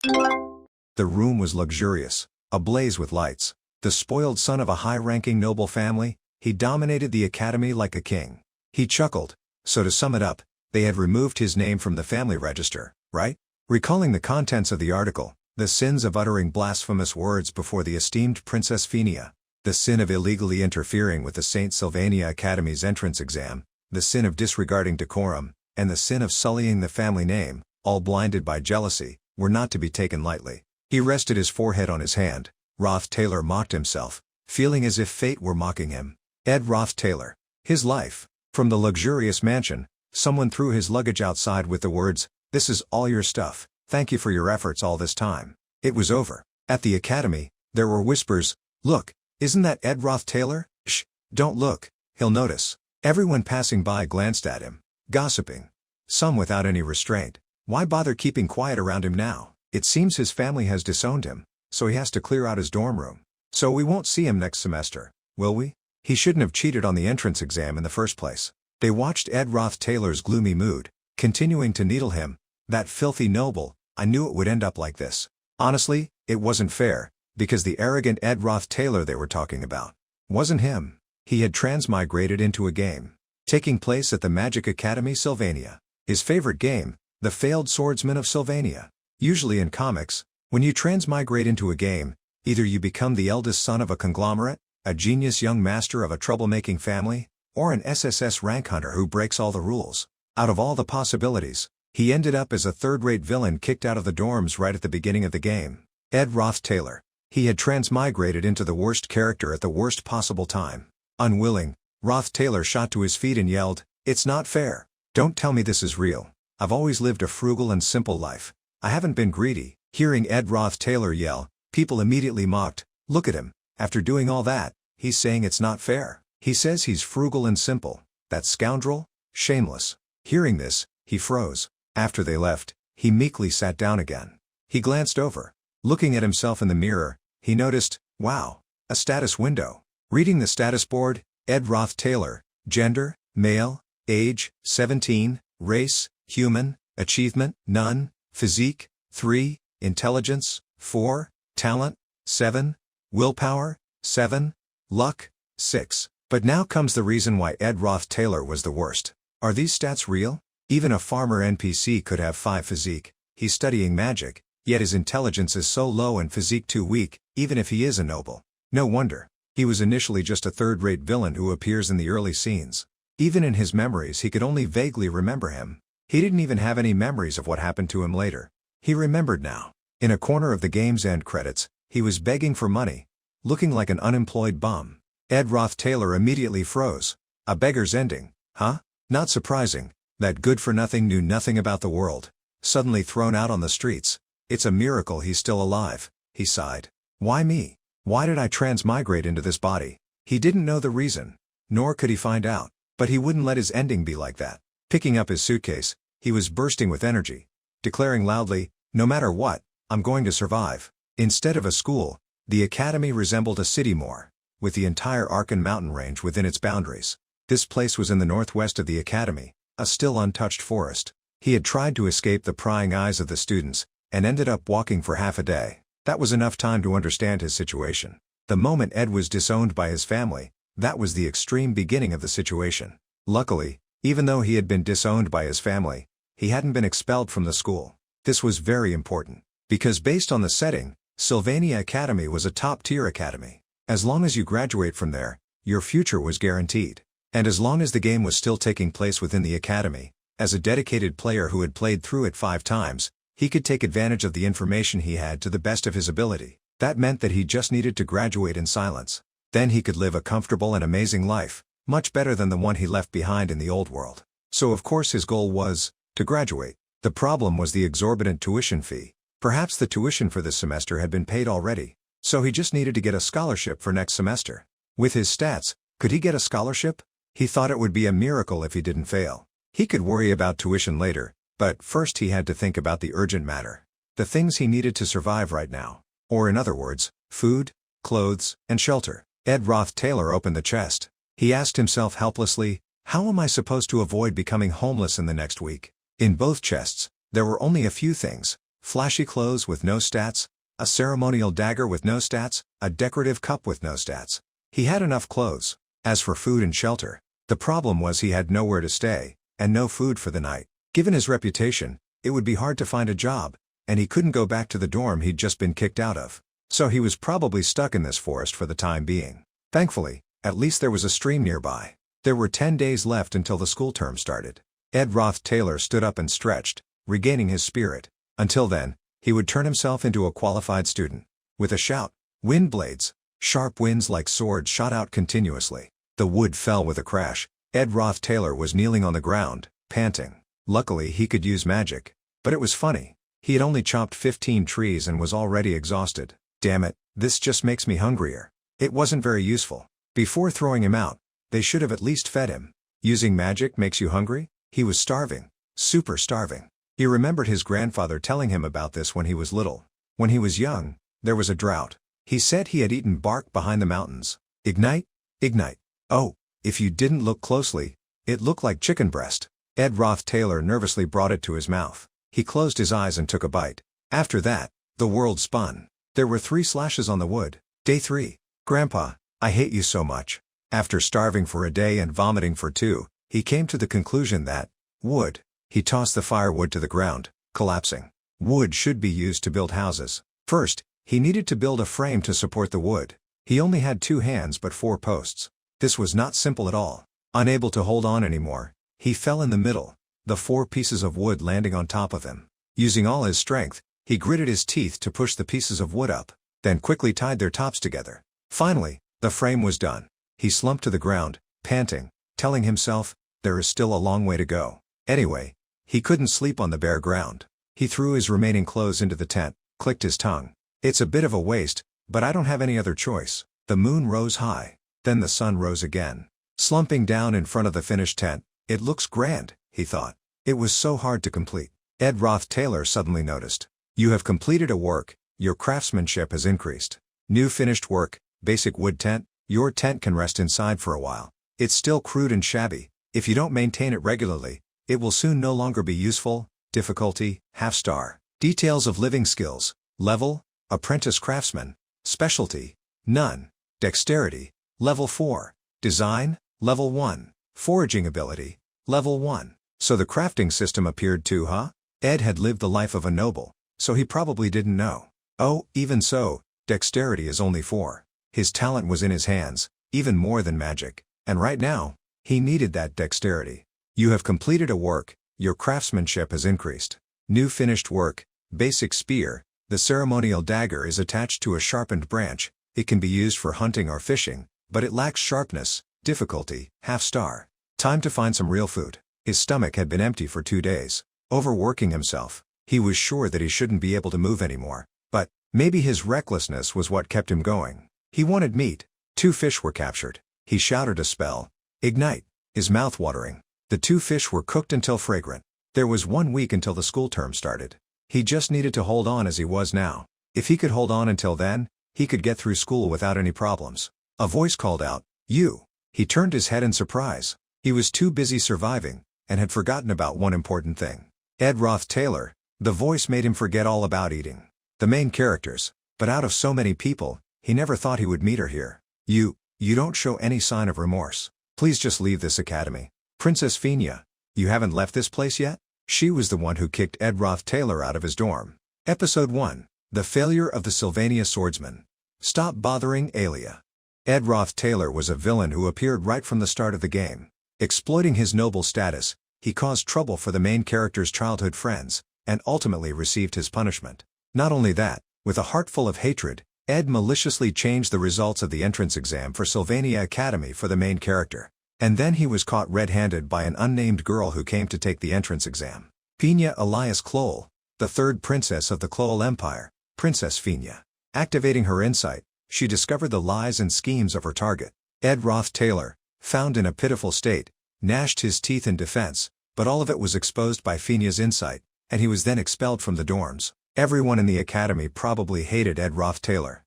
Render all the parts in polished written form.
The room was luxurious, ablaze with lights. The spoiled son of a high-ranking noble family, he dominated the academy like a king. He chuckled. So to sum it up, they had removed his name from the family register, right? Recalling the contents of the article, the sins of uttering blasphemous words before the esteemed Princess Phinia, the sin of illegally interfering with the St. Sylvania Academy's entrance exam, the sin of disregarding decorum, and the sin of sullying the family name, all blinded by jealousy, were not to be taken lightly. He rested his forehead on his hand. Roth Taylor mocked himself, feeling as if fate were mocking him. Ed Roth Taylor. His life. From the luxurious mansion, someone threw his luggage outside with the words, "This is all your stuff, thank you for your efforts all this time." It was over. At the academy, there were whispers, "Look, isn't that Ed Roth Taylor? Shh, don't look, he'll notice." Everyone passing by glanced at him, gossiping. Some without any restraint. Why bother keeping quiet around him now? It seems his family has disowned him, so he has to clear out his dorm room. So we won't see him next semester, will we? He shouldn't have cheated on the entrance exam in the first place. They watched Ed Roth Taylor's gloomy mood, continuing to needle him. That filthy noble, I knew it would end up like this. Honestly, it wasn't fair, because the arrogant Ed Roth Taylor they were talking about wasn't him. He had transmigrated into a game, taking place at the Magic Academy Sylvania. His favorite game, the Failed Swordsman of Sylvania. Usually in comics, when you transmigrate into a game, either you become the eldest son of a conglomerate, a genius young master of a troublemaking family, or an SSS rank hunter who breaks all the rules. Out of all the possibilities, he ended up as a third-rate villain kicked out of the dorms right at the beginning of the game. Ed Roth Taylor. He had transmigrated into the worst character at the worst possible time. Unwilling, Roth Taylor shot to his feet and yelled, "It's not fair. Don't tell me this is real. I've always lived a frugal and simple life. I haven't been greedy." Hearing Ed Roth Taylor yell, people immediately mocked. Look at him. After doing all that, he's saying it's not fair. He says he's frugal and simple. That scoundrel? Shameless. Hearing this, he froze. After they left, he meekly sat down again. He glanced over. Looking at himself in the mirror, he noticed, wow, a status window. Reading the status board, Ed Roth Taylor, gender, male, age, 17, race, human, achievement, none, physique, 3, intelligence, 4, talent, 7, willpower, 7, luck, 6. But now comes the reason why Ed Roth Taylor was the worst. Are these stats real? Even a farmer NPC could have 5 physique. He's studying magic, yet his intelligence is so low and physique too weak, even if he is a noble. No wonder. He was initially just a third-rate villain who appears in the early scenes. Even in his memories he could only vaguely remember him. He didn't even have any memories of what happened to him later. He remembered now. In a corner of the game's end credits, he was begging for money, looking like an unemployed bum. Ed Roth Taylor immediately froze. A beggar's ending, huh? Not surprising. That good-for-nothing knew nothing about the world. Suddenly thrown out on the streets. It's a miracle he's still alive, he sighed. Why me? Why did I transmigrate into this body? He didn't know the reason, nor could he find out, but he wouldn't let his ending be like that. Picking up his suitcase, he was bursting with energy, declaring loudly, no matter what, I'm going to survive. Instead of a school, the academy resembled a city more, with the entire Arkan mountain range within its boundaries. This place was in the northwest of the academy, a still untouched forest. He had tried to escape the prying eyes of the students, and ended up walking for half a day. That was enough time to understand his situation. The moment Ed was disowned by his family, that was the extreme beginning of the situation. Luckily, even though he had been disowned by his family, he hadn't been expelled from the school. This was very important, because based on the setting, Sylvania Academy was a top-tier academy. As long as you graduate from there, your future was guaranteed. And as long as the game was still taking place within the academy, as a dedicated player who had played through it 5 times, he could take advantage of the information he had to the best of his ability. That meant that he just needed to graduate in silence. Then he could live a comfortable and amazing life, much better than the one he left behind in the old world. So of course his goal was to graduate. The problem was the exorbitant tuition fee. Perhaps the tuition for this semester had been paid already, so he just needed to get a scholarship for next semester. With his stats, could he get a scholarship? He thought it would be a miracle if he didn't fail. He could worry about tuition later, but first he had to think about the urgent matter. The things he needed to survive right now. Or in other words, food, clothes, and shelter. Ed Roth Taylor opened the chest. He asked himself helplessly, how am I supposed to avoid becoming homeless in the next week? In both chests, there were only a few things: flashy clothes with no stats, a ceremonial dagger with no stats, a decorative cup with no stats. He had enough clothes. As for food and shelter, the problem was he had nowhere to stay, and no food for the night. Given his reputation, it would be hard to find a job, and he couldn't go back to the dorm he'd just been kicked out of. So he was probably stuck in this forest for the time being. Thankfully, at least there was a stream nearby. There were 10 days left until the school term started. Ed Roth Taylor stood up and stretched, regaining his spirit. Until then, he would turn himself into a qualified student. With a shout, wind blades, sharp winds like swords shot out continuously. The wood fell with a crash. Ed Roth Taylor was kneeling on the ground, panting. Luckily he could use magic. But it was funny. He had only chopped 15 trees and was already exhausted. Damn it, this just makes me hungrier. It wasn't very useful. Before throwing him out, they should have at least fed him. Using magic makes you hungry? He was starving. Super starving. He remembered his grandfather telling him about this when he was little. When he was young, there was a drought. He said he had eaten bark behind the mountains. Ignite? Ignite. Oh, if you didn't look closely, it looked like chicken breast. Ed Roth Taylor nervously brought it to his mouth. He closed his eyes and took a bite. After that, the world spun. There were 3 slashes on the wood. Day 3. Grandpa, I hate you so much. After starving for a day and vomiting for 2, he came to the conclusion that, wood. He tossed the firewood to the ground, collapsing. Wood should be used to build houses. First, he needed to build a frame to support the wood. He only had 2 hands but 4 posts. This was not simple at all. Unable to hold on anymore, he fell in the middle, the 4 pieces of wood landing on top of him. Using all his strength, he gritted his teeth to push the pieces of wood up, then quickly tied their tops together. Finally, the frame was done. He slumped to the ground, panting, telling himself, there is still a long way to go. Anyway, he couldn't sleep on the bare ground. He threw his remaining clothes into the tent, clicked his tongue. It's a bit of a waste, but I don't have any other choice. The moon rose high. Then the sun rose again. Slumping down in front of the finished tent, it looks grand, he thought. It was so hard to complete. Ed Roth Taylor suddenly noticed. You have completed a work, your craftsmanship has increased. New finished work, basic wood tent, your tent can rest inside for a while. It's still crude and shabby. If you don't maintain it regularly, it will soon no longer be useful. Difficulty, half star. Details of living skills. Level, apprentice craftsman. Specialty, none. Dexterity, level 4. Design, level 1. Foraging ability, level 1. So the crafting system appeared too, huh? Ed had lived the life of a noble, so he probably didn't know. Oh, even so, dexterity is only 4. His talent was in his hands, even more than magic, and right now, he needed that dexterity. You have completed a work, your craftsmanship has increased. New finished work, basic spear, the ceremonial dagger is attached to a sharpened branch. It can be used for hunting or fishing, but it lacks sharpness. Difficulty, half star. Time to find some real food. His stomach had been empty for 2 days. Overworking himself, he was sure that he shouldn't be able to move anymore. But, maybe his recklessness was what kept him going. He wanted meat. 2 fish were captured. He shouted a spell. Ignite. His mouth watering. The 2 fish were cooked until fragrant. There was 1 week until the school term started. He just needed to hold on as he was now. If he could hold on until then, he could get through school without any problems. A voice called out, "You." He turned his head in surprise. He was too busy surviving, and had forgotten about one important thing. Ed Roth Taylor. The voice made him forget all about eating. The main characters. But out of so many people, he never thought he would meet her here. You don't show any sign of remorse. Please just leave this academy. Princess Phinia, you haven't left this place yet? She was the one who kicked Ed Roth Taylor out of his dorm. Episode 1. The Failure of the Sylvania Swordsman. Stop bothering Alia. Ed Roth Taylor was a villain who appeared right from the start of the game. Exploiting his noble status, he caused trouble for the main character's childhood friends, and ultimately received his punishment. Not only that, with a heart full of hatred, Ed maliciously changed the results of the entrance exam for Sylvania Academy for the main character. And then he was caught red-handed by an unnamed girl who came to take the entrance exam. Phinia Elias Clole, the 3rd princess of the Clole Empire, Princess Phinia. Activating her insight, she discovered the lies and schemes of her target. Ed Roth Taylor, found in a pitiful state, gnashed his teeth in defense, but all of it was exposed by Phinia's insight, and he was then expelled from the dorms. Everyone in the academy probably hated Ed Roth Taylor.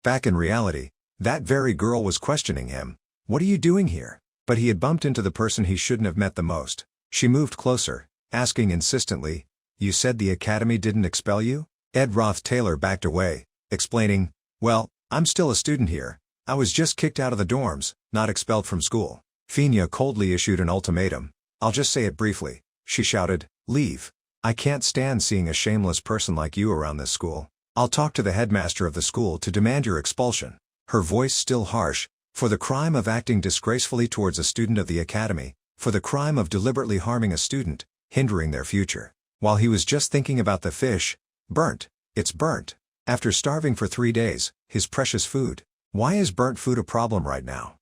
Back in reality, that very girl was questioning him. What are you doing here? But he had bumped into the person he shouldn't have met the most. She moved closer, asking insistently, You said the academy didn't expel you? Ed Roth Taylor backed away, explaining, well, I'm still a student here. I was just kicked out of the dorms, not expelled from school. Finya coldly issued an ultimatum. I'll just say it briefly. She shouted, leave. I can't stand seeing a shameless person like you around this school. I'll talk to the headmaster of the school to demand your expulsion. Her voice still harsh, for the crime of acting disgracefully towards a student of the academy, for the crime of deliberately harming a student, hindering their future. While he was just thinking about the fish, burnt. It's burnt. After starving for 3 days, his precious food. Why is burnt food a problem right now?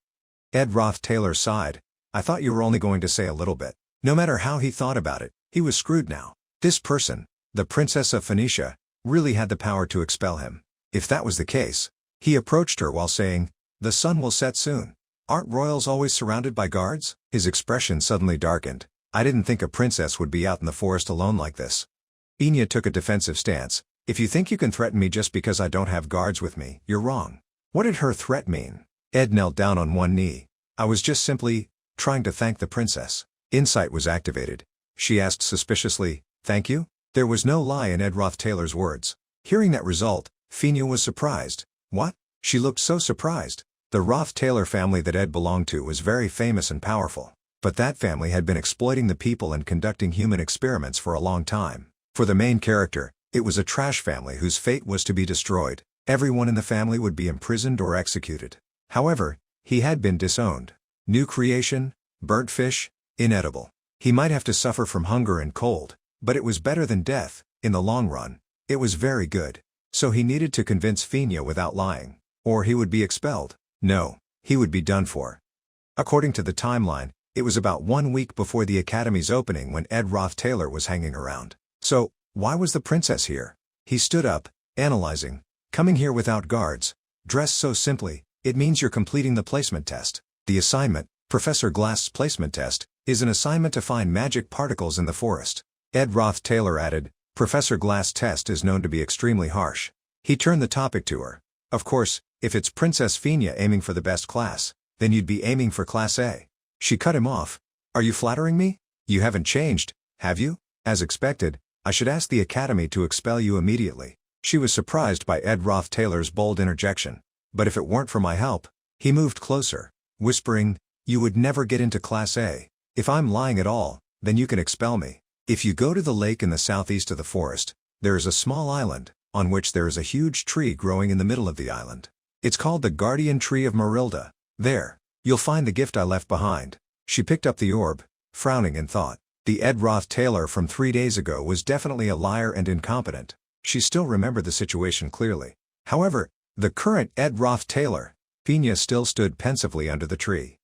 Ed Roth Taylor sighed. I thought you were only going to say a little bit. No matter how he thought about it, he was screwed now. This person, the Princess of Phoenicia, really had the power to expel him. If that was the case, he approached her while saying, the sun will set soon. Aren't royals always surrounded by guards? His expression suddenly darkened. I didn't think a princess would be out in the forest alone like this. Enya took a defensive stance. If you think you can threaten me just because I don't have guards with me, you're wrong. What did her threat mean? Ed knelt down on one knee. I was just simply trying to thank the princess. Insight was activated. She asked suspiciously, thank you? There was no lie in Ed Roth Taylor's words. Hearing that result, Finya was surprised. What? She looked so surprised. The Roth Taylor family that Ed belonged to was very famous and powerful. But that family had been exploiting the people and conducting human experiments for a long time. For the main character, it was a trash family whose fate was to be destroyed. Everyone in the family would be imprisoned or executed. However, he had been disowned. New creation, burnt fish, inedible. He might have to suffer from hunger and cold, but it was better than death. In the long run, it was very good. So he needed to convince Finya without lying. Or he would be expelled. No, he would be done for. According to the timeline, it was about 1 week before the academy's opening when Ed Roth Taylor was hanging around. So, why was the princess here? He stood up, analyzing. Coming here without guards, dressed so simply, it means you're completing the placement test. The assignment, Professor Glass's placement test, is an assignment to find magic particles in the forest. Ed Roth Taylor added, Professor Glass' test is known to be extremely harsh. He turned the topic to her. Of course, if it's Princess Finya aiming for the best class, then you'd be aiming for Class A. She cut him off. Are you flattering me? You haven't changed, have you? As expected, I should ask the academy to expel you immediately. She was surprised by Ed Roth Taylor's bold interjection. But if it weren't for my help, he moved closer, whispering, you would never get into Class A. If I'm lying at all, then you can expel me. If you go to the lake in the southeast of the forest, there is a small island, on which there is a huge tree growing in the middle of the island. It's called the Guardian Tree of Marilda. There, you'll find the gift I left behind. She picked up the orb, frowning in thought. The Ed Roth Taylor from 3 days ago was definitely a liar and incompetent. She still remembered the situation clearly. However, the current Ed Roth Taylor, Finya, still stood pensively under the tree.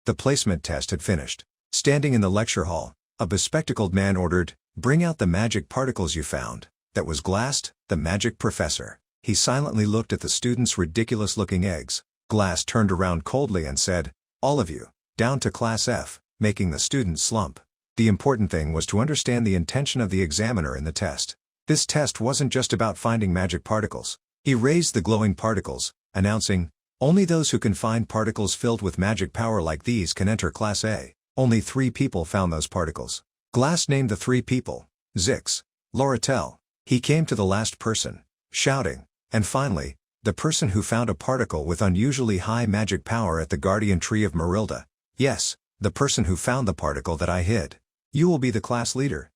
The placement test had finished. Standing in the lecture hall, a bespectacled man ordered, bring out the magic particles you found. That was Glass, the magic professor. He silently looked at the students' ridiculous-looking eggs. Glass turned around coldly and said, all of you, down to Class F, making the students slump. The important thing was to understand the intention of the examiner in the test. This test wasn't just about finding magic particles. He raised the glowing particles, announcing, only those who can find particles filled with magic power like these can enter Class A. Only 3 people found those particles. Glass named the 3 people, Zix, Lortell. He came to the last person, shouting, and finally, the person who found a particle with unusually high magic power at the Guardian Tree of Marilda. Yes, the person who found the particle that I hid. You will be the class leader.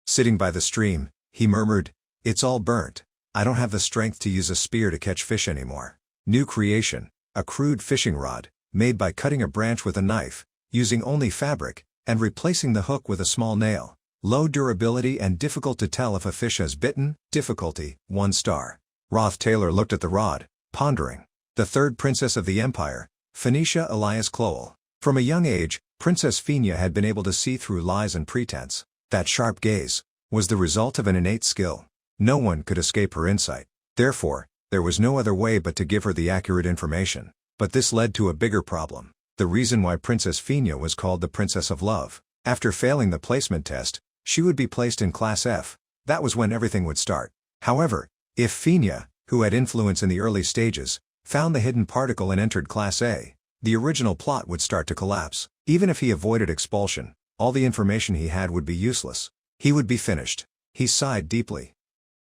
Sitting by the stream, he murmured, it's all burnt. I don't have the strength to use a spear to catch fish anymore. New creation, a crude fishing rod, made by cutting a branch with a knife, using only fabric, and replacing the hook with a small nail. Low durability and difficult to tell if a fish has bitten. Difficulty, 1 star. Roth Taylor looked at the rod, pondering. The third princess of the empire, Phoenicia Elias Clowell. From a young age, Princess Finya had been able to see through lies and pretense. That sharp gaze was the result of an innate skill. No one could escape her insight. Therefore, there was no other way but to give her the accurate information. But this led to a bigger problem. The reason why Princess Finya was called the Princess of Love. After failing the placement test, she would be placed in Class F. That was when everything would start. However, if Finya, who had influence in the early stages, found the hidden particle and entered Class A, the original plot would start to collapse. Even if he avoided expulsion, all the information he had would be useless. He would be finished. He sighed deeply.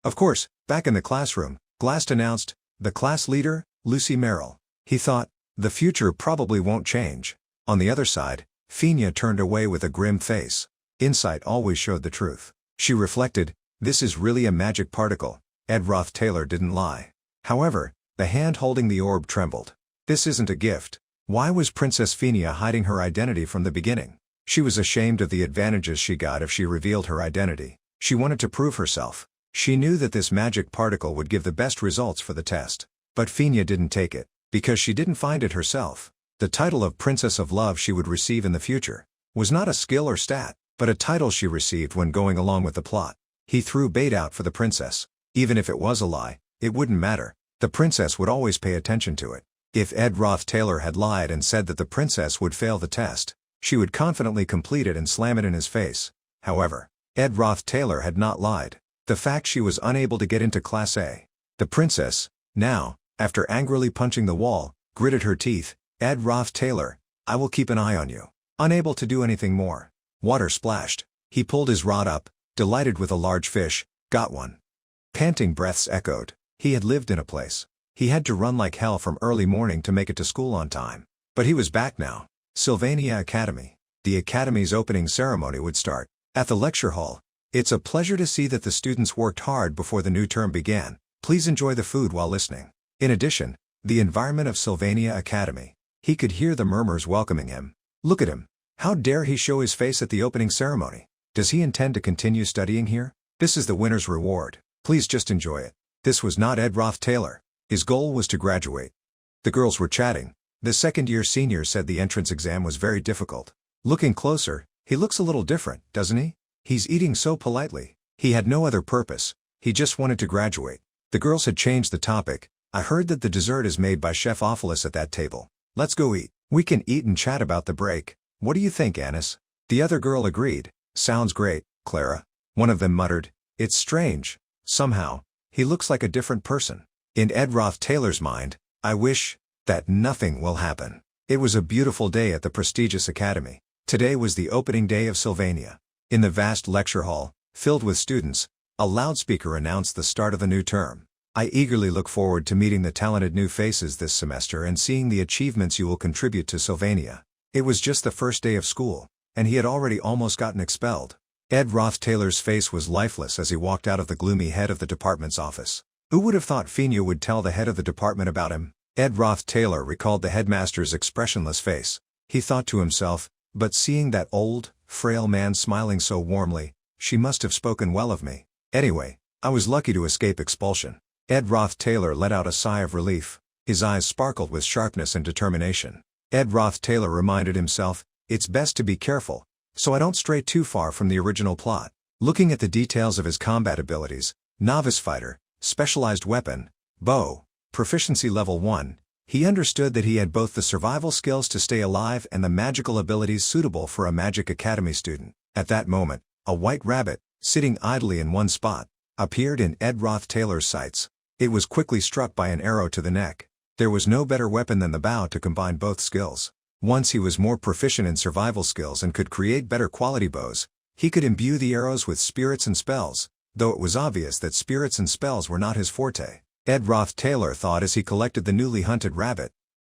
Of course, back in the classroom, Glast announced, the class leader, Lucy Merrill. He thought, the future probably won't change. On the other side, Fina turned away with a grim face. Insight always showed the truth. She reflected, this is really a magic particle. Roth Taylor didn't lie. However, the hand holding the orb trembled. This isn't a gift. Why was Princess Fina hiding her identity from the beginning? She was ashamed of the advantages she got if she revealed her identity. She wanted to prove herself. She knew that this magic particle would give the best results for the test. But Fina didn't take it, because she didn't find it herself. The title of Princess of Love she would receive in the future was not a skill or stat, but a title she received when going along with the plot. He threw bait out for the princess. Even if it was a lie, it wouldn't matter. The princess would always pay attention to it. If Roth Taylor had lied and said that the princess would fail the test, she would confidently complete it and slam it in his face. However, Roth Taylor had not lied. The fact she was unable to get into Class A. The princess, now, after angrily punching the wall, gritted her teeth. Roth Taylor, I will keep an eye on you. Unable to do anything more. Water splashed. He pulled his rod up, delighted with a large fish. Got one. Panting breaths echoed. He had lived in a place. He had to run like hell from early morning to make it to school on time. But he was back now. Sylvania Academy. The academy's opening ceremony would start. At the lecture hall. It's a pleasure to see that the students worked hard before the new term began. Please enjoy the food while listening. In addition, the environment of Sylvania Academy. He could hear the murmurs welcoming him. Look at him. How dare he show his face at the opening ceremony? Does he intend to continue studying here? This is the winner's reward. Please just enjoy it. This was not Roth Taylor. His goal was to graduate. The girls were chatting. The second-year senior said the entrance exam was very difficult. Looking closer, he looks a little different, doesn't he? He's eating so politely. He had no other purpose. He just wanted to graduate. The girls had changed the topic. I heard that the dessert is made by Chef Ophelis at that table. Let's go eat. We can eat and chat about the break. What do you think, Anis? The other girl agreed. Sounds great, Clara. One of them muttered. It's strange. Somehow, he looks like a different person. In Roth Taylor's mind, I wish that nothing will happen. It was a beautiful day at the prestigious academy. Today was the opening day of Sylvania. In the vast lecture hall, filled with students, a loudspeaker announced the start of the new term. I eagerly look forward to meeting the talented new faces this semester and seeing the achievements you will contribute to Sylvania. It was just the first day of school, and he had already almost gotten expelled. Roth Taylor's face was lifeless as he walked out of the gloomy head of the department's office. Who would have thought Fina would tell the head of the department about him? Roth Taylor recalled the headmaster's expressionless face. He thought to himself, but seeing that old, frail man smiling so warmly, she must have spoken well of me. Anyway, I was lucky to escape expulsion. Roth Taylor let out a sigh of relief. His eyes sparkled with sharpness and determination. Roth Taylor reminded himself, it's best to be careful, so I don't stray too far from the original plot. Looking at the details of his combat abilities, novice fighter, specialized weapon, bow, proficiency level 1, he understood that he had both the survival skills to stay alive and the magical abilities suitable for a Magic Academy student. At that moment, a white rabbit, sitting idly in one spot, appeared in Roth Taylor's sights. It was quickly struck by an arrow to the neck. There was no better weapon than the bow to combine both skills. Once he was more proficient in survival skills and could create better quality bows, he could imbue the arrows with spirits and spells, though it was obvious that spirits and spells were not his forte. Roth Taylor thought as he collected the newly hunted rabbit.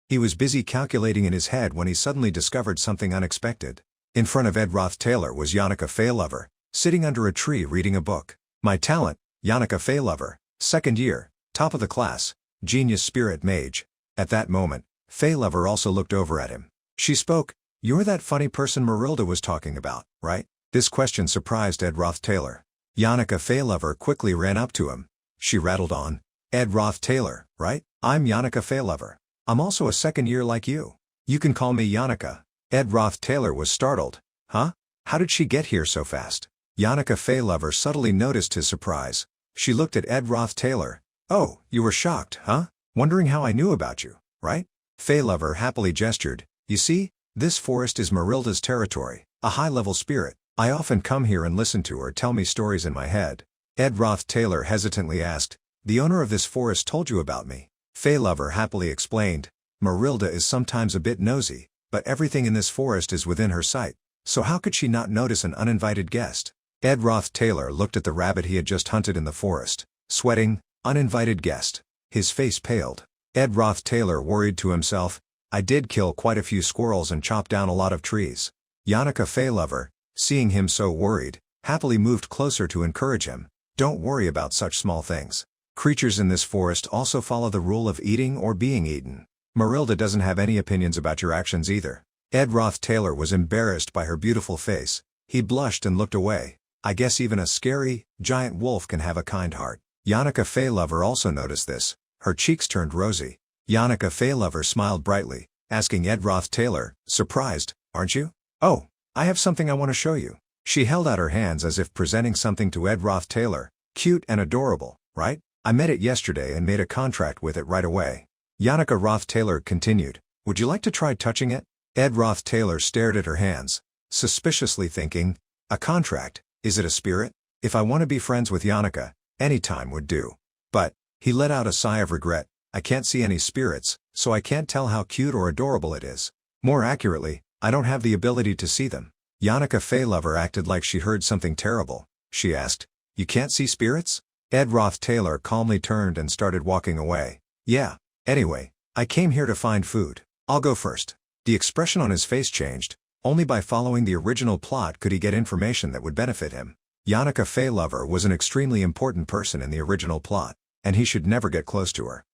He was busy calculating in his head when he suddenly discovered something unexpected. In front of Roth Taylor was Yannicka Faylover, sitting under a tree reading a book. My talent, Yannicka Faylover, second year, top of the class, genius spirit mage. At that moment, Faylover also looked over at him. She spoke, you're that funny person Marilda was talking about, right? This question surprised Roth Taylor. Yannicka Faylover quickly ran up to him. She rattled on. Roth Taylor, right? I'm Yannicka Faylover. I'm also a second year like you. You can call me Yannicka. Roth Taylor was startled. Huh? How did she get here so fast? Yannicka Faylover subtly noticed his surprise. She looked at Roth Taylor. Oh, you were shocked, huh? Wondering how I knew about you, right? Faylover happily gestured. You see, this forest is Marilda's territory, a high-level spirit. I often come here and listen to her tell me stories in my head. Roth Taylor hesitantly asked, the owner of this forest told you about me? Faylover happily explained. Marilda is sometimes a bit nosy, but everything in this forest is within her sight, so how could she not notice an uninvited guest? Ed Roth Taylor looked at the rabbit he had just hunted in the forest. Sweating, uninvited guest. His face paled. Ed Roth Taylor worried to himself, I did kill quite a few squirrels and chop down a lot of trees. Yannicka Faylover, seeing him so worried, happily moved closer to encourage him. Don't worry about such small things. Creatures in this forest also follow the rule of eating or being eaten. Marilda doesn't have any opinions about your actions either. Ed Roth Taylor was embarrassed by her beautiful face. He blushed and looked away. I guess even a scary, giant wolf can have a kind heart. Yannicka Faylover also noticed this. Her cheeks turned rosy. Yannicka Faylover smiled brightly, asking Ed Roth Taylor, surprised, aren't you? Oh, I have something I want to show you. She held out her hands as if presenting something to Ed Roth Taylor. Cute and adorable, right? I met it yesterday and made a contract with it right away. Yannicka Roth Taylor continued, would you like to try touching it? Ed Roth Taylor stared at her hands, suspiciously thinking, a contract, is it a spirit? If I want to be friends with Yannicka, any time would do. But, he let out a sigh of regret, I can't see any spirits, so I can't tell how cute or adorable it is. More accurately, I don't have the ability to see them. Yannicka Faylover acted like she heard something terrible. She asked, you can't see spirits? Ed Roth Taylor calmly turned and started walking away. Yeah, anyway, I came here to find food. I'll go first. The expression on his face changed. Only by following the original plot could he get information that would benefit him. Yannicka Faylover was an extremely important person in the original plot, and he should never get close to her.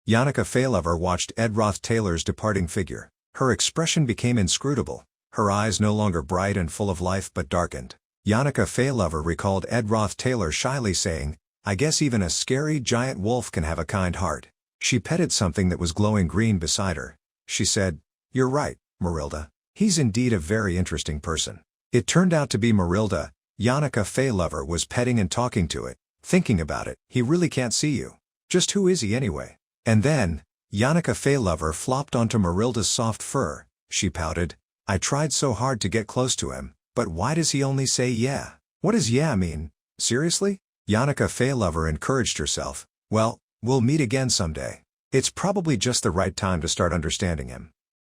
Yannicka Faylover watched Ed Roth Taylor's departing figure. Her expression became inscrutable, her eyes no longer bright and full of life but darkened. Yannicka Faylover recalled Ed Roth Taylor shyly saying, I guess even a scary giant wolf can have a kind heart. She petted something that was glowing green beside her. She said, you're right, Marilda. He's indeed a very interesting person. It turned out to be Marilda. Yannicka Faylover was petting and talking to it, thinking about it. He really can't see you. Just who is he anyway? And then, Yannicka Faylover flopped onto Marilda's soft fur. She pouted, I tried so hard to get close to him, but why does he only say yeah? What does yeah mean? Seriously? Yannicka Faylover encouraged herself, well, we'll meet again someday. It's probably just the right time to start understanding him.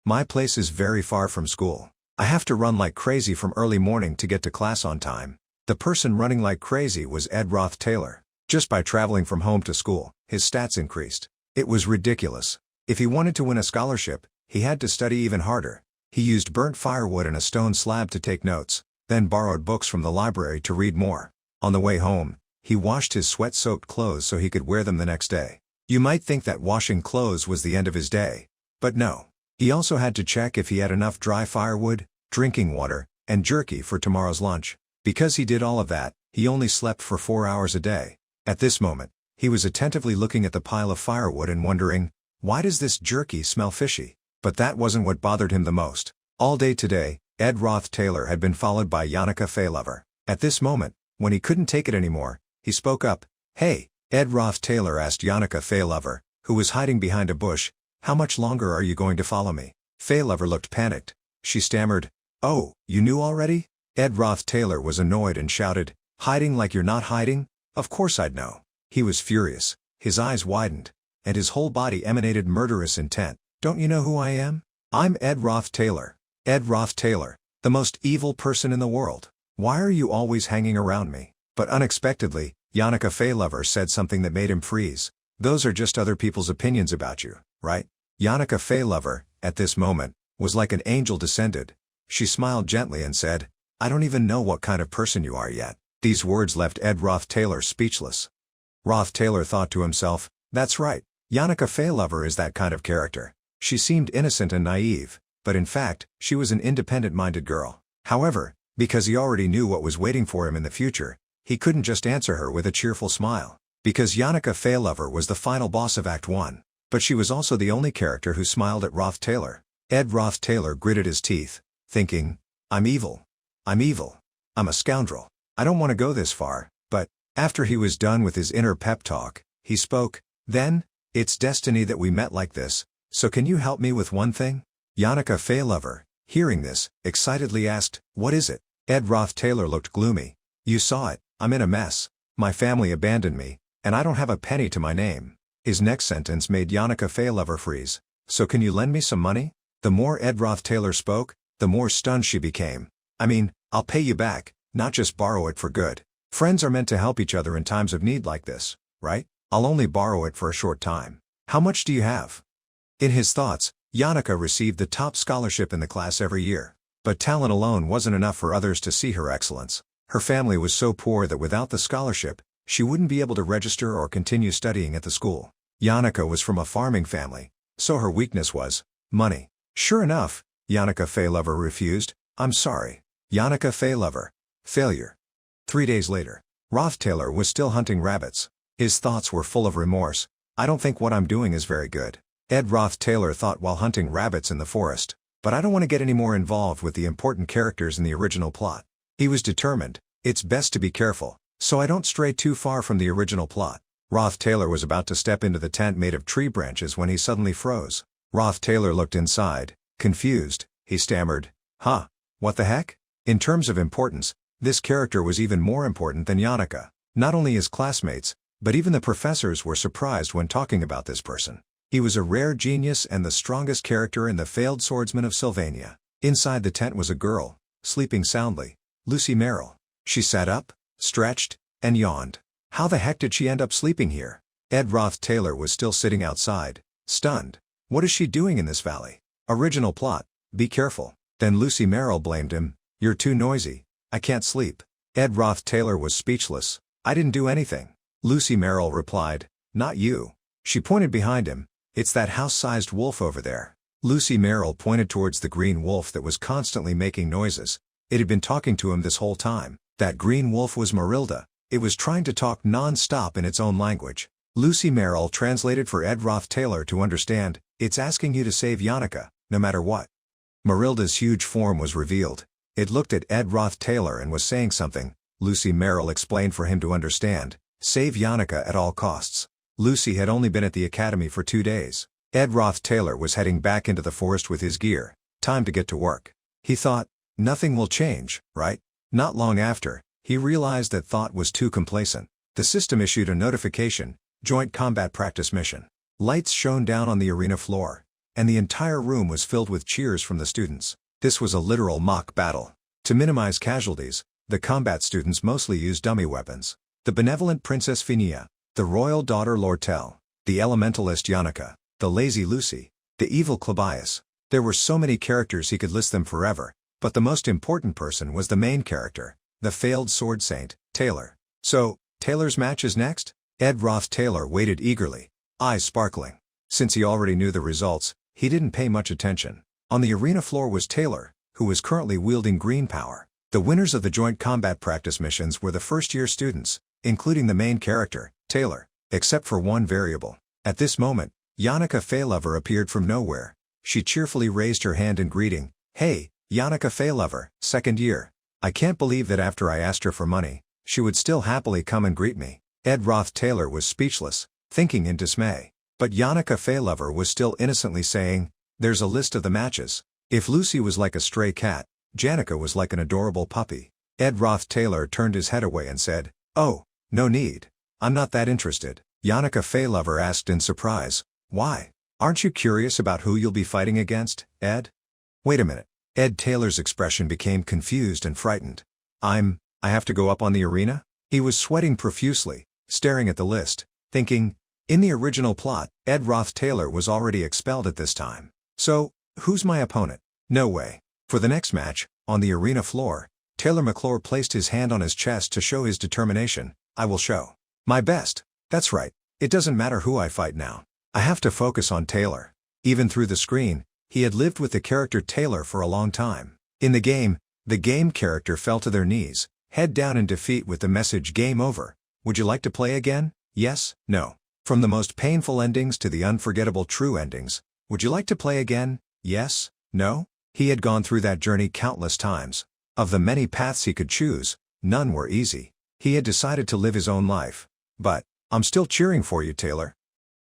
My place is very far from school. I have to run like crazy from early morning to get to class on time. The person running like crazy was Ed Roth Taylor. Just by traveling from home to school, his stats increased. It was ridiculous. If he wanted to win a scholarship, he had to study even harder. He used burnt firewood and a stone slab to take notes, then borrowed books from the library to read more. On the way home, he washed his sweat-soaked clothes so he could wear them the next day. You might think that washing clothes was the end of his day. But no. He also had to check if he had enough dry firewood, drinking water, and jerky for tomorrow's lunch. Because he did all of that, he only slept for 4 hours a day. At this moment, he was attentively looking at the pile of firewood and wondering, why does this jerky smell fishy? But that wasn't what bothered him the most. All day today, Ed Roth Taylor had been followed by Yannicka Faylover. At this moment, when he couldn't take it anymore, he spoke up. Hey, Ed Roth Taylor asked Yannicka Faylover, who was hiding behind a bush, how much longer are you going to follow me? Faylover looked panicked. She stammered, oh, you knew already? Ed Roth Taylor was annoyed and shouted, hiding like you're not hiding? Of course I'd know. He was furious. His eyes widened, and his whole body emanated murderous intent. Don't you know who I am? I'm Ed Roth Taylor. Ed Roth Taylor, the most evil person in the world. Why are you always hanging around me? But unexpectedly, Yannicka Faylover said something that made him freeze. Those are just other people's opinions about you, right? Yannicka Faylover, at this moment, was like an angel descended. She smiled gently and said, I don't even know what kind of person you are yet. These words left Ed Roth Taylor speechless. Roth Taylor thought to himself, that's right, Yannicka Faylover is that kind of character. She seemed innocent and naive, but in fact, she was an independent-minded girl. However, because he already knew what was waiting for him in the future, he couldn't just answer her with a cheerful smile. Because Yannicka Faylover was the final boss of Act 1. But she was also the only character who smiled at Roth Taylor. Ed Roth Taylor gritted his teeth, thinking, I'm evil. I'm evil. I'm a scoundrel. I don't want to go this far, but, after he was done with his inner pep talk, he spoke, then, it's destiny that we met like this, so can you help me with one thing? Yannicka Faylover, hearing this, excitedly asked, what is it? Ed Roth Taylor looked gloomy. You saw it, I'm in a mess. My family abandoned me, and I don't have a penny to my name. His next sentence made Yannicka Faylover freeze. So can you lend me some money? The more Ed Roth Taylor spoke, the more stunned she became. I mean, I'll pay you back, not just borrow it for good. Friends are meant to help each other in times of need like this, right? I'll only borrow it for a short time. How much do you have? In his thoughts, Yanaka received the top scholarship in the class every year. But talent alone wasn't enough for others to see her excellence. Her family was so poor that without the scholarship, she wouldn't be able to register or continue studying at the school. Yanaka was from a farming family, so her weakness was money. Sure enough, Yanaka Faylover refused. I'm sorry. Yanaka Faylover. Failure. 3 days later, Roth Taylor was still hunting rabbits. His thoughts were full of remorse. I don't think what I'm doing is very good. Ed Roth Taylor thought while hunting rabbits in the forest. But I don't want to get any more involved with the important characters in the original plot. He was determined. It's best to be careful, so I don't stray too far from the original plot. Roth Taylor was about to step into the tent made of tree branches when he suddenly froze. Roth Taylor looked inside, confused. He stammered, "Huh? What the heck?" In terms of importance, this character was even more important than Yanaka. Not only his classmates, but even the professors were surprised when talking about this person. He was a rare genius and the strongest character in the failed swordsman of Sylvania. Inside the tent was a girl, sleeping soundly, Lucy Merrill. She sat up, stretched, and yawned. How the heck did she end up sleeping here? Ed Roth Taylor was still sitting outside, stunned. What is she doing in this valley? Original plot, be careful. Then Lucy Merrill blamed him. You're too noisy. I can't sleep. Ed Roth Taylor was speechless. I didn't do anything. Lucy Merrill replied, not you. She pointed behind him. It's that house-sized wolf over there. Lucy Merrill pointed towards the green wolf that was constantly making noises. It had been talking to him this whole time. That green wolf was Marilda. It was trying to talk non-stop in its own language. Lucy Merrill translated for Ed Roth Taylor to understand. It's asking you to save Yanaka, no matter what. Marilda's huge form was revealed. It looked at Ed Roth Taylor and was saying something. Lucy Merrill explained for him to understand. Save Yanaka at all costs. Lucy had only been at the academy for 2 days. Ed Roth Taylor was heading back into the forest with his gear. Time to get to work. He thought, nothing will change, right? Not long after, he realized that thought was too complacent. The system issued a notification, Joint Combat Practice Mission. Lights shone down on the arena floor, and the entire room was filled with cheers from the students. This was a literal mock battle. To minimize casualties, the combat students mostly used dummy weapons. The benevolent Princess Finia, the royal daughter Lortell, the elementalist Yanaka, the lazy Lucy, the evil Clabius. There were so many characters he could list them forever, but the most important person was the main character, the failed sword saint, Taylor. So, Taylor's match is next? Ed Roth Taylor waited eagerly, eyes sparkling. Since he already knew the results, he didn't pay much attention. On the arena floor was Taylor, who was currently wielding green power. The winners of the joint combat practice missions were the first-year students, including the main character, Taylor, except for one variable. At this moment, Yanaka Faylover appeared from nowhere. She cheerfully raised her hand in greeting. Hey, Yanaka Faylover, second year. I can't believe that after I asked her for money, she would still happily come and greet me. Ed Roth Taylor was speechless, thinking in dismay. But Yanaka Faylover was still innocently saying, there's a list of the matches. If Lucy was like a stray cat, Janica was like an adorable puppy. Ed Roth Taylor turned his head away and said, oh, no need. I'm not that interested. Yanaka Faylover asked in surprise, why? Aren't you curious about who you'll be fighting against, Ed? Wait a minute. Ed Taylor's expression became confused and frightened. I have to go up on the arena? He was sweating profusely, staring at the list, thinking, in the original plot, Ed Roth Taylor was already expelled at this time. So, who's my opponent? No way. For the next match, on the arena floor, Taylor McClure placed his hand on his chest to show his determination. I will show my best. That's right. It doesn't matter who I fight now. I have to focus on Taylor. Even through the screen, he had lived with the character Taylor for a long time. In the game character fell to their knees, head down in defeat with the message game over. Would you like to play again? Yes? No? From the most painful endings to the unforgettable true endings, would you like to play again? Yes? No? He had gone through that journey countless times. Of the many paths he could choose, none were easy. He had decided to live his own life. But, I'm still cheering for you, Taylor.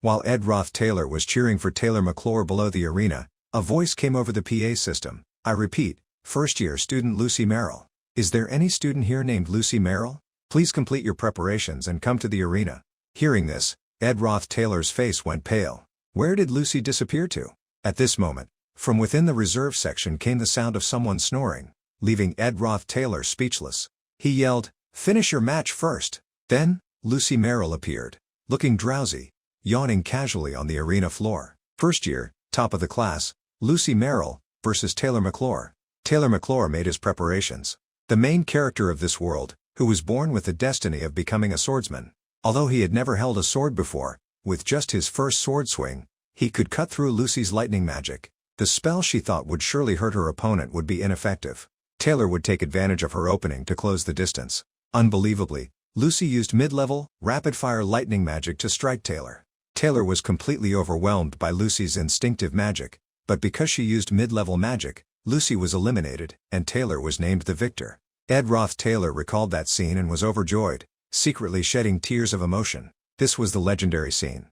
While Ed Roth Taylor was cheering for Taylor McClure below the arena, a voice came over the PA system. I repeat, first-year student Lucy Merrill. Is there any student here named Lucy Merrill? Please complete your preparations and come to the arena. Hearing this, Ed Roth Taylor's face went pale. Where did Lucy disappear to? At this moment, from within the reserve section came the sound of someone snoring, leaving Ed Roth Taylor speechless. He yelled, "Finish your match first." Then, Lucy Merrill appeared, looking drowsy, yawning casually on the arena floor. First year, top of the class, Lucy Merrill, versus Taylor McClure. Taylor McClure made his preparations. The main character of this world, who was born with the destiny of becoming a swordsman. Although he had never held a sword before, with just his first sword swing, he could cut through Lucy's lightning magic. The spell she thought would surely hurt her opponent would be ineffective. Taylor would take advantage of her opening to close the distance. Unbelievably, Lucy used mid-level, rapid-fire lightning magic to strike Taylor. Taylor was completely overwhelmed by Lucy's instinctive magic, but because she used mid-level magic, Lucy was eliminated, and Taylor was named the victor. Roth Taylor recalled that scene and was overjoyed, secretly shedding tears of emotion. This was the legendary scene.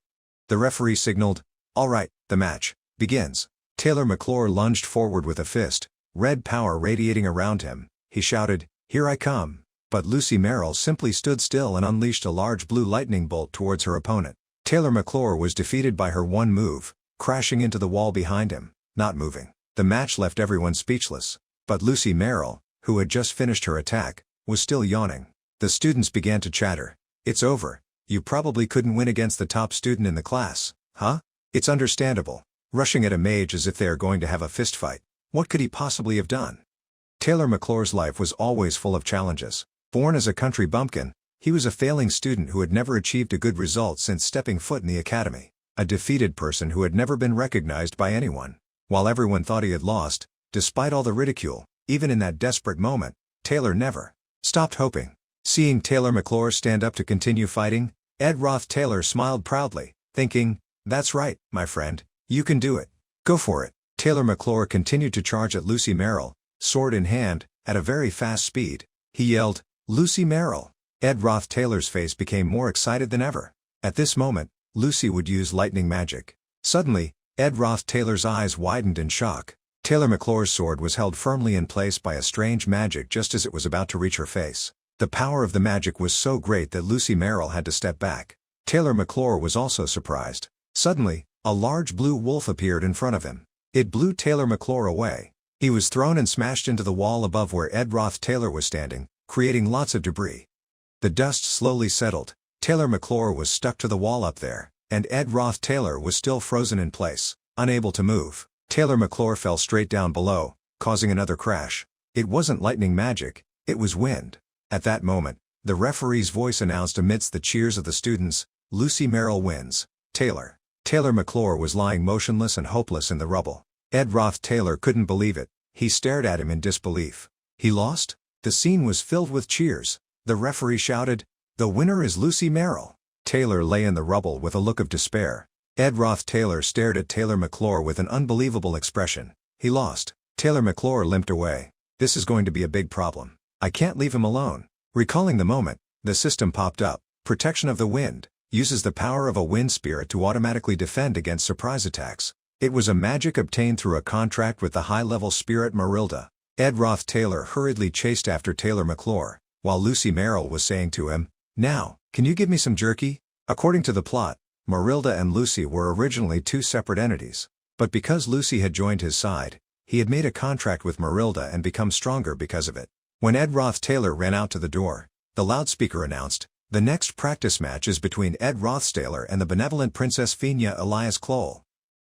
The referee signaled, "All right, the match begins." Taylor McClure lunged forward with a fist, red power radiating around him. He shouted, "Here I come." But Lucy Merrill simply stood still and unleashed a large blue lightning bolt towards her opponent. Taylor McClure was defeated by her one move, crashing into the wall behind him, not moving. The match left everyone speechless, but Lucy Merrill, who had just finished her attack, was still yawning. The students began to chatter. "It's over. You probably couldn't win against the top student in the class, huh? It's understandable. Rushing at a mage as if they are going to have a fist fight. What could he possibly have done?" Taylor McClure's life was always full of challenges. Born as a country bumpkin, he was a failing student who had never achieved a good result since stepping foot in the academy. A defeated person who had never been recognized by anyone. While everyone thought he had lost, despite all the ridicule, even in that desperate moment, Taylor never stopped hoping. Seeing Taylor McClure stand up to continue fighting, Roth Taylor smiled proudly, thinking, "That's right, my friend, you can do it. Go for it." Taylor McClure continued to charge at Lucy Merrill, sword in hand, at a very fast speed. He yelled, "Lucy Merrill." Roth Taylor's face became more excited than ever. At this moment, Lucy would use lightning magic. Suddenly, Roth Taylor's eyes widened in shock. Taylor McClure's sword was held firmly in place by a strange magic just as it was about to reach her face. The power of the magic was so great that Lucy Merrill had to step back. Taylor McClure was also surprised. Suddenly, a large blue wolf appeared in front of him. It blew Taylor McClure away. He was thrown and smashed into the wall above where Roth Taylor was standing, creating lots of debris. The dust slowly settled. Taylor McClure was stuck to the wall up there, and Roth Taylor was still frozen in place, unable to move. Taylor McClure fell straight down below, causing another crash. It wasn't lightning magic, it was wind. At that moment, the referee's voice announced amidst the cheers of the students, "Lucy Merrill wins." Taylor McClure was lying motionless and hopeless in the rubble. Roth Taylor couldn't believe it. He stared at him in disbelief. He lost? The scene was filled with cheers. The referee shouted, "The winner is Lucy Merrill." Taylor lay in the rubble with a look of despair. Roth Taylor stared at Taylor McClure with an unbelievable expression. He lost. Taylor McClure limped away. "This is going to be a big problem. I can't leave him alone." Recalling the moment, the system popped up. Protection of the wind. Uses the power of a wind spirit to automatically defend against surprise attacks. It was a magic obtained through a contract with the high-level spirit Marilda. Roth Taylor hurriedly chased after Taylor McClure, while Lucy Merrill was saying to him, "Now, can you give me some jerky?" According to the plot, Marilda and Lucy were originally two separate entities. But because Lucy had joined his side, he had made a contract with Marilda and become stronger because of it. When Roth Taylor ran out to the door, the loudspeaker announced, "The next practice match is between Roth Taylor and the benevolent Princess Fina Elias Kloll."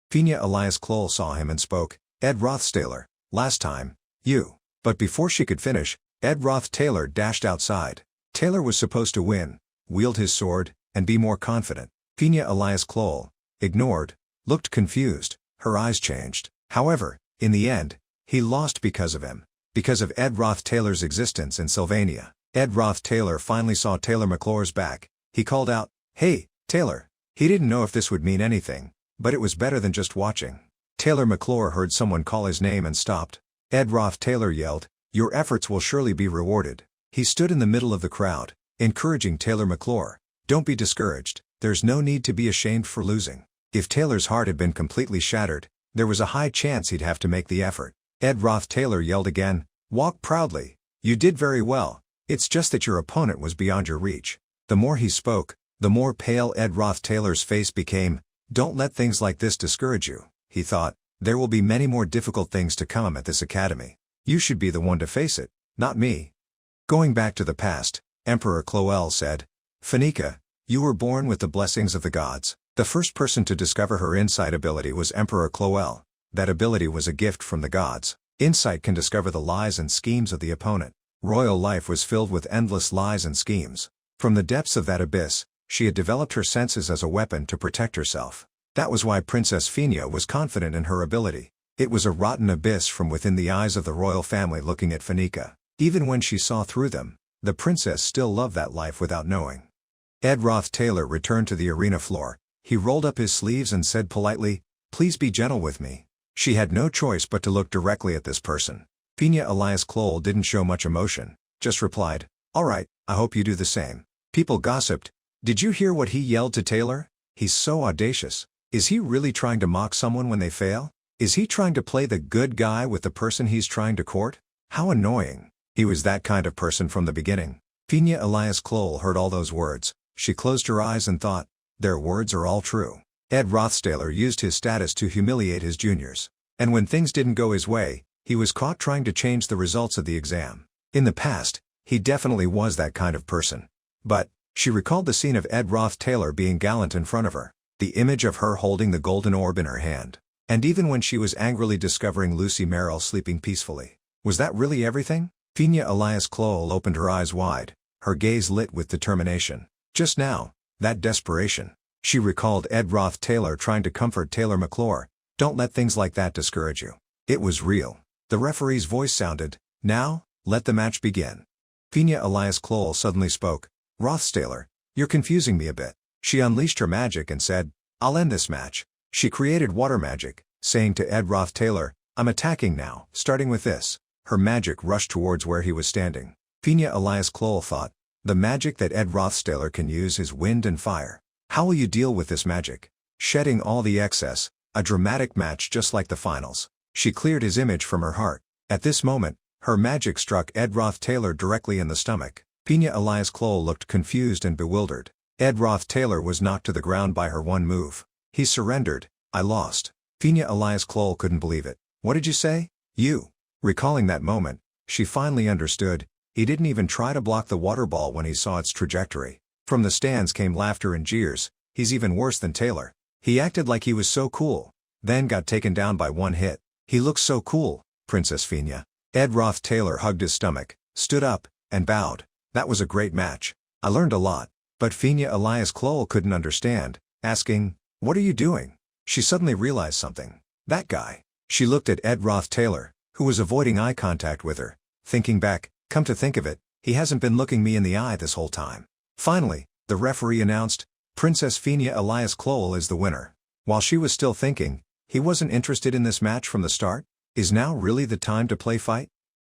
Fina Elias Kloll saw him and spoke, Roth Taylor, last time, you." But before she could finish, Roth Taylor dashed outside. Taylor was supposed to win, wield his sword, and be more confident. Fina Elias Kloll, ignored, looked confused, her eyes changed. However, in the end, he lost because of him. Because of Roth Taylor's existence in Sylvania. Roth Taylor finally saw Taylor McClure's back. He called out, "Hey, Taylor." He didn't know if this would mean anything, but it was better than just watching. Taylor McClure heard someone call his name and stopped. Roth Taylor yelled, "Your efforts will surely be rewarded." He stood in the middle of the crowd, encouraging Taylor McClure, "Don't be discouraged, there's no need to be ashamed for losing." If Taylor's heart had been completely shattered, there was a high chance he'd have to make the effort. Roth Taylor yelled again, "Walk proudly. You did very well. It's just that your opponent was beyond your reach." The more he spoke, the more pale Roth Taylor's face became. "Don't let things like this discourage you," he thought. "There will be many more difficult things to come at this academy. You should be the one to face it, not me." Going back to the past, Emperor Cloel said, Finika, you were born with the blessings of the gods. The first person to discover her insight ability was Emperor Cloel. That ability was a gift from the gods. Insight can discover the lies and schemes of the opponent. Royal life was filled with endless lies and schemes. From the depths of that abyss, she had developed her senses as a weapon to protect herself. That was why Princess Finia was confident in her ability. It was a rotten abyss from within the eyes of the royal family looking at Finika. Even when she saw through them, the princess still loved that life without knowing. Roth Taylor returned to the arena floor. He rolled up his sleeves and said politely, "Please be gentle with me." She had no choice but to look directly at this person. Finia Elias Kloll didn't show much emotion, just replied, "All right, I hope you do the same." People gossiped. "Did you hear what he yelled to Taylor? He's so audacious. Is he really trying to mock someone when they fail? Is he trying to play the good guy with the person he's trying to court? How annoying. He was that kind of person from the beginning." Finia Elias Kloll heard all those words. She closed her eyes and thought, their words are all true. Rothstaler used his status to humiliate his juniors. And when things didn't go his way, he was caught trying to change the results of the exam. In the past, he definitely was that kind of person. But, she recalled the scene of Roth Taylor being gallant in front of her, the image of her holding the golden orb in her hand. And even when she was angrily discovering Lucy Merrill sleeping peacefully. Was that really everything? Finia Elias Kloll opened her eyes wide, her gaze lit with determination. Just now, that desperation. She recalled Roth Taylor trying to comfort Taylor McClure. "Don't let things like that discourage you." It was real. The referee's voice sounded, "Now, let the match begin." Finia Elias Kloll suddenly spoke, "Rothstaler, you're confusing me a bit." She unleashed her magic and said, "I'll end this match." She created water magic, saying to Roth Taylor, "I'm attacking now, starting with this." Her magic rushed towards where he was standing. Finia Elias Kloll thought, the magic that Rothstaler can use is wind and fire. How will you deal with this magic? Shedding all the excess, a dramatic match just like the finals. She cleared his image from her heart. At this moment, her magic struck Roth Taylor directly in the stomach. Finia Elias Kloll looked confused and bewildered. Roth Taylor was knocked to the ground by her one move. He surrendered. "I lost." Finia Elias Kloll couldn't believe it. "What did you say?" "You." Recalling that moment, she finally understood. He didn't even try to block the water ball when he saw its trajectory. From the stands came laughter and jeers. "He's even worse than Taylor. He acted like he was so cool, then got taken down by one hit. He looks so cool, Princess Finia." Roth Taylor hugged his stomach, stood up, and bowed. "That was a great match. I learned a lot." But Finia Elias Kloll couldn't understand, asking, "What are you doing?" She suddenly realized something. That guy. She looked at Roth Taylor, who was avoiding eye contact with her, thinking back, come to think of it, he hasn't been looking me in the eye this whole time. Finally, the referee announced, "Princess Finia Elias Kloll is the winner." While she was still thinking, he wasn't interested in this match from the start? Is now really the time to play fight?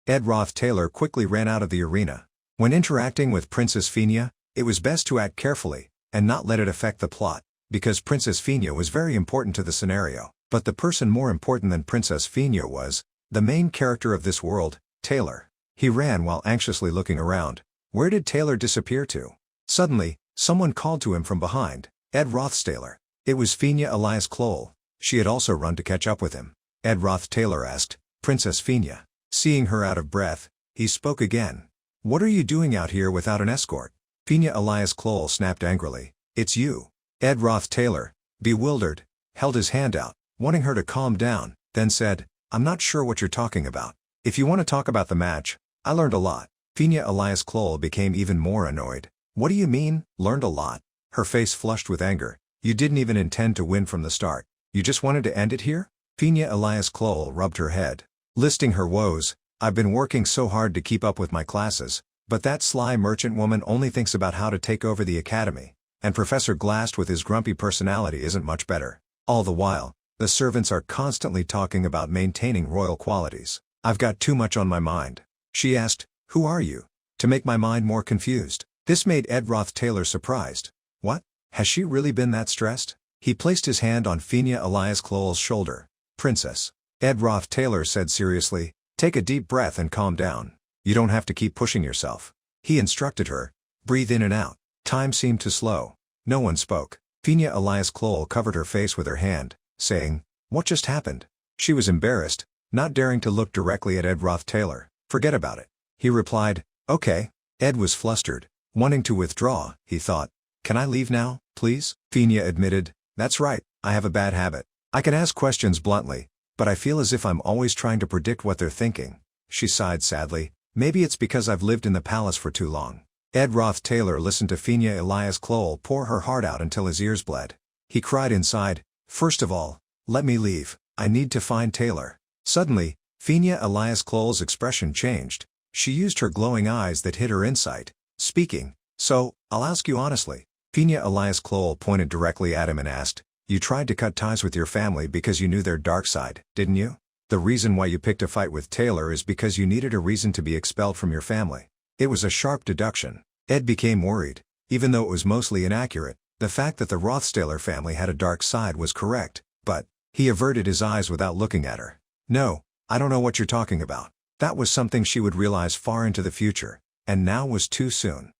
Roth Taylor quickly ran out of the arena. When interacting with Princess Finia, it was best to act carefully, and not let it affect the plot, because Princess Finia was very important to the scenario. But the person more important than Princess Finia was, the main character of this world, Taylor. He ran while anxiously looking around. Where did Taylor disappear to? Suddenly, someone called to him from behind, Rothstaler. It was Finia Elias Kloll. She had also run to catch up with him. Roth Taylor asked, "Princess Finia." Seeing her out of breath, he spoke again. "What are you doing out here without an escort?" Finia Elias Kloll snapped angrily, "It's you." Roth Taylor, bewildered, held his hand out, wanting her to calm down, then said, "I'm not sure what you're talking about. If you want to talk about the match, I learned a lot." Finia Elias Kloll became even more annoyed. "What do you mean, learned a lot?" Her face flushed with anger. "You didn't even intend to win from the start. You just wanted to end it here?" Finia Elias Kloll rubbed her head, listing her woes. "I've been working so hard to keep up with my classes, but that sly merchant woman only thinks about how to take over the academy, and Professor Glast with his grumpy personality isn't much better. All the while, the servants are constantly talking about maintaining royal qualities. I've got too much on my mind." She asked, "Who are you?" to make my mind more confused. This made Roth Taylor surprised. What? Has she really been that stressed? He placed his hand on Finia Elias Kloll's shoulder. "Princess." Roth Taylor said seriously, "Take a deep breath and calm down. You don't have to keep pushing yourself." He instructed her, "Breathe in and out." Time seemed to slow. No one spoke. Finia Elias Kloll covered her face with her hand, saying, "What just happened?" She was embarrassed, not daring to look directly at Roth Taylor. "Forget about it." He replied, Okay. Ed was flustered, wanting to withdraw. He thought, can I leave now, please? Finia admitted, that's right, I have a bad habit. I can ask questions bluntly, but I feel as if I'm always trying to predict what they're thinking. She sighed sadly. Maybe it's because I've lived in the palace for too long. Ed Roth Taylor listened to Finia Elias Kloll pour her heart out until his ears bled. He cried inside, first of all, let me leave. I need to find Taylor. Suddenly, Finia Elias Kloll's expression changed. She used her glowing eyes that hid her insight, speaking, so, I'll ask you honestly. Finia Elias Kloll pointed directly at him and asked, you tried to cut ties with your family because you knew their dark side, didn't you? The reason why you picked a fight with Taylor is because you needed a reason to be expelled from your family. It was a sharp deduction. Ed became worried. Even though it was mostly inaccurate, the fact that the Rothstaler family had a dark side was correct, but he averted his eyes without looking at her. No, I don't know what you're talking about. That was something she would realize far into the future, and now was too soon.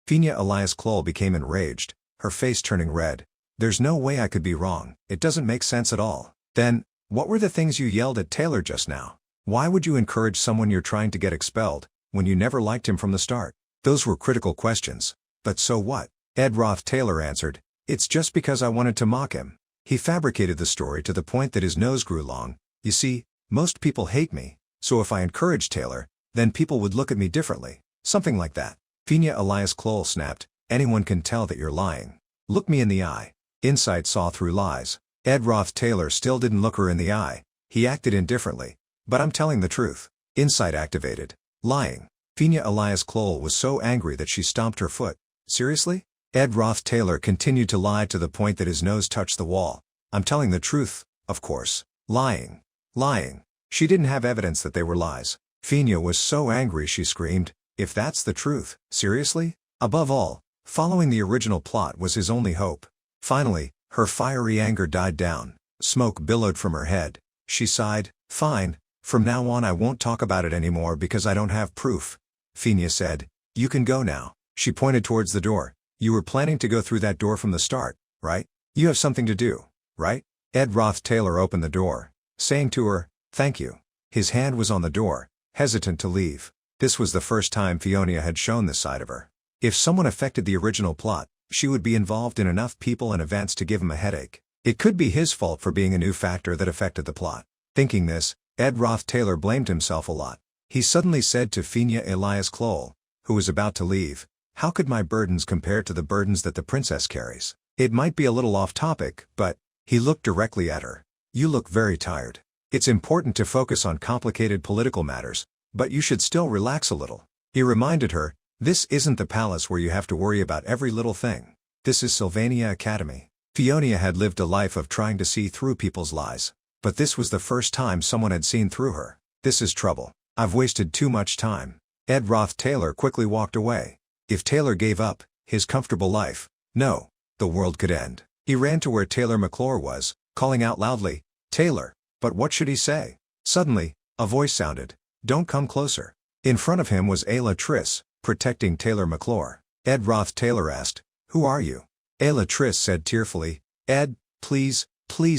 Finia Elias Kloll became enraged, her face turning red. There's no way I could be wrong. It doesn't make sense at all. Then, what were the things you yelled at Taylor just now? Why would you encourage someone you're trying to get expelled, when you never liked him from the start? Those were critical questions. But so what? Ed Roth Taylor answered, it's just because I wanted to mock him. He fabricated the story to the point that his nose grew long. You see, most people hate me, so if I encouraged Taylor, then people would look at me differently. Something like that. Finia Elias Kloll snapped, anyone can tell that you're lying. Look me in the eye. Insight saw through lies. Ed Roth Taylor still didn't look her in the eye. He acted indifferently. But I'm telling the truth. Insight activated. Lying. Finia Elias Kloll was so angry that she stomped her foot. Seriously? Ed Roth Taylor continued to lie to the point that his nose touched the wall. I'm telling the truth, of course. Lying. Lying. She didn't have evidence that they were lies. Finia was so angry she screamed, if that's the truth, seriously? Above all, following the original plot was his only hope. Finally, her fiery anger died down. Smoke billowed from her head. She sighed, fine, from now on I won't talk about it anymore because I don't have proof. Finia said, you can go now. She pointed towards the door. You were planning to go through that door from the start, right? You have something to do, right? Ed Roth Taylor opened the door, saying to her, thank you. His hand was on the door, hesitant to leave. This was the first time Fiona had shown this side of her. If someone affected the original plot, she would be involved in enough people and events to give him a headache. It could be his fault for being a new factor that affected the plot. Thinking this, Ed Roth Taylor blamed himself a lot. He suddenly said to Finia Elias Kloll, who was about to leave, how could my burdens compare to the burdens that the princess carries? It might be a little off topic, but he looked directly at her. You look very tired. It's important to focus on complicated political matters, but you should still relax a little. He reminded her, this isn't the palace where you have to worry about every little thing. This is Sylvania Academy. Fiona had lived a life of trying to see through people's lies. But this was the first time someone had seen through her. This is trouble. I've wasted too much time. Ed Roth Taylor quickly walked away. If Taylor gave up his comfortable life, no, the world could end. He ran to where Taylor McClure was, calling out loudly, Taylor, but what should he say? Suddenly, a voice sounded, don't come closer. In front of him was Ayla Triss, protecting Taylor McClure. Ed Roth Taylor asked, who are you? Ayla Triss said tearfully, Ed, please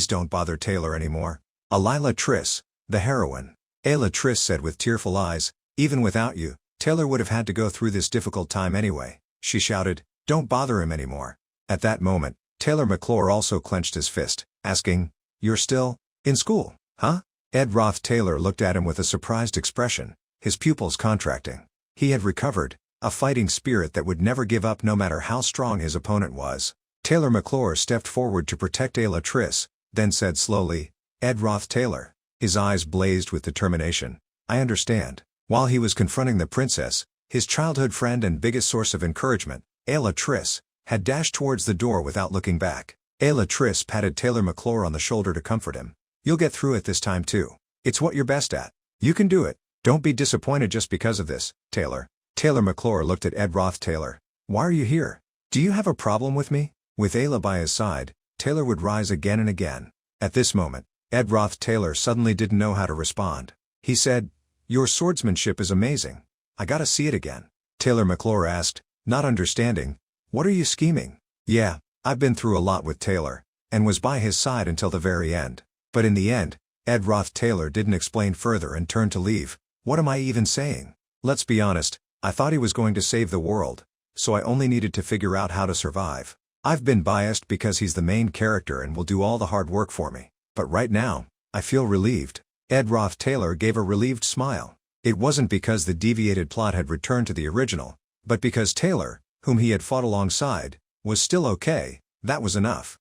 don't bother Taylor anymore. Alila Triss, the heroine. Ayla Triss said with tearful eyes, even without you, Taylor would have had to go through this difficult time anyway. She shouted, don't bother him anymore. At that moment, Taylor McClure also clenched his fist, asking, you're still in school, huh? Ed Roth Taylor looked at him with a surprised expression, his pupils contracting. He had recovered, a fighting spirit that would never give up no matter how strong his opponent was. Taylor McClure stepped forward to protect Ayla Triss, then said slowly, Ed Roth Taylor. His eyes blazed with determination. I understand. While he was confronting the princess, his childhood friend and biggest source of encouragement, Ayla Triss, had dashed towards the door without looking back. Ayla Triss patted Taylor McClure on the shoulder to comfort him. You'll get through it this time too. It's what you're best at. You can do it. Don't be disappointed just because of this, Taylor. Taylor McClure looked at Ed Roth Taylor. Why are you here? Do you have a problem with me? With Ayla by his side, Taylor would rise again and again. At this moment, Ed Roth Taylor suddenly didn't know how to respond. He said, your swordsmanship is amazing. I gotta see it again. Taylor McClure asked, not understanding, what are you scheming? Yeah, I've been through a lot with Taylor, and was by his side until the very end. But in the end, Ed Roth Taylor didn't explain further and turned to leave. What am I even saying? Let's be honest, I thought he was going to save the world, so I only needed to figure out how to survive. I've been biased because he's the main character and will do all the hard work for me. But right now, I feel relieved." Roth Taylor gave a relieved smile. It wasn't because the deviated plot had returned to the original, but because Taylor, whom he had fought alongside, was still okay. That was enough.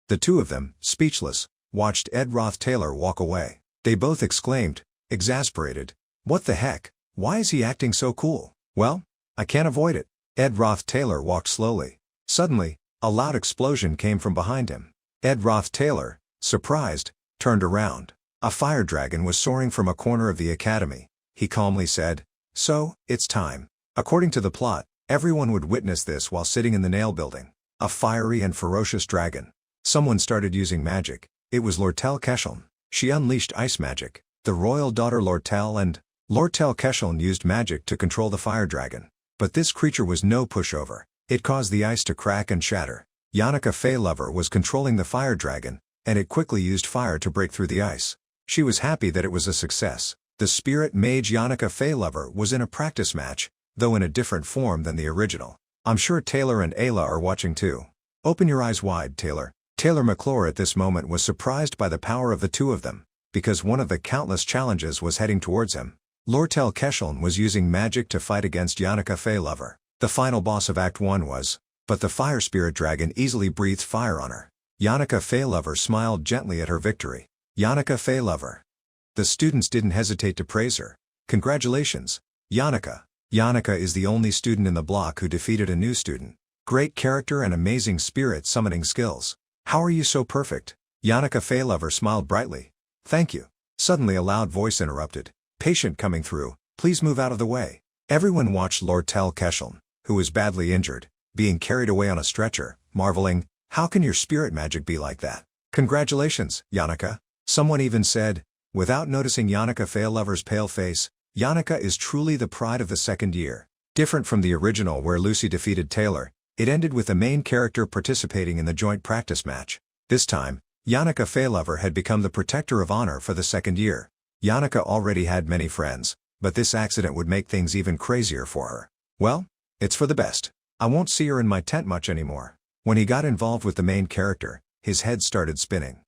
The two of them, speechless, watched Roth Taylor walk away. They both exclaimed, exasperated, "What the heck? Why is he acting so cool?" "Well, I can't avoid it." Roth Taylor walked slowly. Suddenly, a loud explosion came from behind him. Roth Taylor, surprised, turned around. A fire dragon was soaring from a corner of the academy. He calmly said, "So, it's time." According to the plot, everyone would witness this while sitting in the nail building. A fiery and ferocious dragon. Someone started using magic. It was Lortell Kesheln. She unleashed ice magic. The royal daughter Lortell and Lortell Kesheln used magic to control the fire dragon. But this creature was no pushover. It caused the ice to crack and shatter. Yannicka Feylover was controlling the fire dragon, and it quickly used fire to break through the ice. She was happy that it was a success. The spirit mage Yannicka Feylover was in a practice match, though in a different form than the original. I'm sure Taylor and Ayla are watching too. Open your eyes wide, Taylor. Taylor McClure at this moment was surprised by the power of the two of them, because one of the countless challenges was heading towards him. Lortell Kesheln was using magic to fight against Yannicka Feylover. The final boss of Act 1 was, but the fire spirit dragon easily breathed fire on her. Yannicka Feylover smiled gently at her victory. Yannicka Feylover. The students didn't hesitate to praise her. Congratulations, Yannicka. Yannicka is the only student in the block who defeated a new student. Great character and amazing spirit summoning skills. How are you so perfect? Yannicka Feylover smiled brightly. Thank you. Suddenly a loud voice interrupted. Patient coming through, please move out of the way. Everyone watched Lortell Kesheln, who was badly injured, being carried away on a stretcher, marveling, how can your spirit magic be like that? Congratulations, Yannicka. Someone even said, without noticing Yannicka Feylover's pale face, Yannicka is truly the pride of the second year. Different from the original where Lucy defeated Taylor, it ended with the main character participating in the joint practice match. This time, Yannicka Feylover had become the protector of honor for the second year. Yannicka already had many friends, but this accident would make things even crazier for her. Well, it's for the best. I won't see her in my tent much anymore. When he got involved with the main character, his head started spinning.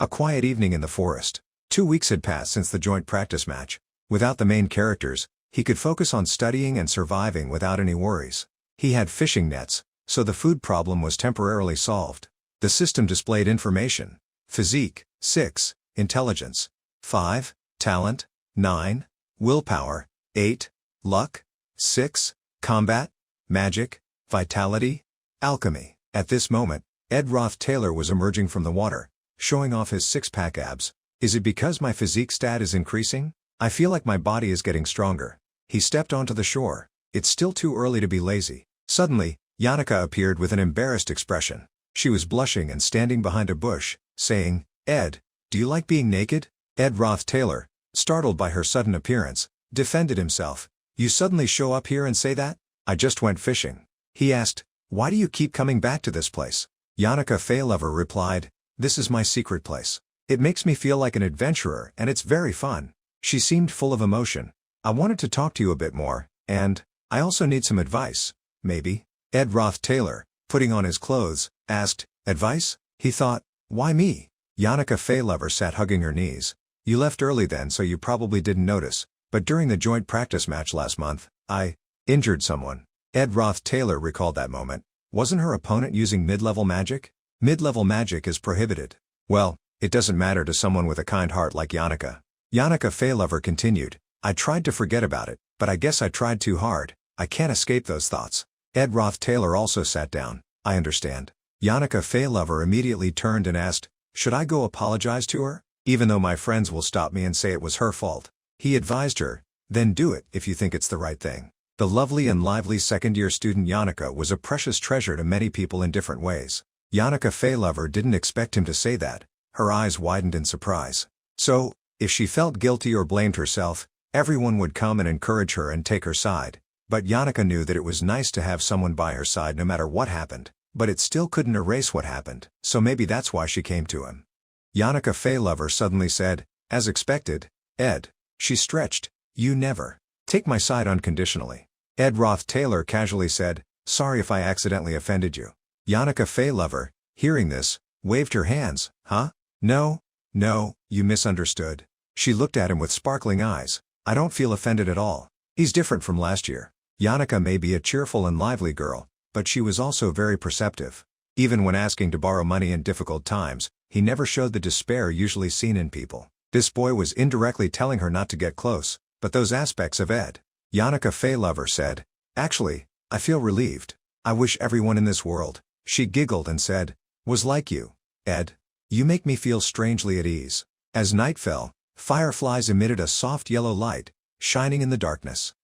A quiet evening in the forest. 2 weeks had passed since the joint practice match. Without the main characters, he could focus on studying and surviving without any worries. He had fishing nets, so the food problem was temporarily solved. The system displayed information. Physique, 6, intelligence, 5, talent, 9, willpower, 8, luck, 6, combat, magic, vitality, alchemy. At this moment, Roth Taylor was emerging from the water, showing off his six-pack abs. Is it because my physique stat is increasing? I feel like my body is getting stronger. He stepped onto the shore. It's still too early to be lazy. Suddenly, Yannicka appeared with an embarrassed expression. She was blushing and standing behind a bush, saying, Ed, do you like being naked? Roth Taylor, startled by her sudden appearance, defended himself. You suddenly show up here and say that? I just went fishing. He asked, why do you keep coming back to this place? Yannicka Feylover replied, this is my secret place. It makes me feel like an adventurer and it's very fun. She seemed full of emotion. I wanted to talk to you a bit more, and I also need some advice, maybe? Roth Taylor, putting on his clothes, asked, advice? He thought, why me? Yannicka Feylover sat hugging her knees. You left early then so you probably didn't notice, but during the joint practice match last month, I injured someone. Roth Taylor recalled that moment. Wasn't her opponent using mid-level magic? Mid-level magic is prohibited. Well, it doesn't matter to someone with a kind heart like Yannicka. Yannicka Feylover continued, I tried to forget about it, but I guess I tried too hard. I can't escape those thoughts. Roth Taylor also sat down. I understand. Yannicka Feylover immediately turned and asked, should I go apologize to her? Even though my friends will stop me and say it was her fault. He advised her, then do it if you think it's the right thing. The lovely and lively second-year student Yannicka was a precious treasure to many people in different ways. Yannicka Feylover didn't expect him to say that. Her eyes widened in surprise. So, if she felt guilty or blamed herself, everyone would come and encourage her and take her side. But Yannicka knew that it was nice to have someone by her side no matter what happened, but it still couldn't erase what happened, so maybe that's why she came to him. Yannicka Feylover suddenly said, as expected, Ed. She stretched, you never take my side unconditionally. Ed Roth Taylor casually said, "Sorry if I accidentally offended you." Yannicka Faye Lover, hearing this, waved her hands. "Huh? No, you misunderstood." She looked at him with sparkling eyes. "I don't feel offended at all. He's different from last year." Yannicka may be a cheerful and lively girl, but she was also very perceptive. Even when asking to borrow money in difficult times, he never showed the despair usually seen in people. This boy was indirectly telling her not to get close, but those aspects of Ed. Yannicka Faye Lover said, "Actually, I feel relieved. I wish everyone in this world," she giggled and said, "was like you, Ed. You make me feel strangely at ease." As night fell, fireflies emitted a soft yellow light, shining in the darkness.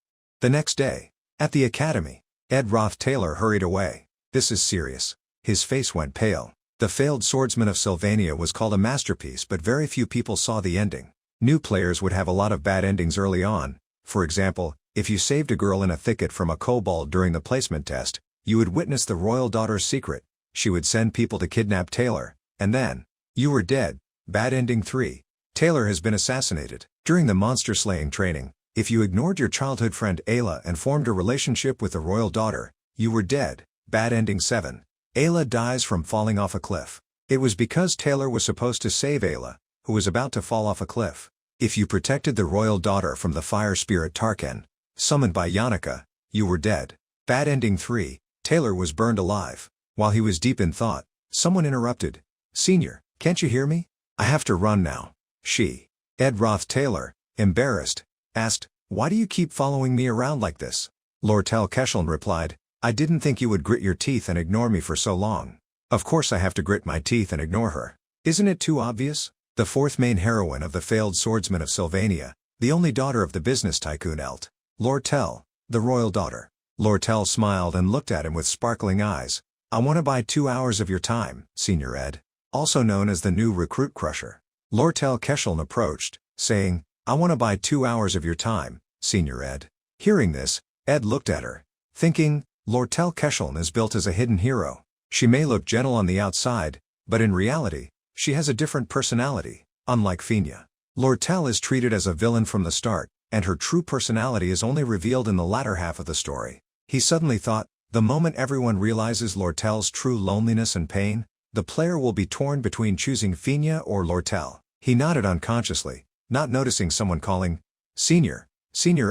The next day, at the academy, Ed Roth Taylor hurried away. "This is serious." His face went pale. The Failed Swordsman of Sylvania was called a masterpiece, but very few people saw the ending. New players would have a lot of bad endings early on. For example, if you saved a girl in a thicket from a kobold during the placement test, you would witness the royal daughter's secret. She would send people to kidnap Taylor, and then, you were dead. Bad ending 3. Taylor has been assassinated. During the monster slaying training, if you ignored your childhood friend Ayla and formed a relationship with the royal daughter, you were dead. Bad ending 7. Ayla dies from falling off a cliff. It was because Taylor was supposed to save Ayla, who was about to fall off a cliff. If you protected the royal daughter from the fire spirit Tarkan, summoned by Yannicka, you were dead. Bad ending 3. Taylor was burned alive. While he was deep in thought, someone interrupted. "Senior, can't you hear me? I have to run now." Ed Roth Taylor, embarrassed, asked, "Why do you keep following me around like this?" Lortell Kesheln replied, "I didn't think you would grit your teeth and ignore me for so long." Of course I have to grit my teeth and ignore her. Isn't it too obvious? The fourth main heroine of the Failed Swordsman of Sylvania, the only daughter of the business tycoon Lortell, the royal daughter. Lortell smiled and looked at him with sparkling eyes. "I want to buy 2 hours of your time, Senior Ed." Also known as the new recruit crusher. Lortell Kesheln approached, saying, "I want to buy 2 hours of your time, Senior Ed." Hearing this, Ed looked at her, thinking, Lortell Kesheln is built as a hidden hero. She may look gentle on the outside, but in reality, she has a different personality. Unlike Fina, Lortell is treated as a villain from the start, and her true personality is only revealed in the latter half of the story. He suddenly thought, the moment everyone realizes Lortell's true loneliness and pain, the player will be torn between choosing Fina or Lortell. He nodded unconsciously, not noticing someone calling, Senior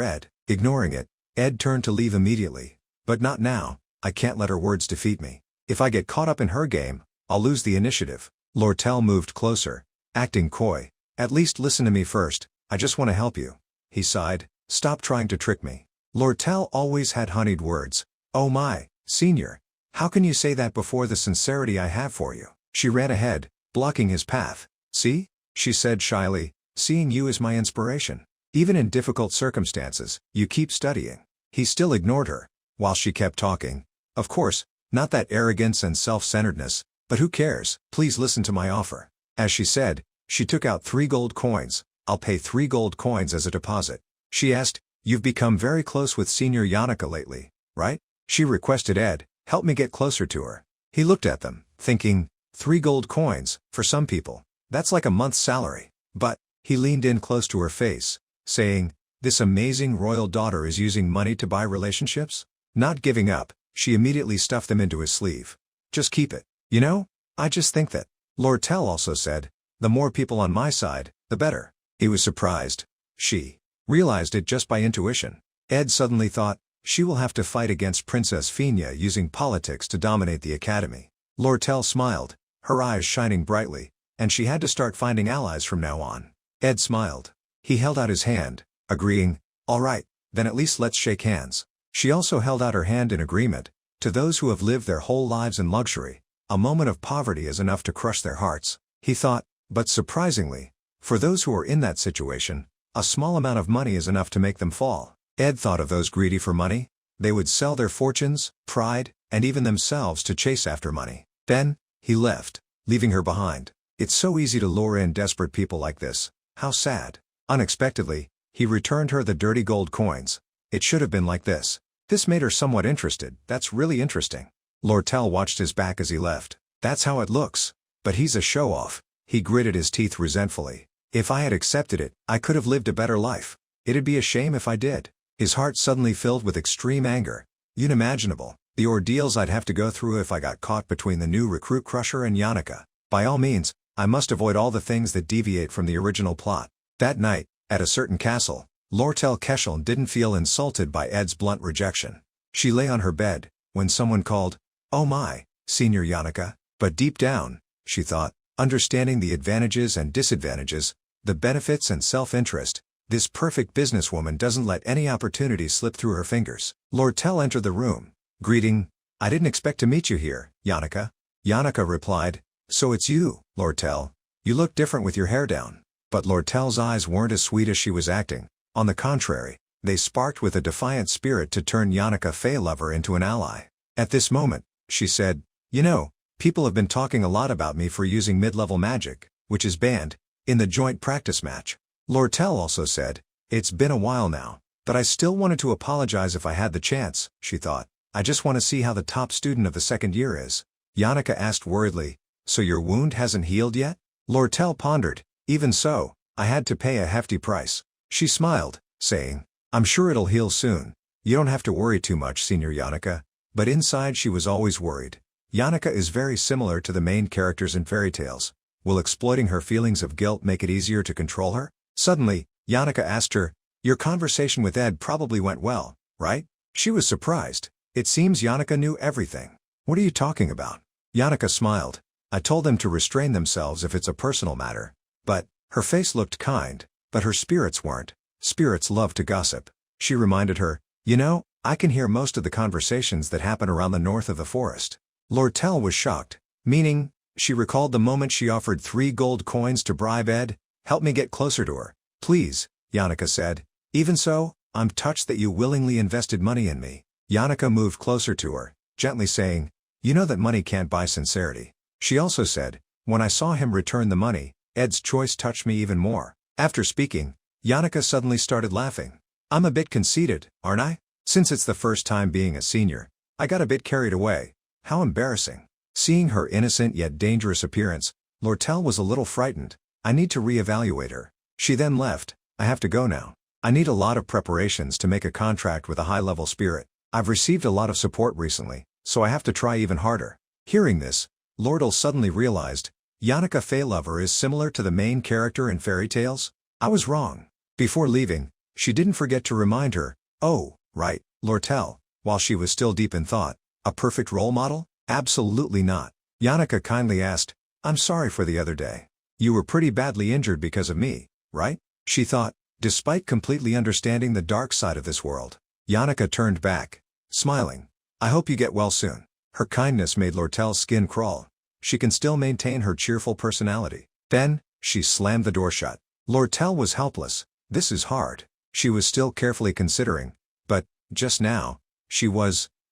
Ed." Ignoring it, Ed turned to leave immediately. "But not now, I can't let her words defeat me. If I get caught up in her game, I'll lose the initiative." Lortell moved closer, acting coy. "At least listen to me first, I just want to help you." He sighed, "Stop trying to trick me." Lortell always had honeyed words. "Oh my, Senior, how can you say that before the sincerity I have for you?" She ran ahead, blocking his path. "See?" she said shyly, "seeing you is my inspiration. Even in difficult circumstances, you keep studying." He still ignored her, while she kept talking. "Of course, not that arrogance and self-centeredness, but who cares? Please listen to my offer." As she said, she took out 3 gold coins. "I'll pay 3 gold coins as a deposit." She asked, "You've become very close with Senior Yannicka lately, right?" She requested Ed, "Help me get closer to her." He looked at them, thinking, 3 gold coins, for some people, that's like a month's salary. But, he leaned in close to her face, saying, "This amazing royal daughter is using money to buy relationships?" Not giving up, she immediately stuffed them into his sleeve. "Just keep it. You know, I just think that." Lortell also said, "The more people on my side, the better." He was surprised. She realized it just by intuition. Ed suddenly thought, she will have to fight against Princess Fina using politics to dominate the academy. Lortell smiled, her eyes shining brightly, and she had to start finding allies from now on. Ed smiled. He held out his hand, agreeing, "All right, then at least let's shake hands." She also held out her hand in agreement. To those who have lived their whole lives in luxury, a moment of poverty is enough to crush their hearts. He thought, but surprisingly, for those who are in that situation, a small amount of money is enough to make them fall. Ed thought of those greedy for money. They would sell their fortunes, pride, and even themselves to chase after money. Then, he left, leaving her behind. It's so easy to lure in desperate people like this. How sad. Unexpectedly, he returned her the dirty gold coins. "It should have been like this." This made her somewhat interested. "That's really interesting." Lortell watched his back as he left. "That's how it looks. But he's a show-off." He gritted his teeth resentfully. "If I had accepted it, I could have lived a better life. It'd be a shame if I did." His heart suddenly filled with extreme anger. Unimaginable, the ordeals I'd have to go through if I got caught between the new recruit crusher and Yannicka. By all means, I must avoid all the things that deviate from the original plot. That night, at a certain castle, Lortell Keschel didn't feel insulted by Ed's blunt rejection. She lay on her bed, when someone called, "Oh my, Senior Yannicka," but deep down, she thought, understanding the advantages and disadvantages, the benefits and self-interest, this perfect businesswoman doesn't let any opportunity slip through her fingers. Lortell entered the room, greeting, "I didn't expect to meet you here, Yannicka." Yannicka replied, "So it's you, Lortell. You look different with your hair down." But Lortell's eyes weren't as sweet as she was acting. On the contrary, they sparked with a defiant spirit to turn Yannicka Feylover into an ally. At this moment, she said, "You know, people have been talking a lot about me for using mid-level magic, which is banned, in the joint practice match." Lortell also said, "It's been a while now, but I still wanted to apologize if I had the chance," she thought. "I just want to see how the top student of the second year is." Yannicka asked worriedly, "So your wound hasn't healed yet?" Lortell pondered, "Even so, I had to pay a hefty price." She smiled, saying, "I'm sure it'll heal soon. You don't have to worry too much, Senior Yannicka." But inside she was always worried. Yannicka is very similar to the main characters in fairy tales. Will exploiting her feelings of guilt make it easier to control her? Suddenly, Yannicka asked her, "Your conversation with Ed probably went well, right?" She was surprised. It seems Yannicka knew everything. "What are you talking about?" Yannicka smiled. "I told them to restrain themselves if it's a personal matter." But, her face looked kind, but her spirits weren't. Spirits love to gossip. She reminded her, "You know, I can hear most of the conversations that happen around the north of the forest." Lortell was shocked. Meaning, she recalled the moment she offered 3 gold coins to bribe Ed. "Help me get closer to her, please," Yannicka said. "Even so, I'm touched that you willingly invested money in me." Yannicka moved closer to her, gently saying, "You know that money can't buy sincerity." She also said, "When I saw him return the money, Ed's choice touched me even more." After speaking, Yannicka suddenly started laughing. "I'm a bit conceited, aren't I? Since it's the first time being a senior, I got a bit carried away. How embarrassing." Seeing her innocent yet dangerous appearance, Lortell was a little frightened. "I need to re-evaluate her." She then left. "I have to go now. I need a lot of preparations to make a contract with a high-level spirit. I've received a lot of support recently, so I have to try even harder." Hearing this, Lortell suddenly realized, Yannicka Feylover is similar to the main character in fairy tales? I was wrong. Before leaving, she didn't forget to remind her, "Oh, right, Lortell," while she was still deep in thought. A perfect role model? Absolutely not. Yannicka kindly asked, "I'm sorry for the other day. You were pretty badly injured because of me, right?" She thought, despite completely understanding the dark side of this world. Yannicka turned back, smiling. "I hope you get well soon." Her kindness made Lortell's skin crawl. She can still maintain her cheerful personality. Then, she slammed the door shut. Lortell was helpless. This is hard. She was still carefully considering. But, just now,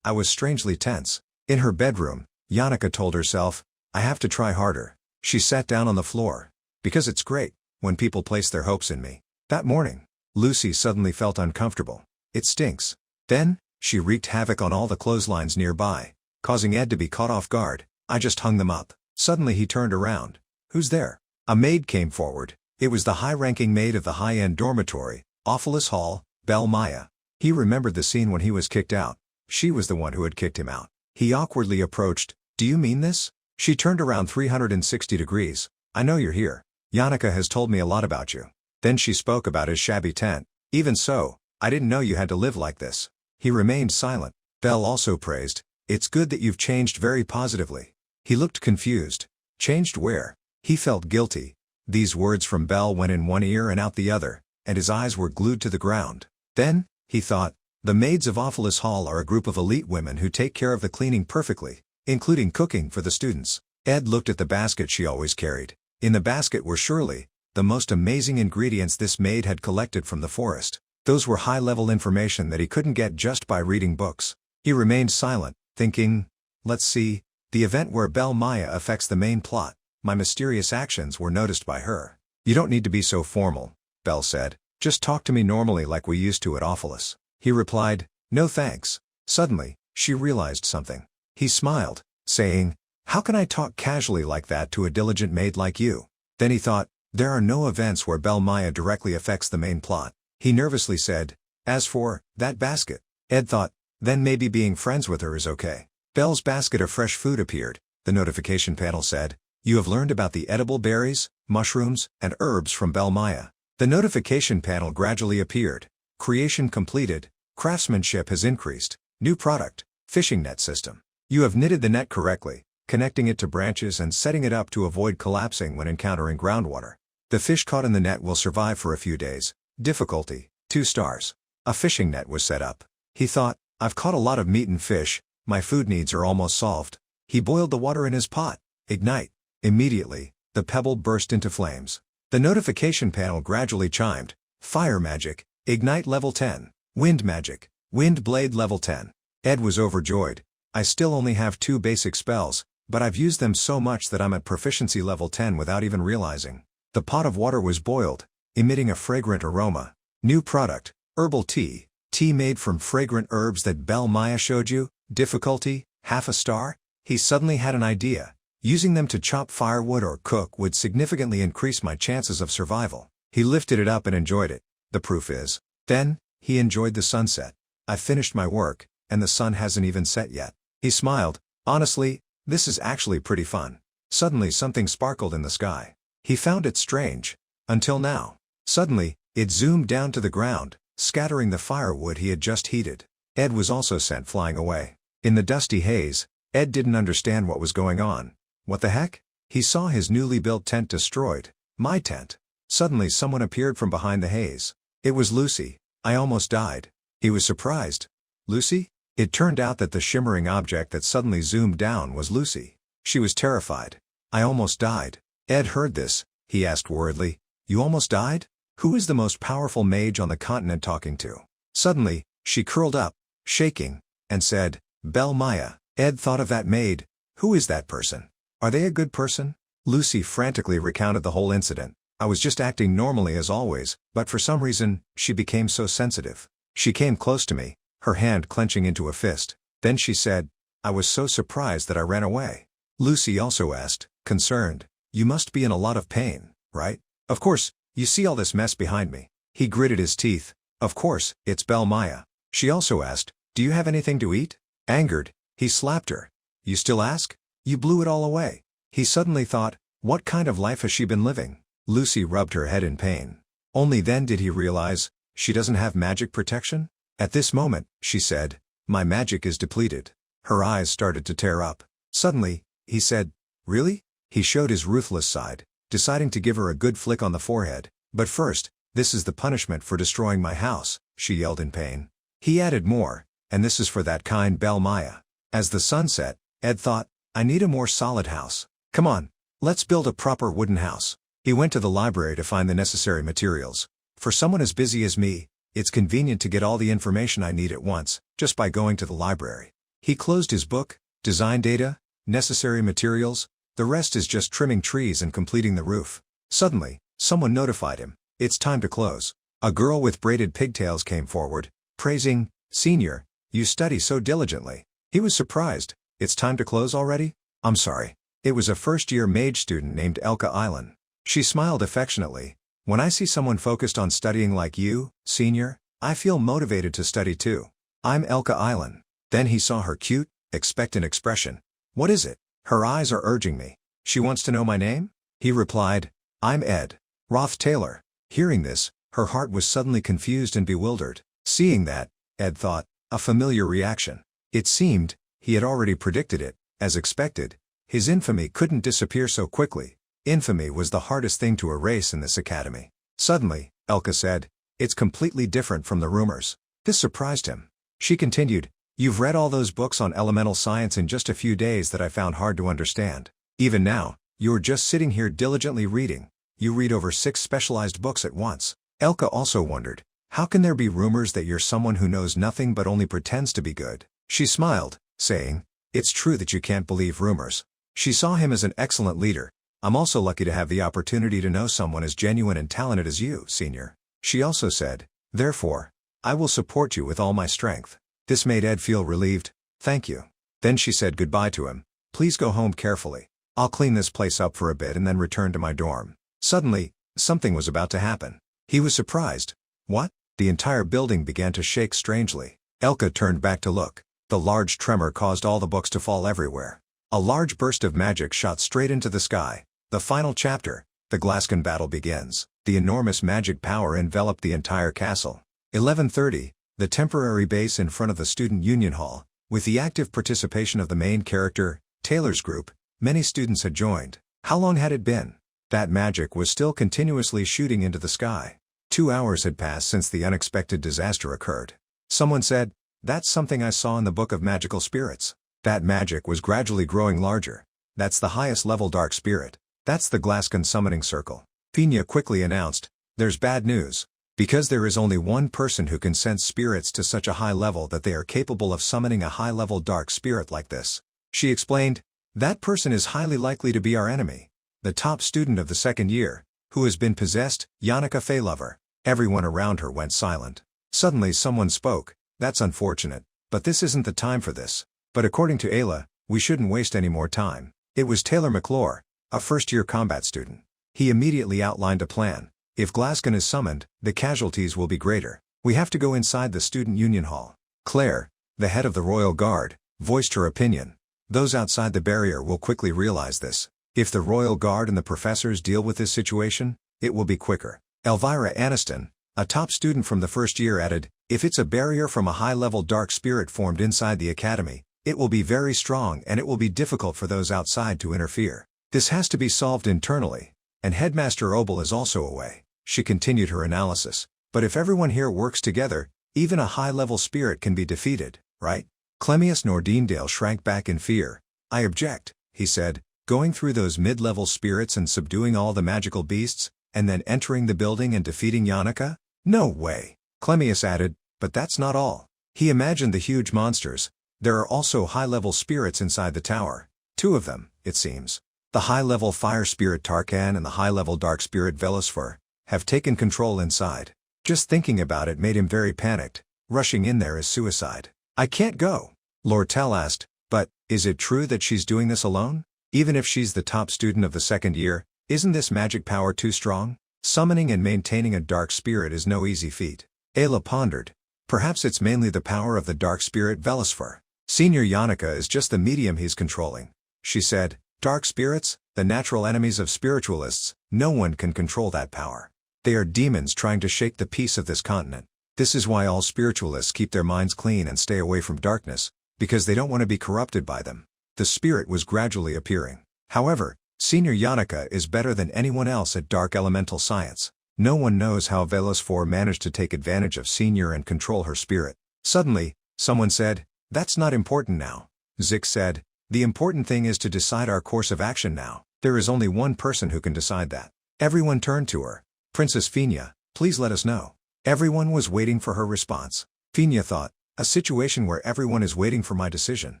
I was strangely tense. In her bedroom, Yannicka told herself, "I have to try harder." She sat down on the floor. "Because it's great, when people place their hopes in me." That morning, Lucy suddenly felt uncomfortable. "It stinks." Then, she wreaked havoc on all the clotheslines nearby, causing Ed to be caught off guard. "I just hung them up." Suddenly he turned around. "Who's there?" A maid came forward. It was the high-ranking maid of the high-end dormitory, Ophilus Hall, Belle Maya. He remembered the scene when he was kicked out. She was the one who had kicked him out. He awkwardly approached. "Do you mean this?" She turned around 360 degrees. "I know you're here. Yannicka has told me a lot about you." Then she spoke about his shabby tent. "Even so, I didn't know you had to live like this." He remained silent. Belle also praised, "It's good that you've changed very positively." He looked confused. Changed where? He felt guilty. These words from Belle went in one ear and out the other, and his eyes were glued to the ground. Then, he thought, the maids of Ophilus Hall are a group of elite women who take care of the cleaning perfectly, including cooking for the students. Ed looked at the basket she always carried. In the basket were surely the most amazing ingredients this maid had collected from the forest. Those were high-level information that he couldn't get just by reading books. He remained silent, thinking, "Let's see, the event where Belle Maya affects the main plot. My mysterious actions were noticed by her." "You don't need to be so formal," Belle said. "Just talk to me normally like we used to at Ophilus." He replied, "No thanks." Suddenly, she realized something. He smiled, saying, "How can I talk casually like that to a diligent maid like you?" Then he thought, there are no events where Belle Maya directly affects the main plot. He nervously said, As for that basket, Ed thought, then maybe being friends with her is okay. Belle's basket of fresh food appeared. The notification panel said, "You have learned about the edible berries, mushrooms, and herbs from Belle Maya." The notification panel gradually appeared. Creation completed. Craftsmanship has increased. New product, fishing net system. You have knitted the net correctly, connecting it to branches and setting it up to avoid collapsing when encountering groundwater. The fish caught in the net will survive for a few days. Difficulty, 2 stars. A fishing net was set up. He thought, I've caught a lot of meat and fish, my food needs are almost solved. He boiled the water in his pot. Ignite. Immediately, the pebble burst into flames. The notification panel gradually chimed. Fire magic, ignite level 10. Wind magic, wind blade level 10. Ed was overjoyed. I still only have 2 basic spells, but I've used them so much that I'm at proficiency level 10 without even realizing. The pot of water was boiled, emitting a fragrant aroma. New product, herbal tea. Tea made from fragrant herbs that Belle Maya showed you. Difficulty, half a star. He suddenly had an idea. Using them to chop firewood or cook would significantly increase my chances of survival. He lifted it up and enjoyed it. The proof is. Then, he enjoyed the sunset. I finished my work, and the sun hasn't even set yet. He smiled. Honestly, this is actually pretty fun. Suddenly something sparkled in the sky. He found it strange. Until now. Suddenly, it zoomed down to the ground, scattering the firewood he had just heated. Ed was also sent flying away. In the dusty haze, Ed didn't understand what was going on. What the heck? He saw his newly built tent destroyed. My tent. Suddenly someone appeared from behind the haze. It was Lucy. I almost died. He was surprised. Lucy? It turned out that the shimmering object that suddenly zoomed down was Lucy. She was terrified. I almost died. Ed heard this. He asked worriedly, "You almost died? Who is the most powerful mage on the continent talking to?" Suddenly, she curled up, shaking, and said, "Belle Maya." Ed thought of that maid. Who is that person? Are they a good person? Lucy frantically recounted the whole incident. I was just acting normally as always, but for some reason, she became so sensitive. She came close to me, her hand clenching into a fist. Then she said, "I was so surprised that I ran away." Lucy also asked, concerned, "You must be in a lot of pain, right? Of course, you see all this mess behind me." He gritted his teeth. "Of course, it's Belle Maya." She also asked, "Do you have anything to eat?" Angered, he slapped her. "You still ask? You blew it all away." He suddenly thought, what kind of life has she been living? Lucy rubbed her head in pain. Only then did he realize, she doesn't have magic protection? At this moment, she said, "My magic is depleted." Her eyes started to tear up. Suddenly, he said, "Really?" He showed his ruthless side, deciding to give her a good flick on the forehead. "But first, this is the punishment for destroying my house," she yelled in pain. He added more, "And this is for that kind Belle Maya." As the sun set, Ed thought, I need a more solid house. Come on, let's build a proper wooden house. He went to the library to find the necessary materials. For someone as busy as me, it's convenient to get all the information I need at once, just by going to the library. He closed his book, design data, necessary materials, the rest is just trimming trees and completing the roof. Suddenly, someone notified him, it's time to close. A girl with braided pigtails came forward, praising, "Senior, you study so diligently." He was surprised. "It's time to close already?" "I'm sorry." It was a first-year mage student named Elka Island. She smiled affectionately. "When I see someone focused on studying like you, senior, I feel motivated to study too. I'm Elka Island." Then he saw her cute, expectant expression. "What is it?" "Her eyes are urging me. She wants to know my name?" He replied, "I'm Ed. Roth Taylor." Hearing this, her heart was suddenly confused and bewildered. Seeing that, Ed thought, a familiar reaction. It seemed, he had already predicted it. As expected, his infamy couldn't disappear so quickly. Infamy was the hardest thing to erase in this academy. Suddenly, Elka said, "It's completely different from the rumors." This surprised him. She continued, "You've read all those books on elemental science in just a few days that I found hard to understand. Even now, you're just sitting here diligently reading. You read over 6 specialized books at once." Elka also wondered, how can there be rumors that you're someone who knows nothing but only pretends to be good? She smiled, saying, "It's true that you can't believe rumors." She saw him as an excellent leader. "I'm also lucky to have the opportunity to know someone as genuine and talented as you, senior." She also said, "Therefore, I will support you with all my strength." This made Ed feel relieved. "Thank you." Then she said goodbye to him. "Please go home carefully. I'll clean this place up for a bit and then return to my dorm." Suddenly, something was about to happen. He was surprised. What? The entire building began to shake strangely. Elka turned back to look. The large tremor caused all the books to fall everywhere. A large burst of magic shot straight into the sky. The final chapter, the Glascan battle begins. The enormous magic power enveloped the entire castle. 11:30, the temporary base in front of the Student Union Hall. With the active participation of the main character, Taylor's group, many students had joined. How long had it been? That magic was still continuously shooting into the sky. 2 hours had passed since the unexpected disaster occurred. Someone said, "That's something I saw in the Book of Magical Spirits." That magic was gradually growing larger. That's the highest level dark spirit. That's the Glascan summoning circle. Finya quickly announced, "There's bad news. Because there is only one person who can sense spirits to such a high level that they are capable of summoning a high-level dark spirit like this." She explained, "That person is highly likely to be our enemy. The top student of the second year, who has been possessed, Yannicka Feylover." Everyone around her went silent. Suddenly someone spoke, "That's unfortunate, but this isn't the time for this. But according to Ayla, we shouldn't waste any more time." It was Taylor McClure, a first-year combat student. He immediately outlined a plan. "If Glascan is summoned, the casualties will be greater. We have to go inside the Student Union Hall." Claire, the head of the Royal Guard, voiced her opinion. "Those outside the barrier will quickly realize this. If the Royal Guard and the professors deal with this situation, it will be quicker." Elvira Aniston, a top student from the first year, added, "If it's a barrier from a high-level dark spirit formed inside the academy, it will be very strong and it will be difficult for those outside to interfere. This has to be solved internally. And Headmaster Obel is also away." She continued her analysis. "But if everyone here works together, even a high-level spirit can be defeated, right?" Clemius Nordindale shrank back in fear. "I object," he said, "going through those mid-level spirits and subduing all the magical beasts, and then entering the building and defeating Yannicka? No way." Clemius added, "But that's not all." He imagined the huge monsters. "There are also high-level spirits inside the tower. 2 of them, it seems. The high-level fire spirit Tarkan and the high-level dark spirit Velisfor have taken control inside." Just thinking about it made him very panicked. Rushing in there is suicide. "I can't go." Lortell asked, "But, is it true that she's doing this alone? Even if she's the top student of the second year, isn't this magic power too strong? Summoning and maintaining a dark spirit is no easy feat." Ayla pondered. "Perhaps it's mainly the power of the dark spirit Velisfor. Senior Yannicka is just the medium he's controlling." She said, "Dark spirits, the natural enemies of spiritualists, no one can control that power. They are demons trying to shake the peace of this continent. This is why all spiritualists keep their minds clean and stay away from darkness, because they don't want to be corrupted by them." The spirit was gradually appearing. "However, Senior Yannicka is better than anyone else at dark elemental science. No one knows how Velisfor managed to take advantage of Senior and control her spirit." Suddenly, someone said, "That's not important now." Zix said, "The important thing is to decide our course of action now. There is only one person who can decide that." Everyone turned to her. "Princess Finya, please let us know." Everyone was waiting for her response. Finya thought, "A situation where everyone is waiting for my decision."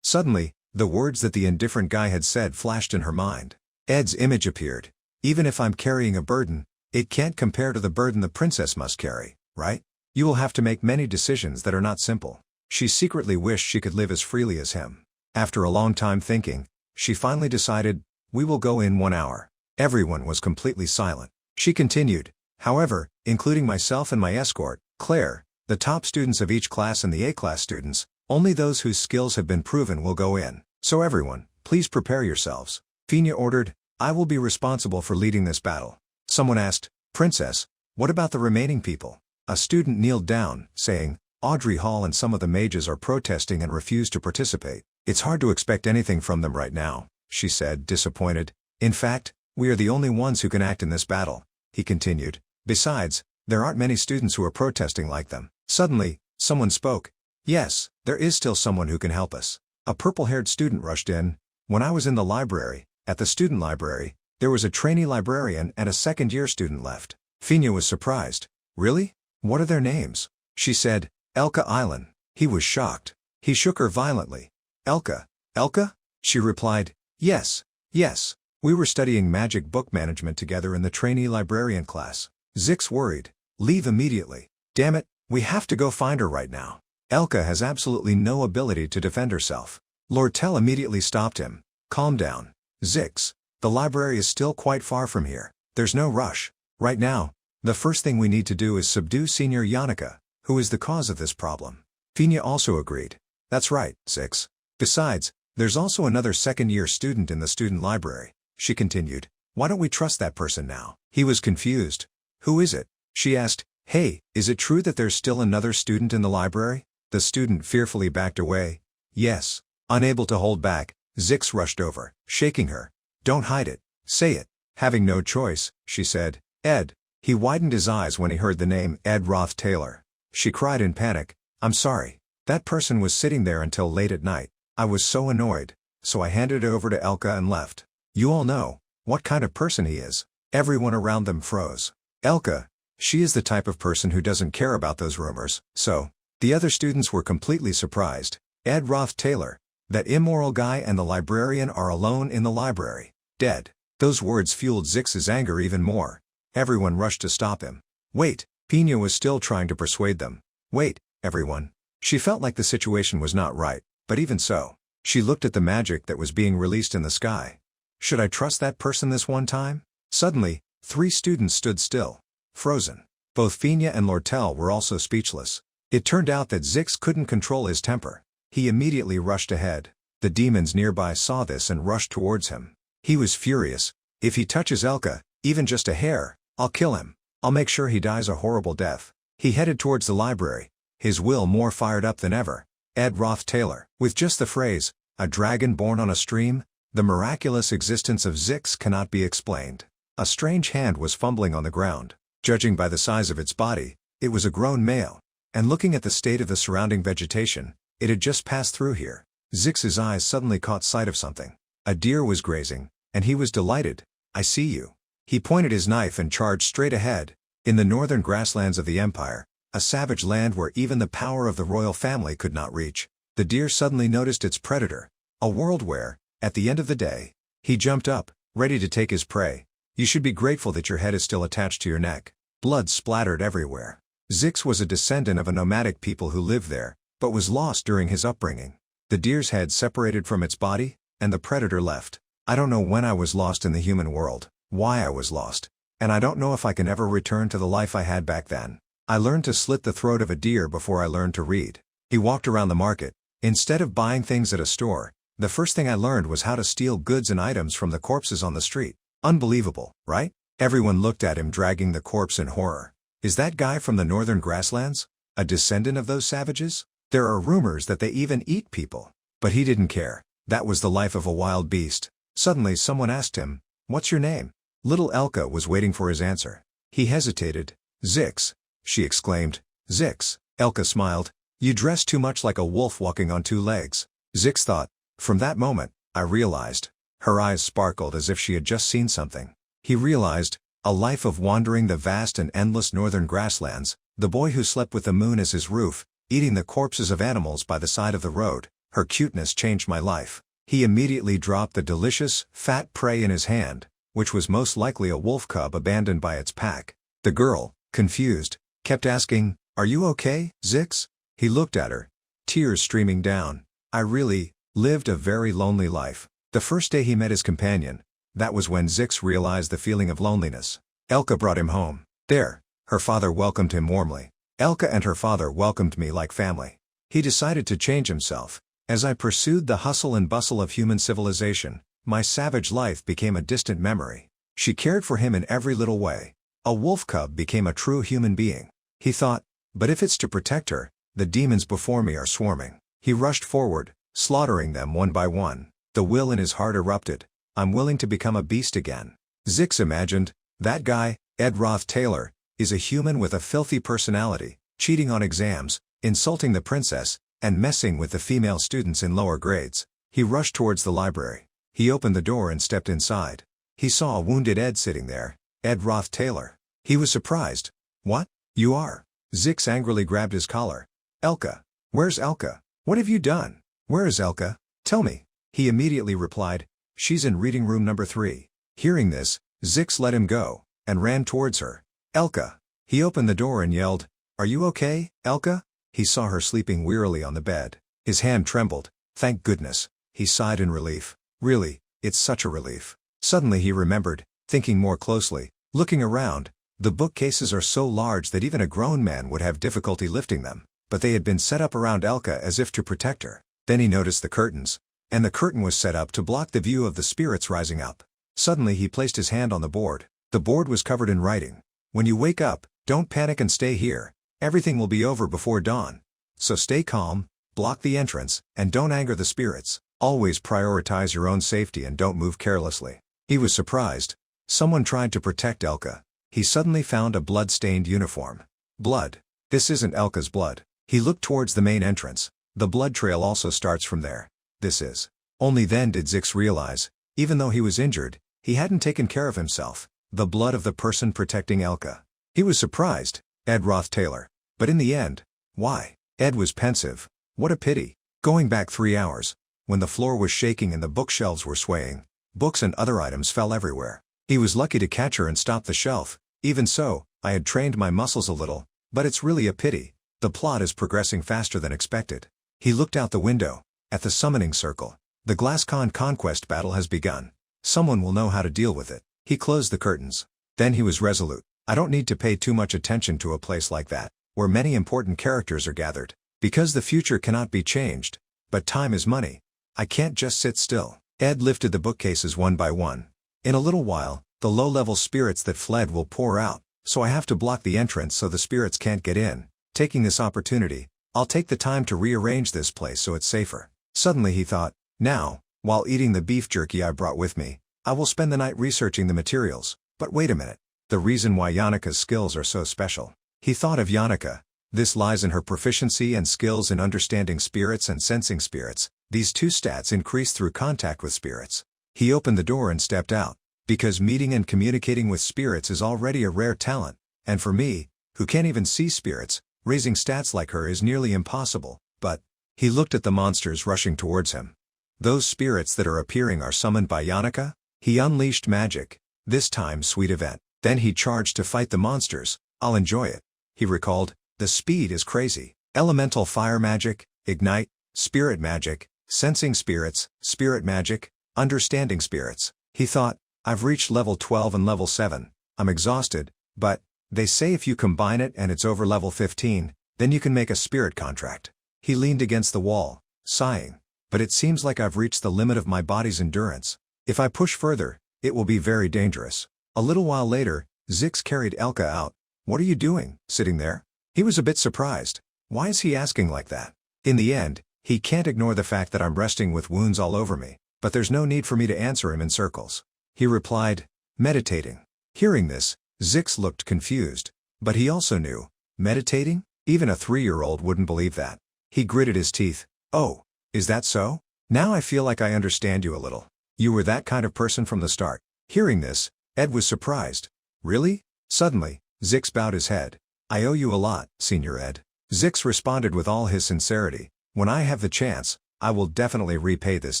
Suddenly, the words that the indifferent guy had said flashed in her mind. Ed's image appeared. "Even if I'm carrying a burden, it can't compare to the burden the princess must carry, right? You will have to make many decisions that are not simple." She secretly wished she could live as freely as him. After a long time thinking, she finally decided, "We will go in 1 hour." Everyone was completely silent. She continued, "However, including myself and my escort, Claire, the top students of each class and the A-class students, only those whose skills have been proven will go in. So everyone, please prepare yourselves." Finya ordered, "I will be responsible for leading this battle." Someone asked, "Princess, what about the remaining people?" A student kneeled down, saying, "Audrey Hall and some of the mages are protesting and refuse to participate. It's hard to expect anything from them right now," she said, disappointed. "In fact, we are the only ones who can act in this battle," he continued. "Besides, there aren't many students who are protesting like them." Suddenly, someone spoke. "Yes, there is still someone who can help us." A purple-haired student rushed in. "When I was in the library, at the student library, there was a trainee librarian and a second-year student left." Finya was surprised. "Really? What are their names?" She said, "Elka Island." He was shocked. He shook her violently. "Elka? Elka?" She replied, "Yes, yes. We were studying magic book management together in the trainee librarian class." Zix worried. "Leave immediately. Damn it, we have to go find her right now. Elka has absolutely no ability to defend herself." Lortell immediately stopped him. "Calm down. Zix, the library is still quite far from here. There's no rush. Right now, The first thing we need to do is subdue Senior Yannicka, who is the cause of this problem. Finya also agreed. That's right, Zix. Besides, there's also another second-year student in the student library, she continued. Why don't we trust that person now? He was confused. Who is it? She asked. Hey, is it true that there's still another student in the library? The student fearfully backed away. Yes. Unable to hold back, Zix rushed over, shaking her. Don't hide it. Say it. Having no choice, she said. Ed. He widened his eyes when he heard the name Ed Roth Taylor. She cried in panic. I'm sorry. That person was sitting there until late at night. I was so annoyed, so I handed it over to Elka and left. You all know what kind of person he is. Everyone around them froze. Elka, she is the type of person who doesn't care about those rumors, so. The other students were completely surprised. Ed Roth Taylor, that immoral guy, and the librarian are alone in the library. Dead. Those words fueled Zix's anger even more. Everyone rushed to stop him. Wait, Pina was still trying to persuade them. Wait, everyone. She felt like the situation was not right, but even so, she looked at the magic that was being released in the sky. Should I trust that person this one time? Suddenly, 3 students stood still, frozen. Both Finya and Lortell were also speechless. It turned out that Zix couldn't control his temper. He immediately rushed ahead. The demons nearby saw this and rushed towards him. He was furious. If he touches Elka, even just a hair, I'll kill him. I'll make sure he dies a horrible death. He headed towards the library, his will more fired up than ever. Ed Roth Taylor, with just the phrase, a dragon born on a stream, the miraculous existence of Zix cannot be explained. A strange hand was fumbling on the ground. Judging by the size of its body, it was a grown male. And looking at the state of the surrounding vegetation, it had just passed through here. Zix's eyes suddenly caught sight of something. A deer was grazing, and he was delighted. I see you. He pointed his knife and charged straight ahead. In the northern grasslands of the Empire, a savage land where even the power of the royal family could not reach, the deer suddenly noticed its predator. A world where, at the end of the day, he jumped up, ready to take his prey. You should be grateful that your head is still attached to your neck. Blood splattered everywhere. Zix was a descendant of a nomadic people who lived there, but was lost during his upbringing. The deer's head separated from its body, and the predator left. I don't know when I was lost in the human world, why I was lost, and I don't know if I can ever return to the life I had back then. I learned to slit the throat of a deer before I learned to read. He walked around the market. Instead of buying things at a store, the first thing I learned was how to steal goods and items from the corpses on the street. Unbelievable, right? Everyone looked at him dragging the corpse in horror. Is that guy from the northern grasslands? A descendant of those savages? There are rumors that they even eat people. But he didn't care. That was the life of a wild beast. Suddenly someone asked him, "What's your name?" Little Elka was waiting for his answer. He hesitated. "Zix," she exclaimed. "Zix." Elka smiled. "You dress too much like a wolf walking on 2 legs." Zix thought. From that moment, I realized. Her eyes sparkled as if she had just seen something. He realized, a life of wandering the vast and endless northern grasslands, the boy who slept with the moon as his roof, eating the corpses of animals by the side of the road. Her cuteness changed my life. He immediately dropped the delicious, fat prey in his hand, which was most likely a wolf cub abandoned by its pack. The girl, confused, kept asking, "Are you okay, Zix?" He looked at her, tears streaming down. I really lived a very lonely life. The first day he met his companion, that was when Zix realized the feeling of loneliness. Elka brought him home. There, her father welcomed him warmly. Elka and her father welcomed me like family. He decided to change himself. As I pursued the hustle and bustle of human civilization, my savage life became a distant memory. She cared for him in every little way. A wolf cub became a true human being. He thought, but if it's to protect her, the demons before me are swarming. He rushed forward, slaughtering them one by one. The will in his heart erupted. I'm willing to become a beast again. Zix imagined, that guy, Ed Roth Taylor, is a human with a filthy personality, cheating on exams, insulting the princess, and messing with the female students in lower grades. He rushed towards the library. He opened the door and stepped inside. He saw a wounded Ed sitting there, Ed Roth Taylor. He was surprised. What? You are? Zix angrily grabbed his collar. Elka. Where's Elka? What have you done? Where is Elka? Tell me. He immediately replied, she's in reading room number 3. Hearing this, Zix let him go, and ran towards her. Elka. He opened the door and yelled, are you okay, Elka? He saw her sleeping wearily on the bed. His hand trembled. Thank goodness. He sighed in relief. Really, it's such a relief. Suddenly he remembered, thinking more closely, looking around, The bookcases are so large that even a grown man would have difficulty lifting them, but they had been set up around Elka as if to protect her. Then he noticed the curtains, and the curtain was set up to block the view of the spirits rising up. Suddenly he placed his hand on the board. The board was covered in writing. When you wake up, don't panic and stay here. Everything will be over before dawn. So stay calm, block the entrance, and don't anger the spirits. Always prioritize your own safety and don't move carelessly. He was surprised. Someone tried to protect Elka. He suddenly found a blood-stained uniform. Blood. This isn't Elka's blood. He looked towards the main entrance. The blood trail also starts from there. This is. Only then did Zix realize, even though he was injured, he hadn't taken care of himself. The blood of the person protecting Elka. He was surprised. Ed Roth Taylor. But in the end, why? Ed was pensive. What a pity. Going back 3 hours, when the floor was shaking and the bookshelves were swaying, books and other items fell everywhere. He was lucky to catch her and stop the shelf. Even so, I had trained my muscles a little, but it's really a pity. The plot is progressing faster than expected. He looked out the window. At the summoning circle. The Glascan conquest battle has begun. Someone will know how to deal with it. He closed the curtains. Then he was resolute. I don't need to pay too much attention to a place like that, where many important characters are gathered. Because the future cannot be changed. But time is money. I can't just sit still. Ed lifted the bookcases one by one. In a little while, the low-level spirits that fled will pour out, so I have to block the entrance so the spirits can't get in. Taking this opportunity, I'll take the time to rearrange this place so it's safer. Suddenly he thought, now, while eating the beef jerky I brought with me, I will spend the night researching the materials. But wait a minute. The reason why Yannicka's skills are so special. He thought of Yannicka. This lies in her proficiency and skills in understanding spirits and sensing spirits. These two stats increase through contact with spirits. He opened the door and stepped out. Because meeting and communicating with spirits is already a rare talent, and for me, who can't even see spirits, raising stats like her is nearly impossible. But he looked at the monsters rushing towards him. Those spirits that are appearing are summoned by Yannicka? He unleashed magic. This time sweet event. Then he charged to fight the monsters. I'll enjoy it. He recalled, the speed is crazy. Elemental fire magic, ignite, spirit magic, sensing spirits, spirit magic, understanding spirits. He thought, I've reached level 12 and level 7. I'm exhausted, but they say if you combine it and it's over level 15, then you can make a spirit contract. He leaned against the wall, sighing. But it seems like I've reached the limit of my body's endurance. If I push further, it will be very dangerous. A little while later, Zix carried Elka out. What are you doing, sitting there? He was a bit surprised. Why is he asking like that? In the end, he can't ignore the fact that I'm resting with wounds all over me, but there's no need for me to answer him in circles. He replied, meditating. Hearing this, Zix looked confused. But he also knew, meditating? Even a 3-year-old wouldn't believe that. He gritted his teeth. Oh, is that so? Now I feel like I understand you a little. You were that kind of person from the start. Hearing this, Ed was surprised. Really? Suddenly, Zix bowed his head. I owe you a lot, Senior Ed. Zix responded with all his sincerity. When I have the chance, I will definitely repay this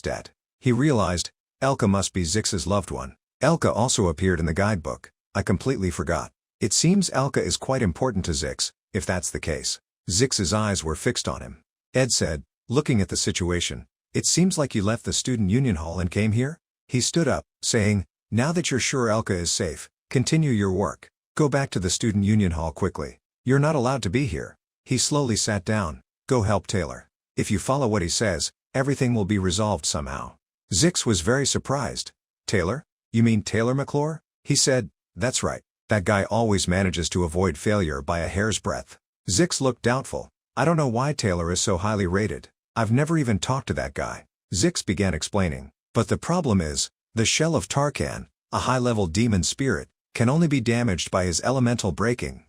debt. He realized, Elka must be Zix's loved one. Elka also appeared in the guidebook. I completely forgot. It seems Elka is quite important to Zix, if that's the case. Zix's eyes were fixed on him. Ed said, looking at the situation, it seems like you left the student union hall and came here? He stood up, saying, now that you're sure Elka is safe, continue your work. Go back to the student union hall quickly. You're not allowed to be here. He slowly sat down. Go help Taylor. If you follow what he says, everything will be resolved somehow. Zix was very surprised. Taylor? You mean Taylor McClure? He said, that's right. That guy always manages to avoid failure by a hair's breadth. Zix looked doubtful. I don't know why Taylor is so highly rated. I've never even talked to that guy. Zix began explaining. But the problem is, the shell of Tarkan, a high-level demon spirit, can only be damaged by his elemental breaking,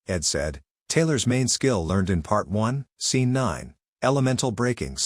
Ed said. Taylor's main skill learned in Part 1, Scene 9, elemental breaking,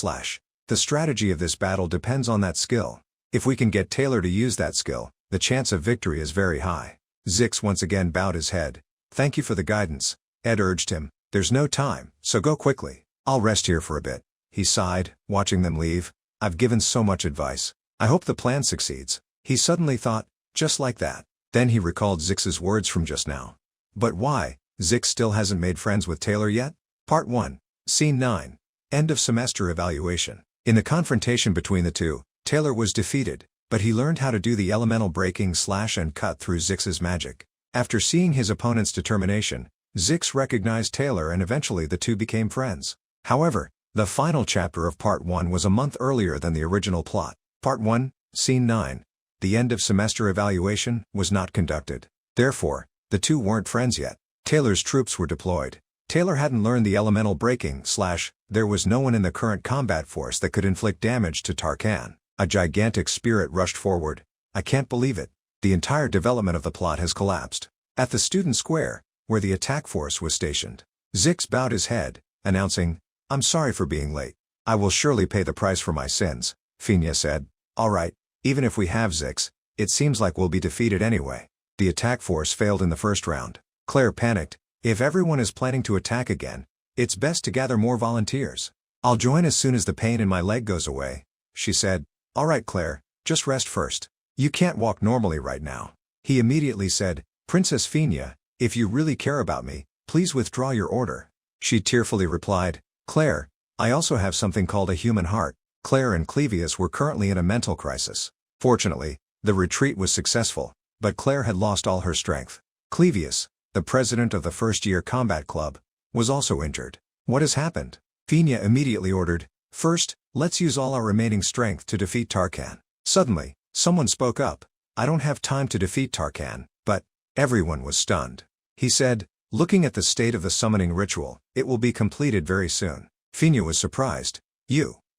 The strategy of this battle depends on that skill. If we can get Taylor to use that skill, the chance of victory is very high. Zix once again bowed his head. Thank you for the guidance. Ed urged him. There's no time, so go quickly. I'll rest here for a bit. He sighed, watching them leave. I've given so much advice. I hope the plan succeeds. He suddenly thought, just like that. Then he recalled Zix's words from just now. But why? Zix still hasn't made friends with Taylor yet? Part 1, Scene 9. End of semester evaluation. In the confrontation between the two, Taylor was defeated, but he learned how to do the elemental breaking / and cut through Zix's magic. After seeing his opponent's determination, Zix recognized Taylor and eventually the two became friends. However, the final chapter of Part 1 was a month earlier than the original plot. Part 1, Scene 9. The end of semester evaluation was not conducted. Therefore, the two weren't friends yet. Taylor's troops were deployed. Taylor hadn't learned the elemental breaking / there was no one in the current combat force that could inflict damage to Tarkan. A gigantic spirit rushed forward. I can't believe it. The entire development of the plot has collapsed. At the student square, where the attack force was stationed, Zix bowed his head, announcing, I'm sorry for being late. I will surely pay the price for my sins, Finya said. Alright, even if we have Zix, it seems like we'll be defeated anyway. The attack force failed in the first round. Claire panicked. If everyone is planning to attack again, it's best to gather more volunteers. I'll join as soon as the pain in my leg goes away, she said. Alright Claire, just rest first. You can't walk normally right now. He immediately said, Princess Finya, if you really care about me, please withdraw your order. She tearfully replied, Claire, I also have something called a human heart. Claire and Clevius were currently in a mental crisis. Fortunately, the retreat was successful, but Claire had lost all her strength. Clevius, the president of the first-year combat club, was also injured. What has happened? Finya immediately ordered, First, let's use all our remaining strength to defeat Tarkan. Suddenly, someone spoke up. I don't have time to defeat Tarkan, but everyone was stunned. He said, looking at the state of the summoning ritual, it will be completed very soon. Finya was surprised.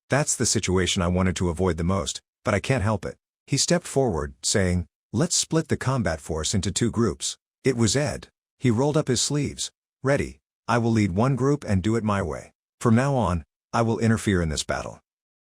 That's the situation I wanted to avoid the most, but I can't help it. He stepped forward, saying, let's split the combat force into two groups. It was Ed. He rolled up his sleeves. Ready. I will lead one group and do it my way. From now on, I will interfere in this battle.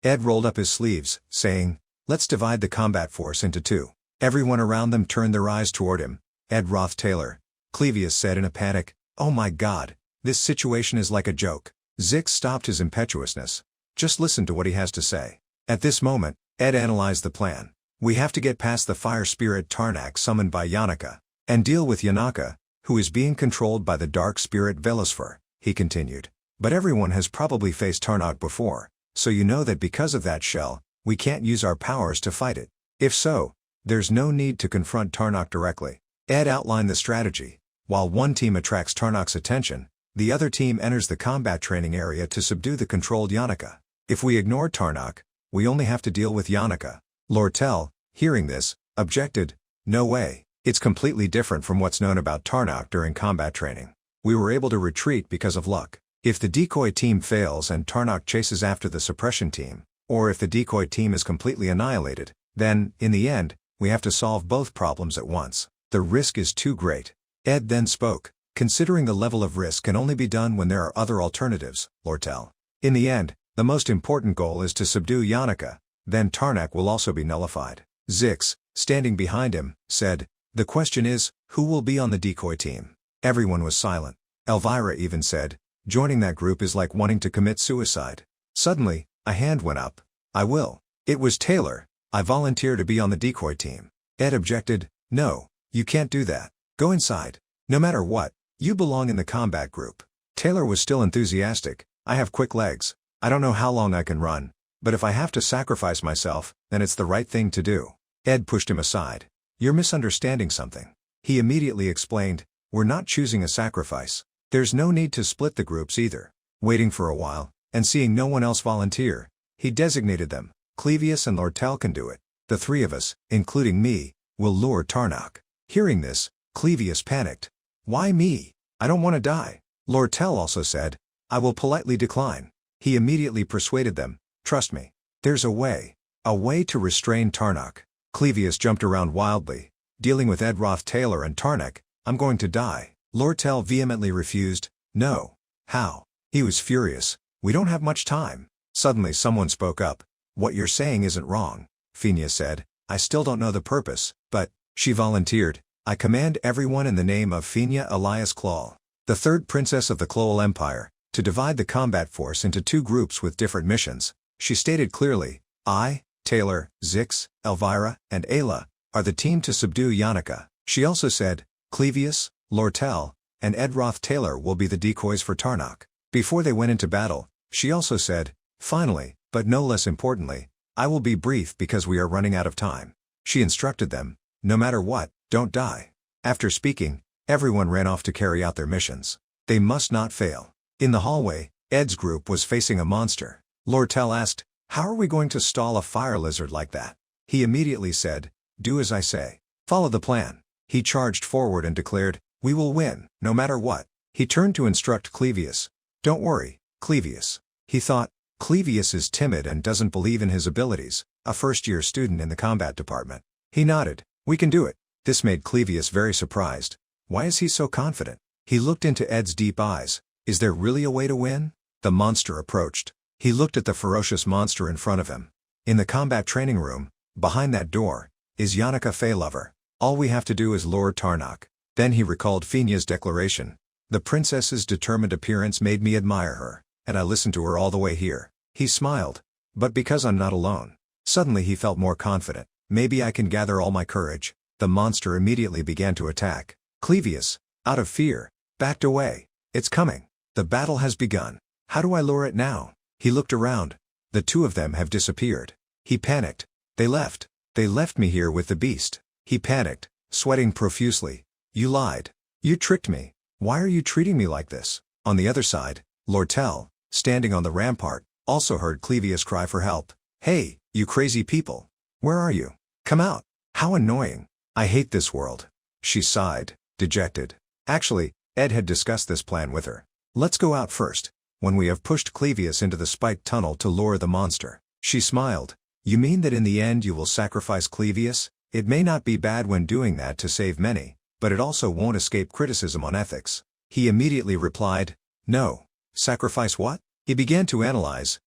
Ed rolled up his sleeves, saying, let's divide the combat force into two. Everyone around them turned their eyes toward him. Ed Roth Taylor. Clevius said in a panic, oh my god, this situation is like a joke. Zix stopped his impetuousness. Just listen to what he has to say. At this moment, Ed analyzed the plan. We have to get past the fire spirit Tarnak summoned by Yanaka, and deal with Yanaka, who is being controlled by the dark spirit Velisfer, he continued. But everyone has probably faced Tarnak before, so you know that because of that shell, we can't use our powers to fight it. If so, there's no need to confront Tarnak directly. Ed outlined the strategy. While one team attracts Tarnak's attention, the other team enters the combat training area to subdue the controlled Yanaka. If we ignore Tarnak, we only have to deal with Yanaka. Lortell, hearing this, objected, no way. It's completely different from what's known about Tarnak during combat training. We were able to retreat because of luck. If the decoy team fails and Tarnak chases after the suppression team, or if the decoy team is completely annihilated, then, in the end, we have to solve both problems at once. The risk is too great. Ed then spoke. Considering the level of risk can only be done when there are other alternatives, Lortell. In the end, the most important goal is to subdue Yanaka, then Tarnak will also be nullified. Zix, standing behind him, said, the question is, who will be on the decoy team? Everyone was silent. Elvira even said, joining that group is like wanting to commit suicide. Suddenly, a hand went up. I will. It was Taylor. I volunteer to be on the decoy team. Ed objected, no, you can't do that. Go inside. No matter what, you belong in the combat group. Taylor was still enthusiastic. I have quick legs. I don't know how long I can run, but if I have to sacrifice myself, then it's the right thing to do. Ed pushed him aside. You're misunderstanding something. He immediately explained, we're not choosing a sacrifice. There's no need to split the groups either. Waiting for a while, and seeing no one else volunteer, he designated them. Clevius and Lortell can do it. The three of us, including me, will lure Tarnak. Hearing this, Clevius panicked. Why me? I don't want to die. Lortell also said, I will politely decline. He immediately persuaded them, trust me. There's a way to restrain Tarnak. Clevius jumped around wildly, dealing with Ed Roth Taylor and Tarnak. I'm going to die. Lortell vehemently refused, no. How? He was furious. We don't have much time. Suddenly someone spoke up. What you're saying isn't wrong, Finya said. I still don't know the purpose, but, she volunteered, I command everyone in the name of Finya Elias Klol, the third princess of the Klol Empire, to divide the combat force into two groups with different missions. She stated clearly, I, Taylor, Zix, Elvira, and Ayla, are the team to subdue Yanaka. She also said, Clevius, Lortell, and Ed Roth Taylor will be the decoys for Tarnak. Before they went into battle, she also said, finally, but no less importantly, I will be brief because we are running out of time. She instructed them, no matter what, don't die. After speaking, everyone ran off to carry out their missions. They must not fail. In the hallway, Ed's group was facing a monster. Lortell asked, "How are we going to stall a fire lizard like that?" He immediately said, "Do as I say. Follow the plan." He charged forward and declared, "We will win, no matter what." He turned to instruct Clevius. "Don't worry, Clevius." He thought, Clevius is timid and doesn't believe in his abilities, a first-year student in the combat department. He nodded, "We can do it." This made Clevius very surprised. Why is he so confident? He looked into Ed's deep eyes. Is there really a way to win? The monster approached. He looked at the ferocious monster in front of him. In the combat training room, behind that door, is Yannicka Feylover. All we have to do is lure Tarnak. Then he recalled Finya's declaration. The princess's determined appearance made me admire her, and I listened to her all the way here. He smiled. But because I'm not alone. Suddenly he felt more confident. Maybe I can gather all my courage. The monster immediately began to attack. Clevius, out of fear, backed away. It's coming. The battle has begun. How do I lure it now? He looked around. The two of them have disappeared. He panicked. They left. They left me here with the beast. He panicked, sweating profusely. You lied. You tricked me. Why are you treating me like this? On the other side, Lortell, standing on the rampart, also heard Clevius cry for help. Hey, you crazy people. Where are you? Come out. How annoying. I hate this world. She sighed, dejected. Actually, Ed had discussed this plan with her. Let's go out first, when we have pushed Clevius into the spiked tunnel to lure the monster. She smiled. You mean that in the end you will sacrifice Clevius? It may not be bad when doing that to save many, but it also won't escape criticism on ethics. He immediately replied, no. Sacrifice what? He began to analyze.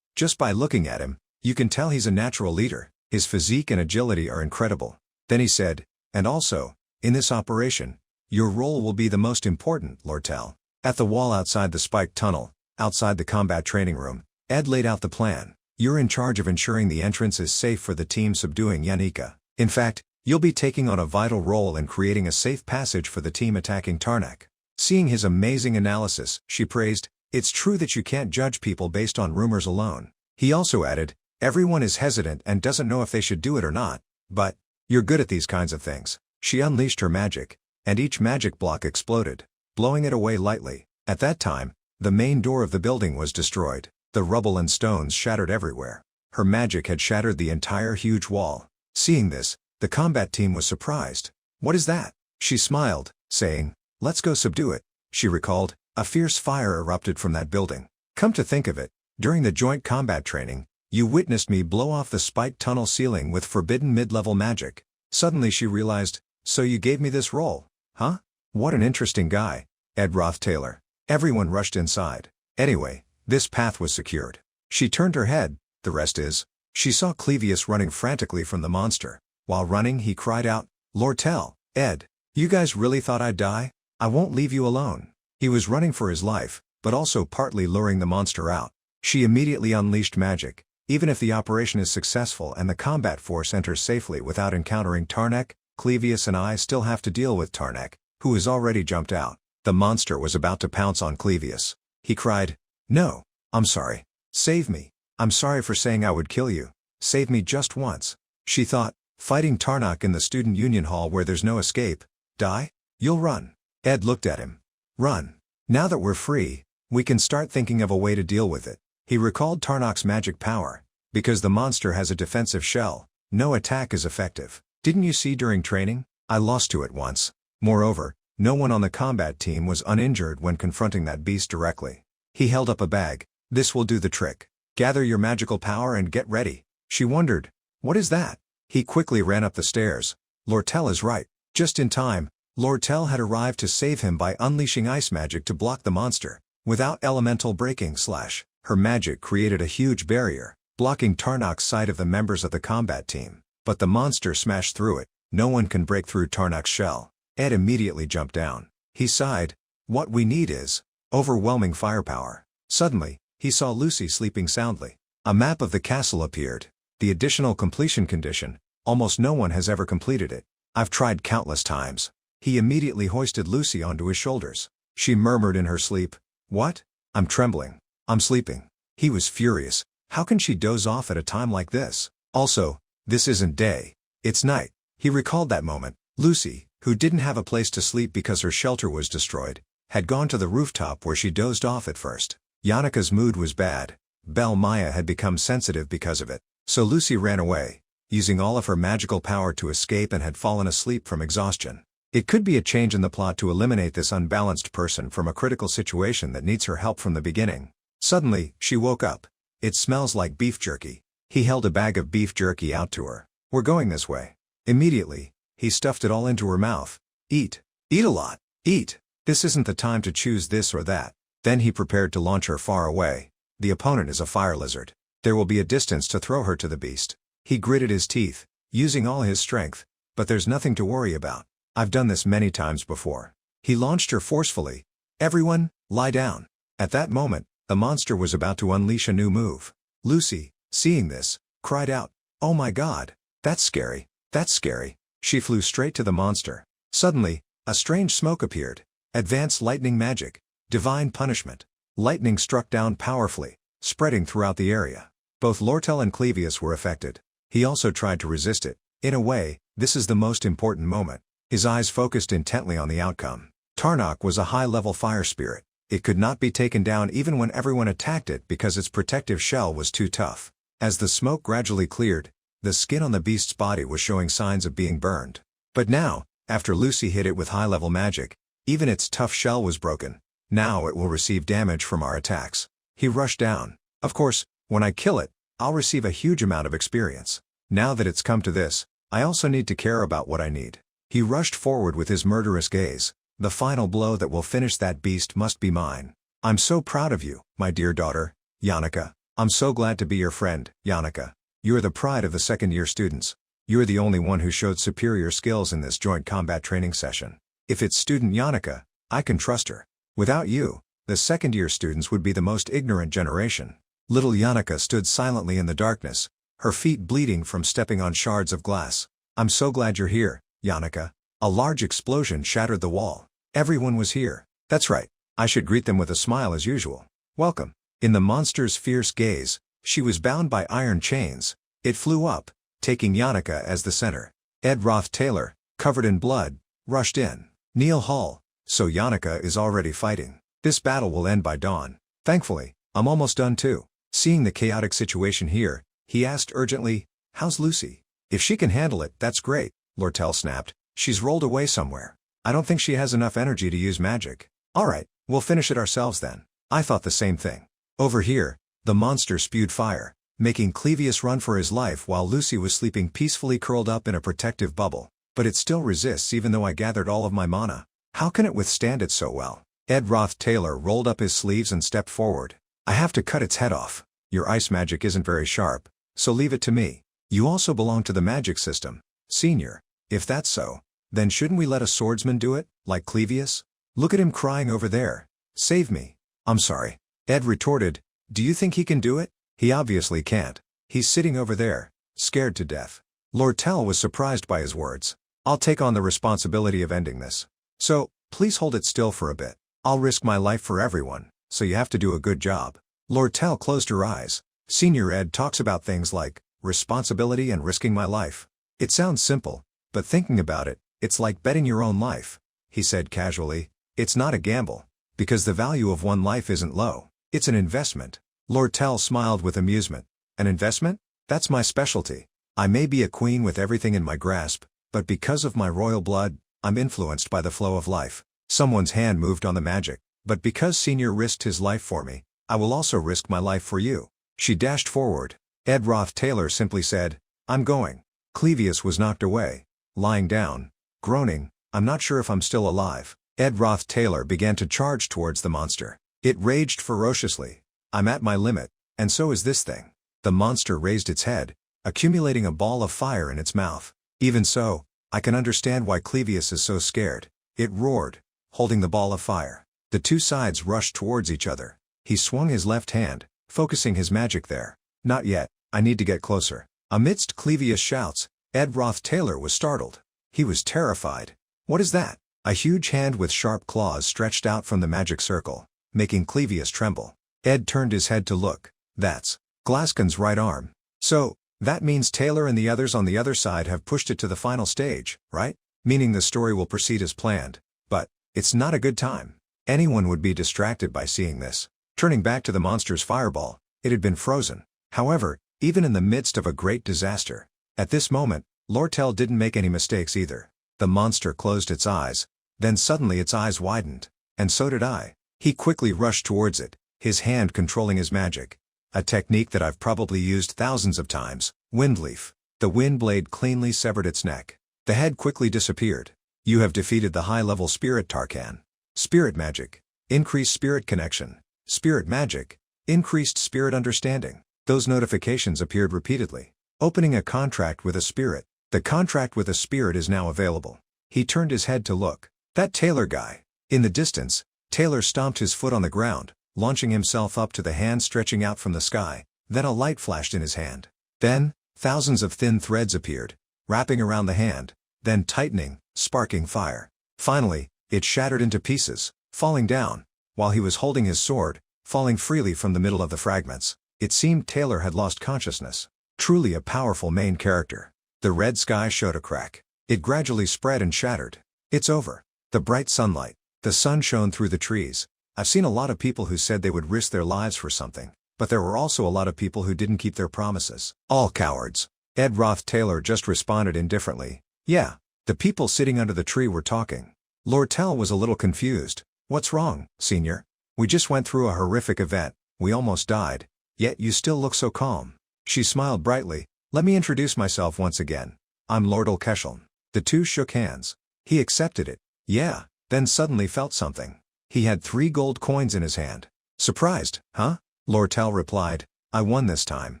Just by looking at him, you can tell he's a natural leader. His physique and agility are incredible. Then he said, and also, in this operation, your role will be the most important, Lortell. At the wall outside the spiked tunnel, outside the combat training room, Ed laid out the plan. You're in charge of ensuring the entrance is safe for the team subduing Yannicka. In fact, you'll be taking on a vital role in creating a safe passage for the team attacking Tarnak. Seeing his amazing analysis, she praised, it's true that you can't judge people based on rumors alone. He also added, everyone is hesitant and doesn't know if they should do it or not, but, you're good at these kinds of things. She unleashed her magic, and each magic block exploded, blowing it away lightly. At that time, the main door of the building was destroyed. The rubble and stones shattered everywhere. Her magic had shattered the entire huge wall. Seeing this, the combat team was surprised. What is that? She smiled, saying, let's go subdue it. She recalled, a fierce fire erupted from that building. Come to think of it, during the joint combat training, you witnessed me blow off the spiked tunnel ceiling with forbidden mid-level magic. Suddenly she realized, so you gave me this role, huh? What an interesting guy, Ed Roth Taylor. Everyone rushed inside. Anyway, this path was secured. She turned her head, the rest is. She saw Clevius running frantically from the monster. While running he cried out, Lortell, Ed, you guys really thought I'd die? I won't leave you alone. He was running for his life, but also partly luring the monster out. She immediately unleashed magic. Even if the operation is successful and the combat force enters safely without encountering Tarnak, Clevius and I still have to deal with Tarnak, who has already jumped out. The monster was about to pounce on Clevius. He cried, no, I'm sorry. Save me. I'm sorry for saying I would kill you. Save me just once. She thought, fighting Tarnak in the student union hall where there's no escape. Die? You'll run. Ed looked at him. Run. Now that we're free, we can start thinking of a way to deal with it. He recalled Tarnak's magic power. Because the monster has a defensive shell, no attack is effective. Didn't you see during training? I lost to it once. Moreover, no one on the combat team was uninjured when confronting that beast directly. He held up a bag. This will do the trick. Gather your magical power and get ready. She wondered, what is that? He quickly ran up the stairs. Lortell is right. Just in time, Lortell had arrived to save him by unleashing ice magic to block the monster. Without elemental breaking / her magic created a huge barrier, blocking Tarnak's sight of the members of the combat team. But the monster smashed through it. No one can break through Tarnak's shell. Ed immediately jumped down. He sighed. What we need is overwhelming firepower. Suddenly, he saw Lucy sleeping soundly. A map of the castle appeared. The additional completion condition, almost no one has ever completed it. I've tried countless times. He immediately hoisted Lucy onto his shoulders. She murmured in her sleep, what? I'm trembling. I'm sleeping. He was furious. How can she doze off at a time like this? Also, this isn't day. It's night. He recalled that moment. Lucy, who didn't have a place to sleep because her shelter was destroyed, had gone to the rooftop where she dozed off at first. Yannicka's mood was bad. Belle Maya had become sensitive because of it. So Lucy ran away, using all of her magical power to escape, and had fallen asleep from exhaustion. It could be a change in the plot to eliminate this unbalanced person from a critical situation that needs her help from the beginning. Suddenly, she woke up. It smells like beef jerky. He held a bag of beef jerky out to her. We're going this way. Immediately, he stuffed it all into her mouth. Eat. Eat a lot. Eat. This isn't the time to choose this or that. Then he prepared to launch her far away. The opponent is a fire lizard. There will be a distance to throw her to the beast. He gritted his teeth, using all his strength. But there's nothing to worry about. I've done this many times before. He launched her forcefully. Everyone, lie down. At that moment, the monster was about to unleash a new move. Lucy, seeing this, cried out, "Oh my God! That's scary! That's scary!" She flew straight to the monster. Suddenly, a strange smoke appeared. Advanced lightning magic. Divine punishment. Lightning struck down powerfully, spreading throughout the area. Both Lortell and Clevius were affected. He also tried to resist it. In a way, this is the most important moment. His eyes focused intently on the outcome. Tarnok was a high-level fire spirit. It could not be taken down even when everyone attacked it because its protective shell was too tough. As the smoke gradually cleared, the skin on the beast's body was showing signs of being burned. But now, after Lucy hit it with high-level magic, even its tough shell was broken. Now it will receive damage from our attacks. He rushed down. Of course, when I kill it, I'll receive a huge amount of experience. Now that it's come to this, I also need to care about what I need. He rushed forward with his murderous gaze. The final blow that will finish that beast must be mine. I'm so proud of you, my dear daughter, Yannicka. I'm so glad to be your friend, Yannicka. You're the pride of the second-year students. You're the only one who showed superior skills in this joint combat training session. If it's student Yannicka, I can trust her. Without you, the second-year students would be the most ignorant generation. Little Yannicka stood silently in the darkness, her feet bleeding from stepping on shards of glass. I'm so glad you're here, Yannicka. A large explosion shattered the wall. Everyone was here. That's right. I should greet them with a smile as usual. Welcome. In the monster's fierce gaze, she was bound by iron chains. It flew up, taking Yannicka as the center. Ed Roth Taylor, covered in blood, rushed in. Neil Hall. So Yannicka is already fighting. This battle will end by dawn. Thankfully, I'm almost done too. Seeing the chaotic situation here, he asked urgently, "How's Lucy?" "If she can handle it, that's great," Lortell snapped. "She's rolled away somewhere. I don't think she has enough energy to use magic." "Alright, we'll finish it ourselves then." I thought the same thing. Over here, the monster spewed fire, making Clevius run for his life while Lucy was sleeping peacefully curled up in a protective bubble. But it still resists even though I gathered all of my mana. How can it withstand it so well? Ed Roth Taylor rolled up his sleeves and stepped forward. "I have to cut its head off. Your ice magic isn't very sharp, so leave it to me. You also belong to the magic system, Senior. If that's so, then shouldn't we let a swordsman do it, like Clevius? Look at him crying over there. Save me." "I'm sorry." Ed retorted. "Do you think he can do it? He obviously can't. He's sitting over there, scared to death." Lortell was surprised by his words. "I'll take on the responsibility of ending this. So, please hold it still for a bit. I'll risk my life for everyone, so you have to do a good job." Lortell closed her eyes. Senior Ed talks about things like responsibility and risking my life. It sounds simple, but thinking about it, it's like betting your own life. He said casually, "It's not a gamble, because the value of one life isn't low. It's an investment." Lortell smiled with amusement. "An investment? That's my specialty. I may be a queen with everything in my grasp, but because of my royal blood, I'm influenced by the flow of life." Someone's hand moved on the magic. "But because Senior risked his life for me, I will also risk my life for you." She dashed forward. Ed Roth Taylor simply said, "I'm going." Clevius was knocked away, lying down, groaning, "I'm not sure if I'm still alive." Ed Roth Taylor began to charge towards the monster. It raged ferociously. "I'm at my limit, and so is this thing." The monster raised its head, accumulating a ball of fire in its mouth. "Even so, I can understand why Clevius is so scared." It roared, holding the ball of fire. The two sides rushed towards each other. He swung his left hand, focusing his magic there. "Not yet, I need to get closer." Amidst Clevius' shouts, Ed Roth Taylor was startled. He was terrified. What is that? A huge hand with sharp claws stretched out from the magic circle, making Clevius tremble. Ed turned his head to look. That's Glascan's right arm. So, that means Taylor and the others on the other side have pushed it to the final stage, right? meaning the story will proceed as planned. But it's not a good time. Anyone would be distracted by seeing this. Turning back to the monster's fireball, it had been frozen. However, even in the midst of a great disaster, at this moment, Lortell didn't make any mistakes either. The monster closed its eyes, then suddenly its eyes widened, and so did I. He quickly rushed towards it, his hand controlling his magic. A technique that I've probably used thousands of times, Windleaf. The wind blade cleanly severed its neck. The head quickly disappeared. You have defeated the high-level spirit Tarkan. Spirit magic. Increased spirit connection. Spirit magic. Increased spirit understanding. Those notifications appeared repeatedly. Opening a contract with a spirit. The contract with a spirit is now available. He turned his head to look. That Taylor guy. In the distance, Taylor stomped his foot on the ground, launching himself up to the hand stretching out from the sky. Then a light flashed in his hand. Then, thousands of thin threads appeared, wrapping around the hand, then tightening, sparking fire. Finally, it shattered into pieces, falling down, while he was holding his sword, falling freely from the middle of the fragments. It seemed Taylor had lost consciousness. Truly a powerful main character. The red sky showed a crack. It gradually spread and shattered. It's over. The bright sunlight. The sun shone through the trees. I've seen a lot of people who said they would risk their lives for something, but there were also a lot of people who didn't keep their promises. All cowards. Roth Taylor just responded indifferently. Yeah, the people sitting under the tree were talking. Lortell was a little confused. What's wrong, senior? We just went through a horrific event, we almost died, yet you still look so calm. She smiled brightly. Let me introduce myself once again. I'm Lortell Keshelm. The two shook hands. He accepted it. Yeah, then suddenly felt something. He had 3 gold coins in his hand. Surprised, huh? Lortell replied. I won this time.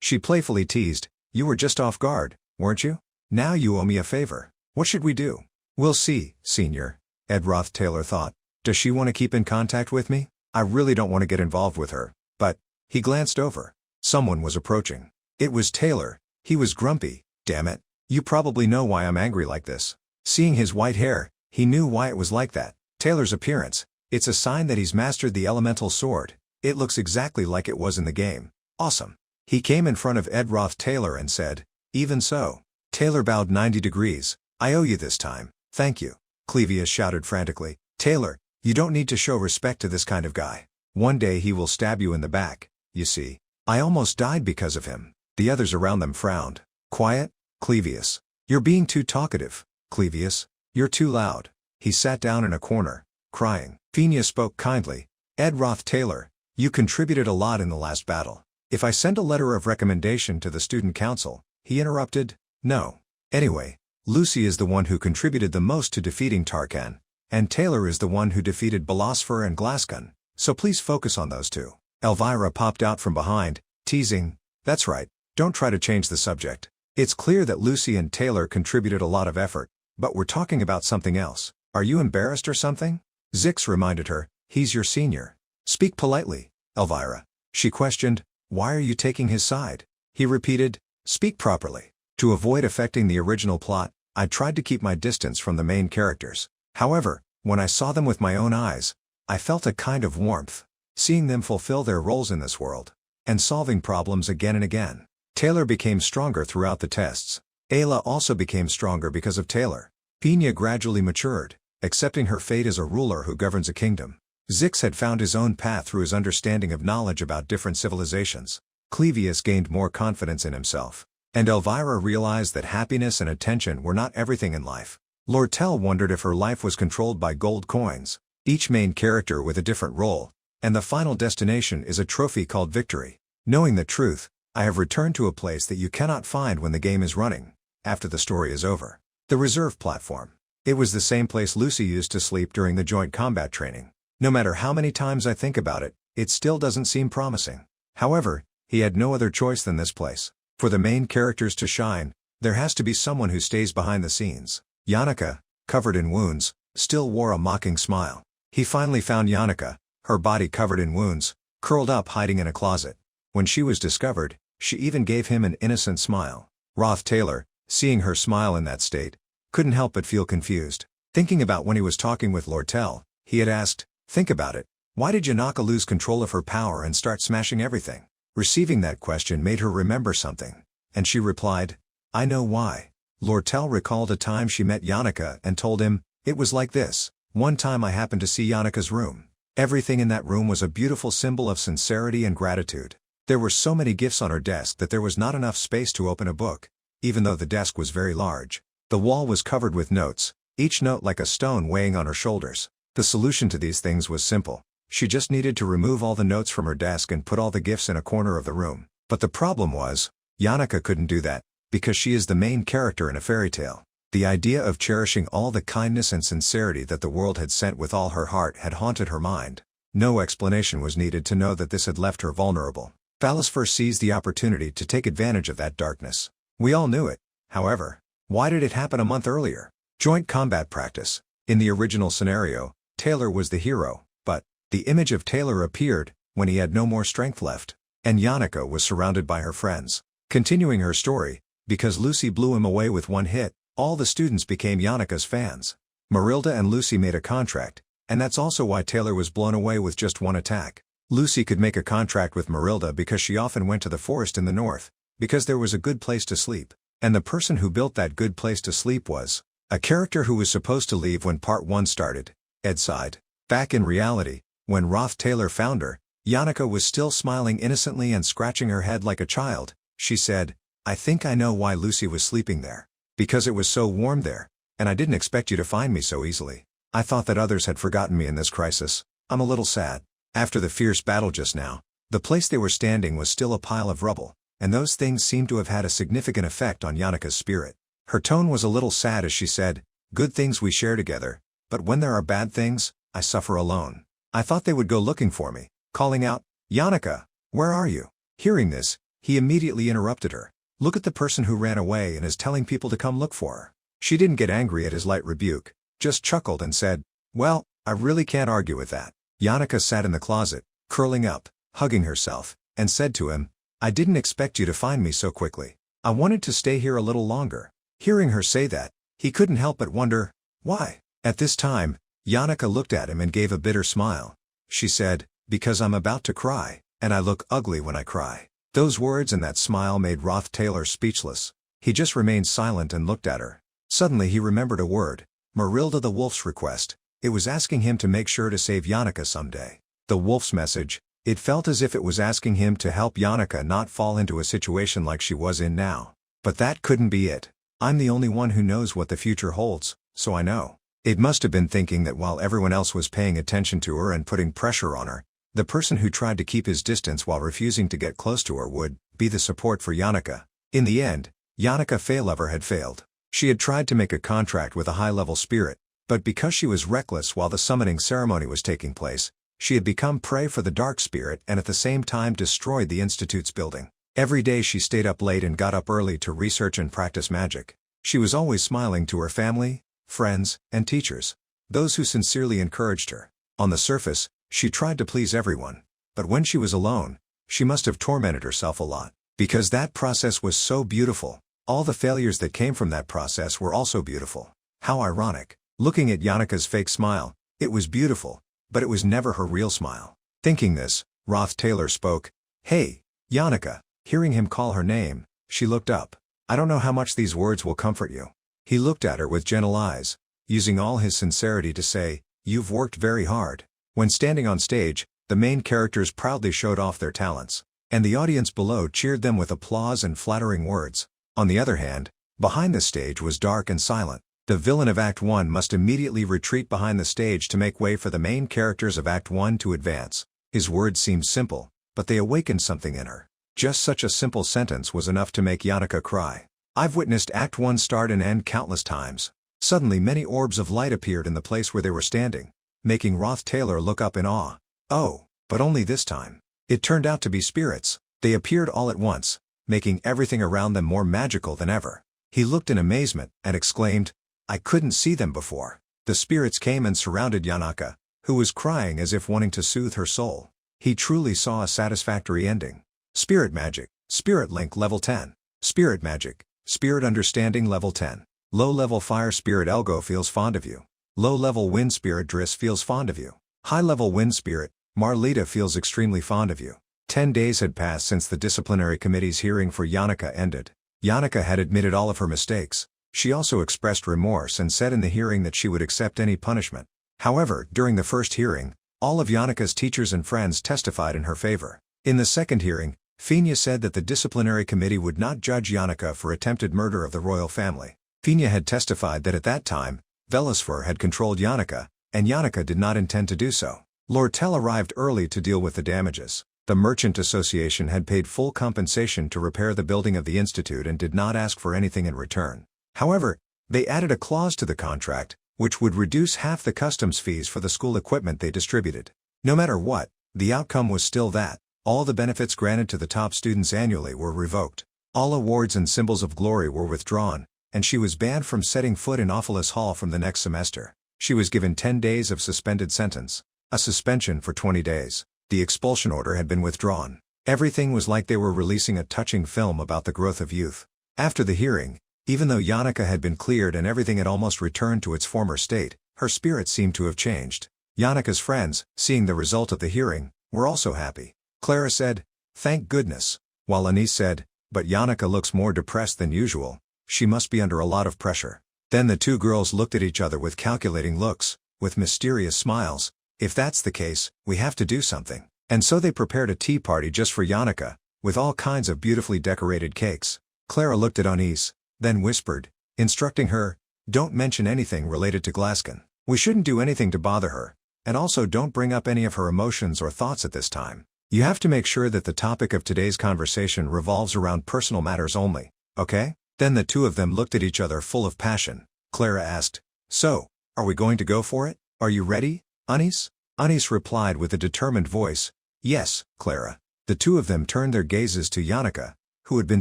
She playfully teased. You were just off guard, weren't you? Now you owe me a favor. What should we do? We'll see, senior. Roth Taylor thought. Does she want to keep in contact with me? I really don't want to get involved with her. But, he glanced over. Someone was approaching. It was Taylor. He was grumpy. Damn it. You probably know why I'm angry like this. Seeing his white hair, he knew why it was like that. Taylor's appearance. It's a sign that he's mastered the elemental sword. It looks exactly like it was in the game. Awesome. He came in front of Roth Taylor and said, even so. Taylor bowed 90 degrees. I owe you this time. Thank you. Clevius shouted frantically. Taylor, you don't need to show respect to this kind of guy. One day he will stab you in the back, you see. I almost died because of him. The others around them frowned. Quiet, Clevius. You're being too talkative, Clevius. You're too loud. He sat down in a corner, crying. Phineas spoke kindly. Roth Taylor, you contributed a lot in the last battle. If I send a letter of recommendation to the student council, he interrupted. No. Anyway, Lucy is the one who contributed the most to defeating Tarkan, and Taylor is the one who defeated Balosphor and Glascan, so please focus on those two. Elvira popped out from behind, teasing. That's right, don't try to change the subject. It's clear that Lucy and Taylor contributed a lot of effort, but we're talking about something else. Are you embarrassed or something? Zix reminded her. He's your senior. Speak politely, Elvira. She questioned. Why are you taking his side? He repeated. Speak properly. To avoid affecting the original plot, I tried to keep my distance from the main characters. However, when I saw them with my own eyes, I felt a kind of warmth. Seeing them fulfill their roles in this world, and solving problems again and again. Taylor became stronger throughout the tests. Ayla also became stronger because of Taylor. Pina gradually matured, accepting her fate as a ruler who governs a kingdom. Zix had found his own path through his understanding of knowledge about different civilizations. Clevius gained more confidence in himself. And Elvira realized that happiness and attention were not everything in life. Lortell wondered if her life was controlled by gold coins. Each main character with a different role, and the final destination is a trophy called victory. Knowing the truth, I have returned to a place that you cannot find when the game is running, after the story is over. The reserve platform. It was the same place Lucy used to sleep during the joint combat training. No matter how many times I think about it, it still doesn't seem promising. However, he had no other choice than this place. For the main characters to shine, there has to be someone who stays behind the scenes. Yannicka, covered in wounds, still wore a mocking smile. He finally found Yannicka, her body covered in wounds, curled up hiding in a closet. When she was discovered, she even gave him an innocent smile. Roth Taylor, seeing her smile in that state, couldn't help but feel confused. Thinking about when he was talking with Lortell, he had asked, think about it, why did Yannicka lose control of her power and start smashing everything? Receiving that question made her remember something, and she replied, I know why. Lortell recalled a time she met Yannicka and told him, "It was like this. One time I happened to see Yannicka's room. Everything in that room was a beautiful symbol of sincerity and gratitude. There were so many gifts on her desk that there was not enough space to open a book, even though the desk was very large. The wall was covered with notes, each note like a stone weighing on her shoulders. The solution to these things was simple. She just needed to remove all the notes from her desk and put all the gifts in a corner of the room. But the problem was, Yannicka couldn't do that, because she is the main character in a fairy tale. The idea of cherishing all the kindness and sincerity that the world had sent with all her heart had haunted her mind. No explanation was needed to know that this had left her vulnerable. Phallus seized the opportunity to take advantage of that darkness. We all knew it, however. Why did it happen a month earlier? Joint combat practice. In the original scenario, Taylor was the hero, but the image of Taylor appeared when he had no more strength left, and Yannicka was surrounded by her friends. Continuing her story, because Lucy blew him away with one hit, all the students became Yannicka's fans. Marilda and Lucy made a contract, and that's also why Taylor was blown away with just one attack. Lucy could make a contract with Marilda because she often went to the forest in the north, because there was a good place to sleep. And the person who built that good place to sleep was a character who was supposed to leave when part 1 started. Ed sighed. Back in reality, when Roth Taylor found her, Yannicka was still smiling innocently and scratching her head like a child. She said, "I think I know why Lucy was sleeping there. Because it was so warm there, and I didn't expect you to find me so easily. I thought that others had forgotten me in this crisis. I'm a little sad." After the fierce battle just now, the place they were standing was still a pile of rubble, and those things seemed to have had a significant effect on Yannicka's spirit. Her tone was a little sad as she said, "Good things we share together, but when there are bad things, I suffer alone. I thought they would go looking for me, calling out, 'Yannicka, where are you?'" Hearing this, he immediately interrupted her. "Look at the person who ran away and is telling people to come look for her." She didn't get angry at his light rebuke, just chuckled and said, "Well, I really can't argue with that." Yannicka sat in the closet, curling up, hugging herself, and said to him, "I didn't expect you to find me so quickly. I wanted to stay here a little longer." Hearing her say that, he couldn't help but wonder, why? At this time, Yannicka looked at him and gave a bitter smile. She said, "Because I'm about to cry, and I look ugly when I cry." Those words and that smile made Roth Taylor speechless. He just remained silent and looked at her. Suddenly he remembered a word, Marilda the wolf's request. It was asking him to make sure to save Yannicka someday. The wolf's message, it felt as if it was asking him to help Yannicka not fall into a situation like she was in now. But that couldn't be it. "I'm the only one who knows what the future holds, so I know." It must have been thinking that while everyone else was paying attention to her and putting pressure on her, the person who tried to keep his distance while refusing to get close to her would be the support for Yannicka. In the end, Yannicka Faylover had failed. She had tried to make a contract with a high-level spirit, but because she was reckless while the summoning ceremony was taking place, she had become prey for the dark spirit and at the same time destroyed the Institute's building. Every day she stayed up late and got up early to research and practice magic. She was always smiling to her family, friends, and teachers, those who sincerely encouraged her. On the surface, she tried to please everyone, but when she was alone, she must have tormented herself a lot. Because that process was so beautiful, all the failures that came from that process were also beautiful. How ironic. Looking at Yannicka's fake smile, it was beautiful, but it was never her real smile. Thinking this, Roth Taylor spoke, "Hey, Yannicka." Hearing him call her name, she looked up. "I don't know how much these words will comfort you." He looked at her with gentle eyes, using all his sincerity to say, "You've worked very hard." When standing on stage, the main characters proudly showed off their talents, and the audience below cheered them with applause and flattering words. On the other hand, behind the stage was dark and silent. The villain of Act 1 must immediately retreat behind the stage to make way for the main characters of Act 1 to advance. His words seemed simple, but they awakened something in her. Just such a simple sentence was enough to make Yannicka cry. "I've witnessed Act 1 start and end countless times." Suddenly many orbs of light appeared in the place where they were standing, making Roth Taylor look up in awe. Oh, but only this time. It turned out to be spirits. They appeared all at once, making everything around them more magical than ever. He looked in amazement and exclaimed, "I couldn't see them before." The spirits came and surrounded Yannicka, who was crying as if wanting to soothe her soul. He truly saw a satisfactory ending. Spirit Magic, Spirit Link Level 10. Spirit Magic, Spirit Understanding Level 10. Low-level Fire Spirit Elgo feels fond of you. Low-level Wind Spirit Driss feels fond of you. High-level Wind Spirit, Marlita feels extremely fond of you. 10 days had passed since the disciplinary committee's hearing for Yannicka ended. Yannicka had admitted all of her mistakes. She also expressed remorse and said in the hearing that she would accept any punishment. However, during the first hearing, all of Yannicka's teachers and friends testified in her favor. In the second hearing, Finya said that the disciplinary committee would not judge Yannicka for attempted murder of the royal family. Finya had testified that at that time, Velasfor had controlled Yannicka, and Yannicka did not intend to do so. Lortell arrived early to deal with the damages. The Merchant Association had paid full compensation to repair the building of the institute and did not ask for anything in return. However, they added a clause to the contract, which would reduce half the customs fees for the school equipment they distributed. No matter what, the outcome was still that all the benefits granted to the top students annually were revoked. All awards and symbols of glory were withdrawn, and she was banned from setting foot in Ophelis Hall from the next semester. She was given 10 days of suspended sentence, a suspension for 20 days. The expulsion order had been withdrawn. Everything was like they were releasing a touching film about the growth of youth. After the hearing, even though Yannicka had been cleared and everything had almost returned to its former state, her spirit seemed to have changed. Yannicka's friends, seeing the result of the hearing, were also happy. Clara said, "Thank goodness," while Anise said, "But Yannicka looks more depressed than usual. She must be under a lot of pressure." Then the two girls looked at each other with calculating looks, with mysterious smiles. "If that's the case, we have to do something." And so they prepared a tea party just for Yannicka, with all kinds of beautifully decorated cakes. Clara looked at Anise, then whispered, instructing her, "Don't mention anything related to Glascan. We shouldn't do anything to bother her, and also don't bring up any of her emotions or thoughts at this time. You have to make sure that the topic of today's conversation revolves around personal matters only, okay?" Then the two of them looked at each other full of passion. Clara asked, "So, are we going to go for it? Are you ready, Anise?" Anise replied with a determined voice, "Yes, Clara." The two of them turned their gazes to Yannicka, who had been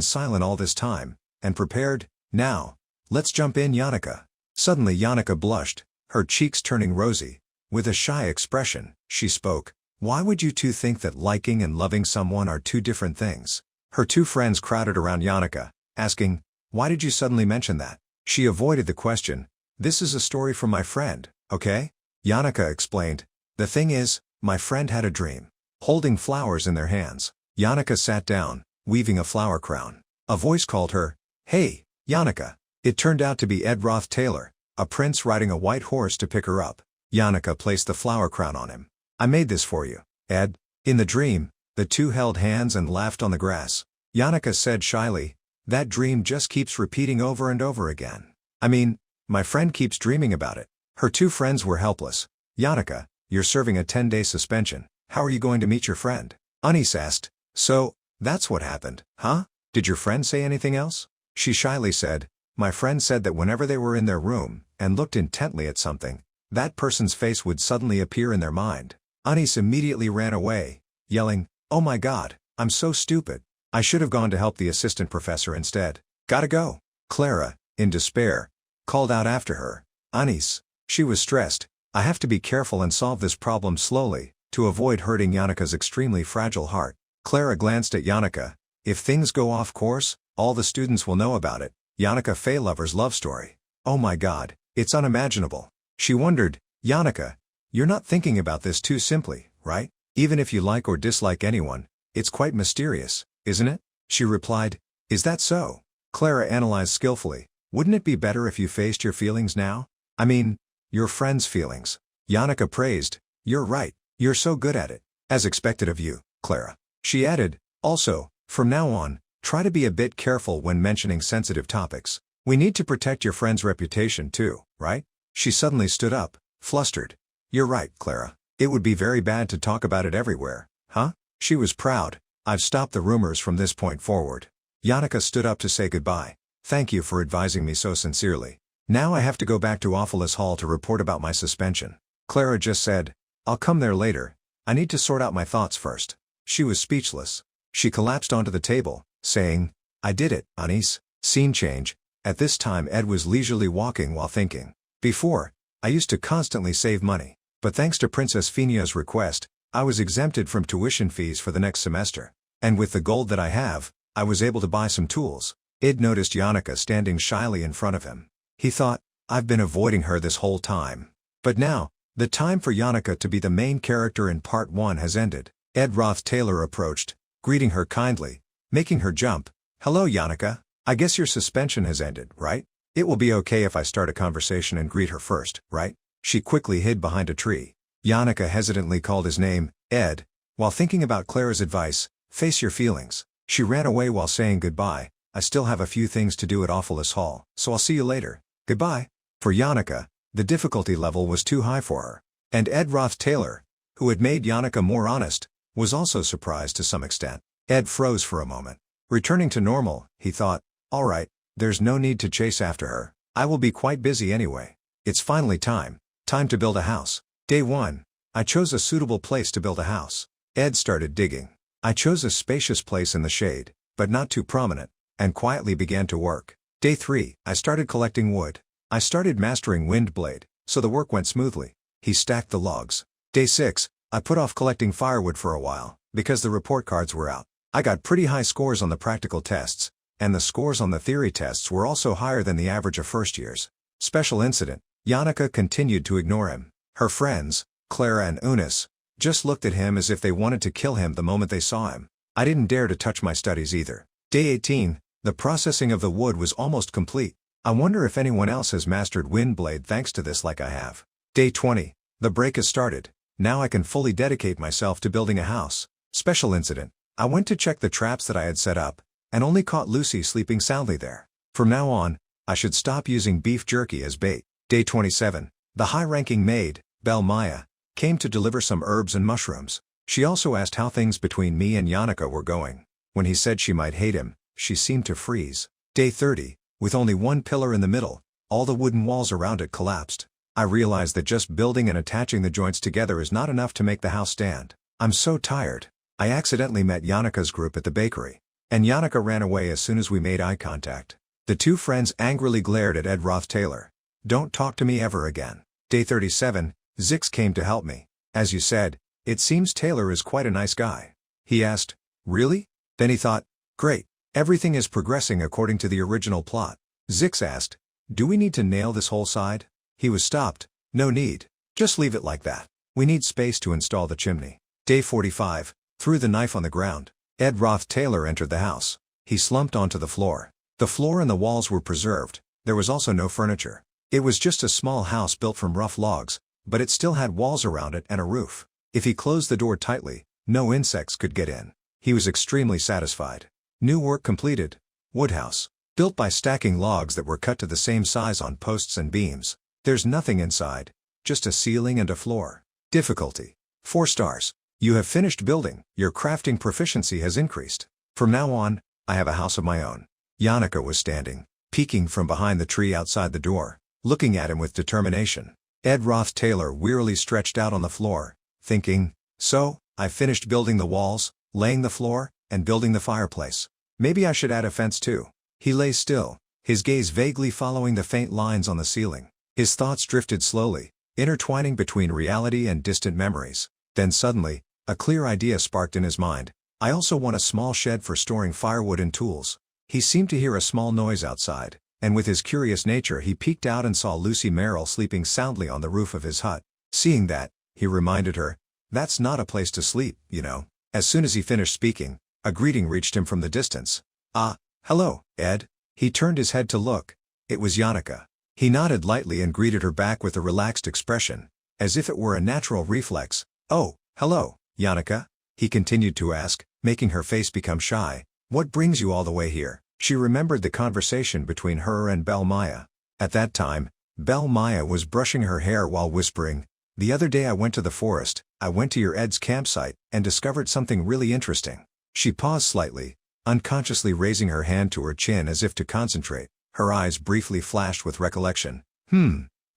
silent all this time, and prepared. "Now, let's jump in, Yannicka." Suddenly Yannicka blushed, her cheeks turning rosy. With a shy expression, she spoke, "Why would you two think that liking and loving someone are two different things?" Her two friends crowded around Yannicka, asking, "Why did you suddenly mention that?" She avoided the question. "This is a story from my friend, okay?" Yannicka explained, "The thing is, my friend had a dream." Holding flowers in their hands, Yannicka sat down, weaving a flower crown. A voice called her, "Hey, Yannicka." It turned out to be Ed Roth Taylor, a prince riding a white horse to pick her up. Yannicka placed the flower crown on him. "I made this for you, Ed." In the dream, the two held hands and laughed on the grass. Yannicka said shyly, "That dream just keeps repeating over and over again. I mean, my friend keeps dreaming about it." Her two friends were helpless. "Yannicka, you're serving a 10-day suspension. How are you going to meet your friend?" Anise asked. "So, that's what happened, huh? Did your friend say anything else?" She shyly said, "My friend said that whenever they were in their room, and looked intently at something, that person's face would suddenly appear in their mind." Anise immediately ran away, yelling, "Oh my God, I'm so stupid. I should have gone to help the assistant professor instead. Gotta go." Clara, in despair, called out after her, "Anise." She was stressed. "I have to be careful and solve this problem slowly, to avoid hurting Yannicka's extremely fragile heart." Clara glanced at Yannicka. "If things go off course, all the students will know about it. Yannicka Faylover's love story. Oh my God, it's unimaginable." She wondered, "Yannicka, you're not thinking about this too simply, right? Even if you like or dislike anyone, it's quite mysterious, isn't it?" She replied, "Is that so?" Clara analyzed skillfully. "Wouldn't it be better if you faced your feelings now? I mean, your friend's feelings." Yannicka praised, "You're right, you're so good at it. As expected of you, Clara." She added, "Also, from now on, try to be a bit careful when mentioning sensitive topics. We need to protect your friend's reputation too, right?" She suddenly stood up, flustered. "You're right, Clara. It would be very bad to talk about it everywhere, huh?" She was proud. "I've stopped the rumors from this point forward." Yannicka stood up to say goodbye. "Thank you for advising me so sincerely. Now I have to go back to Ophelis Hall to report about my suspension." Clara just said, "I'll come there later. I need to sort out my thoughts first." She was speechless. She collapsed onto the table, saying, "I did it, Anise." Scene change. At this time Ed was leisurely walking while thinking. "Before, I used to constantly save money. But thanks to Princess Finia's request, I was exempted from tuition fees for the next semester. And with the gold that I have, I was able to buy some tools." Ed noticed Yannicka standing shyly in front of him. He thought, "I've been avoiding her this whole time. But now, the time for Yannicka to be the main character in part 1 has ended." Ed Roth Taylor approached, greeting her kindly, making her jump. "Hello Yannicka, I guess your suspension has ended, right?" It will be okay if I start a conversation and greet her first, right? She quickly hid behind a tree. Yannicka hesitantly called his name, Ed, while thinking about Clara's advice, face your feelings. She ran away while saying goodbye. I still have a few things to do at Awfulness Hall, so I'll see you later. Goodbye. For Yannicka, the difficulty level was too high for her. And Ed Roth Taylor, who had made Yannicka more honest, was also surprised to some extent. Ed froze for a moment. Returning to normal, he thought, all right, there's no need to chase after her. I will be quite busy anyway. It's finally time to build a house. Day 1. I chose a suitable place to build a house. Ed started digging. I chose a spacious place in the shade, but not too prominent, and quietly began to work. Day 3. I started collecting wood. I started mastering Windblade, so the work went smoothly. He stacked the logs. Day 6. I put off collecting firewood for a while, because the report cards were out. I got pretty high scores on the practical tests, and the scores on the theory tests were also higher than the average of first years. Special incident. Yannicka continued to ignore him. Her friends, Clara and Eunice, just looked at him as if they wanted to kill him the moment they saw him. I didn't dare to touch my studies either. Day 18. The processing of the wood was almost complete. I wonder if anyone else has mastered Windblade thanks to this like I have. Day 20. The break has started. Now I can fully dedicate myself to building a house. Special incident. I went to check the traps that I had set up, and only caught Lucy sleeping soundly there. From now on, I should stop using beef jerky as bait. Day 27. The high-ranking maid, Belle Maya, came to deliver some herbs and mushrooms. She also asked how things between me and Yannicka were going. When he said she might hate him, she seemed to freeze. Day 30. With only one pillar in the middle, all the wooden walls around it collapsed. I realized that just building and attaching the joints together is not enough to make the house stand. I'm so tired. I accidentally met Yannicka's group at the bakery, and Yannicka ran away as soon as we made eye contact. The two friends angrily glared at Ed Roth Taylor. Don't talk to me ever again. Day 37. Zix came to help me. As you said, it seems Taylor is quite a nice guy. He asked, really? Then he thought, great, everything is progressing according to the original plot. Zix asked, do we need to nail this whole side? He was stopped. No need. Just leave it like that. We need space to install the chimney. Day 45. Threw the knife on the ground. Ed Roth Taylor entered the house. He slumped onto the floor. The floor and the walls were preserved. There was also no furniture. It was just a small house built from rough logs, but it still had walls around it and a roof. If he closed the door tightly, no insects could get in. He was extremely satisfied. New work completed. Woodhouse. Built by stacking logs that were cut to the same size on posts and beams. There's nothing inside. Just a ceiling and a floor. Difficulty. 4 stars. You have finished building. Your crafting proficiency has increased. From now on, I have a house of my own. Yannicka was standing, peeking from behind the tree outside the door, looking at him with determination. Ed Roth Taylor wearily stretched out on the floor, thinking, so, I finished building the walls, laying the floor, and building the fireplace. Maybe I should add a fence too. He lay still, his gaze vaguely following the faint lines on the ceiling. His thoughts drifted slowly, intertwining between reality and distant memories. Then suddenly, a clear idea sparked in his mind. I also want a small shed for storing firewood and tools. He seemed to hear a small noise outside, and with his curious nature he peeked out and saw Lucy Merrill sleeping soundly on the roof of his hut. Seeing that, he reminded her, that's not a place to sleep, you know. As soon as he finished speaking, a greeting reached him from the distance. Ah, hello, Ed. He turned his head to look. It was Yannicka. He nodded lightly and greeted her back with a relaxed expression, as if it were a natural reflex. Oh, hello, Yannicka, he continued to ask, making her face become shy. What brings you all the way here? She remembered the conversation between her and Belle Maya. At that time, Belle Maya was brushing her hair while whispering, the other day I went to the forest, I went to your Ed's campsite, and discovered something really interesting. She paused slightly, unconsciously raising her hand to her chin as if to concentrate. Her eyes briefly flashed with recollection.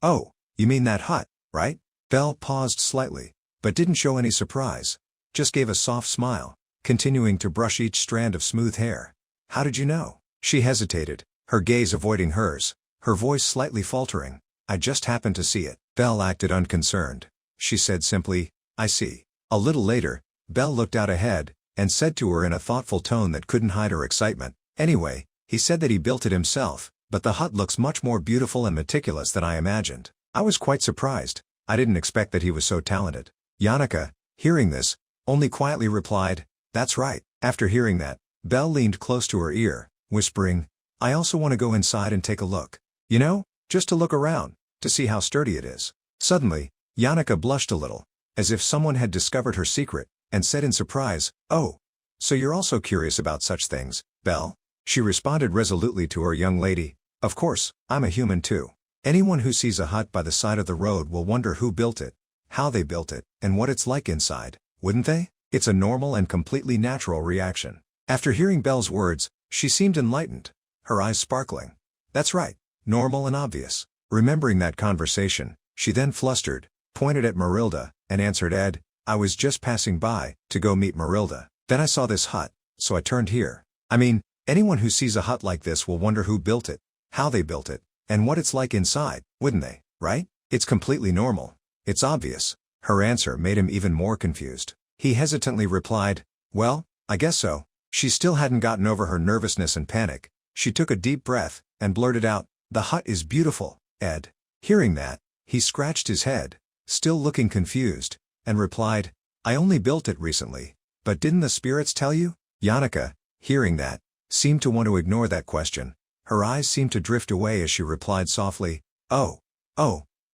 Oh, you mean that hut, right? Belle paused slightly, but didn't show any surprise. Just gave a soft smile, continuing to brush each strand of smooth hair. How did you know? She hesitated, her gaze avoiding hers, her voice slightly faltering. I just happened to see it. Belle acted unconcerned. She said simply, I see. A little later, Belle looked out ahead, and said to her in a thoughtful tone that couldn't hide her excitement, anyway, he said that he built it himself, but the hut looks much more beautiful and meticulous than I imagined. I was quite surprised. I didn't expect that he was so talented. Yannicka, hearing this, only quietly replied, that's right. After hearing that, Belle leaned close to her ear, whispering, I also want to go inside and take a look. You know, just to look around, to see how sturdy it is. Suddenly, Yannicka blushed a little, as if someone had discovered her secret, and said in surprise, "Oh, so you're also curious about such things, Belle?" She responded resolutely to her young lady, "Of course, I'm a human too. Anyone who sees a hut by the side of the road will wonder who built it, how they built it, and what it's like inside, wouldn't they? It's a normal and completely natural reaction." After hearing Belle's words, she seemed enlightened, her eyes sparkling. "That's right, normal and obvious." Remembering that conversation, she then flustered, pointed at Marilda, and answered, "Ed, I was just passing by, to go meet Marilda. Then I saw this hut, so I turned here. I mean, anyone who sees a hut like this will wonder who built it, how they built it, and what it's like inside, wouldn't they, right? It's completely normal. It's obvious." Her answer made him even more confused. He hesitantly replied, "Well, I guess so." She still hadn't gotten over her nervousness and panic. She took a deep breath, and blurted out, "The hut is beautiful, Ed." Hearing that, he scratched his head, still looking confused, and replied, "I only built it recently, but didn't the spirits tell you?" Yannicka, hearing that, seemed to want to ignore that question. Her eyes seemed to drift away as she replied softly, Oh,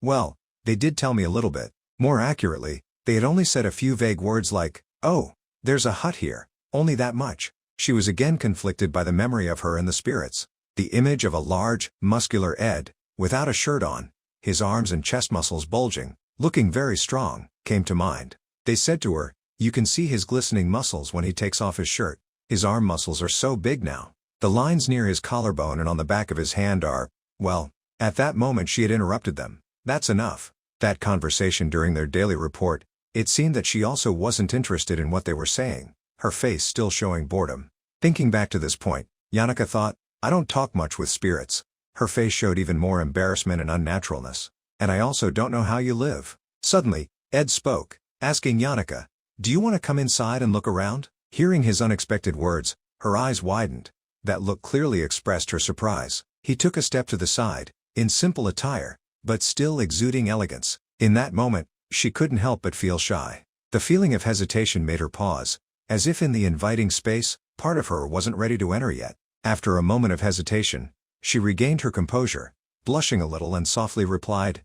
well, they did tell me a little bit. More accurately, they had only said a few vague words like, 'Oh, there's a hut here,' only that much." She was again conflicted by the memory of her and the spirits. The image of a large, muscular Ed, without a shirt on, his arms and chest muscles bulging, looking very strong, came to mind. They said to her, "You can see his glistening muscles when he takes off his shirt. His arm muscles are so big now. The lines near his collarbone and on the back of his hand are," well, at that moment she had interrupted them. "That's enough." That conversation during their daily report, it seemed that she also wasn't interested in what they were saying, her face still showing boredom. Thinking back to this point, Yannicka thought, "I don't talk much with spirits." Her face showed even more embarrassment and unnaturalness. "And I also don't know how you live." Suddenly, Ed spoke, asking Yannicka, "Do you want to come inside and look around?" Hearing his unexpected words, her eyes widened. That look clearly expressed her surprise. He took a step to the side, in simple attire, but still exuding elegance. In that moment, she couldn't help but feel shy. The feeling of hesitation made her pause, as if in the inviting space, part of her wasn't ready to enter yet. After a moment of hesitation, she regained her composure, blushing a little and softly replied,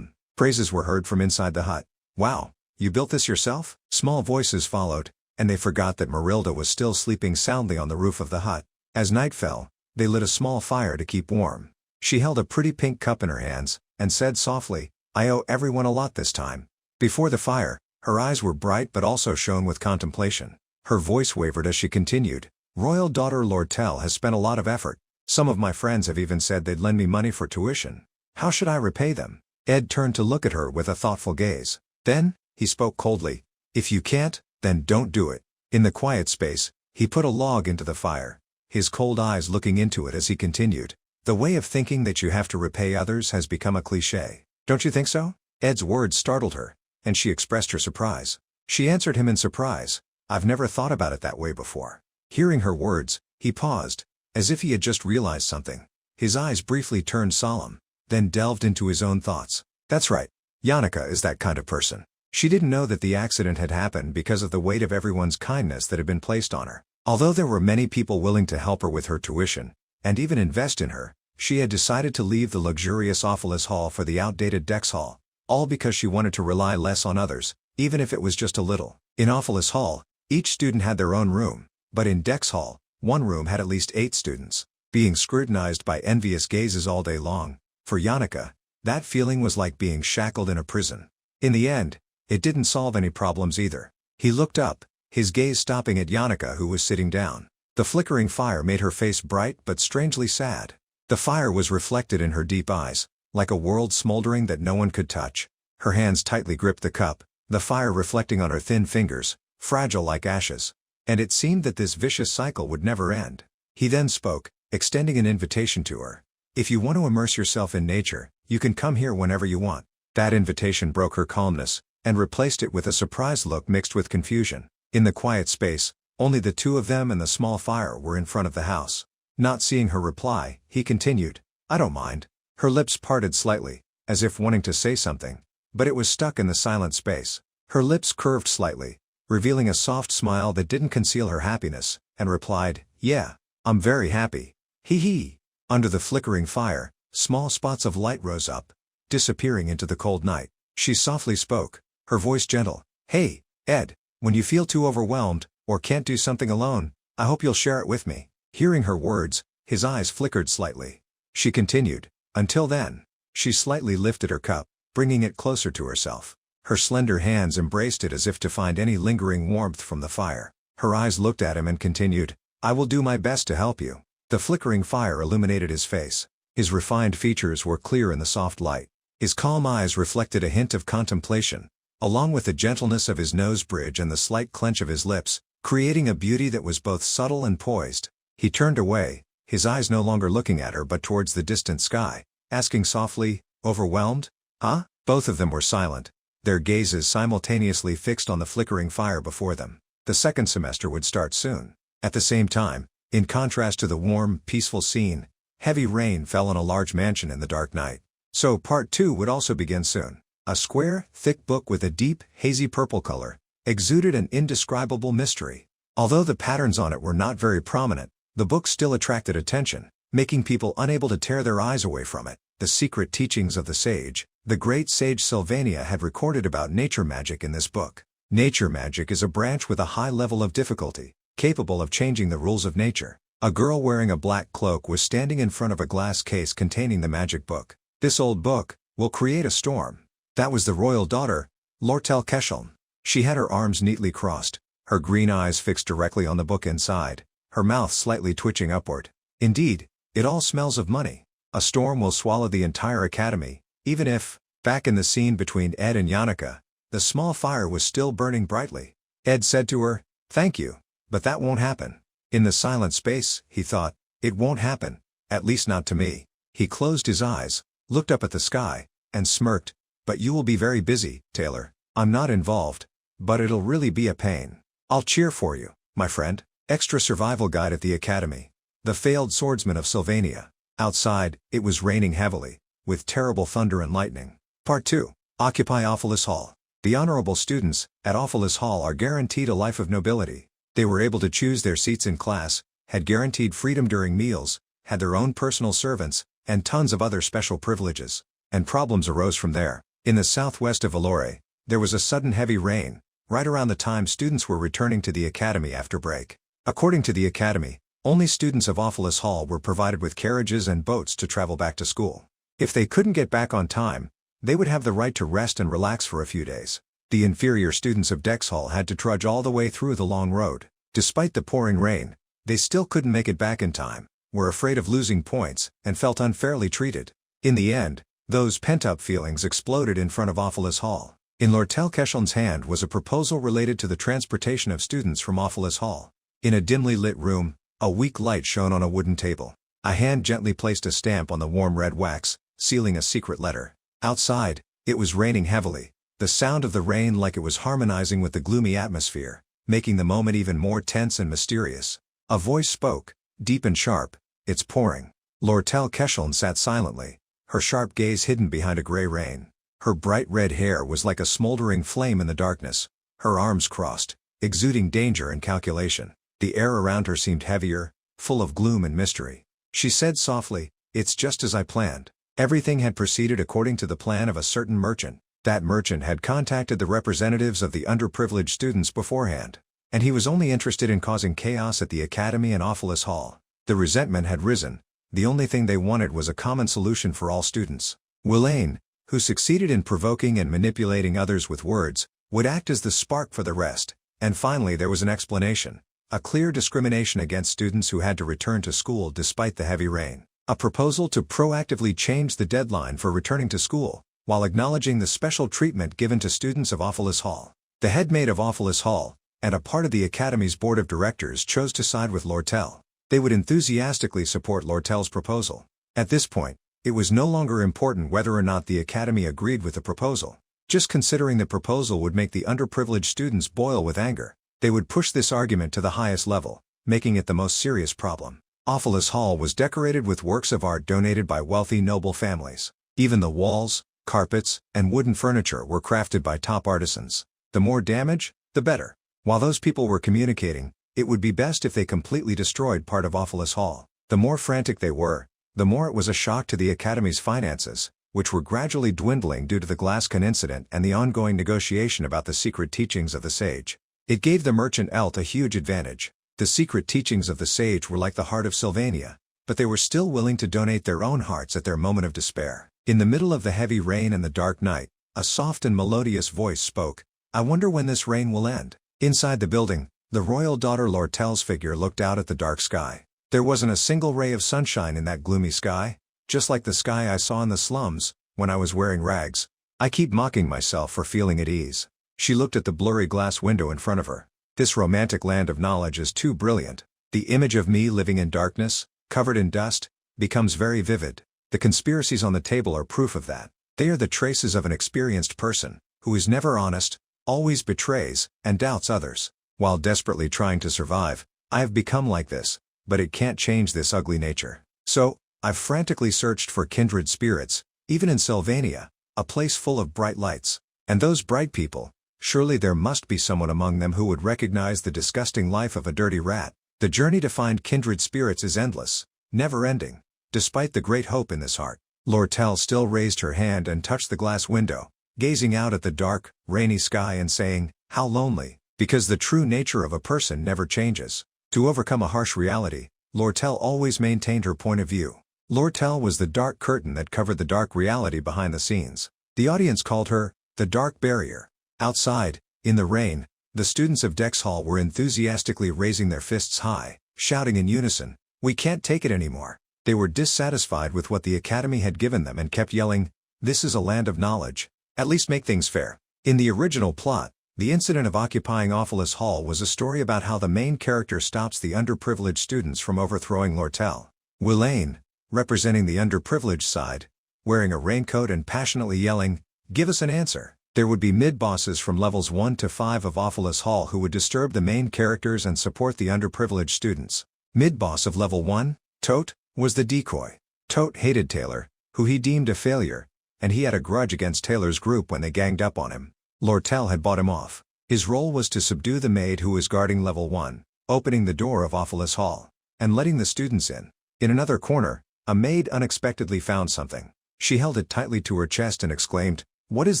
Praises were heard from inside the hut. "Wow, you built this yourself?" Small voices followed, and they forgot that Marilda was still sleeping soundly on the roof of the hut. As night fell, they lit a small fire to keep warm. She held a pretty pink cup in her hands, and said softly, "I owe everyone a lot this time." Before the fire, her eyes were bright but also shone with contemplation. Her voice wavered as she continued, "Royal daughter Lortell has spent a lot of effort. Some of my friends have even said they'd lend me money for tuition. How should I repay them?" Ed turned to look at her with a thoughtful gaze. Then, he spoke coldly, "If you can't, then don't do it." In the quiet space, he put a log into the fire, his cold eyes looking into it as he continued, "The way of thinking that you have to repay others has become a cliché. Don't you think so?" Ed's words startled her, and she expressed her surprise. She answered him in surprise, "I've never thought about it that way before." Hearing her words, he paused, as if he had just realized something. His eyes briefly turned solemn, then delved into his own thoughts. That's right, Yannicka is that kind of person. She didn't know that the accident had happened because of the weight of everyone's kindness that had been placed on her. Although there were many people willing to help her with her tuition, and even invest in her, she had decided to leave the luxurious Office Hall for the outdated Dex Hall, all because she wanted to rely less on others, even if it was just a little. In Office Hall, each student had their own room, but in Dex Hall, one room had at least 8 students, being scrutinized by envious gazes all day long. For Yannicka, that feeling was like being shackled in a prison. In the end, it didn't solve any problems either. He looked up, his gaze stopping at Yannicka, who was sitting down. The flickering fire made her face bright but strangely sad. The fire was reflected in her deep eyes, like a world smoldering that no one could touch. Her hands tightly gripped the cup, the fire reflecting on her thin fingers, fragile like ashes. And it seemed that this vicious cycle would never end. He then spoke, extending an invitation to her. "If you want to immerse yourself in nature, you can come here whenever you want." That invitation broke her calmness, and replaced it with a surprised look mixed with confusion. In the quiet space, only the two of them and the small fire were in front of the house. Not seeing her reply, he continued, "I don't mind." Her lips parted slightly, as if wanting to say something, but it was stuck in the silent space. Her lips curved slightly, revealing a soft smile that didn't conceal her happiness, and replied, "Yeah, I'm very happy. Hee hee." Under the flickering fire, Small spots of light rose up, disappearing into the cold night. She softly spoke, her voice gentle. "Hey, Ed, when you feel too overwhelmed, or can't do something alone, I hope you'll share it with me." Hearing her words, his eyes flickered slightly. She continued, "Until then." She slightly lifted her cup, bringing it closer to herself. Her slender hands embraced it as if to find any lingering warmth from the fire. Her eyes looked at him and continued, "I will do my best to help you." The flickering fire illuminated his face. His refined features were clear in the soft light. His calm eyes reflected a hint of contemplation, along with the gentleness of his nose bridge and the slight clench of his lips, creating a beauty that was both subtle and poised. He turned away, his eyes no longer looking at her but towards the distant sky, asking softly, "Overwhelmed? Huh?" Both of them were silent, their gazes simultaneously fixed on the flickering fire before them. The second semester would start soon. At the same time, in contrast to the warm, peaceful scene, heavy rain fell on a large mansion in the dark night. So part 2 would also begin soon. A square, thick book with a deep, hazy purple color exuded an indescribable mystery. Although the patterns on it were not very prominent, the book still attracted attention, making people unable to tear their eyes away from it. The secret teachings of the sage, the great sage Sylvania had recorded about nature magic in this book. Nature magic is a branch with a high level of difficulty, capable of changing the rules of nature. A girl wearing a black cloak was standing in front of a glass case containing the magic book. "This old book will create a storm." That was the royal daughter, Lortell Keshelm. She had her arms neatly crossed, her green eyes fixed directly on the book inside, her mouth slightly twitching upward. "Indeed, it all smells of money. A storm will swallow the entire academy." Even if, back in the scene between Ed and Yannicka, the small fire was still burning brightly. Ed said to her, "Thank you, but that won't happen." In the silent space, he thought, "It won't happen, at least not to me." He closed his eyes, looked up at the sky, and smirked. "But you will be very busy, Taylor. I'm not involved, but it'll really be a pain. I'll cheer for you, my friend." Extra survival guide at the academy. The failed swordsman of Sylvania. Outside, it was raining heavily, with terrible thunder and lightning. Part 2. Occupy Ophilus Hall. The honorable students at Ophilus Hall are guaranteed a life of nobility. They were able to choose their seats in class, had guaranteed freedom during meals, had their own personal servants, and tons of other special privileges. And problems arose from there. In the southwest of Vellore, there was a sudden heavy rain, right around the time students were returning to the academy after break. According to the academy, only students of Ophilus Hall were provided with carriages and boats to travel back to school. If they couldn't get back on time, they would have the right to rest and relax for a few days. The inferior students of Dex Hall had to trudge all the way through the long road. Despite the pouring rain, they still couldn't make it back in time, were afraid of losing points, and felt unfairly treated. In the end, those pent-up feelings exploded in front of Ophilus Hall. In Lortell Keshelm's hand was a proposal related to the transportation of students from Ophilus Hall. In a dimly lit room, a weak light shone on a wooden table. A hand gently placed a stamp on the warm red wax, sealing a secret letter. Outside, it was raining heavily, the sound of the rain like it was harmonizing with the gloomy atmosphere, making the moment even more tense and mysterious. A voice spoke, deep and sharp, "It's pouring." Lortell Keshelm sat silently, her sharp gaze hidden behind a gray rain. Her bright red hair was like a smoldering flame in the darkness, her arms crossed, exuding danger and calculation. The air around her seemed heavier, full of gloom and mystery. She said softly, "It's just as I planned." Everything had proceeded according to the plan of a certain merchant. That merchant had contacted the representatives of the underprivileged students beforehand, and he was only interested in causing chaos at the academy and Ophilus Hall. The resentment had risen. The only thing they wanted was a common solution for all students. Willain, who succeeded in provoking and manipulating others with words, would act as the spark for the rest. And finally there was an explanation. A clear discrimination against students who had to return to school despite the heavy rain. A proposal to proactively change the deadline for returning to school, while acknowledging the special treatment given to students of Ophilus Hall. The headmaid of Ophilus Hall, and a part of the Academy's board of directors chose to side with Lortell. They would enthusiastically support Lortell's proposal. At this point, it was no longer important whether or not the Academy agreed with the proposal. Just considering the proposal would make the underprivileged students boil with anger. They would push this argument to the highest level, making it the most serious problem. Ophilus Hall was decorated with works of art donated by wealthy noble families. Even the walls, carpets, and wooden furniture were crafted by top artisans. The more damage, the better. While those people were communicating, it would be best if they completely destroyed part of Ophilus Hall. The more frantic they were, the more it was a shock to the Academy's finances, which were gradually dwindling due to the Glascan incident and the ongoing negotiation about the secret teachings of the sage. It gave the merchant Elt a huge advantage. The secret teachings of the sage were like the heart of Sylvania, but they were still willing to donate their own hearts at their moment of despair. In the middle of the heavy rain and the dark night, a soft and melodious voice spoke. "I wonder when this rain will end." Inside the building, the royal daughter Lortell's figure looked out at the dark sky. There wasn't a single ray of sunshine in that gloomy sky, just like the sky I saw in the slums, when I was wearing rags. I keep mocking myself for feeling at ease. She looked at the blurry glass window in front of her. This romantic land of knowledge is too brilliant. The image of me living in darkness, covered in dust, becomes very vivid. The conspiracies on the table are proof of that. They are the traces of an experienced person, who is never honest, always betrays, and doubts others. While desperately trying to survive, I have become like this, but it can't change this ugly nature. So, I've frantically searched for kindred spirits, even in Sylvania, a place full of bright lights. And those bright people, surely there must be someone among them who would recognize the disgusting life of a dirty rat. The journey to find kindred spirits is endless, never-ending. Despite the great hope in this heart, Lortell still raised her hand and touched the glass window, gazing out at the dark, rainy sky and saying, "How lonely," because the true nature of a person never changes. To overcome a harsh reality, Lortell always maintained her point of view. Lortell was the dark curtain that covered the dark reality behind the scenes. The audience called her, the Dark Barrier. Outside, in the rain, the students of Dex Hall were enthusiastically raising their fists high, shouting in unison, "We can't take it anymore." They were dissatisfied with what the Academy had given them and kept yelling, "This is a land of knowledge. At least make things fair." In the original plot, the incident of occupying Awfulus Hall was a story about how the main character stops the underprivileged students from overthrowing Lortell. Willain, representing the underprivileged side, wearing a raincoat and passionately yelling, "Give us an answer." There would be mid-bosses from levels 1 to 5 of Awfulus Hall who would disturb the main characters and support the underprivileged students. Mid-boss of level 1, Tote, was the decoy. Tote hated Taylor, who he deemed a failure, and he had a grudge against Taylor's group when they ganged up on him. Lortell had bought him off. His role was to subdue the maid who was guarding level 1, opening the door of Awfulus Hall, and letting the students in. In another corner, a maid unexpectedly found something. She held it tightly to her chest and exclaimed, "What is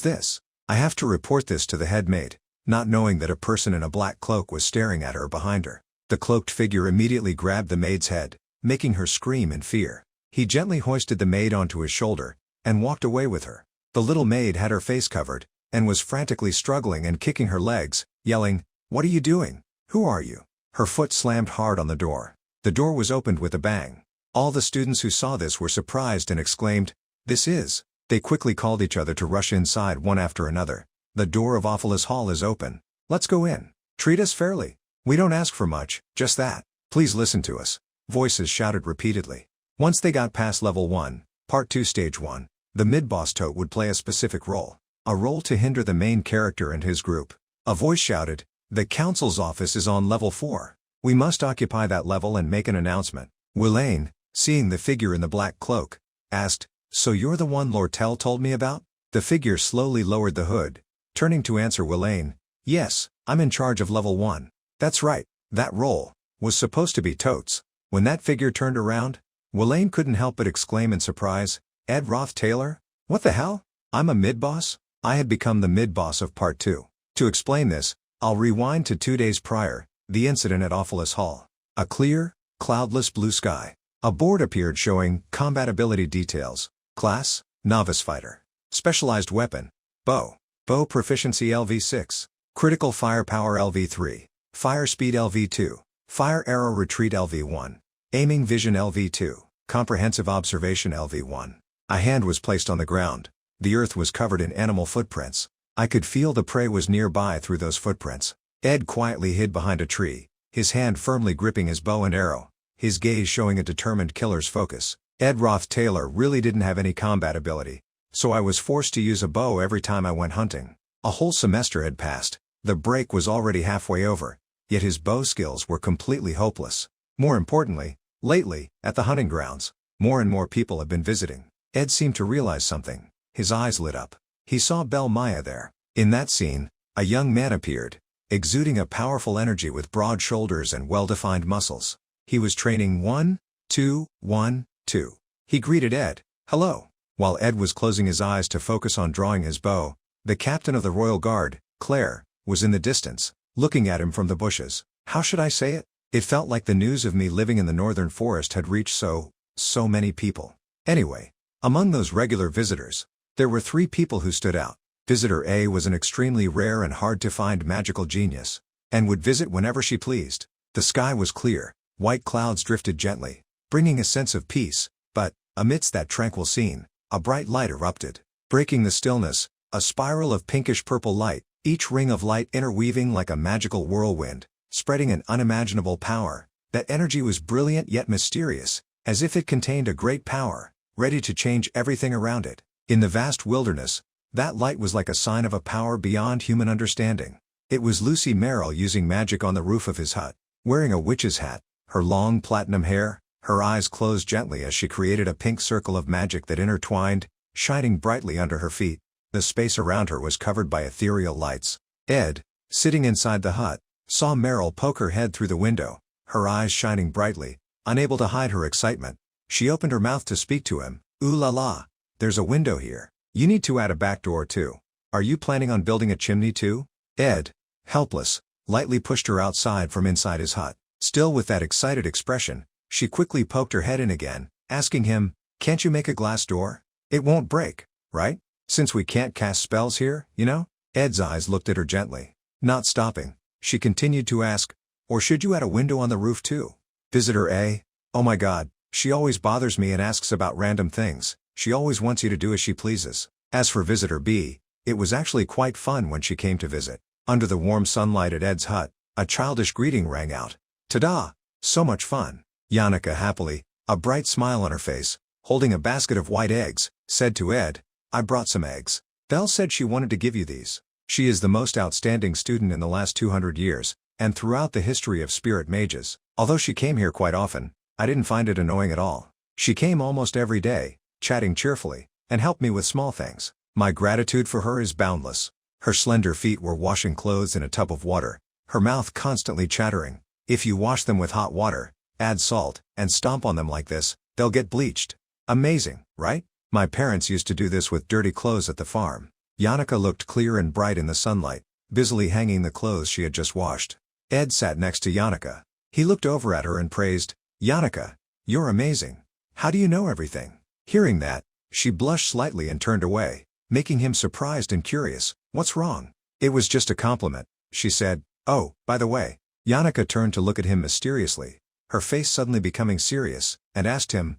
this? I have to report this to the head maid," not knowing that a person in a black cloak was staring at her behind her. The cloaked figure immediately grabbed the maid's head, making her scream in fear. He gently hoisted the maid onto his shoulder, and walked away with her. The little maid had her face covered, and was frantically struggling and kicking her legs, yelling, "What are you doing? Who are you?" Her foot slammed hard on the door. The door was opened with a bang. All the students who saw this were surprised and exclaimed, "This is..." They quickly called each other to rush inside one after another. "The door of Awfulus Hall is open. Let's go in. Treat us fairly. We don't ask for much, just that. Please listen to us." Voices shouted repeatedly. Once they got past level 1, Part 2 Stage 1, the mid-boss Tote would play a specific role. A role to hinder the main character and his group. A voice shouted, "The council's office is on level 4. We must occupy that level and make an announcement." Willain, seeing the figure in the black cloak, asked, "So you're the one Lortell told me about?" The figure slowly lowered the hood, turning to answer Willain, "Yes, I'm in charge of level 1. That's right, that role was supposed to be Tote's." When that figure turned around, Willain couldn't help but exclaim in surprise, "Ed Roth Taylor? What the hell? I'm a mid-boss?" I had become the mid-boss of Part 2. To explain this, I'll rewind to 2 days prior, the incident at Awfulus Hall. A clear, cloudless blue sky. A board appeared showing combat ability details. Class, Novice Fighter. Specialized Weapon, Bow. Bow Proficiency LV6. Critical Firepower LV3. Fire Speed LV2. Fire Arrow Retreat LV1. Aiming Vision LV2. Comprehensive Observation LV1. A hand was placed on the ground. The earth was covered in animal footprints. I could feel the prey was nearby through those footprints. Ed quietly hid behind a tree, his hand firmly gripping his bow and arrow, his gaze showing a determined killer's focus. Ed Roth Taylor really didn't have any combat ability, so I was forced to use a bow every time I went hunting. A whole semester had passed, the break was already halfway over, yet his bow skills were completely hopeless. More importantly, lately, at the hunting grounds, more and more people have been visiting. Ed seemed to realize something. His eyes lit up. He saw Belle Maya there. In that scene, a young man appeared, exuding a powerful energy with broad shoulders and well-defined muscles. He was training 1, 2, 1, 2. He greeted Ed. "Hello." While Ed was closing his eyes to focus on drawing his bow, the captain of the Royal Guard, Claire, was in the distance, looking at him from the bushes. How should I say it? It felt like the news of me living in the northern forest had reached so many people. Anyway, among those regular visitors, there were 3 people who stood out. Visitor A was an extremely rare and hard-to-find magical genius, and would visit whenever she pleased. The sky was clear, white clouds drifted gently, bringing a sense of peace, but, amidst that tranquil scene, a bright light erupted. Breaking the stillness, a spiral of pinkish-purple light, each ring of light interweaving like a magical whirlwind, spreading an unimaginable power. That energy was brilliant yet mysterious, as if it contained a great power, ready to change everything around it. In the vast wilderness, that light was like a sign of a power beyond human understanding. It was Lucy Merrill using magic on the roof of his hut, wearing a witch's hat, her long platinum hair, her eyes closed gently as she created a pink circle of magic that intertwined, shining brightly under her feet. The space around her was covered by ethereal lights. Ed, sitting inside the hut, saw Merrill poke her head through the window, her eyes shining brightly, unable to hide her excitement. She opened her mouth to speak to him. "Ooh la la, there's a window here. You need to add a back door too. Are you planning on building a chimney too?" Ed, helpless, lightly pushed her outside from inside his hut. Still with that excited expression, she quickly poked her head in again, asking him, "Can't you make a glass door? It won't break, right? Since we can't cast spells here, you know?" Ed's eyes looked at her gently. Not stopping, she continued to ask, "Or should you add a window on the roof too?" Visitor A, "Oh my god, she always bothers me and asks about random things. She always wants you to do as she pleases." As for Visitor B, it was actually quite fun when she came to visit. Under the warm sunlight at Ed's hut, a childish greeting rang out. "Ta-da! So much fun!" Yannicka happily, a bright smile on her face, holding a basket of white eggs, said to Ed, "I brought some eggs. Belle said she wanted to give you these. She is the most outstanding student in the last 200 years, and throughout the history of spirit mages. Although she came here quite often, I didn't find it annoying at all. She came almost every day, chatting cheerfully, and helped me with small things. My gratitude for her is boundless." Her slender feet were washing clothes in a tub of water, her mouth constantly chattering. "If you wash them with hot water, add salt, and stomp on them like this, they'll get bleached. Amazing, right? My parents used to do this with dirty clothes at the farm." Yannicka looked clear and bright in the sunlight, busily hanging the clothes she had just washed. Ed sat next to Yannicka. He looked over at her and praised, "Yannicka, you're amazing. How do you know everything?" Hearing that, she blushed slightly and turned away, making him surprised and curious. "What's wrong?" "It was just a compliment," she said. "Oh, by the way." Yannicka turned to look at him mysteriously, her face suddenly becoming serious, and asked him,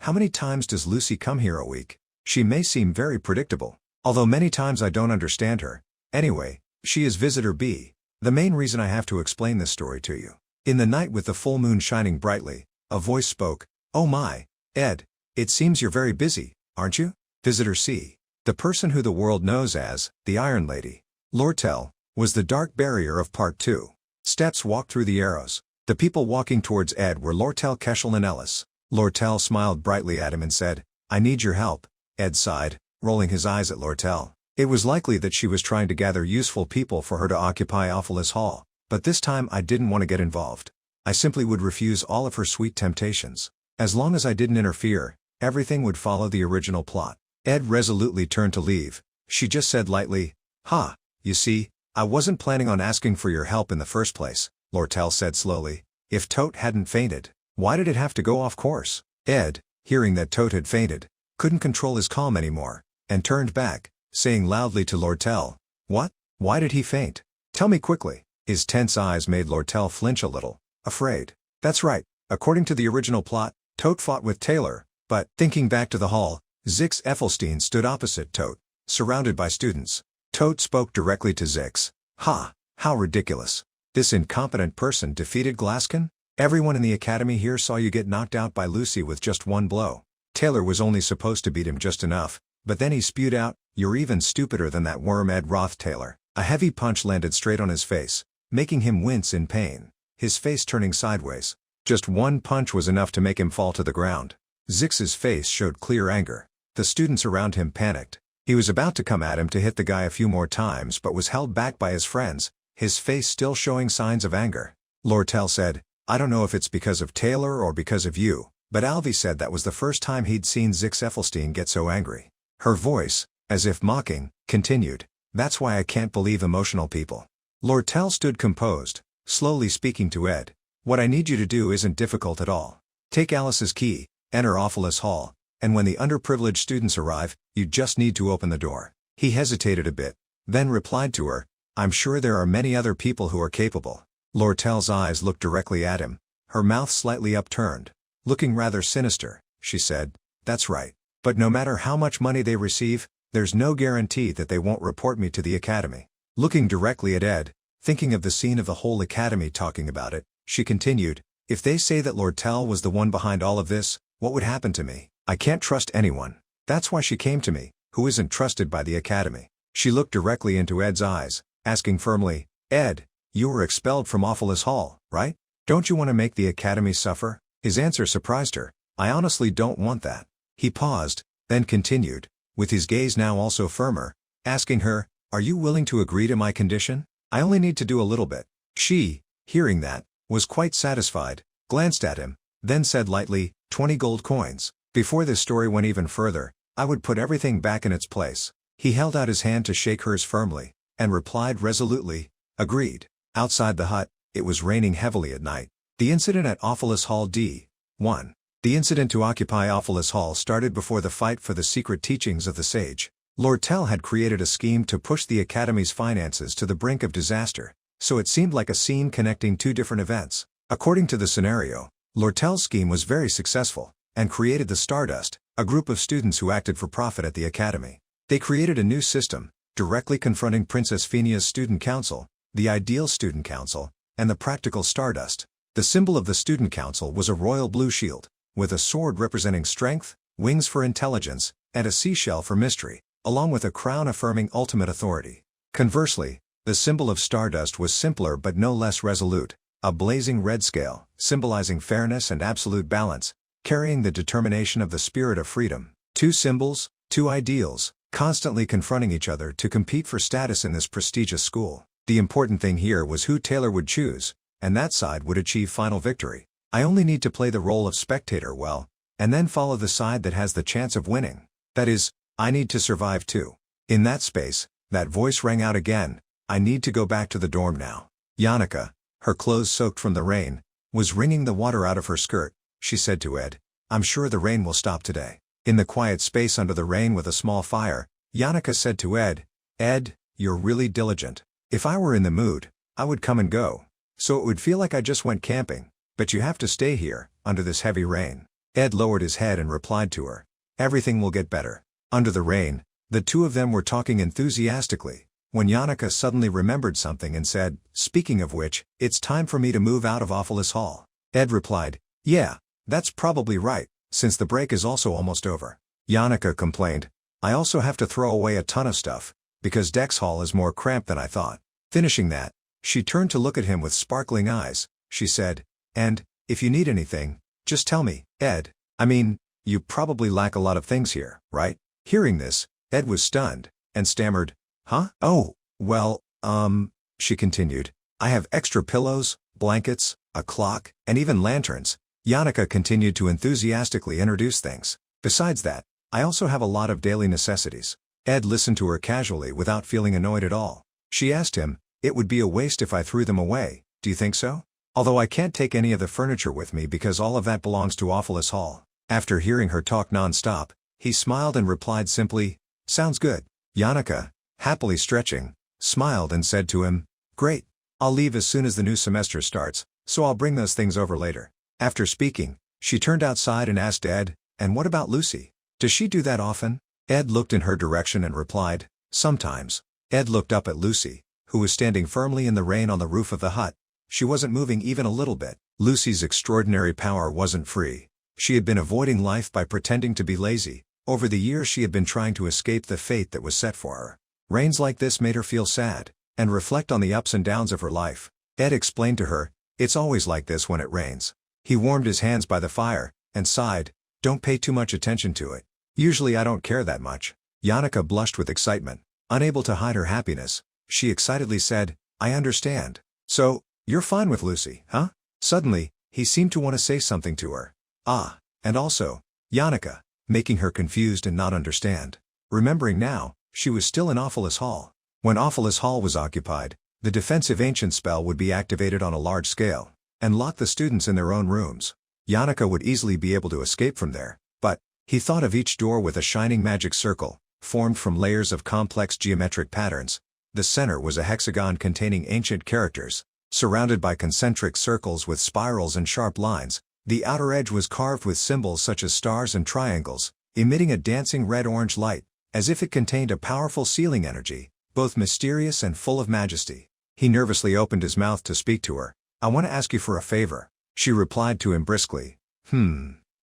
how many times does Lucy come here a week? She may seem very predictable, although many times I don't understand her. Anyway, she is Visitor B. The main reason I have to explain this story to you." In the night with the full moon shining brightly, a voice spoke. "Oh my, Ed, it seems you're very busy, aren't you?" Visitor C, the person who the world knows as the Iron Lady, Lortell, was the dark barrier of Part 2. Steps walked through the arrows. The people walking towards Ed were Lortell, Keschel and Ellis. Lortell smiled brightly at him and said, "I need your help." Ed sighed, rolling his eyes at Lortell. It was likely that she was trying to gather useful people for her to occupy Ophelis Hall, but this time I didn't want to get involved. I simply would refuse all of her sweet temptations. As long as I didn't interfere, everything would follow the original plot. Ed resolutely turned to leave. She just said lightly, "Ha, you see, I wasn't planning on asking for your help in the first place," Lortell said slowly. "If Tote hadn't fainted, why did it have to go off course?" Ed, hearing that Tote had fainted, couldn't control his calm anymore, and turned back, saying loudly to Lortell, "What? Why did he faint? Tell me quickly." His tense eyes made Lortell flinch a little, afraid. "That's right, according to the original plot, Tote fought with Taylor, but," thinking back to the hall, Zix Effelstein stood opposite Tote, surrounded by students. Tote spoke directly to Zix. "Ha, how ridiculous. This incompetent person defeated Glascan? Everyone in the academy here saw you get knocked out by Lucy with just one blow. Taylor was only supposed to beat him just enough, but then he spewed out, 'You're even stupider than that worm Ed Roth Taylor.'" A heavy punch landed straight on his face, making him wince in pain, his face turning sideways. Just one punch was enough to make him fall to the ground. Zix's face showed clear anger. The students around him panicked. He was about to come at him to hit the guy a few more times but was held back by his friends, his face still showing signs of anger. Lortell said, "I don't know if it's because of Taylor or because of you, but Alvy said that was the first time he'd seen Zix Effelstein get so angry. Her voice, as if mocking, continued, "That's why I can't believe emotional people." Lortell stood composed, slowly speaking to Ed. "What I need you to do isn't difficult at all. Take Alice's key, enter Awfulus Hall, and when the underprivileged students arrive, you just need to open the door." He hesitated a bit, then replied to her, "I'm sure there are many other people who are capable." Lortell's eyes looked directly at him, her mouth slightly upturned. Looking rather sinister, she said, "That's right. But no matter how much money they receive, there's no guarantee that they won't report me to the academy." Looking directly at Ed, thinking of the scene of the whole academy talking about it, she continued, "If they say that Lortell was the one behind all of this, what would happen to me? I can't trust anyone. That's why she came to me, who isn't trusted by the academy." She looked directly into Ed's eyes, asking firmly, "Ed, you were expelled from Awfulus Hall, right? Don't you want to make the academy suffer?" His answer surprised her. "I honestly don't want that." He paused, then continued, with his gaze now also firmer, asking her, "Are you willing to agree to my condition? I only need to do a little bit." She, hearing that, was quite satisfied, glanced at him, then said lightly, 20 gold coins. Before this story went even further, I would put everything back in its place. He held out his hand to shake hers firmly, and replied resolutely, "Agreed." Outside the hut, it was raining heavily at night. The incident at Awfulus Hall D.1. The incident to occupy Awfulus Hall started before the fight for the secret teachings of the sage. Lortell had created a scheme to push the academy's finances to the brink of disaster, so it seemed like a scene connecting two different events. According to the scenario, Lortell's scheme was very successful, and created the Stardust, a group of students who acted for profit at the academy. They created a new system, directly confronting Princess Phenia's student council, the ideal student council, and the practical Stardust. The symbol of the student council was a royal blue shield, with a sword representing strength, wings for intelligence, and a seashell for mystery, along with a crown affirming ultimate authority. Conversely, the symbol of Stardust was simpler but no less resolute, a blazing red scale, symbolizing fairness and absolute balance, carrying the determination of the spirit of freedom. Two symbols, two ideals, constantly confronting each other to compete for status in this prestigious school. The important thing here was who Taylor would choose, and that side would achieve final victory. "I only need to play the role of spectator well, and then follow the side that has the chance of winning. That is, I need to survive too." In that space, that voice rang out again, "I need to go back to the dorm now." Yannicka, her clothes soaked from the rain, was wringing the water out of her skirt. She said to Ed, "I'm sure the rain will stop today." In the quiet space under the rain with a small fire, Yannicka said to Ed, "Ed, you're really diligent. If I were in the mood, I would come and go. So it would feel like I just went camping, but you have to stay here, under this heavy rain." Ed lowered his head and replied to her, "Everything will get better." Under the rain, the two of them were talking enthusiastically, when Yannicka suddenly remembered something and said, "Speaking of which, it's time for me to move out of Awfulus Hall." Ed replied, "Yeah, that's probably right, since the break is also almost over." Yannicka complained, "I also have to throw away a ton of stuff, because Dex Hall is more cramped than I thought." Finishing that, she turned to look at him with sparkling eyes. She said, "And, if you need anything, just tell me, Ed. I mean, you probably lack a lot of things here, right?" Hearing this, Ed was stunned, and stammered, "Huh? Oh, well, she continued, "I have extra pillows, blankets, a clock, and even lanterns." Yannicka continued to enthusiastically introduce things. "Besides that, I also have a lot of daily necessities." Ed listened to her casually without feeling annoyed at all. She asked him, "It would be a waste if I threw them away, do you think so? Although I can't take any of the furniture with me because all of that belongs to Awfulus Hall." After hearing her talk non-stop, he smiled and replied simply, "Sounds good." Yannicka, happily stretching, smiled and said to him, "Great. I'll leave as soon as the new semester starts, so I'll bring those things over later." After speaking, she turned outside and asked Ed, "And what about Lucy? Does she do that often?" Ed looked in her direction and replied, "Sometimes." Ed looked up at Lucy, who was standing firmly in the rain on the roof of the hut. She wasn't moving even a little bit. Lucy's extraordinary power wasn't free. She had been avoiding life by pretending to be lazy. Over the years she had been trying to escape the fate that was set for her. Rains like this made her feel sad, and reflect on the ups and downs of her life. Ed explained to her, "It's always like this when it rains." He warmed his hands by the fire, and sighed, "Don't pay too much attention to it. Usually I don't care that much." Yannicka blushed with excitement. Unable to hide her happiness, she excitedly said, "I understand. So, you're fine with Lucy, huh?" Suddenly, he seemed to want to say something to her. "Ah, And also, Yannicka, making her confused and not understand. Remembering now, she was still in Awfulus Hall. When Awfulus Hall was occupied, the defensive ancient spell would be activated on a large scale, and lock the students in their own rooms. Yannicka would easily be able to escape from there, but he thought of each door with a shining magic circle, formed from layers of complex geometric patterns. The center was a hexagon containing ancient characters, surrounded by concentric circles with spirals and sharp lines. The outer edge was carved with symbols such as stars and triangles, emitting a dancing red-orange light, as if it contained a powerful sealing energy, both mysterious and full of majesty. He nervously opened his mouth to speak to her. "I want to ask you for a favor." She replied to him briskly.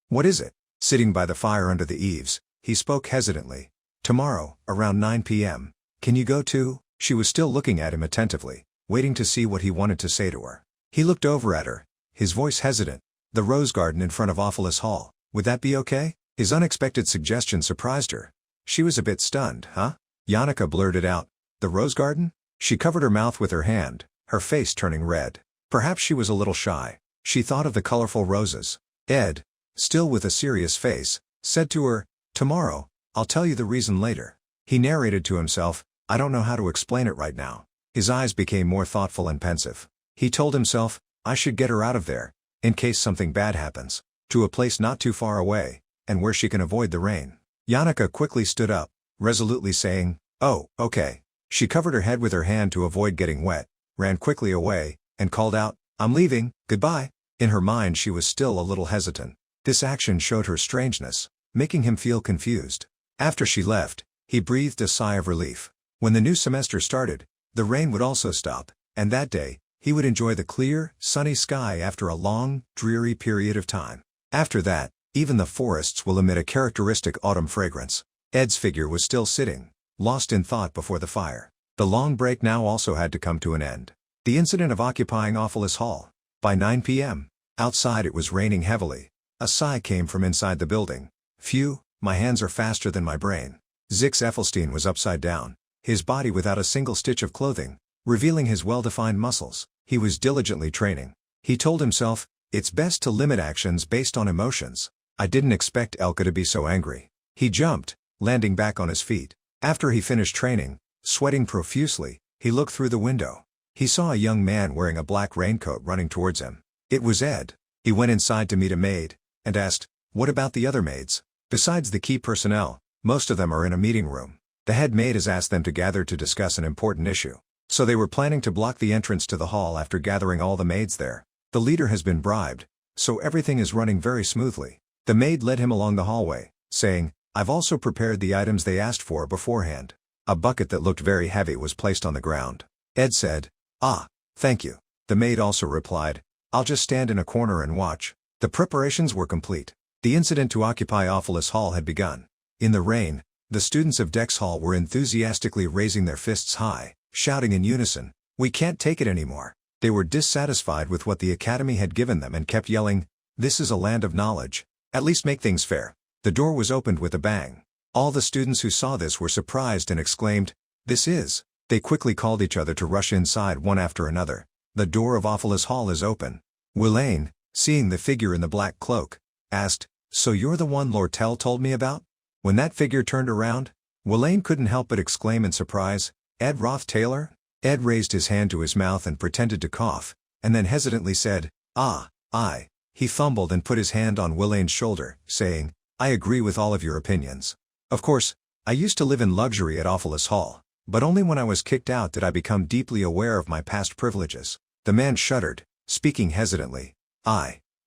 What is it?" Sitting by the fire under the eaves, he spoke hesitantly. "Tomorrow, around 9 p.m. Can you go too?" She was still looking at him attentively, waiting to see what he wanted to say to her. He looked over at her, his voice hesitant. "The rose garden in front of Awfulus Hall, would that be okay?" His unexpected suggestion surprised her. She was a bit stunned. "Huh?" Yannicka blurted out. "The rose garden?" She covered her mouth with her hand, her face turning red. Perhaps she was a little shy. She thought of the colorful roses. Ed, still with a serious face, said to her, "Tomorrow, I'll tell you the reason later." He narrated to himself, "I don't know how to explain it right now." His eyes became more thoughtful and pensive. He told himself, "I should get her out of there, in case something bad happens, to a place not too far away, and where she can avoid the rain." Yannicka quickly stood up, resolutely saying, "Oh, okay." She covered her head with her hand to avoid getting wet, ran quickly away, and called out, "I'm leaving, goodbye." In her mind she was still a little hesitant. This action showed her strangeness, making him feel confused. After she left, he breathed a sigh of relief. When the new semester started, the rain would also stop, and that day, he would enjoy the clear, sunny sky after a long, dreary period of time. After that, even the forests will emit a characteristic autumn fragrance. Ed's figure was still sitting, lost in thought before the fire. The long break now also had to come to an end. The incident of occupying Awfulus Hall. By 9 p.m., outside it was raining heavily. A sigh came from inside the building. "Phew, my hands are faster than my brain." Zix Effelstein was upside down, his body without a single stitch of clothing, revealing his well-defined muscles. He was diligently training. He told himself, "It's best to limit actions based on emotions." I didn't expect Elka to be so angry. He jumped, landing back on his feet. After he finished training, sweating profusely, he looked through the window. He saw a young man wearing a black raincoat running towards him. It was Ed. He went inside to meet a maid, and asked, "What about the other maids?" "Besides the key personnel, most of them are in a meeting room. The head maid has asked them to gather to discuss an important issue. So they were planning to block the entrance to the hall after gathering all the maids there. The leader has been bribed, so everything is running very smoothly." The maid led him along the hallway, saying, "I've also prepared the items they asked for beforehand." A bucket that looked very heavy was placed on the ground. Ed said, "Ah, thank you." The maid also replied, "I'll just stand in a corner and watch." The preparations were complete. The incident to occupy Awfulus Hall had begun. In the rain, the students of Dex Hall were enthusiastically raising their fists high, shouting in unison, "We can't take it anymore." They were dissatisfied with what the academy had given them and kept yelling, "This is a land of knowledge. At least make things fair." The door was opened with a bang. All the students who saw this were surprised and exclaimed, "This is..." They quickly called each other to rush inside one after another. The door of Awfulus Hall is open. Willain, seeing the figure in the black cloak, asked, "So you're the one Lortell told me about?" When that figure turned around, Willain couldn't help but exclaim in surprise, "Ed Roth Taylor?" Ed raised his hand to his mouth and pretended to cough, and then hesitantly said, "Ah, I." He fumbled and put his hand on Willain's shoulder, saying, "I agree with all of your opinions. Of course, I used to live in luxury at Awfulus Hall, but only when I was kicked out did I become deeply aware of my past privileges." The man shuddered, speaking hesitantly.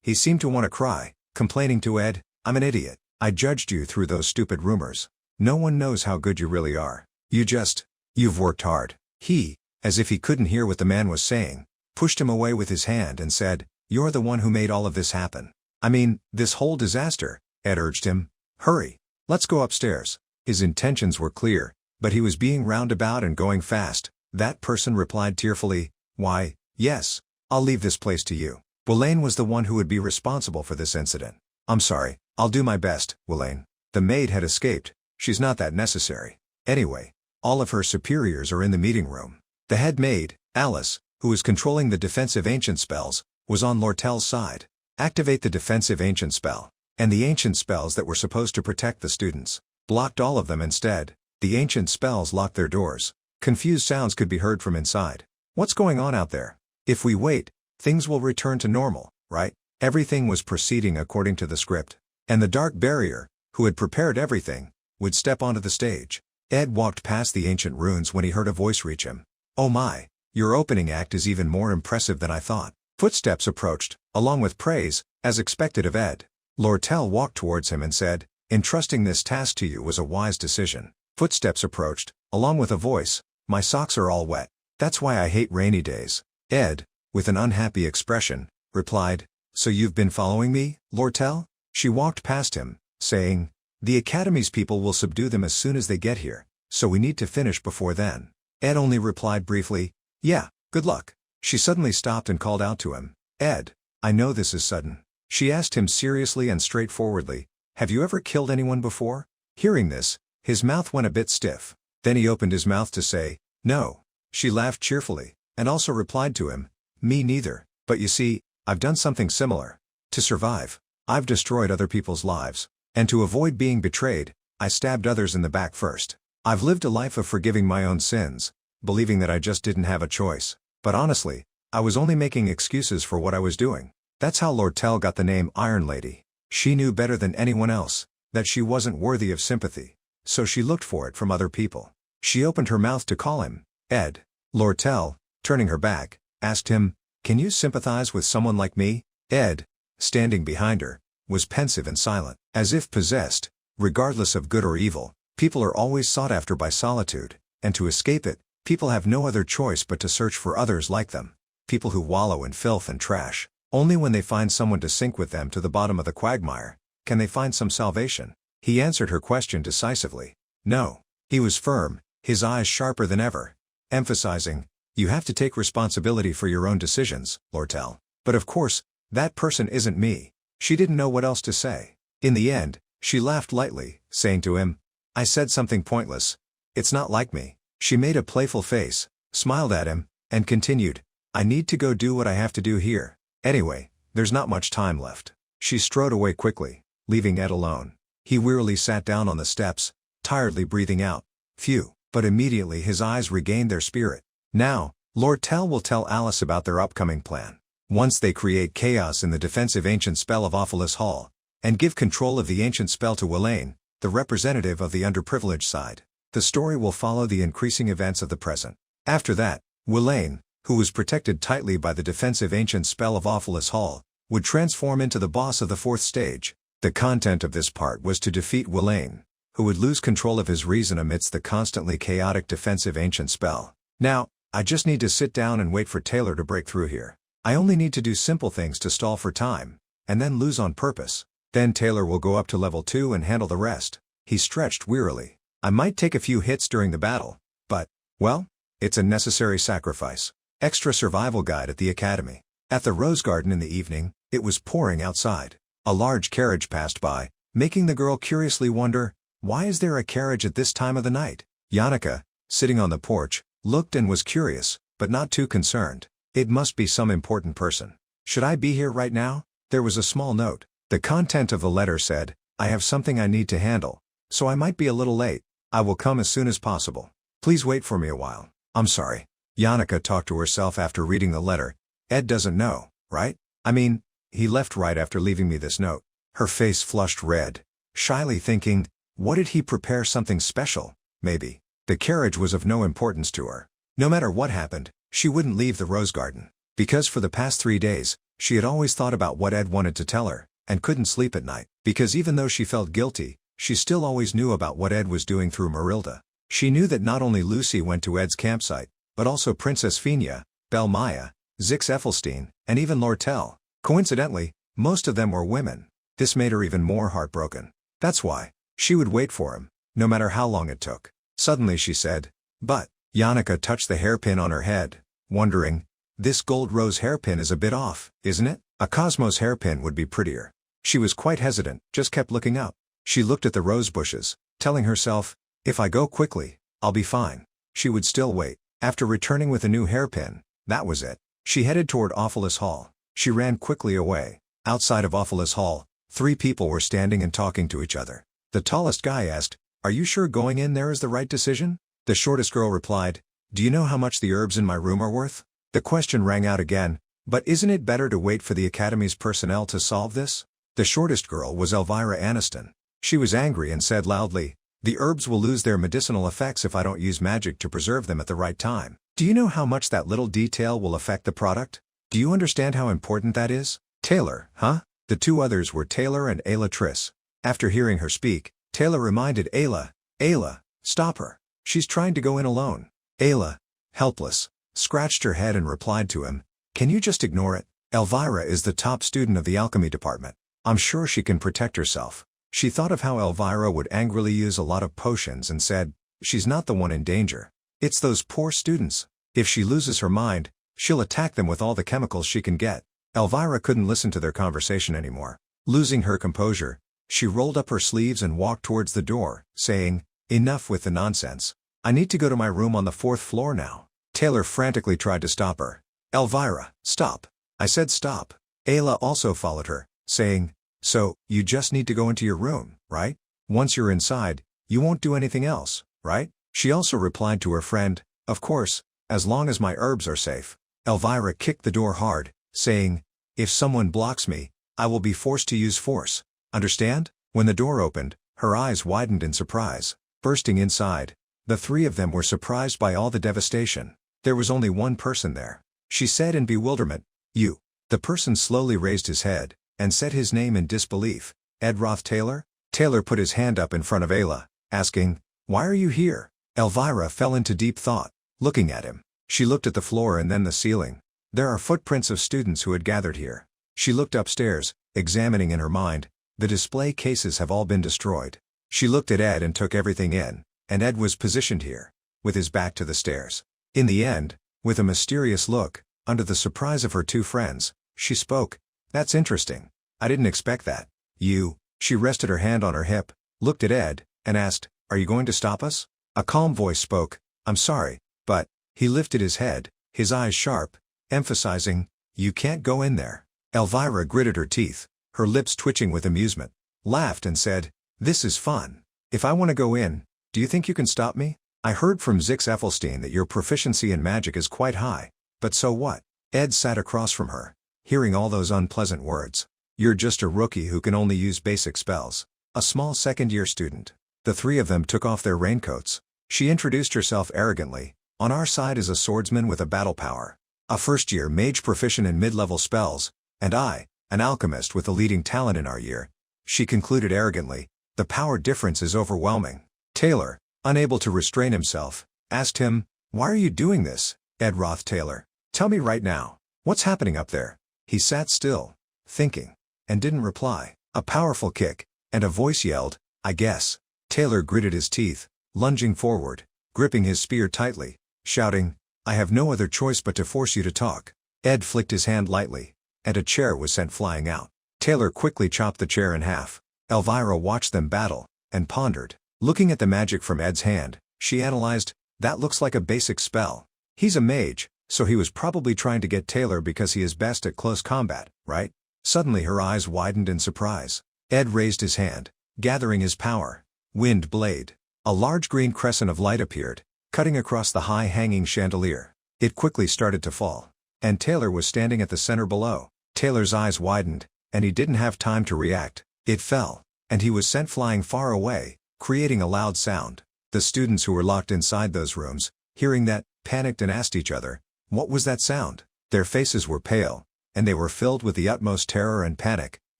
He seemed to want to cry, complaining to Ed, "I'm an idiot. I judged you through those stupid rumors. No one knows how good you really are. You've worked hard." He, as if he couldn't hear what the man was saying, pushed him away with his hand and said, "You're the one who made all of this happen. I mean, this whole disaster." Ed urged him, "Hurry. Let's go upstairs." His intentions were clear, but he was being roundabout and going fast. That person replied tearfully, "Why, yes, I'll leave this place to you." Willain was the one who would be responsible for this incident. "I'm sorry, I'll do my best, Willain." The maid had escaped. She's not that necessary. Anyway, all of her superiors are in the meeting room. The head maid, Alice, who is controlling the defensive ancient spells, was on Lortell's side. "Activate the defensive ancient spell." And the ancient spells that were supposed to protect the students blocked all of them instead. The ancient spells locked their doors. Confused sounds could be heard from inside. What's going on out there? If we wait, things will return to normal, right? Everything was proceeding according to the script. And the dark barrier, who had prepared everything, would step onto the stage. Ed walked past the ancient ruins when he heard a voice reach him. "Oh my, your opening act is even more impressive than I thought." Footsteps approached, along with praise, as expected of Ed. Lortell walked towards him and said, "Entrusting this task to you was a wise decision." Footsteps approached, along with a voice, "My socks are all wet. That's why I hate rainy days." Ed, with an unhappy expression, replied, "So you've been following me, Lortell?" She walked past him, saying, "The Academy's people will subdue them as soon as they get here, so we need to finish before then." Ed only replied briefly, "Yeah, good luck." She suddenly stopped and called out to him, "Ed, I know this is sudden." She asked him seriously and straightforwardly, "Have you ever killed anyone before?" Hearing this, his mouth went a bit stiff. Then he opened his mouth to say, "No." She laughed cheerfully, and also replied to him, "Me neither, but you see, I've done something similar. To survive, I've destroyed other people's lives. And to avoid being betrayed, I stabbed others in the back first. I've lived a life of forgiving my own sins, believing that I just didn't have a choice. But honestly, I was only making excuses for what I was doing." That's how Lortell got the name Iron Lady. She knew better than anyone else that she wasn't worthy of sympathy, so she looked for it from other people. She opened her mouth to call him Ed. Lortell, turning her back, asked him, "Can you sympathize with someone like me?" Ed, standing behind her, was pensive and silent, as if possessed. Regardless of good or evil, people are always sought after by solitude, and to escape it, people have no other choice but to search for others like them. People who wallow in filth and trash. Only when they find someone to sink with them to the bottom of the quagmire, can they find some salvation. He answered her question decisively. No. He was firm, his eyes sharper than ever, emphasizing, "You have to take responsibility for your own decisions, Lortell. But of course, that person isn't me." She didn't know what else to say. In the end, she laughed lightly, saying to him, "I said something pointless. It's not like me." She made a playful face, smiled at him, and continued, "I need to go do what I have to do here. Anyway, there's not much time left." She strode away quickly, leaving Ed alone. He wearily sat down on the steps, tiredly breathing out, "Phew," but immediately his eyes regained their spirit. Now, Lortell will tell Alice about their upcoming plan. Once they create chaos in the defensive ancient spell of Awfulness Hall, and give control of the ancient spell to Welaine, the representative of the underprivileged side, the story will follow the increasing events of the present. After that, Welaine, who was protected tightly by the defensive ancient spell of Awfulness Hall, would transform into the boss of the fourth stage. The content of this part was to defeat Welaine, who would lose control of his reason amidst the constantly chaotic defensive ancient spell. Now, I just need to sit down and wait for Taylor to break through here. I only need to do simple things to stall for time, and then lose on purpose. Then Taylor will go up to level 2 and handle the rest. He stretched wearily. I might take a few hits during the battle, but, well, it's a necessary sacrifice. Extra survival guide at the Academy. At the Rose Garden in the evening, it was pouring outside. A large carriage passed by, making the girl curiously wonder, why is there a carriage at this time of the night? Yannicka, sitting on the porch, looked and was curious, but not too concerned. It must be some important person. Should I be here right now? There was a small note. The content of the letter said, I have something I need to handle, so I might be a little late. I will come as soon as possible. Please wait for me a while. I'm sorry. Yannicka talked to herself after reading the letter. Ed doesn't know, right? I mean, he left right after leaving me this note. Her face flushed red, shyly thinking, what did he prepare, something special? Maybe. The carriage was of no importance to her. No matter what happened, she wouldn't leave the Rose Garden. Because for the past 3 days, she had always thought about what Ed wanted to tell her, and couldn't sleep at night. Because even though she felt guilty, she still always knew about what Ed was doing through Marilda. She knew that not only Lucy went to Ed's campsite, but also Princess Fina, Belle Maya, Zix Effelstein, and even Lortell. Coincidentally, most of them were women. This made her even more heartbroken. That's why she would wait for him, no matter how long it took. Suddenly she said, but, Yannicka touched the hairpin on her head, wondering, this gold rose hairpin is a bit off, isn't it? A Cosmos hairpin would be prettier. She was quite hesitant, just kept looking up. She looked at the rose bushes, telling herself, if I go quickly, I'll be fine. She would still wait. After returning with a new hairpin, that was it. She headed toward Awfulness Hall. She ran quickly away. Outside of Awfulness Hall, 3 people were standing and talking to each other. The tallest guy asked, "Are you sure going in there is the right decision?" The shortest girl replied, "Do you know how much the herbs in my room are worth?" The question rang out again, "But isn't it better to wait for the Academy's personnel to solve this?" The shortest girl was Elvira Aniston. She was angry and said loudly, "The herbs will lose their medicinal effects if I don't use magic to preserve them at the right time. Do you know how much that little detail will affect the product? Do you understand how important that is?" "Taylor, huh?" The 2 others were Taylor and Ayla Triss. After hearing her speak, Taylor reminded Ayla, "Ayla, stop her. She's trying to go in alone." Ayla, helpless, scratched her head and replied to him, "Can you just ignore it? Elvira is the top student of the alchemy department. I'm sure she can protect herself." She thought of how Elvira would angrily use a lot of potions and said, "She's not the one in danger. It's those poor students. If she loses her mind, she'll attack them with all the chemicals she can get." Elvira couldn't listen to their conversation anymore. Losing her composure, she rolled up her sleeves and walked towards the door, saying, "Enough with the nonsense. I need to go to my room on the 4th floor now." Taylor frantically tried to stop her. "Elvira, stop. I said stop." Ayla also followed her, saying, "So, you just need to go into your room, right? Once you're inside, you won't do anything else, right?" She also replied to her friend, "Of course, as long as my herbs are safe." Elvira kicked the door hard, saying, "If someone blocks me, I will be forced to use force. Understand?" When the door opened, her eyes widened in surprise. Bursting inside, the 3 of them were surprised by all the devastation. There was only one person there. She said in bewilderment, "You." The person slowly raised his head, and said his name in disbelief, "Ed Roth Taylor?" Taylor put his hand up in front of Ayla, asking, "Why are you here?" Elvira fell into deep thought, looking at him. She looked at the floor and then the ceiling. There are footprints of students who had gathered here. She looked upstairs, examining in her mind. The display cases have all been destroyed. She looked at Ed and took everything in, and Ed was positioned here, with his back to the stairs. In the end, with a mysterious look, under the surprise of her 2 friends, she spoke, "That's interesting. I didn't expect that. You." She rested her hand on her hip, looked at Ed, and asked, "Are you going to stop us?" A calm voice spoke, "I'm sorry, but..." He lifted his head, his eyes sharp, emphasizing, "You can't go in there." Elvira gritted her teeth, her lips twitching with amusement, laughed and said, "This is fun. If I want to go in, do you think you can stop me? I heard from Zix Effelstein that your proficiency in magic is quite high, but so what?" Ed sat across from her, hearing all those unpleasant words. "You're just a rookie who can only use basic spells. A small second-year student." The 3 of them took off their raincoats. She introduced herself arrogantly, "On our side is a swordsman with a battle power. A first-year mage proficient in mid-level spells, and I, an alchemist with a leading talent in our year." She concluded arrogantly, "The power difference is overwhelming." Taylor, unable to restrain himself, asked him, "Why are you doing this, Ed Roth Taylor? Tell me right now, what's happening up there?" He sat still, thinking, and didn't reply. A powerful kick, and a voice yelled, "I guess." Taylor gritted his teeth, lunging forward, gripping his spear tightly, shouting, "I have no other choice but to force you to talk." Ed flicked his hand lightly, and a chair was sent flying out. Taylor quickly chopped the chair in half. Elvira watched them battle, and pondered. Looking at the magic from Ed's hand, she analyzed, "That looks like a basic spell. He's a mage, so he was probably trying to get Taylor because he is best at close combat, right?" Suddenly her eyes widened in surprise. Ed raised his hand, gathering his power. Wind blade. A large green crescent of light appeared, cutting across the high-hanging chandelier. It quickly started to fall, and Taylor was standing at the center below. Taylor's eyes widened, and he didn't have time to react. It fell, and he was sent flying far away, creating a loud sound. The students who were locked inside those rooms, hearing that, panicked and asked each other, "What was that sound?" Their faces were pale, and they were filled with the utmost terror and panic.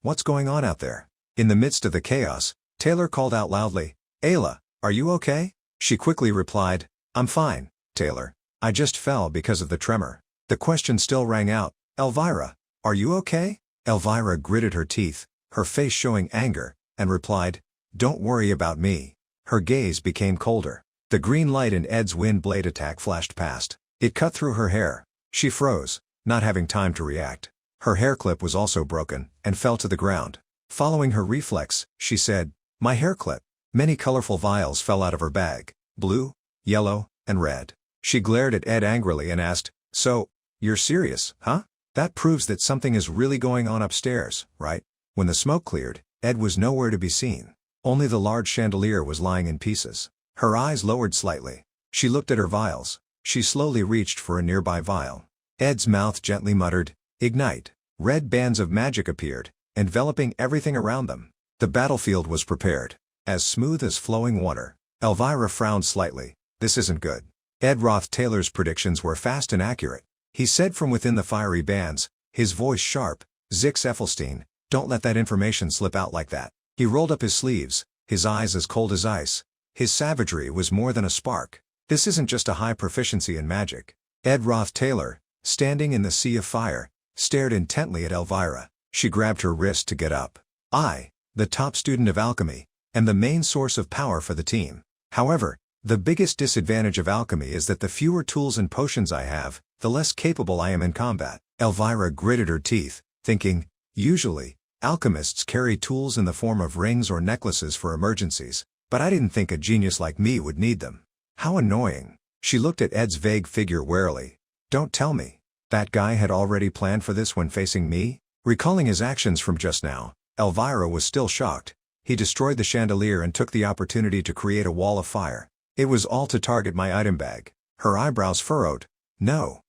"What's going on out there?" In the midst of the chaos, Taylor called out loudly, "Ayla, are you okay?" She quickly replied, "I'm fine, Taylor. I just fell because of the tremor." The question still rang out, "Elvira, are you okay?" Elvira gritted her teeth, her face showing anger, and replied, "Don't worry about me." Her gaze became colder. The green light in Ed's wind blade attack flashed past. It cut through her hair. She froze, not having time to react. Her hair clip was also broken, and fell to the ground. Following her reflex, she said, "My hair clip." Many colorful vials fell out of her bag, blue, yellow, and red. She glared at Ed angrily and asked, "So, you're serious, huh? That proves that something is really going on upstairs, right?" When the smoke cleared, Ed was nowhere to be seen. Only the large chandelier was lying in pieces. Her eyes lowered slightly. She looked at her vials. She slowly reached for a nearby vial. Ed's mouth gently muttered, "Ignite." Red bands of magic appeared, enveloping everything around them. The battlefield was prepared. As smooth as flowing water. Elvira frowned slightly. This isn't good. Ed Roth Taylor's predictions were fast and accurate. He said from within the fiery bands, his voice sharp, "Zix Effelstein, don't let that information slip out like that." He rolled up his sleeves, his eyes as cold as ice. His savagery was more than a spark. This isn't just a high proficiency in magic. Ed Roth Taylor, standing in the sea of fire, stared intently at Elvira. She grabbed her wrist to get up. "I, the top student of alchemy, am the main source of power for the team. However, the biggest disadvantage of alchemy is that the fewer tools and potions I have, the less capable I am in combat." Elvira gritted her teeth, thinking, usually, alchemists carry tools in the form of rings or necklaces for emergencies, but I didn't think a genius like me would need them. How annoying. She looked at Ed's vague figure warily. Don't tell me. That guy had already planned for this when facing me? Recalling his actions from just now, Elvira was still shocked. He destroyed the chandelier and took the opportunity to create a wall of fire. It was all to target my item bag. Her eyebrows furrowed. No.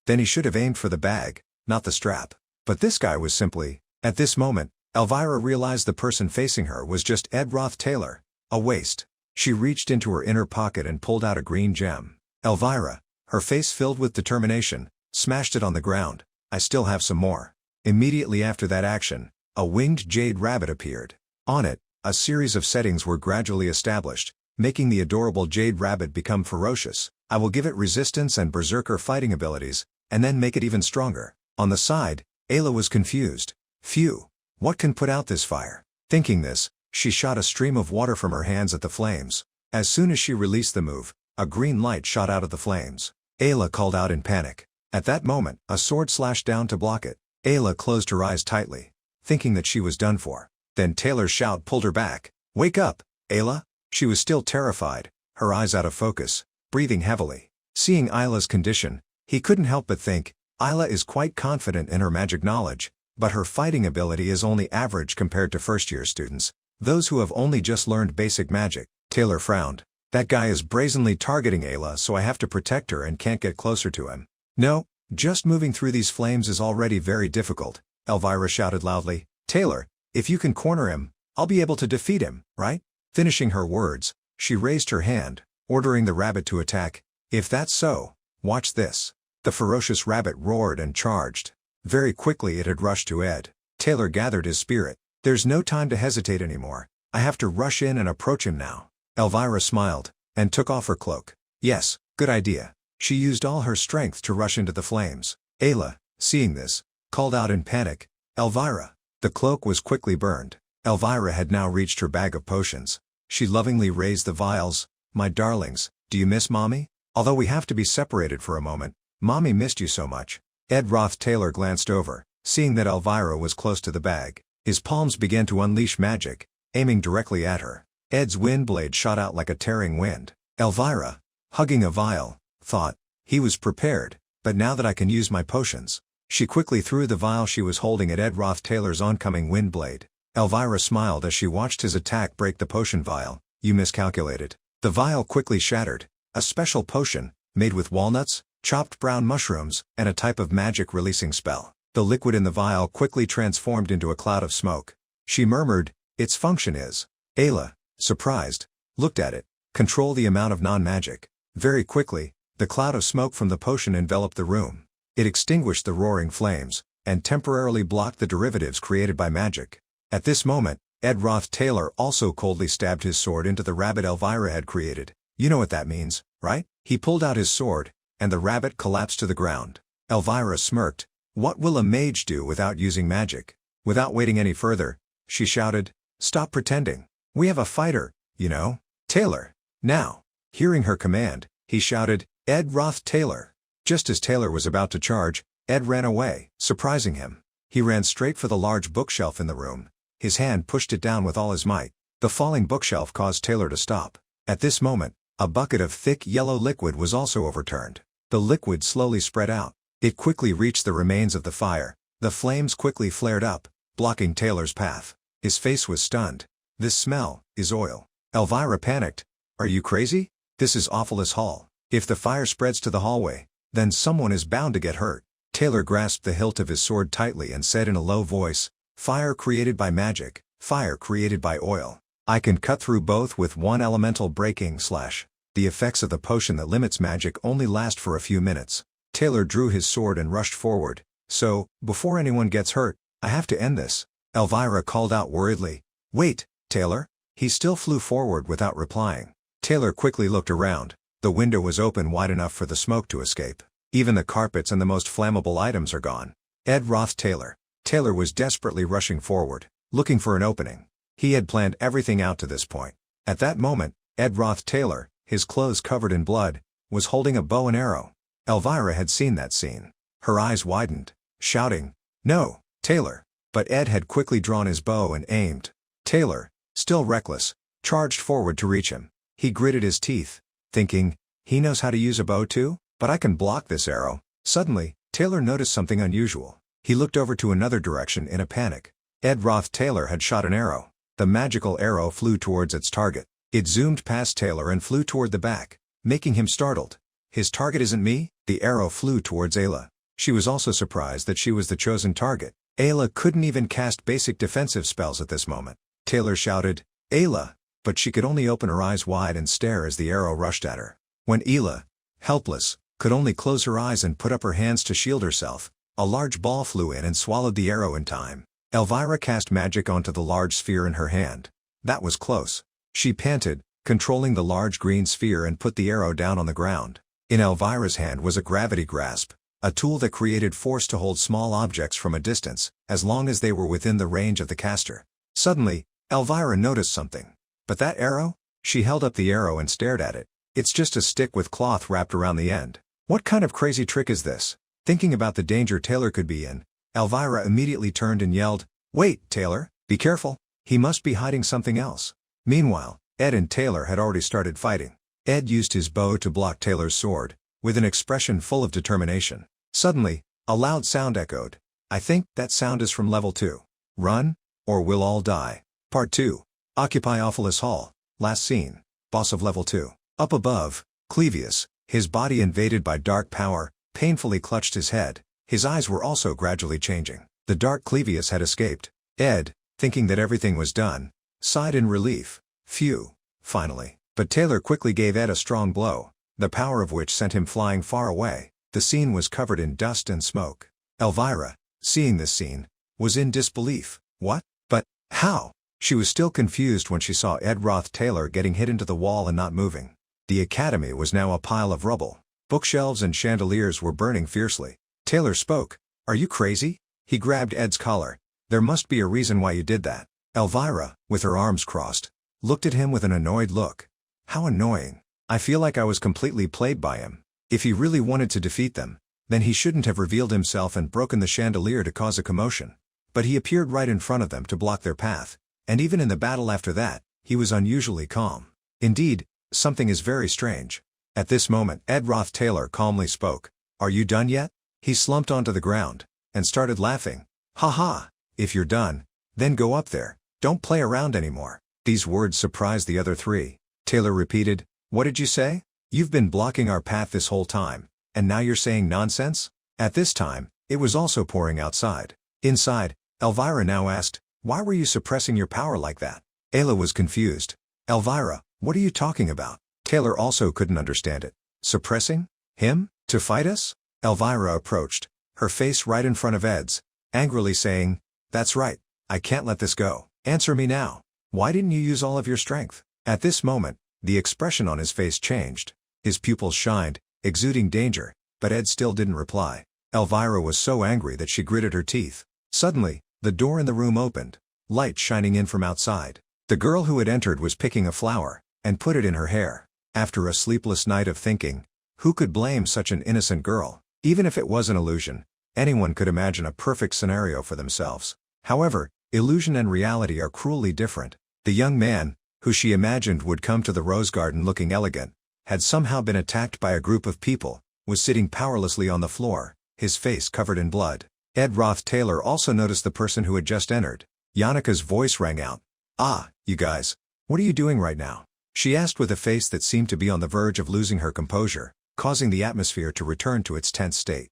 Then he should have aimed for the bag, not the strap. But this guy was simply... At this moment, Elvira realized the person facing her was just Ed Roth Taylor. A waste. She reached into her inner pocket and pulled out a green gem. Elvira, her face filled with determination, smashed it on the ground. I still have some more. Immediately after that action, a winged jade rabbit appeared. On it, a series of settings were gradually established, making the adorable jade rabbit become ferocious. I will give it resistance and berserker fighting abilities, and then make it even stronger. On the side, Ayla was confused. Phew. What can put out this fire? Thinking this, she shot a stream of water from her hands at the flames. As soon as she released the move, a green light shot out of the flames. Ayla called out in panic. At that moment, a sword slashed down to block it. Ayla closed her eyes tightly, thinking that she was done for. Then Taylor's shout pulled her back. "Wake up, Ayla!" She was still terrified, her eyes out of focus, breathing heavily. Seeing Ayla's condition, he couldn't help but think, Ayla is quite confident in her magic knowledge, but her fighting ability is only average compared to first-year students, those who have only just learned basic magic. Taylor frowned. That guy is brazenly targeting Ayla, so I have to protect her and can't get closer to him. No, just moving through these flames is already very difficult, Elvira shouted loudly. Taylor, if you can corner him, I'll be able to defeat him, right? Finishing her words, she raised her hand, ordering the rabbit to attack. If that's so, watch this. The ferocious rabbit roared and charged. Very quickly it had rushed to Ed. Taylor gathered his spirit. There's no time to hesitate anymore. I have to rush in and approach him now. Elvira smiled, and took off her cloak. Yes, good idea. She used all her strength to rush into the flames. Ayla, seeing this, called out in panic, Elvira. The cloak was quickly burned. Elvira had now reached her bag of potions. She lovingly raised the vials. My darlings, do you miss Mommy? Although we have to be separated for a moment, Mommy missed you so much. Ed Roth Taylor glanced over, seeing that Elvira was close to the bag. His palms began to unleash magic, aiming directly at her. Ed's wind blade shot out like a tearing wind. Elvira, hugging a vial, thought, he was prepared, but now that I can use my potions. She quickly threw the vial she was holding at Ed Roth Taylor's oncoming wind blade. Elvira smiled as she watched his attack break the potion vial. You miscalculated. The vial quickly shattered. A special potion, made with walnuts, chopped brown mushrooms, and a type of magic-releasing spell. The liquid in the vial quickly transformed into a cloud of smoke. She murmured, its function is. Ayla, surprised, looked at it. Control the amount of non-magic. Very quickly, the cloud of smoke from the potion enveloped the room. It extinguished the roaring flames, and temporarily blocked the derivatives created by magic. At this moment, Ed Roth Taylor also coldly stabbed his sword into the rabbit Elvira had created. You know what that means, right? He pulled out his sword, and the rabbit collapsed to the ground. Elvira smirked. What will a mage do without using magic? Without waiting any further, she shouted, stop pretending. We have a fighter, you know. Taylor, now. Hearing her command, he shouted, Ed Roth Taylor. Just as Taylor was about to charge, Ed ran away, surprising him. He ran straight for the large bookshelf in the room. His hand pushed it down with all his might. The falling bookshelf caused Taylor to stop. At this moment, a bucket of thick yellow liquid was also overturned. The liquid slowly spread out. It quickly reached the remains of the fire. The flames quickly flared up, blocking Taylor's path. His face was stunned. "This smell is oil." Elvira panicked. "Are you crazy? This is awful as hell. If the fire spreads to the hallway, then someone is bound to get hurt." Taylor grasped the hilt of his sword tightly and said in a low voice, "Fire created by magic, fire created by oil. I can cut through both with one elemental breaking / The effects of the potion that limits magic only last for a few minutes." Taylor drew his sword and rushed forward. "So, before anyone gets hurt, I have to end this." Elvira called out worriedly. "Wait, Taylor." He still flew forward without replying. Taylor quickly looked around. The window was open wide enough for the smoke to escape. Even the carpets and the most flammable items are gone. Ed Roth Taylor. Taylor was desperately rushing forward, looking for an opening. He had planned everything out to this point. At that moment, Ed Roth Taylor, his clothes covered in blood, was holding a bow and arrow. Elvira had seen that scene. Her eyes widened, shouting, "No, Taylor!" But Ed had quickly drawn his bow and aimed. Taylor, still reckless, charged forward to reach him. He gritted his teeth, thinking, "He knows how to use a bow too, but I can block this arrow." Suddenly, Taylor noticed something unusual. He looked over to another direction in a panic. Ed Roth Taylor had shot an arrow. The magical arrow flew towards its target. It zoomed past Taylor and flew toward the back, making him startled. "His target isn't me?" The arrow flew towards Ayla. She was also surprised that she was the chosen target. Ayla couldn't even cast basic defensive spells at this moment. Taylor shouted, "Ayla!" But she could only open her eyes wide and stare as the arrow rushed at her. When Ayla, helpless, could only close her eyes and put up her hands to shield herself, a large ball flew in and swallowed the arrow in time. Elvira cast magic onto the large sphere in her hand. That was close. She panted, controlling the large green sphere, and put the arrow down on the ground. In Elvira's hand was a gravity grasp, a tool that created force to hold small objects from a distance, as long as they were within the range of the caster. Suddenly, Elvira noticed something. "But that arrow?" She held up the arrow and stared at it. "It's just a stick with cloth wrapped around the end. What kind of crazy trick is this?" Thinking about the danger Taylor could be in, Elvira immediately turned and yelled, "Wait, Taylor, be careful. He must be hiding something else." Meanwhile, Ed and Taylor had already started fighting. Ed used his bow to block Taylor's sword, with an expression full of determination. Suddenly, a loud sound echoed. "I think that sound is from level 2. Run, or we'll all die." Part 2. Occupy Awfulus Hall. Last scene. Boss of level 2. Up above, Clevius, his body invaded by dark power, painfully clutched his head. His eyes were also gradually changing. The dark Clevius had escaped. Ed, thinking that everything was done, sighed in relief. Phew, finally. But Taylor quickly gave Ed a strong blow, the power of which sent him flying far away. The scene was covered in dust and smoke. Elvira, seeing this scene, was in disbelief. What? But, how? She was still confused when she saw Ed Roth Taylor getting hit into the wall and not moving. The academy was now a pile of rubble. Bookshelves and chandeliers were burning fiercely. Taylor spoke. "Are you crazy?" He grabbed Ed's collar. "There must be a reason why you did that." Elvira, with her arms crossed, looked at him with an annoyed look. "How annoying. I feel like I was completely played by him. If he really wanted to defeat them, then he shouldn't have revealed himself and broken the chandelier to cause a commotion. But he appeared right in front of them to block their path, and even in the battle after that, he was unusually calm. Indeed, something is very strange." At this moment, Ed Roth Taylor calmly spoke. "Are you done yet?" He slumped onto the ground, and started laughing. "Ha ha, if you're done, then go up there. Don't play around anymore." These words surprised the other three. Taylor repeated, "What did you say? You've been blocking our path this whole time, and now you're saying nonsense?" At this time, it was also pouring outside. Inside, Elvira now asked, "Why were you suppressing your power like that?" Ayla was confused. "Elvira, what are you talking about?" Taylor also couldn't understand it. "Suppressing? Him? To fight us?" Elvira approached, her face right in front of Ed's, angrily saying, "That's right, I can't let this go. Answer me now. Why didn't you use all of your strength?" At this moment, the expression on his face changed. His pupils shined, exuding danger, but Ed still didn't reply. Elvira was so angry that she gritted her teeth. Suddenly, the door in the room opened, light shining in from outside. The girl who had entered was picking a flower, and put it in her hair. After a sleepless night of thinking, who could blame such an innocent girl? Even if it was an illusion, anyone could imagine a perfect scenario for themselves. However, illusion and reality are cruelly different. The young man, who she imagined would come to the rose garden looking elegant, had somehow been attacked by a group of people, was sitting powerlessly on the floor, his face covered in blood. Ed Roth Taylor also noticed the person who had just entered. Yannicka's voice rang out. "Ah, you guys. What are you doing right now?" She asked with a face that seemed to be on the verge of losing her composure, causing the atmosphere to return to its tense state.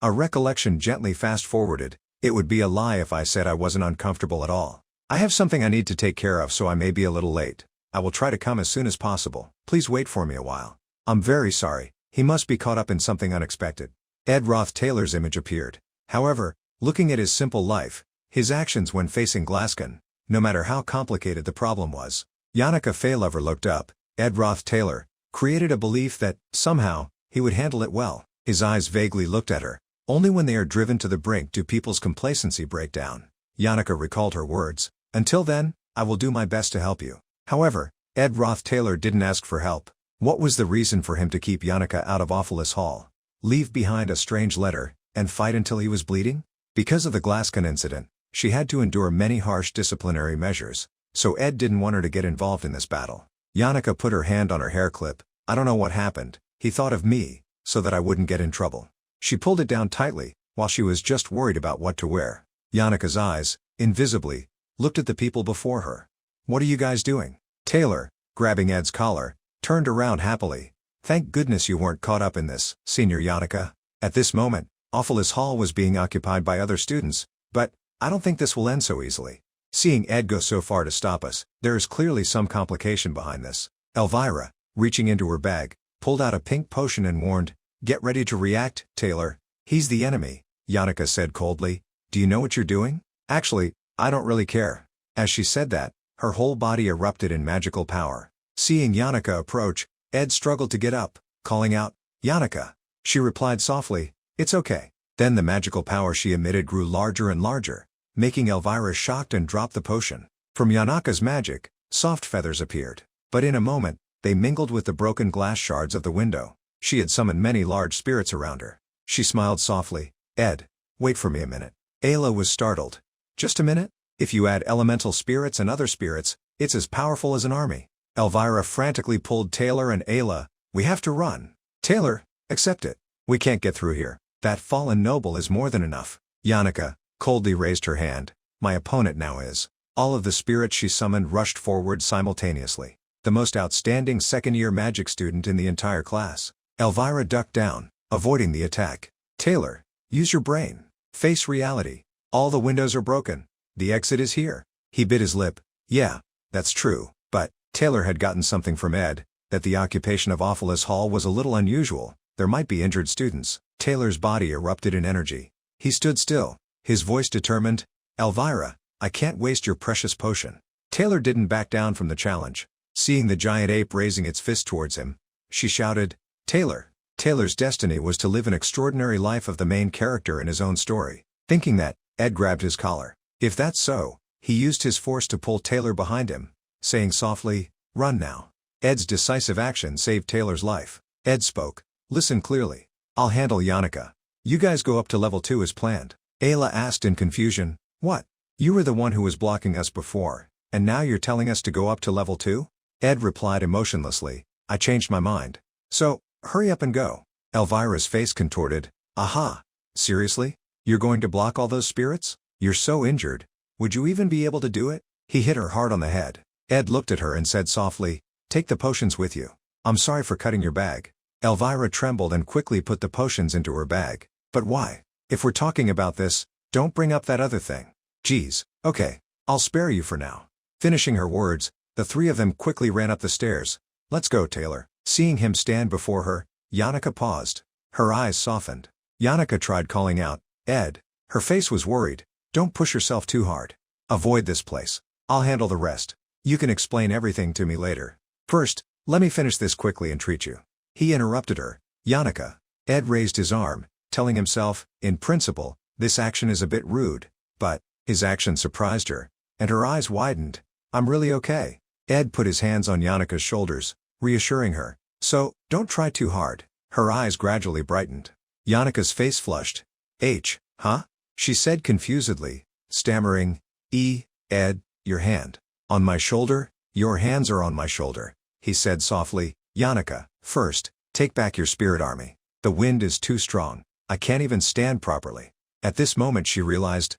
A recollection gently fast-forwarded. "It would be a lie if I said I wasn't uncomfortable at all. I have something I need to take care of, so I may be a little late. I will try to come as soon as possible. Please wait for me a while." "I'm very sorry. He must be caught up in something unexpected." Ed Roth Taylor's image appeared. However, looking at his simple life, his actions when facing Glascan, no matter how complicated the problem was, Yannicka Faylover looked up. Ed Roth Taylor created a belief that, somehow, he would handle it well. His eyes vaguely looked at her. "Only when they are driven to the brink do people's complacency break down." Yannicka recalled her words. "Until then, I will do my best to help you." However, Ed Roth Taylor didn't ask for help. What was the reason for him to keep Yannicka out of Awfulness Hall? Leave behind a strange letter, and fight until he was bleeding? Because of the Glascan incident, she had to endure many harsh disciplinary measures, so Ed didn't want her to get involved in this battle. Yannicka put her hand on her hair clip. "I don't know what happened. He thought of me, so that I wouldn't get in trouble." She pulled it down tightly, while she was just worried about what to wear. Yannicka's eyes, invisibly, looked at the people before her. "What are you guys doing?" Taylor, grabbing Ed's collar, turned around happily. "Thank goodness you weren't caught up in this, Senior Yannicka." At this moment, Awfulness Hall was being occupied by other students, but I don't think this will end so easily. Seeing Ed go so far to stop us, there is clearly some complication behind this. Elvira, reaching into her bag, pulled out a pink potion and warned, "Get ready to react, Taylor. He's the enemy," Yannicka said coldly. "Do you know what you're doing?" "Actually, I don't really care." As she said that, her whole body erupted in magical power. Seeing Yannicka approach, Ed struggled to get up, calling out, "Yannicka." She replied softly, "It's okay." Then the magical power she emitted grew larger and larger, making Elvira shocked and drop the potion. From Yannicka's magic, soft feathers appeared. But in a moment, they mingled with the broken glass shards of the window. She had summoned many large spirits around her. She smiled softly. "Ed, wait for me a minute." Ayla was startled. "Just a minute? If you add elemental spirits and other spirits, it's as powerful as an army." Elvira frantically pulled Taylor and Ayla. "We have to run." "Taylor, accept it. We can't get through here. That fallen noble is more than enough." Yannicka coldly raised her hand. "My opponent now is." All of the spirits she summoned rushed forward simultaneously. The most outstanding second-year magic student in the entire class. Elvira ducked down, avoiding the attack. "Taylor, use your brain. Face reality. All the windows are broken. The exit is here." He bit his lip. "Yeah, that's true." But Taylor had gotten something from Ed, that the occupation of Awfulness Hall was a little unusual. There might be injured students. Taylor's body erupted in energy. He stood still, his voice determined. "Elvira, I can't waste your precious potion." Taylor didn't back down from the challenge. Seeing the giant ape raising its fist towards him, she shouted, "Taylor." Taylor's destiny was to live an extraordinary life of the main character in his own story. Thinking that, Ed grabbed his collar. If that's so, he used his force to pull Taylor behind him, saying softly, "Run now." Ed's decisive action saved Taylor's life. Ed spoke, "Listen clearly. I'll handle Yannicka. You guys go up to level 2 as planned." Ayla asked in confusion, "What? You were the one who was blocking us before, and now you're telling us to go up to level 2? Ed replied emotionlessly, "I changed my mind. So, hurry up and go." Elvira's face contorted. "Aha! Seriously? You're going to block all those spirits? You're so injured. Would you even be able to do it?" He hit her hard on the head. Ed looked at her and said softly, "Take the potions with you. I'm sorry for cutting your bag." Elvira trembled and quickly put the potions into her bag. "But why? If we're talking about this, don't bring up that other thing." "Geez, okay. I'll spare you for now." Finishing her words, the three of them quickly ran up the stairs. "Let's go, Taylor." Seeing him stand before her, Yannicka paused. Her eyes softened. Yannicka tried calling out, "Ed." Her face was worried. "Don't push yourself too hard. Avoid this place. I'll handle the rest. You can explain everything to me later. First, let me finish this quickly and treat you." He interrupted her. "Yannicka." Ed raised his arm, telling himself, in principle, this action is a bit rude, but his action surprised her, and her eyes widened. "I'm really okay." Ed put his hands on Yannicka's shoulders, reassuring her. "So, don't try too hard." Her eyes gradually brightened. Yannicka's face flushed. Huh?" she said confusedly, stammering, Ed, your hand." "On my shoulder?" "Your hands are on my shoulder," he said softly. "Yannicka, first, take back your spirit army. The wind is too strong. I can't even stand properly." At this moment she realized,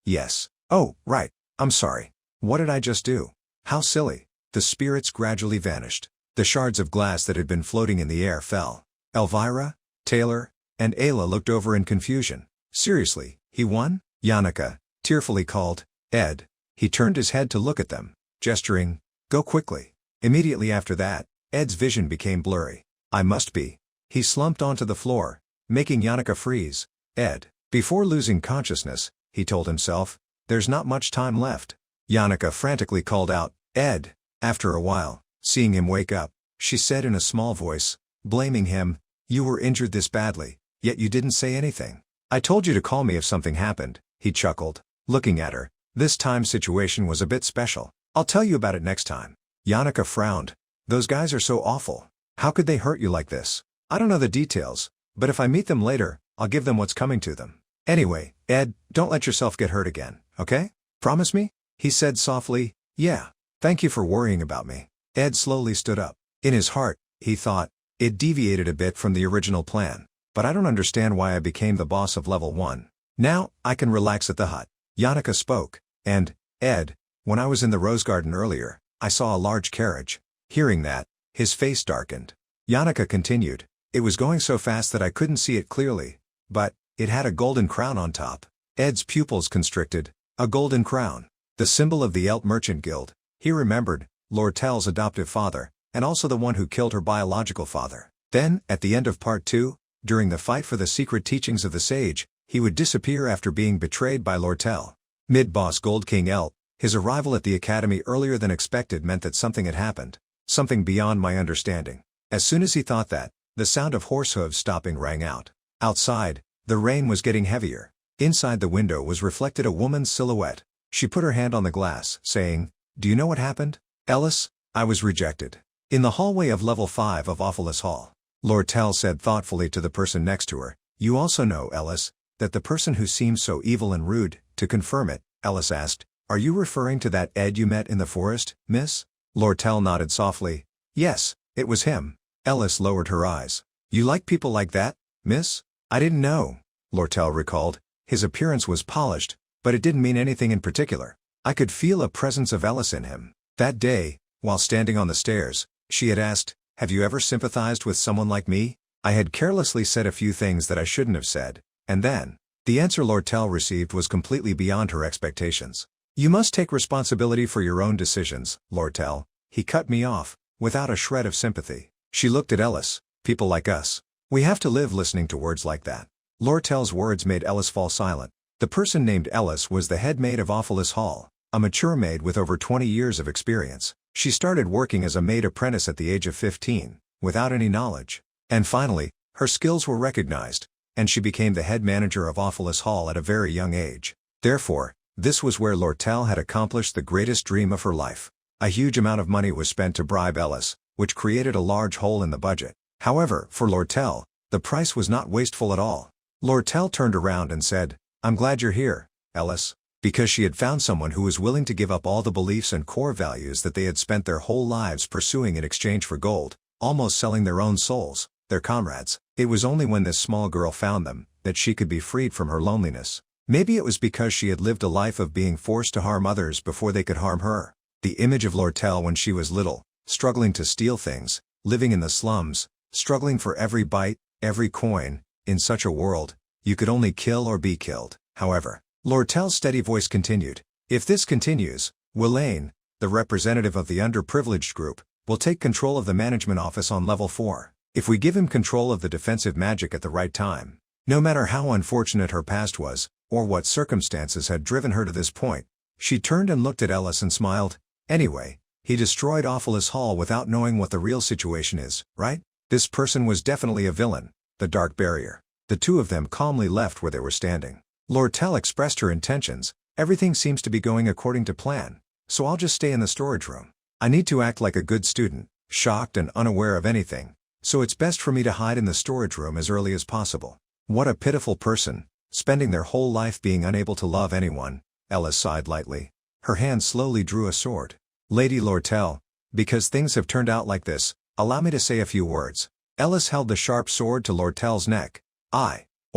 yes. Oh, right. I'm sorry. What did I just do? How silly. The spirits gradually vanished. The shards of glass that had been floating in the air fell. Elvira, Taylor, and Ayla looked over in confusion. Seriously, he won? Yannicka tearfully called, Ed. He turned his head to look at them, gesturing, go quickly. Immediately after that, Ed's vision became blurry. I must be. He slumped onto the floor, making Yannicka freeze. Ed. Before losing consciousness, he told himself, there's not much time left. Yannicka frantically called out, Ed. After a while, seeing him wake up, she said in a small voice, blaming him, you were injured this badly, yet you didn't say anything. I told you to call me if something happened, he chuckled, looking at her. This time's situation was a bit special. I'll tell you about it next time. Yannicka frowned. Those guys are so awful. How could they hurt you like this? I don't know the details, but if I meet them later, I'll give them what's coming to them. Anyway, Ed, don't let yourself get hurt again, okay? Promise me? He said softly, yeah. Thank you for worrying about me. Ed slowly stood up. In his heart, he thought, it deviated a bit from the original plan, but I don't understand why I became the boss of level 1. Now, I can relax at the hut. Yannicka spoke, and, Ed, when I was in the rose garden earlier, I saw a large carriage. Hearing that, his face darkened. Yannicka continued, it was going so fast that I couldn't see it clearly, but, it had a golden crown on top. Ed's pupils constricted. A golden crown. The symbol of the Elt Merchant Guild. He remembered, Lortell's adoptive father, and also the one who killed her biological father. Then, at the end of part 2, during the fight for the secret teachings of the sage, he would disappear after being betrayed by Lortell. Mid-boss Gold King Elt, his arrival at the academy earlier than expected meant that something had happened. Something beyond my understanding. As soon as he thought that, the sound of horse hooves stopping rang out. Outside, the rain was getting heavier. Inside the window was reflected a woman's silhouette. She put her hand on the glass, saying, do you know what happened? Ellis, I was rejected. In the hallway of level 5 of Awfulness Hall. Lortell said thoughtfully to the person next to her, you also know, Ellis, that the person who seems so evil and rude. To confirm it, Ellis asked, are you referring to that Ed you met in the forest, miss? Lortell nodded softly, yes, it was him. Ellis lowered her eyes. You like people like that, miss? I didn't know. Lortell recalled, his appearance was polished, but it didn't mean anything in particular. I could feel a presence of Ellis in him. That day, while standing on the stairs, she had asked, have you ever sympathized with someone like me? I had carelessly said a few things that I shouldn't have said, and then, the answer Lortell received was completely beyond her expectations. You must take responsibility for your own decisions, Lortell. He cut me off, without a shred of sympathy. She looked at Ellis. People like us. We have to live listening to words like that. Lortell's words made Ellis fall silent. The person named Ellis was the head maid of Awfulness Hall, a mature maid with over 20 years of experience. She started working as a maid apprentice at the age of 15, without any knowledge. And finally, her skills were recognized, and she became the head manager of Awfulness Hall at a very young age. Therefore, this was where Lortell had accomplished the greatest dream of her life. A huge amount of money was spent to bribe Ellis, which created a large hole in the budget. However, for Lortell, the price was not wasteful at all. Lortell turned around and said, I'm glad you're here, Ellis, because she had found someone who was willing to give up all the beliefs and core values that they had spent their whole lives pursuing in exchange for gold, almost selling their own souls, their comrades. It was only when this small girl found them, that she could be freed from her loneliness. Maybe it was because she had lived a life of being forced to harm others before they could harm her. The image of Lortell when she was little, struggling to steal things, living in the slums, struggling for every bite, every coin, in such a world, you could only kill or be killed. However, Lortell's steady voice continued, if this continues, Willain, the representative of the underprivileged group, will take control of the management office on level 4. If we give him control of the defensive magic at the right time. No matter how unfortunate her past was, or what circumstances had driven her to this point, she turned and looked at Ellis and smiled. Anyway, he destroyed Awfulness Hall without knowing what the real situation is, right? This person was definitely a villain, the Dark Barrier. The two of them calmly left where they were standing. Lortell expressed her intentions, everything seems to be going according to plan, so I'll just stay in the storage room. I need to act like a good student, shocked and unaware of anything, so it's best for me to hide in the storage room as early as possible. What a pitiful person, spending their whole life being unable to love anyone, Ellis sighed lightly. Her hand slowly drew a sword. Lady Lortell, because things have turned out like this, allow me to say a few words. Ellis held the sharp sword to Lortell's neck.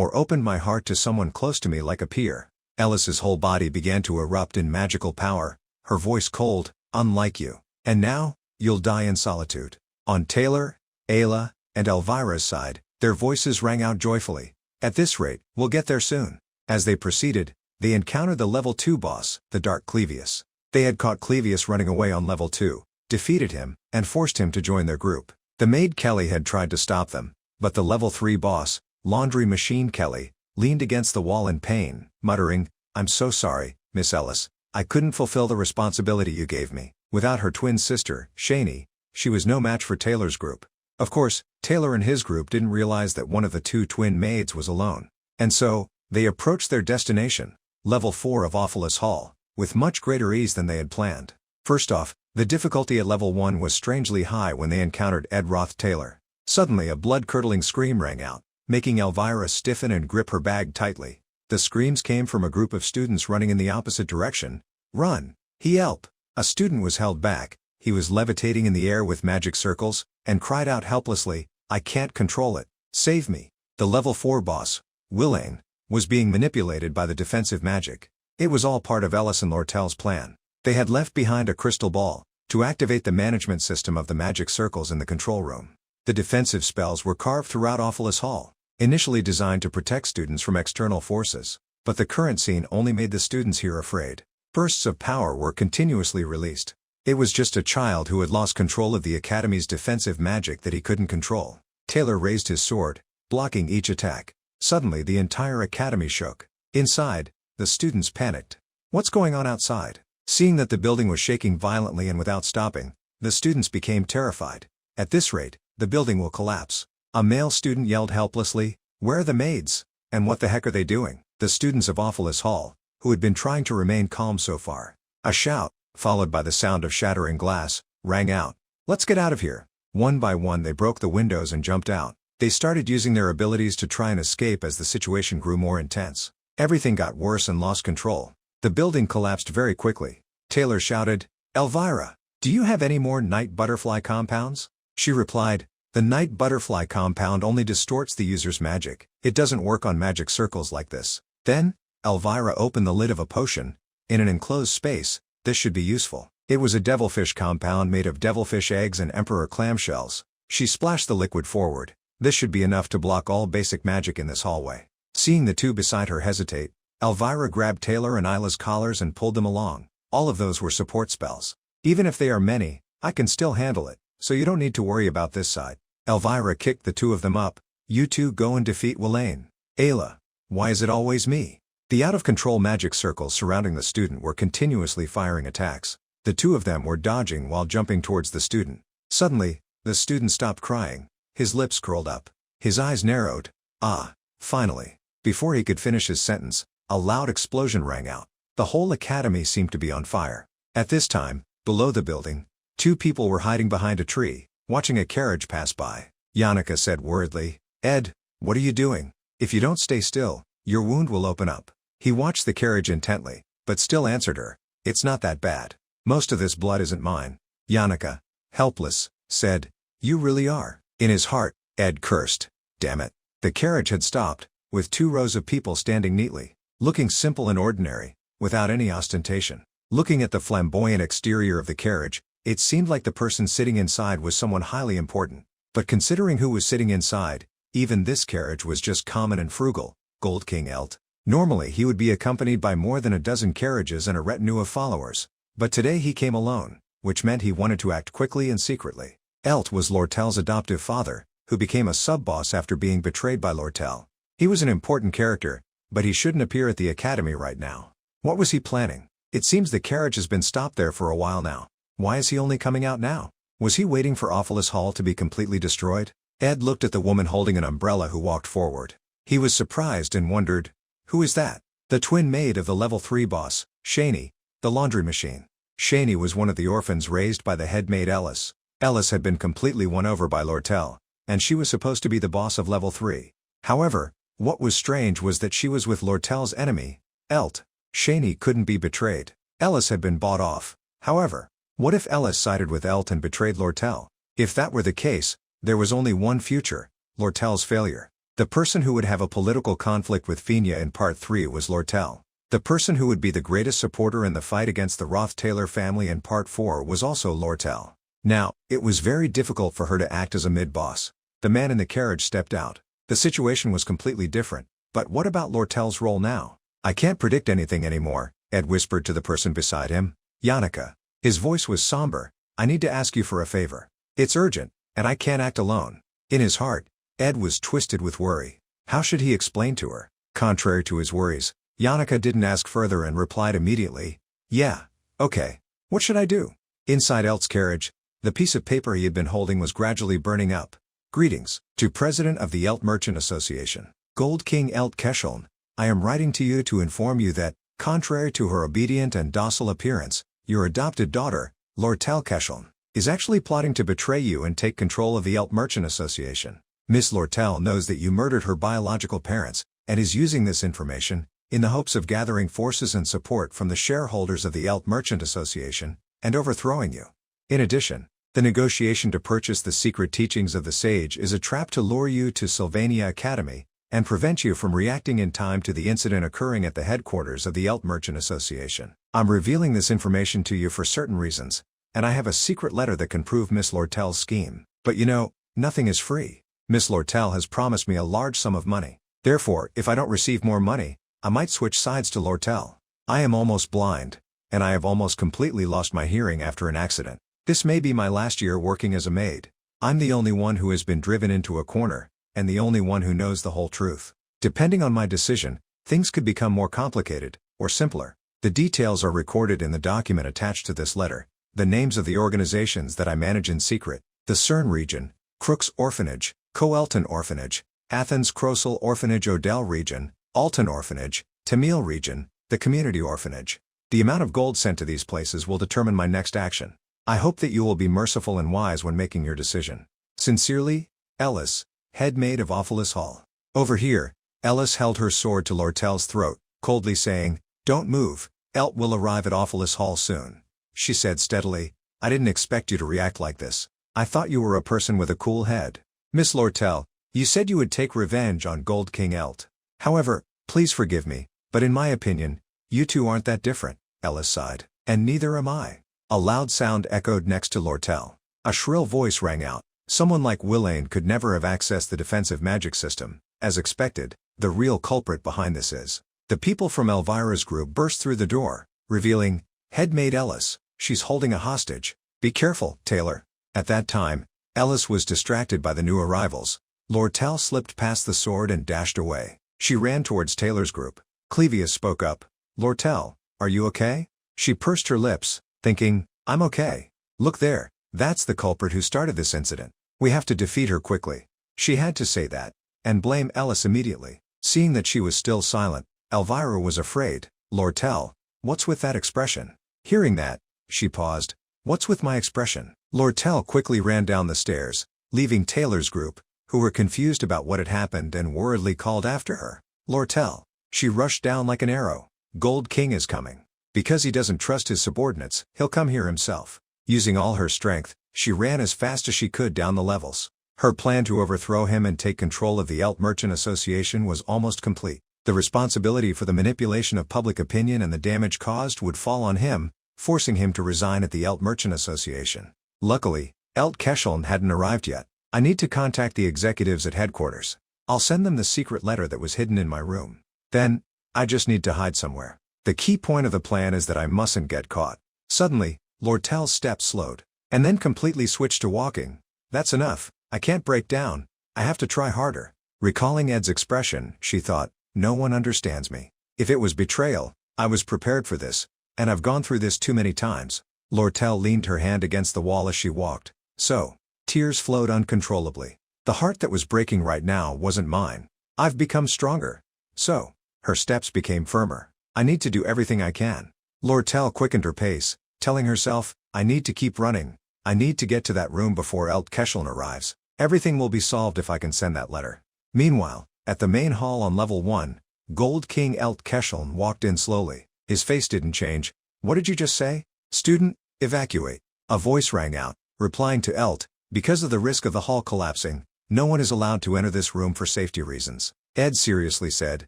or opened my heart to someone close to me like a peer. Ellis's whole body began to erupt in magical power, her voice cold, unlike you. And now, you'll die in solitude. On Taylor, Ayla, and Elvira's side, their voices rang out joyfully. At this rate, we'll get there soon. As they proceeded, they encountered the level 2 boss, the Dark Clevius. They had caught Clevius running away on level 2, defeated him, and forced him to join their group. The maid Kelly had tried to stop them, but the level 3 boss, Laundry Machine Kelly, leaned against the wall in pain, muttering, "I'm so sorry, Miss Ellis. I couldn't fulfill the responsibility you gave me." Without her twin sister, Shani, she was no match for Taylor's group. Of course, Taylor and his group didn't realize that one of the 2 twin maids was alone. And so, they approached their destination, level 4 of Awfulous Hall, with much greater ease than they had planned. First off, the difficulty at level 1 was strangely high when they encountered Roth Taylor. Suddenly a blood-curdling scream rang out, making Elvira stiffen and grip her bag tightly. The screams came from a group of students running in the opposite direction. "Run! Help!" A student was held back. He was levitating in the air with magic circles, and cried out helplessly, "I can't control it. Save me." The level 4 boss, Willain, was being manipulated by the defensive magic. It was all part of Ellis and Lortell's plan. They had left behind a crystal ball to activate the management system of the magic circles in the control room. The defensive spells were carved throughout Awfulous Hall, initially designed to protect students from external forces, but the current scene only made the students here afraid. Bursts of power were continuously released. It was just a child who had lost control of the Academy's defensive magic that he couldn't control. Taylor raised his sword, blocking each attack. Suddenly the entire Academy shook. Inside, the students panicked. What's going on outside? Seeing that the building was shaking violently and without stopping, the students became terrified. At this rate, the building will collapse. A male student yelled helplessly, "Where are the maids? And what the heck are they doing?" The students of Awfulous Hall, who had been trying to remain calm so far. A shout, followed by the sound of shattering glass, rang out. "Let's get out of here." One by one they broke the windows and jumped out. They started using their abilities to try and escape as the situation grew more intense. Everything got worse and lost control. The building collapsed very quickly. Taylor shouted, "Elvira, do you have any more night butterfly compounds?" She replied, "The night butterfly compound only distorts the user's magic. It doesn't work on magic circles like this." Then, Elvira opened the lid of a potion. In an enclosed space, this should be useful. It was a devilfish compound made of devilfish eggs and emperor clamshells. She splashed the liquid forward. This should be enough to block all basic magic in this hallway. Seeing the 2 beside her hesitate, Elvira grabbed Taylor and Isla's collars and pulled them along. All of those were support spells. "Even if they are many, I can still handle it, so you don't need to worry about this side." Elvira kicked the 2 of them up. "You 2 go and defeat Willain." "Ayla, why is it always me?" The out-of-control magic circles surrounding the student were continuously firing attacks. The 2 of them were dodging while jumping towards the student. Suddenly, the student stopped crying. His lips curled up. His eyes narrowed. "Ah, finally." Before he could finish his sentence, a loud explosion rang out. The whole academy seemed to be on fire. At this time, below the building, 2 people were hiding behind a tree, watching a carriage pass by. Yannicka said worriedly, "Ed, what are you doing? If you don't stay still, your wound will open up." He watched the carriage intently, but still answered her, "It's not that bad. Most of this blood isn't mine." Yannicka, helpless, said, "You really are." In his heart, Ed cursed, "Damn it." The carriage had stopped, with 2 rows of people standing neatly, looking simple and ordinary, without any ostentation. Looking at the flamboyant exterior of the carriage, it seemed like the person sitting inside was someone highly important. But considering who was sitting inside, even this carriage was just common and frugal. Gold King Elt. Normally he would be accompanied by more than a dozen carriages and a retinue of followers, but today he came alone, which meant he wanted to act quickly and secretly. Elt was Lortell's adoptive father, who became a sub-boss after being betrayed by Lortell. He was an important character, but he shouldn't appear at the academy right now. What was he planning? It seems the carriage has been stopped there for a while now. Why is he only coming out now? Was he waiting for Awfulous Hall to be completely destroyed? Ed looked at the woman holding an umbrella who walked forward. He was surprised and wondered, who is that? The twin maid of the level 3 boss, Shani, the laundry machine. Shani was one of the orphans raised by the head maid Ellis. Ellis had been completely won over by Lortell, and she was supposed to be the boss of level 3. However, what was strange was that she was with Lortell's enemy, Elt. Shani couldn't be betrayed. Ellis had been bought off. However, what if Ellis sided with Elt and betrayed Lortell? If that were the case, there was only one future, Lortell's failure. The person who would have a political conflict with Fina in Part 3 was Lortell. The person who would be the greatest supporter in the fight against the Roth-Taylor family in Part 4 was also Lortell. Now, it was very difficult for her to act as a mid-boss. The man in the carriage stepped out. The situation was completely different. But what about Lortell's role now? I can't predict anything anymore, Ed whispered to the person beside him. Yannicka. His voice was somber. I need to ask you for a favor. It's urgent, and I can't act alone. In his heart, Ed was twisted with worry. How should he explain to her? Contrary to his worries, Yannicka didn't ask further and replied immediately, yeah, okay. What should I do? Inside Elt's carriage, the piece of paper he had been holding was gradually burning up. Greetings, to President of the Elt Merchant Association, Gold King Elt Kesheln. I am writing to you to inform you that, contrary to her obedient and docile appearance, your adopted daughter, Lortell Kesheln, is actually plotting to betray you and take control of the Elt Merchant Association. Miss Lortell knows that you murdered her biological parents, and is using this information, in the hopes of gathering forces and support from the shareholders of the Elt Merchant Association, and overthrowing you. In addition, the negotiation to purchase the secret teachings of the sage is a trap to lure you to Sylvania Academy, and prevent you from reacting in time to the incident occurring at the headquarters of the Elt Merchant Association. I'm revealing this information to you for certain reasons, and I have a secret letter that can prove Miss Lortell's scheme. But you know, nothing is free. Miss Lortell has promised me a large sum of money. Therefore, if I don't receive more money, I might switch sides to Lortell. I am almost blind, and I have almost completely lost my hearing after an accident. This may be my last year working as a maid. I'm the only one who has been driven into a corner, and the only one who knows the whole truth. Depending on my decision, things could become more complicated, or simpler. The details are recorded in the document attached to this letter. The names of the organizations that I manage in secret: the CERN region, Crooks Orphanage, Coelton Orphanage, Athens Crossel Orphanage, Odell region, Alton Orphanage, Tamil region, the Community Orphanage. The amount of gold sent to these places will determine my next action. I hope that you will be merciful and wise when making your decision. Sincerely, Ellis, head maid of Ophelis Hall. Over here, Ellis held her sword to Lortell's throat, coldly saying, "Don't move, Elt will arrive at Ophelis Hall soon." She said steadily, "I didn't expect you to react like this. I thought you were a person with a cool head. Miss Lortell, you said you would take revenge on Gold King Elt. However, please forgive me, but in my opinion, you two aren't that different," Ellis sighed. "And neither am I." A loud sound echoed next to Lortell. A shrill voice rang out. Someone like Willain could never have accessed the defensive magic system. As expected, the real culprit behind this is. The people from Elvira's group burst through the door, revealing, "Headmaid Ellis, she's holding a hostage. Be careful, Taylor." At that time, Ellis was distracted by the new arrivals. Lortell slipped past the sword and dashed away. She ran towards Taylor's group. Clevius spoke up. "Lortell, are you okay?" She pursed her lips, thinking, "I'm okay. Look there, that's the culprit who started this incident. We have to defeat her quickly." She had to say that, and blame Ellis immediately. Seeing that she was still silent, Elvira was afraid. "Lortell, what's with that expression?" Hearing that, she paused. "What's with my expression?" Lortell quickly ran down the stairs, leaving Taylor's group, who were confused about what had happened and worriedly called after her. "Lortell." She rushed down like an arrow. "Gold King is coming. Because he doesn't trust his subordinates, he'll come here himself." Using all her strength, she ran as fast as she could down the levels. Her plan to overthrow him and take control of the Elt Merchant Association was almost complete. The responsibility for the manipulation of public opinion and the damage caused would fall on him, forcing him to resign at the Elt Merchant Association. Luckily, Elt Kesheln hadn't arrived yet. I need to contact the executives at headquarters. I'll send them the secret letter that was hidden in my room. Then, I just need to hide somewhere. The key point of the plan is that I mustn't get caught. Suddenly, Lortell's steps slowed, and then completely switched to walking. "That's enough, I can't break down, I have to try harder." Recalling Ed's expression, she thought, "No one understands me. If it was betrayal, I was prepared for this, and I've gone through this too many times." Lortell leaned her hand against the wall as she walked. So, tears flowed uncontrollably. The heart that was breaking right now wasn't mine. I've become stronger. So, her steps became firmer. I need to do everything I can. Lortell quickened her pace, telling herself, "I need to keep running. I need to get to that room before Elt Kesheln arrives. Everything will be solved if I can send that letter." Meanwhile, at the main hall on level 1, Gold King Elt Kesheln walked in slowly. His face didn't change. "What did you just say?" "Student, evacuate." A voice rang out, replying to Elt. Because of the risk of the hall collapsing, No one is allowed to enter this room for safety reasons. Ed seriously said,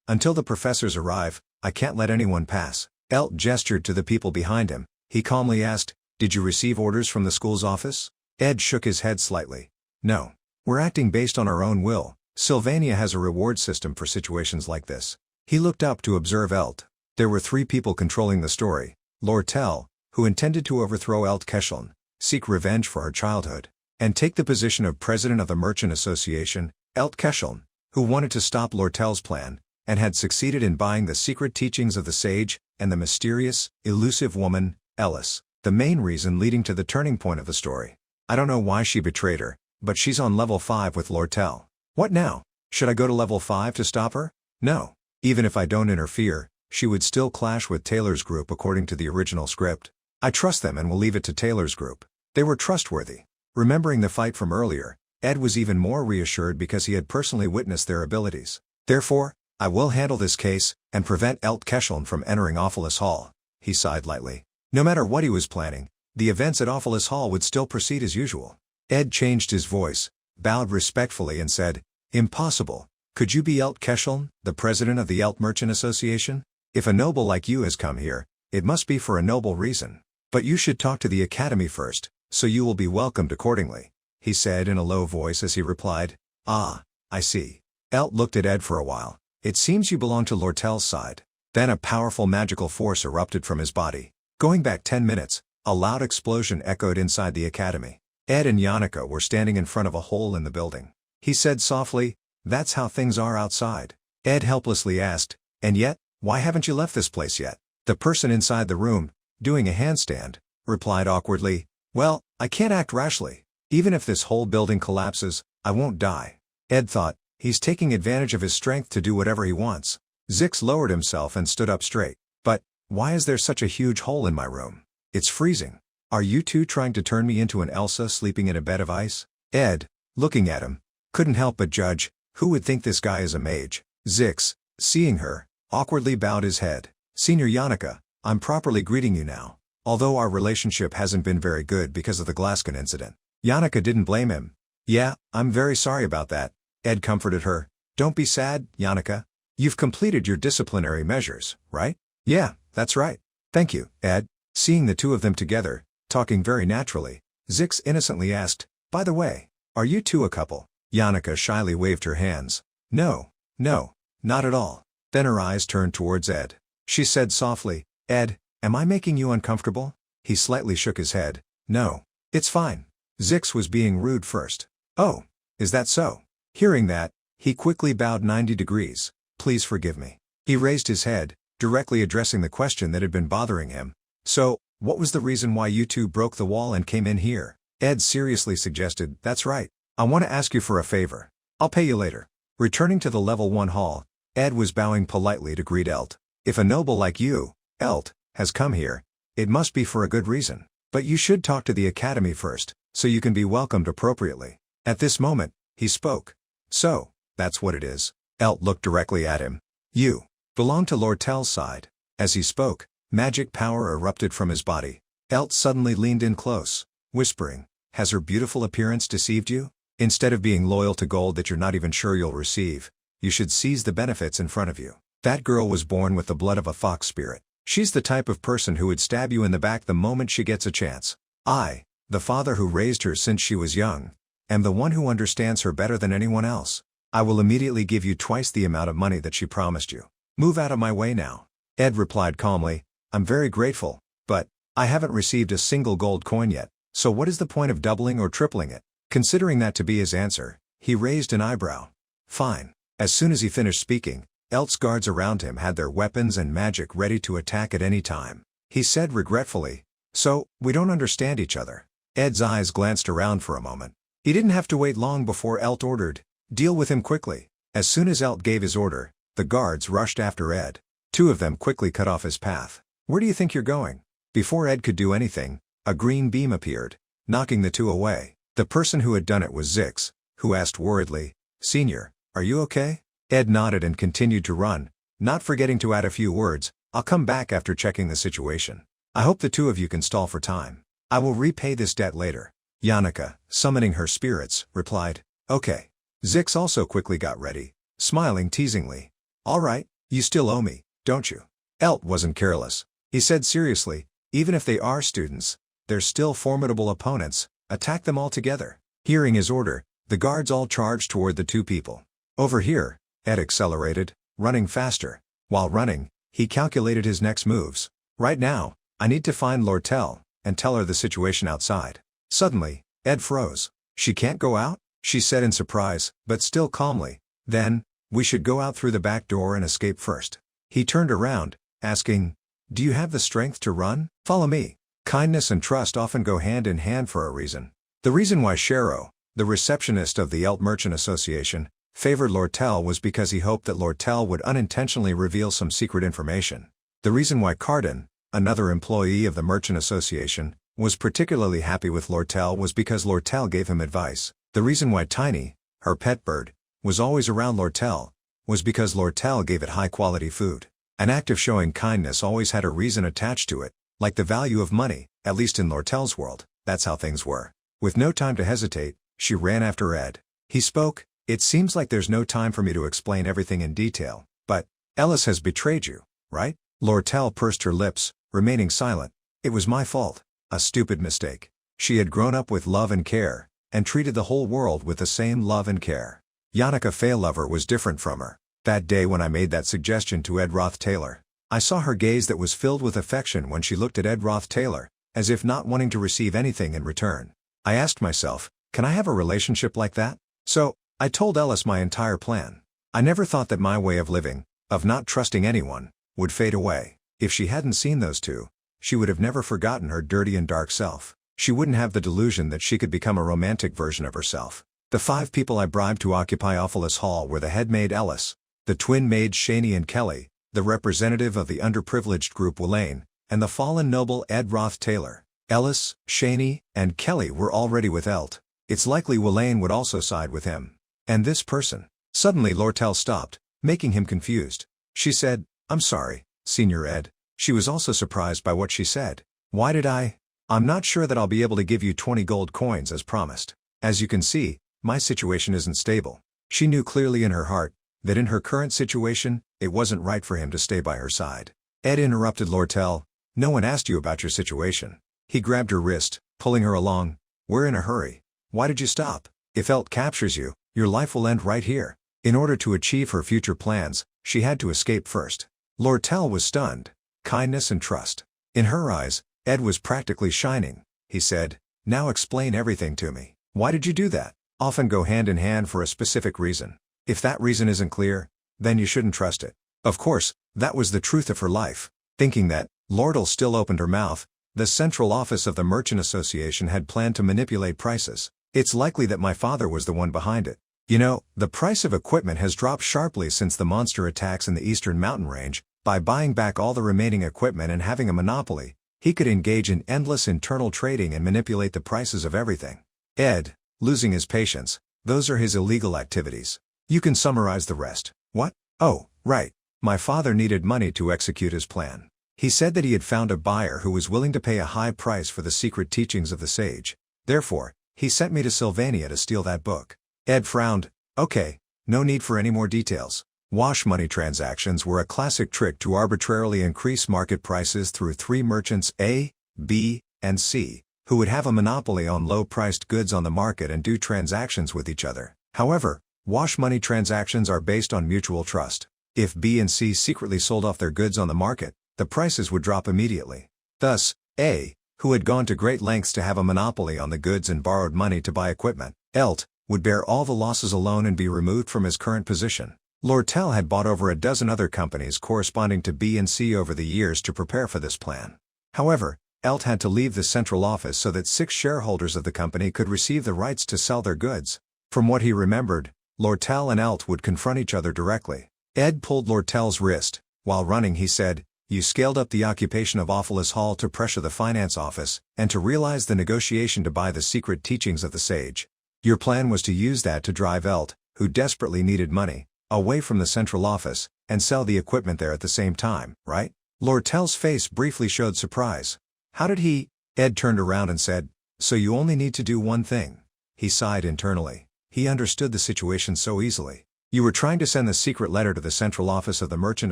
until the professors arrive, I can't let anyone pass. Elt gestured to the people behind him. He calmly asked, did you receive orders from the school's office? Ed shook his head slightly. No. We're acting based on our own will. Sylvania has a reward system for situations like this. He looked up to observe Elt. There were 3 people controlling the story. Lortell, who intended to overthrow Elt Kesheln, seek revenge for her childhood, and take the position of president of the Merchant Association, Elt Kesheln, who wanted to stop Lortell's plan, and had succeeded in buying the secret teachings of the sage, and the mysterious, elusive woman, Ellis, the main reason leading to the turning point of the story. I don't know why she betrayed her, but she's on level 5 with Lortell. What now? Should I go to level 5 to stop her? No. Even if I don't interfere, she would still clash with Taylor's group according to the original script. I trust them and will leave it to Taylor's group. They were trustworthy. Remembering the fight from earlier, Ed was even more reassured because he had personally witnessed their abilities. Therefore, I will handle this case, and prevent Elt Kesheln from entering Awfulus Hall. He sighed lightly. No matter what he was planning, the events at Awfulus Hall would still proceed as usual. Ed changed his voice, bowed respectfully and said, impossible. Could you be Elt Kesheln, the president of the Elt Merchant Association? If a noble like you has come here, it must be for a noble reason. But you should talk to the academy first, so you will be welcomed accordingly, he said in a low voice as he replied, ah, I see. Elt looked at Ed for a while. It seems you belong to Lortell's side. Then a powerful magical force erupted from his body. Going back 10 minutes, a loud explosion echoed inside the academy. Ed and Yannicka were standing in front of a hole in the building. He said softly, that's how things are outside. Ed helplessly asked, and yet, why haven't you left this place yet? The person inside the room, doing a handstand, replied awkwardly, well, I can't act rashly. Even if this whole building collapses, I won't die. Ed thought, he's taking advantage of his strength to do whatever he wants. Zix lowered himself and stood up straight. But, why is there such a huge hole in my room? It's freezing. Are you two trying to turn me into an Elsa sleeping in a bed of ice? Ed, looking at him, couldn't help but judge, who would think this guy is a mage? Zix, seeing her, awkwardly bowed his head. Senior Yannicka, I'm properly greeting you now. Although our relationship hasn't been very good because of the Glascan incident. Yannicka didn't blame him. Yeah, I'm very sorry about that. Ed comforted her. Don't be sad, Yannicka. You've completed your disciplinary measures, right? Yeah, that's right. Thank you, Ed. Seeing the two of them together, talking very naturally, Zix innocently asked, by the way, are you two a couple? Yannicka shyly waved her hands. No, not at all. Then her eyes turned towards Ed. She said softly, Ed, am I making you uncomfortable? He slightly shook his head. No, it's fine. Zix was being rude first. Oh, is that so? Hearing that, he quickly bowed 90 degrees. Please forgive me. He raised his head, directly addressing the question that had been bothering him. So, what was the reason why you two broke the wall and came in here? Ed seriously suggested, that's right. I want to ask you for a favor. I'll pay you later. Returning to the level 1 hall, Ed was bowing politely to greet Elt. If a noble like you, Elt, has come here, it must be for a good reason. But you should talk to the academy first, so you can be welcomed appropriately. At this moment, he spoke. So, that's what it is. Elt looked directly at him. You belong to Lortell's side. As he spoke, magic power erupted from his body. Elt suddenly leaned in close, whispering, has her beautiful appearance deceived you? Instead of being loyal to gold that you're not even sure you'll receive, you should seize the benefits in front of you. That girl was born with the blood of a fox spirit. She's the type of person who would stab you in the back the moment she gets a chance. I, the father who raised her since she was young, am the one who understands her better than anyone else. I will immediately give you twice the amount of money that she promised you. Move out of my way now. Ed replied calmly, I'm very grateful, but I haven't received a single gold coin yet, so what is the point of doubling or tripling it? Considering that to be his answer, he raised an eyebrow. Fine. As soon as he finished speaking, Elt's guards around him had their weapons and magic ready to attack at any time. He said regretfully, so, we don't understand each other. Ed's eyes glanced around for a moment. He didn't have to wait long before Elt ordered, deal with him quickly. As soon as Elt gave his order, the guards rushed after Ed. Two of them quickly cut off his path. Where do you think you're going? Before Ed could do anything, a green beam appeared, knocking the two away. The person who had done it was Zix, who asked worriedly, Senior, are you okay? Ed nodded and continued to run, not forgetting to add a few words, I'll come back after checking the situation. I hope the two of you can stall for time. I will repay this debt later. Yannicka, summoning her spirits, replied, okay. Zix also quickly got ready, smiling teasingly. All right, you still owe me, don't you? Elt wasn't careless. He said seriously, even if they are students, they're still formidable opponents, attack them all together. Hearing his order, the guards all charged toward the two people. Over here, Ed accelerated, running faster. While running, he calculated his next moves. Right now, I need to find Lortell, and tell her the situation outside. Suddenly, Ed froze. She can't go out? She said in surprise, but still calmly. Then, we should go out through the back door and escape first. He turned around, asking, do you have the strength to run? Follow me. Kindness and trust often go hand in hand for a reason. The reason why Shero, the receptionist of the Elt Merchant Association, favored Lortell was because he hoped that Lortell would unintentionally reveal some secret information. The reason why Cardin, another employee of the Merchant Association, was particularly happy with Lortell was because Lortell gave him advice. The reason why Tiny, her pet bird, was always around Lortell was because Lortell gave it high-quality food. An act of showing kindness always had a reason attached to it, like the value of money, at least in Lortell's world, that's how things were. With no time to hesitate, she ran after Ed. He spoke, it seems like there's no time for me to explain everything in detail, but, Ellis has betrayed you, right? Lortell pursed her lips, remaining silent. It was my fault. A stupid mistake. She had grown up with love and care, and treated the whole world with the same love and care. Yannicka Faylover was different from her. That day when I made that suggestion to Ed Roth Taylor, I saw her gaze that was filled with affection when she looked at Ed Roth Taylor, as if not wanting to receive anything in return. I asked myself, can I have a relationship like that? So, I told Ellis my entire plan. I never thought that my way of living, of not trusting anyone, would fade away. If she hadn't seen those two, she would have never forgotten her dirty and dark self. She wouldn't have the delusion that she could become a romantic version of herself. The 5 people I bribed to occupy Awfulus Hall were the head maid Ellis, the twin maids Shani and Kelly, the representative of the underprivileged group Welaine, and the fallen noble Ed Roth Taylor. Ellis, Shani, and Kelly were already with Elt. It's likely Welaine would also side with him. And this person. Suddenly Lortell stopped, making him confused. She said, I'm sorry, Senior Ed. She was also surprised by what she said. Why did I? I'm not sure that I'll be able to give you 20 gold coins as promised. As you can see, my situation isn't stable. She knew clearly in her heart that in her current situation, it wasn't right for him to stay by her side. Ed interrupted Lortell. No one asked you about your situation. He grabbed her wrist, pulling her along. We're in a hurry. Why did you stop? If Elt captures you, your life will end right here. In order to achieve her future plans, she had to escape first. Lortell was stunned. Kindness and trust. In her eyes, Ed was practically shining. He said, now explain everything to me. Why did you do that? Often go hand in hand for a specific reason. If that reason isn't clear, then you shouldn't trust it. Of course, that was the truth of her life. Thinking that, Lortell still opened her mouth. The central office of the Merchant Association had planned to manipulate prices. It's likely that my father was the one behind it. You know, the price of equipment has dropped sharply since the monster attacks in the eastern mountain range. By buying back all the remaining equipment and having a monopoly, he could engage in endless internal trading and manipulate the prices of everything. Ed, losing his patience, those are his illegal activities. You can summarize the rest. What? Oh, right. My father needed money to execute his plan. He said that he had found a buyer who was willing to pay a high price for the secret teachings of the sage. Therefore, he sent me to Sylvania to steal that book. Ed frowned. Okay, no need for any more details. Wash money transactions were a classic trick to arbitrarily increase market prices through 3 merchants A, B, and C, who would have a monopoly on low-priced goods on the market and do transactions with each other. However, wash money transactions are based on mutual trust. If B and C secretly sold off their goods on the market, the prices would drop immediately. Thus, A, who had gone to great lengths to have a monopoly on the goods and borrowed money to buy equipment, Elt, would bear all the losses alone and be removed from his current position. Lortell had bought over a dozen other companies corresponding to B and C over the years to prepare for this plan. However, Elt had to leave the central office so that 6 shareholders of the company could receive the rights to sell their goods. From what he remembered, Lortell and Elt would confront each other directly. Ed pulled Lortell's wrist. While running he said, you scaled up the occupation of Awfulus Hall to pressure the finance office, and to realize the negotiation to buy the secret teachings of the sage. Your plan was to use that to drive Elt, who desperately needed money, away from the central office, and sell the equipment there at the same time, right? Lortell's face briefly showed surprise. How did he? Ed turned around and said, so you only need to do one thing. He sighed internally. He understood the situation so easily. You were trying to send the secret letter to the central office of the Merchant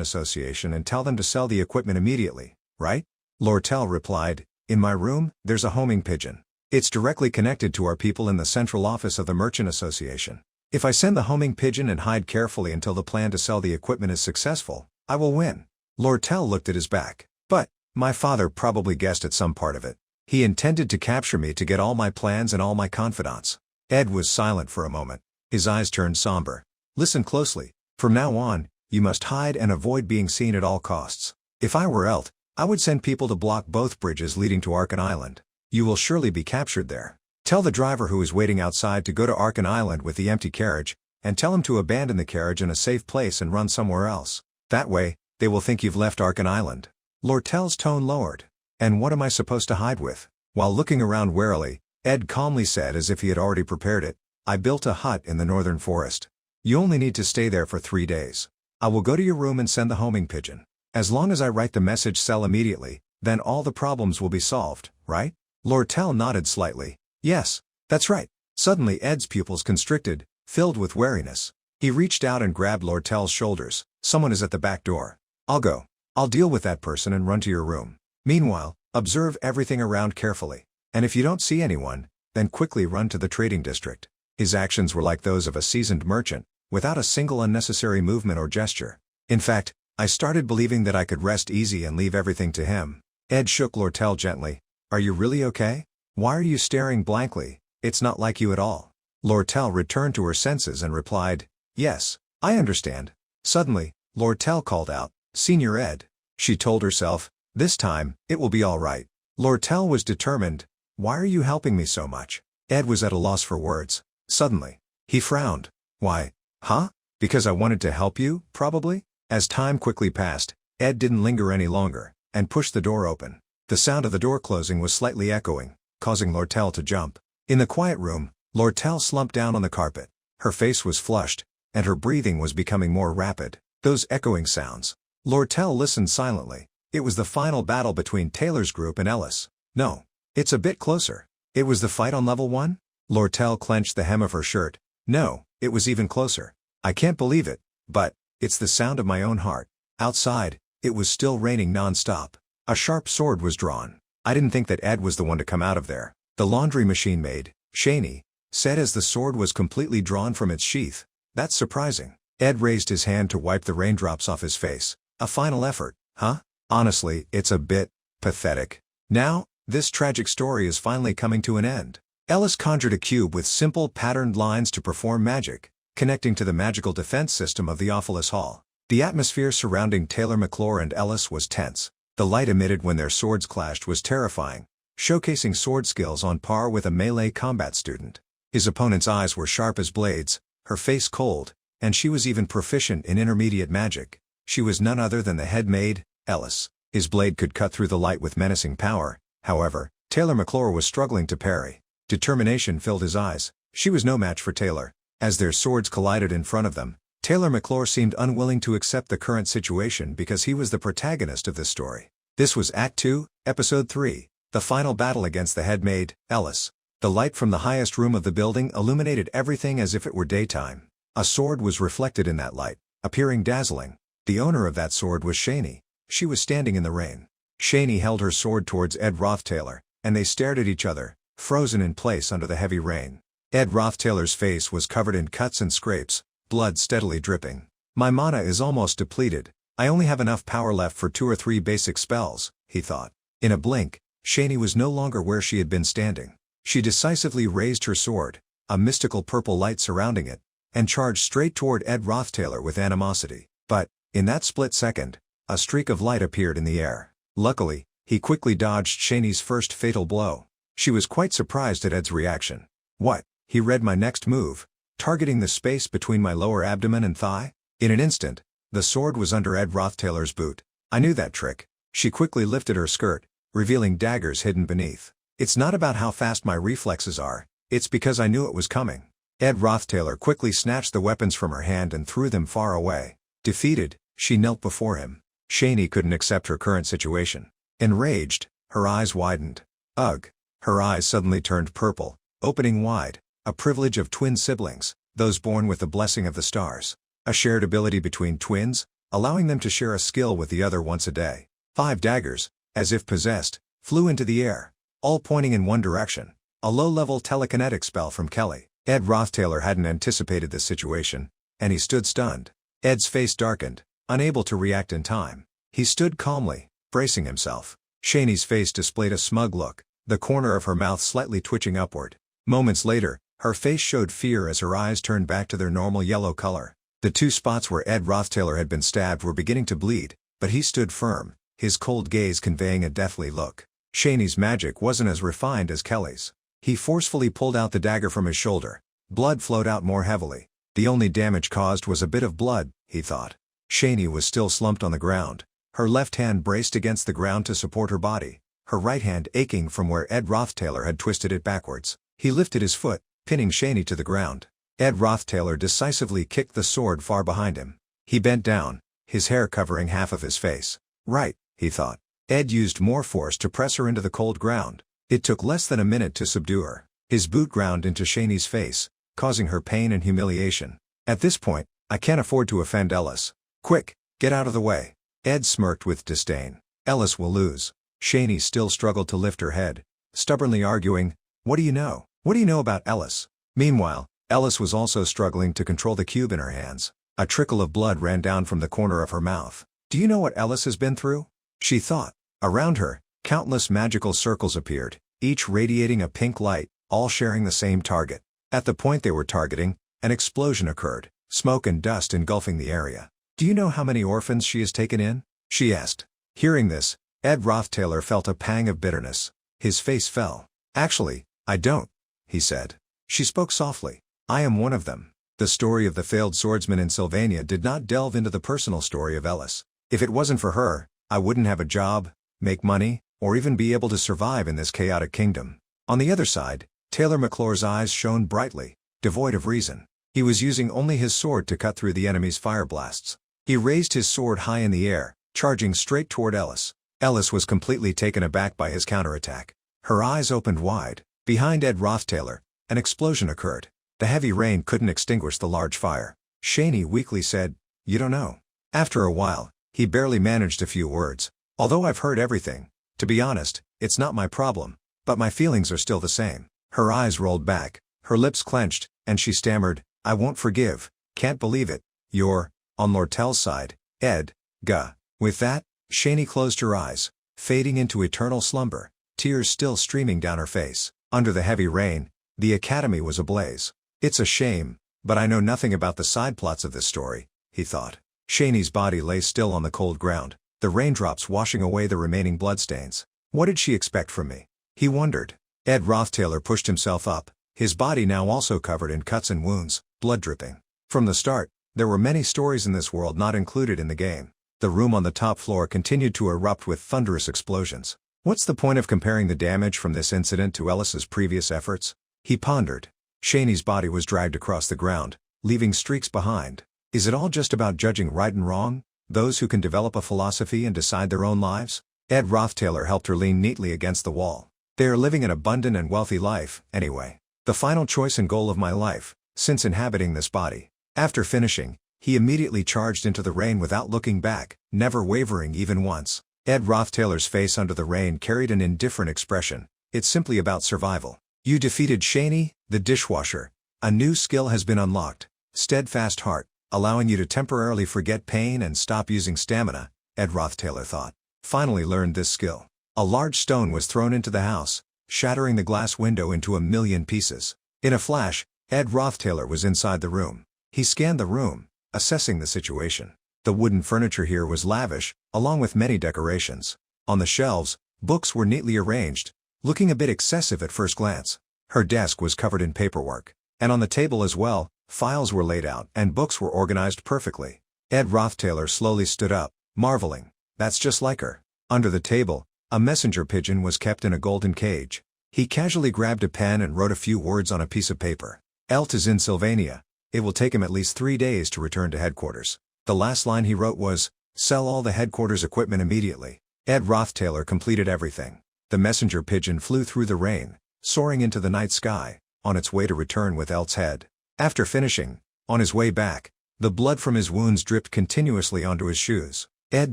Association and tell them to sell the equipment immediately, right? Lortell replied, in my room, there's a homing pigeon. It's directly connected to our people in the central office of the Merchant Association. If I send the homing pigeon and hide carefully until the plan to sell the equipment is successful, I will win. Lortell looked at his back. But, my father probably guessed at some part of it. He intended to capture me to get all my plans and all my confidants. Ed was silent for a moment. His eyes turned somber. Listen closely. From now on, you must hide and avoid being seen at all costs. If I were Elt, I would send people to block both bridges leading to Arkan Island. You will surely be captured there. Tell the driver who is waiting outside to go to Arkan Island with the empty carriage, and tell him to abandon the carriage in a safe place and run somewhere else. That way, they will think you've left Arkan Island. Lortell's tone lowered. And what am I supposed to hide with? While looking around warily, Ed calmly said as if he had already prepared it, I built a hut in the northern forest. You only need to stay there for 3 days. I will go to your room and send the homing pigeon. As long as I write the message sell immediately, then all the problems will be solved, right? Lortell nodded slightly. Yes, that's right. Suddenly Ed's pupils constricted, filled with wariness. He reached out and grabbed Lortell's shoulders. Someone is at the back door. I'll go. I'll deal with that person and run to your room. Meanwhile, observe everything around carefully. And if you don't see anyone, then quickly run to the trading district. His actions were like those of a seasoned merchant, without a single unnecessary movement or gesture. In fact, I started believing that I could rest easy and leave everything to him. Ed shook Lortell gently. Are you really okay? Why are you staring blankly? It's not like you at all. Lortell returned to her senses and replied, yes, I understand. Suddenly, Lortell called out, Senior Ed. She told herself, this time, it will be all right. Lortell was determined. Why are you helping me so much? Ed was at a loss for words. Suddenly, he frowned. Why? Huh? Because I wanted to help you, probably? As time quickly passed, Ed didn't linger any longer, and pushed the door open. The sound of the door closing was slightly echoing, causing Lortell to jump. In the quiet room, Lortell slumped down on the carpet. Her face was flushed, and her breathing was becoming more rapid. Those echoing sounds. Lortell listened silently. It was the final battle between Taylor's group and Ellis. No. It's a bit closer. It was the fight on level 1? Lortell clenched the hem of her shirt. No, it was even closer. I can't believe it, but it's the sound of my own heart. Outside, it was still raining non-stop. A sharp sword was drawn. I didn't think that Ed was the one to come out of there. The laundry machine maid, Shani, said as the sword was completely drawn from its sheath. That's surprising. Ed raised his hand to wipe the raindrops off his face. A final effort, huh? Honestly, it's a bit pathetic. Now, this tragic story is finally coming to an end. Ellis conjured a cube with simple patterned lines to perform magic, connecting to the magical defense system of the Awfulous Hall. The atmosphere surrounding Taylor McClure and Ellis was tense. The light emitted when their swords clashed was terrifying, showcasing sword skills on par with a melee combat student. His opponent's eyes were sharp as blades, her face cold, and she was even proficient in intermediate magic. She was none other than the head maid, Ellis. His blade could cut through the light with menacing power. However, Taylor McClure was struggling to parry. Determination filled his eyes. She was no match for Taylor. As their swords collided in front of them, Taylor McClure seemed unwilling to accept the current situation because he was the protagonist of this story. This was Act 2, Episode 3, the final battle against the head maid, Ellis. The light from the highest room of the building illuminated everything as if it were daytime. A sword was reflected in that light, appearing dazzling. The owner of that sword was Shani. She was standing in the rain. Shani held her sword towards Ed Roth Taylor, and they stared at each other, frozen in place under the heavy rain. Ed Roth Taylor's face was covered in cuts and scrapes, blood steadily dripping. My mana is almost depleted. I only have enough power left for 2 or 3 basic spells, he thought. In a blink, Shani was no longer where she had been standing. She decisively raised her sword, a mystical purple light surrounding it, and charged straight toward Ed Roth Taylor with animosity. But, in that split second, a streak of light appeared in the air. Luckily, he quickly dodged Shani's first fatal blow. She was quite surprised at Ed's reaction. What? He read my next move, targeting the space between my lower abdomen and thigh? In an instant, the sword was under Ed Roth Taylor's boot. I knew that trick. She quickly lifted her skirt, revealing daggers hidden beneath. It's not about how fast my reflexes are, it's because I knew it was coming. Ed Roth Taylor quickly snatched the weapons from her hand and threw them far away. Defeated, she knelt before him. Shani couldn't accept her current situation. Enraged, her eyes widened. Ugh! Her eyes suddenly turned purple, opening wide. a privilege of twin siblings, those born with the blessing of the stars. A shared ability between twins, allowing them to share a skill with the other once a day. 5 daggers, as if possessed, flew into the air, all pointing in one direction. A low-level telekinetic spell from Kelly. Ed Rothtailor hadn't anticipated this situation, and he stood stunned. Ed's face darkened, unable to react in time. He stood calmly, bracing himself. Shani's face displayed a smug look, the corner of her mouth slightly twitching upward. Moments later, her face showed fear as her eyes turned back to their normal yellow color. The 2 spots where Ed Rothtailor had been stabbed were beginning to bleed, but he stood firm, his cold gaze conveying a deathly look. Shani's magic wasn't as refined as Kelly's. He forcefully pulled out the dagger from his shoulder. Blood flowed out more heavily. The only damage caused was a bit of blood, he thought. Shani was still slumped on the ground, her left hand braced against the ground to support her body, her right hand aching from where Ed Rothtailor had twisted it backwards. He lifted his foot, pinning Shani to the ground. Ed Rothtailor decisively kicked the sword far behind him. He bent down, his hair covering half of his face. Right, he thought. Ed used more force to press her into the cold ground. It took less than a minute to subdue her. His boot ground into Shani's face, causing her pain and humiliation. At this point, I can't afford to offend Ellis. Quick, get out of the way. Ed smirked with disdain. Ellis will lose. Shani still struggled to lift her head, stubbornly arguing, "What do you know? What do you know about Ellis?" Meanwhile, Ellis was also struggling to control the cube in her hands. A trickle of blood ran down from the corner of her mouth. "Do you know what Ellis has been through?" she thought. Around her, countless magical circles appeared, each radiating a pink light, all sharing the same target. At the point they were targeting, an explosion occurred, smoke and dust engulfing the area. "Do you know how many orphans she has taken in?" she asked. Hearing this, Ed Rothtailor felt a pang of bitterness. His face fell. "Actually, I don't," he said. She spoke softly. "I am one of them." The story of the failed swordsman in Sylvania did not delve into the personal story of Ellis. If it wasn't for her, I wouldn't have a job, make money, or even be able to survive in this chaotic kingdom. On the other side, Taylor McClure's eyes shone brightly, devoid of reason. He was using only his sword to cut through the enemy's fire blasts. He raised his sword high in the air, charging straight toward Ellis. Ellis was completely taken aback by his counterattack. Her eyes opened wide. Behind Ed Rothtailor, an explosion occurred. The heavy rain couldn't extinguish the large fire. Shani weakly said, "You don't know." After a while, he barely managed a few words. "Although I've heard everything, to be honest, it's not my problem, but my feelings are still the same." Her eyes rolled back, her lips clenched, and she stammered, "I won't forgive, can't believe it. You're on Lortell's side, Ed, Gah." With that, Shani closed her eyes, fading into eternal slumber, tears still streaming down her face. Under the heavy rain, the academy was ablaze. "It's a shame, but I know nothing about the side plots of this story," he thought. Shani's body lay still on the cold ground, the raindrops washing away the remaining bloodstains. What did she expect from me? He wondered. Ed Rothtailor pushed himself up, his body now also covered in cuts and wounds, blood dripping. From the start, there were many stories in this world not included in the game. The room on the top floor continued to erupt with thunderous explosions. What's the point of comparing the damage from this incident to Ellis's previous efforts? He pondered. Shani's body was dragged across the ground, leaving streaks behind. Is it all just about judging right and wrong, those who can develop a philosophy and decide their own lives? Ed Rothtailor helped her lean neatly against the wall. "They are living an abundant and wealthy life, anyway. The final choice and goal of my life, since inhabiting this body." After finishing, he immediately charged into the rain without looking back, never wavering even once. Ed Rothtailor's face under the rain carried an indifferent expression. "It's simply about survival. You defeated Shani, the dishwasher. A new skill has been unlocked. Steadfast heart, allowing you to temporarily forget pain and stop using stamina," Ed Rothtailor thought. Finally learned this skill. A large stone was thrown into the house, shattering the glass window into a million pieces. In a flash, Ed Rothtailor was inside the room. He scanned the room, assessing the situation. The wooden furniture here was lavish, along with many decorations. On the shelves, books were neatly arranged, looking a bit excessive at first glance. Her desk was covered in paperwork, and on the table as well, files were laid out and books were organized perfectly. Ed Rothtailor slowly stood up, marveling. That's just like her. Under the table, a messenger pigeon was kept in a golden cage. He casually grabbed a pen and wrote a few words on a piece of paper. "Elt is in Sylvania. It will take him at least 3 days to return to headquarters." The last line he wrote was, "Sell all the headquarters equipment immediately." Ed Rothtailor completed everything. The messenger pigeon flew through the rain, soaring into the night sky. on its way to return with Elt's head. After finishing, on his way back, the blood from his wounds dripped continuously onto his shoes. Ed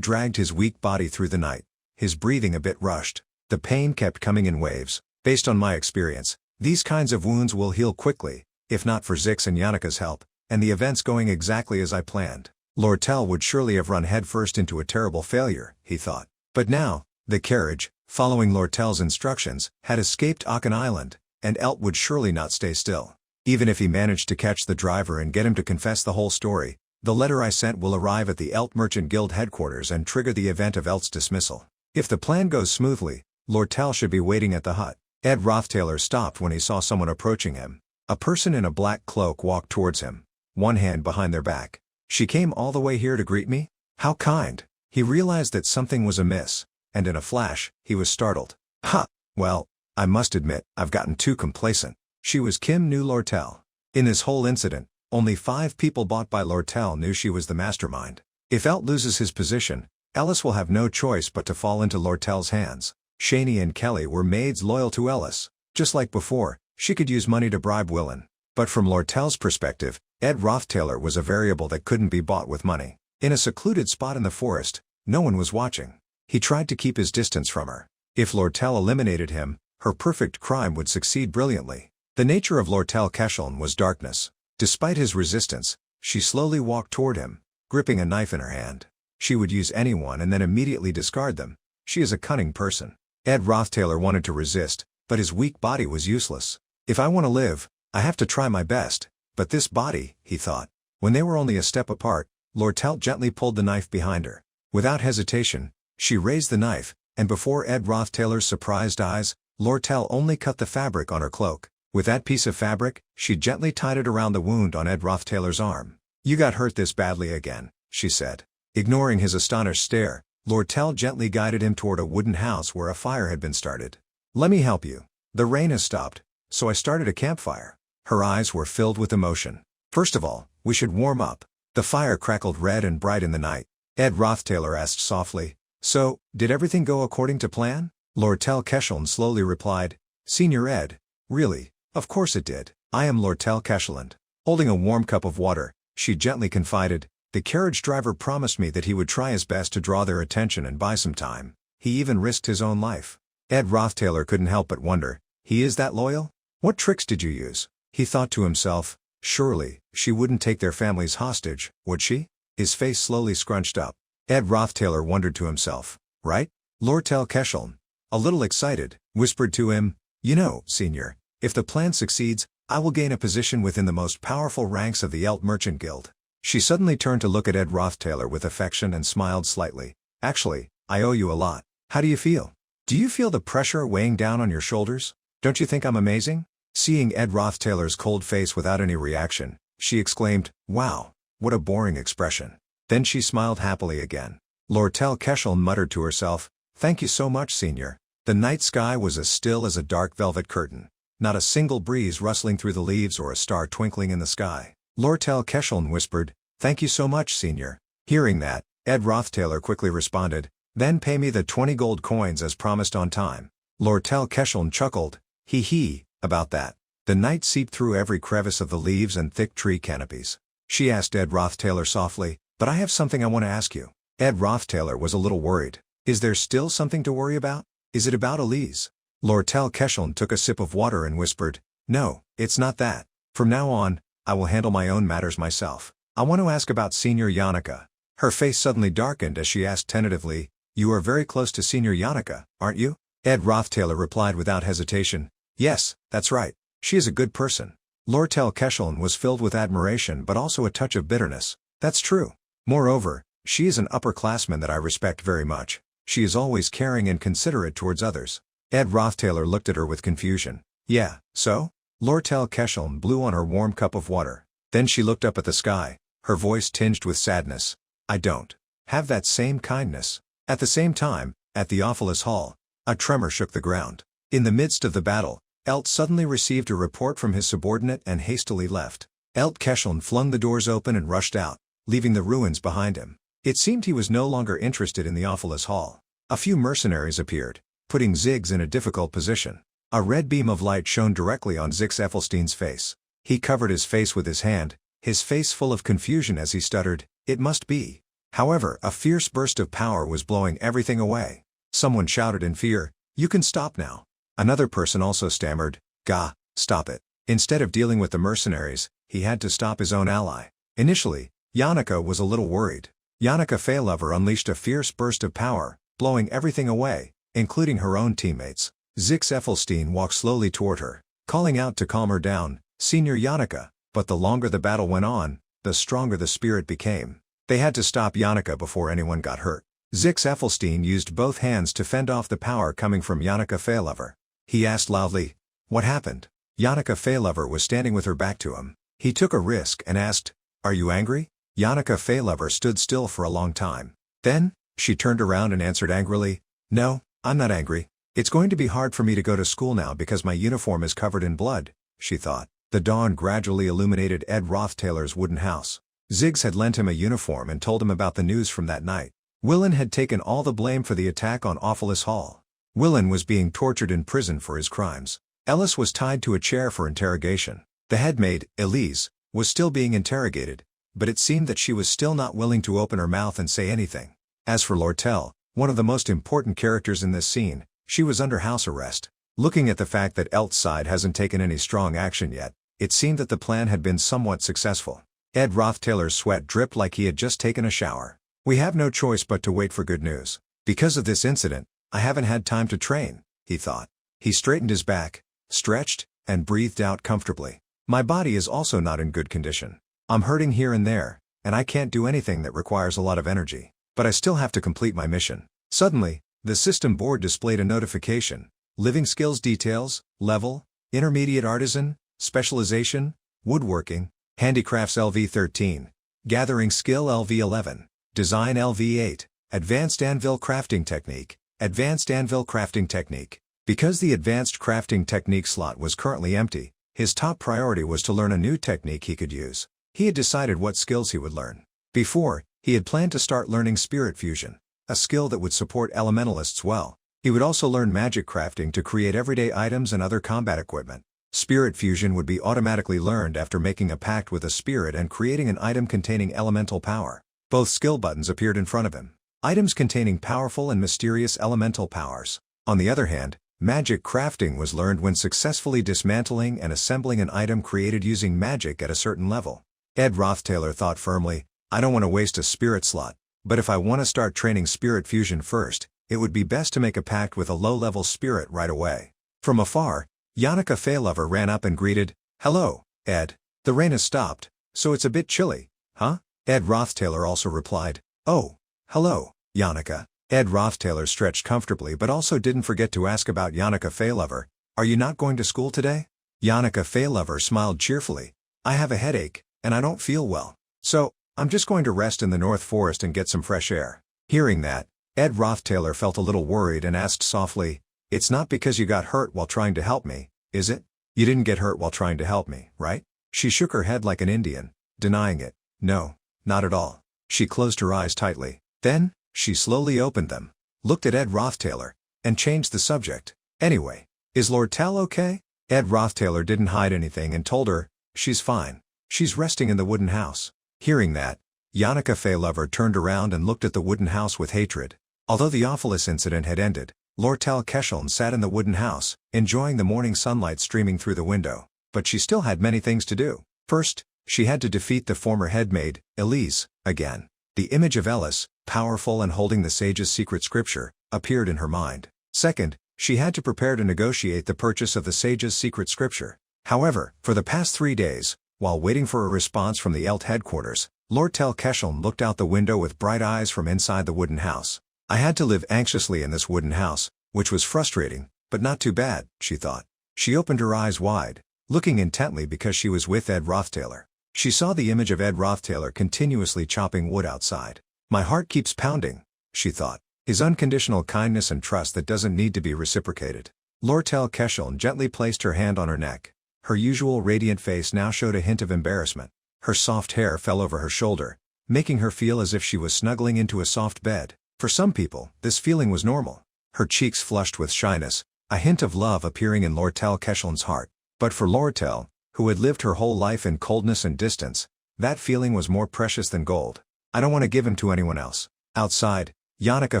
dragged his weak body through the night, his breathing a bit rushed. The pain kept coming in waves. Based on my experience, these kinds of wounds will heal quickly, if not for Zix and Yannicka's help, and the events going exactly as I planned. Lortell would surely have run headfirst into a terrible failure, he thought. But now, the carriage, following Lortell's instructions, had escaped Akan Island, and Elt would surely not stay still. Even if he managed to catch the driver and get him to confess the whole story, the letter I sent will arrive at the Elt Merchant Guild headquarters and trigger the event of Elt's dismissal. If the plan goes smoothly, Lortell should be waiting at the hut. Ed Rothtailor stopped when he saw someone approaching him. A person in a black cloak walked towards him, one hand behind their back. She came all the way here to greet me? How kind. He realized that something was amiss, and in a flash, he was startled. Ha! Well, I must admit, I've gotten too complacent. She was Kim knew Lortell. In this whole incident, only 5 people bought by Lortell knew she was the mastermind. If Elt loses his position, Ellis will have no choice but to fall into Lortell's hands. Shani and Kelly were maids loyal to Ellis. Just like before, she could use money to bribe Willen. But from Lortell's perspective, Ed Rothtailor was a variable that couldn't be bought with money. In a secluded spot in the forest, no one was watching. He tried to keep his distance from her. If Lortell eliminated him, her perfect crime would succeed brilliantly. The nature of Lortell Kesheln was darkness. Despite his resistance, she slowly walked toward him, gripping a knife in her hand. She would use anyone and then immediately discard them. She is a cunning person. Ed Rothtailor wanted to resist, but his weak body was useless. If I want to live, I have to try my best. But this body, he thought. When they were only a step apart, Lortell gently pulled the knife behind her. Without hesitation, she raised the knife, and before Ed Rothtailor's surprised eyes, Lortell only cut the fabric on her cloak. With that piece of fabric, she gently tied it around the wound on Ed Rothtailor's arm. You got hurt this badly again, she said. Ignoring his astonished stare, Lortell gently guided him toward a wooden house where a fire had been started. Let me help you. The rain has stopped, so I started a campfire. Her eyes were filled with emotion. First of all, we should warm up. The fire crackled red and bright in the night. Ed Rothtailor asked softly, So, did everything go according to plan? Lortell Kesheln slowly replied, Senior Ed, really, of course it did. I am Lortell Kesheln. Holding a warm cup of water, she gently confided, The carriage driver promised me that he would try his best to draw their attention and buy some time. He even risked his own life. Ed Rothtailor couldn't help but wonder, he is that loyal? What tricks did you use? He thought to himself, surely, she wouldn't take their families hostage, would she? His face slowly scrunched up. Ed Rothtailor wondered to himself, right? Lortell Kesheln, a little excited, whispered to him, You know, Senior, if the plan succeeds, I will gain a position within the most powerful ranks of the Elt Merchant Guild. She suddenly turned to look at Ed Rothtailor with affection and smiled slightly. Actually, I owe you a lot. How do you feel? Do you feel the pressure weighing down on your shoulders? Don't you think I'm amazing? Seeing Ed Rothtailor's cold face without any reaction, she exclaimed, Wow, what a boring expression. Then she smiled happily again. Lortell Kesheln muttered to herself, Thank you so much, Senior. The night sky was as still as a dark velvet curtain. Not a single breeze rustling through the leaves or a star twinkling in the sky. Lortell Kesheln whispered, Thank you so much, Senior. Hearing that, Ed Rothtailor quickly responded, Then pay me the 20 gold coins as promised on time. Lortell Kesheln chuckled, Hee, about that. The night seeped through every crevice of the leaves and thick tree canopies. She asked Ed Rothtailor softly, But I have something I want to ask you. Ed Rothtailor was a little worried. Is there still something to worry about? Is it about Elise? Lortell Kesheln took a sip of water and whispered, No, it's not that. From now on, I will handle my own matters myself. I want to ask about Senior Yannicka. Her face suddenly darkened as she asked tentatively, You are very close to Senior Yannicka, aren't you? Ed Rothtailor replied without hesitation, Yes, that's right. She is a good person. Lortell Kesheln was filled with admiration but also a touch of bitterness. That's true. Moreover, she is an upperclassman that I respect very much. She is always caring and considerate towards others. Ed Rothtailor looked at her with confusion. Yeah, so? Lortell Kesheln blew on her warm cup of water. Then she looked up at the sky, her voice tinged with sadness. I don't have that same kindness. At the same time, at the Ophelis Hall, a tremor shook the ground. In the midst of the battle, Elt suddenly received a report from his subordinate and hastily left. Elt Kesheln flung the doors open and rushed out, leaving the ruins behind him. It seemed he was no longer interested in the Ophelis Hall. A few mercenaries appeared, putting Ziggs in a difficult position. A red beam of light shone directly on Zix Effelstein's face. He covered his face with his hand, his face full of confusion as he stuttered, "It must be." However, a fierce burst of power was blowing everything away. Someone shouted in fear, "You can stop now." Another person also stammered, "Gah, stop it." Instead of dealing with the mercenaries, he had to stop his own ally. Initially, Yannicka was a little worried. Yannicka Feylover unleashed a fierce burst of power, blowing everything away, including her own teammates. Zix Effelstein walked slowly toward her, calling out to calm her down, "Senior Yannicka," but the longer the battle went on, the stronger the spirit became. They had to stop Yannicka before anyone got hurt. Zix Effelstein used both hands to fend off the power coming from Yannicka Feylover. He asked loudly, "What happened?" Yannicka Feylover was standing with her back to him. He took a risk and asked, "Are you angry?" Yannicka Feylover stood still for a long time. Then, she turned around and answered angrily, "No, I'm not angry. It's going to be hard for me to go to school now because my uniform is covered in blood," she thought. The dawn gradually illuminated Ed Rothtailor's wooden house. Ziggs had lent him a uniform and told him about the news from that night. Willen had taken all the blame for the attack on Awfulus Hall. Willen was being tortured in prison for his crimes. Ellis was tied to a chair for interrogation. The headmaid, Elise, was still being interrogated, but it seemed that she was still not willing to open her mouth and say anything. As for Lortell, one of the most important characters in this scene, she was under house arrest. Looking at the fact that Elt's side hasn't taken any strong action yet, it seemed that the plan had been somewhat successful. Ed Rothtailor's sweat dripped like he had just taken a shower. "We have no choice but to wait for good news. Because of this incident, I haven't had time to train," he thought. He straightened his back, stretched, and breathed out comfortably. "My body is also not in good condition. I'm hurting here and there, and I can't do anything that requires a lot of energy. But I still have to complete my mission." Suddenly, the system board displayed a notification. Living skills details, level, intermediate artisan, specialization, woodworking, handicrafts LV13, gathering skill LV11, design LV8, advanced anvil crafting technique, advanced anvil crafting technique. Because the advanced crafting technique slot was currently empty, his top priority was to learn a new technique he could use. He had decided what skills he would learn. Before, he had planned to start learning spirit fusion, a skill that would support elementalists well. He would also learn magic crafting to create everyday items and other combat equipment. Spirit fusion would be automatically learned after making a pact with a spirit and creating an item containing elemental power. Both skill buttons appeared in front of him. Items containing powerful and mysterious elemental powers. On the other hand, magic crafting was learned when successfully dismantling and assembling an item created using magic at a certain level. Ed Rothtailor thought firmly, "I don't want to waste a spirit slot, but if I want to start training spirit fusion first, it would be best to make a pact with a low-level spirit right away." From afar, Yannicka Feylover ran up and greeted, "Hello, Ed. The rain has stopped, so it's a bit chilly, huh?" Ed Rothtailor also replied, "Oh, hello, Yannicka." Ed Rothtailor stretched comfortably but also didn't forget to ask about Yannicka Feylover. "Are you not going to school today?" Yannicka Feylover smiled cheerfully. "I have a headache, and I don't feel well. So, I'm just going to rest in the North Forest and get some fresh air." Hearing that, Ed Rothtailor felt a little worried and asked softly, "It's not because you got hurt while trying to help me, is it? You didn't get hurt while trying to help me, right?" She shook her head like an Indian, denying it. "No, not at all." She closed her eyes tightly. Then, she slowly opened them, looked at Ed Rothtailor, and changed the subject. "Anyway, is Lortell okay?" Ed Rothtailor didn't hide anything and told her, "She's fine. She's resting in the wooden house." Hearing that, Yannicka Feylover turned around and looked at the wooden house with hatred. Although the Awfulus incident had ended, Lortell Kesheln sat in the wooden house, enjoying the morning sunlight streaming through the window. But she still had many things to do. First, she had to defeat the former headmaid, Elise, again. The image of Ellis, powerful and holding the sage's secret scripture, appeared in her mind. Second, she had to prepare to negotiate the purchase of the sage's secret scripture. However, for the past 3 days, while waiting for a response from the Elt headquarters, Lortell Kesheln looked out the window with bright eyes from inside the wooden house. "I had to live anxiously in this wooden house, which was frustrating, but not too bad," she thought. She opened her eyes wide, looking intently because she was with Ed Rothtailor. She saw the image of Ed Rothtailor continuously chopping wood outside. "My heart keeps pounding," she thought. "His unconditional kindness and trust that doesn't need to be reciprocated." Lortell Kesheln gently placed her hand on her neck. Her usual radiant face now showed a hint of embarrassment. Her soft hair fell over her shoulder, making her feel as if she was snuggling into a soft bed. For some people, this feeling was normal. Her cheeks flushed with shyness, a hint of love appearing in Lortell Kesheln's heart. But for Lortell, who had lived her whole life in coldness and distance, that feeling was more precious than gold. I don't want to give him to anyone else. Outside, Yannicka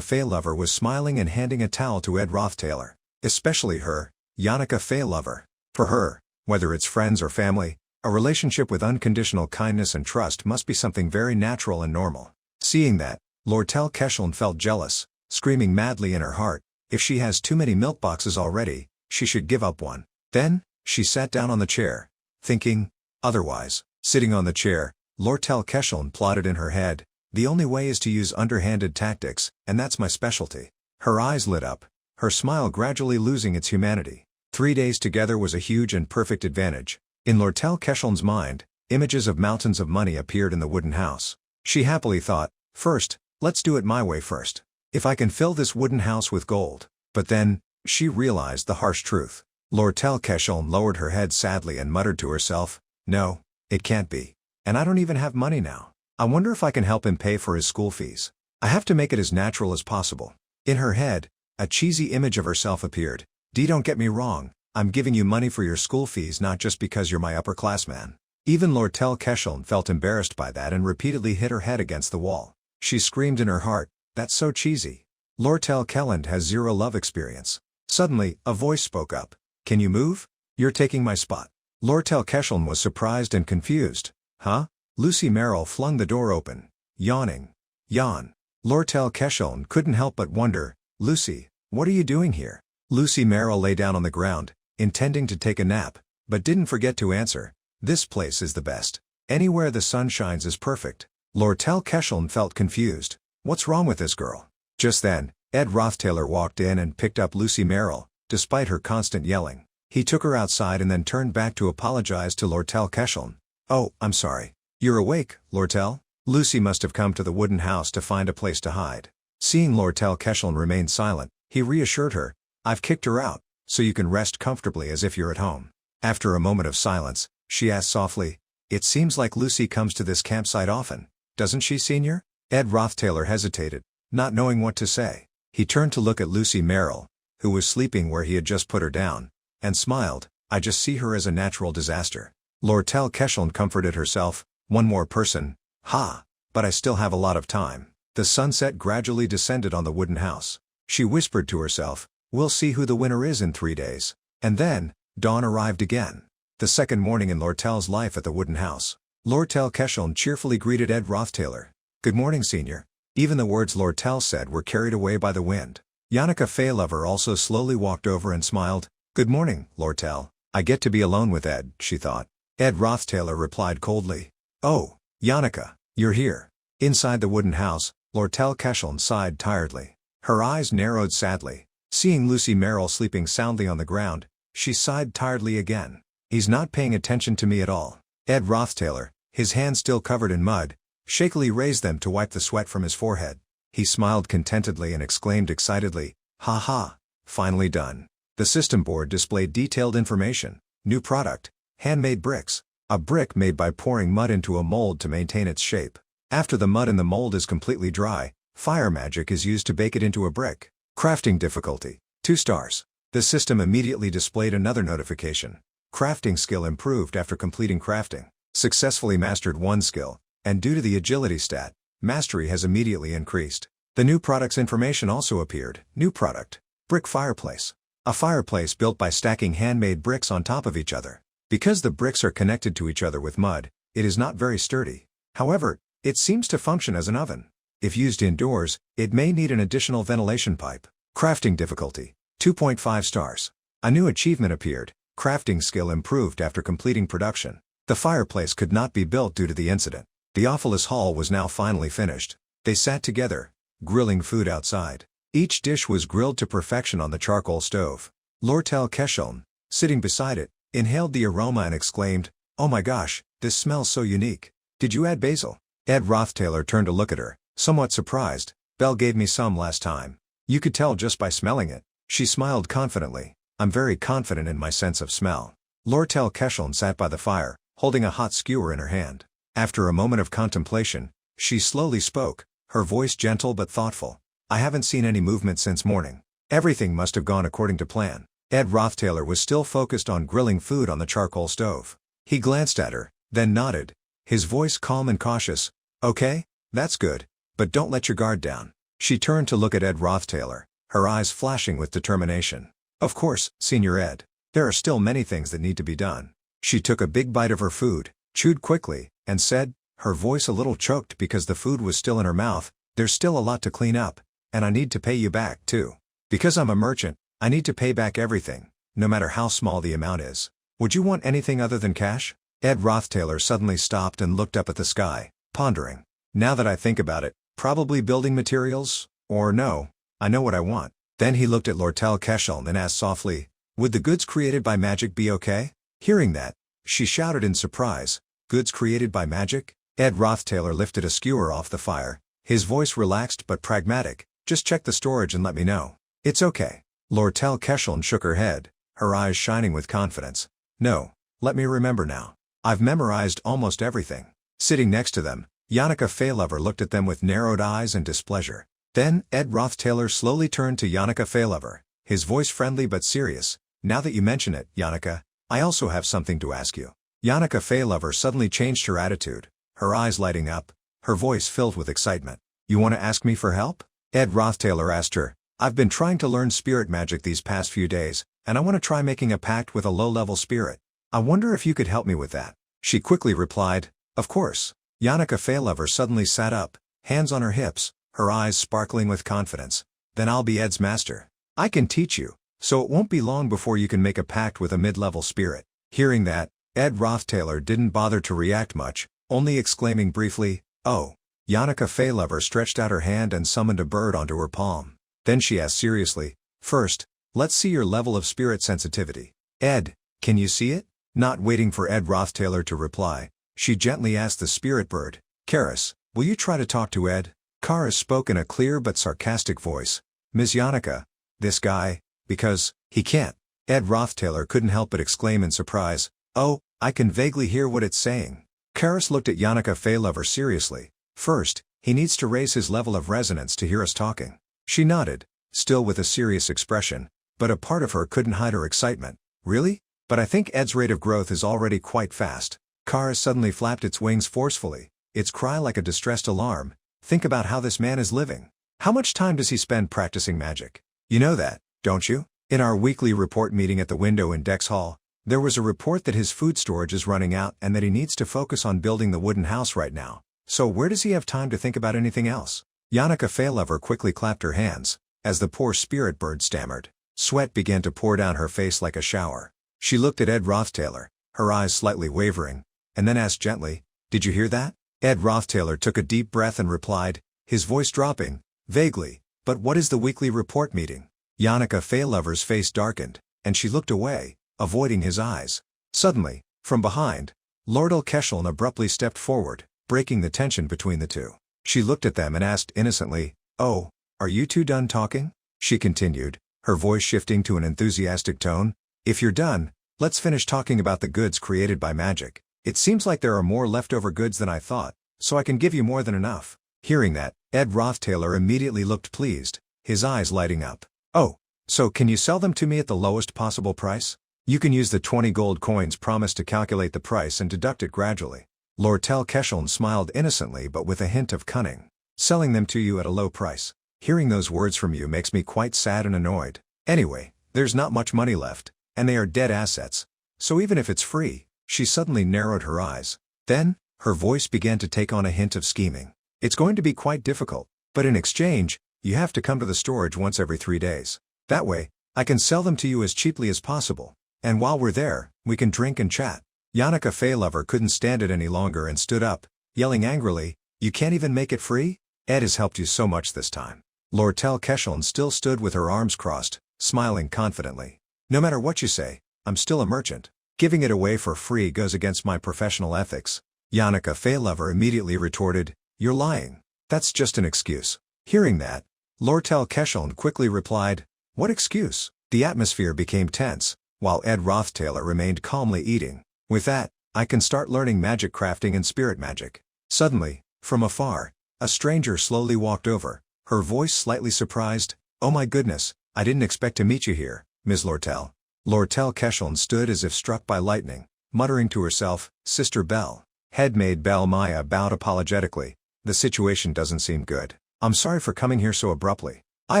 Faylover was smiling and handing a towel to Ed Rothtailor. Especially her, Yannicka Faylover. For her, whether it's friends or family, a relationship with unconditional kindness and trust must be something very natural and normal. Seeing that, Lortell Kesheln felt jealous, screaming madly in her heart, if she has too many milk boxes already, she should give up one. Then, she sat down on the chair, thinking otherwise. Sitting on the chair, Lortell Kesheln plotted in her head, the only way is to use underhanded tactics, and that's my specialty. Her eyes lit up, her smile gradually losing its humanity. 3 days together was a huge and perfect advantage. In Lortell Kesheln's mind, images of mountains of money appeared in the wooden house. She happily thought, first, let's do it my way first. If I can fill this wooden house with gold. But then, she realized the harsh truth. Lortell Kesheln lowered her head sadly and muttered to herself, no, it can't be. And I don't even have money now. I wonder if I can help him pay for his school fees. I have to make it as natural as possible. In her head, a cheesy image of herself appeared. Don't get me wrong, I'm giving you money for your school fees not just because you're my upperclassman. Even Lortell Kesheln felt embarrassed by that and repeatedly hit her head against the wall. She screamed in her heart, that's so cheesy. Lortell Kesheln has zero love experience. Suddenly, a voice spoke up. Can you move? You're taking my spot. Lortell Kesheln was surprised and confused. Huh? Lucy Merrill flung the door open, yawning. Yawn. Lortell Kesheln couldn't help but wonder, Lucy, what are you doing here? Lucy Merrill lay down on the ground, intending to take a nap, but didn't forget to answer, this place is the best. Anywhere the sun shines is perfect. Lortell Kesheln felt confused. What's wrong with this girl? Just then, Ed Rothtailor walked in and picked up Lucy Merrill, despite her constant yelling. He took her outside and then turned back to apologize to Lortell Kesheln. Oh, I'm sorry. You're awake, Lortell? Lucy must have come to the wooden house to find a place to hide. Seeing Lortell Kesheln remain silent, he reassured her, I've kicked her out, so you can rest comfortably as if you're at home. After a moment of silence, she asked softly, it seems like Lucy comes to this campsite often, doesn't she, Senior? Ed Rothtailor hesitated, not knowing what to say. He turned to look at Lucy Merrill, who was sleeping where he had just put her down, and smiled, I just see her as a natural disaster. Lortell Kesheln comforted herself, one more person, ha, but I still have a lot of time. The sunset gradually descended on the wooden house. She whispered to herself, we'll see who the winner is in 3 days. And then, dawn arrived again. The second morning in Lortell's life at the wooden house. Lortell Kesheln cheerfully greeted Ed Rothtailor. Good morning, Senior. Even the words Lortell said were carried away by the wind. Yannicka Faylover also slowly walked over and smiled. Good morning, Lortell. I get to be alone with Ed, she thought. Ed Rothtailor replied coldly. Oh, Yannicka, you're here. Inside the wooden house, Lortell Kesheln sighed tiredly. Her eyes narrowed sadly. Seeing Lucy Merrill sleeping soundly on the ground, she sighed tiredly again. He's not paying attention to me at all. Ed Rothtailor, his hands still covered in mud, shakily raised them to wipe the sweat from his forehead. He smiled contentedly and exclaimed excitedly, ha ha, finally done. The system board displayed detailed information. New product, handmade bricks. A brick made by pouring mud into a mold to maintain its shape. After the mud in the mold is completely dry, fire magic is used to bake it into a brick. Crafting difficulty, 2 stars. The system immediately displayed another notification. Crafting skill improved after completing crafting. Successfully mastered 1 skill, and due to the agility stat, mastery has immediately increased. The new product's information also appeared. New product, brick fireplace. A fireplace built by stacking handmade bricks on top of each other. Because the bricks are connected to each other with mud, it is not very sturdy. However, it seems to function as an oven. If used indoors, it may need an additional ventilation pipe. Crafting difficulty, 2.5 stars. A new achievement appeared. Crafting skill improved after completing production. The fireplace could not be built due to the incident. The Theophilus Hall was now finally finished. They sat together, grilling food outside. Each dish was grilled to perfection on the charcoal stove. Lortell Kesheln, sitting beside it, inhaled the aroma and exclaimed, oh my gosh, this smells so unique. Did you add basil? Ed Rothtailor turned to look at her, somewhat surprised. Belle gave me some last time. You could tell just by smelling it. She smiled confidently. I'm very confident in my sense of smell. Lortell Kesheln sat by the fire, holding a hot skewer in her hand. After a moment of contemplation, she slowly spoke, her voice gentle but thoughtful. I haven't seen any movement since morning. Everything must have gone according to plan. Ed Rothtailor was still focused on grilling food on the charcoal stove. He glanced at her, then nodded, his voice calm and cautious. Okay, that's good, but don't let your guard down. She turned to look at Ed Rothtailor, her eyes flashing with determination. Of course, Senior Ed. There are still many things that need to be done. She took a big bite of her food, chewed quickly, and said, her voice a little choked because the food was still in her mouth, there's still a lot to clean up, and I need to pay you back too. Because I'm a merchant, I need to pay back everything, no matter how small the amount is. Would you want anything other than cash? Ed Rothtailor suddenly stopped and looked up at the sky, pondering. Now that I think about it, probably building materials, or no, I know what I want. Then he looked at Lortell and asked softly, would the goods created by magic be okay? Hearing that, she shouted in surprise, goods created by magic? Ed Rothtailor lifted a skewer off the fire, his voice relaxed but pragmatic, just check the storage and let me know. It's okay. Lortell shook her head, her eyes shining with confidence. No, let me remember now. I've memorized almost everything. Sitting next to them, Yannicka Faylover looked at them with narrowed eyes and displeasure. Then, Ed Rothtailor slowly turned to Yannicka Faylover, his voice friendly but serious. Now that you mention it, Yannicka, I also have something to ask you. Yannicka Faylover suddenly changed her attitude, her eyes lighting up, her voice filled with excitement. You want to ask me for help? Ed Rothtailor asked her. I've been trying to learn spirit magic these past few days, and I want to try making a pact with a low-level spirit. I wonder if you could help me with that. She quickly replied, of course. Yannicka Faylover suddenly sat up, hands on her hips, her eyes sparkling with confidence. Then I'll be Ed's master. I can teach you, so it won't be long before you can make a pact with a mid-level spirit. Hearing that, Ed Rothtailor didn't bother to react much, only exclaiming briefly, oh. Yannicka Faylover stretched out her hand and summoned a bird onto her palm. Then she asked seriously, first, let's see your level of spirit sensitivity. Ed, can you see it? Not waiting for Ed Rothtailor to reply, she gently asked the spirit bird, Karis, will you try to talk to Ed? Karis spoke in a clear but sarcastic voice. Ms. Yannicka, this guy, because, he can't. Ed Rothtailor couldn't help but exclaim in surprise, oh, I can vaguely hear what it's saying. Karis looked at Yannicka Faylover seriously. First, he needs to raise his level of resonance to hear us talking. She nodded, still with a serious expression, but a part of her couldn't hide her excitement. Really? But I think Ed's rate of growth is already quite fast. Karis suddenly flapped its wings forcefully, its cry like a distressed alarm. Think about how this man is living. How much time does he spend practicing magic? You know that, don't you? In our weekly report meeting at the window in Dex Hall, there was a report that his food storage is running out and that he needs to focus on building the wooden house right now. So where does he have time to think about anything else? Yannicka Faylover quickly clapped her hands, as the poor spirit bird stammered. Sweat began to pour down her face like a shower. She looked at Ed Rothtailor, her eyes slightly wavering, and then asked gently, did you hear that? Ed Rothtailor took a deep breath and replied, his voice dropping, vaguely, but what is the weekly report meeting? Yannicka Faylover's face darkened, and she looked away, avoiding his eyes. Suddenly, from behind, Lortell abruptly stepped forward, breaking the tension between the two. She looked at them and asked innocently, oh, are you two done talking? She continued, her voice shifting to an enthusiastic tone. If you're done, let's finish talking about the goods created by magic. It seems like there are more leftover goods than I thought, so I can give you more than enough. Hearing that, Ed Rothtailor immediately looked pleased, his eyes lighting up. Oh, so can you sell them to me at the lowest possible price? You can use the 20 gold coins promised to calculate the price and deduct it gradually. Lortell smiled innocently but with a hint of cunning. Selling them to you at a low price. Hearing those words from you makes me quite sad and annoyed. Anyway, there's not much money left, and they are dead assets. So even if it's free, she suddenly narrowed her eyes. Then, her voice began to take on a hint of scheming. It's going to be quite difficult, but in exchange, you have to come to the storage once every 3 days. That way, I can sell them to you as cheaply as possible, and while we're there, we can drink and chat. Yannicka Faylover couldn't stand it any longer and stood up, yelling angrily, you can't even make it free? Ed has helped you so much this time. Lortell still stood with her arms crossed, smiling confidently. No matter what you say, I'm still a merchant. Giving it away for free goes against my professional ethics. Yannicka Faylover immediately retorted, you're lying. That's just an excuse. Hearing that, Lortell quickly replied, what excuse? The atmosphere became tense, while Ed Rothtailor remained calmly eating. With that, I can start learning magic crafting and spirit magic. Suddenly, from afar, a stranger slowly walked over, her voice slightly surprised. Oh my goodness, I didn't expect to meet you here, Ms. Lortell. Lortell Kesheln stood as if struck by lightning, muttering to herself, "Sister Belle." Headmaid Belle Maya bowed apologetically. "The situation doesn't seem good. I'm sorry for coming here so abruptly. I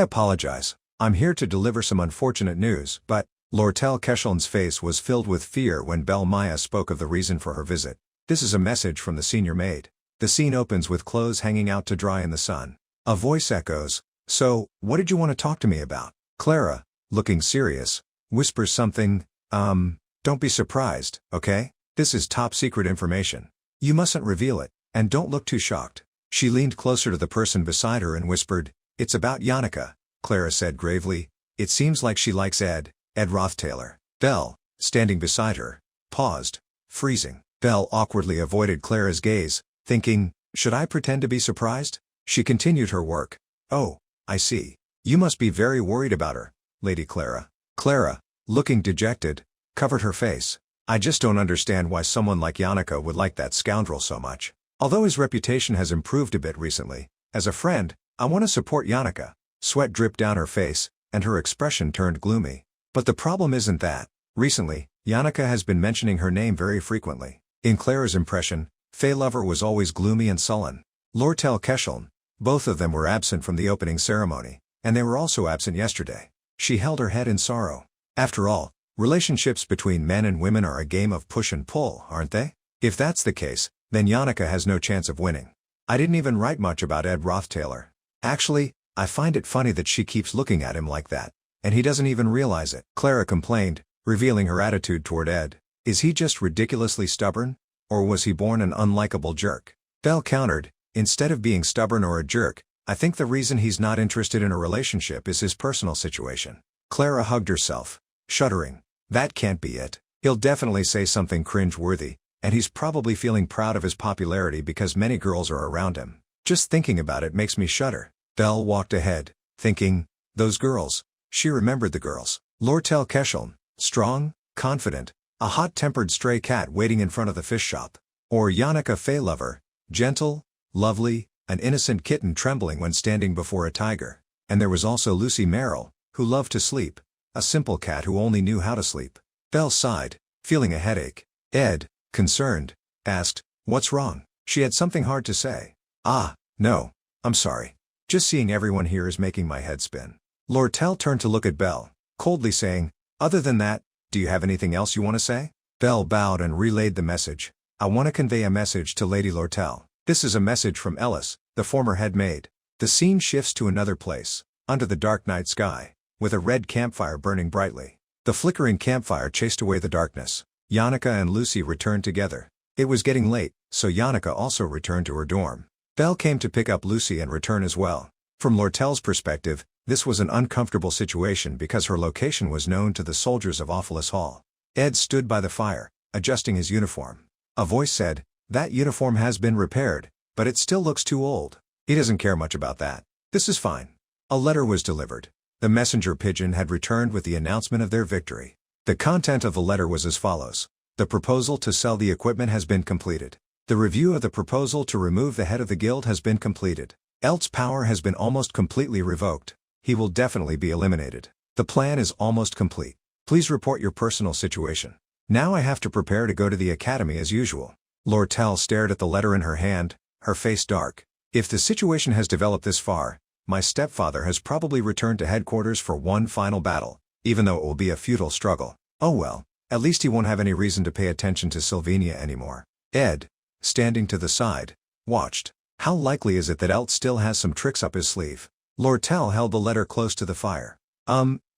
apologize. I'm here to deliver some unfortunate news, but..." Lortell Kesheln's face was filled with fear when Belle Maya spoke of the reason for her visit. "This is a message from the senior maid." The scene opens with clothes hanging out to dry in the sun. A voice echoes, "So, what did you want to talk to me about?" Clara, looking serious, whispers something, "Don't be surprised, okay? This is top secret information. You mustn't reveal it, and don't look too shocked." She leaned closer to the person beside her and whispered, "It's about Yannicka," Clara said gravely. "It seems like she likes Ed Roth Taylor." Belle, standing beside her, paused, freezing. Belle awkwardly avoided Clara's gaze, thinking, should I pretend to be surprised? She continued her work. "Oh, I see. You must be very worried about her, Lady Clara." Clara, looking dejected, covered her face. "I just don't understand why someone like Yannicka would like that scoundrel so much. Although his reputation has improved a bit recently, as a friend, I want to support Yannicka." Sweat dripped down her face, and her expression turned gloomy. "But the problem isn't that. Recently, Yannicka has been mentioning her name very frequently." In Clara's impression, Feylover was always gloomy and sullen. Lortell Kesheln, both of them were absent from the opening ceremony, and they were also absent yesterday. She held her head in sorrow. After all, relationships between men and women are a game of push and pull, aren't they? If that's the case, then Yannicka has no chance of winning. I didn't even write much about Ed Roth Taylor. Actually, I find it funny that she keeps looking at him like that, and he doesn't even realize it," Clara complained, revealing her attitude toward Ed. "Is he just ridiculously stubborn? Or was he born an unlikable jerk?" Belle countered, "Instead of being stubborn or a jerk, I think the reason he's not interested in a relationship is his personal situation." Clara hugged herself, shuddering. "That can't be it. He'll definitely say something cringe-worthy, and he's probably feeling proud of his popularity because many girls are around him. Just thinking about it makes me shudder." Belle walked ahead, thinking, "Those girls." She remembered the girls. Lortell Kesheln, strong, confident, a hot-tempered stray cat waiting in front of the fish shop. Or Yannicka Feylover, gentle, lovely, an innocent kitten trembling when standing before a tiger. And there was also Lucy Merrill, who loved to sleep, a simple cat who only knew how to sleep. Belle sighed, feeling a headache. Ed, concerned, asked, "What's wrong?" She had something hard to say. "Ah, no, I'm sorry. Just seeing everyone here is making my head spin." Lortell turned to look at Belle, coldly saying, "Other than that, do you have anything else you want to say?" Belle bowed and relayed the message. "I want to convey a message to Lady Lortell. This is a message from Ellis, the former head maid." The scene shifts to another place, under the dark night sky, with a red campfire burning brightly. The flickering campfire chased away the darkness. Yannicka and Lucy returned together. It was getting late, so Yannicka also returned to her dorm. Belle came to pick up Lucy and return as well. From Lortell's perspective, this was an uncomfortable situation because her location was known to the soldiers of Awfulus Hall. Ed stood by the fire, adjusting his uniform. A voice said, "That uniform has been repaired, but it still looks too old." He doesn't care much about that. "This is fine." A letter was delivered. The messenger pigeon had returned with the announcement of their victory. The content of the letter was as follows. The proposal to sell the equipment has been completed. The review of the proposal to remove the head of the guild has been completed. Elt's power has been almost completely revoked. He will definitely be eliminated. The plan is almost complete. Please report your personal situation. Now I have to prepare to go to the academy as usual. Lortell stared at the letter in her hand, her face dark. If the situation has developed this far, my stepfather has probably returned to headquarters for one final battle, even though it will be a futile struggle. Oh well, at least he won't have any reason to pay attention to Sylvania anymore. Ed, standing to the side, watched. How likely is it that Elt still has some tricks up his sleeve? Lortell held the letter close to the fire.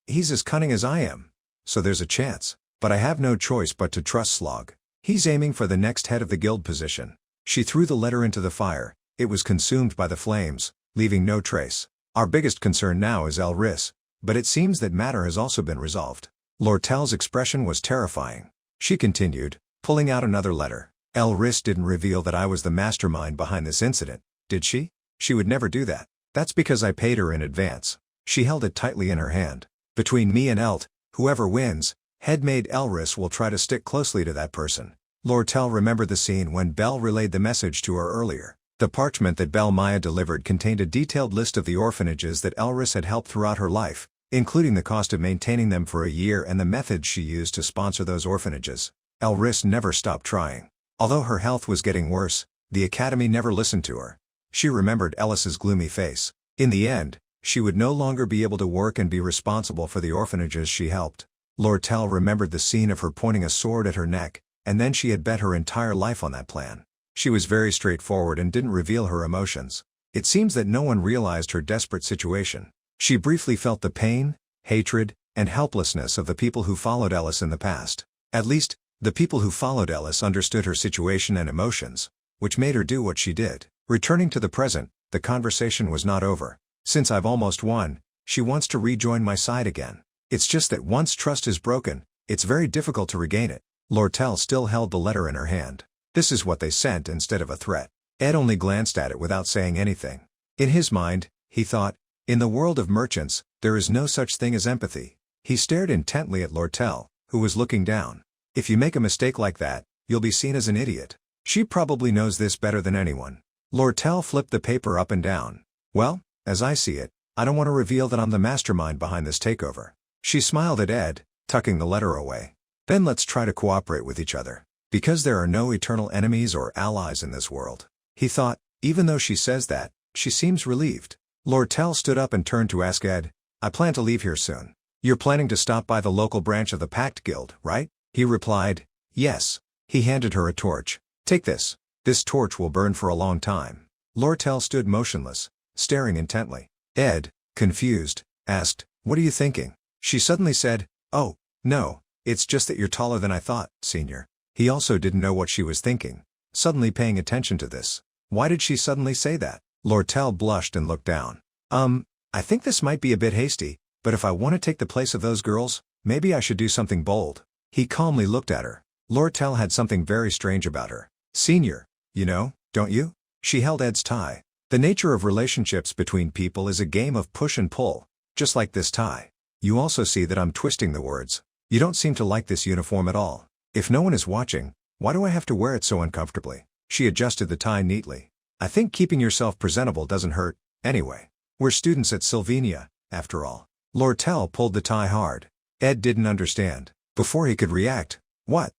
He's as cunning as I am. So there's a chance. But I have no choice but to trust Slog. He's aiming for the next head of the guild position. She threw the letter into the fire. It was consumed by the flames, leaving no trace. Our biggest concern now is Elris, but it seems that matter has also been resolved. Lortell's expression was terrifying. She continued, pulling out another letter. Elris didn't reveal that I was the mastermind behind this incident, did she? She would never do that. That's because I paid her in advance. She held it tightly in her hand. Between me and Elt, whoever wins, headmaid Elris will try to stick closely to that person. Lortell remembered the scene when Belle relayed the message to her earlier. The parchment that Belle Maya delivered contained a detailed list of the orphanages that Elris had helped throughout her life, including the cost of maintaining them for a year and the methods she used to sponsor those orphanages. Elris never stopped trying. Although her health was getting worse, the academy never listened to her. She remembered Ellis's gloomy face. In the end, she would no longer be able to work and be responsible for the orphanages she helped. Lortell remembered the scene of her pointing a sword at her neck, and then she had bet her entire life on that plan. She was very straightforward and didn't reveal her emotions. It seems that no one realized her desperate situation. She briefly felt the pain, hatred, and helplessness of the people who followed Ellis in the past. At least, the people who followed Ellis understood her situation and emotions, which made her do what she did. Returning to the present, the conversation was not over. Since I've almost won, she wants to rejoin my side again. It's just that once trust is broken, it's very difficult to regain it. Lortell still held the letter in her hand. This is what they sent instead of a threat. Ed only glanced at it without saying anything. In his mind, he thought, in the world of merchants, there is no such thing as empathy. He stared intently at Lortell, who was looking down. If you make a mistake like that, you'll be seen as an idiot. She probably knows this better than anyone. Lortell flipped the paper up and down. Well, as I see it, I don't want to reveal that I'm the mastermind behind this takeover. She smiled at Ed, tucking the letter away. Then let's try to cooperate with each other. Because there are no eternal enemies or allies in this world. He thought, even though she says that, she seems relieved. Lortell stood up and turned to ask Ed, I plan to leave here soon. You're planning to stop by the local branch of the Pact Guild, right? He replied, yes. He handed her a torch. Take this. This torch will burn for a long time. Lortell stood motionless, staring intently. Ed, confused, asked, what are you thinking? She suddenly said, oh, no, it's just that you're taller than I thought, Senior. He also didn't know what she was thinking. Suddenly paying attention to this. Why did she suddenly say that? Lortell blushed and looked down. I think this might be a bit hasty, but if I want to take the place of those girls, maybe I should do something bold. He calmly looked at her. Lortell had something very strange about her. Senior, you know, don't you? She held Ed's tie. The nature of relationships between people is a game of push and pull, just like this tie. You also see that I'm twisting the words. You don't seem to like this uniform at all. If no one is watching, why do I have to wear it so uncomfortably? She adjusted the tie neatly. I think keeping yourself presentable doesn't hurt, anyway. We're students at Sylvania, after all. Lortell pulled the tie hard. Ed didn't understand. Before he could react, what?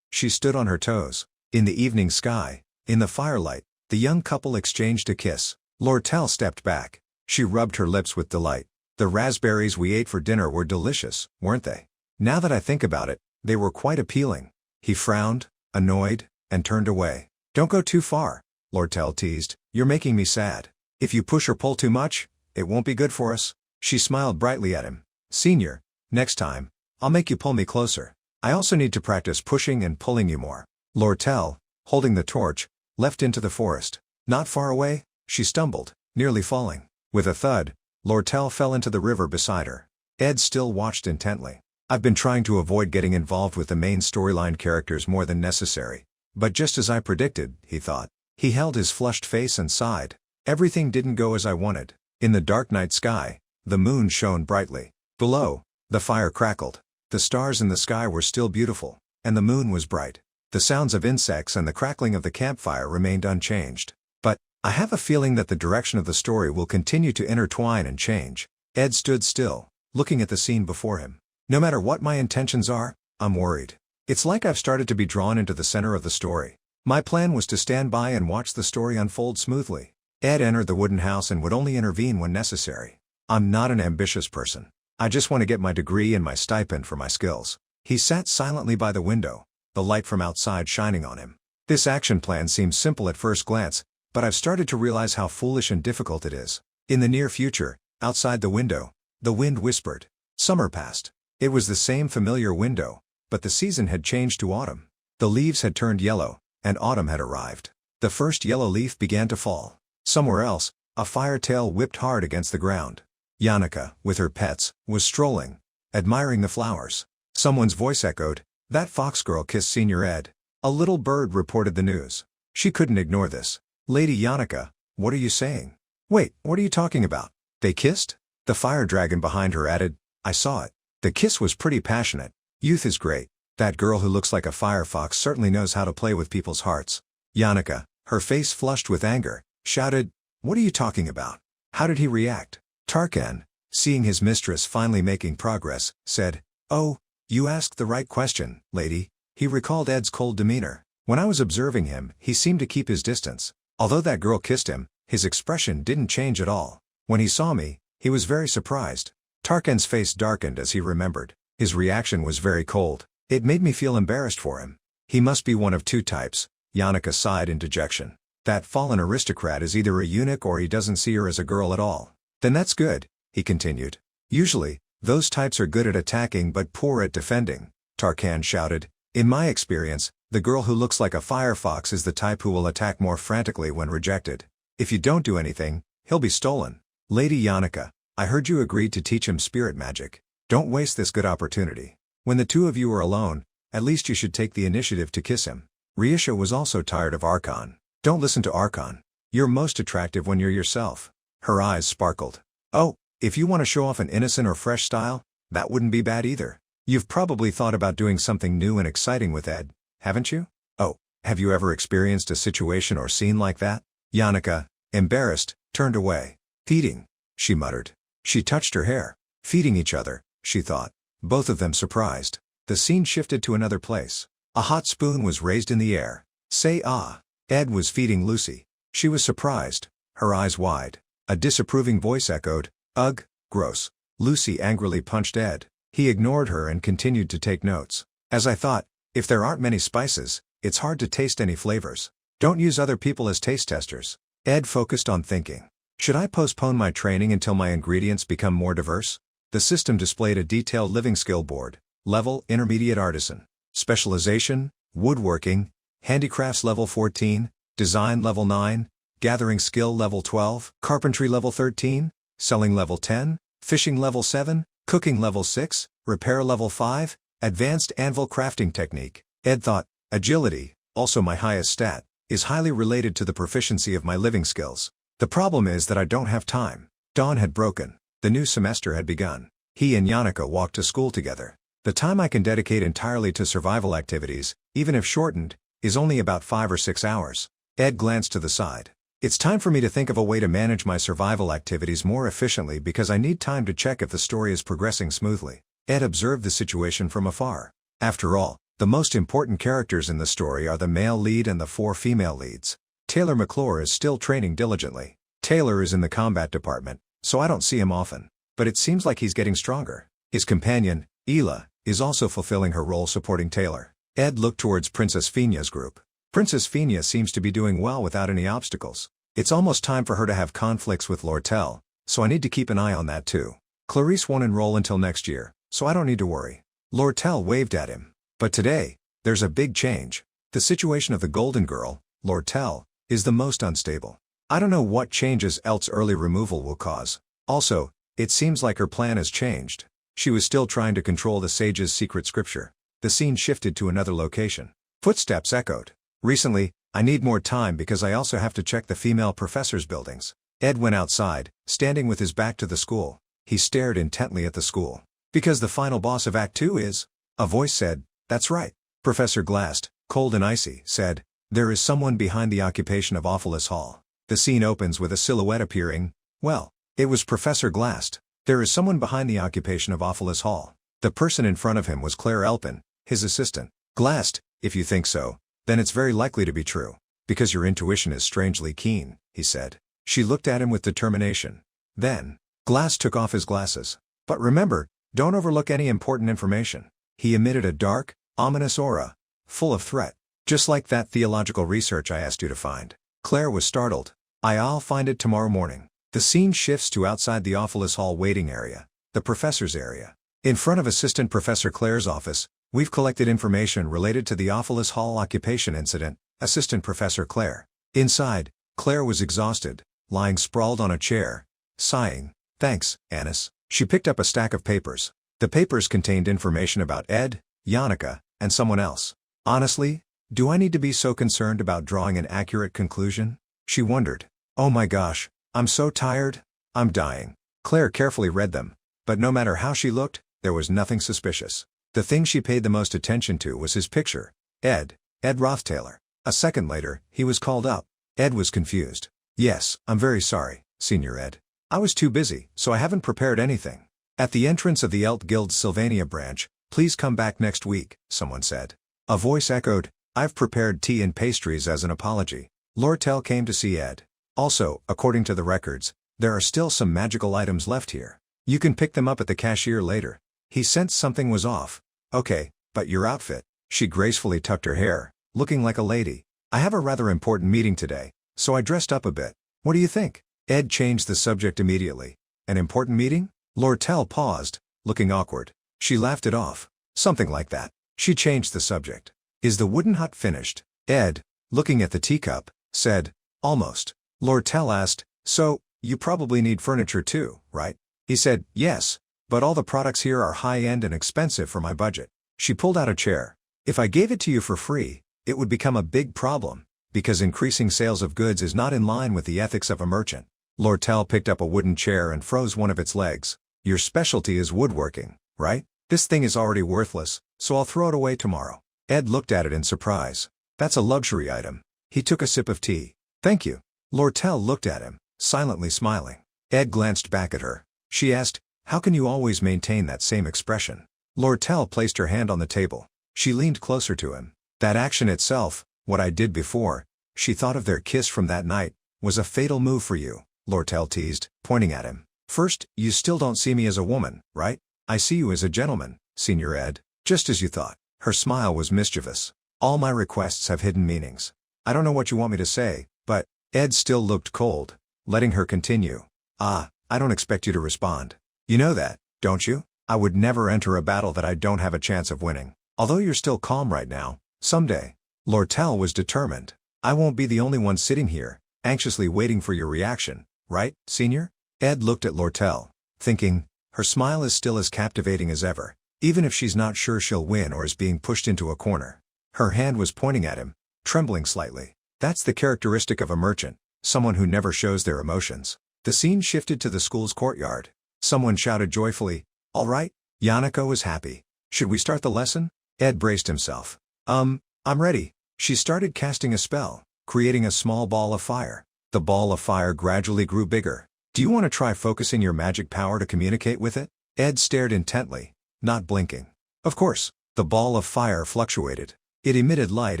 She stood on her toes. In the evening sky, in the firelight, the young couple exchanged a kiss. Lortell stepped back. She rubbed her lips with delight. The raspberries we ate for dinner were delicious, weren't they? Now that I think about it, they were quite appealing. He frowned, annoyed, and turned away. Don't go too far, Lortell teased. You're making me sad. If you push or pull too much, it won't be good for us. She smiled brightly at him. Senior, next time, I'll make you pull me closer. I also need to practice pushing and pulling you more. Lortell, holding the torch, left into the forest. Not far away, she stumbled, nearly falling. With a thud, Lortell fell into the river beside her. Ed still watched intently. I've been trying to avoid getting involved with the main storyline characters more than necessary. But just as I predicted, he thought. He held his flushed face and sighed. Everything didn't go as I wanted. In the dark night sky, the moon shone brightly. Below, the fire crackled. The stars in the sky were still beautiful, and the moon was bright. The sounds of insects and the crackling of the campfire remained unchanged. But, I have a feeling that the direction of the story will continue to intertwine and change. Ed stood still, looking at the scene before him. No matter what my intentions are, I'm worried. It's like I've started to be drawn into the center of the story. My plan was to stand by and watch the story unfold smoothly. Ed entered the wooden house and would only intervene when necessary. I'm not an ambitious person. I just want to get my degree and my stipend for my skills. He sat silently by the window, the light from outside shining on him. This action plan seems simple at first glance, but I've started to realize how foolish and difficult it is. In the near future, outside the window, the wind whispered. Summer passed. It was the same familiar window, but the season had changed to autumn. The leaves had turned yellow, and autumn had arrived. The first yellow leaf began to fall. Somewhere else, a fire tail whipped hard against the ground. Yannicka, with her pets, was strolling, admiring the flowers. Someone's voice echoed, that fox girl kissed Senior Ed. A little bird reported the news. She couldn't ignore this. Lady Yannicka, what are you saying? Wait, what are you talking about? They kissed? The fire dragon behind her added, I saw it. The kiss was pretty passionate. Youth is great. That girl who looks like a firefox certainly knows how to play with people's hearts. Yannicka, her face flushed with anger, shouted, what are you talking about? How did he react? Tarkan, seeing his mistress finally making progress, said, "Oh, you asked the right question, lady." He recalled Ed's cold demeanor. When I was observing him, he seemed to keep his distance. Although that girl kissed him, his expression didn't change at all. When he saw me, he was very surprised. Tarkan's face darkened as he remembered. His reaction was very cold. It made me feel embarrassed for him. He must be one of two types. Yannicka sighed in dejection. That fallen aristocrat is either a eunuch or he doesn't see her as a girl at all. Then that's good, he continued. Usually, those types are good at attacking but poor at defending, Tarkan shouted. In my experience, the girl who looks like a firefox is the type who will attack more frantically when rejected. If you don't do anything, he'll be stolen. Lady Yannicka, I heard you agreed to teach him spirit magic. Don't waste this good opportunity. When the two of you are alone, at least you should take the initiative to kiss him. Riesha was also tired of Archon. Don't listen to Archon. You're most attractive when you're yourself. Her eyes sparkled. Oh, if you want to show off an innocent or fresh style, that wouldn't be bad either. You've probably thought about doing something new and exciting with Ed, haven't you? Oh, have you ever experienced a situation or scene like that? Yannicka, embarrassed, turned away. Feeding, she muttered. She touched her hair. Feeding each other, she thought. Both of them surprised. The scene shifted to another place. A hot spoon was raised in the air. Say ah. Ed was feeding Lucy. She was surprised, her eyes wide. A disapproving voice echoed, "Ugh, gross." Lucy angrily punched Ed. He ignored her and continued to take notes. As I thought, if there aren't many spices, it's hard to taste any flavors. Don't use other people as taste testers. Ed focused on thinking. Should I postpone my training until my ingredients become more diverse? The system displayed a detailed living skill board. Level, Intermediate Artisan. Specialization, Woodworking. Handicrafts level 14, Design level 9, Gathering skill level 12, Carpentry level 13, Selling level 10, Fishing level 7, Cooking level 6, Repair level 5, Advanced Anvil Crafting Technique. Ed thought, Agility, also my highest stat, is highly related to the proficiency of my living skills. The problem is that I don't have time. Dawn had broken. The new semester had begun. He and Yannicka walked to school together. The time I can dedicate entirely to survival activities, even if shortened, is only about 5 or 6 hours. Ed glanced to the side. It's time for me to think of a way to manage my survival activities more efficiently because I need time to check if the story is progressing smoothly. Ed observed the situation from afar. After all, the most important characters in the story are the male lead and the 4 female leads. Taylor McClure is still training diligently. Taylor is in the combat department, so I don't see him often. But it seems like he's getting stronger. His companion, Ela, is also fulfilling her role supporting Taylor. Ed looked towards Princess Fina's group. Princess Fina seems to be doing well without any obstacles. It's almost time for her to have conflicts with Lortell, so I need to keep an eye on that too. Clarice won't enroll until next year, so I don't need to worry. Lortell waved at him. But today, there's a big change. The situation of the Golden Girl, Lortell, is the most unstable. I don't know what changes else early removal will cause. Also, it seems like her plan has changed. She was still trying to control the sage's secret scripture. The scene shifted to another location. Footsteps echoed. Recently, I need more time because I also have to check the female professors' buildings. Ed went outside, standing with his back to the school. He stared intently at the school. Because the final boss of Act 2 is? A voice said, that's right. Professor Glast, cold and icy, said, there is someone behind the occupation of Awfulus Hall. The scene opens with a silhouette appearing. Well, it was Professor Glast. There is someone behind the occupation of Awfulus Hall. The person in front of him was Claire Elpin, his assistant. Glast, if you think so, then it's very likely to be true. Because your intuition is strangely keen, he said. She looked at him with determination. Then, Glast took off his glasses. But remember, don't overlook any important information. He emitted a dark, ominous aura, full of threat. Just like that theological research I asked you to find. Claire was startled. I'll find it tomorrow morning. The scene shifts to outside the Awfulus Hall waiting area, the professor's area. In front of Assistant Professor Claire's office, we've collected information related to the Awfulus Hall occupation incident, Assistant Professor Claire. Inside, Claire was exhausted, lying sprawled on a chair, sighing. Thanks, Annis. She picked up a stack of papers. The papers contained information about Ed, Yannicka, and someone else. Honestly, do I need to be so concerned about drawing an accurate conclusion? She wondered. Oh my gosh, I'm so tired. I'm dying. Claire carefully read them, but no matter how she looked, there was nothing suspicious. The thing she paid the most attention to was his picture. Ed Rothtaylor. A second later, he was called up. Ed was confused. Yes, I'm very sorry, Senior Ed. I was too busy, so I haven't prepared anything. At the entrance of the Elt Guild's Sylvania branch, please come back next week, someone said. A voice echoed, I've prepared tea and pastries as an apology. Lortell came to see Ed. Also, according to the records, there are still some magical items left here. You can pick them up at the cashier later. He sensed something was off. Okay, but your outfit. She gracefully tucked her hair, looking like a lady. I have a rather important meeting today, so I dressed up a bit. What do you think? Ed changed the subject immediately. An important meeting? Lortell paused, looking awkward. She laughed it off. Something like that. She changed the subject. Is the wooden hut finished? Ed, looking at the teacup, said, almost. Lortell asked, so, you probably need furniture too, right? He said, yes, but all the products here are high-end and expensive for my budget. She pulled out a chair. If I gave it to you for free, it would become a big problem, because increasing sales of goods is not in line with the ethics of a merchant. Lortell picked up a wooden chair and froze one of its legs. Your specialty is woodworking, right? This thing is already worthless, so I'll throw it away tomorrow. Ed looked at it in surprise. That's a luxury item. He took a sip of tea. Thank you. Lortell looked at him, silently smiling. Ed glanced back at her. She asked, how can you always maintain that same expression? Lortell placed her hand on the table. She leaned closer to him. That action itself, what I did before, she thought of their kiss from that night, was a fatal move for you, Lortell teased, pointing at him. First, you still don't see me as a woman, right? I see you as a gentleman, Senior Ed, just as you thought. Her smile was mischievous. All my requests have hidden meanings. I don't know what you want me to say, but, Ed still looked cold, letting her continue. I don't expect you to respond. You know that, don't you? I would never enter a battle that I don't have a chance of winning. Although you're still calm right now, someday. Lortell was determined. I won't be the only one sitting here, anxiously waiting for your reaction, right, Senior? Ed looked at Lortell, thinking, her smile is still as captivating as ever, even if she's not sure she'll win or is being pushed into a corner. Her hand was pointing at him, trembling slightly. That's the characteristic of a merchant, someone who never shows their emotions. The scene shifted to the school's courtyard. Someone shouted joyfully, all right. Yanako was happy. Should we start the lesson? Ed braced himself. I'm ready. She started casting a spell, creating a small ball of fire. The ball of fire gradually grew bigger. Do you want to try focusing your magic power to communicate with it? Ed stared intently, not blinking. Of course. The ball of fire fluctuated. It emitted light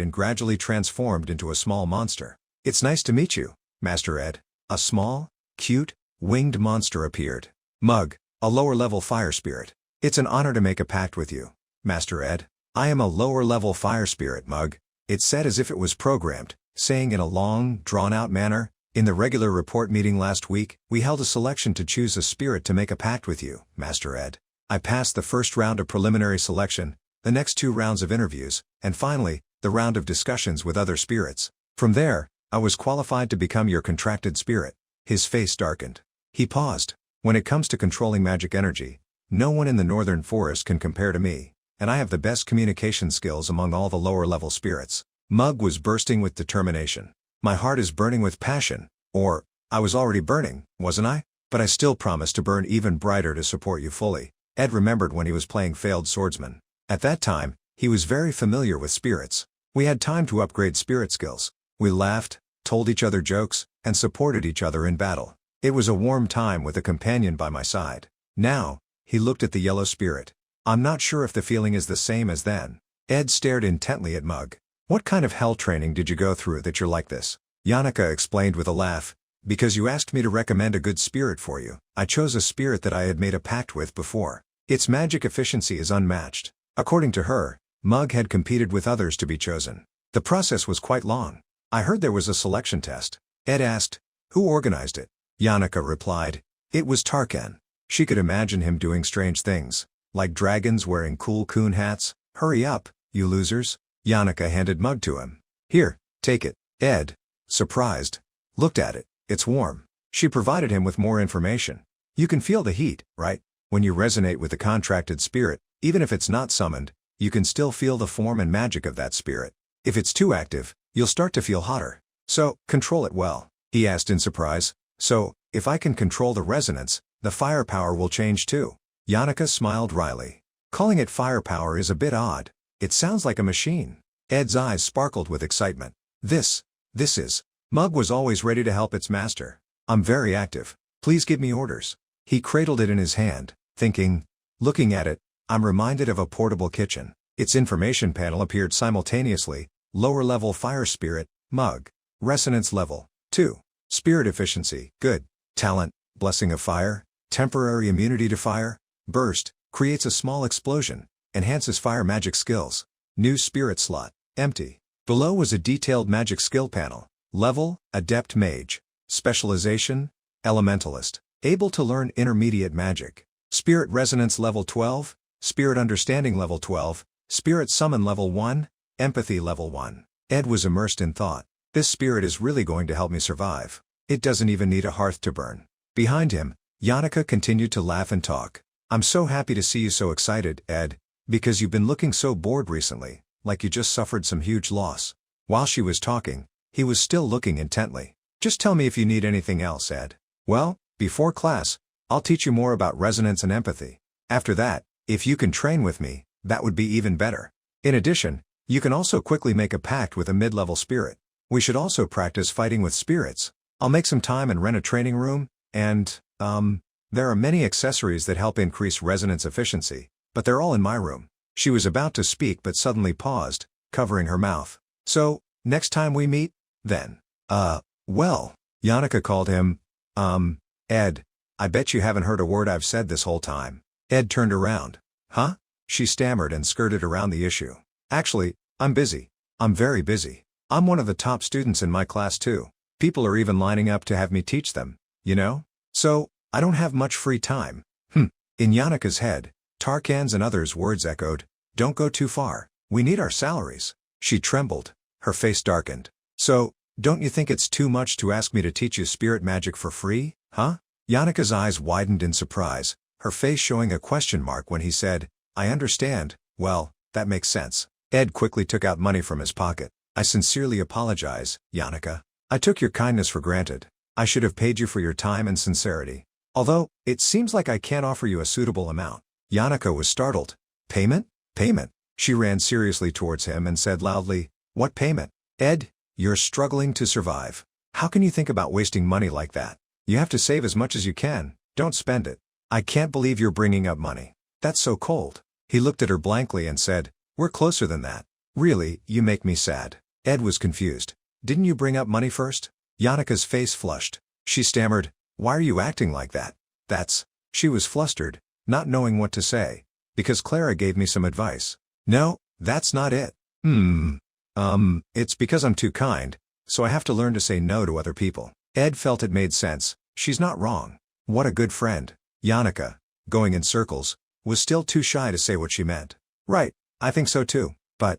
and gradually transformed into a small monster. It's nice to meet you, Master Ed. A small, cute, winged monster appeared. Mug, a lower-level fire spirit. It's an honor to make a pact with you, Master Ed. I am a lower-level fire spirit, Mug. It said as if it was programmed, saying in a long, drawn-out manner, in the regular report meeting last week, we held a selection to choose a spirit to make a pact with you, Master Ed. I passed the first round of preliminary selection, the next 2 rounds of interviews, and finally, the round of discussions with other spirits. From there, I was qualified to become your contracted spirit. His face darkened. He paused. When it comes to controlling magic energy, no one in the Northern Forest can compare to me, and I have the best communication skills among all the lower-level spirits. Mug was bursting with determination. My heart is burning with passion, or, I was already burning, wasn't I? But I still promise to burn even brighter to support you fully. Ed remembered when he was playing Failed Swordsman. At that time, he was very familiar with spirits. We had time to upgrade spirit skills. We laughed, told each other jokes, and supported each other in battle. It was a warm time with a companion by my side. Now, he looked at the yellow spirit. I'm not sure if the feeling is the same as then. Ed stared intently at Mug. What kind of hell training did you go through that you're like this? Yanaka explained with a laugh. Because you asked me to recommend a good spirit for you, I chose a spirit that I had made a pact with before. Its magic efficiency is unmatched. According to her, Mug had competed with others to be chosen. The process was quite long. I heard there was a selection test. Ed asked, who organized it? Yanaka replied, it was Tarkan. She could imagine him doing strange things, like dragons wearing cool coon hats. Hurry up, you losers. Yanaka handed Mug to him. Here, take it. Ed, surprised, looked at it. It's warm. She provided him with more information. You can feel the heat, right? When you resonate with the contracted spirit, even if it's not summoned, you can still feel the form and magic of that spirit. If it's too active, you'll start to feel hotter. So, control it well. He asked in surprise. So, if I can control the resonance, the firepower will change too. Yanaka smiled wryly. Calling it firepower is a bit odd. It sounds like a machine. Ed's eyes sparkled with excitement. This is. Mug was always ready to help its master. I'm very active. Please give me orders. He cradled it in his hand, thinking. Looking at it, I'm reminded of a portable kitchen. Its information panel appeared simultaneously. Lower level fire spirit, mug. Resonance level 2. Spirit efficiency, good. Talent, blessing of fire. Temporary immunity to fire. Burst, creates a small explosion. Enhances fire magic skills. New spirit slot, empty. Below was a detailed magic skill panel. Level, adept mage. Specialization, elementalist. Able to learn intermediate magic. Spirit resonance level 12. Spirit understanding level 12. Spirit summon level 1. Empathy level 1. Ed was immersed in thought. This spirit is really going to help me survive. It doesn't even need a hearth to burn. Behind him, Yannicka continued to laugh and talk. I'm so happy to see you so excited, Ed, because you've been looking so bored recently, like you just suffered some huge loss. While she was talking, he was still looking intently. Just tell me if you need anything else, Ed. Well, before class, I'll teach you more about resonance and empathy. After that, if you can train with me, that would be even better. In addition, you can also quickly make a pact with a mid-level spirit. We should also practice fighting with spirits. I'll make some time and rent a training room, and, there are many accessories that help increase resonance efficiency, but they're all in my room. She was about to speak but suddenly paused, covering her mouth. So, next time we meet, then. Well, Yannicka called him, Ed. I bet you haven't heard a word I've said this whole time. Ed turned around. Huh? She stammered and skirted around the issue. Actually, I'm busy. I'm very busy. I'm one of the top students in my class too. People are even lining up to have me teach them, you know? So, I don't have much free time. In Yannicka's head, Tarkan's and others' words echoed, don't go too far. We need our salaries. She trembled. Her face darkened. So, don't you think it's too much to ask me to teach you spirit magic for free, huh? Yannicka's eyes widened in surprise, her face showing a question mark when he said, I understand. Well, that makes sense. Ed quickly took out money from his pocket. I sincerely apologize, Yannicka. I took your kindness for granted. I should have paid you for your time and sincerity. Although, it seems like I can't offer you a suitable amount. Yannicka was startled. Payment? Payment. She ran seriously towards him and said loudly, what payment? Ed, you're struggling to survive. How can you think about wasting money like that? You have to save as much as you can, don't spend it. I can't believe you're bringing up money. That's so cold. He looked at her blankly and said, we're closer than that. Really, you make me sad. Ed was confused. Didn't you bring up money first? Yannicka's face flushed. She stammered, why are you acting like that? She was flustered, not knowing what to say. Because Clara gave me some advice. No, that's not it. It's because I'm too kind, so I have to learn to say no to other people. Ed felt it made sense. She's not wrong. What a good friend. Yannicka, going in circles, was still too shy to say what she meant. Right, I think so too. But,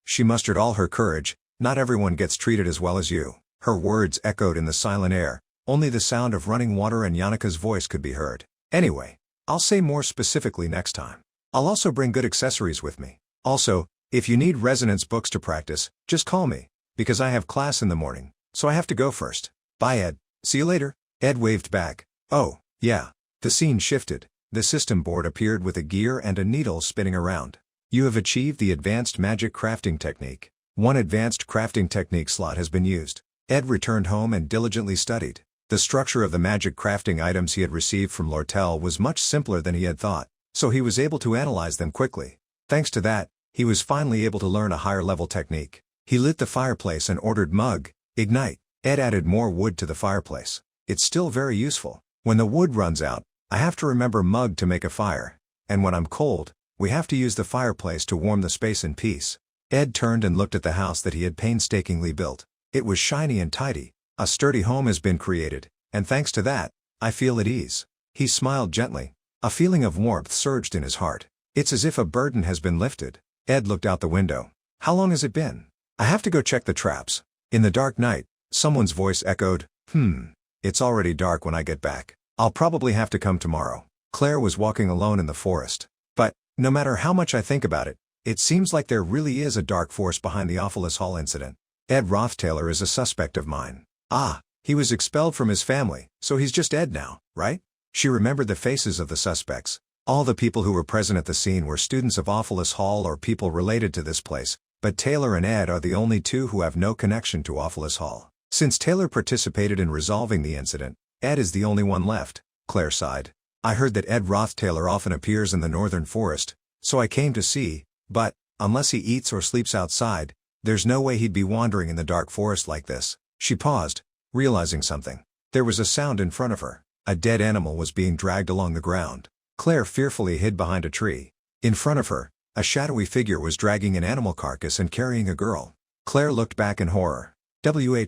she mustered all her courage, not everyone gets treated as well as you. Her words echoed in the silent air. Only the sound of running water and Yannicka's voice could be heard. Anyway, I'll say more specifically next time. I'll also bring good accessories with me. Also, if you need resonance books to practice, just call me, because I have class in the morning, so I have to go first. Bye, Ed. See you later. Ed waved back. Oh, yeah. The scene shifted. The system board appeared with a gear and a needle spinning around. You have achieved the advanced magic crafting technique. One advanced crafting technique slot has been used. Ed returned home and diligently studied. The structure of the magic crafting items he had received from Lortell was much simpler than he had thought, so he was able to analyze them quickly. Thanks to that, he was finally able to learn a higher level technique. He lit the fireplace and ordered Mug, ignite. Ed added more wood to the fireplace. It's still very useful. When the wood runs out, I have to remember Mug to make a fire. And when I'm cold, we have to use the fireplace to warm the space in peace. Ed turned and looked at the house that he had painstakingly built. It was shiny and tidy. A sturdy home has been created, and thanks to that, I feel at ease. He smiled gently. A feeling of warmth surged in his heart. It's as if a burden has been lifted. Ed looked out the window. How long has it been? I have to go check the traps. In the dark night, someone's voice echoed, It's already dark when I get back. I'll probably have to come tomorrow. Claire was walking alone in the forest. But, no matter how much I think about it, it seems like there really is a dark force behind the Awfulest Hall incident. Ed Rothtaylor is a suspect of mine. He was expelled from his family, so he's just Ed now, right? She remembered the faces of the suspects. All the people who were present at the scene were students of Awfulest Hall or people related to this place, but Taylor and Ed are the only two who have no connection to Awfulest Hall. Since Taylor participated in resolving the incident, Ed is the only one left, Claire sighed. I heard that Ed Rothtailor often appears in the northern forest, so I came to see, but, unless he eats or sleeps outside, there's no way he'd be wandering in the dark forest like this. She paused, realizing something. There was a sound in front of her. A dead animal was being dragged along the ground. Claire fearfully hid behind a tree. In front of her, a shadowy figure was dragging an animal carcass and carrying a girl. Claire looked back in horror.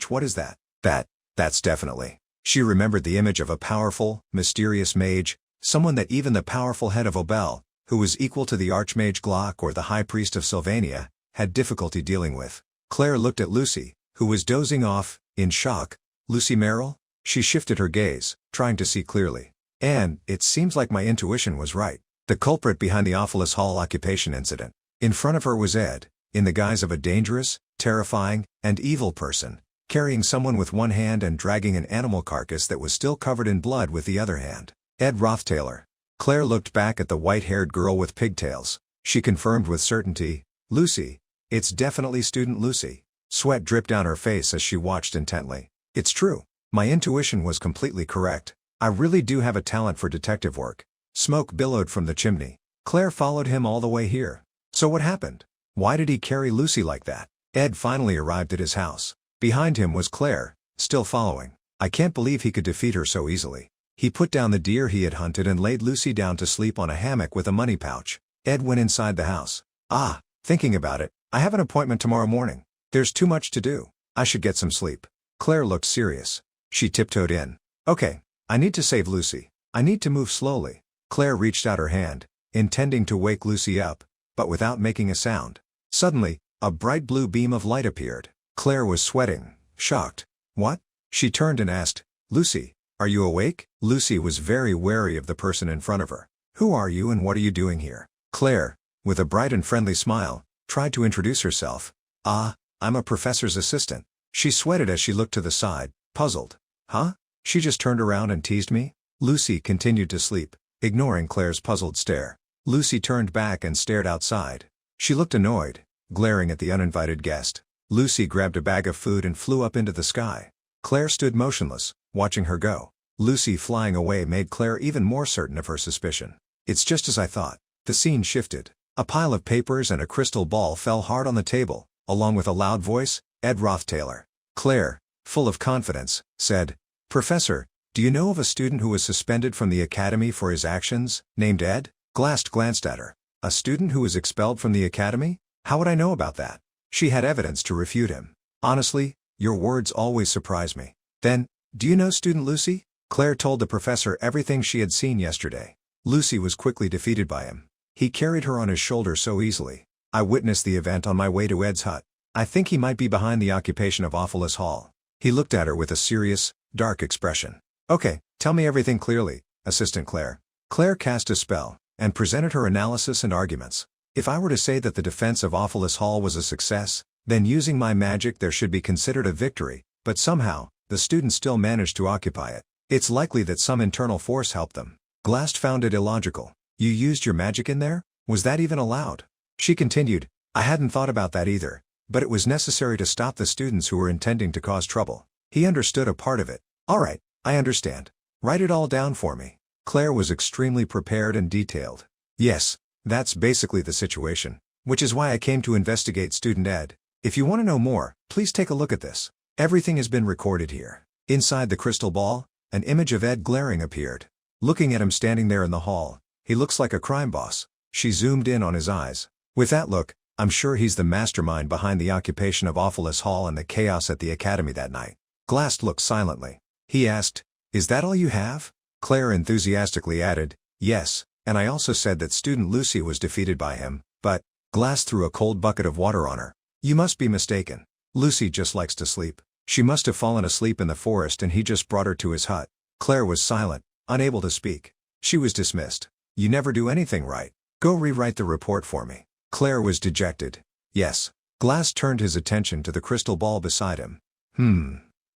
What is that? That's definitely. She remembered the image of a powerful, mysterious mage, someone that even the powerful head of Obel, who was equal to the Archmage Glock or the High Priest of Sylvania, had difficulty dealing with. Claire looked at Lucy, who was dozing off, in shock. Lucy Merrill? She shifted her gaze, trying to see clearly. And, it seems like my intuition was right. The culprit behind the Awfulest Hall occupation incident. In front of her was Ed, in the guise of a dangerous, terrifying, and evil person, carrying someone with one hand and dragging an animal carcass that was still covered in blood with the other hand. Ed Rothtailor. Claire looked back at the white-haired girl with pigtails. She confirmed with certainty, Lucy. It's definitely student Lucy. Sweat dripped down her face as she watched intently. It's true. My intuition was completely correct. I really do have a talent for detective work. Smoke billowed from the chimney. Claire followed him all the way here. So what happened? Why did he carry Lucy like that? Ed finally arrived at his house. Behind him was Claire, still following. I can't believe he could defeat her so easily. He put down the deer he had hunted and laid Lucy down to sleep on a hammock with a money pouch. Ed went inside the house. Thinking about it, I have an appointment tomorrow morning. There's too much to do. I should get some sleep. Claire looked serious. She tiptoed in. Okay, I need to save Lucy. I need to move slowly. Claire reached out her hand, intending to wake Lucy up, but without making a sound. Suddenly, a bright blue beam of light appeared. Claire was sweating, shocked. What? She turned and asked, Lucy, are you awake? Lucy was very wary of the person in front of her. Who are you and what are you doing here? Claire, with a bright and friendly smile, tried to introduce herself. I'm a professor's assistant. She sweated as she looked to the side, puzzled. Huh? She just turned around and teased me? Lucy continued to sleep, ignoring Claire's puzzled stare. Lucy turned back and stared outside. She looked annoyed, glaring at the uninvited guest. Lucy grabbed a bag of food and flew up into the sky. Claire stood motionless, watching her go. Lucy flying away made Claire even more certain of her suspicion. It's just as I thought. The scene shifted. A pile of papers and a crystal ball fell hard on the table, along with a loud voice, Ed Rothtailor. Claire, full of confidence, said, Professor, do you know of a student who was suspended from the academy for his actions, named Ed? Glass glanced at her. A student who was expelled from the academy? How would I know about that? She had evidence to refute him. Honestly, your words always surprise me. Then, do you know student Lucy? Claire told the professor everything she had seen yesterday. Lucy was quickly defeated by him. He carried her on his shoulder so easily. I witnessed the event on my way to Ed's hut. I think he might be behind the occupation of Awfulest Hall. He looked at her with a serious, dark expression. Okay, tell me everything clearly, Assistant Claire. Claire cast a spell, and presented her analysis and arguments. If I were to say that the defense of Awfulest Hall was a success, then using my magic there should be considered a victory, but somehow, the students still managed to occupy it. It's likely that some internal force helped them. Glast found it illogical. You used your magic in there? Was that even allowed? She continued, I hadn't thought about that either, but it was necessary to stop the students who were intending to cause trouble. He understood a part of it. All right, I understand. Write it all down for me. Claire was extremely prepared and detailed. Yes, that's basically the situation, which is why I came to investigate student Ed. If you want to know more, please take a look at this. Everything has been recorded here. Inside the crystal ball, an image of Ed glaring appeared. Looking at him standing there in the hall, he looks like a crime boss. She zoomed in on his eyes. With that look, I'm sure he's the mastermind behind the occupation of Awfulest Hall and the chaos at the academy that night. Glass looked silently. He asked, Is that all you have? Claire enthusiastically added, Yes, and I also said that student Lucy was defeated by him, but, Glass threw a cold bucket of water on her. You must be mistaken. Lucy just likes to sleep. She must have fallen asleep in the forest and he just brought her to his hut. Claire was silent, unable to speak. She was dismissed. You never do anything right. Go rewrite the report for me. Claire was dejected. Yes. Glass turned his attention to the crystal ball beside him.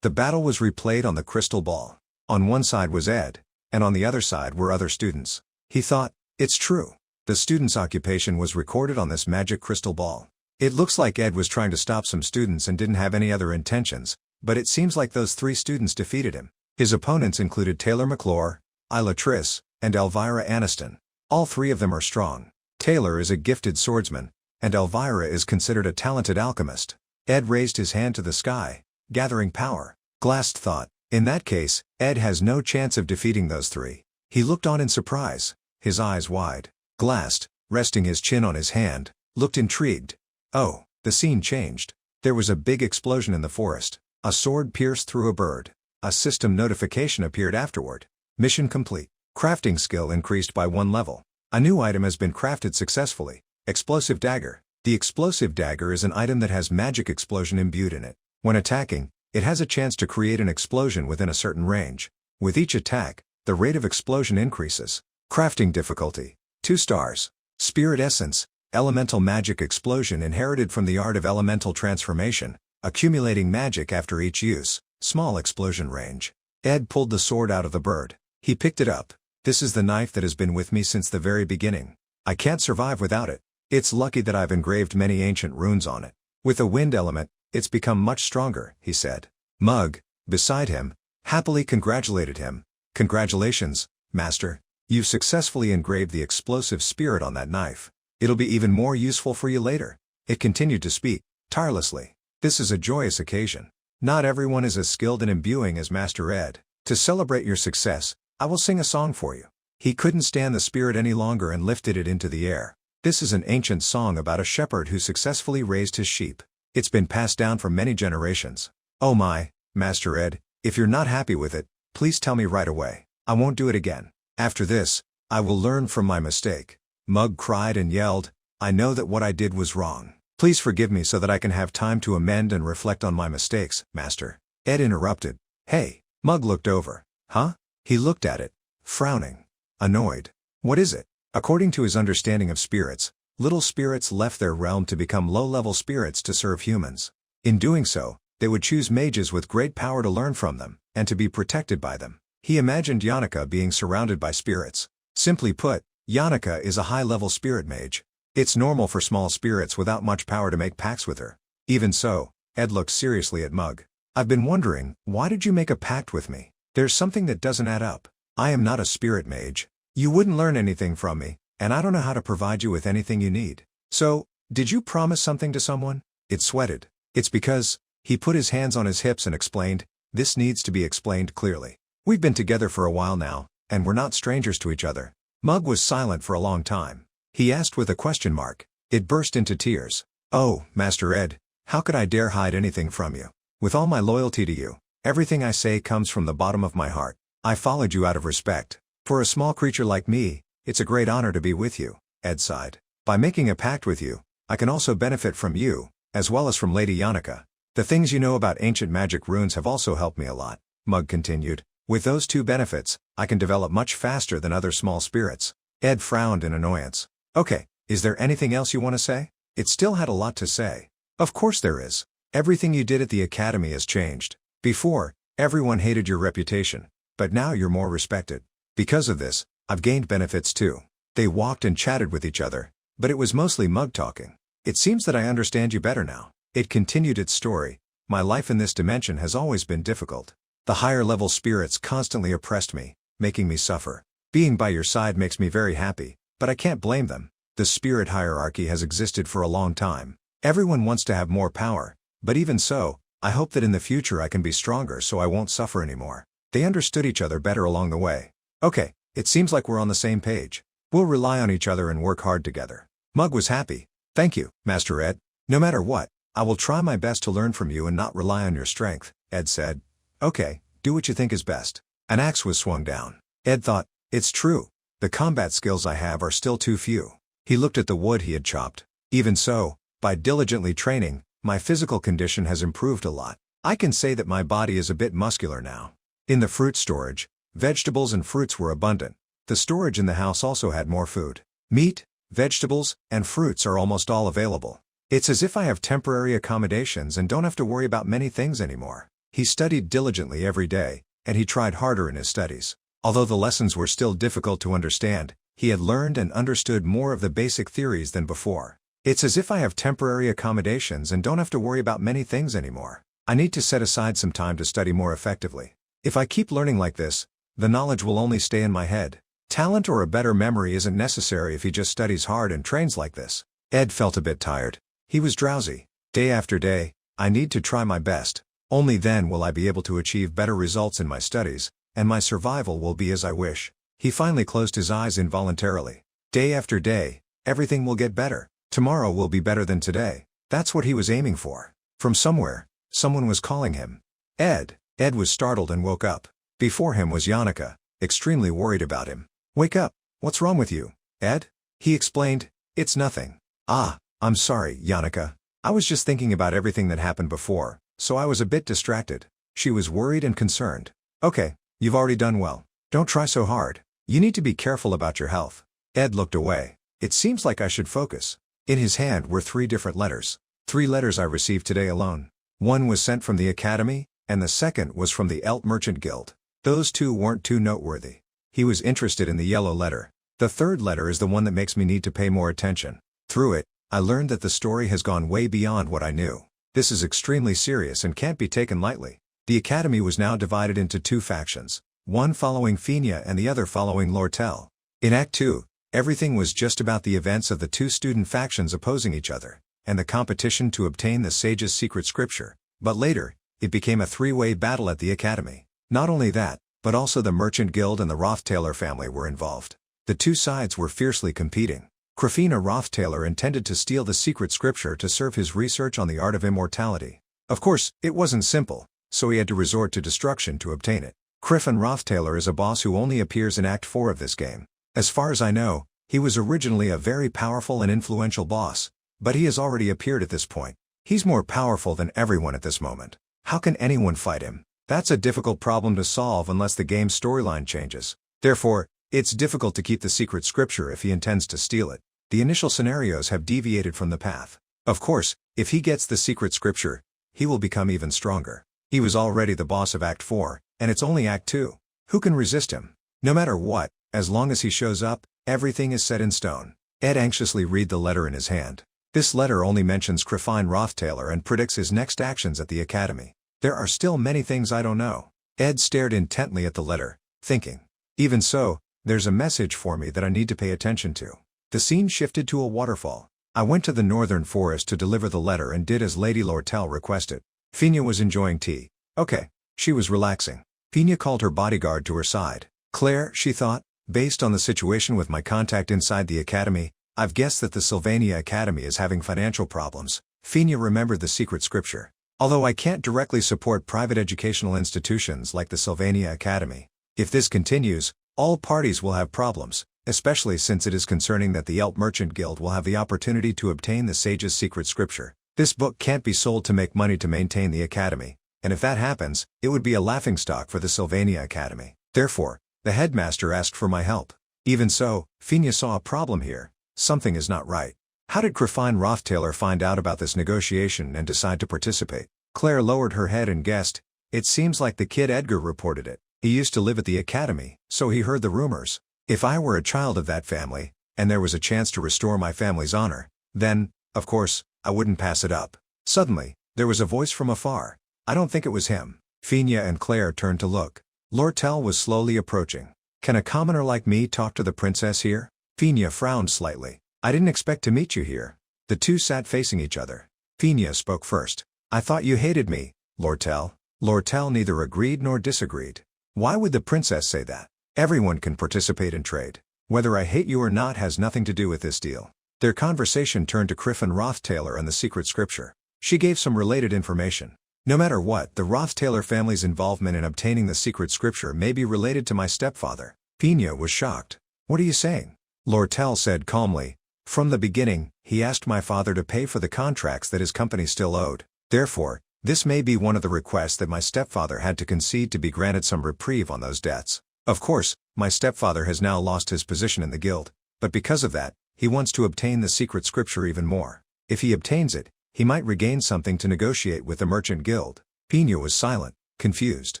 The battle was replayed on the crystal ball. On one side was Ed, and on the other side were other students. He thought, it's true. The student's occupation was recorded on this magic crystal ball. It looks like Ed was trying to stop some students and didn't have any other intentions, but it seems like those 3 students defeated him. His opponents included Taylor McClure, Isla Triss, and Elvira Aniston. All three of them are strong. Taylor is a gifted swordsman, and Elvira is considered a talented alchemist. Ed raised his hand to the sky, gathering power. Glast thought, in that case, Ed has no chance of defeating those three. He looked on in surprise, his eyes wide. Glast, resting his chin on his hand, looked intrigued. Oh, the scene changed. There was a big explosion in the forest. A sword pierced through a bird. A system notification appeared afterward. Mission complete. Crafting skill increased by 1 level. A new item has been crafted successfully. Explosive dagger. The explosive dagger is an item that has magic explosion imbued in it. When attacking, it has a chance to create an explosion within a certain range. With each attack, the rate of explosion increases. Crafting difficulty. 2 stars. Spirit essence. Elemental magic explosion inherited from the art of elemental transformation, accumulating magic after each use. Small explosion range. Ed pulled the sword out of the bird. He picked it up. This is the knife that has been with me since the very beginning. I can't survive without it. It's lucky that I've engraved many ancient runes on it. With the wind element, it's become much stronger, he said. Mug, beside him, happily congratulated him. Congratulations, Master. You've successfully engraved the explosive spirit on that knife. It'll be even more useful for you later. It continued to speak, tirelessly. This is a joyous occasion. Not everyone is as skilled in imbuing as Master Ed. To celebrate your success, I will sing a song for you. He couldn't stand the spirit any longer and lifted it into the air. This is an ancient song about a shepherd who successfully raised his sheep. It's been passed down for many generations. Oh my, Master Ed, if you're not happy with it, please tell me right away. I won't do it again. After this, I will learn from my mistake. Mug cried and yelled, I know that what I did was wrong. Please forgive me so that I can have time to amend and reflect on my mistakes, Master. Ed interrupted. Hey. Mug looked over. Huh? He looked at it, frowning. Annoyed. What is it? According to his understanding of spirits, little spirits left their realm to become low-level spirits to serve humans. In doing so, they would choose mages with great power to learn from them, and to be protected by them. He imagined Yannicka being surrounded by spirits. Simply put, Yannicka is a high-level spirit mage. It's normal for small spirits without much power to make pacts with her. Even so, Ed looked seriously at Mug. I've been wondering, why did you make a pact with me? There's something that doesn't add up. I am not a spirit mage. You wouldn't learn anything from me, and I don't know how to provide you with anything you need. So, did you promise something to someone? It sweated. It's because, he put his hands on his hips and explained, this needs to be explained clearly. We've been together for a while now, and we're not strangers to each other. Mug was silent for a long time. He asked with a question mark. It burst into tears. Oh, Master Ed, how could I dare hide anything from you? With all my loyalty to you, everything I say comes from the bottom of my heart. I followed you out of respect. For a small creature like me, it's a great honor to be with you, Ed sighed. By making a pact with you, I can also benefit from you, as well as from Lady Yannicka. The things you know about ancient magic runes have also helped me a lot, Mug continued. With those 2 benefits, I can develop much faster than other small spirits. Ed frowned in annoyance. Okay, is there anything else you want to say? It still had a lot to say. Of course there is. Everything you did at the academy has changed. Before, everyone hated your reputation, but now you're more respected. Because of this, I've gained benefits too. They walked and chatted with each other, but it was mostly Mug talking. It seems that I understand you better now. It continued its story. My life in this dimension has always been difficult. The higher-level spirits constantly oppressed me, making me suffer. Being by your side makes me very happy, but I can't blame them. The spirit hierarchy has existed for a long time. Everyone wants to have more power, but even so, I hope that in the future I can be stronger so I won't suffer anymore. They understood each other better along the way. Okay, it seems like we're on the same page. We'll rely on each other and work hard together. Mug was happy. Thank you, Master Ed. No matter what, I will try my best to learn from you and not rely on your strength, Ed said. Okay, do what you think is best. An axe was swung down. Ed thought, it's true. The combat skills I have are still too few. He looked at the wood he had chopped. Even so, by diligently training, my physical condition has improved a lot. I can say that my body is a bit muscular now. In the fruit storage, vegetables and fruits were abundant. The storage in the house also had more food. Meat, vegetables, and fruits are almost all available. It's as if I have temporary accommodations and don't have to worry about many things anymore. He studied diligently every day, and he tried harder in his studies. Although the lessons were still difficult to understand, he had learned and understood more of the basic theories than before. It's as if I have temporary accommodations and don't have to worry about many things anymore. I need to set aside some time to study more effectively. If I keep learning like this, the knowledge will only stay in my head. Talent or a better memory isn't necessary if he just studies hard and trains like this. Ed felt a bit tired. He was drowsy. Day after day, I need to try my best. Only then will I be able to achieve better results in my studies, and my survival will be as I wish. He finally closed his eyes involuntarily. Day after day, everything will get better. Tomorrow will be better than today. That's what he was aiming for. From somewhere, someone was calling him. Ed. Ed was startled and woke up. Before him was Yannicka, extremely worried about him. Wake up. What's wrong with you, Ed? He explained. It's nothing. Ah, I'm sorry, Yannicka. I was just thinking about everything that happened before, so I was a bit distracted. She was worried and concerned. Okay, you've already done well. Don't try so hard. You need to be careful about your health. Ed looked away. It seems like I should focus. In his hand were 3 different letters. 3 letters I received today alone. One was sent from the Academy, and the second was from the Elt Merchant Guild. Those 2 weren't too noteworthy. He was interested in the yellow letter. The 3rd letter is the one that makes me need to pay more attention. Through it, I learned that the story has gone way beyond what I knew. This is extremely serious and can't be taken lightly. The Academy was now divided into 2 factions, one following Finya and the other following Lortell. In Act 2, everything was just about the events of the 2 student factions opposing each other, and the competition to obtain the sage's secret scripture. But later, it became a 3-way battle at the Academy. Not only that, but also the Merchant Guild and the Roth family were involved. The 2 sides were fiercely competing. Krafina Roth intended to steal the secret scripture to serve his research on the art of immortality. Of course, it wasn't simple, so he had to resort to destruction to obtain it. Griffin Roth is a boss who only appears in Act 4 of this game. As far as I know, he was originally a very powerful and influential boss, but he has already appeared at this point. He's more powerful than everyone at this moment. How can anyone fight him? That's a difficult problem to solve unless the game's storyline changes. Therefore, it's difficult to keep the secret scripture if he intends to steal it. The initial scenarios have deviated from the path. Of course, if he gets the secret scripture, he will become even stronger. He was already the boss of Act 4, and it's only Act 2. Who can resist him? No matter what, as long as he shows up, everything is set in stone. Ed anxiously read the letter in his hand. This letter only mentions Griffin Roth and predicts his next actions at the Academy. There are still many things I don't know. Ed stared intently at the letter, thinking. Even so, there's a message for me that I need to pay attention to. The scene shifted to a waterfall. I went to the northern forest to deliver the letter and did as Lady Lortell requested. Finya was enjoying tea. Okay. She was relaxing. Finya called her bodyguard to her side. Claire, she thought, based on the situation with my contact inside the Academy, I've guessed that the Sylvania Academy is having financial problems. Finya remembered the secret scripture. Although I can't directly support private educational institutions like the Sylvania Academy, if this continues, all parties will have problems, especially since it is concerning that the Elt Merchant Guild will have the opportunity to obtain the sage's secret scripture. This book can't be sold to make money to maintain the Academy, and if that happens, it would be a laughingstock for the Sylvania Academy. Therefore, the headmaster asked for my help. Even so, Finya saw a problem here. Something is not right. How did Griffin Roth find out about this negotiation and decide to participate? Claire lowered her head and guessed. It seems like the kid Edgar reported it. He used to live at the Academy, so he heard the rumors. If I were a child of that family, and there was a chance to restore my family's honor, then, of course, I wouldn't pass it up. Suddenly, there was a voice from afar. I don't think it was him. Finya and Claire turned to look. Lortell was slowly approaching. Can a commoner like me talk to the princess here? Finya frowned slightly. I didn't expect to meet you here. The 2 sat facing each other. Finya spoke first. I thought you hated me, Lortell. Lortell neither agreed nor disagreed. Why would the princess say that? Everyone can participate in trade. Whether I hate you or not has nothing to do with this deal. Their conversation turned to Griffin Roth and the secret scripture. She gave some related information. No matter what, the Roth family's involvement in obtaining the secret scripture may be related to my stepfather. Finya was shocked. What are you saying? Lortell said calmly. From the beginning, he asked my father to pay for the contracts that his company still owed. Therefore, this may be one of the requests that my stepfather had to concede to be granted some reprieve on those debts. Of course, my stepfather has now lost his position in the guild, but because of that, he wants to obtain the secret scripture even more. If he obtains it, he might regain something to negotiate with the Merchant Guild. Finya was silent, confused.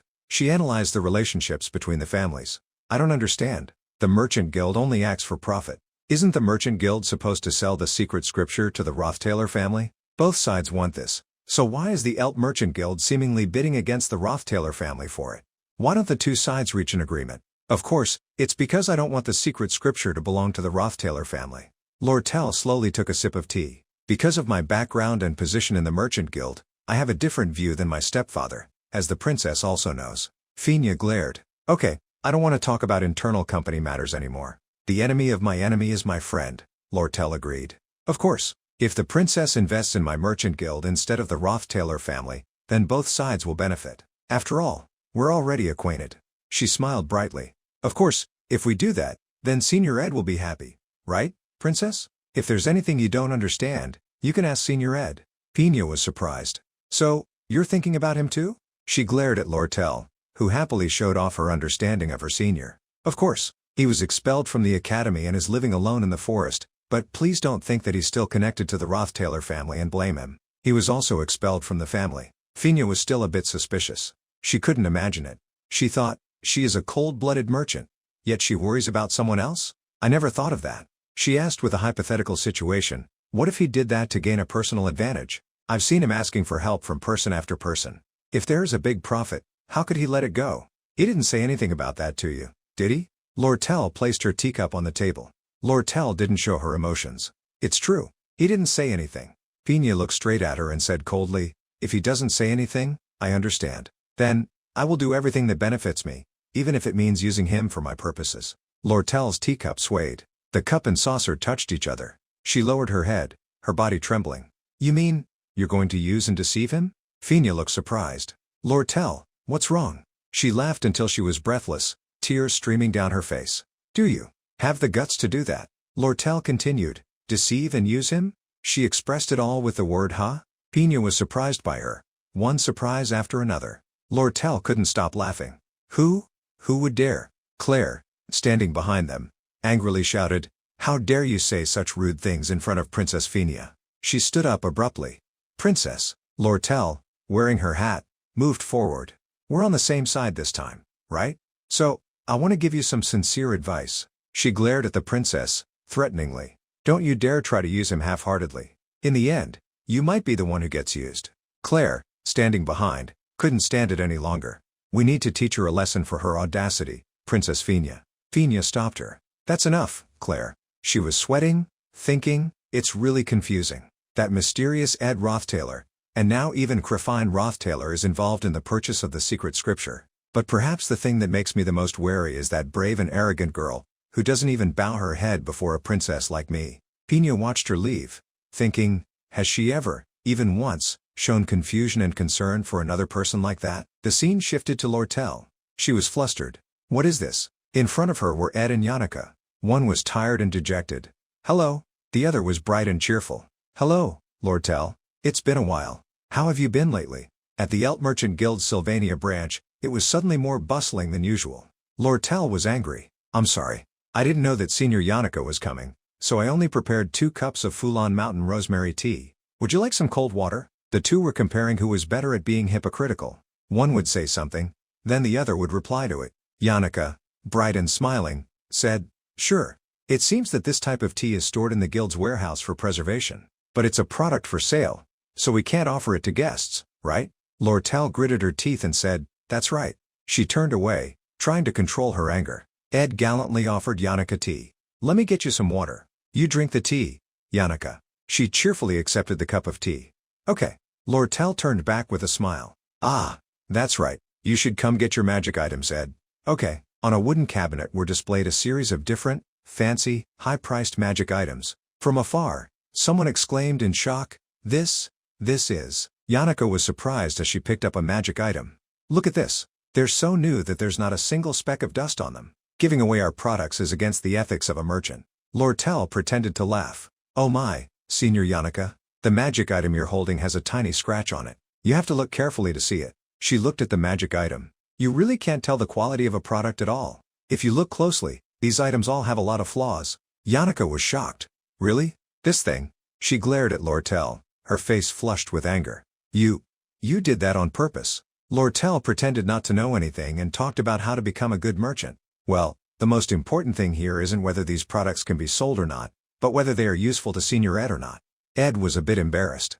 She analyzed the relationships between the families. I don't understand. The Merchant Guild only acts for profit. Isn't the Merchant Guild supposed to sell the secret scripture to the Roth family? Both sides want this. So why is the Elt Merchant Guild seemingly bidding against the Roth family for it? Why don't the two sides reach an agreement? Of course, it's because I don't want the secret scripture to belong to the Rothtaler family. Lortell slowly took a sip of tea. Because of my background and position in the Merchant Guild, I have a different view than my stepfather, as the princess also knows. Phineas glared. Okay, I don't want to talk about internal company matters anymore. The enemy of my enemy is my friend, Lortell agreed. Of course, if the princess invests in my Merchant Guild instead of the Rothtaler family, then both sides will benefit. After all, we're already acquainted. She smiled brightly. Of course, if we do that, then Senior Ed will be happy. Right, princess? If there's anything you don't understand, you can ask Senior Ed. Phineas was surprised. So, you're thinking about him too? She glared at Lortell, who happily showed off her understanding of her senior. Of course, he was expelled from the academy and is living alone in the forest, but please don't think that he's still connected to the Rothtaler family and blame him. He was also expelled from the family. Phineas was still a bit suspicious. She couldn't imagine it. She thought, she is a cold-blooded merchant. Yet she worries about someone else? I never thought of that. She asked with a hypothetical situation, what if he did that to gain a personal advantage? I've seen him asking for help from person after person. If there is a big profit, how could he let it go? He didn't say anything about that to you, did he? Lortell placed her teacup on the table. Lortell didn't show her emotions. It's true. He didn't say anything. Phineas looked straight at her and said coldly, if he doesn't say anything, I understand. Then, I will do everything that benefits me, even if it means using him for my purposes. Lortell's teacup swayed. The cup and saucer touched each other. She lowered her head, her body trembling. You mean, you're going to use and deceive him? Phineas looked surprised. Lortell, what's wrong? She laughed until she was breathless, tears streaming down her face. Do you have the guts to do that? Lortell continued. Deceive and use him? She expressed it all with the word huh? Phineas was surprised by her. One surprise after another. Lortell couldn't stop laughing. Who would dare? Claire, standing behind them, angrily shouted, how dare you say such rude things in front of Princess Phineas? She stood up abruptly. Princess, Lortell, wearing her hat, moved forward. We're on the same side this time, right? So, I want to give you some sincere advice. She glared at the princess, threateningly. Don't you dare try to use him half-heartedly. In the end, you might be the one who gets used. Claire, standing behind, couldn't stand it any longer. We need to teach her a lesson for her audacity, Princess Phineas. Phineas stopped her. That's enough, Claire. She was sweating, thinking, it's really confusing. That mysterious Ed Rothtaler, and now even Crefine Rothtaler is involved in the purchase of the secret scripture. But perhaps the thing that makes me the most wary is that brave and arrogant girl, who doesn't even bow her head before a princess like me. Phineas watched her leave, thinking, has she ever, even once, shown confusion and concern for another person like that? The scene shifted to Lortell. She was flustered. What is this? In front of her were Ed and Yannicka. One was tired and dejected. Hello. The other was bright and cheerful. Hello, Lortell. It's been a while. How have you been lately? At the Elt Merchant Guild's Sylvania branch, it was suddenly more bustling than usual. Lortell was angry. I'm sorry. I didn't know that Senior Yannicka was coming, so I only prepared 2 cups of Fulon Mountain rosemary tea. Would you like some cold water? The two were comparing who was better at being hypocritical. One would say something, then the other would reply to it. Yannicka, bright and smiling, said, sure. It seems that this type of tea is stored in the guild's warehouse for preservation. But it's a product for sale, so we can't offer it to guests, right? Lortell gritted her teeth and said, that's right. She turned away, trying to control her anger. Ed gallantly offered Yannicka tea. Let me get you some water. You drink the tea, Yannicka. She cheerfully accepted the cup of tea. Okay. Lortell turned back with a smile. Ah, that's right. You should come get your magic items, Ed. Okay. On a wooden cabinet were displayed a series of different, fancy, high-priced magic items. From afar, someone exclaimed in shock, this is. Yannicka was surprised as she picked up a magic item. Look at this. They're so new that there's not a single speck of dust on them. Giving away our products is against the ethics of a merchant. Lortell pretended to laugh. Oh my, Senior Yannicka, the magic item you're holding has a tiny scratch on it. You have to look carefully to see it. She looked at the magic item. You really can't tell the quality of a product at all. If you look closely, these items all have a lot of flaws. Yannicka was shocked. Really? This thing? She glared at Lortell, her face flushed with anger. You did that on purpose. Lortell pretended not to know anything and talked about how to become a good merchant. Well, the most important thing here isn't whether these products can be sold or not, but whether they are useful to Senior Ed or not. Ed was a bit embarrassed.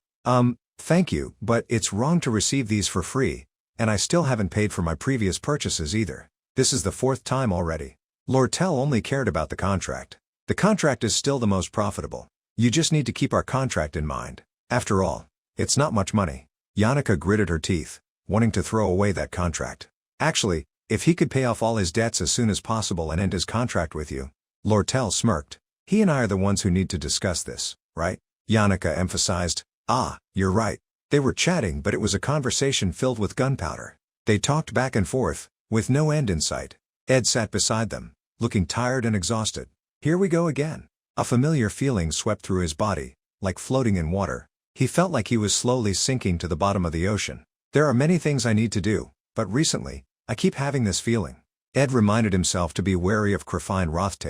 Thank you, but it's wrong to receive these for free, And I still haven't paid for my previous purchases either. This is the 4th time already. Lortell only cared about the contract. The contract is still the most profitable. You just need to keep our contract in mind. After all, it's not much money. Yannicka gritted her teeth, wanting to throw away that contract. Actually, if he could pay off all his debts as soon as possible and end his contract with you. Lortell smirked. He and I are the ones who need to discuss this, right? Yannicka emphasized. Ah, you're right. They were chatting, but it was a conversation filled with gunpowder. They talked back and forth, with no end in sight. Ed sat beside them, looking tired and exhausted. Here we go again. A familiar feeling swept through his body, like floating in water. He felt like he was slowly sinking to the bottom of the ocean. There are many things I need to do, but recently, I keep having this feeling. Ed reminded himself to be wary of Roth.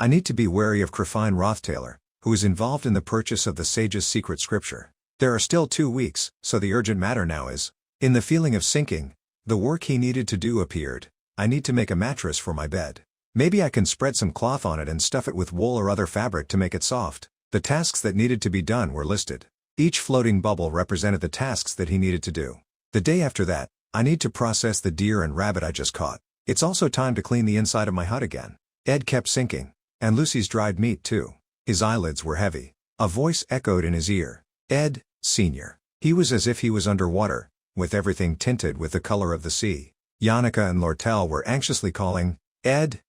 I need to be wary of Roth, who is involved in the purchase of the sage's secret scripture. There are still 2 weeks, so the urgent matter now is. In the feeling of sinking, the work he needed to do appeared. I need to make a mattress for my bed. Maybe I can spread some cloth on it and stuff it with wool or other fabric to make it soft. The tasks that needed to be done were listed. Each floating bubble represented the tasks that he needed to do. The day after that, I need to process the deer and rabbit I just caught. It's also time to clean the inside of my hut again. Ed kept sinking. And Lucy's dried meat too. His eyelids were heavy. A voice echoed in his ear. Ed, Sr. He was as if he was underwater, with everything tinted with the color of the sea. Yannicka and Lortell were anxiously calling, Ed,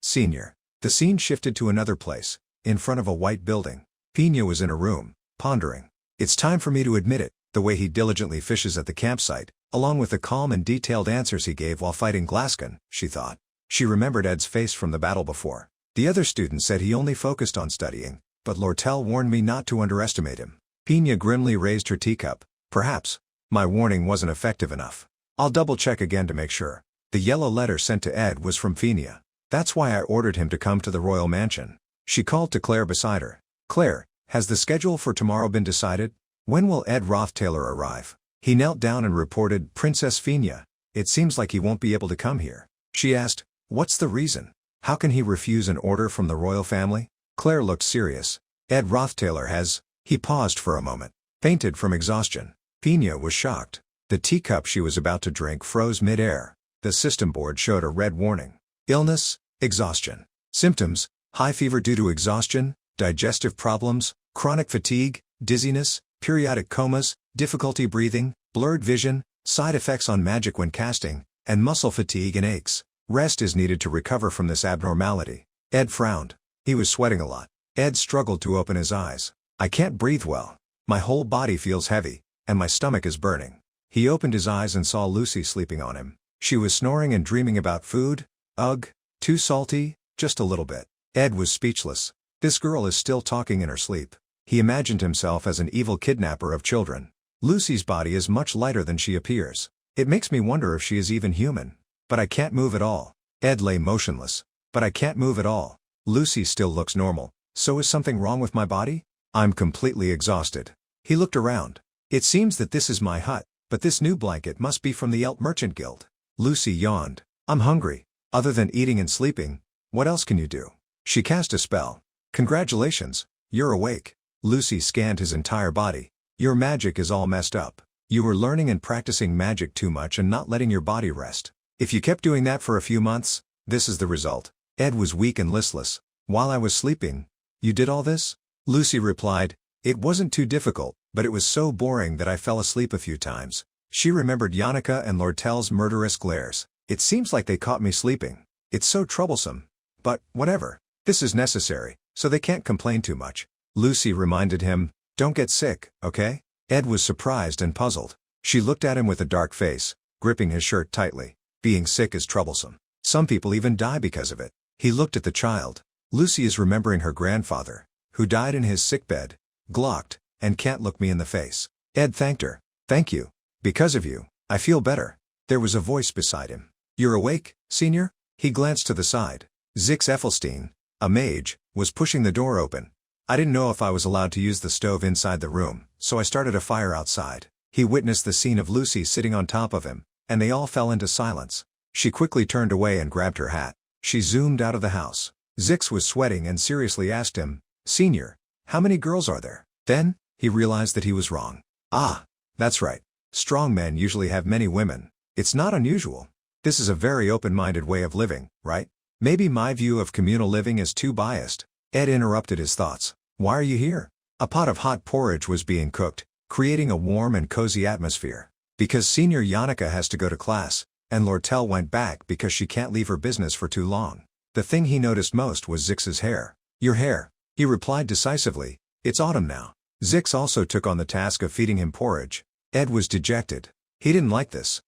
Sr. The scene shifted to another place, in front of a white building. Pina was in a room, pondering. It's time for me to admit it, the way he diligently fishes at the campsite, along with the calm and detailed answers he gave while fighting Glascan, she thought. She remembered Ed's face from the battle before. The other students said he only focused on studying, but Lortell warned me not to underestimate him. Pina grimly raised her teacup. Perhaps my warning wasn't effective enough. I'll double-check again to make sure. The yellow letter sent to Ed was from Pina. That's why I ordered him to come to the royal mansion. She called to Claire beside her. Claire, has the schedule for tomorrow been decided? When will Ed Roth arrive? He knelt down and reported, Princess Pina, it seems like he won't be able to come here. She asked, what's the reason? How can he refuse an order from the royal family? Claire looked serious. Ed Roth has, he paused for a moment, fainted from exhaustion. Pina was shocked. The teacup she was about to drink froze mid-air. The system board showed a red warning. Illness, exhaustion. Symptoms, high fever due to exhaustion, digestive problems, chronic fatigue, dizziness, periodic comas, difficulty breathing, blurred vision, side effects on magic when casting, and muscle fatigue and aches. Rest is needed to recover from this abnormality. Ed frowned. He was sweating a lot. Ed struggled to open his eyes. I can't breathe well. My whole body feels heavy, and my stomach is burning. He opened his eyes and saw Lucy sleeping on him. She was snoring and dreaming about food. Ugh, too salty, just a little bit. Ed was speechless. This girl is still talking in her sleep. He imagined himself as an evil kidnapper of children. Lucy's body is much lighter than she appears. It makes me wonder if she is even human. But I can't move at all. Ed lay motionless. But I can't move at all. Lucy still looks normal. So is something wrong with my body? I'm completely exhausted. He looked around. It seems that this is my hut, but this new blanket must be from the Elt Merchant Guild. Lucy yawned. I'm hungry. Other than eating and sleeping, what else can you do? She cast a spell. Congratulations, you're awake. Lucy scanned his entire body. Your magic is all messed up. You were learning and practicing magic too much and not letting your body rest. If you kept doing that for a few months, this is the result. Ed was weak and listless. While I was sleeping, you did all this? Lucy replied, it wasn't too difficult, but it was so boring that I fell asleep a few times. She remembered Yannicka and Lortell's murderous glares. It seems like they caught me sleeping. It's so troublesome. But, whatever. This is necessary, so they can't complain too much. Lucy reminded him, don't get sick, okay? Ed was surprised and puzzled. She looked at him with a dark face, gripping his shirt tightly. Being sick is troublesome. Some people even die because of it. He looked at the child. Lucy is remembering her grandfather, who died in his sickbed, glocked, and can't look me in the face. Ed thanked her. Thank you. Because of you, I feel better. There was a voice beside him. You're awake, Senior? He glanced to the side. Zix Effelstein, a mage, was pushing the door open. I didn't know if I was allowed to use the stove inside the room, so I started a fire outside. He witnessed the scene of Lucy sitting on top of him, and they all fell into silence. She quickly turned away and grabbed her hat. She zoomed out of the house. Zix was sweating and seriously asked him, Senior, how many girls are there? Then, he realized that he was wrong. Ah, that's right. Strong men usually have many women. It's not unusual. This is a very open-minded way of living, right? Maybe my view of communal living is too biased. Ed interrupted his thoughts. Why are you here? A pot of hot porridge was being cooked, creating a warm and cozy atmosphere. Because Senior Yannicka has to go to class, and Lortell went back because she can't leave her business for too long. The thing he noticed most was Zix's hair. Your hair, he replied decisively. It's autumn now. Zix also took on the task of feeding him porridge. Ed was dejected. He didn't like this.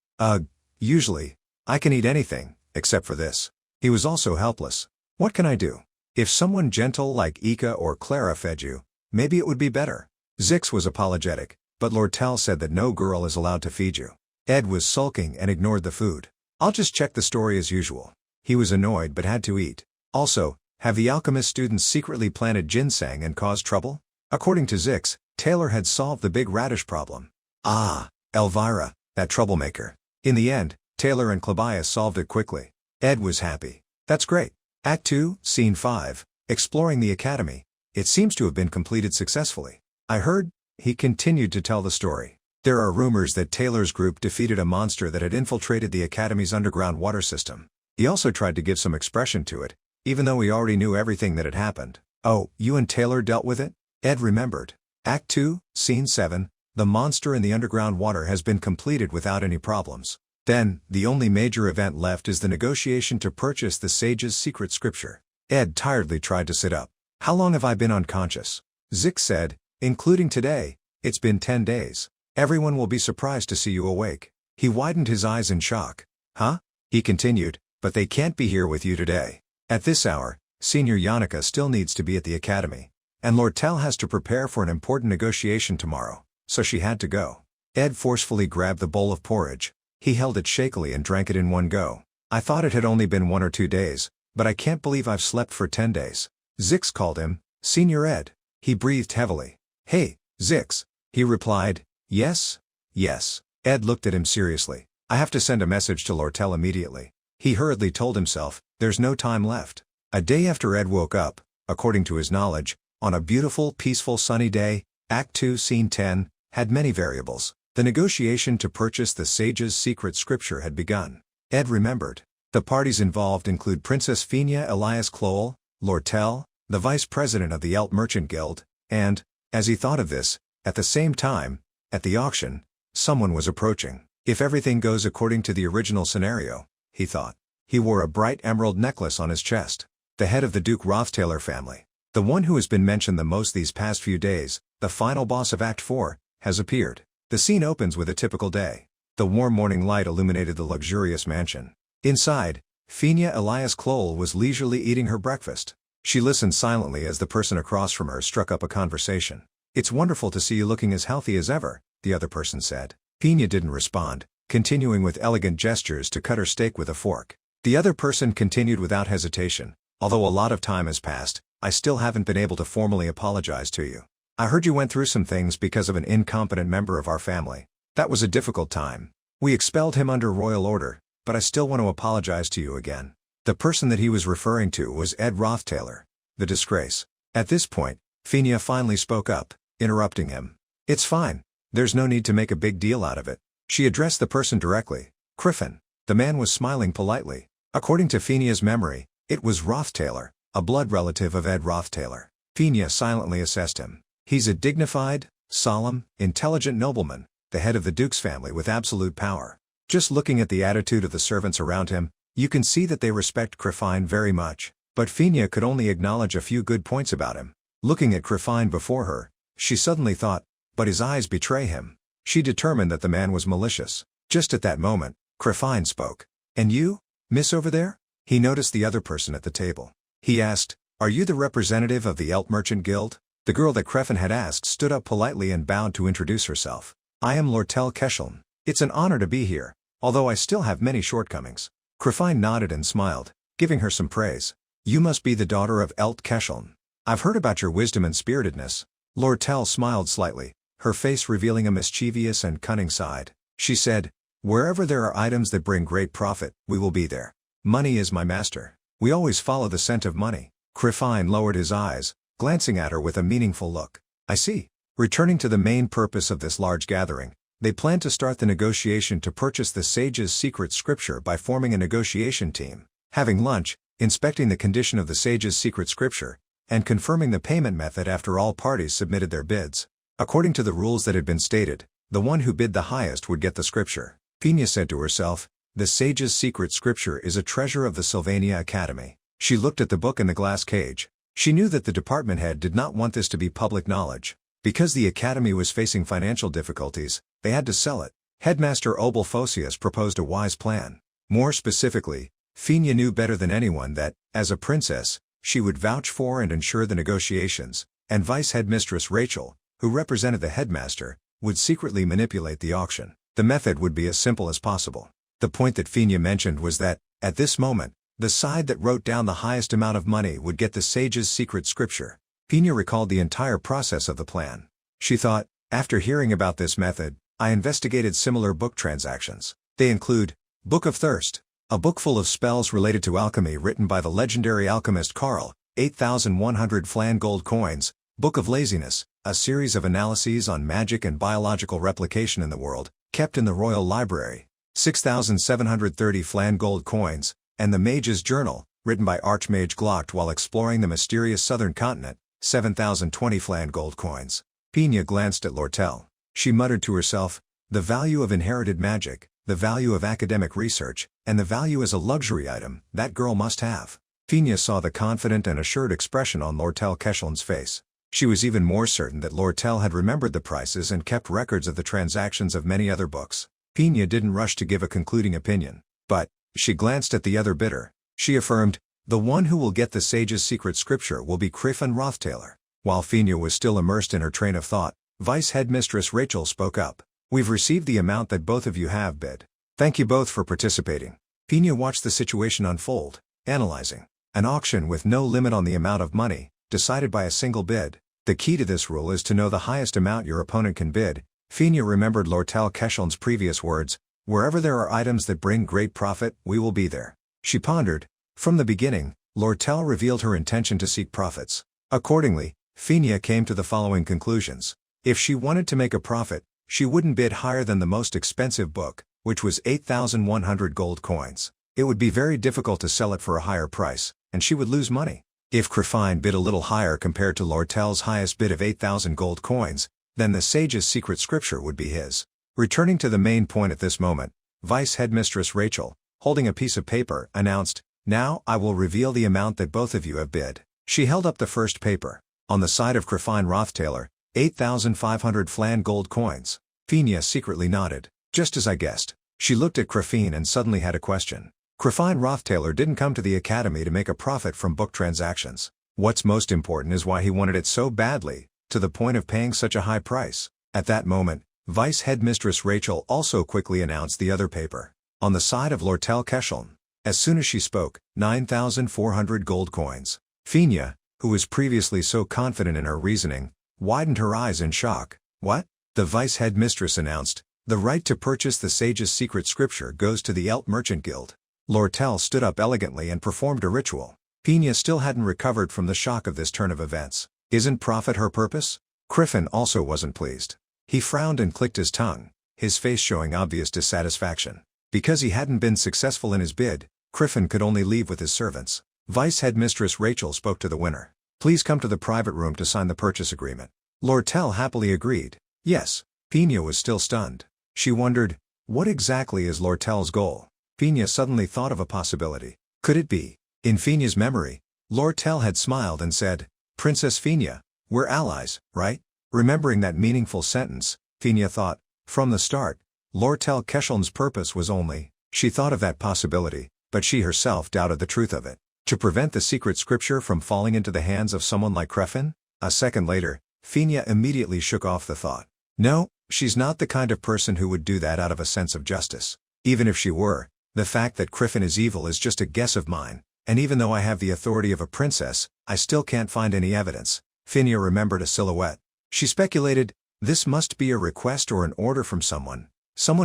Usually, I can eat anything, except for this. He was also helpless. What can I do? If someone gentle like Ika or Clara fed you, maybe it would be better. Zix was apologetic, but Lortell said that no girl is allowed to feed you. Ed was sulking and ignored the food. I'll just check the story as usual. He was annoyed but had to eat. Also, have the alchemist students secretly planted ginseng and caused trouble? According to Zix, Taylor had solved the big radish problem. Ah, Elvira, that troublemaker. In the end, Taylor and Clabias solved it quickly. Ed was happy. That's great. Act 2, Scene 5, Exploring the Academy. It seems to have been completed successfully. I heard, he continued to tell the story. There are rumors that Taylor's group defeated a monster that had infiltrated the Academy's underground water system. He also tried to give some expression to it, even though he already knew everything that had happened. Oh, you and Taylor dealt with it? Ed remembered. Act 2, Scene 7, The monster in the underground water has been completed without any problems. Then, the only major event left is the negotiation to purchase the sage's secret scripture. Ed tiredly tried to sit up. How long have I been unconscious? Zix said, including today, it's been 10 days. Everyone will be surprised to see you awake. He widened his eyes in shock. Huh? He continued, but they can't be here with you today. At this hour, Senior Yannicka still needs to be at the academy. And Lortell has to prepare for an important negotiation tomorrow, so she had to go. Ed forcefully grabbed the bowl of porridge. He held it shakily and drank it in one go. I thought it had only been 1 or 2 days, but I can't believe I've slept for 10 days. Zix called him, Senior Ed. He breathed heavily. Hey, Zix. He replied, yes, yes. Ed looked at him seriously. I have to send a message to Lortell immediately. He hurriedly told himself, there's no time left. A day after Ed woke up, according to his knowledge, on a beautiful, peaceful sunny day, Act 2, Scene 10, had many variables. The negotiation to purchase the sage's secret scripture had begun. Ed remembered. The parties involved include Princess Finia Elias Clowell, Lortell, the vice president of the Elt Merchant Guild, and, as he thought of this, at the same time, at the auction, someone was approaching. If everything goes according to the original scenario, he thought. He wore a bright emerald necklace on his chest. The head of the Duke Rothtaylor family, the one who has been mentioned the most these past few days, the final boss of Act 4, has appeared. The scene opens with a typical day. The warm morning light illuminated the luxurious mansion. Inside, Finia Elias Clowell was leisurely eating her breakfast. She listened silently as the person across from her struck up a conversation. It's wonderful to see you looking as healthy as ever, the other person said. Finia didn't respond, continuing with elegant gestures to cut her steak with a fork. The other person continued without hesitation. Although a lot of time has passed, I still haven't been able to formally apologize to you. I heard you went through some things because of an incompetent member of our family. That was a difficult time. We expelled him under royal order, but I still want to apologize to you again. The person that he was referring to was Ed Rothtaylor. The disgrace. At this point, Finia finally spoke up, interrupting him. It's fine. There's no need to make a big deal out of it. She addressed the person directly. Criffin. The man was smiling politely. According to Finia's memory, it was Rothtaylor, a blood relative of Ed Rothtaylor. Finia silently assessed him. He's a dignified, solemn, intelligent nobleman, the head of the Duke's family with absolute power. Just looking at the attitude of the servants around him, you can see that they respect Criffin very much. But Finia could only acknowledge a few good points about him. Looking at Criffin before her, she suddenly thought, but his eyes betray him. She determined that the man was malicious. Just at that moment, Criffin spoke. And you, miss over there? He noticed the other person at the table. He asked, are you the representative of the Elt Merchant Guild? The girl that Criffin had asked stood up politely and bowed to introduce herself. I am Lortell Keshelm. It's an honor to be here, although I still have many shortcomings. Criffin nodded and smiled, giving her some praise. You must be the daughter of Elt Keshelm. I've heard about your wisdom and spiritedness. Lortell smiled slightly, her face revealing a mischievous and cunning side. She said, wherever there are items that bring great profit, we will be there. Money is my master. We always follow the scent of money. Criffin lowered his eyes, glancing at her with a meaningful look. I see. Returning to the main purpose of this large gathering, They planned to start the negotiation to purchase the sage's secret scripture by forming a negotiation team, having lunch, inspecting the condition of the sage's secret scripture, and confirming the payment method after all parties submitted their bids. According to the rules that had been stated, the one who bid the highest would get the scripture. Phineas said to herself, "The sage's secret scripture is a treasure of the Sylvania Academy." She looked at the book in the glass cage. She knew that the department head did not want this to be public knowledge. Because the academy was facing financial difficulties, they had to sell it. Headmaster Obel Phocius proposed a wise plan. More specifically, Phineas knew better than anyone that, as a princess, she would vouch for and ensure the negotiations, and Vice Headmistress Rachel, who represented the headmaster, would secretly manipulate the auction. The method would be as simple as possible. The point that Phineas mentioned was that, at this moment, the side that wrote down the highest amount of money would get the sage's secret scripture. Phineas recalled the entire process of the plan. She thought, after hearing about this method, I investigated similar book transactions. They include Book of Thirst, a book full of spells related to alchemy written by the legendary alchemist Karl, 8,100 flan gold coins, Book of Laziness, a series of analyses on magic and biological replication in the world, kept in the Royal Library, 6,730 flan gold coins, and The Mage's Journal, written by Archmage Glocht while exploring the mysterious southern continent, 7,020 flan gold coins. Phineas glanced at Lortell. She muttered to herself, the value of inherited magic, the value of academic research, and the value as a luxury item, that girl must have. Phineas saw the confident and assured expression on Lortell Kesheln's face. She was even more certain that Lortell had remembered the prices and kept records of the transactions of many other books. Phineas didn't rush to give a concluding opinion, but she glanced at the other bidder. She affirmed, the one who will get the sage's secret scripture will be Griffin Rothtailor. While Phineas was still immersed in her train of thought, Vice Headmistress Rachel spoke up. We've received the amount that both of you have bid. Thank you both for participating. Phineas watched the situation unfold, analyzing. An auction with no limit on the amount of money, decided by a single bid. The key to this rule is to know the highest amount your opponent can bid. Phineas remembered Lortell Kesheln's previous words, wherever there are items that bring great profit, we will be there. She pondered. From the beginning, Lortell revealed her intention to seek profits. Accordingly, Phineas came to the following conclusions. If she wanted to make a profit, she wouldn't bid higher than the most expensive book, which was 8,100 gold coins. It would be very difficult to sell it for a higher price, and she would lose money. If Griffin bid a little higher compared to Lortell's highest bid of 8,000 gold coins, then the sage's secret scripture would be his. Returning to the main point at this moment, Vice Headmistress Rachel, holding a piece of paper, announced, now I will reveal the amount that both of you have bid. She held up the first paper. On the side of Griffin Rothtailor, 8,500 flan gold coins. Phineas secretly nodded. Just as I guessed. She looked at Griffin and suddenly had a question. Griffin Rothtailor didn't come to the academy to make a profit from book transactions. What's most important is why he wanted it so badly, to the point of paying such a high price. At that moment, Vice Headmistress Rachel also quickly announced the other paper. On the side of Lortell Kesheln. As soon as she spoke, 9,400 gold coins. Phineas, who was previously so confident in her reasoning, widened her eyes in shock. What? The Vice Headmistress announced, the right to purchase the sage's secret scripture goes to the Elt Merchant Guild. Lortell stood up elegantly and performed a ritual. Phineas still hadn't recovered from the shock of this turn of events. Isn't profit her purpose? Griffin also wasn't pleased. He frowned and clicked his tongue, his face showing obvious dissatisfaction. Because he hadn't been successful in his bid, Griffin could only leave with his servants. Vice Headmistress Rachel spoke to the winner. Please come to the private room to sign the purchase agreement. Lortell happily agreed. Yes. Phineas was still stunned. She wondered, what exactly is Lortell's goal? Phineas suddenly thought of a possibility. Could it be? In Phineas' memory, Lortell had smiled and said, Princess Phineas, we're allies, right? Remembering that meaningful sentence, Phineas thought, from the start, Lortell Kesheln's purpose was only, she thought of that possibility, but she herself doubted the truth of it. To prevent the secret scripture from falling into the hands of someone like Griffin? A second later, Phineas immediately shook off the thought. No, she's not the kind of person who would do that out of a sense of justice. Even if she were, the fact that Griffin is evil is just a guess of mine, and even though I have the authority of a princess, I still can't find any evidence. Phineas remembered a silhouette. She speculated, this must be a request or an order from someone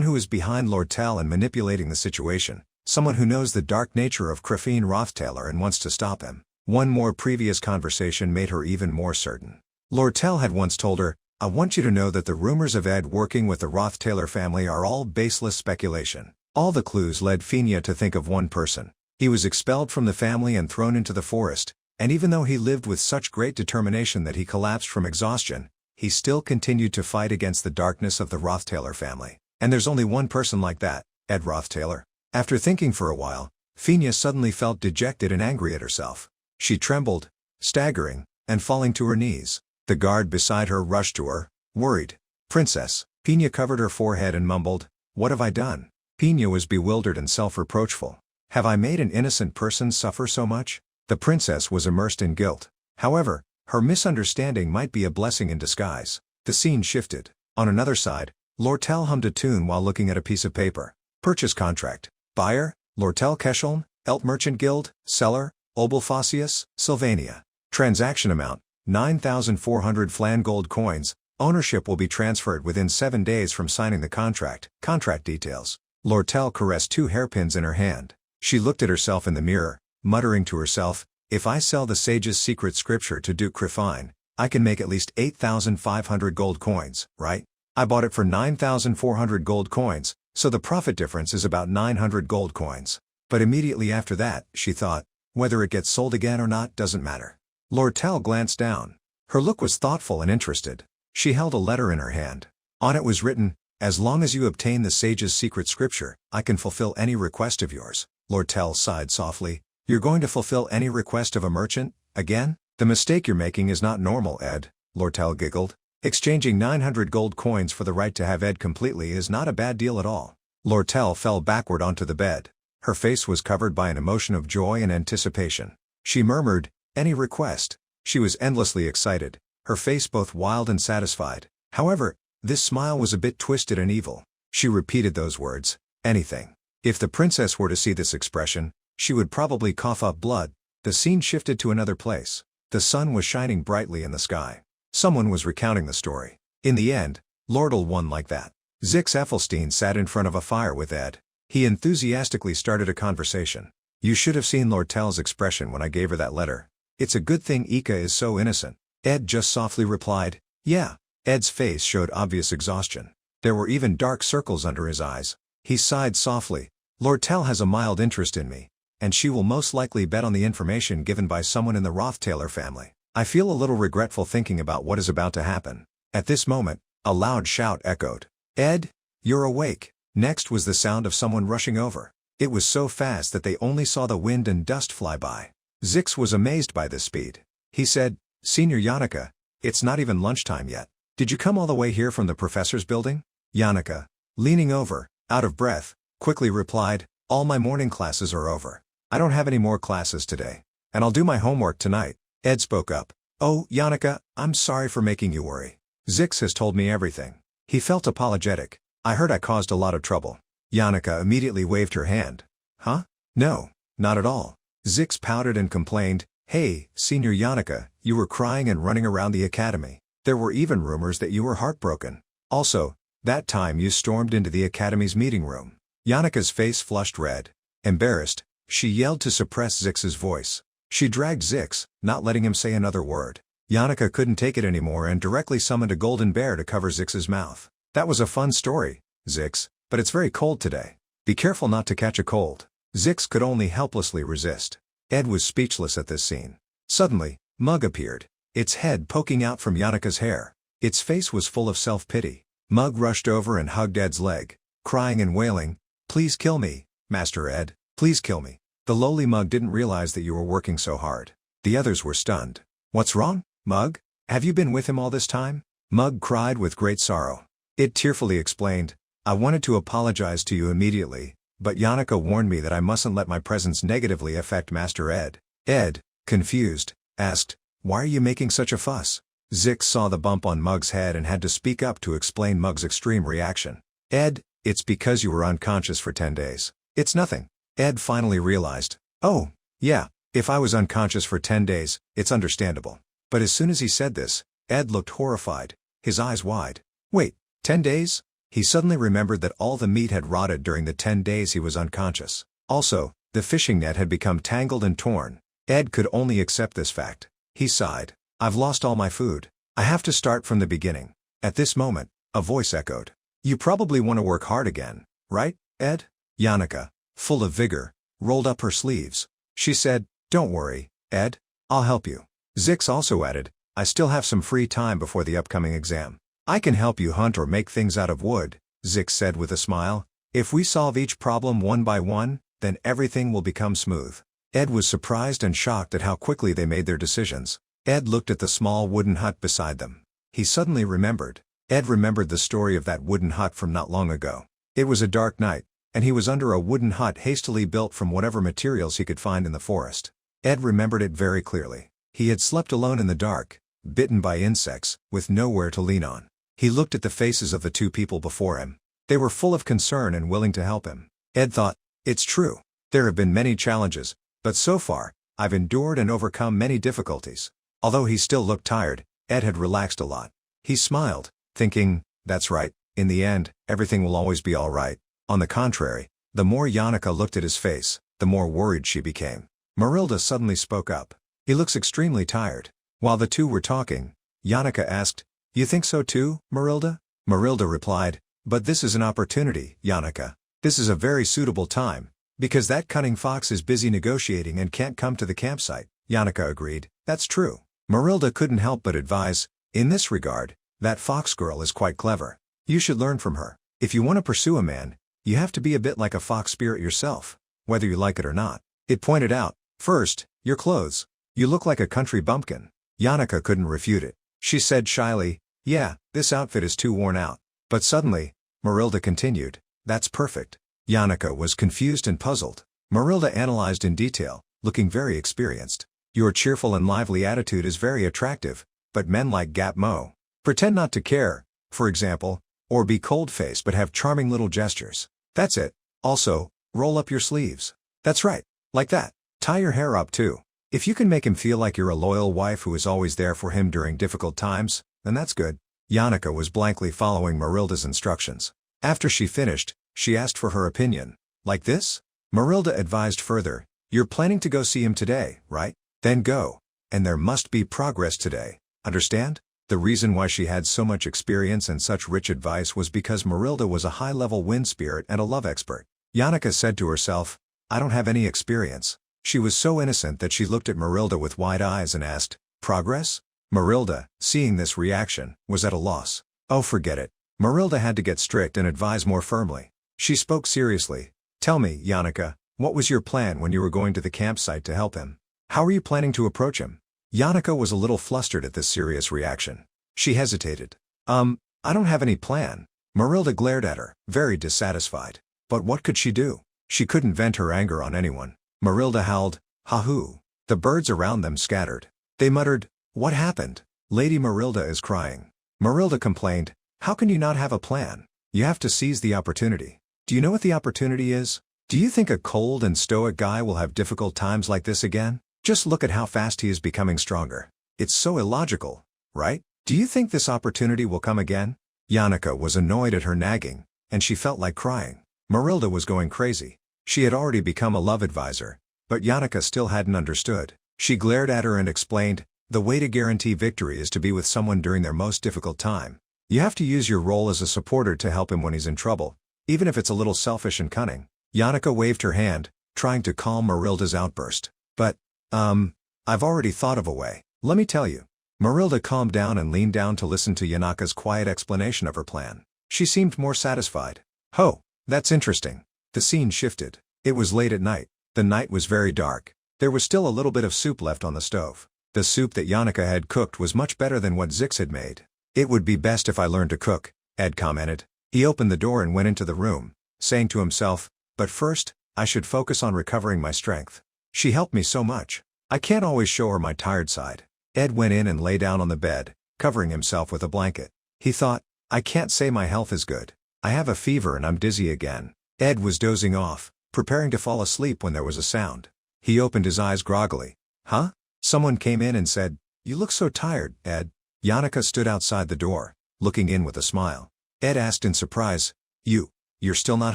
who is behind Lortell and manipulating the situation. Someone who knows the dark nature of Griffin Rothtailor and wants to stop him. One more previous conversation made her even more certain. Lortell had once told her, I want you to know that the rumors of Ed working with the Roth Taylor family are all baseless speculation. All the clues led Finya to think of one person. He was expelled from the family and thrown into the forest, and even though he lived with such great determination that he collapsed from exhaustion, he still continued to fight against the darkness of the Roth Taylor family. And there's only one person like that, Ed Roth Taylor. After thinking for a while, Finya suddenly felt dejected and angry at herself. She trembled, staggering, and falling to her knees. The guard beside her rushed to her, worried. "Princess." Finya covered her forehead and mumbled, "What have I done?" Finya was bewildered and self-reproachful. "Have I made an innocent person suffer so much?" The princess was immersed in guilt. However, her misunderstanding might be a blessing in disguise. The scene shifted. On another side, Lortell hummed a tune while looking at a piece of paper. Purchase contract. Buyer, Lortell Keshelm, Elt Merchant Guild. Seller, Obelfasius, Sylvania. Transaction amount, 9,400 flan gold coins. Ownership will be transferred within 7 days from signing the contract. Contract details. Lortell caressed 2 hairpins in her hand. She looked at herself in the mirror, muttering to herself, "If I sell the sage's secret scripture to Duke Crefine, I can make at least 8,500 gold coins, right? I bought it for 9,400 gold coins, so the profit difference is about 900 gold coins." But immediately after that, she thought, whether it gets sold again or not doesn't matter. Lortell glanced down. Her look was thoughtful and interested. She held a letter in her hand. On it was written, "As long as you obtain the sage's secret scripture, I can fulfill any request of yours." Lortell sighed softly. "You're going to fulfill any request of a merchant, again? The mistake you're making is not normal, Ed," Lortell giggled. "Exchanging 900 gold coins for the right to have Ed completely is not a bad deal at all." Lortell fell backward onto the bed. Her face was covered by an emotion of joy and anticipation. She murmured, "Any request." She was endlessly excited, her face both wild and satisfied. However, this smile was a bit twisted and evil. She repeated those words, "Anything." If the princess were to see this expression, she would probably cough up blood. The scene shifted to another place. The sun was shining brightly in the sky. Someone was recounting the story. In the end, Lortell won like that. Zix Effelstein sat in front of a fire with Ed. He enthusiastically started a conversation. "You should have seen Lortell's expression when I gave her that letter. It's a good thing Ika is so innocent." Ed just softly replied, "Yeah." Ed's face showed obvious exhaustion. There were even dark circles under his eyes. He sighed softly. "Lortell has a mild interest in me, and she will most likely bet on the information given by someone in the Roth Taylor family. I feel a little regretful thinking about what is about to happen." At this moment, a loud shout echoed. "Ed, you're awake." Next was the sound of someone rushing over. It was so fast that they only saw the wind and dust fly by. Zix was amazed by this speed. He said, "Senior Yannicka, it's not even lunchtime yet. Did you come all the way here from the professor's building?" Yannicka, leaning over, out of breath, quickly replied, "All my morning classes are over. I don't have any more classes today. And I'll do my homework tonight." Ed spoke up. "Oh, Yannicka, I'm sorry for making you worry. Zix has told me everything." He felt apologetic. "I heard I caused a lot of trouble." Yannicka immediately waved her hand. "Huh? No, not at all." Zix pouted and complained, "Hey, Senior Yannicka, you were crying and running around the academy. There were even rumors that you were heartbroken. Also, that time you stormed into the academy's meeting room." Yannicka's face flushed red. Embarrassed, she yelled to suppress Zix's voice. She dragged Zix, not letting him say another word. Yannicka couldn't take it anymore and directly summoned a golden bear to cover Zix's mouth. "That was a fun story, Zix, but it's very cold today. Be careful not to catch a cold." Zix could only helplessly resist. Ed was speechless at this scene. Suddenly, Mug appeared, its head poking out from Yannicka's hair. Its face was full of self-pity. Mug rushed over and hugged Ed's leg, crying and wailing, "Please kill me, Master Ed, please kill me." The lowly Mug didn't realize that you were working so hard. The others were stunned. "What's wrong, Mug? Have you been with him all this time?" Mug cried with great sorrow. It tearfully explained, "I wanted to apologize to you immediately, but Yannicka warned me that I mustn't let my presence negatively affect Master Ed." Ed, confused, asked, "Why are you making such a fuss?" Zix saw the bump on Mug's head and had to speak up to explain Mug's extreme reaction. "Ed, it's because you were unconscious for 10 days. It's nothing." Ed finally realized, "Oh, yeah, if I was unconscious for 10 days, it's understandable." But as soon as he said this, Ed looked horrified, his eyes wide. "Wait, 10 days?" He suddenly remembered that all the meat had rotted during the 10 days he was unconscious. Also, the fishing net had become tangled and torn. Ed could only accept this fact. He sighed. "I've lost all my food. I have to start from the beginning." At this moment, a voice echoed. You probably want to work hard again, right, Ed? Yannicka, full of vigor, rolled up her sleeves. She said, don't worry, Ed. I'll help you. Zix also added, I still have some free time before the upcoming exam. I can help you hunt or make things out of wood, Zix said with a smile. If we solve each problem one by one, then everything will become smooth. Ed was surprised and shocked at how quickly they made their decisions. Ed looked at the small wooden hut beside them. He suddenly remembered. Ed remembered the story of that wooden hut from not long ago. It was a dark night, and he was under a wooden hut hastily built from whatever materials he could find in the forest. Ed remembered it very clearly. He had slept alone in the dark, bitten by insects, with nowhere to lean on. He looked at the faces of the two people before him. They were full of concern and willing to help him. Ed thought, it's true. There have been many challenges, but so far, I've endured and overcome many difficulties. Although he still looked tired, Ed had relaxed a lot. He smiled, thinking, that's right, in the end, everything will always be all right. On the contrary, the more Yannicka looked at his face, the more worried she became. Marilda suddenly spoke up. He looks extremely tired. While the two were talking, Yannicka asked, you think so too, Marilda? Marilda replied, but this is an opportunity, Yannicka. This is a very suitable time, because that cunning fox is busy negotiating and can't come to the campsite. Yannicka agreed, that's true. Marilda couldn't help but advise, in this regard, that fox girl is quite clever. You should learn from her. If you want to pursue a man, you have to be a bit like a fox spirit yourself, whether you like it or not. It pointed out, first, your clothes. You look like a country bumpkin. Yannicka couldn't refute it. She said shyly, yeah, this outfit is too worn out. But suddenly, Marilda continued, that's perfect. Yannicka was confused and puzzled. Marilda analyzed in detail, looking very experienced. Your cheerful and lively attitude is very attractive, but men like Gap Mo. Pretend not to care, for example, or be cold-faced but have charming little gestures. That's it. Also, roll up your sleeves. That's right. Like that. Tie your hair up too. If you can make him feel like you're a loyal wife who is always there for him during difficult times, then that's good. Yannicka was blankly following Marilda's instructions. After she finished, she asked for her opinion. Like this? Marilda advised further, you're planning to go see him today, right? Then go. And there must be progress today. Understand? The reason why she had so much experience and such rich advice was because Marilda was a high-level wind spirit and a love expert. Yannicka said to herself, I don't have any experience. She was so innocent that she looked at Marilda with wide eyes and asked, progress? Marilda, seeing this reaction, was at a loss. Oh, forget it. Marilda had to get strict and advise more firmly. She spoke seriously. Tell me, Yannicka, what was your plan when you were going to the campsite to help him? How are you planning to approach him? Yannicka was a little flustered at this serious reaction. She hesitated. I don't have any plan. Marilda glared at her, very dissatisfied. But what could she do? She couldn't vent her anger on anyone. Marilda howled, ha-hoo. The birds around them scattered. They muttered, what happened? Lady Marilda is crying. Marilda complained, how can you not have a plan? You have to seize the opportunity. Do you know what the opportunity is? Do you think a cold and stoic guy will have difficult times like this again? Just look at how fast he is becoming stronger. It's so illogical, right? Do you think this opportunity will come again? Yannicka was annoyed at her nagging, and she felt like crying. Marilda was going crazy. She had already become a love advisor, but Yannicka still hadn't understood. She glared at her and explained, the way to guarantee victory is to be with someone during their most difficult time. You have to use your role as a supporter to help him when he's in trouble, even if it's a little selfish and cunning. Yannicka waved her hand, trying to calm Marilda's outburst. But, I've already thought of a way. Let me tell you. Marilda calmed down and leaned down to listen to Yannicka's quiet explanation of her plan. She seemed more satisfied. Oh, that's interesting. The scene shifted. It was late at night. The night was very dark. There was still a little bit of soup left on the stove. The soup that Yannicka had cooked was much better than what Zix had made. It would be best if I learned to cook, Ed commented. He opened the door and went into the room, saying to himself, but first, I should focus on recovering my strength. She helped me so much. I can't always show her my tired side. Ed went in and lay down on the bed, covering himself with a blanket. He thought, I can't say my health is good. I have a fever and I'm dizzy again. Ed was dozing off, preparing to fall asleep when there was a sound. He opened his eyes groggily. Huh? Someone came in and said, you look so tired, Ed. Yannicka stood outside the door, looking in with a smile. Ed asked in surprise, you're still not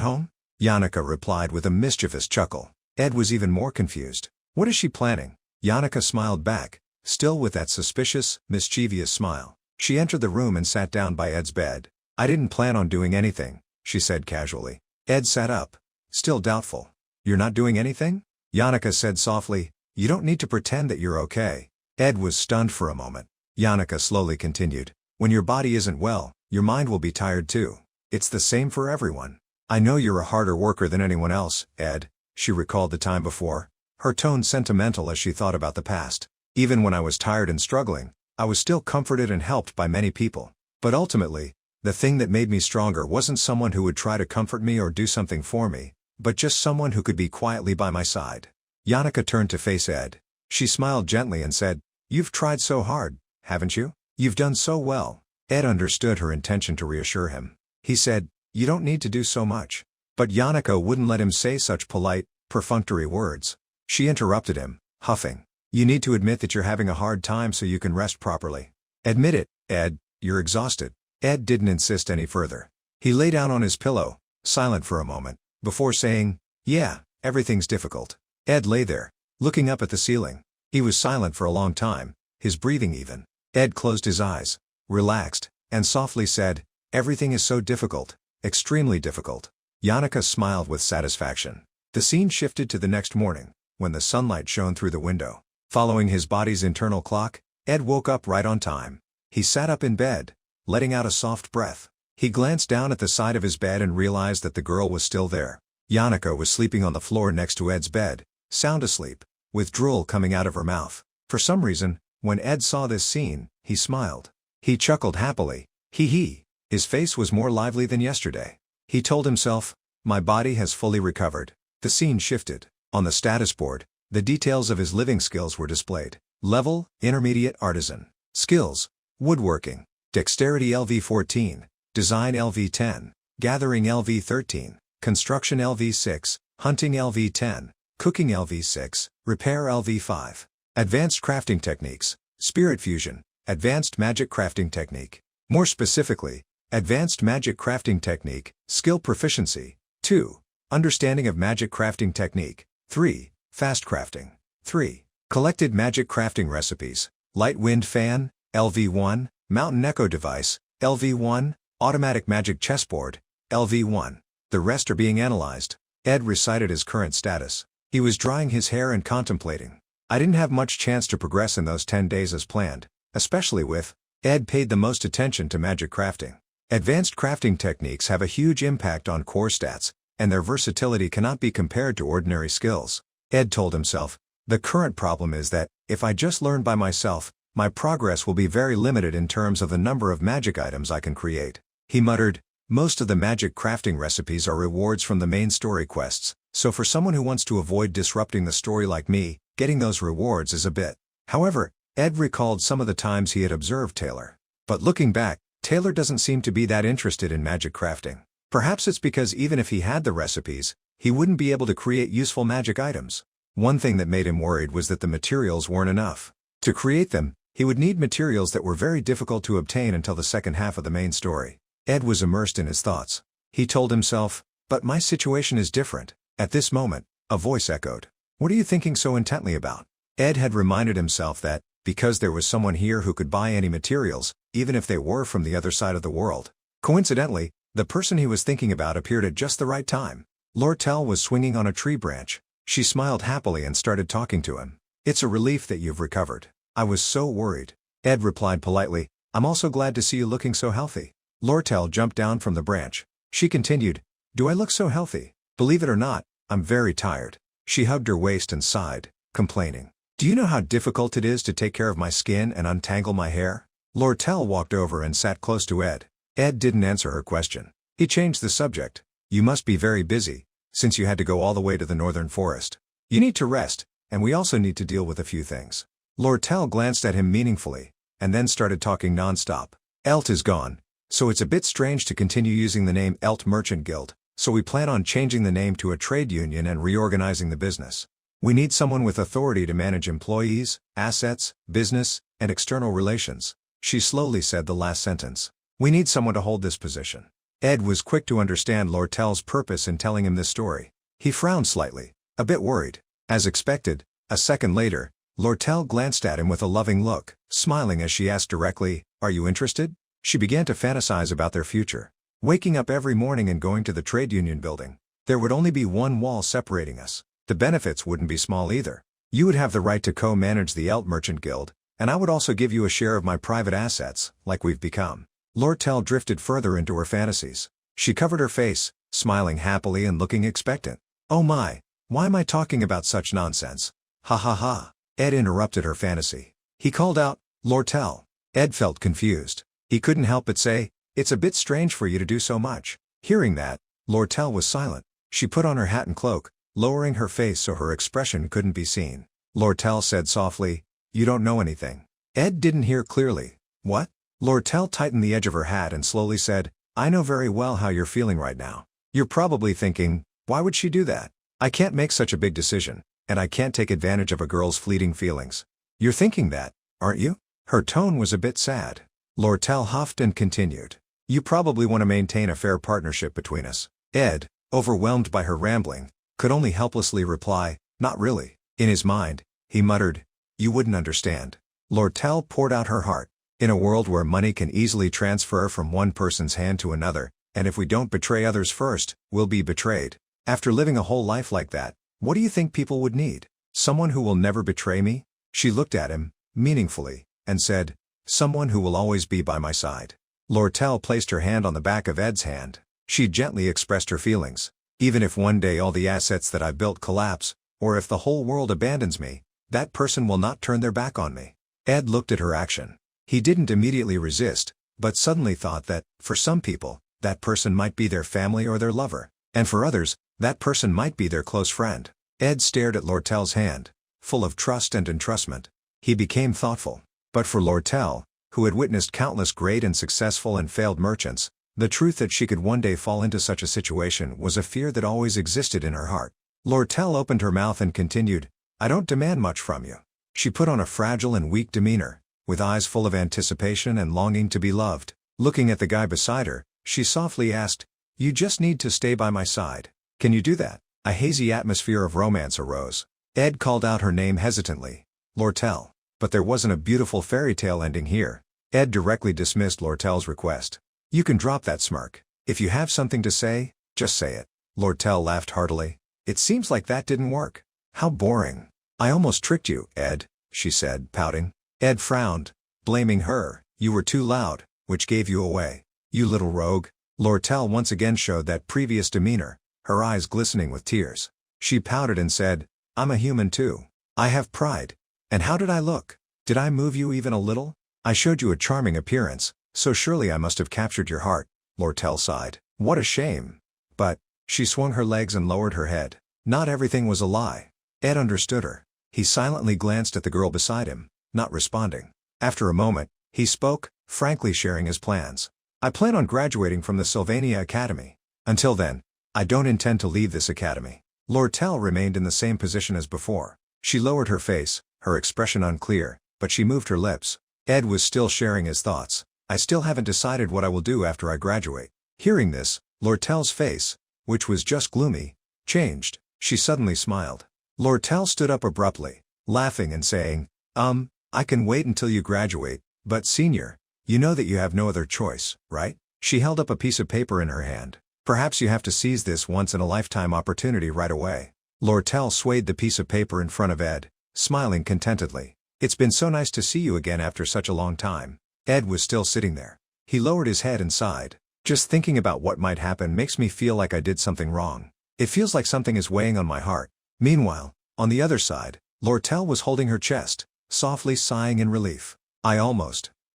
home? Yannicka replied with a mischievous chuckle. Ed was even more confused. What is she planning? Yannicka smiled back, still with that suspicious, mischievous smile. She entered the room and sat down by Ed's bed. "I didn't plan on doing anything," she said casually. Ed sat up, still doubtful. "You're not doing anything?" Yannicka said softly. "You don't need to pretend that you're okay." Ed was stunned for a moment. Yannicka slowly continued. "When your body isn't well, your mind will be tired too. It's the same for everyone. I know you're a harder worker than anyone else, Ed," she recalled the time before, her tone sentimental as she thought about the past. "Even when I was tired and struggling, I was still comforted and helped by many people. But ultimately, the thing that made me stronger wasn't someone who would try to comfort me or do something for me, but just someone who could be quietly by my side." Yannicka turned to face Ed. She smiled gently and said, "You've tried so hard, haven't you? You've done so well." Ed understood her intention to reassure him. He said, "You don't need to do so much." But Yannicka wouldn't let him say such polite, perfunctory words. She interrupted him, huffing. "You need to admit that you're having a hard time so you can rest properly. Admit it, Ed, you're exhausted." Ed didn't insist any further. He lay down on his pillow, silent for a moment, before saying, "Yeah, everything's difficult." Ed lay there, looking up at the ceiling. He was silent for a long time, his breathing even. Ed closed his eyes, relaxed, and softly said, "Everything is so difficult, extremely difficult." Yannicka smiled with satisfaction. The scene shifted to the next morning, when the sunlight shone through the window. Following his body's internal clock, Ed woke up right on time. He sat up in bed, letting out a soft breath. He glanced down at the side of his bed and realized that the girl was still there. Yannicka was sleeping on the floor next to Ed's bed, sound asleep, with drool coming out of her mouth. For some reason, when Ed saw this scene, he smiled. He chuckled happily. Hee. His face was more lively than yesterday. He told himself, "My body has fully recovered." The scene shifted. On the status board, the details of his living skills were displayed. Level, Intermediate Artisan. Skills, Woodworking. Dexterity LV14. Design LV10. Gathering LV13. Construction LV6. Hunting LV10. Cooking LV6. Repair LV5. Advanced Crafting Techniques. Spirit Fusion. Advanced Magic Crafting Technique. More specifically, Advanced Magic Crafting Technique, Skill Proficiency. 2. Understanding of Magic Crafting Technique. 3. Fast Crafting. 3. Collected Magic Crafting Recipes. Light Wind Fan, LV1. Mountain Echo Device, LV1. Automatic Magic Chessboard, LV1. The rest are being analyzed. Ed recited his current status. He was drying his hair and contemplating. "I didn't have much chance to progress in those 10 days as planned, especially with..." Ed paid the most attention to magic crafting. Advanced crafting techniques have a huge impact on core stats, and their versatility cannot be compared to ordinary skills. Ed told himself, "The current problem is that, if I just learn by myself, my progress will be very limited in terms of the number of magic items I can create." He muttered, "Most of the magic crafting recipes are rewards from the main story quests, so for someone who wants to avoid disrupting the story like me, getting those rewards is a bit." However, Ed recalled some of the times he had observed Taylor. But looking back, Taylor doesn't seem to be that interested in magic crafting. Perhaps it's because even if he had the recipes, he wouldn't be able to create useful magic items. One thing that made him worried was that the materials weren't enough. To create them, he would need materials that were very difficult to obtain until the second half of the main story. Ed was immersed in his thoughts. He told himself, "But my situation is different." At this moment, a voice echoed. "What are you thinking so intently about?" Ed had reminded himself that, because there was someone here who could buy any materials, even if they were from the other side of the world. Coincidentally, the person he was thinking about appeared at just the right time. Lortell was swinging on a tree branch. She smiled happily and started talking to him. "It's a relief that you've recovered. I was so worried." Ed replied politely, "I'm also glad to see you looking so healthy." Lortell jumped down from the branch. She continued, "Do I look so healthy? Believe it or not, I'm very tired." She hugged her waist and sighed, complaining. "Do you know how difficult it is to take care of my skin and untangle my hair?" Lortell walked over and sat close to Ed. Ed didn't answer her question. He changed the subject. "You must be very busy, since you had to go all the way to the northern forest. You need to rest, and we also need to deal with a few things." Lortell glanced at him meaningfully, and then started talking nonstop. "Elt is gone, so it's a bit strange to continue using the name Elt Merchant Guild, so we plan on changing the name to a trade union and reorganizing the business. We need someone with authority to manage employees, assets, business, and external relations." She slowly said the last sentence. "We need someone to hold this position." Ed was quick to understand Lortell's purpose in telling him this story. He frowned slightly, a bit worried. As expected, a second later, Lortell glanced at him with a loving look, smiling as she asked directly, "Are you interested?" She began to fantasize about their future. Waking up every morning and going to the trade union building. There would only be one wall separating us. The benefits wouldn't be small either. You would have the right to co-manage the Elt Merchant Guild, and I would also give you a share of my private assets, like we've become. Lortell drifted further into her fantasies. She covered her face, smiling happily and looking expectant. "Oh my, why am I talking about such nonsense? Ha ha ha." Ed interrupted her fantasy. He called out, "Lortell." Ed felt confused. He couldn't help but say, "It's a bit strange for you to do so much." Hearing that, Lortell was silent. She put on her hat and cloak, lowering her face so her expression couldn't be seen. Lortell said softly, "You don't know anything." Ed didn't hear clearly. "What?" Lortell tightened the edge of her hat and slowly said, "I know very well how you're feeling right now. You're probably thinking, why would she do that? I can't make such a big decision, and I can't take advantage of a girl's fleeting feelings. You're thinking that, aren't you?" Her tone was a bit sad. Lortell huffed and continued, "You probably want to maintain a fair partnership between us." Ed, overwhelmed by her rambling, could only helplessly reply, "Not really." In his mind, he muttered, "You wouldn't understand." Lortell poured out her heart. In a world where money can easily transfer from one person's hand to another, and if we don't betray others first, we'll be betrayed. After living a whole life like that, what do you think people would need? Someone who will never betray me? She looked at him, meaningfully, and said, "Someone who will always be by my side." Lortell placed her hand on the back of Ed's hand. She gently expressed her feelings. "Even if one day all the assets that I've built collapse, or if the whole world abandons me, that person will not turn their back on me." Ed looked at her action. He didn't immediately resist, but suddenly thought that, for some people, that person might be their family or their lover, and for others, that person might be their close friend. Ed stared at Lortell's hand, full of trust and entrustment. He became thoughtful. But for Lortell, who had witnessed countless great and successful and failed merchants, the truth that she could one day fall into such a situation was a fear that always existed in her heart. Lortell opened her mouth and continued, "I don't demand much from you." She put on a fragile and weak demeanor, with eyes full of anticipation and longing to be loved. Looking at the guy beside her, she softly asked, "You just need to stay by my side. Can you do that?" A hazy atmosphere of romance arose. Ed called out her name hesitantly, "Lortell." But there wasn't a beautiful fairy tale ending here. Ed directly dismissed Lortell's request. "You can drop that smirk. If you have something to say, just say it." Lortell laughed heartily. "It seems like that didn't work. How boring." "I almost tricked you, Ed," she said, pouting. Ed frowned, blaming her. "You were too loud, which gave you away. You little rogue." Lortell once again showed that previous demeanor, her eyes glistening with tears. She pouted and said, "I'm a human too. I have pride. And how did I look? Did I move you even a little? I showed you a charming appearance, so surely I must have captured your heart." Lortell sighed. "What a shame." But, she swung her legs and lowered her head. Not everything was a lie. Ed understood her. He silently glanced at the girl beside him, not responding. After a moment, he spoke, frankly sharing his plans. "I plan on graduating from the Sylvania Academy. Until then, I don't intend to leave this academy." Lortell remained in the same position as before. She lowered her face, her expression unclear, but she moved her lips. Ed was still sharing his thoughts. "I still haven't decided what I will do after I graduate." Hearing this, Lortell's face, which was just gloomy, changed. She suddenly smiled. Lortell stood up abruptly, laughing and saying, I can wait until you graduate, but senior, you know that you have no other choice, right?" She held up a piece of paper in her hand. "Perhaps you have to seize this once-in-a-lifetime opportunity right away." Lortell swayed the piece of paper in front of Ed, smiling contentedly. "It's been so nice to see you again after such a long time." Ed was still sitting there. He lowered his head and sighed. "Just thinking about what might happen makes me feel like I did something wrong. It feels like something is weighing on my heart." Meanwhile, on the other side, Lortell was holding her chest, softly sighing in relief.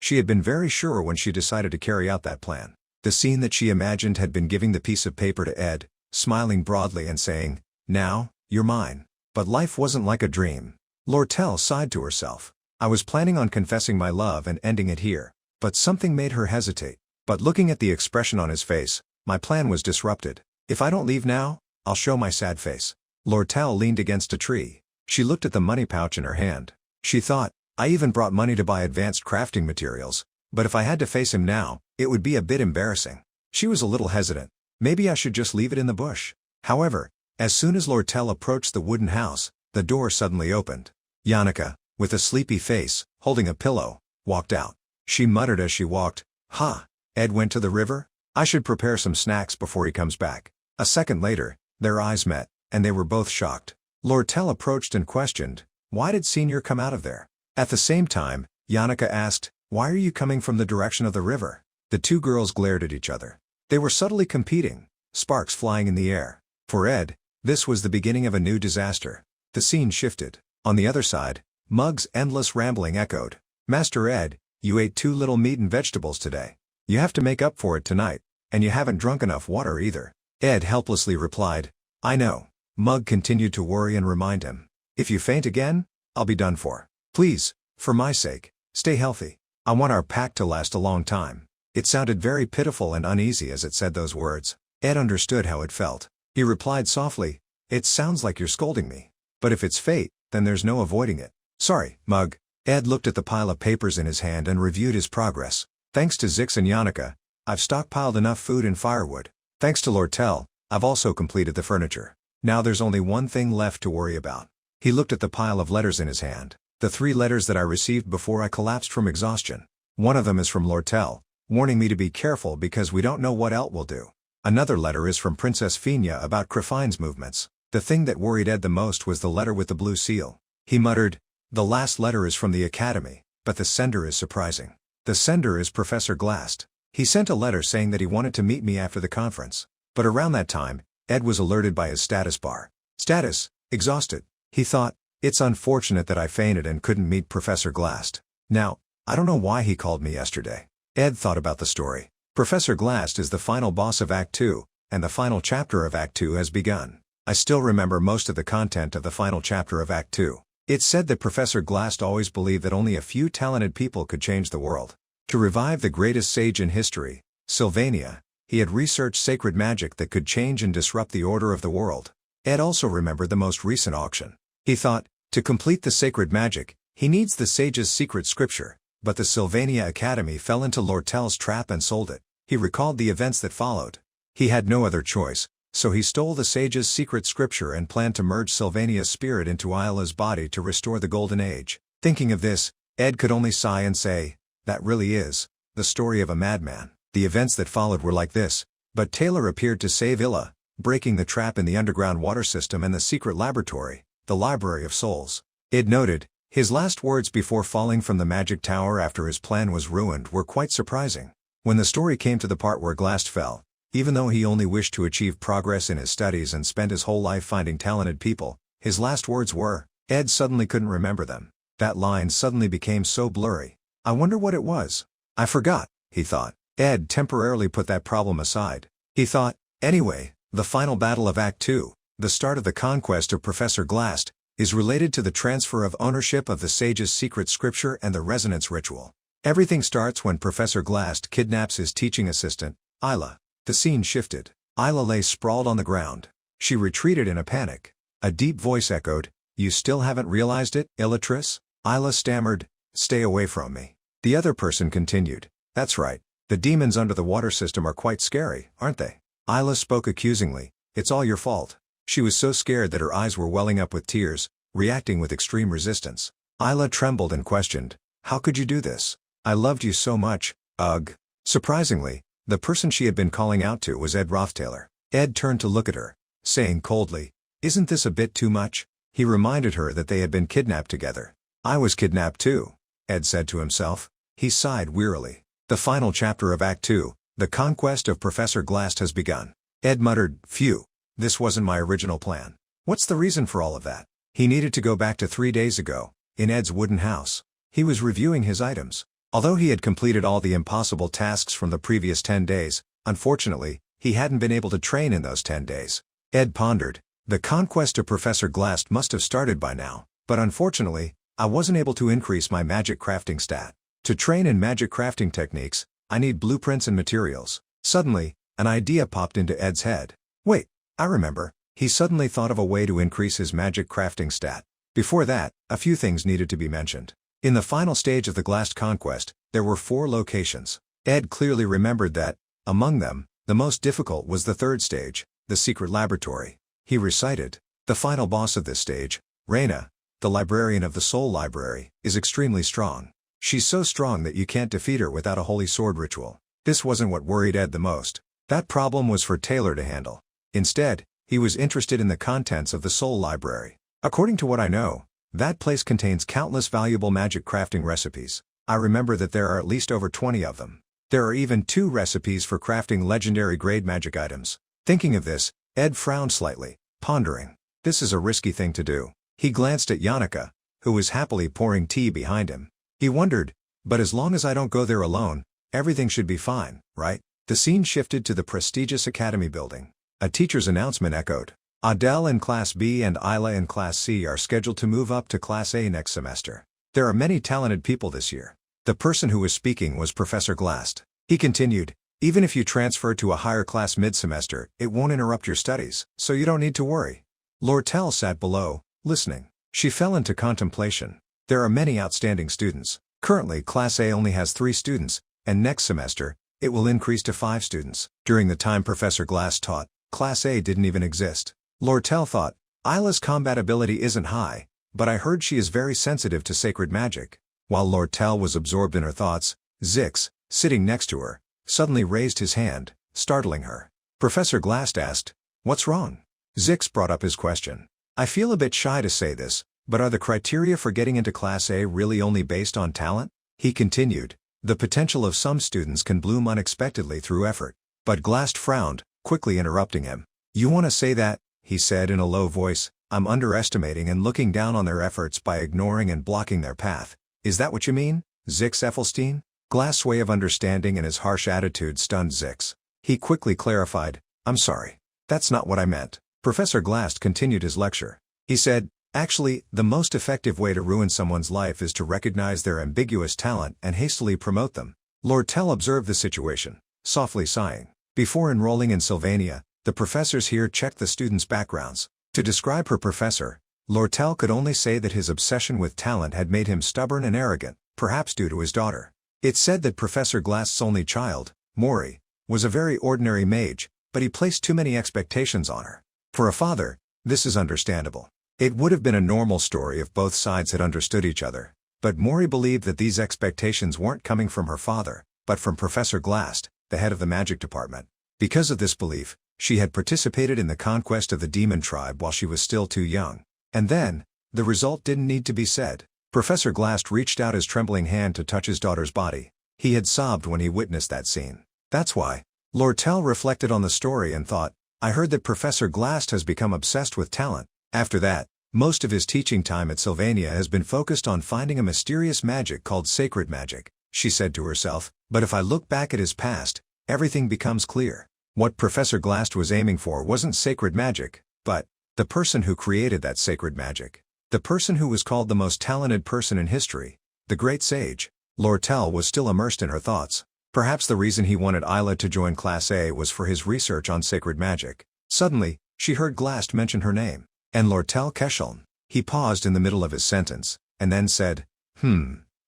She had been very sure when she decided to carry out that plan. The scene that she imagined had been giving the piece of paper to Ed, smiling broadly and saying, "Now, you're mine." But life wasn't like a dream. Lortell sighed to herself. "I was planning on confessing my love and ending it here." But something made her hesitate. But looking at the expression on his face, my plan was disrupted. "If I don't leave now, I'll show my sad face." Lortell leaned against a tree. She looked at the money pouch in her hand. She thought, "I even brought money to buy advanced crafting materials, but if I had to face him now, it would be a bit embarrassing." She was a little hesitant. Maybe I should just leave it in the bush. However, as soon as Lortell approached the wooden house, the door suddenly opened. "Yannicka, with a sleepy face, holding a pillow, walked out. She muttered as she walked, "Ha! Ed went to the river? I should prepare some snacks before he comes back." A second later, their eyes met, and they were both shocked. Lortell approached and questioned, "Why did Senior come out of there?" At the same time, Yannicka asked, "Why are you coming from the direction of the river?" The two girls glared at each other. They were subtly competing, sparks flying in the air. For Ed, this was the beginning of a new disaster. The scene shifted. On the other side, Mug's endless rambling echoed. "Master Ed, you ate too little meat and vegetables today. You have to make up for it tonight, and you haven't drunk enough water either." Ed helplessly replied, "I know." Mug continued to worry and remind him, "If you faint again, I'll be done for. Please, for my sake, stay healthy. I want our pact to last a long time." It sounded very pitiful and uneasy as it said those words. Ed understood how it felt. He replied softly, "It sounds like you're scolding me. But if it's fate, then there's no avoiding it." "Sorry, Mug." Ed looked at the pile of papers in his hand and reviewed his progress. "Thanks to Zix and Yannicka, I've stockpiled enough food and firewood. Thanks to Lortell, I've also completed the furniture. Now there's only one thing left to worry about." He looked at the pile of letters in his hand. "The 3 letters that I received before I collapsed from exhaustion. One of them is from Lortell, warning me to be careful because we don't know what El will do. Another letter is from Princess Fina about Creffine's movements. The thing that worried Ed the most was the letter with the blue seal." He muttered, "The last letter is from the Academy, but the sender is surprising. The sender is Professor Glast. He sent a letter saying that he wanted to meet me after the conference." But around that time, Ed was alerted by his status bar. "Status, exhausted." He thought, "It's unfortunate that I fainted and couldn't meet Professor Glast. Now, I don't know why he called me yesterday." Ed thought about the story. Professor Glast is the final boss of Act 2, and the final chapter of Act 2 has begun. I still remember most of the content of the final chapter of Act 2. It said that Professor Glast always believed that only a few talented people could change the world. To revive the greatest sage in history, Sylvania, he had researched sacred magic that could change and disrupt the order of the world. Ed also remembered the most recent auction. He thought, to complete the sacred magic, he needs the sage's secret scripture, but the Sylvania Academy fell into Lortell's trap and sold it. He recalled the events that followed. He had no other choice, so he stole the sage's secret scripture and planned to merge Sylvania's spirit into Isla's body to restore the Golden Age. Thinking of this, Ed could only sigh and say, "That really is the story of a madman." The events that followed were like this, but Taylor appeared to save Illa, breaking the trap in the underground water system and the secret laboratory, the Library of Souls. Ed noted, his last words before falling from the magic tower after his plan was ruined were quite surprising. When the story came to the part where Glast fell, even though he only wished to achieve progress in his studies and spend his whole life finding talented people, his last words were, Ed suddenly couldn't remember them. That line suddenly became so blurry. I wonder what it was. I forgot, he thought. Ed temporarily put that problem aside. He thought, anyway, the final battle of Act 2, the start of the conquest of Professor Glast, is related to the transfer of ownership of the sage's secret scripture and the resonance ritual. Everything starts when Professor Glast kidnaps his teaching assistant, Isla. The scene shifted. Isla lay sprawled on the ground. She retreated in a panic. A deep voice echoed, "You still haven't realized it, Illatrice?" Isla stammered, "Stay away from me." The other person continued, "That's right. The demons under the water system are quite scary, aren't they?" Isla spoke accusingly, "It's all your fault." She was so scared that her eyes were welling up with tears, reacting with extreme resistance. Isla trembled and questioned, "How could you do this? I loved you so much, ugh." Surprisingly, the person she had been calling out to was Ed Rothtaylor. Ed turned to look at her, saying coldly, "Isn't this a bit too much?" He reminded her that they had been kidnapped together. "I was kidnapped too," Ed said to himself. He sighed wearily. The final chapter of Act 2, the conquest of Professor Glast has begun. Ed muttered, "Phew, this wasn't my original plan. What's the reason for all of that?" He needed to go back to 3 days ago, in Ed's wooden house. He was reviewing his items. Although he had completed all the impossible tasks from the previous 10 days, unfortunately, he hadn't been able to train in those 10 days. Ed pondered, the conquest of Professor Glast must have started by now, but unfortunately, I wasn't able to increase my magic crafting stat. To train in magic crafting techniques, I need blueprints and materials. Suddenly, an idea popped into Ed's head. Wait, I remember. He suddenly thought of a way to increase his magic crafting stat. Before that, a few things needed to be mentioned. In the final stage of the Glast conquest, there were 4 locations. Ed clearly remembered that, among them, the most difficult was the 3rd stage, the secret laboratory. He recited, "The final boss of this stage, Reina, the librarian of the Soul Library, is extremely strong. She's so strong that you can't defeat her without a holy sword ritual. This wasn't what worried Ed the most. That problem was for Taylor to handle. Instead, he was interested in the contents of the Soul Library. According to what I know, that place contains countless valuable magic crafting recipes. I remember that there are at least over 20 of them. There are even 2 recipes for crafting legendary grade magic items. Thinking of this, Ed frowned slightly, pondering. This is a risky thing to do. He glanced at Yannicka, who was happily pouring tea behind him. He wondered, but as long as I don't go there alone, everything should be fine, right? The scene shifted to the prestigious academy building. A teacher's announcement echoed. Adele in Class B and Isla in Class C are scheduled to move up to Class A next semester. There are many talented people this year. The person who was speaking was Professor Glast. He continued, even if you transfer to a higher class mid-semester, it won't interrupt your studies, so you don't need to worry. Lortell sat below, listening. She fell into contemplation. There are many outstanding students. Currently Class A only has 3 students, and next semester, it will increase to 5 students. During the time Professor Glass taught, Class A didn't even exist. Lortell thought, Isla's combat ability isn't high, but I heard she is very sensitive to sacred magic. While Lortell was absorbed in her thoughts, Zix, sitting next to her, suddenly raised his hand, startling her. Professor Glass asked, "What's wrong?" Zix brought up his question. "I feel a bit shy to say this, but are the criteria for getting into Class A really only based on talent?" He continued, "The potential of some students can bloom unexpectedly through effort." But Glass frowned, quickly interrupting him. "You want to say that," he said in a low voice, "I'm underestimating and looking down on their efforts by ignoring and blocking their path? Is that what you mean, Zix Effelstein?" Glass' way of understanding and his harsh attitude stunned Zix. He quickly clarified, "I'm sorry. That's not what I meant." Professor Glass continued his lecture. He said, "Actually, the most effective way to ruin someone's life is to recognize their ambiguous talent and hastily promote them." Lortell observed the situation, softly sighing. Before enrolling in Sylvania, the professors here checked the students' backgrounds. To describe her professor, Lortell could only say that his obsession with talent had made him stubborn and arrogant, perhaps due to his daughter. It said that Professor Glass's only child, Mori, was a very ordinary mage, but he placed too many expectations on her. For a father, this is understandable. It would have been a normal story if both sides had understood each other. But Mori believed that these expectations weren't coming from her father, but from Professor Glass, the head of the magic department. Because of this belief, she had participated in the conquest of the demon tribe while she was still too young. And then, the result didn't need to be said. Professor Glass reached out his trembling hand to touch his daughter's body. He had sobbed when he witnessed that scene. That's why. Lortell reflected on the story and thought, I heard that Professor Glass has become obsessed with talent. After that, most of his teaching time at Sylvania has been focused on finding a mysterious magic called sacred magic, she said to herself, but if I look back at his past, everything becomes clear. What Professor Glass was aiming for wasn't sacred magic, but the person who created that sacred magic. The person who was called the most talented person in history, the great sage. Lortell was still immersed in her thoughts. Perhaps the reason he wanted Isla to join Class A was for his research on sacred magic. Suddenly, she heard Glass mention her name. And Lortell Kesheln. He paused in the middle of his sentence, and then said,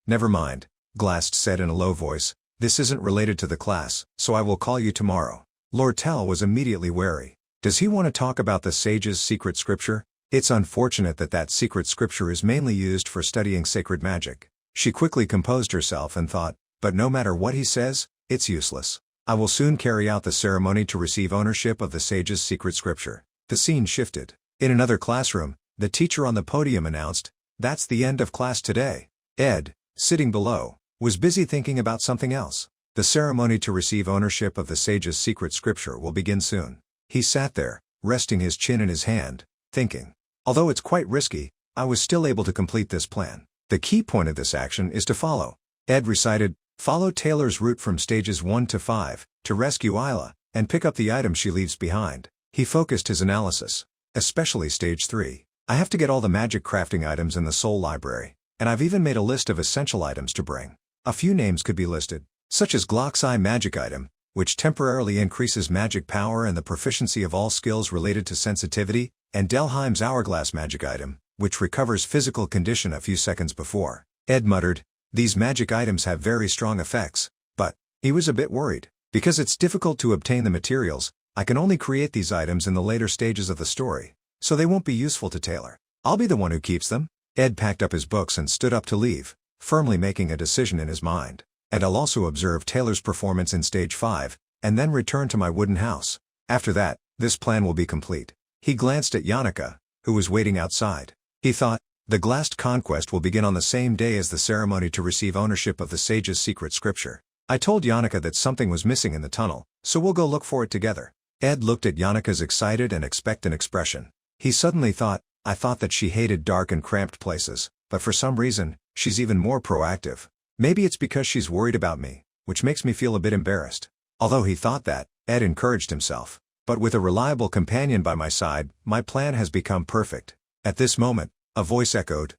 Never mind, Glass said in a low voice, this isn't related to the class, so I will call you tomorrow. Lortell was immediately wary. Does he want to talk about the sage's secret scripture? It's unfortunate that that secret scripture is mainly used for studying sacred magic. She quickly composed herself and thought, but no matter what he says, it's useless. I will soon carry out the ceremony to receive ownership of the sage's secret scripture. The scene shifted. In another classroom, the teacher on the podium announced, that's the end of class today. Ed, sitting below, was busy thinking about something else. The ceremony to receive ownership of the sage's secret scripture will begin soon. He sat there, resting his chin in his hand, thinking. Although it's quite risky, I was still able to complete this plan. The key point of this action is to follow. Ed recited, follow Taylor's route from stages 1 to 5, to rescue Isla, and pick up the item she leaves behind. He focused his analysis. Especially stage 3. I have to get all the magic crafting items in the Soul Library, and I've even made a list of essential items to bring. A few names could be listed, such as Glock's Eye magic item, which temporarily increases magic power and the proficiency of all skills related to sensitivity, and Delheim's Hourglass magic item, which recovers physical condition a few seconds before. Ed muttered, these magic items have very strong effects, but he was a bit worried. Because it's difficult to obtain the materials, I can only create these items in the later stages of the story, so they won't be useful to Taylor. I'll be the one who keeps them. Ed packed up his books and stood up to leave, firmly making a decision in his mind. And I'll also observe Taylor's performance in Stage 5, and then return to my wooden house. After that, this plan will be complete. He glanced at Yannicka, who was waiting outside. He thought, the Glassed conquest will begin on the same day as the ceremony to receive ownership of the sage's secret scripture. I told Yannicka that something was missing in the tunnel, so we'll go look for it together. Ed looked at Yannicka's excited and expectant expression. He suddenly thought, I thought that she hated dark and cramped places, but for some reason, she's even more proactive. Maybe it's because she's worried about me, which makes me feel a bit embarrassed. Although he thought that, Ed encouraged himself. But with a reliable companion by my side, my plan has become perfect. At this moment, a voice echoed,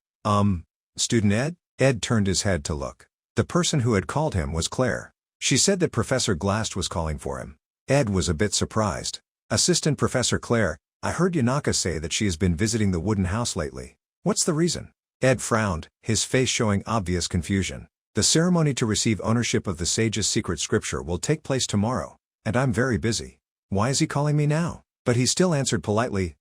Student Ed? Ed turned his head to look. The person who had called him was Claire. She said that Professor Glass was calling for him. Ed was a bit surprised. Assistant Professor Claire, I heard Yannicka say that she has been visiting the wooden house lately. What's the reason? Ed frowned, his face showing obvious confusion. The ceremony to receive ownership of the sage's secret scripture will take place tomorrow, and I'm very busy. Why is he calling me now? But he still answered politely,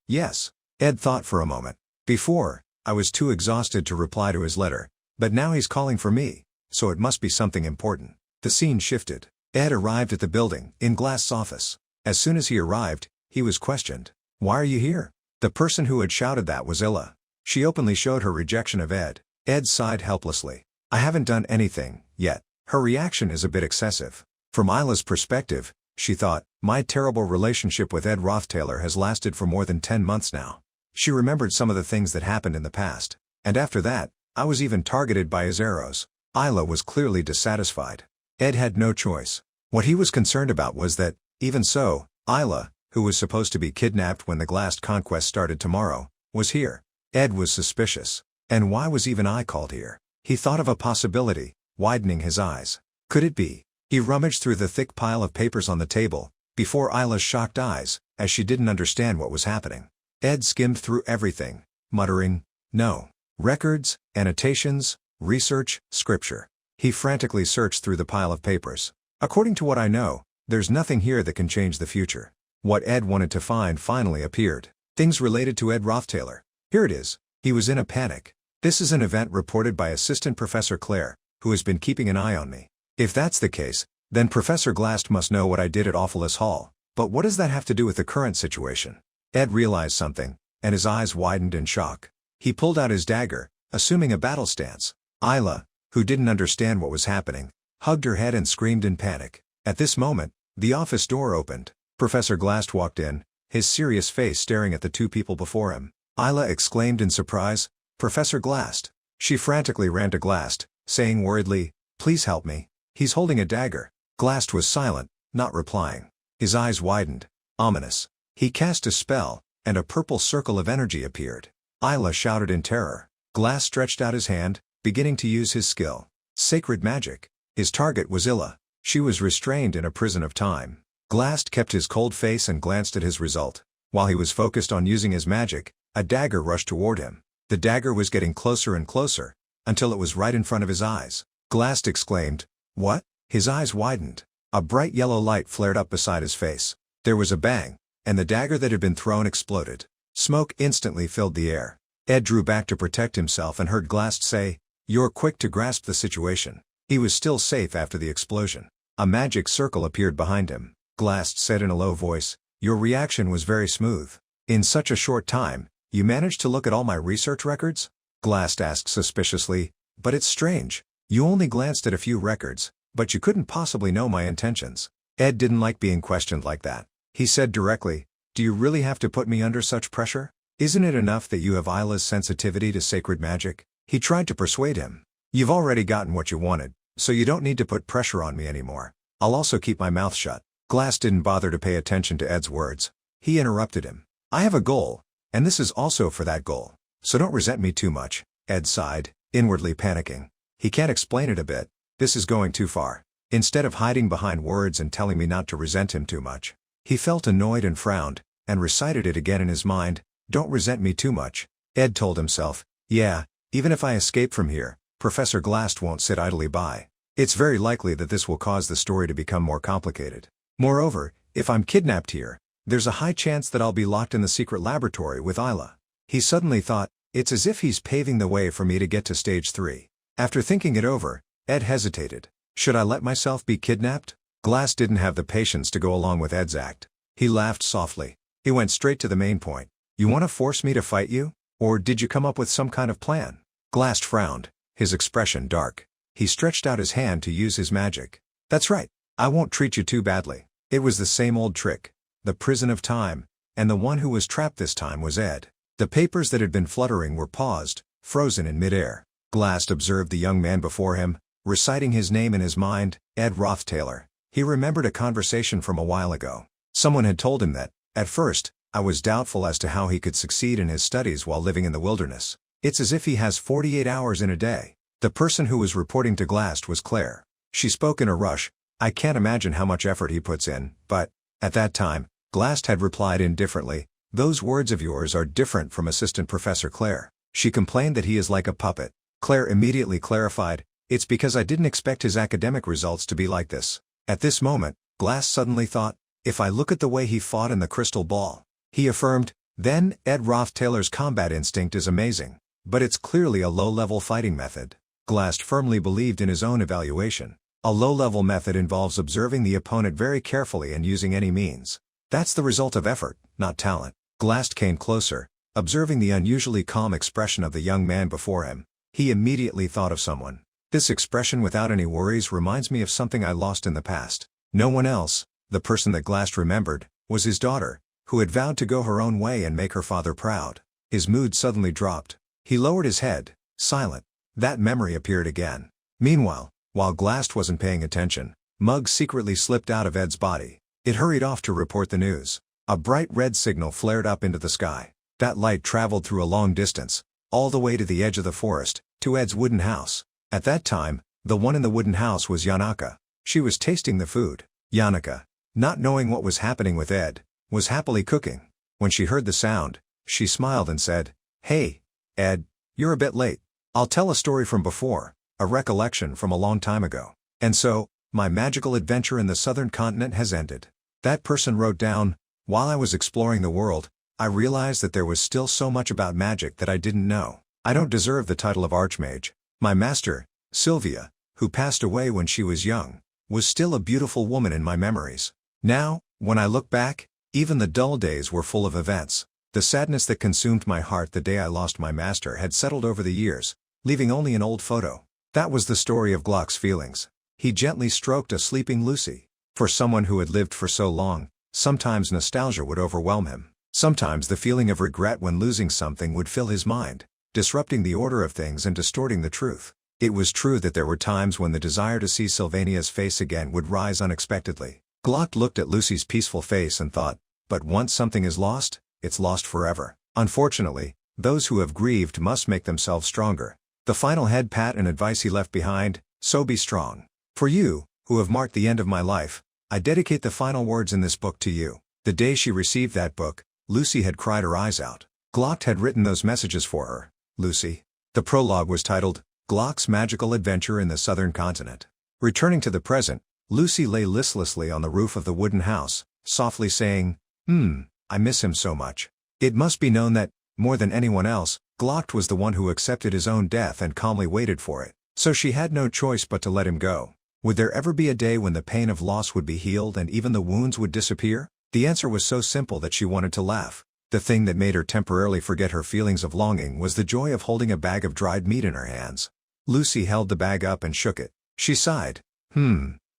yes. Ed thought for a moment. Before, I was too exhausted to reply to his letter, but now he's calling for me, so it must be something important. The scene shifted. Ed arrived at the building, in Glass's office. As soon as he arrived, he was questioned. Why are you here? The person who had shouted that was Illa. She openly showed her rejection of Ed. Ed sighed helplessly. I haven't done anything, yet. Her reaction is a bit excessive. From Illa's perspective, she thought, my terrible relationship with Ed Rothtaylor has lasted for more than 10 months now. She remembered some of the things that happened in the past. And after that, I was even targeted by his arrows. Illa was clearly dissatisfied. Ed had no choice. What he was concerned about was that, even so, Illa, who was supposed to be kidnapped when the Glassed conquest started tomorrow, was here. Ed was suspicious. And why was even I called here? He thought of a possibility, widening his eyes. Could it be? He rummaged through the thick pile of papers on the table, before Illa's shocked eyes, as she didn't understand what was happening. Ed skimmed through everything, muttering, no. Records, annotations, research, scripture. He frantically searched through the pile of papers. According to what I know, there's nothing here that can change the future. What Ed wanted to find finally appeared. Things related to Ed Rothtaylor. Here it is. He was in a panic. This is an event reported by Assistant Professor Claire, who has been keeping an eye on me. If that's the case, then Professor Glass must know what I did at Awfulness Hall. But what does that have to do with the current situation? Ed realized something, and his eyes widened in shock. He pulled out his dagger, assuming a battle stance. Illa, who didn't understand what was happening, hugged her head and screamed in panic. At this moment, the office door opened. Professor Glass walked in, his serious face staring at the two people before him. Illa exclaimed in surprise, Professor Glass. She frantically ran to Glass, saying worriedly, please help me. He's holding a dagger. Glass was silent, not replying. His eyes widened. Ominous. He cast a spell, and a purple circle of energy appeared. Illa shouted in terror. Glass stretched out his hand, beginning to use his skill. Sacred magic. His target was Illa. She was restrained in a prison of time. Glass kept his cold face and glanced at his result. While he was focused on using his magic, a dagger rushed toward him. The dagger was getting closer and closer, until it was right in front of his eyes. Glass exclaimed, what? His eyes widened. A bright yellow light flared up beside his face. There was a bang, and the dagger that had been thrown exploded. Smoke instantly filled the air. Ed drew back to protect himself and heard Glass say, you're quick to grasp the situation. He was still safe after the explosion. A magic circle appeared behind him. Glass said in a low voice, your reaction was very smooth. In such a short time, you managed to look at all my research records? Glass asked suspiciously, but it's strange. You only glanced at a few records, but you couldn't possibly know my intentions. Ed didn't like being questioned like that. He said directly, do you really have to put me under such pressure? Isn't it enough that you have Illa's sensitivity to sacred magic? He tried to persuade him. You've already gotten what you wanted, so you don't need to put pressure on me anymore. I'll also keep my mouth shut. Glass didn't bother to pay attention to Ed's words. He interrupted him. I have a goal, and this is also for that goal. So don't resent me too much. Ed sighed, inwardly panicking. He can't explain it a bit. This is going too far. Instead of hiding behind words and telling me not to resent him too much, he felt annoyed and frowned, and recited it again in his mind, don't resent me too much. Ed told himself, yeah, even if I escape from here, Professor Glass won't sit idly by. It's very likely that this will cause the story to become more complicated. Moreover, if I'm kidnapped here, there's a high chance that I'll be locked in the secret laboratory with Illa. He suddenly thought, It's as if he's paving the way for me to get to stage 3. After thinking it over, Ed hesitated. Should I let myself be kidnapped? Glass didn't have the patience to go along with Ed's act. He laughed softly. He went straight to the main point. You want to force me to fight you? Or did you come up with some kind of plan? Glass frowned, his expression dark. He stretched out his hand to use his magic. That's right. I won't treat you too badly. It was the same old trick. The prison of time, and the one who was trapped this time was Ed. The papers that had been fluttering were paused, frozen in midair. Glass observed the young man before him, reciting his name in his mind, Ed Roth Taylor. He remembered a conversation from a while ago. Someone had told him that, at first, I was doubtful as to how he could succeed in his studies while living in the wilderness. It's as if he has 48 hours in a day. The person who was reporting to Glass was Claire. She spoke in a rush. I can't imagine how much effort he puts in, but, at that time, Glass had replied indifferently, those words of yours are different from Assistant Professor Claire. She complained that he is like a puppet. Claire immediately clarified, it's because I didn't expect his academic results to be like this. At this moment, Glass suddenly thought, if I look at the way he fought in the crystal ball, he affirmed, then Ed Roth Taylor's combat instinct is amazing, but it's clearly a low-level fighting method. Glass firmly believed in his own evaluation. A low-level method involves observing the opponent very carefully and using any means. That's the result of effort, not talent. Glass came closer, observing the unusually calm expression of the young man before him. He immediately thought of someone. This expression without any worries reminds me of something I lost in the past. No one else, the person that Glass remembered, was his daughter, who had vowed to go her own way and make her father proud. His mood suddenly dropped. He lowered his head, silent. That memory appeared again. Meanwhile, while Glass wasn't paying attention, Mug secretly slipped out of Ed's body. It hurried off to report the news. A bright red signal flared up into the sky. That light traveled through a long distance, all the way to the edge of the forest, to Ed's wooden house. At that time, the one in the wooden house was Yanaka. She was tasting the food. Yanaka, not knowing what was happening with Ed, was happily cooking. When she heard the sound, she smiled and said, Hey, Ed, you're a bit late. I'll tell a story from before, a recollection from a long time ago. And so, my magical adventure in the southern continent has ended. That person wrote down, while I was exploring the world, I realized that there was still so much about magic that I didn't know. I don't deserve the title of Archmage. My master, Sylvia, who passed away when she was young, was still a beautiful woman in my memories. Now, when I look back, even the dull days were full of events. The sadness that consumed my heart the day I lost my master had settled over the years, leaving only an old photo. That was the story of Glock's feelings. He gently stroked a sleeping Lucy. For someone who had lived for so long, sometimes nostalgia would overwhelm him. Sometimes the feeling of regret when losing something would fill his mind, disrupting the order of things and distorting the truth. It was true that there were times when the desire to see Sylvania's face again would rise unexpectedly. Glock looked at Lucy's peaceful face and thought, but once something is lost, it's lost forever. Unfortunately, those who have grieved must make themselves stronger. The final head pat and advice he left behind, so be strong. For you, who have marked the end of my life, I dedicate the final words in this book to you. The day she received that book, Lucy had cried her eyes out. Glock had written those messages for her. Lucy. The prologue was titled, Glock's Magical Adventure in the Southern Continent. Returning to the present, Lucy lay listlessly on the roof of the wooden house, softly saying, I miss him so much. It must be known that, more than anyone else, Glock was the one who accepted his own death and calmly waited for it. So she had no choice but to let him go. Would there ever be a day when the pain of loss would be healed and even the wounds would disappear? The answer was so simple that she wanted to laugh. The thing that made her temporarily forget her feelings of longing was the joy of holding a bag of dried meat in her hands. Lucy held the bag up and shook it. She sighed.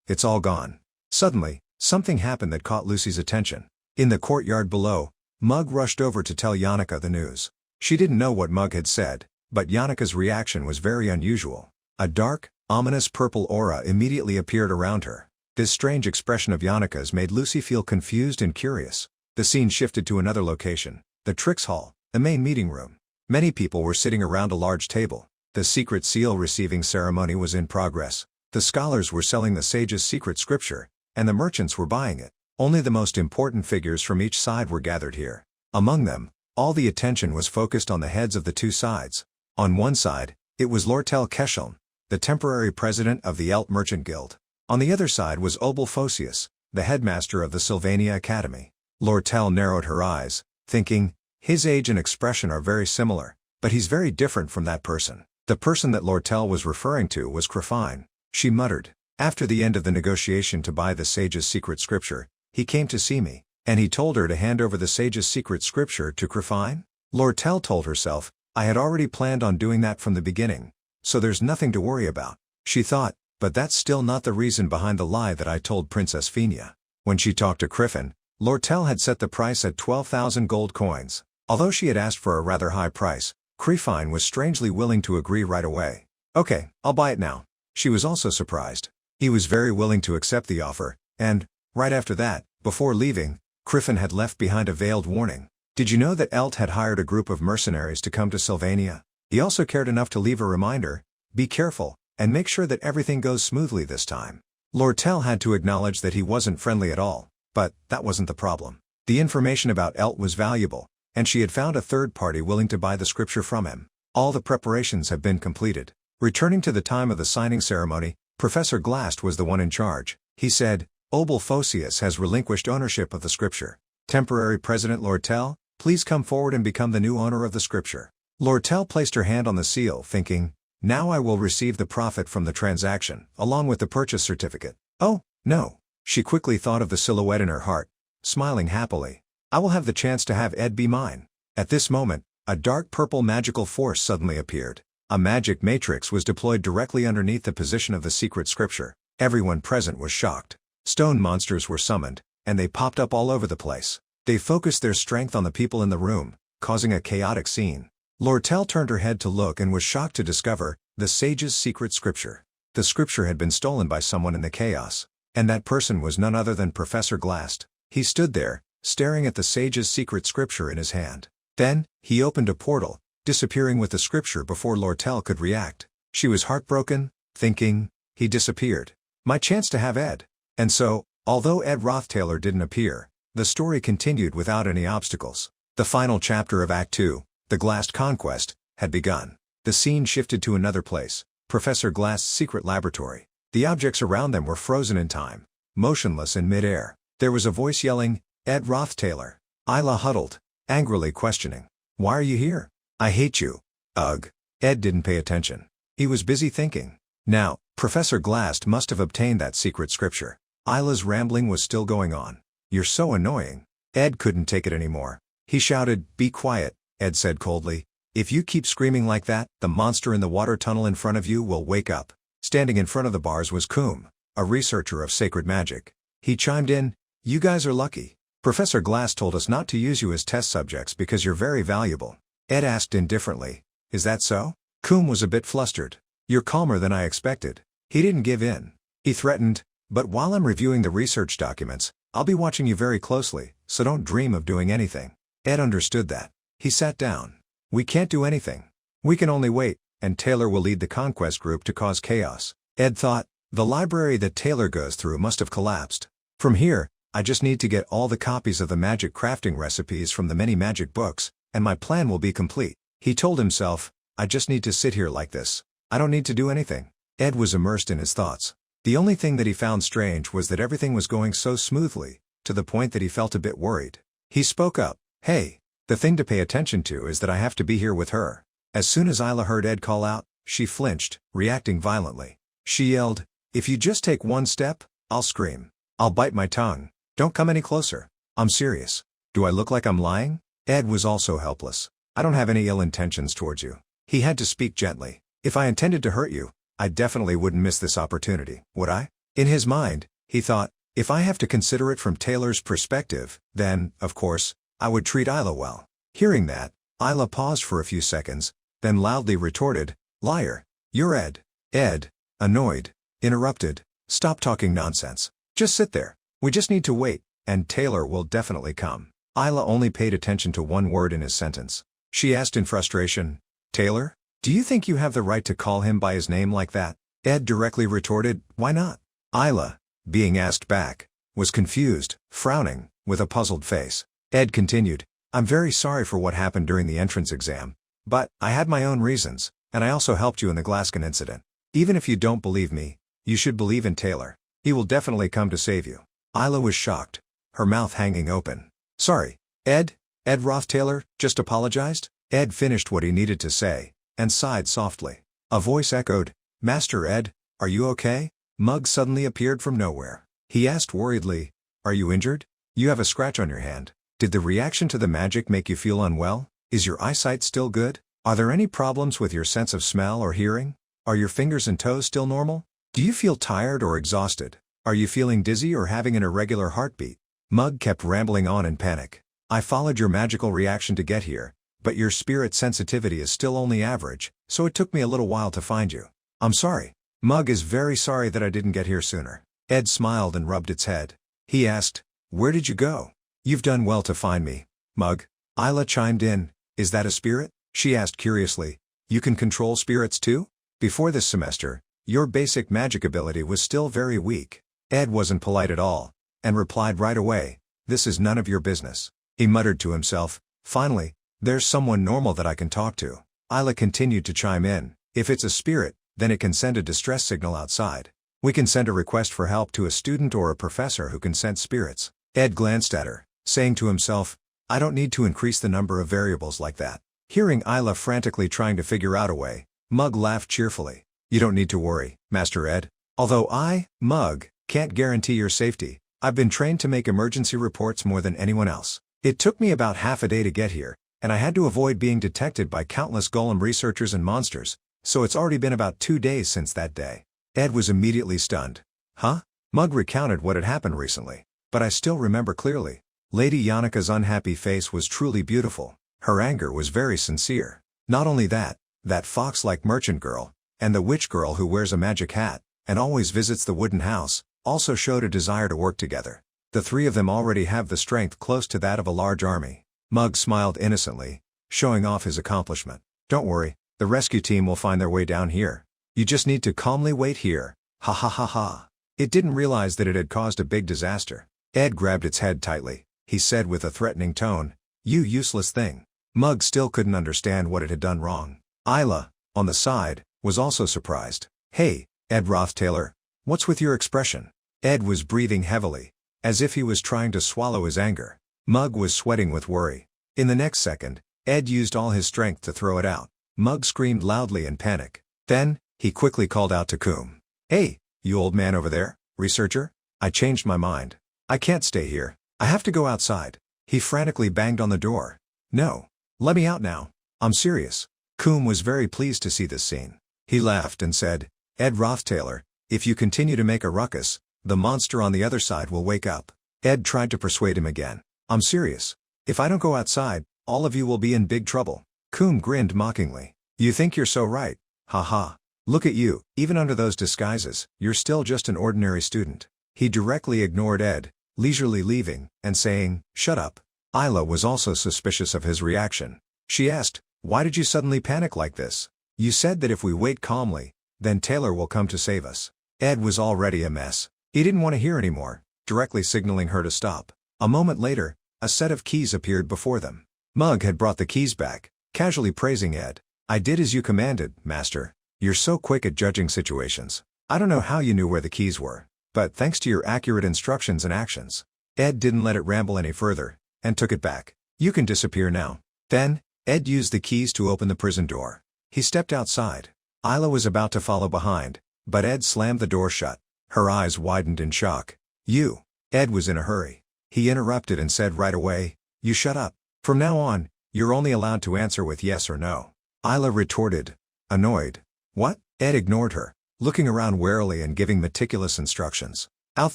It's all gone. Suddenly, something happened that caught Lucy's attention. In the courtyard below, Mug rushed over to tell Yanaka the news. She didn't know what Mug had said, but Yanaka's reaction was very unusual. A dark, ominous purple aura immediately appeared around her. This strange expression of Yanaka's made Lucy feel confused and curious. The scene shifted to another location, the Trix Hall, the main meeting room. Many people were sitting around a large table. The secret seal receiving ceremony was in progress. The scholars were selling the sage's secret scripture, and the merchants were buying it. Only the most important figures from each side were gathered here. Among them, all the attention was focused on the heads of the two sides. On one side, it was Lortell Keshelm, the temporary president of the Elt Merchant Guild. On the other side was Obel Phosius, the headmaster of the Sylvania Academy. Lortell narrowed her eyes, thinking, his age and expression are very similar. But he's very different from that person. The person that Lortell was referring to was Crefine. She muttered. After the end of the negotiation to buy the sage's secret scripture, he came to see me, and he told her to hand over the sage's secret scripture to Crefine? Lortell told herself, I had already planned on doing that from the beginning, so there's nothing to worry about. She thought, but that's still not the reason behind the lie that I told Princess Fina. When she talked to Crefine, Lortell had set the price at 12,000 gold coins. Although she had asked for a rather high price, Crefine was strangely willing to agree right away. Okay, I'll buy it now. She was also surprised. He was very willing to accept the offer, and, right after that, before leaving, Crefine had left behind a veiled warning. Did you know that Elt had hired a group of mercenaries to come to Sylvania? He also cared enough to leave a reminder, be careful, and make sure that everything goes smoothly this time. Lortell had to acknowledge that he wasn't friendly at all, but that wasn't the problem. The information about Elt was valuable, and she had found a third party willing to buy the scripture from him. All the preparations have been completed. Returning to the time of the signing ceremony, Professor Glast was the one in charge. He said, Obel Phosius has relinquished ownership of the scripture. Temporary President Lortell, please come forward and become the new owner of the scripture. Lortell placed her hand on the seal, thinking, now I will receive the profit from the transaction, along with the purchase certificate. Oh, no. She quickly thought of the silhouette in her heart, smiling happily. I will have the chance to have Ed be mine. At this moment, a dark purple magical force suddenly appeared. A magic matrix was deployed directly underneath the position of the secret scripture. Everyone present was shocked. Stone monsters were summoned, and they popped up all over the place. They focused their strength on the people in the room, causing a chaotic scene. Lortell turned her head to look and was shocked to discover the sage's secret scripture. The scripture had been stolen by someone in the chaos, and that person was none other than Professor Glast. He stood there, staring at the sage's secret scripture in his hand. Then, he opened a portal, disappearing with the scripture before Lortell could react. She was heartbroken, thinking, he disappeared. My chance to have Ed. And so, although Ed Roth-Taylor didn't appear, the story continued without any obstacles. The final chapter of Act 2, The Glast Conquest, had begun. The scene shifted to another place, Professor Glast's secret laboratory. The objects around them were frozen in time, motionless in mid-air. There was a voice yelling, Ed Roth-Taylor. Isla huddled, angrily questioning, why are you here? I hate you. Ugh. Ed didn't pay attention. He was busy thinking. Now, Professor Glast must have obtained that secret scripture. Isla's rambling was still going on. You're so annoying. Ed couldn't take it anymore. He shouted, be quiet, Ed said coldly. If you keep screaming like that, the monster in the water tunnel in front of you will wake up. Standing in front of the bars was Coombe, a researcher of sacred magic. He chimed in, you guys are lucky. Professor Glast told us not to use you as test subjects because you're very valuable. Ed asked indifferently, is that so? Coombe was a bit flustered. You're calmer than I expected. He didn't give in. He threatened, but while I'm reviewing the research documents, I'll be watching you very closely, so don't dream of doing anything. Ed understood that. He sat down. We can't do anything. We can only wait, and Taylor will lead the conquest group to cause chaos. Ed thought, the library that Taylor goes through must have collapsed. From here, I just need to get all the copies of the magic crafting recipes from the many magic books, and my plan will be complete. He told himself, I just need to sit here like this. I don't need to do anything. Ed was immersed in his thoughts. The only thing that he found strange was that everything was going so smoothly, to the point that he felt a bit worried. He spoke up, hey, the thing to pay attention to is that I have to be here with her. As soon as Isla heard Ed call out, she flinched, reacting violently. She yelled, if you just take one step, I'll scream. I'll bite my tongue. Don't come any closer. I'm serious. Do I look like I'm lying? Ed was also helpless. I don't have any ill intentions towards you. He had to speak gently. If I intended to hurt you, I definitely wouldn't miss this opportunity, would I? In his mind, he thought, if I have to consider it from Taylor's perspective, then, of course, I would treat Isla well. Hearing that, Isla paused for a few seconds, then loudly retorted, liar. You're Ed. Ed, annoyed, interrupted, stop talking nonsense. Just sit there. We just need to wait, and Taylor will definitely come. Isla only paid attention to one word in his sentence. She asked in frustration, Taylor? Do you think you have the right to call him by his name like that? Ed directly retorted, why not? Isla, being asked back, was confused, frowning, with a puzzled face. Ed continued, I'm very sorry for what happened during the entrance exam, but I had my own reasons, and I also helped you in the Glascan incident. Even if you don't believe me, you should believe in Taylor. He will definitely come to save you. Isla was shocked, her mouth hanging open. Sorry, Ed? Ed Roth-Taylor just apologized? Ed finished what he needed to say, and sighed softly. A voice echoed, "Master Ed, are you okay?" Mug suddenly appeared from nowhere. He asked worriedly, "Are you injured? You have a scratch on your hand. Did the reaction to the magic make you feel unwell? Is your eyesight still good? Are there any problems with your sense of smell or hearing? Are your fingers and toes still normal? Do you feel tired or exhausted? Are you feeling dizzy or having an irregular heartbeat?" Mug kept rambling on in panic. "I followed your magical reaction to get here, but your spirit sensitivity is still only average, so it took me a little while to find you. I'm sorry." Mug is very sorry that I didn't get here sooner. Ed smiled and rubbed its head. He asked, "Where did you go?" "You've done well to find me, Mug." Isla chimed in, "Is that a spirit?" She asked curiously, "You can control spirits too?" "Before this semester, your basic magic ability was still very weak." Ed wasn't polite at all, and replied right away, "This is none of your business." He muttered to himself, "Finally, there's someone normal that I can talk to." Isla continued to chime in, "If it's a spirit, then it can send a distress signal outside. We can send a request for help to a student or a professor who can sense spirits." Ed glanced at her, saying to himself, "I don't need to increase the number of variables like that." Hearing Isla frantically trying to figure out a way, Mug laughed cheerfully. "You don't need to worry, Master Ed. Although I, Mug, can't guarantee your safety, I've been trained to make emergency reports more than anyone else. It took me about half a day to get here, and I had to avoid being detected by countless golem researchers and monsters, so it's already been about 2 days since that day." Ed was immediately stunned. "Huh?" Mug recounted what had happened recently. "But I still remember clearly." Lady Yonika's unhappy face was truly beautiful. Her anger was very sincere. Not only that, that fox-like merchant girl, and the witch girl who wears a magic hat, and always visits the wooden house, also showed a desire to work together. The three of them already have the strength close to that of a large army. Mug smiled innocently, showing off his accomplishment. "Don't worry, the rescue team will find their way down here. You just need to calmly wait here. Ha ha ha ha." It didn't realize that it had caused a big disaster. Ed grabbed its head tightly. He said with a threatening tone, "You useless thing." Mug still couldn't understand what it had done wrong. Isla, on the side, was also surprised. "Hey, Ed Roth-Taylor, what's with your expression?" Ed was breathing heavily, as if he was trying to swallow his anger. Mug was sweating with worry. In the next second, Ed used all his strength to throw it out. Mug screamed loudly in panic. Then, he quickly called out to Coom. "Hey, you old man over there, researcher? I changed my mind. I can't stay here. I have to go outside." He frantically banged on the door. "No. Let me out now. I'm serious." Coom was very pleased to see this scene. He laughed and said, "Ed Roth-Taylor, if you continue to make a ruckus, the monster on the other side will wake up." Ed tried to persuade him again. "I'm serious. If I don't go outside, all of you will be in big trouble." Coom grinned mockingly. "You think you're so right. Ha ha. Look at you, even under those disguises, you're still just an ordinary student." He directly ignored Ed, leisurely leaving, and saying, "Shut up." Isla was also suspicious of his reaction. She asked, "Why did you suddenly panic like this? You said that if we wait calmly, then Taylor will come to save us." Ed was already a mess. He didn't want to hear anymore, directly signaling her to stop. A moment later, a set of keys appeared before them. Mug had brought the keys back, casually praising Ed. "I did as you commanded, Master. You're so quick at judging situations. I don't know how you knew where the keys were, but thanks to your accurate instructions and actions." Ed didn't let it ramble any further, and took it back. "You can disappear now." Then, Ed used the keys to open the prison door. He stepped outside. Isla was about to follow behind, but Ed slammed the door shut. Her eyes widened in shock. "You." Ed was in a hurry. He interrupted and said right away, "You shut up. From now on, you're only allowed to answer with yes or no." Isla retorted, annoyed. "What?" Ed ignored her, looking around warily and giving meticulous instructions. "Out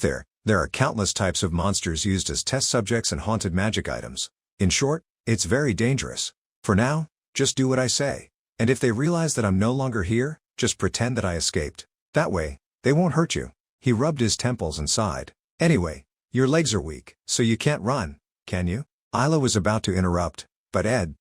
there are countless types of monsters used as test subjects and haunted magic items. In short, it's very dangerous. For now, just do what I say. And if they realize that I'm no longer here, just pretend that I escaped. That way, they won't hurt you." He rubbed his temples and sighed. "Anyway, your legs are weak, so you can't run, can you?" Isla was about to interrupt, but Ed,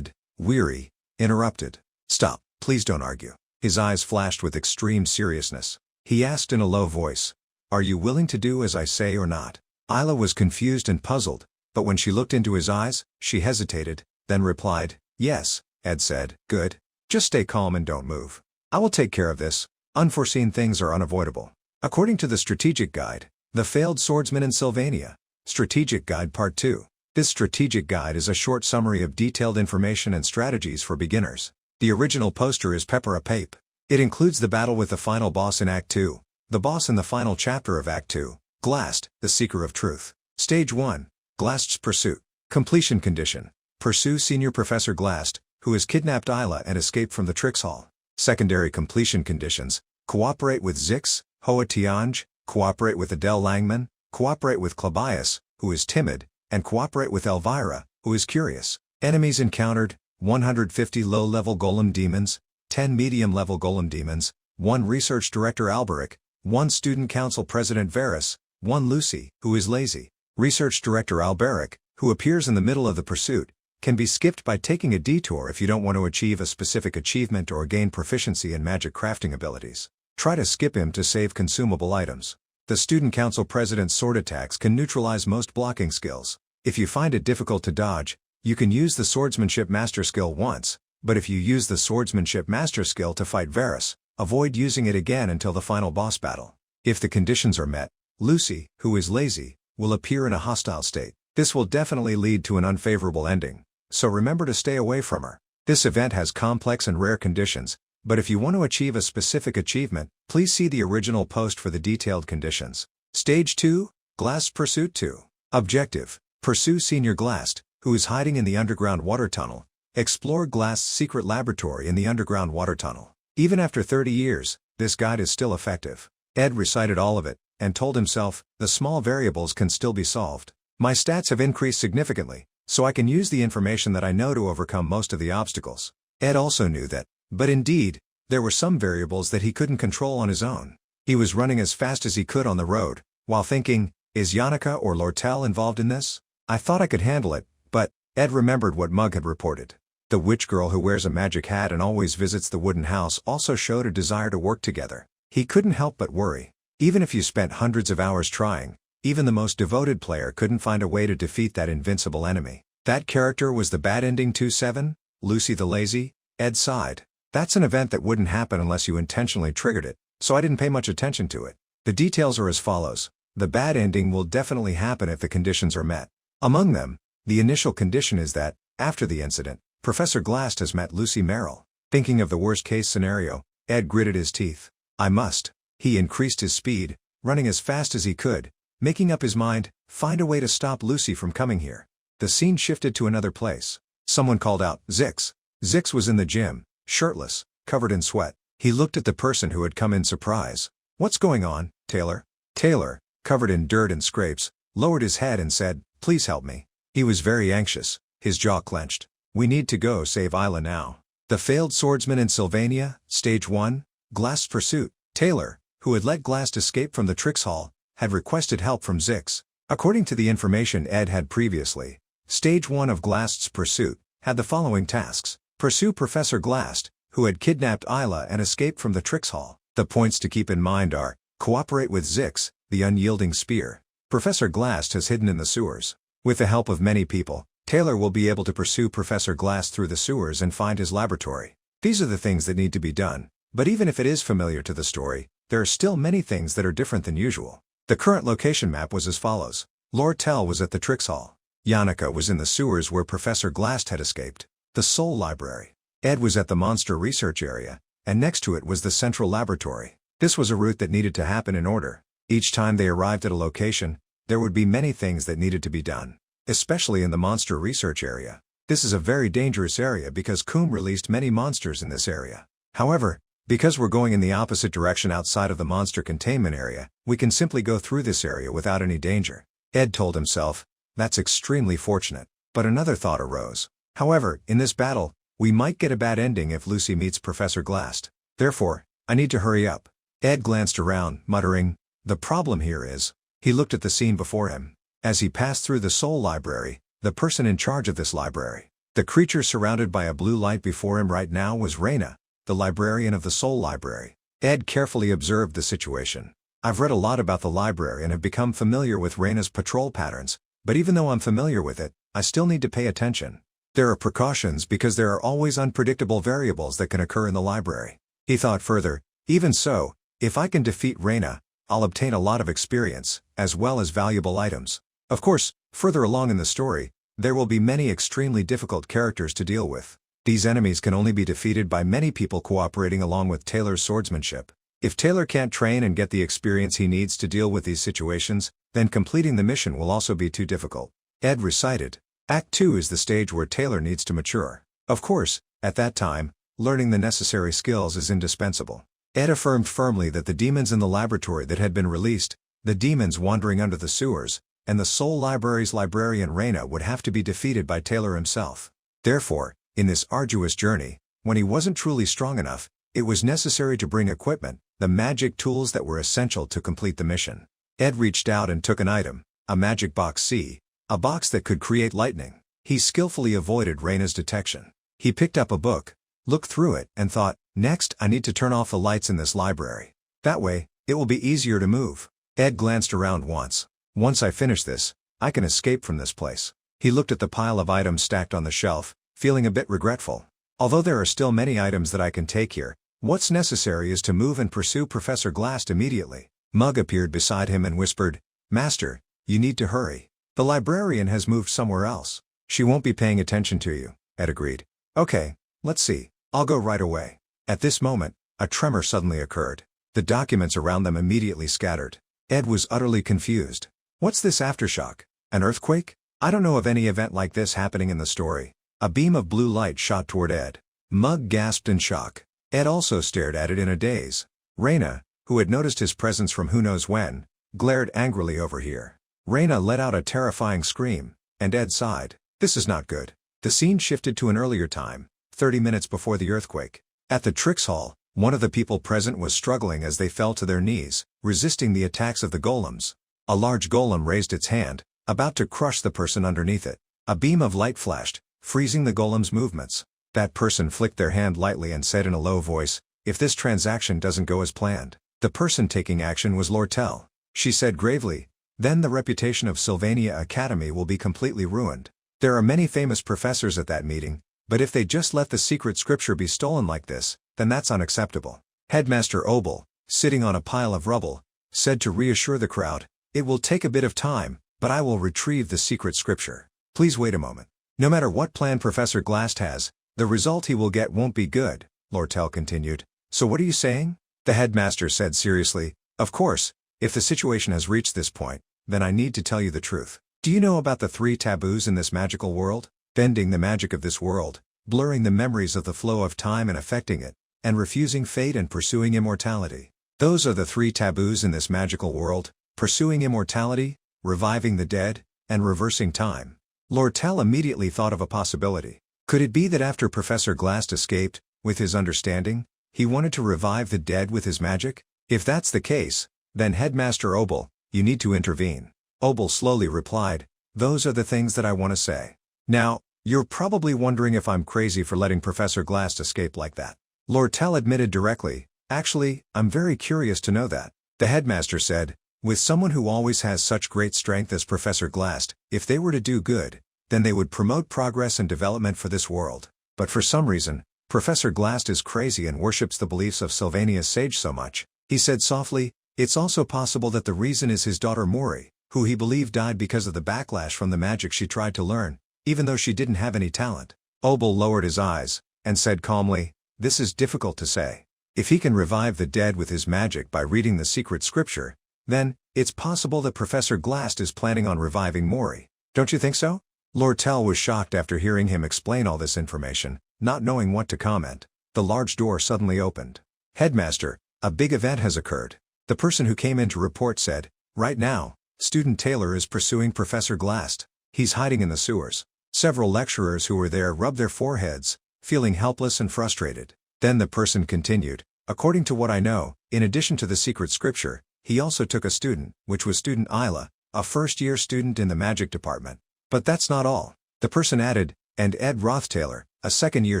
weary, interrupted. "Stop, please don't argue." His eyes flashed with extreme seriousness. He asked in a low voice, "Are you willing to do as I say or not?" Isla was confused and puzzled, but when she looked into his eyes, she hesitated, then replied, "Yes." Ed said, "Good. Just stay calm and don't move. I will take care of this. Unforeseen things are unavoidable." According to the Strategic Guide, The Failed Swordsman in Sylvania. Strategic Guide Part 2. This strategic guide is a short summary of detailed information and strategies for beginners. The original poster is pepper a pape. It includes the battle with the final boss in Act 2, the boss in the final chapter of Act 2, Glast, the Seeker of Truth. Stage 1. Glast's Pursuit. Completion condition. Pursue Senior Professor Glast, who has kidnapped Isla and escaped from the Trix Hall. Secondary completion conditions. Cooperate with Zix, Hoa Tianj, cooperate with Adele Langman, cooperate with Clabias, who is timid, and cooperate with Elvira, who is curious. Enemies encountered: 150 low-level golem demons, 10 medium-level golem demons, 1 research director Alberic, 1 student council president Varus, 1 Lucy, who is lazy. Research director Alberic, who appears in the middle of the pursuit, can be skipped by taking a detour if you don't want to achieve a specific achievement or gain proficiency in magic crafting abilities. Try to skip him to save consumable items. The student council president's sword attacks can neutralize most blocking skills. If you find it difficult to dodge, you can use the swordsmanship master skill once, but if you use the swordsmanship master skill to fight Varus, avoid using it again until the final boss battle. If the conditions are met, Lucy, who is lazy, will appear in a hostile state. This will definitely lead to an unfavorable ending, so remember to stay away from her. This event has complex and rare conditions, but if you want to achieve a specific achievement, please see the original post for the detailed conditions. Stage 2, Glast's Pursuit 2. Objective: pursue Senior Glast, who is hiding in the underground water tunnel. Explore Glast's secret laboratory in the underground water tunnel. Even after 30 years, this guide is still effective. Ed recited all of it, and told himself, the small variables can still be solved. My stats have increased significantly, so I can use the information that I know to overcome most of the obstacles. Ed also knew that, but indeed, there were some variables that he couldn't control on his own. He was running as fast as he could on the road, while thinking, is Yannicka or Lortell involved in this? I thought I could handle it, but Ed remembered what Mug had reported. The witch girl who wears a magic hat and always visits the wooden house also showed a desire to work together. He couldn't help but worry. Even if you spent hundreds of hours trying, even the most devoted player couldn't find a way to defeat that invincible enemy. That character was the bad ending 2-7, Lucy the Lazy. Ed sighed. That's an event that wouldn't happen unless you intentionally triggered it, so I didn't pay much attention to it. The details are as follows. The bad ending will definitely happen if the conditions are met. Among them, the initial condition is that, after the incident, Professor Glast has met Lucy Merrill. Thinking of the worst-case scenario, Ed gritted his teeth. I must. He increased his speed, running as fast as he could, making up his mind, find a way to stop Lucy from coming here. The scene shifted to another place. Someone called out, Zix. Zix was in the gym, shirtless, covered in sweat. He looked at the person who had come in surprise. What's going on, Taylor? Taylor, covered in dirt and scrapes, lowered his head and said, please help me. He was very anxious, his jaw clenched. We need to go save Isla now. The failed swordsman in Sylvania, Stage 1, Glast's Pursuit. Taylor, who had let Glast escape from the Trix Hall, had requested help from Zix. According to the information Ed had previously, Stage 1 of Glast's Pursuit had the following tasks. Pursue Professor Glast, who had kidnapped Isla and escaped from the Trix Hall. The points to keep in mind are, cooperate with Zix, the unyielding spear. Professor Glast has hidden in the sewers. With the help of many people, Taylor will be able to pursue Professor Glast through the sewers and find his laboratory. These are the things that need to be done, but even if it is familiar to the story, there are still many things that are different than usual. The current location map was as follows. Lortell was at the Trix Hall. Yannicka was in the sewers where Professor Glast had escaped. The Soul Library. Ed was at the Monster Research Area, and next to it was the Central Laboratory. This was a route that needed to happen in order. Each time they arrived at a location, there would be many things that needed to be done. Especially in the Monster Research Area. This is a very dangerous area because Coom released many monsters in this area. However, because we're going in the opposite direction outside of the monster containment area, we can simply go through this area without any danger. Ed told himself, that's extremely fortunate. But another thought arose. However, in this battle, we might get a bad ending if Lucy meets Professor Glast. Therefore, I need to hurry up. Ed glanced around, muttering, the problem here is. He looked at the scene before him. As he passed through the Soul Library, the person in charge of this library, the creature surrounded by a blue light before him right now was Reina, the librarian of the Soul Library. Ed carefully observed the situation. I've read a lot about the library and have become familiar with Reina's patrol patterns, but even though I'm familiar with it, I still need to pay attention. There are precautions because there are always unpredictable variables that can occur in the library. He thought further, even so, if I can defeat Reina, I'll obtain a lot of experience, as well as valuable items. Of course, further along in the story, There will be many extremely difficult characters to deal with. These enemies can only be defeated by many people cooperating along with Taylor's swordsmanship. If Taylor can't train and get the experience he needs to deal with these situations, then completing the mission will also be too difficult. Ed recited. Act 2 is the stage where Taylor needs to mature. Of course, at that time, learning the necessary skills is indispensable. Ed affirmed firmly that the demons in the laboratory that had been released, the demons wandering under the sewers, and the Soul Library's librarian Raina would have to be defeated by Taylor himself. Therefore, in this arduous journey, when he wasn't truly strong enough, it was necessary to bring equipment, the magic tools that were essential to complete the mission. Ed reached out and took an item, a magic box C, a box that could create lightning. He skillfully avoided Raina's detection. He picked up a book, looked through it, and thought, next I need to turn off the lights in this library. That way, it will be easier to move. Ed glanced around once. Once I finish this, I can escape from this place. He looked at the pile of items stacked on the shelf, feeling a bit regretful. Although there are still many items that I can take here, what's necessary is to move and pursue Professor Glass immediately. Mug appeared beside him and whispered, Master, you need to hurry. The librarian has moved somewhere else. She won't be paying attention to you, Ed agreed. Okay, let's see. I'll go right away. At this moment, a tremor suddenly occurred. The documents around them immediately scattered. Ed was utterly confused. What's this aftershock? An earthquake? I don't know of any event like this happening in the story. A beam of blue light shot toward Ed. Mug gasped in shock. Ed also stared at it in a daze. Raina, who had noticed his presence from who knows when, glared angrily over here. Raina let out a terrifying scream, and Ed sighed. This is not good. The scene shifted to an earlier time, 30 minutes before the earthquake. At the Tricks Hall, one of the people present was struggling as they fell to their knees, resisting the attacks of the golems. A large golem raised its hand, about to crush the person underneath it. A beam of light flashed, freezing the golem's movements. That person flicked their hand lightly and said in a low voice, if this transaction doesn't go as planned. The person taking action was Lortell. She said gravely, then the reputation of Sylvania Academy will be completely ruined. There are many famous professors at that meeting, but if they just let the secret scripture be stolen like this, then that's unacceptable. Headmaster Obel, sitting on a pile of rubble, said to reassure the crowd, it will take a bit of time, but I will retrieve the secret scripture. Please wait a moment. No matter what plan Professor Glass has, the result he will get won't be good, Lortell continued. So what are you saying? The headmaster said seriously, of course, if the situation has reached this point, then I need to tell you the truth. Do you know about the 3 taboos in this magical world? Bending the magic of this world, blurring the memories of the flow of time and affecting it, and refusing fate and pursuing immortality. Those are the 3 taboos in this magical world, pursuing immortality, reviving the dead, and reversing time. Lortell immediately thought of a possibility. Could it be that after Professor Glass escaped, with his understanding, he wanted to revive the dead with his magic? If that's the case, then Headmaster Obel, you need to intervene. Obel slowly replied, those are the things that I want to say. Now, you're probably wondering if I'm crazy for letting Professor Glass escape like that. Lortell admitted directly, actually, I'm very curious to know that. The headmaster said, with someone who always has such great strength as Professor Glass, if they were to do good, then they would promote progress and development for this world. But for some reason, Professor Glass is crazy and worships the beliefs of Sylvania's sage so much. He said softly, it's also possible that the reason is his daughter Mori, who he believed died because of the backlash from the magic she tried to learn, even though she didn't have any talent. Obel lowered his eyes, and said calmly, this is difficult to say. If he can revive the dead with his magic by reading the secret scripture, then, it's possible that Professor Glass is planning on reviving Mori. Don't you think so? Lortell was shocked after hearing him explain all this information, not knowing what to comment. The large door suddenly opened. Headmaster, a big event has occurred. The person who came in to report said, right now, student Taylor is pursuing Professor Glass. He's hiding in the sewers. Several lecturers who were there rubbed their foreheads, feeling helpless and frustrated. Then the person continued, according to what I know, in addition to the secret scripture, he also took a student, which was student Isla, a first-year student in the magic department. But that's not all. The person added, and Ed Roth Taylor, a second-year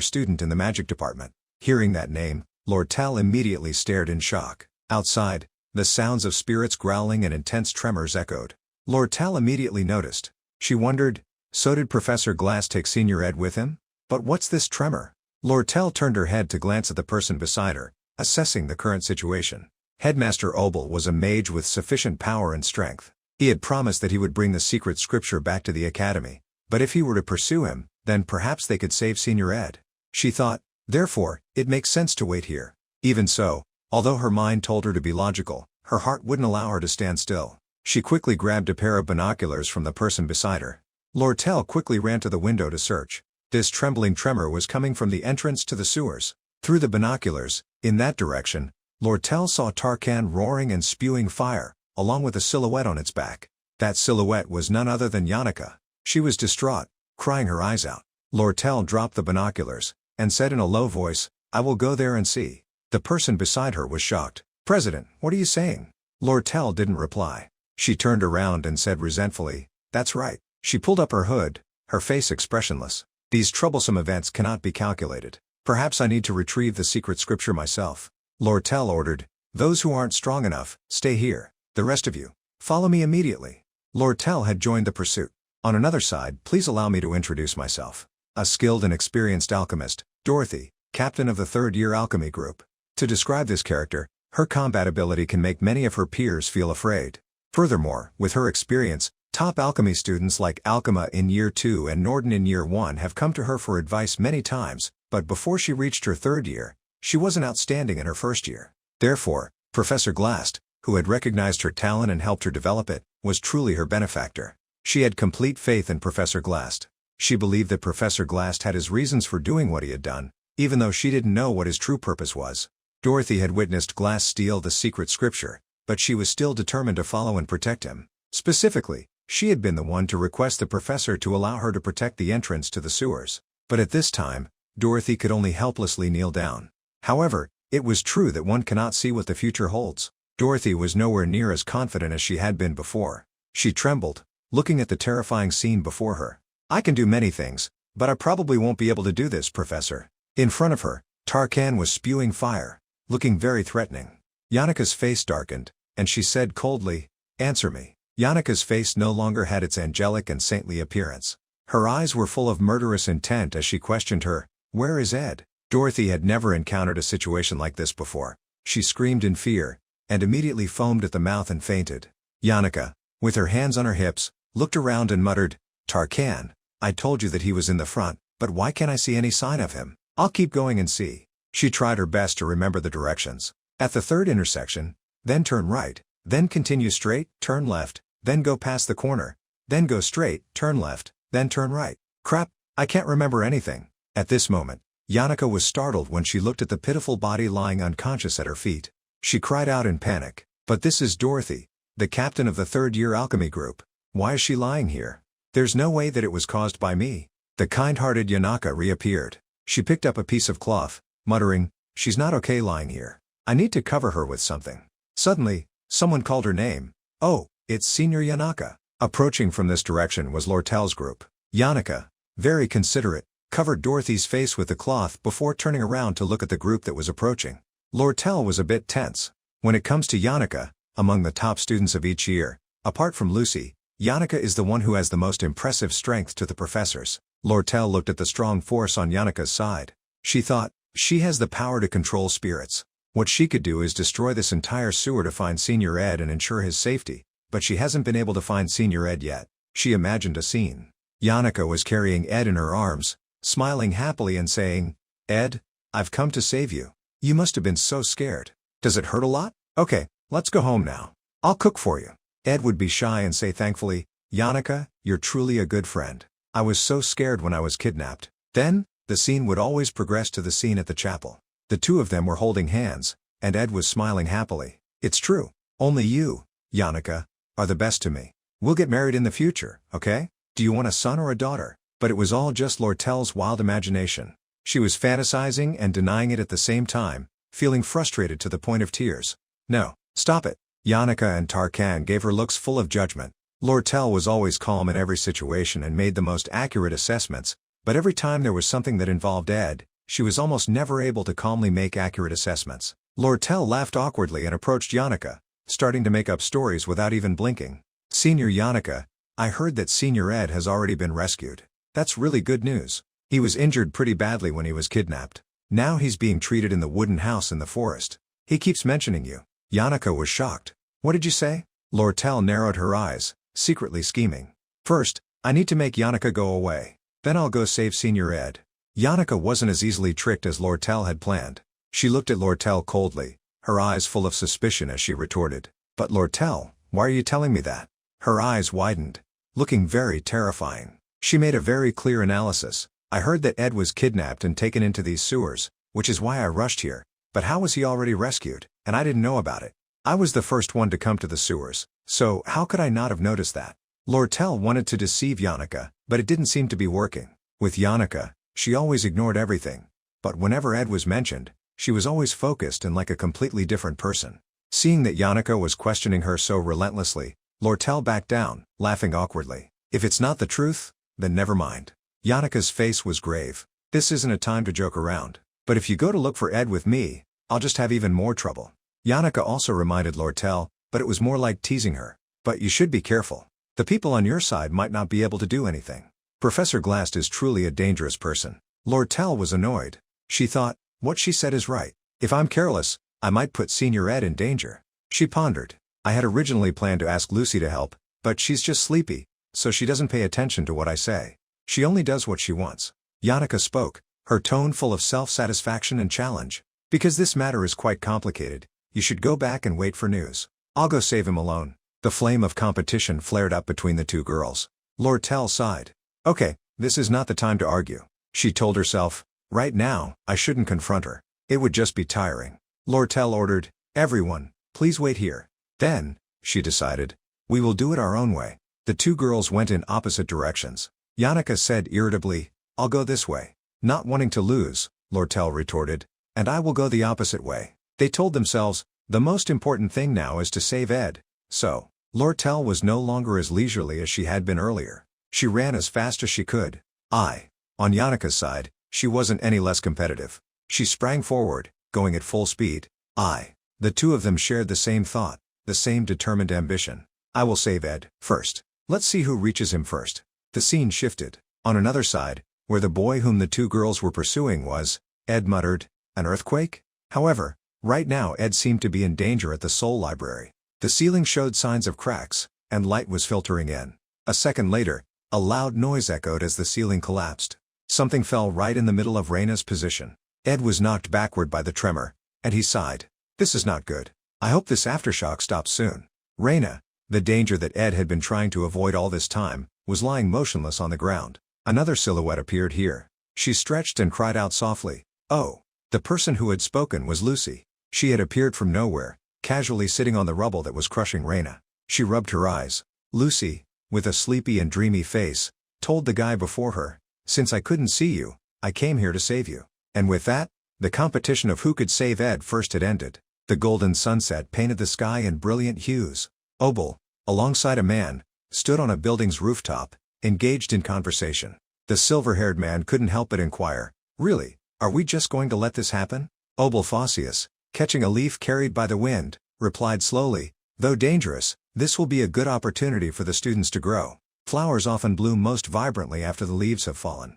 student in the magic department. Hearing that name, Lortell immediately stared in shock. Outside, the sounds of spirits growling and intense tremors echoed. Lortell immediately noticed. She wondered, so did Professor Glass take Senior Ed with him? But what's this tremor? Lortell turned her head to glance at the person beside her, assessing the current situation. Headmaster Obel was a mage with sufficient power and strength. He had promised that he would bring the secret scripture back to the academy, But if he were to pursue him, then perhaps they could save Senior Ed. She thought, therefore, it makes sense to wait here. Even so, although her mind told her to be logical, her heart wouldn't allow her to stand still. She quickly grabbed a pair of binoculars from the person beside her. Lortell quickly ran to the window to search. This trembling tremor was coming from the entrance to the sewers. Through the binoculars, in that direction, Lortell saw Tarkan roaring and spewing fire, along with a silhouette on its back. That silhouette was none other than Yannicka. She was distraught, crying her eyes out. Lortell dropped the binoculars, and said in a low voice, "I will go there and see." The person beside her was shocked. "President, what are you saying?" Lortell didn't reply. She turned around and said resentfully, "That's right." She pulled up her hood, her face expressionless. "These troublesome events cannot be calculated. Perhaps I need to retrieve the secret scripture myself." Lortell ordered, "Those who aren't strong enough, stay here. The rest of you, follow me immediately." Lortell had joined the pursuit. On another side, please allow me to introduce myself. A skilled and experienced alchemist, Dorothy, captain of the third-year alchemy group. To describe this character, her combat ability can make many of her peers feel afraid. Furthermore, with her experience, top alchemy students like Alchema in Year 2 and Norden in Year 1 have come to her for advice many times, but before she reached her third year, she wasn't outstanding in her first year. Therefore, Professor Glast, who had recognized her talent and helped her develop it, was truly her benefactor. She had complete faith in Professor Glast. She believed that Professor Glast had his reasons for doing what he had done, even though she didn't know what his true purpose was. Dorothy had witnessed Glast steal the secret scripture, but she was still determined to follow and protect him. Specifically, she had been the one to request the professor to allow her to protect the entrance to the sewers. But at this time, Dorothy could only helplessly kneel down. However, it was true that one cannot see what the future holds. Dorothy was nowhere near as confident as she had been before. She trembled, looking at the terrifying scene before her. "I can do many things, but I probably won't be able to do this, Professor." In front of her, Tarkan was spewing fire, looking very threatening. Yannicka's face darkened, and she said coldly, "Answer me." Yannicka's face no longer had its angelic and saintly appearance. Her eyes were full of murderous intent as she questioned her, "Where is Ed?" Dorothy had never encountered a situation like this before. She screamed in fear, and immediately foamed at the mouth and fainted. Yannicka, with her hands on her hips, looked around and muttered, "Tarkan, I told you that he was in the front, but why can't I see any sign of him? I'll keep going and see." She tried her best to remember the directions. At the third intersection, then turn right, then continue straight, turn left, then go past the corner, then go straight, turn left, then turn right. Crap, I can't remember anything. At this moment, Yannicka was startled when she looked at the pitiful body lying unconscious at her feet. She cried out in panic, "But this is Dorothy, the captain of the third-year alchemy group. Why is she lying here? There's no way that it was caused by me." The kind-hearted Yannicka reappeared. She picked up a piece of cloth, muttering, "She's not okay lying here. I need to cover her with something." Suddenly, someone called her name. "Oh, it's Senior Yannicka." Approaching from this direction was Lortell's group. Yannicka, very considerate, covered Dorothy's face with the cloth before turning around to look at the group that was approaching. Lortell was a bit tense. When it comes to Yannicka, among the top students of each year, apart from Lucy, Yannicka is the one who has the most impressive strength to the professors. Lortell looked at the strong force on Yannicka's side. She thought, she has the power to control spirits. What she could do is destroy this entire sewer to find Senior Ed and ensure his safety, but she hasn't been able to find Senior Ed yet. She imagined a scene. Yannicka was carrying Ed in her arms, smiling happily and saying, "Ed, I've come to save you. You must have been so scared. Does it hurt a lot? Okay, let's go home now. I'll cook for you." Ed would be shy and say thankfully, "Yannicka, you're truly a good friend. I was so scared when I was kidnapped." Then, the scene would always progress to the scene at the chapel. The two of them were holding hands, and Ed was smiling happily. "It's true. Only you, Yannicka, are the best to me. We'll get married in the future, okay? Do you want a son or a daughter?" But it was all just Lortell's wild imagination. She was fantasizing and denying it at the same time, feeling frustrated to the point of tears. "No, stop it." Yannicka and Tarkan gave her looks full of judgment. Lortell was always calm in every situation and made the most accurate assessments, but every time there was something that involved Ed, she was almost never able to calmly make accurate assessments. Lortell laughed awkwardly and approached Yannicka, starting to make up stories without even blinking. "Senior Yannicka, I heard that Senior Ed has already been rescued. That's really good news. He was injured pretty badly when he was kidnapped. Now he's being treated in the wooden house in the forest. He keeps mentioning you." Yannicka was shocked. "What did you say?" Lortell narrowed her eyes, secretly scheming. First, I need to make Yannicka go away. Then I'll go save Senior Ed. Yannicka wasn't as easily tricked as Lortell had planned. She looked at Lortell coldly, her eyes full of suspicion as she retorted, "But Lortell, why are you telling me that?" Her eyes widened, looking very terrifying. She made a very clear analysis. "I heard that Ed was kidnapped and taken into these sewers, which is why I rushed here. But how was he already rescued, and I didn't know about it? I was the first one to come to the sewers, so how could I not have noticed that?" Lortell wanted to deceive Yannicka, but it didn't seem to be working. With Yannicka, she always ignored everything. But whenever Ed was mentioned, she was always focused and like a completely different person. Seeing that Yannicka was questioning her so relentlessly, Lortell backed down, laughing awkwardly. "If it's not the truth, then never mind." Yannicka's face was grave. "This isn't a time to joke around. But if you go to look for Ed with me, I'll just have even more trouble." Yannicka also reminded Lortell, but it was more like teasing her. "But you should be careful. The people on your side might not be able to do anything. Professor Glast is truly a dangerous person." Lortell was annoyed. She thought, what she said is right. If I'm careless, I might put Senior Ed in danger. She pondered. "I had originally planned to ask Lucy to help, but she's just sleepy, so she doesn't pay attention to what I say. She only does what she wants." Yannicka spoke, her tone full of self-satisfaction and challenge. "Because this matter is quite complicated, you should go back and wait for news. I'll go save him alone." The flame of competition flared up between the two girls. Lortell sighed. "Okay, this is not the time to argue," she told herself. "Right now, I shouldn't confront her. It would just be tiring." Lortell ordered, "Everyone, please wait here." Then, she decided, "We will do it our own way." The two girls went in opposite directions. Yannicka said irritably, "I'll go this way." "Not wanting to lose," Lortell retorted, "and I will go the opposite way." They told themselves, the most important thing now is to save Ed. So, Lortell was no longer as leisurely as she had been earlier. She ran as fast as she could. On Yannicka's side, she wasn't any less competitive. She sprang forward, going at full speed. The two of them shared the same thought, the same determined ambition. "I will save Ed first. Let's see who reaches him first." The scene shifted. On another side, where the boy whom the two girls were pursuing was, Ed muttered, "An earthquake?" However, right now Ed seemed to be in danger at the Soul Library. The ceiling showed signs of cracks, and light was filtering in. A second later, a loud noise echoed as the ceiling collapsed. Something fell right in the middle of Reina's position. Ed was knocked backward by the tremor, and he sighed. "This is not good. I hope this aftershock stops soon." Reina, the danger that Ed had been trying to avoid all this time, was lying motionless on the ground. Another silhouette appeared here. She stretched and cried out softly, "Oh!" The person who had spoken was Lucy. She had appeared from nowhere, casually sitting on the rubble that was crushing Reina. She rubbed her eyes. Lucy, with a sleepy and dreamy face, told the guy before her, "Since I couldn't see you, I came here to save you." And with that, the competition of who could save Ed first had ended. The golden sunset painted the sky in brilliant hues. Obel, alongside a man, stood on a building's rooftop, engaged in conversation. The silver-haired man couldn't help but inquire, "Really, are we just going to let this happen?" Obel Fossius, catching a leaf carried by the wind, replied slowly, "Though dangerous, this will be a good opportunity for the students to grow. Flowers often bloom most vibrantly after the leaves have fallen."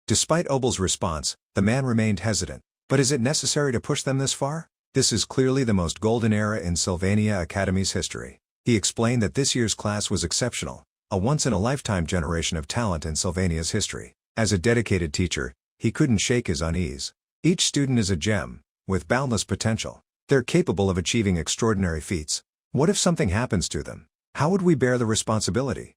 Despite Obel's response, the man remained hesitant. "But is it necessary to push them this far? This is clearly the most golden era in Sylvania Academy's history." He explained that this year's class was exceptional, a once-in-a-lifetime generation of talent in Sylvania's history. As a dedicated teacher, he couldn't shake his unease. Each student is a gem, with boundless potential. They're capable of achieving extraordinary feats. What if something happens to them? How would we bear the responsibility?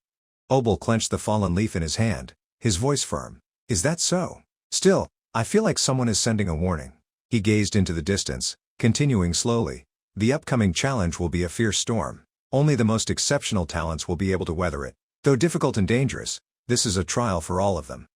Obel clenched the fallen leaf in his hand, his voice firm. "Is that so? Still, I feel like someone is sending a warning." He gazed into the distance, continuing slowly, "The upcoming challenge will be a fierce storm. Only the most exceptional talents will be able to weather it. Though difficult and dangerous, this is a trial for all of them."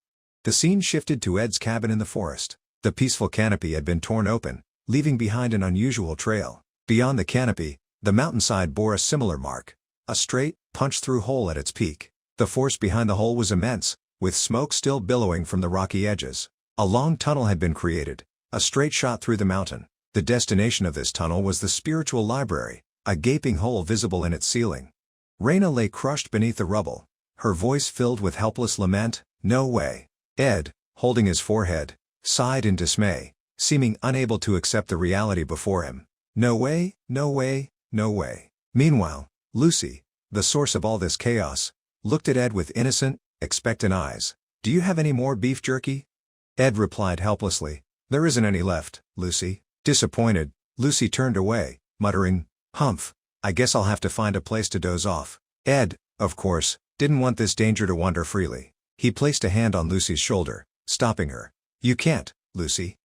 The scene shifted to Ed's cabin in the forest. The peaceful canopy had been torn open, leaving behind an unusual trail. Beyond the canopy, the mountainside bore a similar mark, a straight, punch-through hole at its peak. The force behind the hole was immense, with smoke still billowing from the rocky edges. A long tunnel had been created, a straight shot through the mountain. The destination of this tunnel was the spiritual library, a gaping hole visible in its ceiling. Reina lay crushed beneath the rubble, her voice filled with helpless lament. "No way." Ed, holding his forehead, sighed in dismay, seeming unable to accept the reality before him. "No way, no way, no way." Meanwhile, Lucy, the source of all this chaos, looked at Ed with innocent, expectant eyes. "Do you have any more beef jerky?" Ed replied helplessly, "There isn't any left, Lucy." Disappointed, Lucy turned away, muttering, "Humph, I guess I'll have to find a place to doze off." Ed, of course, didn't want this danger to wander freely. He placed a hand on Lucy's shoulder, stopping her. "You can't, Lucy."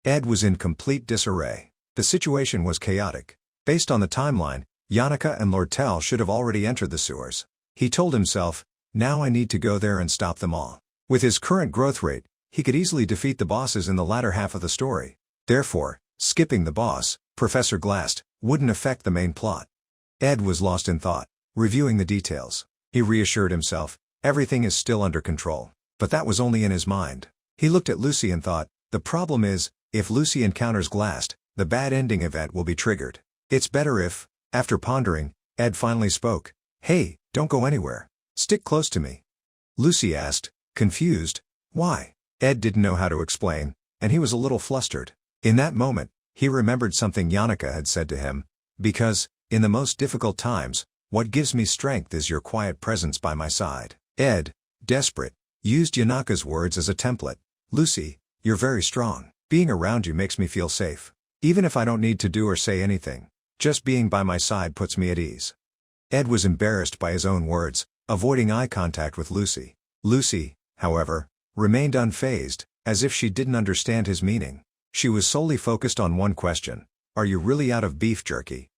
Ed was in complete disarray. The situation was chaotic. Based on the timeline, Yannicka and Lortell should have already entered the sewers. He told himself, "Now I need to go there and stop them all." With his current growth rate, he could easily defeat the bosses in the latter half of the story. Therefore, skipping the boss, Professor Glast, wouldn't affect the main plot. Ed was lost in thought, reviewing the details. He reassured himself, everything is still under control. But that was only in his mind. He looked at Lucy and thought, the problem is, if Lucy encounters Glast, the bad ending event will be triggered. It's better if, after pondering, Ed finally spoke. "Hey, don't go anywhere. Stick close to me." Lucy asked, confused, "Why?" Ed didn't know how to explain, and he was a little flustered. In that moment, he remembered something Yannicka had said to him, "Because, in the most difficult times, what gives me strength is your quiet presence by my side." Ed, desperate, used Yannicka's words as a template. "Lucy, you're very strong. Being around you makes me feel safe. Even if I don't need to do or say anything, just being by my side puts me at ease." Ed was embarrassed by his own words, avoiding eye contact with Lucy. Lucy, however, remained unfazed, as if she didn't understand his meaning. She was solely focused on one question: "Are you really out of beef jerky?"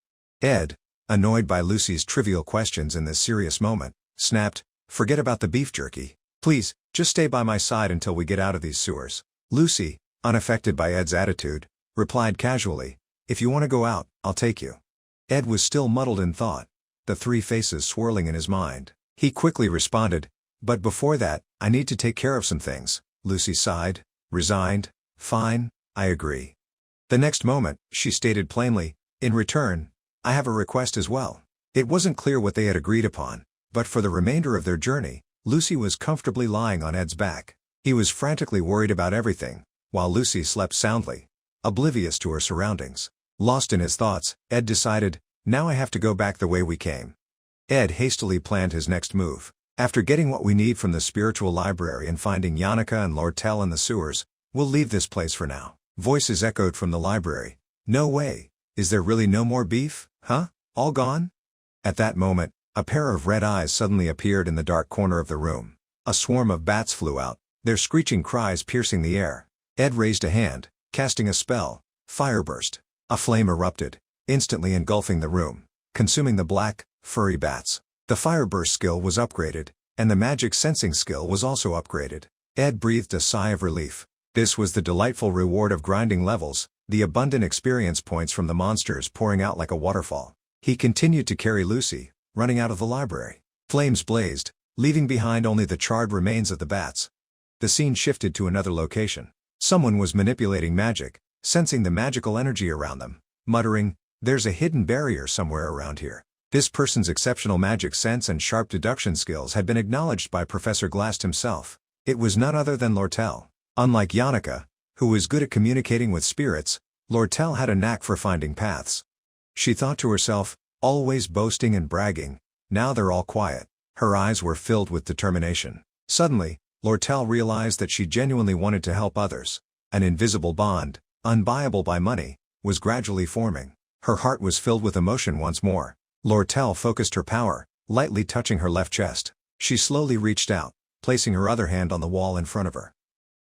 Ed, annoyed by Lucy's trivial questions in this serious moment, snapped, "Forget about the beef jerky. Please, just stay by my side until we get out of these sewers." Lucy, unaffected by Ed's attitude, replied casually, "If you want to go out, I'll take you." Ed was still muddled in thought, the three faces swirling in his mind. He quickly responded, "But before that, I need to take care of some things." Lucy sighed, resigned, "Fine, I agree." The next moment, she stated plainly, "In return, I have a request as well." It wasn't clear what they had agreed upon, but for the remainder of their journey, Lucy was comfortably lying on Ed's back. He was frantically worried about everything, while Lucy slept soundly, oblivious to her surroundings. Lost in his thoughts, Ed decided, "Now I have to go back the way we came." Ed hastily planned his next move. "After getting what we need from the spiritual library and finding Yannicka and Lortell in the sewers, we'll leave this place for now." Voices echoed from the library. "No way. Is there really no more beef, huh? All gone?" At that moment, a pair of red eyes suddenly appeared in the dark corner of the room. A swarm of bats flew out, their screeching cries piercing the air. Ed raised a hand, casting a spell. Fire burst. A flame erupted, instantly engulfing the room, consuming the black, furry bats. The fire burst skill was upgraded, and the magic sensing skill was also upgraded. Ed breathed a sigh of relief. This was the delightful reward of grinding levels, the abundant experience points from the monsters pouring out like a waterfall. He continued to carry Lucy, running out of the library. Flames blazed, leaving behind only the charred remains of the bats. The scene shifted to another location. Someone was manipulating magic, sensing the magical energy around them, muttering, "There's a hidden barrier somewhere around here." This person's exceptional magic sense and sharp deduction skills had been acknowledged by Professor Glast himself. It was none other than Lortell. Unlike Yannicka, who was good at communicating with spirits, Lortell had a knack for finding paths. She thought to herself, always boasting and bragging, now they're all quiet. Her eyes were filled with determination. Suddenly, Lortell realized that she genuinely wanted to help others. An invisible bond, unbuyable by money, was gradually forming. Her heart was filled with emotion once more. Lortell focused her power, lightly touching her left chest. She slowly reached out, placing her other hand on the wall in front of her.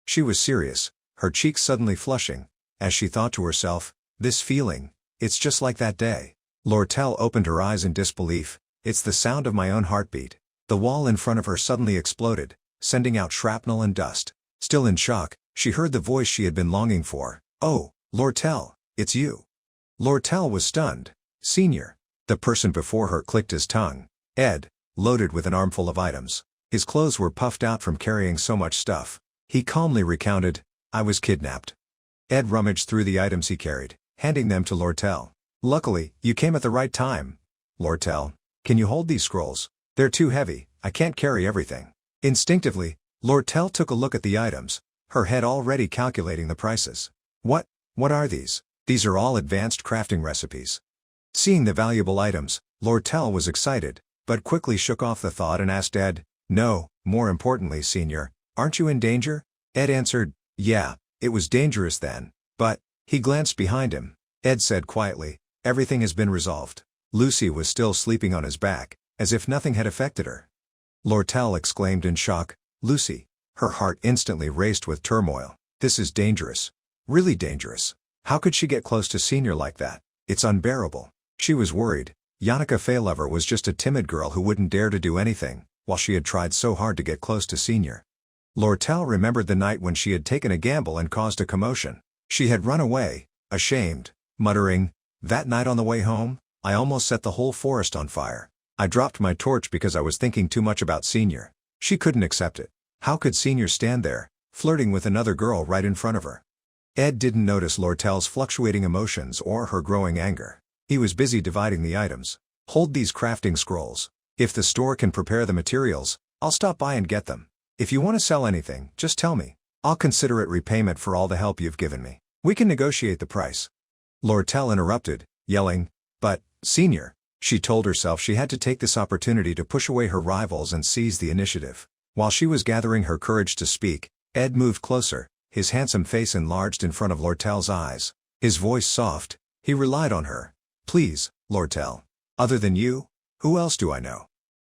She was serious, her cheeks suddenly flushing, as she thought to herself, "This feeling, it's just like that day." Lortell opened her eyes in disbelief. "It's the sound of my own heartbeat." The wall in front of her suddenly exploded, sending out shrapnel and dust. Still in shock, she heard the voice she had been longing for. "Oh, Lortell, it's you." Lortell was stunned. "Senior." The person before her clicked his tongue. Ed, loaded with an armful of items. His clothes were puffed out from carrying so much stuff. He calmly recounted, "I was kidnapped." Ed rummaged through the items he carried, handing them to Lortell. "Luckily, you came at the right time. Lortell, can you hold these scrolls? They're too heavy, I can't carry everything." Instinctively, Lortell took a look at the items, her head already calculating the prices. What are these?" "These are all advanced crafting recipes." Seeing the valuable items, Lortell was excited, but quickly shook off the thought and asked Ed, "No, More importantly, senior, aren't you in danger? Ed answered, yeah, it was dangerous then, but, he glanced behind him. Ed said quietly, everything has been resolved. Lucy was still sleeping on his back, as if nothing had affected her. Lortell exclaimed in shock, Lucy. Her heart instantly raced with turmoil. This is dangerous. Really dangerous. How could she get close to senior like that? It's unbearable. She was worried. Yannicka Failover was just a timid girl who wouldn't dare to do anything, while she had tried so hard to get close to senior. Lortell remembered the night when she had taken a gamble and caused a commotion. She had run away, ashamed, muttering, that night on the way home, I almost set the whole forest on fire. I dropped my torch because I was thinking too much about senior. She couldn't accept it. How could senior stand there, flirting with another girl right in front of her? Ed didn't notice Lortell's fluctuating emotions or her growing anger. He was busy dividing the items. Hold these crafting scrolls. If the store can prepare the materials, I'll stop by and get them. If you want to sell anything, just tell me. I'll consider it repayment for all the help you've given me. We can negotiate the price. Lortell interrupted, yelling, but, senior. She told herself she had to take this opportunity to push away her rivals and seize the initiative. While she was gathering her courage to speak, Ed moved closer, his handsome face enlarged in front of Lortell's eyes. His voice soft, he relied on her. Please, Lortell. Other than you, who else do I know?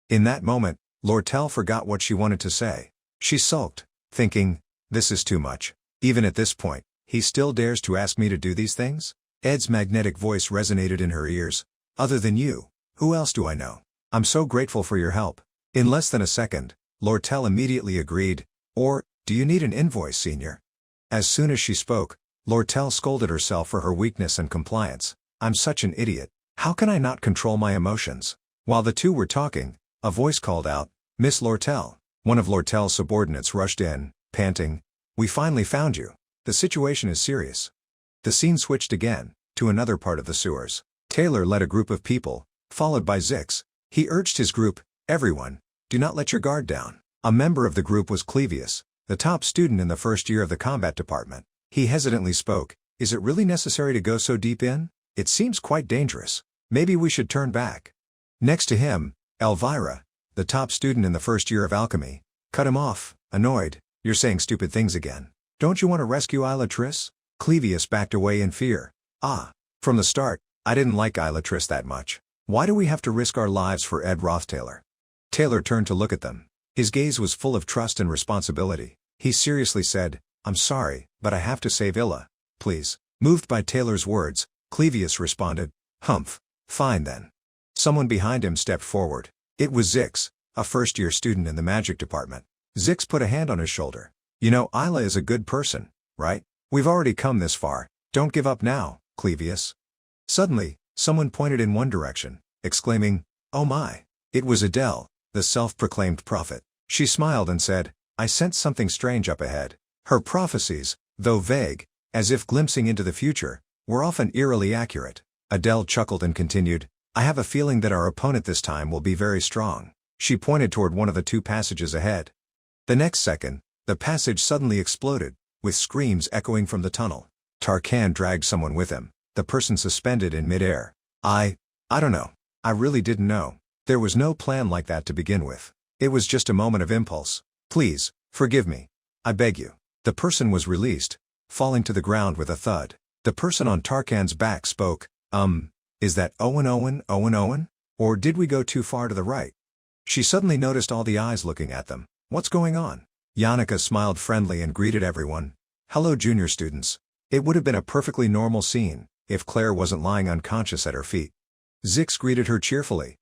In that moment, Lortell forgot what she wanted to say. She sulked, thinking, this is too much. Even at this point, he still dares to ask me to do these things? Ed's magnetic voice resonated in her ears. Other than you, who else do I know? I'm so grateful for your help. In less than a second, Lortell immediately agreed. Or, do you need an invoice, senior? As soon as she spoke, Lortell scolded herself for her weakness and compliance. I'm such an idiot. How can I not control my emotions? While the two were talking, a voice called out, Miss Lortell. One of Lortell's subordinates rushed in, panting, we finally found you. The situation is serious. The scene switched again, to another part of the sewers. Taylor led a group of people, followed by Zix. He urged his group, everyone, do not let your guard down. A member of the group was Clevius, the top student in the first year of the combat department. He hesitantly spoke, is it really necessary to go so deep in? It seems quite dangerous. Maybe we should turn back. Next to him, Elvira, the top student in the first year of alchemy, cut him off, annoyed, you're saying stupid things again. Don't you want to rescue Ilatrice? Clevius backed away in fear. From the start, I didn't like Ilatrice that much. Why do we have to risk our lives for Ed Roth Taylor? Taylor turned to look at them. His gaze was full of trust and responsibility. He seriously said, I'm sorry, but I have to save Illa. Please. Moved by Taylor's words, Clevius responded, humph. Fine then. Someone behind him stepped forward. It was Zix, a first-year student in the magic department. Zix put a hand on his shoulder. You know Isla is a good person, right? We've already come this far. Don't give up now, Clevius. Suddenly, someone pointed in one direction, exclaiming, oh my. It was Adele, the self-proclaimed prophet. She smiled and said, I sense something strange up ahead. Her prophecies, though vague, as if glimpsing into the future, were often eerily accurate. Adele chuckled and continued, I have a feeling that our opponent this time will be very strong. She pointed toward one of the two passages ahead. The next second, the passage suddenly exploded, with screams echoing from the tunnel. Tarkan dragged someone with him, the person suspended in midair. I don't know. I really didn't know. There was no plan like that to begin with. It was just a moment of impulse. Please, forgive me. I beg you. The person was released, falling to the ground with a thud. The person on Tarkan's back spoke, is that Owen? Or did we go too far to the right? She suddenly noticed all the eyes looking at them. What's going on? Yannicka smiled friendly and greeted everyone. Hello junior students. It would have been a perfectly normal scene, if Claire wasn't lying unconscious at her feet. Zix greeted her cheerfully.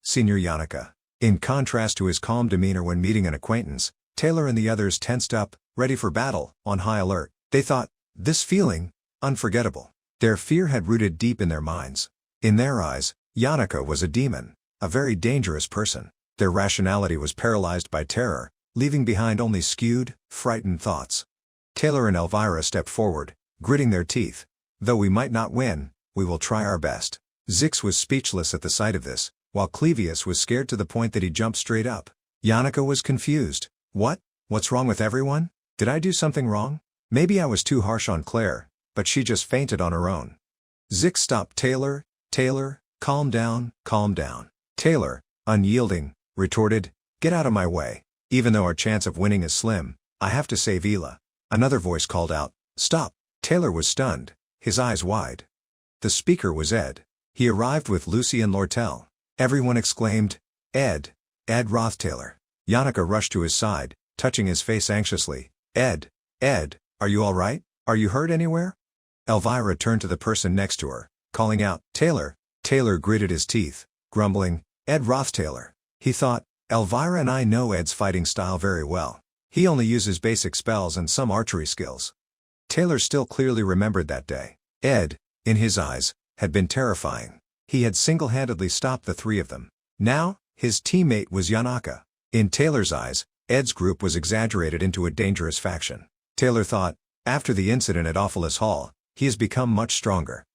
Senior Yannicka. In contrast to his calm demeanor when meeting an acquaintance, Taylor and the others tensed up, ready for battle, on high alert. They thought, this feeling, unforgettable. Their fear had rooted deep in their minds. In their eyes, Yannicka was a demon, a very dangerous person. Their rationality was paralyzed by terror, leaving behind only skewed, frightened thoughts. Taylor and Elvira stepped forward, gritting their teeth. Though we might not win, we will try our best. Zix was speechless at the sight of this, while Clevius was scared to the point that he jumped straight up. Yannicka was confused. What's wrong with everyone? Did I do something wrong? Maybe I was too harsh on Claire, but she just fainted on her own. Zix stopped Taylor, calm down. Taylor, unyielding, retorted, get out of my way. Even though our chance of winning is slim, I have to save Ela. Another voice called out, "Stop!" Taylor was stunned, his eyes wide. The speaker was Ed. He arrived with Lucy and Lortell. Everyone exclaimed, "Ed! Ed Roth Taylor!" Yannicka rushed to his side, touching his face anxiously. "Ed! Ed, are you all right? Are you hurt anywhere?" Elvira turned to the person next to her, calling out, "Taylor!" Taylor gritted his teeth, grumbling, "Ed Roth Taylor." He thought, Elvira and I know Ed's fighting style very well. He only uses basic spells and some archery skills. Taylor still clearly remembered that day. Ed, in his eyes, had been terrifying. He had single-handedly stopped the three of them. Now, his teammate was Yannicka. In Taylor's eyes, Ed's group was exaggerated into a dangerous faction. Taylor thought, after the incident at Awfulness Hall, he has become much stronger.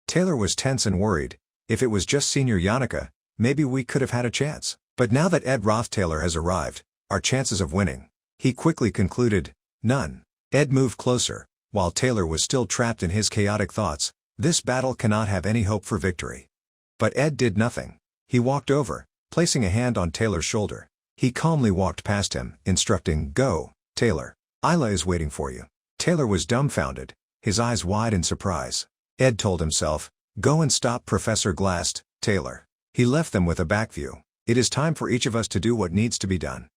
Taylor was tense and worried. If it was just Senior Yannicka, maybe we could have had a chance. But now that Ed Roth Taylor has arrived, our chances of winning. He quickly concluded, none. Ed moved closer, while Taylor was still trapped in his chaotic thoughts. This battle cannot have any hope for victory. But Ed did nothing. He walked over, placing a hand on Taylor's shoulder. He calmly walked past him, instructing, "Go, Taylor. Ela is waiting for you." Taylor was dumbfounded, his eyes wide in surprise. Ed told himself, "Go and stop Professor Glass, Taylor." He left them with a back view. It is time for each of us to do what needs to be done.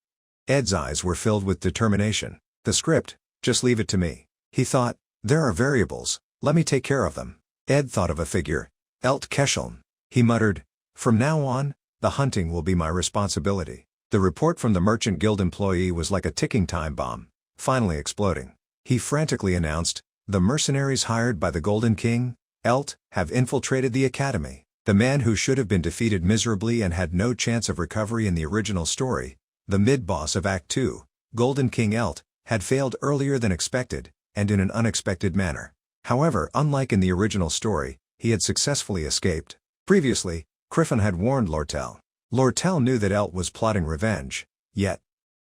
Ed's eyes were filled with determination. The script, just leave it to me. He thought, there are variables, let me take care of them. Ed thought of a figure, Elt Keshelm. He muttered, from now on, the hunting will be my responsibility. The report from the Merchant Guild employee was like a ticking time bomb, finally exploding. He frantically announced, the mercenaries hired by the Golden King, Elt, have infiltrated the academy. The man who should have been defeated miserably and had no chance of recovery in the original story, the mid-boss of Act 2, Golden King Elt, had failed earlier than expected, and in an unexpected manner. However, unlike in the original story, he had successfully escaped. Previously, Griffin had warned Lortell. Lortell knew that Elt was plotting revenge, yet,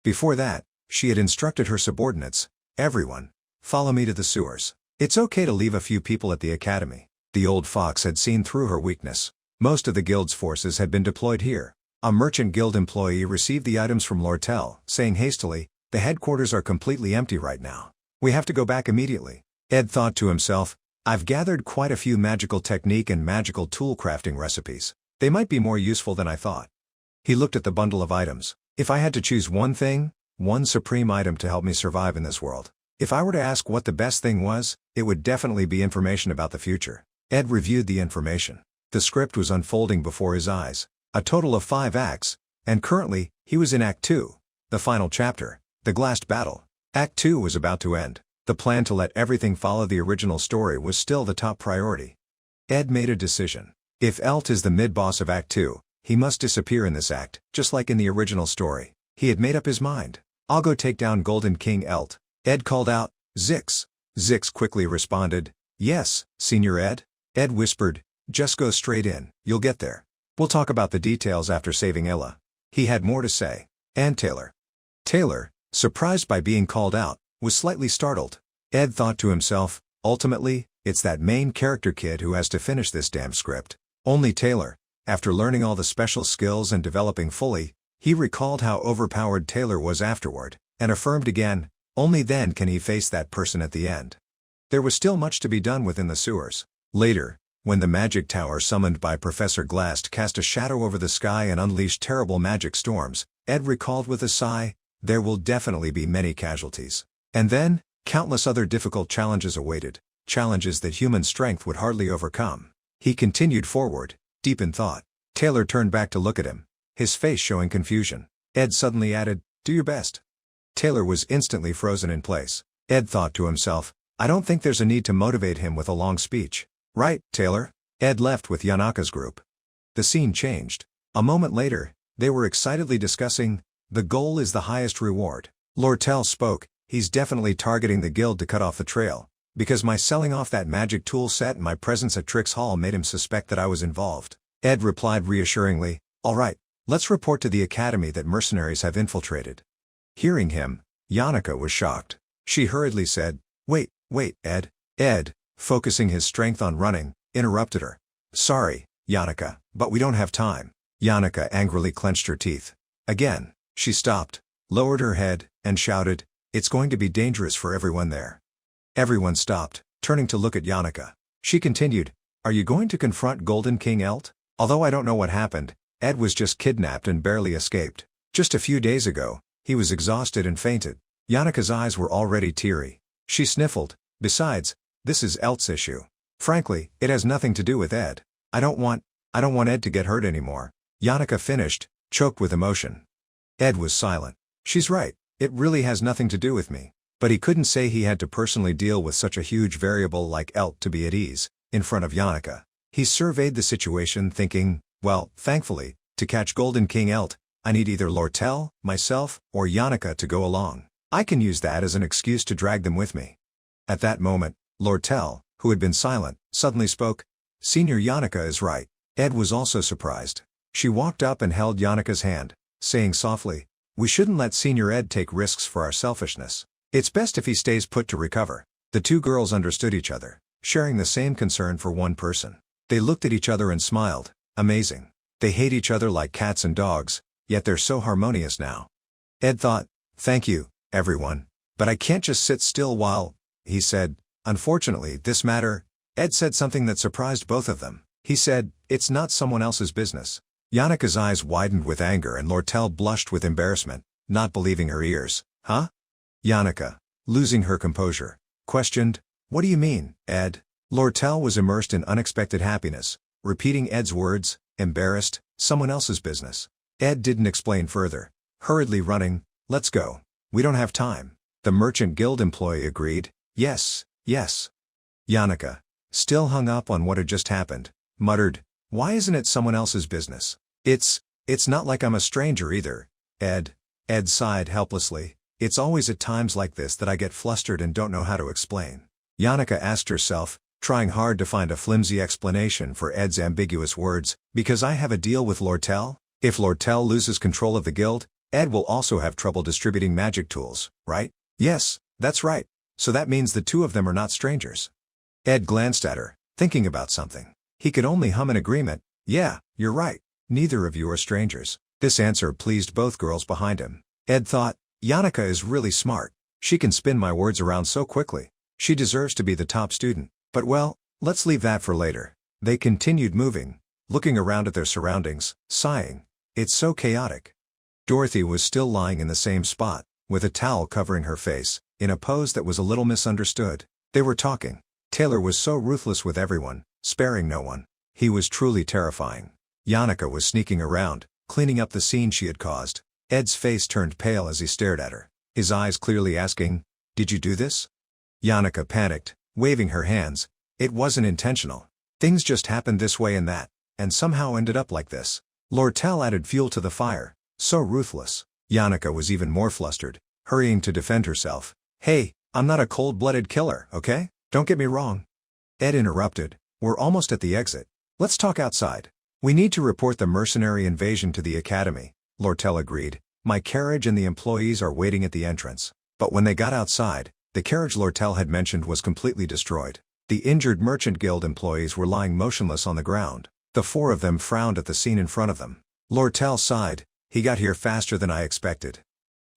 before that, she had instructed her subordinates, everyone, follow me to the sewers. It's okay to leave a few people at the academy. The old fox had seen through her weakness. Most of the guild's forces had been deployed here. A Merchant Guild employee received the items from Lortell, saying hastily, the headquarters are completely empty right now. We have to go back immediately. Ed thought to himself, I've gathered quite a few magical technique and magical tool crafting recipes. They might be more useful than I thought. He looked at the bundle of items. If I had to choose one thing, one supreme item to help me survive in this world. If I were to ask what the best thing was, it would definitely be information about the future. Ed reviewed the information. The script was unfolding before his eyes. A total of 5 acts, and currently, he was in Act 2, the final chapter, the Glassed Battle. Act 2 was about to end. The plan to let everything follow the original story was still the top priority. Ed made a decision. If Elt is the mid-boss of Act 2, he must disappear in this act, just like in the original story. He had made up his mind. I'll go take down Golden King Elt. Ed called out, Zix. Zix quickly responded, yes, Senior Ed. Ed whispered, just go straight in, you'll get there. We'll talk about the details after saving Ela. He had more to say. And Taylor. Taylor, surprised by being called out, was slightly startled. Ed thought to himself, ultimately, it's that main character kid who has to finish this damn script. Only Taylor, after learning all the special skills and developing fully, he recalled how overpowered Taylor was afterward, and affirmed again, only then can he face that person at the end. There was still much to be done within the sewers. Later, when the magic tower summoned by Professor Glass cast a shadow over the sky and unleashed terrible magic storms, Ed recalled with a sigh, there will definitely be many casualties. And then, countless other difficult challenges awaited, challenges that human strength would hardly overcome. He continued forward, deep in thought. Taylor turned back to look at him, his face showing confusion. Ed suddenly added, do your best. Taylor was instantly frozen in place. Ed thought to himself, I don't think there's a need to motivate him with a long speech. Right, Taylor? Ed left with Yannicka's group. The scene changed. A moment later, they were excitedly discussing, the goal is the highest reward. Lortell spoke, he's definitely targeting the guild to cut off the trail, because my selling off that magic tool set and my presence at Trix Hall made him suspect that I was involved. Ed replied reassuringly, all right, let's report to the academy that mercenaries have infiltrated. Hearing him, Yannicka was shocked. She hurriedly said, wait, Ed. Ed, focusing his strength on running, interrupted her. Sorry, Yannicka, but we don't have time. Yannicka angrily clenched her teeth. Again, she stopped. lowered her head, and shouted, "It's going to be dangerous for everyone there." Everyone stopped, turning to look at Yannicka. She continued, "Are you going to confront Golden King Elt? Although I don't know what happened, Ed was just kidnapped and barely escaped. Just a few days ago, he was exhausted and fainted." Yannicka's eyes were already teary. She sniffled, "Besides, this is Elt's issue. Frankly, it has nothing to do with Ed. I don't want Ed to get hurt anymore." Yannicka finished, choked with emotion. Ed was silent. "She's right, it really has nothing to do with me." But he couldn't say he had to personally deal with such a huge variable like Elt to be at ease, in front of Yannicka. He surveyed the situation thinking, well, thankfully, to catch Golden King Elt, I need either Lortell, myself, or Yannicka to go along. I can use that as an excuse to drag them with me. At that moment, Lortell, who had been silent, suddenly spoke. "Senior Yannicka is right." Ed was also surprised. She walked up and held Yannicka's hand, saying softly, "We shouldn't let Senior Ed take risks for our selfishness. It's best if he stays put to recover." The two girls understood each other, sharing the same concern for one person. They looked at each other and smiled. Amazing. They hate each other like cats and dogs, yet they're so harmonious now. Ed thought, "Thank you, everyone. But I can't just sit still while," he said. "Unfortunately, this matter." Ed said something that surprised both of them. He said, "It's not someone else's business." Yannicka's eyes widened with anger and Lortell blushed with embarrassment, not believing her ears. "Huh?" Yannicka, losing her composure, questioned, "What do you mean, Ed?" Lortell was immersed in unexpected happiness, repeating Ed's words, embarrassed, "Someone else's business." Ed didn't explain further, hurriedly running, "Let's go. We don't have time." The Merchant Guild employee agreed, "Yes, yes." Yannicka, still hung up on what had just happened, muttered, "Why isn't it someone else's business? It's not like I'm a stranger either, Ed." Ed sighed helplessly. "It's always at times like this that I get flustered and don't know how to explain." Yannicka asked herself, trying hard to find a flimsy explanation for Ed's ambiguous words, "Because I have a deal with Lortell? If Lortell loses control of the guild, Ed will also have trouble distributing magic tools, right?" "Yes, that's right. So that means the two of them are not strangers." Ed glanced at her, thinking about something. He could only hum in agreement, "Yeah, you're right. Neither of you are strangers." This answer pleased both girls behind him. Ed thought, "Yannicka is really smart. She can spin my words around so quickly. She deserves to be the top student. But well, let's leave that for later." They continued moving, looking around at their surroundings, sighing. "It's so chaotic." Dorothy was still lying in the same spot, with a towel covering her face, in a pose that was a little misunderstood. They were talking. Taylor was so ruthless with everyone, sparing no one. He was truly terrifying. Yannicka was sneaking around, cleaning up the scene she had caused. Ed's face turned pale as he stared at her, his eyes clearly asking, "Did you do this?" Yannicka panicked, waving her hands. "It wasn't intentional. Things just happened this way and that, and somehow ended up like this." Lortell added fuel to the fire. So ruthless. Yannicka was even more flustered, hurrying to defend herself. "Hey, I'm not a cold-blooded killer, okay? Don't get me wrong." Ed interrupted, "We're almost at the exit. Let's talk outside." "We need to report the mercenary invasion to the academy," Lortell agreed. "My carriage and the employees are waiting at the entrance." But when they got outside, the carriage Lortell had mentioned was completely destroyed. The injured Merchant Guild employees were lying motionless on the ground. The four of them frowned at the scene in front of them. Lortell sighed, "He got here faster than I expected."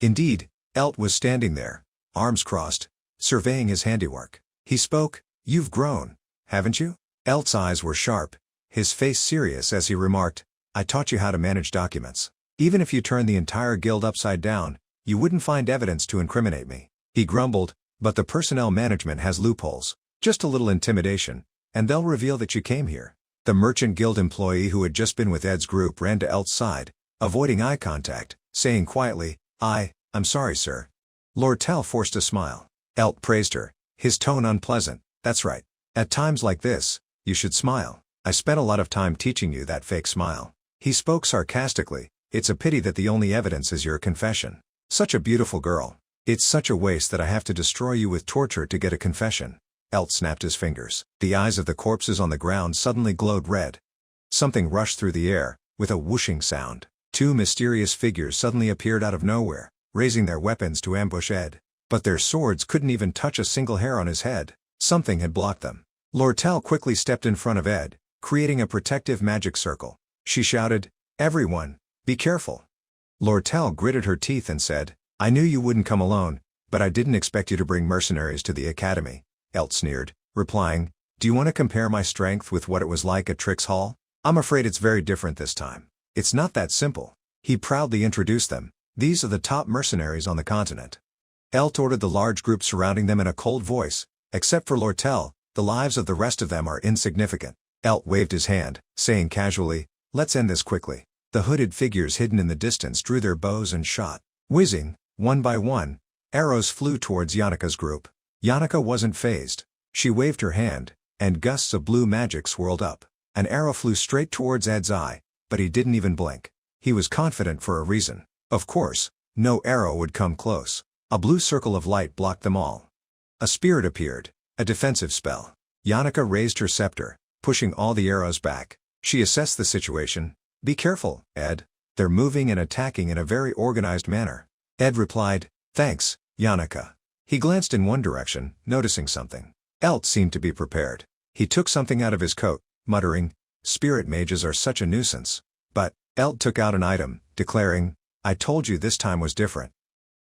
Indeed, Elt was standing there, arms crossed, surveying his handiwork. He spoke, "You've grown, haven't you?" Elt's eyes were sharp, his face serious as he remarked, "I taught you how to manage documents. Even if you turn the entire guild upside down, you wouldn't find evidence to incriminate me." He grumbled, "But the personnel management has loopholes. Just a little intimidation, and they'll reveal that you came here." The Merchant Guild employee who had just been with Ed's group ran to Elt's side, avoiding eye contact, saying quietly, I'm sorry, sir." Lortell forced a smile. Elt praised her, his tone unpleasant. "That's right. At times like this, you should smile. I spent a lot of time teaching you that fake smile." He spoke sarcastically, "It's a pity that the only evidence is your confession. Such a beautiful girl. It's such a waste that I have to destroy you with torture to get a confession." Elt snapped his fingers. The eyes of the corpses on the ground suddenly glowed red. Something rushed through the air, with a whooshing sound. Two mysterious figures suddenly appeared out of nowhere, raising their weapons to ambush Ed. But their swords couldn't even touch a single hair on his head. Something had blocked them. Lortell quickly stepped in front of Ed, creating a protective magic circle. She shouted, "Everyone, be careful." Lortell gritted her teeth and said, I knew you wouldn't come alone, but I didn't expect you to bring mercenaries to the academy, Elt sneered, replying, do you want to compare my strength with what it was like at Trix Hall? I'm afraid it's very different this time. It's not that simple. He proudly introduced them. These are the top mercenaries on the continent. Elt ordered the large group surrounding them in a cold voice. Except for Lortell, the lives of the rest of them are insignificant. Elt waved his hand, saying casually, let's end this quickly. The hooded figures hidden in the distance drew their bows and shot. Whizzing, one by one, arrows flew towards Yannicka's group. Yannicka wasn't fazed. She waved her hand, and gusts of blue magic swirled up. An arrow flew straight towards Ed's eye, but he didn't even blink. He was confident for a reason. Of course, no arrow would come close. A blue circle of light blocked them all. A spirit appeared, a defensive spell. Yannicka raised her scepter, pushing all the arrows back. She assessed the situation. Be careful, Ed. They're moving and attacking in a very organized manner. Ed replied, thanks, Yannicka. He glanced in one direction, noticing something. Elt seemed to be prepared. He took something out of his coat, muttering, spirit mages are such a nuisance. But, Elt took out an item, declaring, I told you this time was different.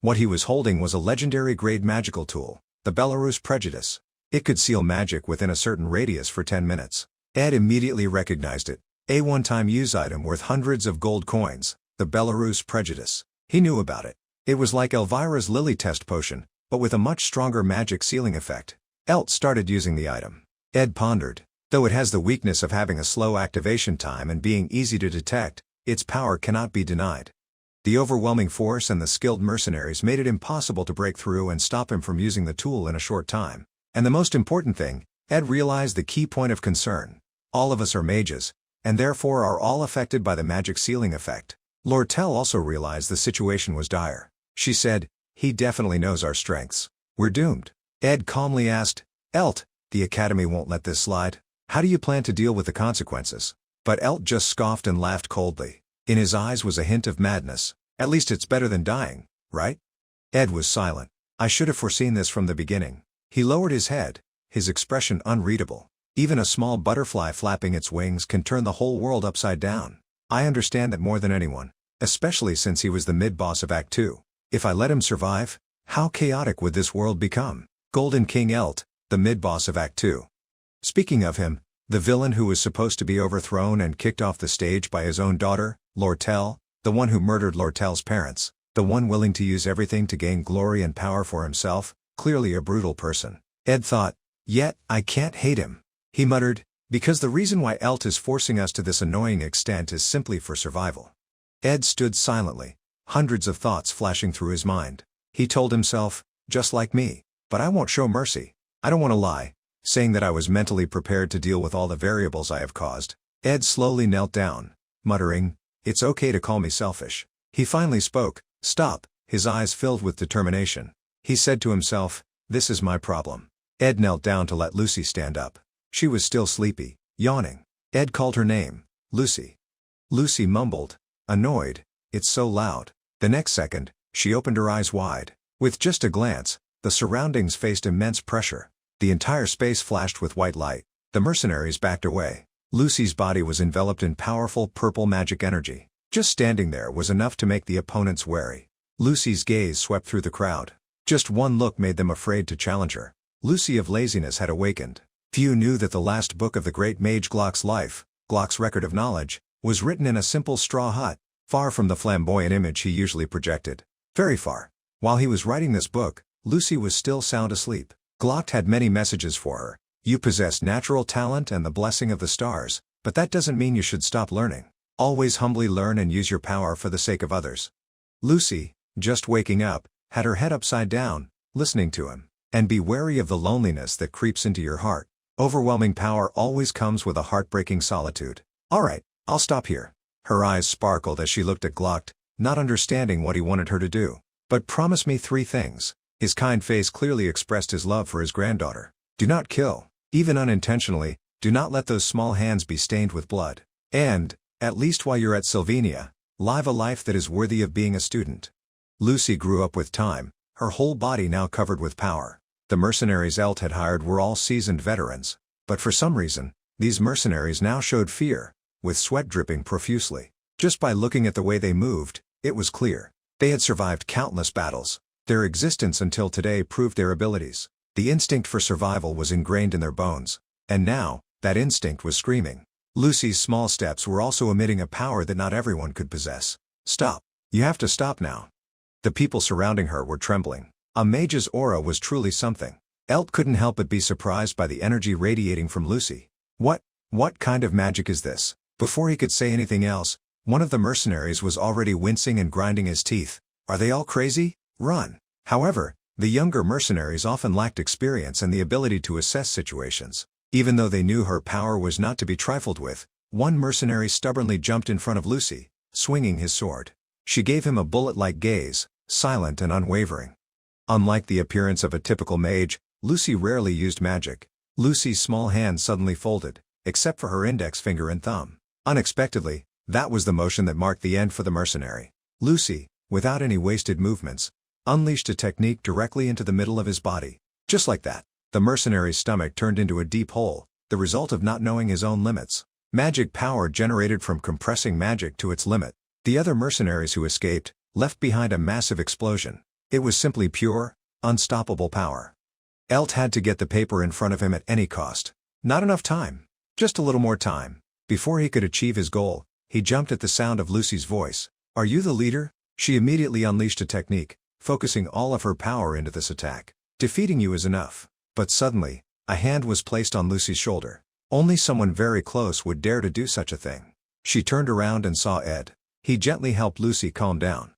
What he was holding was a legendary grade magical tool, the Belarus Prejudice. It could seal magic within a certain radius for 10 minutes. Ed immediately recognized it. A one-time use item worth hundreds of gold coins, the Belarus Prejudice. He knew about it. It was like Elvira's Lily Test Potion, but with a much stronger magic sealing effect. Elt started using the item. Ed pondered. Though it has the weakness of having a slow activation time and being easy to detect, its power cannot be denied. The overwhelming force and the skilled mercenaries made it impossible to break through and stop him from using the tool in a short time. And the most important thing, Ed realized the key point of concern. All of us are mages, and therefore are all affected by the magic sealing effect. Lortell also realized the situation was dire. She said, he definitely knows our strengths. We're doomed. Ed calmly asked, Elt, the academy won't let this slide. How do you plan to deal with the consequences? But Elt just scoffed and laughed coldly. In his eyes was a hint of madness. At least it's better than dying, right? Ed was silent. I should have foreseen this from the beginning. He lowered his head, his expression unreadable. Even a small butterfly flapping its wings can turn the whole world upside down. I understand that more than anyone, especially since he was the mid-boss of Act 2. If I let him survive, how chaotic would this world become? Golden King Elt, the mid-boss of Act 2. Speaking of him, the villain who was supposed to be overthrown and kicked off the stage by his own daughter, Lortell, the one who murdered Lortell's parents, the one willing to use everything to gain glory and power for himself, clearly a brutal person. Ed thought, yet, I can't hate him. He muttered, because the reason why Elt is forcing us to this annoying extent is simply for survival. Ed stood silently, hundreds of thoughts flashing through his mind. He told himself, just like me, but I won't show mercy. I don't want to lie, saying that I was mentally prepared to deal with all the variables I have caused. Ed slowly knelt down, muttering, it's okay to call me selfish. He finally spoke, stop, his eyes filled with determination. He said to himself, this is my problem. Ed knelt down to let Lucy stand up. She was still sleepy, yawning. Ed called her name, Lucy. Lucy mumbled, annoyed, it's so loud. The next second, she opened her eyes wide. With just a glance, the surroundings faced immense pressure. The entire space flashed with white light. The mercenaries backed away. Lucy's body was enveloped in powerful purple magic energy. Just standing there was enough to make the opponents wary. Lucy's gaze swept through the crowd. Just one look made them afraid to challenge her. Lucy of laziness had awakened. Few knew that the last book of the great mage Glock's life, Glock's record of knowledge, was written in a simple straw hut, far from the flamboyant image he usually projected. Very far. While he was writing this book, Lucy was still sound asleep. Glock had many messages for her. You possess natural talent and the blessing of the stars, but that doesn't mean you should stop learning. Always humbly learn and use your power for the sake of others. Lucy, just waking up, had her head upside down, listening to him. And be wary of the loneliness that creeps into your heart. Overwhelming power always comes with a heartbreaking solitude. Alright, I'll stop here. Her eyes sparkled as she looked at Glock, not understanding what he wanted her to do. But promise me 3 things. His kind face clearly expressed his love for his granddaughter. Do not kill. Even unintentionally, do not let those small hands be stained with blood. And, at least while you're at Sylvania, live a life that is worthy of being a student. Lucy grew up with time, her whole body now covered with power. The mercenaries Elt had hired were all seasoned veterans. But for some reason, these mercenaries now showed fear, with sweat dripping profusely. Just by looking at the way they moved, it was clear. They had survived countless battles. Their existence until today proved their abilities. The instinct for survival was ingrained in their bones. And now, that instinct was screaming. Lucy's small steps were also emitting a power that not everyone could possess. Stop. You have to stop now. The people surrounding her were trembling. A mage's aura was truly something. Elt couldn't help but be surprised by the energy radiating from Lucy. What kind of magic is this? Before he could say anything else, one of the mercenaries was already wincing and grinding his teeth. Are they all crazy? Run. However, the younger mercenaries often lacked experience and the ability to assess situations. Even though they knew her power was not to be trifled with, one mercenary stubbornly jumped in front of Lucy, swinging his sword. She gave him a bullet-like gaze, silent and unwavering. Unlike the appearance of a typical mage, Lucy rarely used magic. Lucy's small hand suddenly folded, except for her index finger and thumb. Unexpectedly, that was the motion that marked the end for the mercenary. Lucy, without any wasted movements, unleashed a technique directly into the middle of his body. Just like that, the mercenary's stomach turned into a deep hole, the result of not knowing his own limits. Magic power generated from compressing magic to its limit. The other mercenaries who escaped, left behind a massive explosion. It was simply pure, unstoppable power. Elt had to get the paper in front of him at any cost. Not enough time. Just a little more time. Before he could achieve his goal, he jumped at the sound of Lucy's voice. Are you the leader? She immediately unleashed a technique, focusing all of her power into this attack. Defeating you is enough. But suddenly, a hand was placed on Lucy's shoulder. Only someone very close would dare to do such a thing. She turned around and saw Ed. He gently helped Lucy calm down.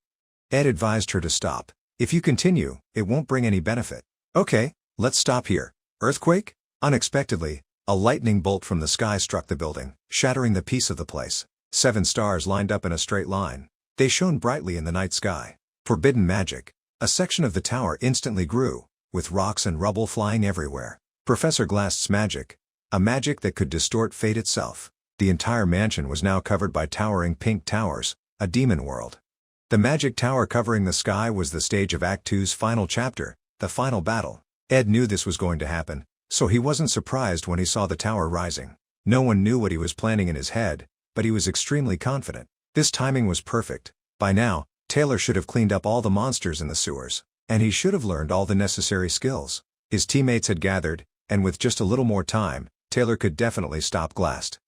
Ed advised her to stop. If you continue, it won't bring any benefit. Okay, let's stop here. Earthquake? Unexpectedly, a lightning bolt from the sky struck the building, shattering the peace of the place. 7 stars lined up in a straight line. They shone brightly in the night sky. Forbidden magic. A section of the tower instantly grew, with rocks and rubble flying everywhere. Professor Glass's magic. A magic that could distort fate itself. The entire mansion was now covered by towering pink towers, a demon world. The magic tower covering the sky was the stage of Act 2's final chapter, the final battle. Ed knew this was going to happen, so he wasn't surprised when he saw the tower rising. No one knew what he was planning in his head, but he was extremely confident. This timing was perfect. By now, Taylor should have cleaned up all the monsters in the sewers, and he should have learned all the necessary skills. His teammates had gathered, and with just a little more time, Taylor could definitely stop Glass.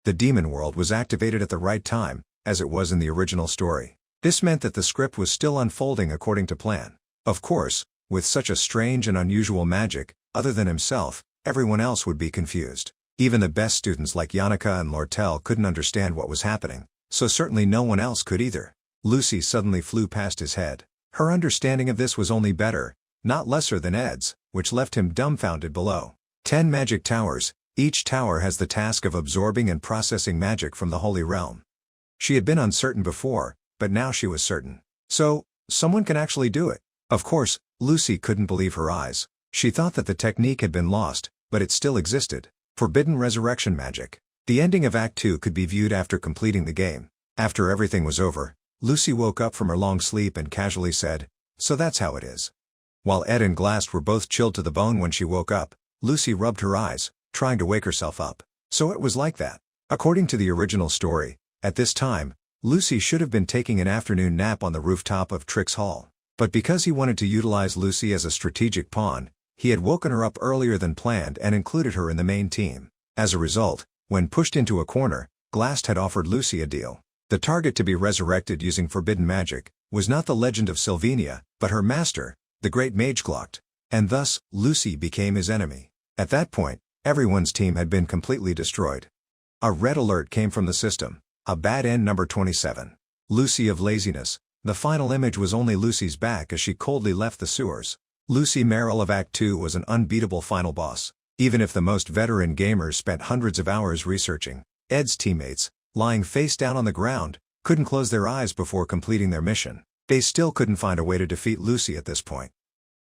The demon world was activated at the right time, as it was in the original story. This meant that the script was still unfolding according to plan. Of course, with such a strange and unusual magic, other than himself, everyone else would be confused. Even the best students like Yannicka and Lortell couldn't understand what was happening, so certainly no one else could either. Lucy suddenly flew past his head. Her understanding of this was only better, not lesser than Ed's, which left him dumbfounded below. 10 magic towers, each tower has the task of absorbing and processing magic from the Holy Realm. She had been uncertain before, but now she was certain. So, someone can actually do it. Of course, Lucy couldn't believe her eyes. She thought that the technique had been lost, but it still existed. Forbidden resurrection magic. The ending of Act 2 could be viewed after completing the game. After everything was over, Lucy woke up from her long sleep and casually said, "So that's how it is." While Ed and Glass were both chilled to the bone when she woke up, Lucy rubbed her eyes, trying to wake herself up. So it was like that. According to the original story, at this time, Lucy should have been taking an afternoon nap on the rooftop of Trix Hall. But because he wanted to utilize Lucy as a strategic pawn, he had woken her up earlier than planned and included her in the main team. As a result, when pushed into a corner, Glass had offered Lucy a deal. The target to be resurrected using forbidden magic was not the legend of Sylvania, but her master, the great mage Glocked. And thus, Lucy became his enemy. At that point, everyone's team had been completely destroyed. A red alert came from the system. A bad end number 27. Lucy of laziness. The final image was only Lucy's back as she coldly left the sewers. Lucy Merrill of Act 2 was an unbeatable final boss. Even if the most veteran gamers spent hundreds of hours researching, Ed's teammates, lying face down on the ground, couldn't close their eyes before completing their mission. They still couldn't find a way to defeat Lucy at this point.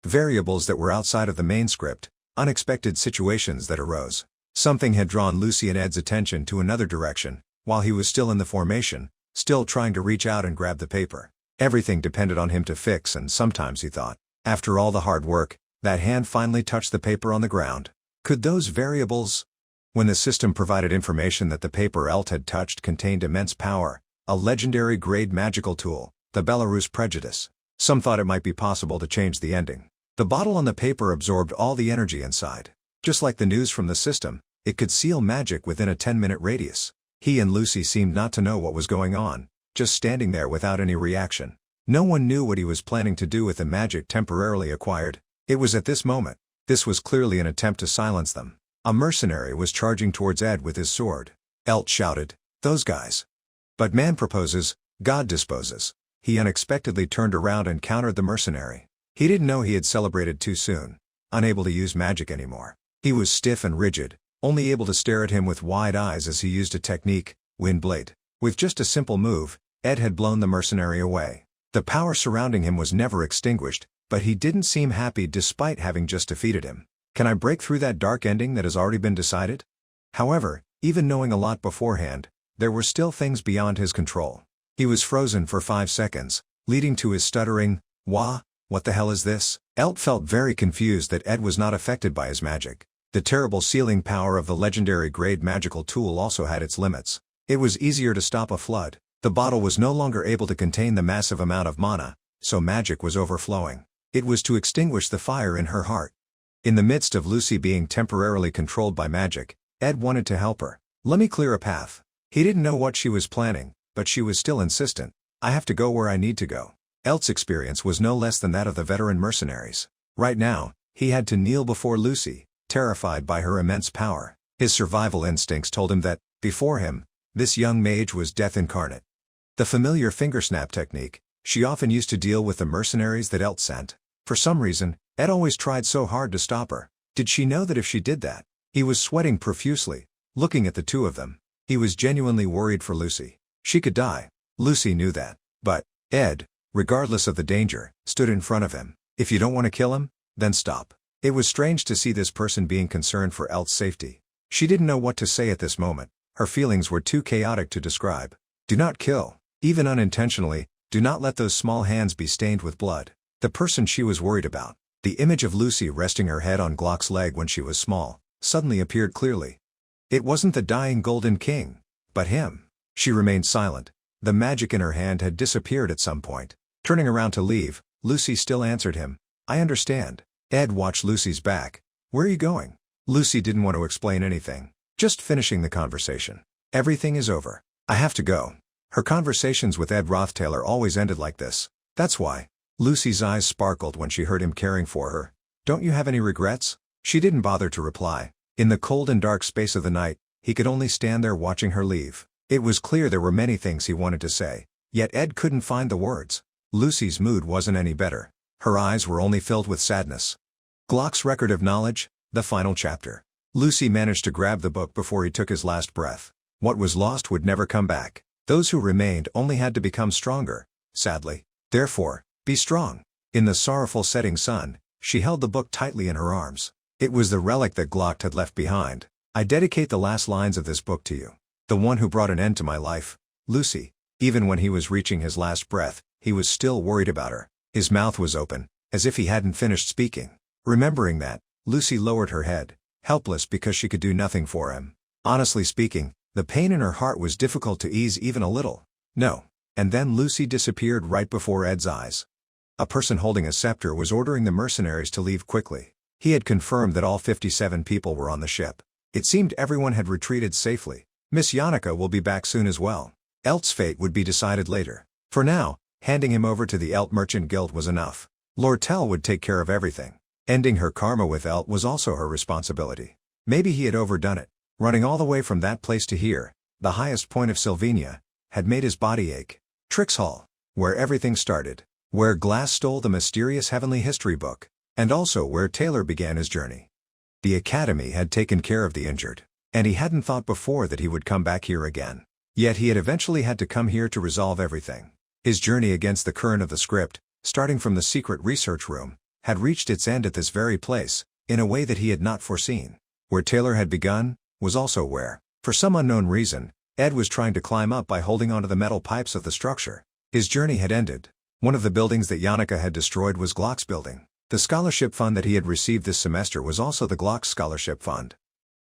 Variables that were outside of the main script, unexpected situations that arose. Something had drawn Lucy and Ed's attention to another direction, while he was still in the formation, still trying to reach out and grab the paper. Everything depended on him to fix, and sometimes he thought, after all the hard work, that hand finally touched the paper on the ground. Could those variables? When the system provided information that the paper Elt had touched contained immense power, a legendary grade magical tool, the Belarus prejudice. Some thought it might be possible to change the ending. The bottle on the paper absorbed all the energy inside. Just like the news from the system, it could seal magic within a 10-minute radius. He and Lucy seemed not to know what was going on, just standing there without any reaction. No one knew what he was planning to do with the magic temporarily acquired. It was at this moment. This was clearly an attempt to silence them. A mercenary was charging towards Ed with his sword. Elt shouted, "Those guys." But man proposes, God disposes. He unexpectedly turned around and countered the mercenary. He didn't know he had celebrated too soon. Unable to use magic anymore. He was stiff and rigid, only able to stare at him with wide eyes as he used a technique, Wind Blade. With just a simple move, Ed had blown the mercenary away. The power surrounding him was never extinguished, but he didn't seem happy despite having just defeated him. Can I break through that dark ending that has already been decided? However, even knowing a lot beforehand, there were still things beyond his control. He was frozen for 5 seconds, leading to his stuttering, "Wah, what the hell is this?" Elt felt very confused that Ed was not affected by his magic. The terrible sealing power of the legendary grade magical tool also had its limits. It was easier to stop a flood. The bottle was no longer able to contain the massive amount of mana, so magic was overflowing. It was to extinguish the fire in her heart. In the midst of Lucy being temporarily controlled by magic, Ed wanted to help her. "Let me clear a path." He didn't know what she was planning, but she was still insistent. "I have to go where I need to go." Elt's experience was no less than that of the veteran mercenaries. Right now, he had to kneel before Lucy, terrified by her immense power. His survival instincts told him that, before him, this young mage was death incarnate. The familiar fingersnap technique, she often used to deal with the mercenaries that Elt sent. For some reason, Ed always tried so hard to stop her. Did she know that if she did that? He was sweating profusely, looking at the two of them. He was genuinely worried for Lucy. She could die. Lucy knew that. But Ed, regardless of the danger, stood in front of him. "If you don't want to kill him, then stop." It was strange to see this person being concerned for Elt's safety. She didn't know what to say at this moment. Her feelings were too chaotic to describe. Do not kill. Even unintentionally, do not let those small hands be stained with blood. The person she was worried about, the image of Lucy resting her head on Glock's leg when she was small, suddenly appeared clearly. It wasn't the dying Golden King, but him. She remained silent. The magic in her hand had disappeared at some point. Turning around to leave, Lucy still answered him, "I understand." Ed watched Lucy's back. "Where are you going?" Lucy didn't want to explain anything. "Just finishing the conversation. Everything is over. I have to go." Her conversations with Ed Rothtailor always ended like this. That's why. Lucy's eyes sparkled when she heard him caring for her. "Don't you have any regrets?" She didn't bother to reply. In the cold and dark space of the night, he could only stand there watching her leave. It was clear there were many things he wanted to say, yet Ed couldn't find the words. Lucy's mood wasn't any better. Her eyes were only filled with sadness. Glock's Record of Knowledge, the final chapter. Lucy managed to grab the book before he took his last breath. What was lost would never come back. Those who remained only had to become stronger, sadly. Therefore, be strong. In the sorrowful setting sun, she held the book tightly in her arms. It was the relic that Glock had left behind. "I dedicate the last lines of this book to you. The one who brought an end to my life, Lucy." Even when he was reaching his last breath, he was still worried about her. His mouth was open, as if he hadn't finished speaking. Remembering that, Lucy lowered her head, helpless because she could do nothing for him. Honestly speaking, the pain in her heart was difficult to ease even a little. No. And then Lucy disappeared right before Ed's eyes. A person holding a scepter was ordering the mercenaries to leave quickly. He had confirmed that all 57 people were on the ship. It seemed everyone had retreated safely. Miss Yannicka will be back soon as well. Elt's fate would be decided later. For now, handing him over to the Elt Merchant Guild was enough. Lortell would take care of everything. Ending her karma with Elt was also her responsibility. Maybe he had overdone it. Running all the way from that place to here, the highest point of Sylvania, had made his body ache. Trix Hall, where everything started. Where Glass stole the mysterious heavenly history book. And also where Taylor began his journey. The Academy had taken care of the injured. And he hadn't thought before that he would come back here again. Yet he had eventually had to come here to resolve everything. His journey against the current of the script, starting from the secret research room, had reached its end at this very place, in a way that he had not foreseen. Where Taylor had begun, was also where, for some unknown reason, Ed was trying to climb up by holding onto the metal pipes of the structure. His journey had ended. One of the buildings that Yannicka had destroyed was Glock's building. The scholarship fund that he had received this semester was also the Glock Scholarship Fund.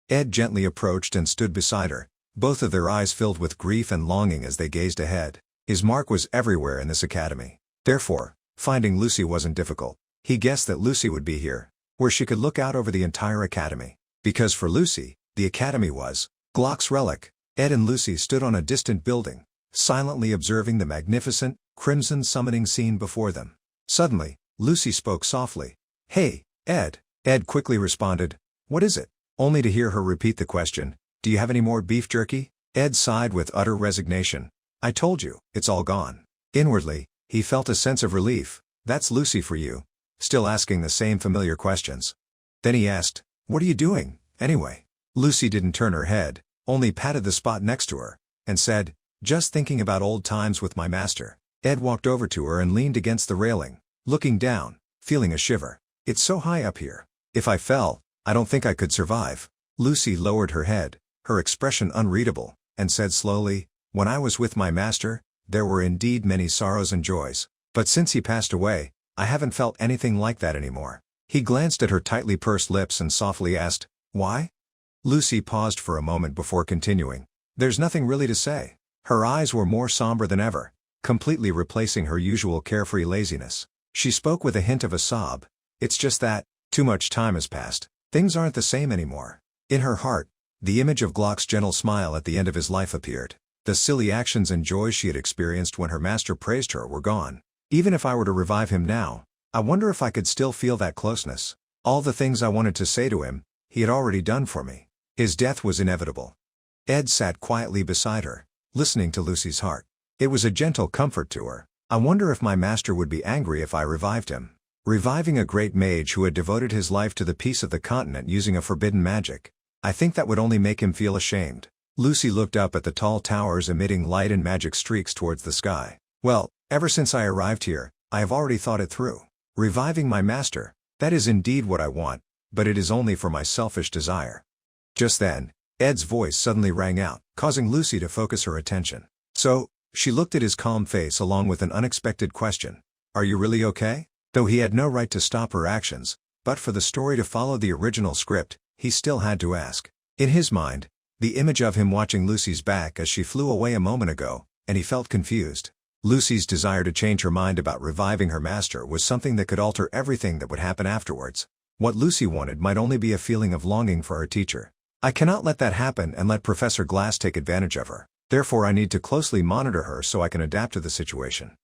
Ed gently approached and stood beside her, both of their eyes filled with grief and longing as they gazed ahead. His mark was everywhere in this academy. Therefore, finding Lucy wasn't difficult. He guessed that Lucy would be here, where she could look out over the entire academy. Because for Lucy, the academy was Glock's relic. Ed and Lucy stood on a distant building, silently observing the magnificent, crimson summoning scene before them. Suddenly, Lucy spoke softly. "Hey, Ed." Ed quickly responded, "What is it?" Only to hear her repeat the question, "Do you have any more beef jerky?" Ed sighed with utter resignation. "I told you, it's all gone." Inwardly, he felt a sense of relief. That's Lucy for you. Still asking the same familiar questions. Then he asked, "What are you doing, anyway?" Lucy didn't turn her head, only patted the spot next to her, and said, "Just thinking about old times with my master." Ed walked over to her and leaned against the railing, looking down, feeling a shiver. "It's so high up here. If I fell, I don't think I could survive." Lucy lowered her head, her expression unreadable, and said slowly, "When I was with my master, there were indeed many sorrows and joys. But since he passed away, I haven't felt anything like that anymore." He glanced at her tightly pursed lips and softly asked, "Why?" Lucy paused for a moment before continuing, "There's nothing really to say." Her eyes were more somber than ever, completely replacing her usual carefree laziness. She spoke with a hint of a sob. "It's just that, too much time has passed. Things aren't the same anymore." In her heart, the image of Glock's gentle smile at the end of his life appeared. The silly actions and joys she had experienced when her master praised her were gone. Even if I were to revive him now, I wonder if I could still feel that closeness. All the things I wanted to say to him, he had already done for me. His death was inevitable. Ed sat quietly beside her, listening to Lucy's heart. It was a gentle comfort to her. "I wonder if my master would be angry if I revived him." Reviving a great mage who had devoted his life to the peace of the continent using a forbidden magic. I think that would only make him feel ashamed. Lucy looked up at the tall towers emitting light and magic streaks towards the sky. "Well, ever since I arrived here, I have already thought it through. Reviving my master, that is indeed what I want, but it is only for my selfish desire." Just then, Ed's voice suddenly rang out, causing Lucy to focus her attention. "So," she looked at his calm face along with an unexpected question, "are you really okay?" Though he had no right to stop her actions, but for the story to follow the original script, he still had to ask. In his mind, the image of him watching Lucy's back as she flew away a moment ago, and he felt confused. Lucy's desire to change her mind about reviving her master was something that could alter everything that would happen afterwards. What Lucy wanted might only be a feeling of longing for her teacher. "I cannot let that happen and let Professor Glass take advantage of her. Therefore I need to closely monitor her so I can adapt to the situation."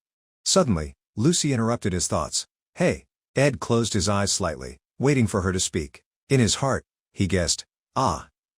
Suddenly, Lucy interrupted his thoughts. "Hey." Ed closed his eyes slightly, waiting for her to speak. In his heart, he guessed,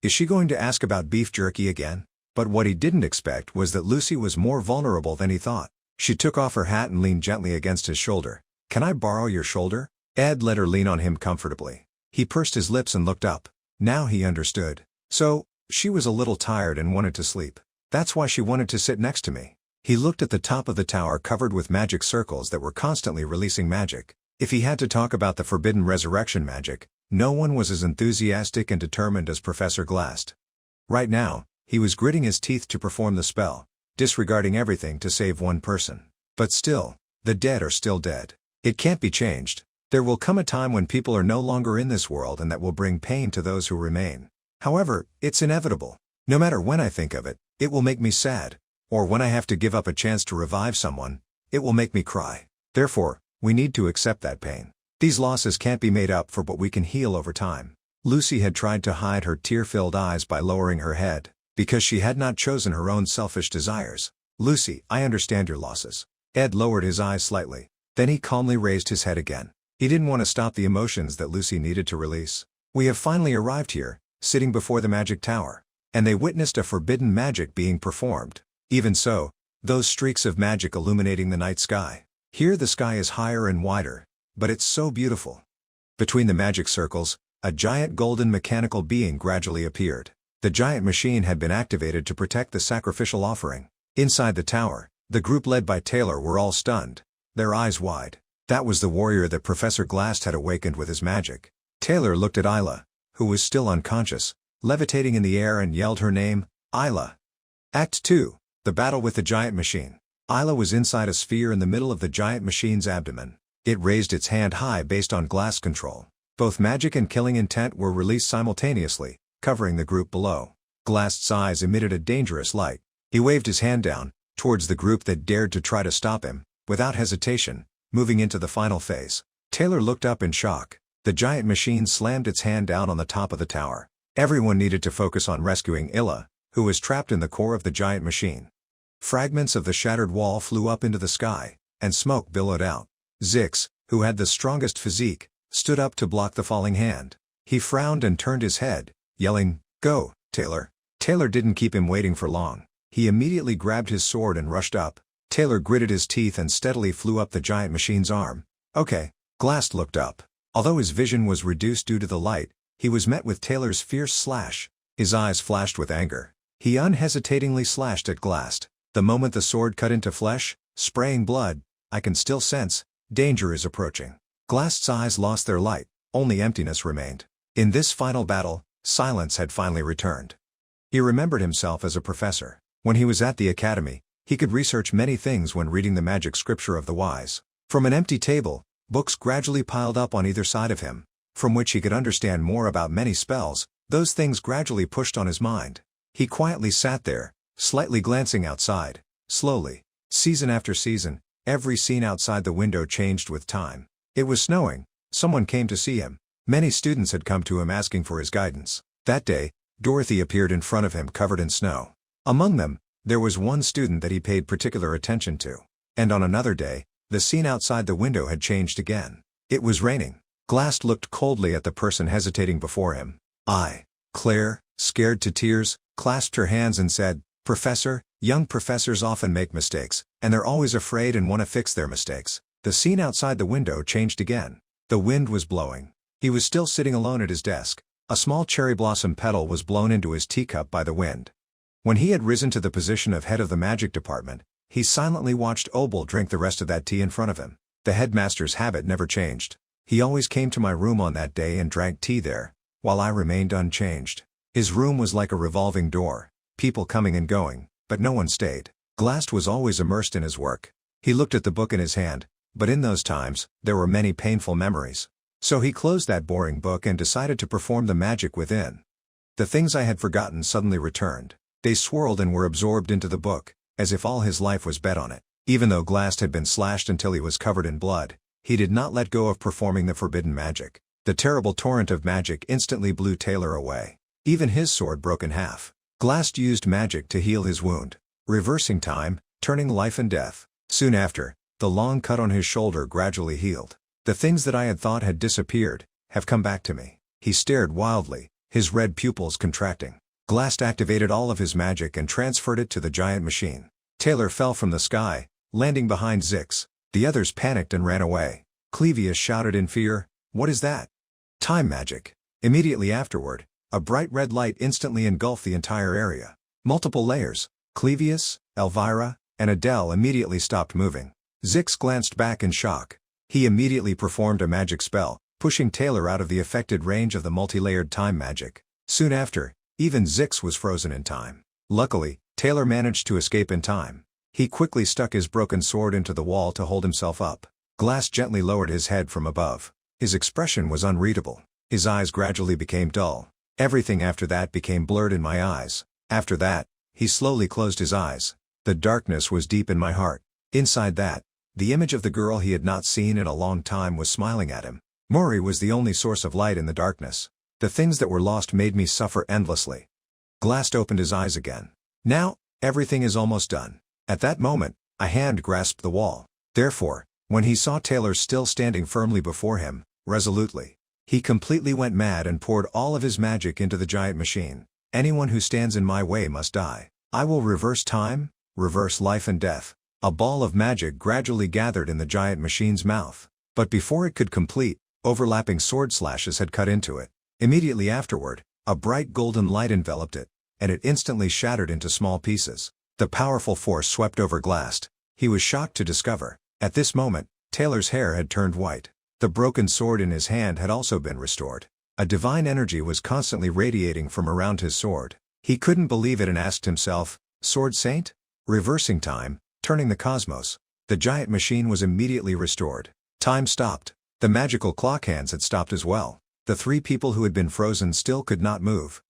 is she going to ask about beef jerky again? But what he didn't expect was that Lucy was more vulnerable than he thought. She took off her hat and leaned gently against his shoulder. "Can I borrow your shoulder?" Ed let her lean on him comfortably. He pursed his lips and looked up. Now he understood. So, she was a little tired and wanted to sleep. That's why she wanted to sit next to me. He looked at the top of the tower covered with magic circles that were constantly releasing magic. If he had to talk about the forbidden resurrection magic, no one was as enthusiastic and determined as Professor Glass. Right now, he was gritting his teeth to perform the spell, disregarding everything to save one person. But still, the dead are still dead. It can't be changed. There will come a time when people are no longer in this world and that will bring pain to those who remain. However, it's inevitable. No matter when I think of it, it will make me sad. Or when I have to give up a chance to revive someone, it will make me cry. Therefore, we need to accept that pain. These losses can't be made up for, but we can heal over time. Lucy had tried to hide her tear-filled eyes by lowering her head, because she had not chosen her own selfish desires. "Lucy, I understand your losses." Ed lowered his eyes slightly. Then he calmly raised his head again. He didn't want to stop the emotions that Lucy needed to release. "We have finally arrived here, sitting before the magic tower." And they witnessed a forbidden magic being performed. Even so, those streaks of magic illuminating the night sky. Here the sky is higher and wider, but it's so beautiful. Between the magic circles, a giant golden mechanical being gradually appeared. The giant machine had been activated to protect the sacrificial offering. Inside the tower, the group led by Taylor were all stunned, their eyes wide. That was the warrior that Professor Glass had awakened with his magic. Taylor looked at Isla, who was still unconscious, levitating in the air, and yelled her name, "Isla." Act 2. The Battle with the Giant Machine. Isla was inside a sphere in the middle of the giant machine's abdomen. It raised its hand high based on Glass control. Both magic and killing intent were released simultaneously, covering the group below. Glass's eyes emitted a dangerous light. He waved his hand down, towards the group that dared to try to stop him, without hesitation, moving into the final phase. Taylor looked up in shock. The giant machine slammed its hand down on the top of the tower. Everyone needed to focus on rescuing Illa, who was trapped in the core of the giant machine. Fragments of the shattered wall flew up into the sky, and smoke billowed out. Zix, who had the strongest physique, stood up to block the falling hand. He frowned and turned his head, yelling, "Go, Taylor." Taylor didn't keep him waiting for long. He immediately grabbed his sword and rushed up. Taylor gritted his teeth and steadily flew up the giant machine's arm. "Okay." Glass looked up. Although his vision was reduced due to the light, he was met with Taylor's fierce slash. His eyes flashed with anger. He unhesitatingly slashed at Glass. The moment the sword cut into flesh, spraying blood, I can still sense, danger is approaching. Glass's eyes lost their light, only emptiness remained. In this final battle, silence had finally returned. He remembered himself as a professor. When he was at the academy, he could research many things when reading the magic scripture of the wise. From an empty table, books gradually piled up on either side of him, from which he could understand more about many spells. Those things gradually pushed on his mind. He quietly sat there, slightly glancing outside. Slowly, season after season, every scene outside the window changed with time. It was snowing. Someone came to see him. Many students had come to him asking for his guidance. That day, Dorothy appeared in front of him covered in snow. Among them, there was one student that he paid particular attention to. And on another day, the scene outside the window had changed again. It was raining. Glass looked coldly at the person hesitating before him. Claire, scared to tears, clasped her hands and said, "Professor, young professors often make mistakes, and they're always afraid and want to fix their mistakes." The scene outside the window changed again. The wind was blowing. He was still sitting alone at his desk. A small cherry blossom petal was blown into his teacup by the wind. When he had risen to the position of head of the magic department, he silently watched Obel drink the rest of that tea in front of him. The headmaster's habit never changed. He always came to my room on that day and drank tea there, while I remained unchanged. His room was like a revolving door, people coming and going, but no one stayed. Glass was always immersed in his work. He looked at the book in his hand, but in those times, there were many painful memories. So he closed that boring book and decided to perform the magic within. The things I had forgotten suddenly returned. They swirled and were absorbed into the book, as if all his life was bet on it. Even though Glass had been slashed until he was covered in blood, he did not let go of performing the forbidden magic. The terrible torrent of magic instantly blew Taylor away. Even his sword broke in half. Glass used magic to heal his wound, reversing time, turning life and death. Soon after, the long cut on his shoulder gradually healed. The things that I had thought had disappeared, have come back to me. He stared wildly, his red pupils contracting. Glass activated all of his magic and transferred it to the giant machine. Taylor fell from the sky, landing behind Zix. The others panicked and ran away. Clevius shouted in fear, "What is that?" "Time magic." Immediately afterward, a bright red light instantly engulfed the entire area. Multiple layers. Clevius, Elvira, and Adele immediately stopped moving. Zix glanced back in shock. He immediately performed a magic spell, pushing Taylor out of the affected range of the multi-layered time magic. Soon after, even Zix was frozen in time. Luckily, Taylor managed to escape in time. He quickly stuck his broken sword into the wall to hold himself up. Glass gently lowered his head from above. His expression was unreadable. His eyes gradually became dull. Everything after that became blurred in my eyes. After that, he slowly closed his eyes. The darkness was deep in my heart. Inside that, the image of the girl he had not seen in a long time was smiling at him. Mori was the only source of light in the darkness. The things that were lost made me suffer endlessly. Glass opened his eyes again. Now, everything is almost done. At that moment, a hand grasped the wall. Therefore, when he saw Taylor still standing firmly before him, resolutely, he completely went mad and poured all of his magic into the giant machine. "Anyone who stands in my way must die. I will reverse time, reverse life and death." A ball of magic gradually gathered in the giant machine's mouth. But before it could complete, overlapping sword slashes had cut into it. Immediately afterward, a bright golden light enveloped it, and it instantly shattered into small pieces. The powerful force swept over Glass. He was shocked to discover, at this moment, Taylor's hair had turned white. The broken sword in his hand had also been restored. A divine energy was constantly radiating from around his sword. He couldn't believe it and asked himself, "Sword Saint? Reversing time, turning the cosmos." The giant machine was immediately restored. Time stopped. The magical clock hands had stopped as well. The three people who had been frozen still could not move.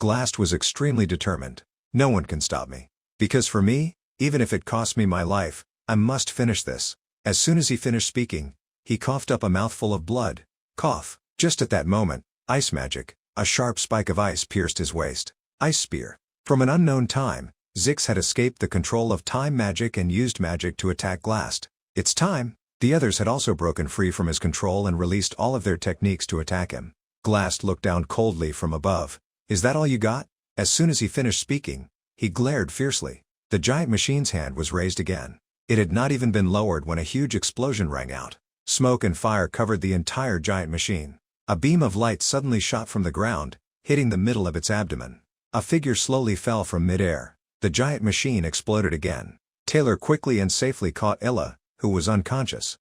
Glass was extremely determined. "No one can stop me. Because for me, Even if it costs me my life, I must finish this. As soon as he finished speaking, he coughed up a mouthful of blood. Cough. Just at that moment, ice magic, a sharp spike of ice pierced his waist. Ice spear. From an unknown time, Zix had escaped the control of time magic and used magic to attack Glast. It's time! The others had also broken free from his control and released all of their techniques to attack him. Glast looked down coldly from above. Is that all you got? As soon as he finished speaking, he glared fiercely. The giant machine's hand was raised again. It had not even been lowered when a huge explosion rang out. Smoke and fire covered the entire giant machine. A beam of light suddenly shot from the ground, hitting the middle of its abdomen. A figure slowly fell from midair. The giant machine exploded again. Taylor quickly and safely caught Ella, who was unconscious.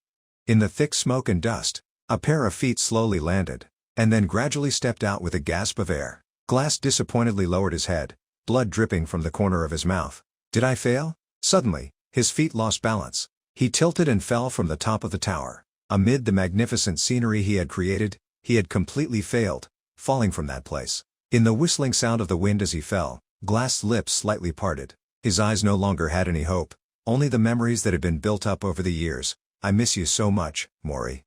In the thick smoke and dust, a pair of feet slowly landed, and then gradually stepped out with a gasp of air. Glass disappointedly lowered his head, blood dripping from the corner of his mouth. Did I fail? Suddenly, his feet lost balance. He tilted and fell from the top of the tower. Amid the magnificent scenery he had created, he had completely failed, falling from that place. In the whistling sound of the wind as he fell, Glass's lips slightly parted. His eyes no longer had any hope, only the memories that had been built up over the years. I miss you so much, Mori.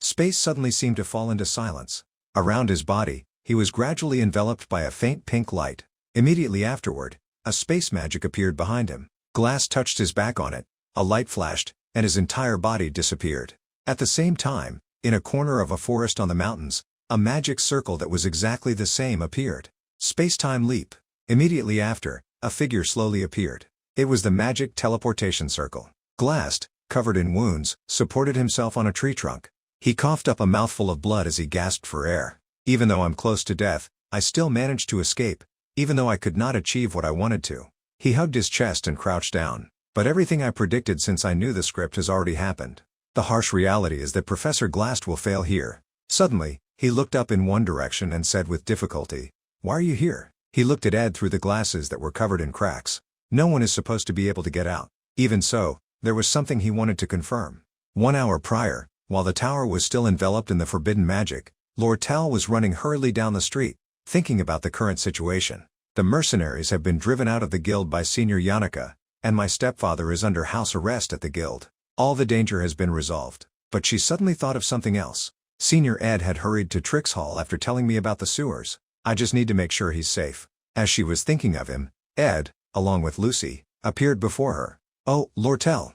Space suddenly seemed to fall into silence. Around his body, he was gradually enveloped by a faint pink light. Immediately afterward, a space magic appeared behind him. Glass touched his back on it, a light flashed, and his entire body disappeared. At the same time, in a corner of a forest on the mountains, a magic circle that was exactly the same appeared. Space-time leap. Immediately after, a figure slowly appeared. It was the magic teleportation circle. Glass, covered in wounds, supported himself on a tree trunk. He coughed up a mouthful of blood as he gasped for air. Even though I'm close to death, I still managed to escape, even though I could not achieve what I wanted to. He hugged his chest and crouched down. But everything I predicted since I knew the script has already happened. The harsh reality is that Professor Glast will fail here. Suddenly, he looked up in one direction and said with difficulty, "Why are you here?" He looked at Ed through the glasses that were covered in cracks. No one is supposed to be able to get out. Even so, there was something he wanted to confirm. 1 hour prior, while the tower was still enveloped in the forbidden magic, Lortell was running hurriedly down the street, thinking about the current situation. The mercenaries have been driven out of the guild by Senior Yannicka, and my stepfather is under house arrest at the guild. All the danger has been resolved. But she suddenly thought of something else. Senior Ed had hurried to Trix Hall after telling me about the sewers. I just need to make sure he's safe. As she was thinking of him, Ed, along with Lucy, appeared before her. Oh, Lortell.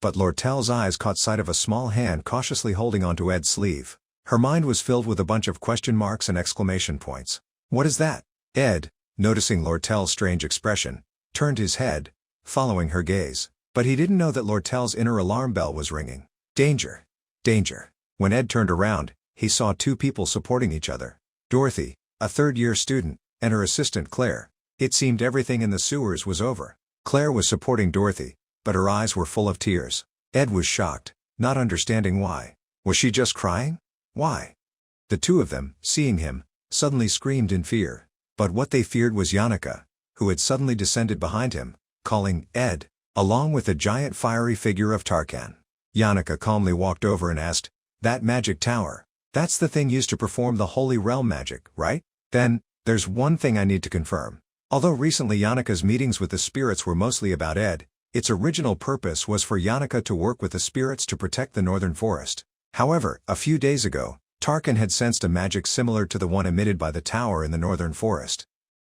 But Lortell's eyes caught sight of a small hand cautiously holding onto Ed's sleeve. Her mind was filled with a bunch of question marks and exclamation points. What is that? Ed, noticing Lortell's strange expression, turned his head, following her gaze. But he didn't know that Lortell's inner alarm bell was ringing. Danger! Danger! When Ed turned around, he saw two people supporting each other. Dorothy, a third-year student, and her assistant Claire. It seemed everything in the sewers was over. Claire was supporting Dorothy, but her eyes were full of tears. Ed was shocked, not understanding why. Was she just crying? Why? The two of them, seeing him, suddenly screamed in fear. But what they feared was Yannicka, who had suddenly descended behind him, calling, Ed, along with the giant fiery figure of Tarkan. Yannicka calmly walked over and asked, that magic tower, that's the thing used to perform the Holy Realm magic, right? Then, there's one thing I need to confirm. Although recently Yannicka's meetings with the spirits were mostly about Ed, its original purpose was for Yannicka to work with the spirits to protect the Northern Forest. However, a few days ago, Tarkan had sensed a magic similar to the one emitted by the tower in the Northern Forest.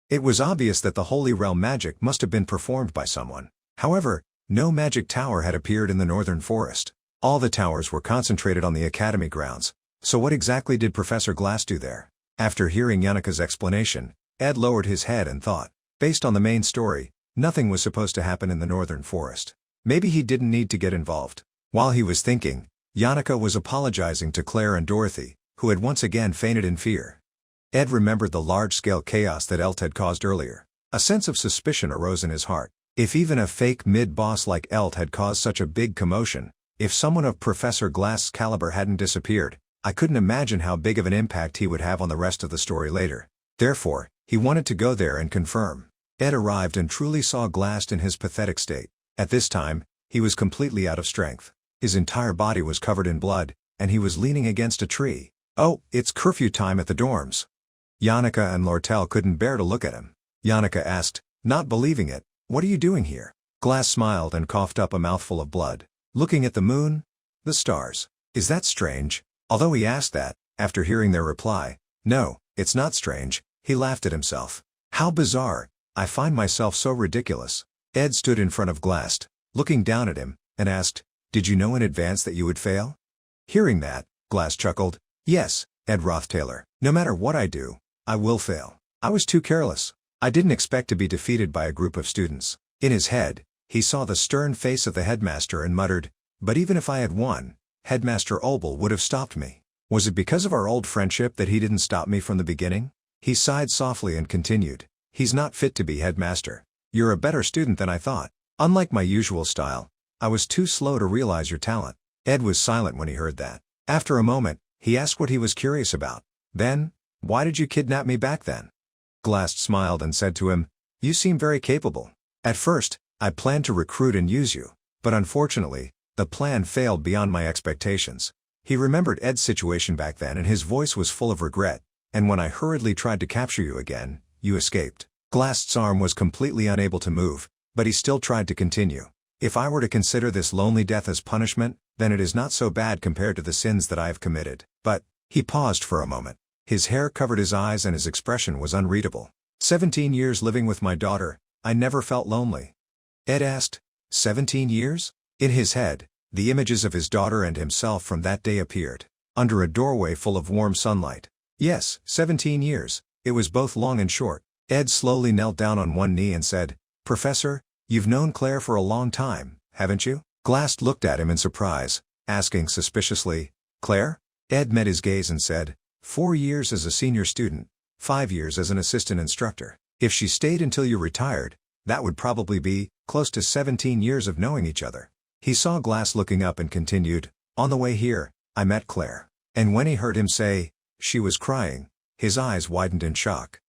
It was obvious that the Holy Realm magic must have been performed by someone. However, no magic tower had appeared in the Northern Forest. All the towers were concentrated on the academy grounds. So what exactly did Professor Glass do there? After hearing Yannicka's explanation, Ed lowered his head and thought. Based on the main story, nothing was supposed to happen in the Northern Forest. Maybe he didn't need to get involved. While he was thinking, Yannicka was apologizing to Claire and Dorothy, who had once again fainted in fear. Ed remembered the large-scale chaos that Elt had caused earlier. A sense of suspicion arose in his heart. If even a fake mid-boss like Elt had caused such a big commotion, if someone of Professor Glass's caliber hadn't disappeared, I couldn't imagine how big of an impact he would have on the rest of the story later. Therefore, he wanted to go there and confirm. Ed arrived and truly saw Glass in his pathetic state. At this time, he was completely out of strength. His entire body was covered in blood, and he was leaning against a tree. Oh, it's curfew time at the dorms. Yannicka and Lortell couldn't bear to look at him. Yannicka asked, not believing it, what are you doing here? Glass smiled and coughed up a mouthful of blood. Looking at the moon? The stars. Is that strange? Although he asked that, after hearing their reply, no, it's not strange, he laughed at himself. How bizarre, I find myself so ridiculous. Ed stood in front of Glass, looking down at him, and asked, did you know in advance that you would fail? Hearing that, Glass chuckled. Yes, Ed Roth-Taylor, no matter what I do, I will fail. I was too careless. I didn't expect to be defeated by a group of students. In his head, he saw the stern face of the headmaster and muttered, but even if I had won, Headmaster Obel would have stopped me. Was it because of our old friendship that he didn't stop me from the beginning? He sighed softly and continued, he's not fit to be headmaster. You're a better student than I thought. Unlike my usual style, I was too slow to realize your talent. Ed was silent when he heard that. After a moment, he asked what he was curious about. Then, why did you kidnap me back then? Glass smiled and said to him, you seem very capable. At first, I planned to recruit and use you, but unfortunately, the plan failed beyond my expectations. He remembered Ed's situation back then and his voice was full of regret, and when I hurriedly tried to capture you again, you escaped. Glass's arm was completely unable to move, but he still tried to continue. If I were to consider this lonely death as punishment, then it is not so bad compared to the sins that I have committed. But, he paused for a moment. His hair covered his eyes and his expression was unreadable. 17 years living with my daughter, I never felt lonely. Ed asked, 17 years? In his head, the images of his daughter and himself from that day appeared, under a doorway full of warm sunlight. Yes, 17 years, it was both long and short. Ed slowly knelt down on one knee and said, Professor, you've known Claire for a long time, haven't you? Glass looked at him in surprise, asking suspiciously, Claire? Ed met his gaze and said, 4 years as a senior student, 5 years as an assistant instructor. If she stayed until you retired, that would probably be close to 17 years of knowing each other. He saw Glass looking up and continued, on the way here, I met Claire. And when he heard him say, she was crying, his eyes widened in shock.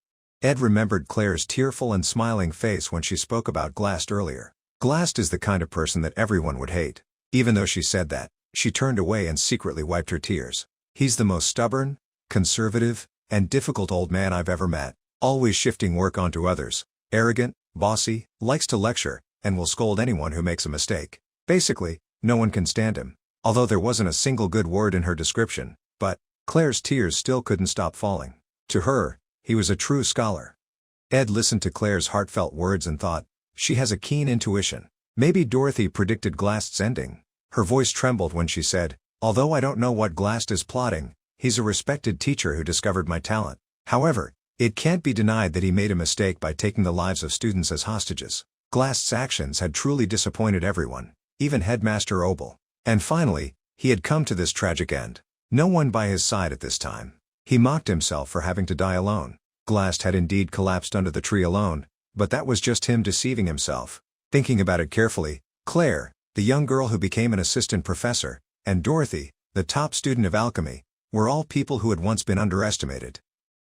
Ed remembered Claire's tearful and smiling face when she spoke about Glass earlier. Glass is the kind of person that everyone would hate. Even though she said that, she turned away and secretly wiped her tears. He's the most stubborn, conservative, and difficult old man I've ever met, always shifting work onto others, arrogant, bossy, likes to lecture, and will scold anyone who makes a mistake. Basically, no one can stand him. Although there wasn't a single good word in her description, but Claire's tears still couldn't stop falling. To her, he was a true scholar. Ed listened to Claire's heartfelt words and thought, she has a keen intuition. Maybe Dorothy predicted Glass's ending. Her voice trembled when she said, although I don't know what Glass is plotting, he's a respected teacher who discovered my talent. However, it can't be denied that he made a mistake by taking the lives of students as hostages. Glass's actions had truly disappointed everyone, even Headmaster Obel. And finally, he had come to this tragic end. No one by his side at this time. He mocked himself for having to die alone. Glass had indeed collapsed under the tree alone, but that was just him deceiving himself. Thinking about it carefully, Claire, the young girl who became an assistant professor, and Dorothy, the top student of alchemy, were all people who had once been underestimated.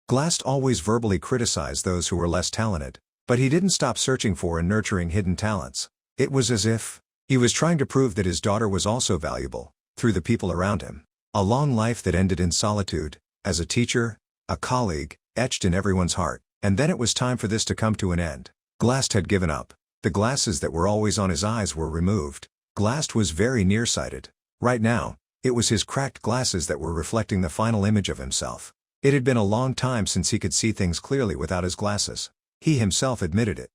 Glass always verbally criticized those who were less talented, but he didn't stop searching for and nurturing hidden talents. It was as if he was trying to prove that his daughter was also valuable, through the people around him. A long life that ended in solitude, as a teacher, a colleague, etched in everyone's heart. And then it was time for this to come to an end. Glass had given up. The glasses that were always on his eyes were removed. Glass was very nearsighted. Right now, it was his cracked glasses that were reflecting the final image of himself. It had been a long time since he could see things clearly without his glasses. He himself admitted it.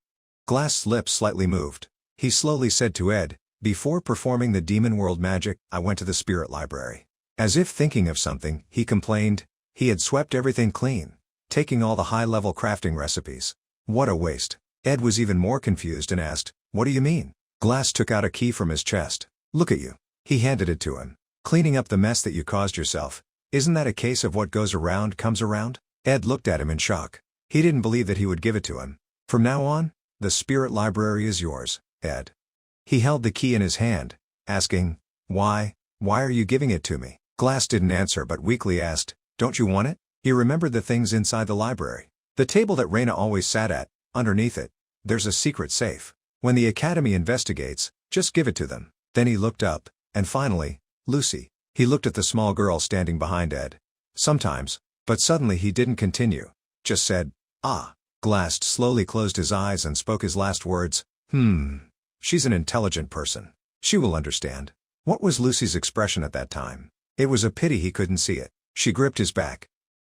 Glass's lips slightly moved. He slowly said to Ed, before performing the demon world magic, I went to the spirit library. As if thinking of something, he complained, he had swept everything clean, taking all the high-level crafting recipes. What a waste. Ed was even more confused and asked, what do you mean? Glass took out a key from his chest. Look at you. He handed it to him. Cleaning up the mess that you caused yourself. Isn't that a case of what goes around comes around? Ed looked at him in shock. He didn't believe that he would give it to him. From now on, the spirit library is yours, Ed. He held the key in his hand, asking, why are you giving it to me? Glass didn't answer but weakly asked, don't you want it? He remembered the things inside the library. The table that Raina always sat at, underneath it, there's a secret safe. When the academy investigates, just give it to them. Then he looked up, and finally, Lucy. He looked at the small girl standing behind Ed. Sometimes, but suddenly he didn't continue. Just said, ah. Glass slowly closed his eyes and spoke his last words, She's an intelligent person. She will understand. What was Lucy's expression at that time? It was a pity he couldn't see it. She gripped his back.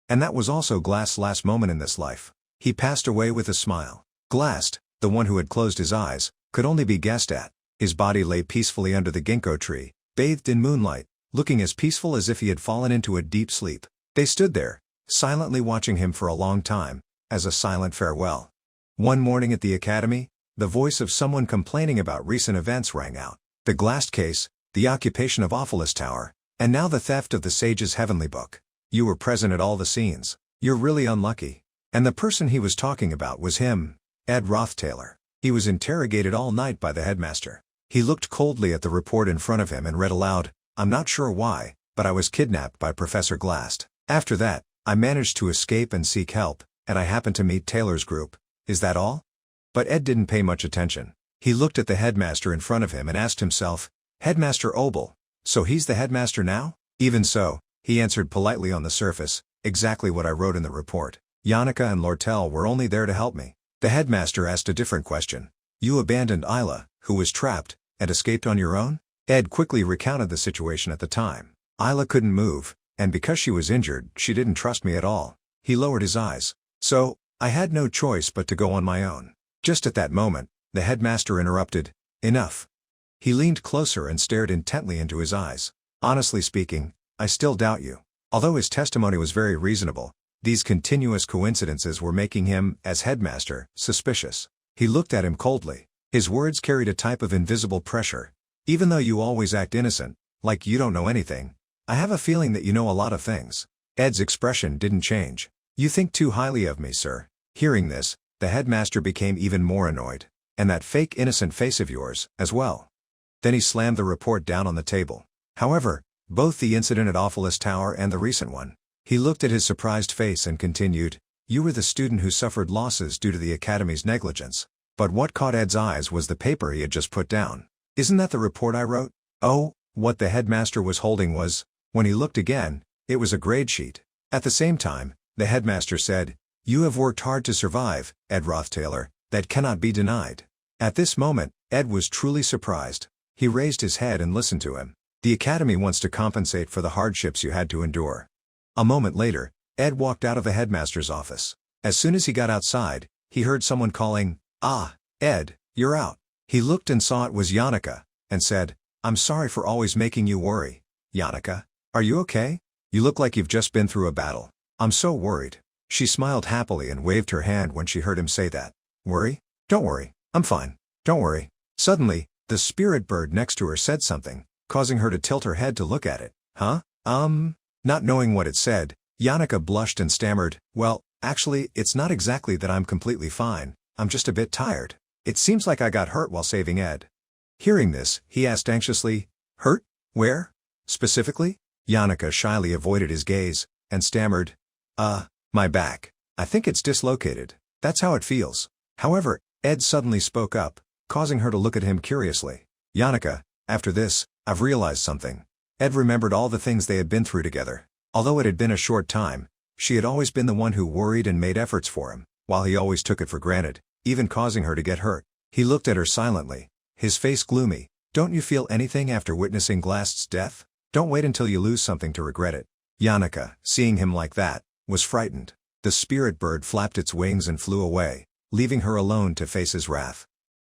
And that was also Glass's last moment in this life. He passed away with a smile. Glass, the one who had closed his eyes, could only be guessed at. His body lay peacefully under the ginkgo tree, bathed in moonlight, looking as peaceful as if he had fallen into a deep sleep. They stood there, silently watching him for a long time, as a silent farewell. One morning at the academy, the voice of someone complaining about recent events rang out. The Glass case, the occupation of Awfulest Tower, and now the theft of the sage's heavenly book. You were present at all the scenes. You're really unlucky. And the person he was talking about was him, Ed Roth-Taylor. He was interrogated all night by the headmaster. He looked coldly at the report in front of him and read aloud, "I'm not sure why, but I was kidnapped by Professor Glass. After that, I managed to escape and seek help, and I happened to meet Taylor's group. Is that all?" But Ed didn't pay much attention. He looked at the headmaster in front of him and asked himself, "Headmaster Obel, so he's the headmaster now?" "Even so," he answered politely on the surface, "exactly what I wrote in the report. Yannicka and Lortell were only there to help me." The headmaster asked a different question. "You abandoned Isla, who was trapped, and escaped on your own?" Ed quickly recounted the situation at the time. "Isla couldn't move, and because she was injured, she didn't trust me at all." He lowered his eyes. "So, I had no choice but to go on my own." Just at that moment, the headmaster interrupted, "Enough." He leaned closer and stared intently into his eyes. "Honestly speaking, I still doubt you." Although his testimony was very reasonable, these continuous coincidences were making him, as headmaster, suspicious. He looked at him coldly. His words carried a type of invisible pressure. "Even though you always act innocent, like you don't know anything, I have a feeling that you know a lot of things." Ed's expression didn't change. "You think too highly of me, sir." Hearing this, the headmaster became even more annoyed. "And that fake innocent face of yours, as well." Then he slammed the report down on the table. However, both the incident at Awfulest Tower and the recent one. He looked at his surprised face and continued, "You were the student who suffered losses due to the Academy's negligence." But what caught Ed's eyes was the paper he had just put down. "Isn't that the report I wrote?" Oh, what the headmaster was holding was, when he looked again, it was a grade sheet. At the same time, the headmaster said, "You have worked hard to survive, Ed Roth-Taylor, that cannot be denied." At this moment, Ed was truly surprised. He raised his head and listened to him. "The Academy wants to compensate for the hardships you had to endure." A moment later, Ed walked out of the headmaster's office. As soon as he got outside, he heard someone calling, "Ah, Ed, you're out." He looked and saw it was Yannicka, and said, "I'm sorry for always making you worry. Yannicka, are you okay? You look like you've just been through a battle." "I'm so worried." She smiled happily and waved her hand when she heard him say that. "Worry? Don't worry, I'm fine. Don't worry." Suddenly, the spirit bird next to her said something, causing her to tilt her head to look at it. "Huh? Not knowing what it said, Yannicka blushed and stammered, "Well, actually, it's not exactly that I'm completely fine, I'm just a bit tired. It seems like I got hurt while saving Ed." Hearing this, he asked anxiously, "Hurt? Where? Specifically?" Yannicka shyly avoided his gaze, and stammered, My back. I think it's dislocated. That's how it feels." However, Ed suddenly spoke up, causing her to look at him curiously. "Yannicka, after this, I've realized something." Ed remembered all the things they had been through together. Although it had been a short time, she had always been the one who worried and made efforts for him, while he always took it for granted, even causing her to get hurt. He looked at her silently, his face gloomy. "Don't you feel anything after witnessing Glass's death? Don't wait until you lose something to regret it." Yannicka, seeing him like that, was frightened. The spirit bird flapped its wings and flew away, leaving her alone to face his wrath.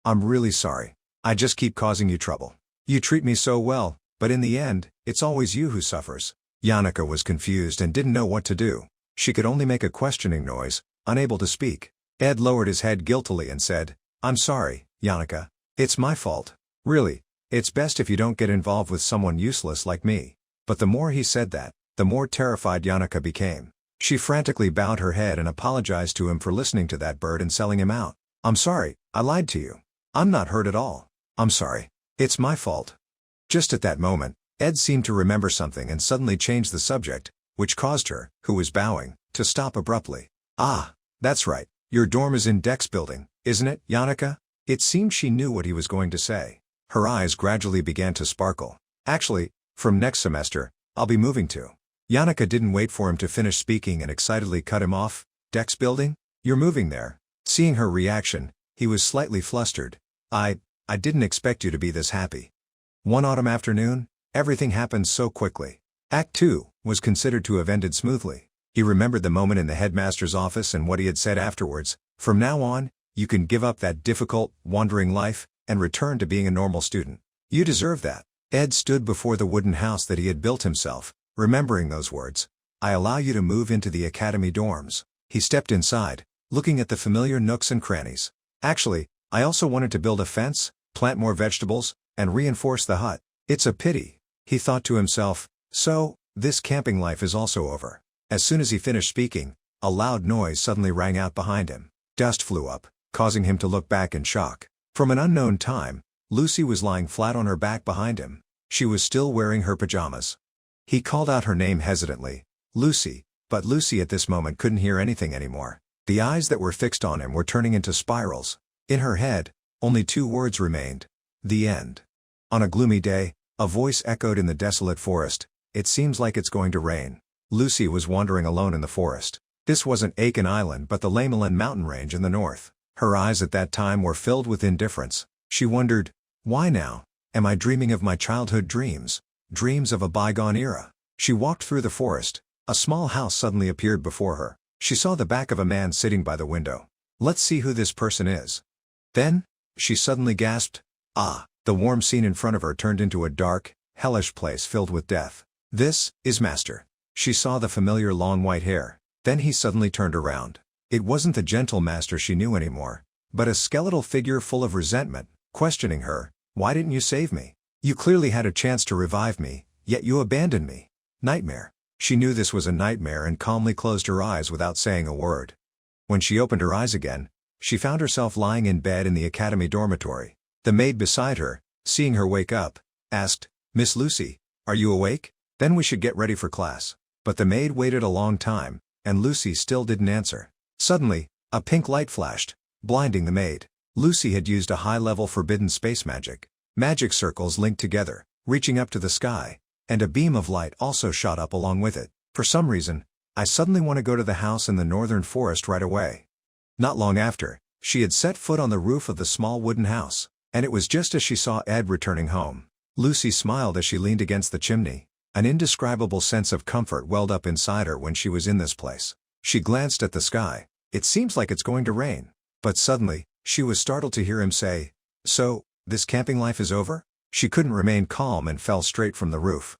"I'm really sorry. I just keep causing you trouble. You treat me so well, but in the end, it's always you who suffers." Yannicka was confused and didn't know what to do. She could only make a questioning noise, unable to speak. Ed lowered his head guiltily and said, "I'm sorry, Yannicka. It's my fault. Really, it's best if you don't get involved with someone useless like me." But the more he said that, the more terrified Yannicka became. She frantically bowed her head and apologized to him for listening to that bird and selling him out. "I'm sorry, I lied to you. I'm not hurt at all. I'm sorry. It's my fault." Just at that moment, Ed seemed to remember something and suddenly changed the subject, which caused her, who was bowing, to stop abruptly. "Ah, that's right. Your dorm is in Dex building, isn't it, Yannicka?" It seemed she knew what he was going to say. Her eyes gradually began to sparkle. "Actually, from next semester, I'll be moving to." Yannicka didn't wait for him to finish speaking and excitedly cut him off. "Dex building? You're moving there?" Seeing her reaction, he was slightly flustered. I didn't expect you to be this happy. One autumn afternoon, everything happened so quickly. Act 2 was considered to have ended smoothly. He remembered the moment in the headmaster's office and what he had said afterwards. From now on, you can give up that difficult, wandering life, and return to being a normal student. You deserve that. Ed stood before the wooden house that he had built himself, remembering those words. I allow you to move into the academy dorms. He stepped inside, looking at the familiar nooks and crannies. Actually, I also wanted to build a fence, plant more vegetables, and reinforce the hut. It's a pity, he thought to himself. So, this camping life is also over. As soon as he finished speaking, a loud noise suddenly rang out behind him. Dust flew up, causing him to look back in shock. From an unknown time, Lucy was lying flat on her back behind him. She was still wearing her pajamas. He called out her name hesitantly, Lucy, but Lucy at this moment couldn't hear anything anymore. The eyes that were fixed on him were turning into spirals. In her head, only 2 words remained. The end. On a gloomy day, a voice echoed in the desolate forest. It seems like it's going to rain. Lucy was wandering alone in the forest. This wasn't Aiken Island but the Lamelin mountain range in the north. Her eyes at that time were filled with indifference. She wondered, why now? Am I dreaming of my childhood dreams? Dreams of a bygone era? She walked through the forest. A small house suddenly appeared before her. She saw the back of a man sitting by the window. Let's see who this person is. Then, she suddenly gasped, ah! The warm scene in front of her turned into a dark, hellish place filled with death. This is Master. She saw the familiar long white hair. Then he suddenly turned around. It wasn't the gentle Master she knew anymore, but a skeletal figure full of resentment, questioning her. Why didn't you save me? You clearly had a chance to revive me, yet you abandoned me. Nightmare. She knew this was a nightmare and calmly closed her eyes without saying a word. When she opened her eyes again, she found herself lying in bed in the academy dormitory. The maid beside her, seeing her wake up, asked, Miss Lucy, are you awake? Then we should get ready for class. But the maid waited a long time, and Lucy still didn't answer. Suddenly, a pink light flashed, blinding the maid. Lucy had used a high-level forbidden space magic. Magic circles linked together, reaching up to the sky, and a beam of light also shot up along with it. For some reason, I suddenly want to go to the house in the northern forest right away. Not long after, she had set foot on the roof of the small wooden house, and it was just as she saw Ed returning home. Lucy smiled as she leaned against the chimney. An indescribable sense of comfort welled up inside her when she was in this place. She glanced at the sky. It seems like it's going to rain. But suddenly, she was startled to hear him say, so, this camping life is over? She couldn't remain calm and fell straight from the roof.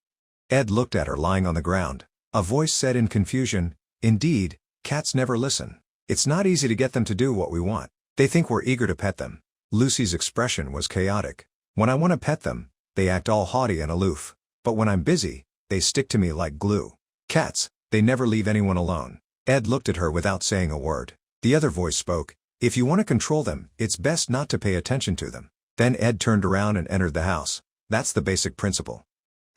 Ed looked at her lying on the ground. A voice said in confusion, indeed, cats never listen. It's not easy to get them to do what we want. They think we're eager to pet them. Lucy's expression was chaotic. When I want to pet them, they act all haughty and aloof. But when I'm busy, they stick to me like glue. Cats, they never leave anyone alone. Ed looked at her without saying a word. The other voice spoke, if you want to control them, it's best not to pay attention to them. Then Ed turned around and entered the house. That's the basic principle.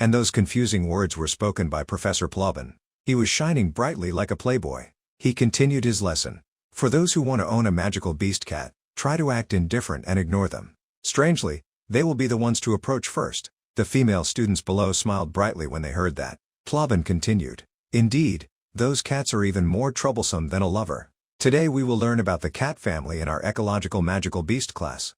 And those confusing words were spoken by Professor Plobin. He was shining brightly like a playboy. He continued his lesson. For those who want to own a magical beast cat, try to act indifferent and ignore them. Strangely, they will be the ones to approach first. The female students below smiled brightly when they heard that. Plobin continued. Indeed, those cats are even more troublesome than a lover. Today we will learn about the cat family in our ecological magical beast class.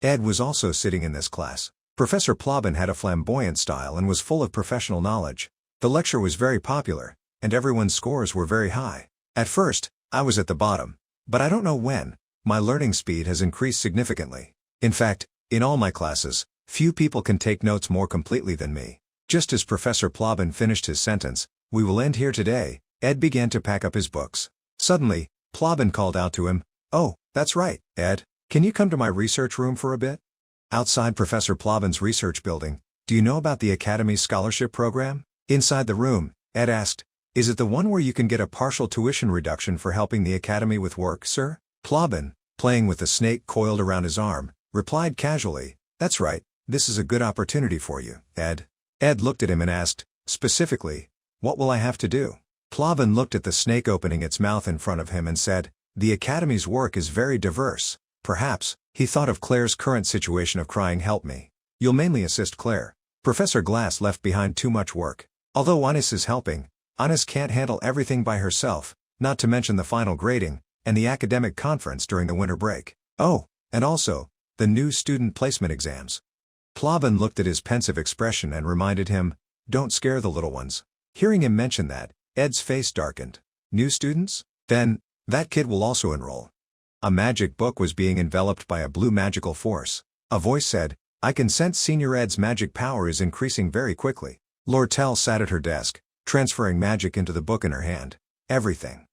Ed was also sitting in this class. Professor Plobin had a flamboyant style and was full of professional knowledge. The lecture was very popular, and everyone's scores were very high. At first, I was at the bottom, but I don't know when. My learning speed has increased significantly. In fact, in all my classes, few people can take notes more completely than me. Just as Professor Plobin finished his sentence, we will end here today, Ed began to pack up his books. Suddenly, Plobin called out to him, oh, that's right, Ed. Can you come to my research room for a bit? Outside Professor Plobin's research building, do you know about the Academy's scholarship program? Inside the room, Ed asked, is it the one where you can get a partial tuition reduction for helping the Academy with work, sir? Plobin, playing with the snake coiled around his arm, replied casually, that's right, this is a good opportunity for you, Ed. Ed looked at him and asked, specifically, what will I have to do? Plobin looked at the snake opening its mouth in front of him and said, the Academy's work is very diverse. Perhaps, he thought of Claire's current situation of crying help me. You'll mainly assist Claire. Professor Glass left behind too much work. Although Anis is helping, Anis can't handle everything by herself, not to mention the final grading, and the academic conference during the winter break. Oh, and also, the new student placement exams. Plavin looked at his pensive expression and reminded him, "Don't scare the little ones." Hearing him mention that, Ed's face darkened. New students? Then, that kid will also enroll. A magic book was being enveloped by a blue magical force. A voice said, "I can sense Senior Ed's magic power is increasing very quickly." Lortell sat at her desk, transferring magic into the book in her hand. Everything.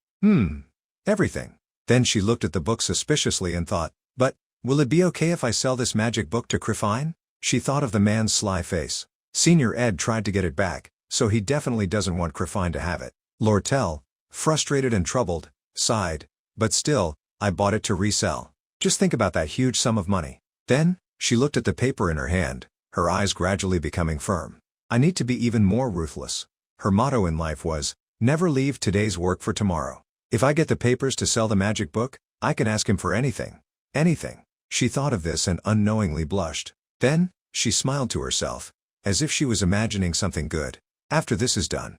Everything. Then she looked at the book suspiciously and thought, "But, will it be okay if I sell this magic book to Crefine?" She thought of the man's sly face. Senior Ed tried to get it back, so he definitely doesn't want Crefine to have it. Lortell, frustrated and troubled, sighed, "But still, I bought it to resell. Just think about that huge sum of money." Then, she looked at the paper in her hand, her eyes gradually becoming firm. "I need to be even more ruthless." Her motto in life was, "Never leave today's work for tomorrow." If I get the papers to sell the magic book, I can ask him for anything. Anything. She thought of this and unknowingly blushed. Then, she smiled to herself, as if she was imagining something good. After this is done.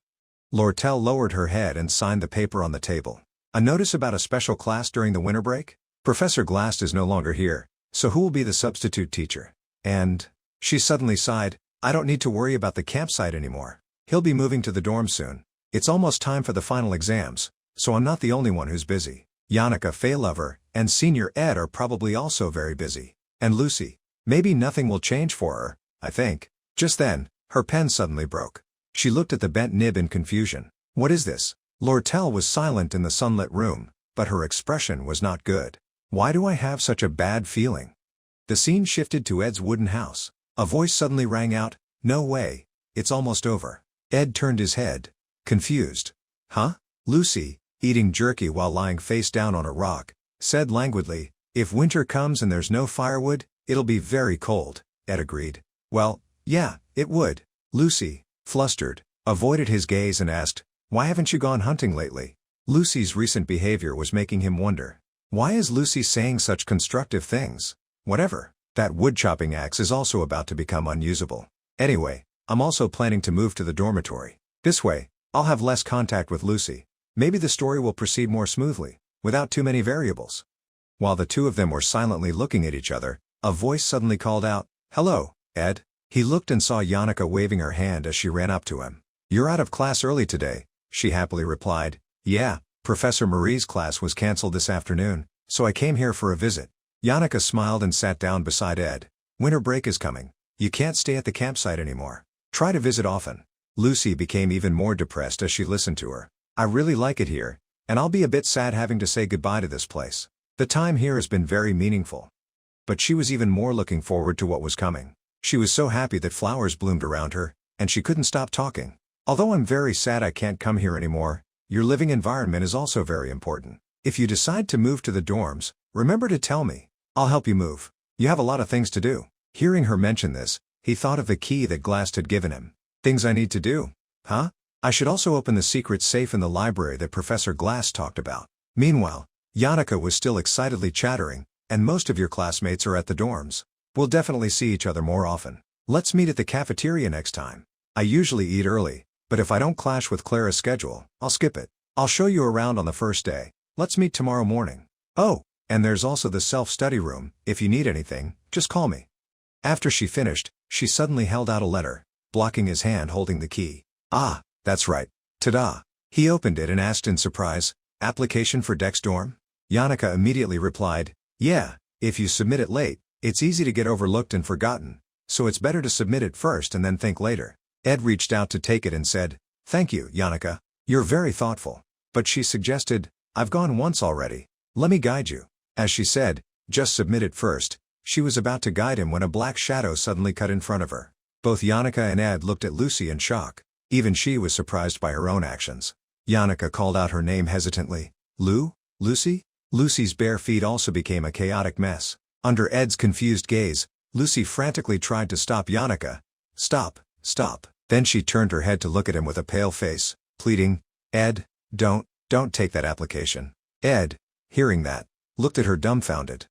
Lortell lowered her head and signed the paper on the table. "A notice about a special class during the winter break? Professor Glass is no longer here, so who will be the substitute teacher? And," she suddenly sighed, "I don't need to worry about the campsite anymore. He'll be moving to the dorm soon. It's almost time for the final exams, so I'm not the only one who's busy. Yannicka Faylover and Senior Ed are probably also very busy. And Lucy. Maybe nothing will change for her, I think." Just then, her pen suddenly broke. She looked at the bent nib in confusion. "What is this?" Lortell was silent in the sunlit room, but her expression was not good. "Why do I have such a bad feeling?" The scene shifted to Ed's wooden house. A voice suddenly rang out, "No way, it's almost over." Ed turned his head, confused. "Huh?" Lucy, eating jerky while lying face down on a rock, said languidly, "If winter comes and there's no firewood, it'll be very cold." Ed agreed. "Well, yeah, it would." Lucy, flustered, avoided his gaze and asked, "Why haven't you gone hunting lately?" Lucy's recent behavior was making him wonder. Why is Lucy saying such constructive things? Whatever. That wood-chopping axe is also about to become unusable. Anyway, I'm also planning to move to the dormitory. This way, I'll have less contact with Lucy. Maybe the story will proceed more smoothly, without too many variables. While the two of them were silently looking at each other, a voice suddenly called out, "Hello, Ed." He looked and saw Yannicka waving her hand as she ran up to him. "You're out of class early today," she happily replied. "Yeah, Professor Marie's class was cancelled this afternoon, so I came here for a visit." Yannicka smiled and sat down beside Ed. "Winter break is coming. You can't stay at the campsite anymore. Try to visit often." Lucy became even more depressed as she listened to her. "I really like it here, and I'll be a bit sad having to say goodbye to this place. The time here has been very meaningful." But she was even more looking forward to what was coming. She was so happy that flowers bloomed around her, and she couldn't stop talking. "Although I'm very sad I can't come here anymore, your living environment is also very important. If you decide to move to the dorms, remember to tell me. I'll help you move. You have a lot of things to do." Hearing her mention this, he thought of the key that Glass had given him. "Things I need to do? Huh? I should also open the secret safe in the library that Professor Glass talked about." Meanwhile, Yannicka was still excitedly chattering, "And most of your classmates are at the dorms. We'll definitely see each other more often. Let's meet at the cafeteria next time. I usually eat early, but if I don't clash with Clara's schedule, I'll skip it. I'll show you around on the first day. Let's meet tomorrow morning. Oh, and there's also the self-study room. If you need anything, just call me." After she finished, she suddenly held out a letter, blocking his hand holding the key. "Ah, that's right. Ta-da." He opened it and asked in surprise, "Application for Dex dorm?" Yannicka immediately replied, "Yeah, if you submit it late, it's easy to get overlooked and forgotten, so it's better to submit it first and then think later." Ed reached out to take it and said, "Thank you, Yannicka. You're very thoughtful." But she suggested, "I've gone once already. Let me guide you." As she said, "Just submit it first," she was about to guide him when a black shadow suddenly cut in front of her. Both Yannicka and Ed looked at Lucy in shock. Even she was surprised by her own actions. Yannicka called out her name hesitantly. Lucy?" Lucy's bare feet also became a chaotic mess. Under Ed's confused gaze, Lucy frantically tried to stop Yannicka. Stop. Then she turned her head to look at him with a pale face, pleading, "Ed, don't take that application." Ed, hearing that, looked at her dumbfounded.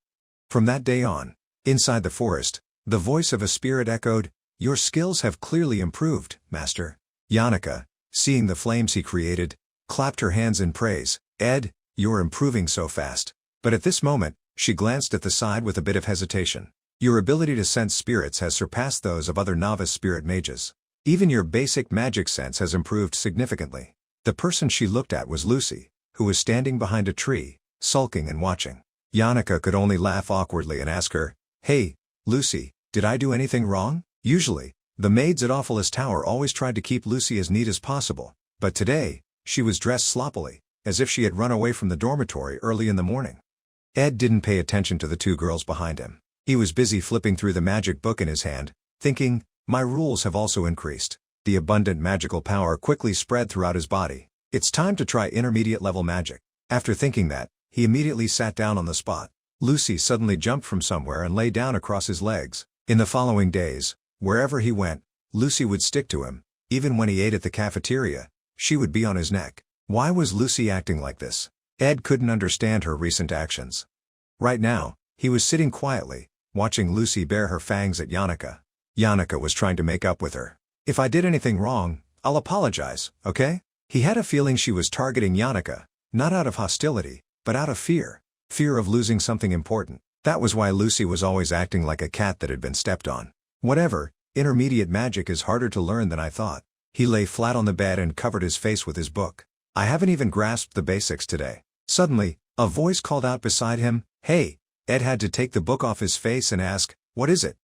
From that day on, inside the forest, the voice of a spirit echoed, "Your skills have clearly improved, Master." Yannicka, seeing the flames he created, clapped her hands in praise. "Ed, you're improving so fast." But at this moment, she glanced at the side with a bit of hesitation. Your ability to sense spirits has surpassed those of other novice spirit mages. Even your basic magic sense has improved significantly. The person she looked at was Lucy, who was standing behind a tree, sulking and watching. Yannicka could only laugh awkwardly and ask her, "Hey, Lucy, did I do anything wrong?" Usually, the maids at Awfulest Tower always tried to keep Lucy as neat as possible, but today, she was dressed sloppily, as if she had run away from the dormitory early in the morning. Ed didn't pay attention to the two girls behind him. He was busy flipping through the magic book in his hand, thinking, my rules have also increased. The abundant magical power quickly spread throughout his body. It's time to try intermediate level magic. After thinking that, he immediately sat down on the spot. Lucy suddenly jumped from somewhere and lay down across his legs. In the following days, wherever he went, Lucy would stick to him. Even when he ate at the cafeteria, she would be on his neck. Why was Lucy acting like this? Ed couldn't understand her recent actions. Right now, he was sitting quietly, watching Lucy bare her fangs at Yannicka. Yannicka was trying to make up with her. If I did anything wrong, I'll apologize, okay? He had a feeling she was targeting Yannicka, not out of hostility, but out of fear. Fear of losing something important. That was why Lucy was always acting like a cat that had been stepped on. Whatever, intermediate magic is harder to learn than I thought. He lay flat on the bed and covered his face with his book. I haven't even grasped the basics today. Suddenly, a voice called out beside him, "Hey!" Ed had to take the book off his face and ask, "What is it?"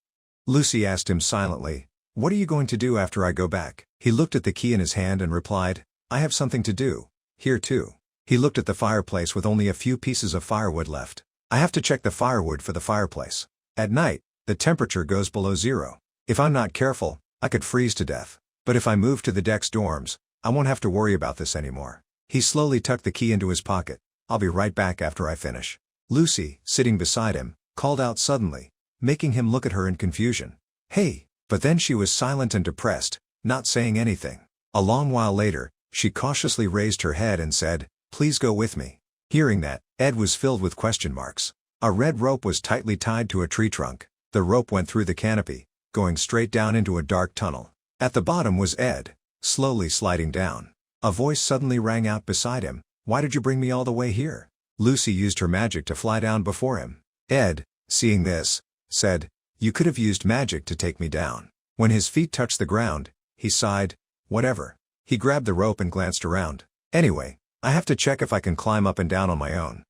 Lucy asked him silently, "What are you going to do after I go back?" He looked at the key in his hand and replied, "I have something to do. Here too." He looked at the fireplace with only a few pieces of firewood left. "I have to check the firewood for the fireplace. At night, the temperature goes below zero. If I'm not careful, I could freeze to death. But if I move to the Dex dorms, I won't have to worry about this anymore." He slowly tucked the key into his pocket. "I'll be right back after I finish." Lucy, sitting beside him, called out suddenly, making him look at her in confusion. "Hey!" But then she was silent and depressed, not saying anything. A long while later, she cautiously raised her head and said, "Please go with me." Hearing that, Ed was filled with question marks. A red rope was tightly tied to a tree trunk. The rope went through the canopy, going straight down into a dark tunnel. At the bottom was Ed, slowly sliding down. A voice suddenly rang out beside him, "Why did you bring me all the way here?" Lucy used her magic to fly down before him. Ed, seeing this, said, "You could have used magic to take me down." When his feet touched the ground, he sighed, "Whatever." He grabbed the rope and glanced around. "Anyway, I have to check if I can climb up and down on my own."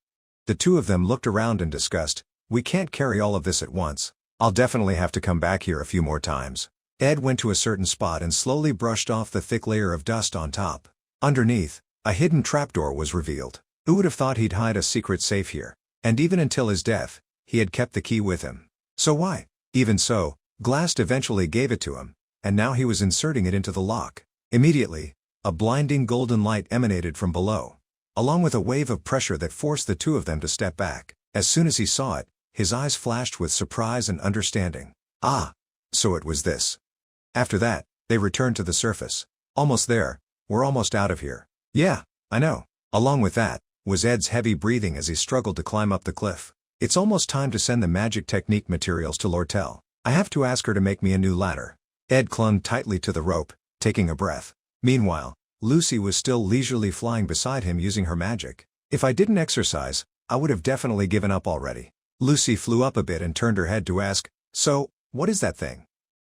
The two of them looked around and discussed, "We can't carry all of this at once. I'll definitely have to come back here a few more times." Ed went to a certain spot and slowly brushed off the thick layer of dust on top. Underneath, a hidden trapdoor was revealed. Who would have thought he'd hide a secret safe here? And even until his death, he had kept the key with him. So why? Even so, Glast eventually gave it to him, and now he was inserting it into the lock. Immediately, a blinding golden light emanated from below, along with a wave of pressure that forced the two of them to step back. As soon as he saw it, his eyes flashed with surprise and understanding. Ah! So it was this. After that, they returned to the surface. "Almost there. We're almost out of here." "Yeah, I know." Along with that, was Ed's heavy breathing as he struggled to climb up the cliff. "It's almost time to send the magic technique materials to Lortell. I have to ask her to make me a new ladder." Ed clung tightly to the rope, taking a breath. Meanwhile, Lucy was still leisurely flying beside him using her magic. "If I didn't exercise, I would have definitely given up already." Lucy flew up a bit and turned her head to ask, "So, what is that thing?"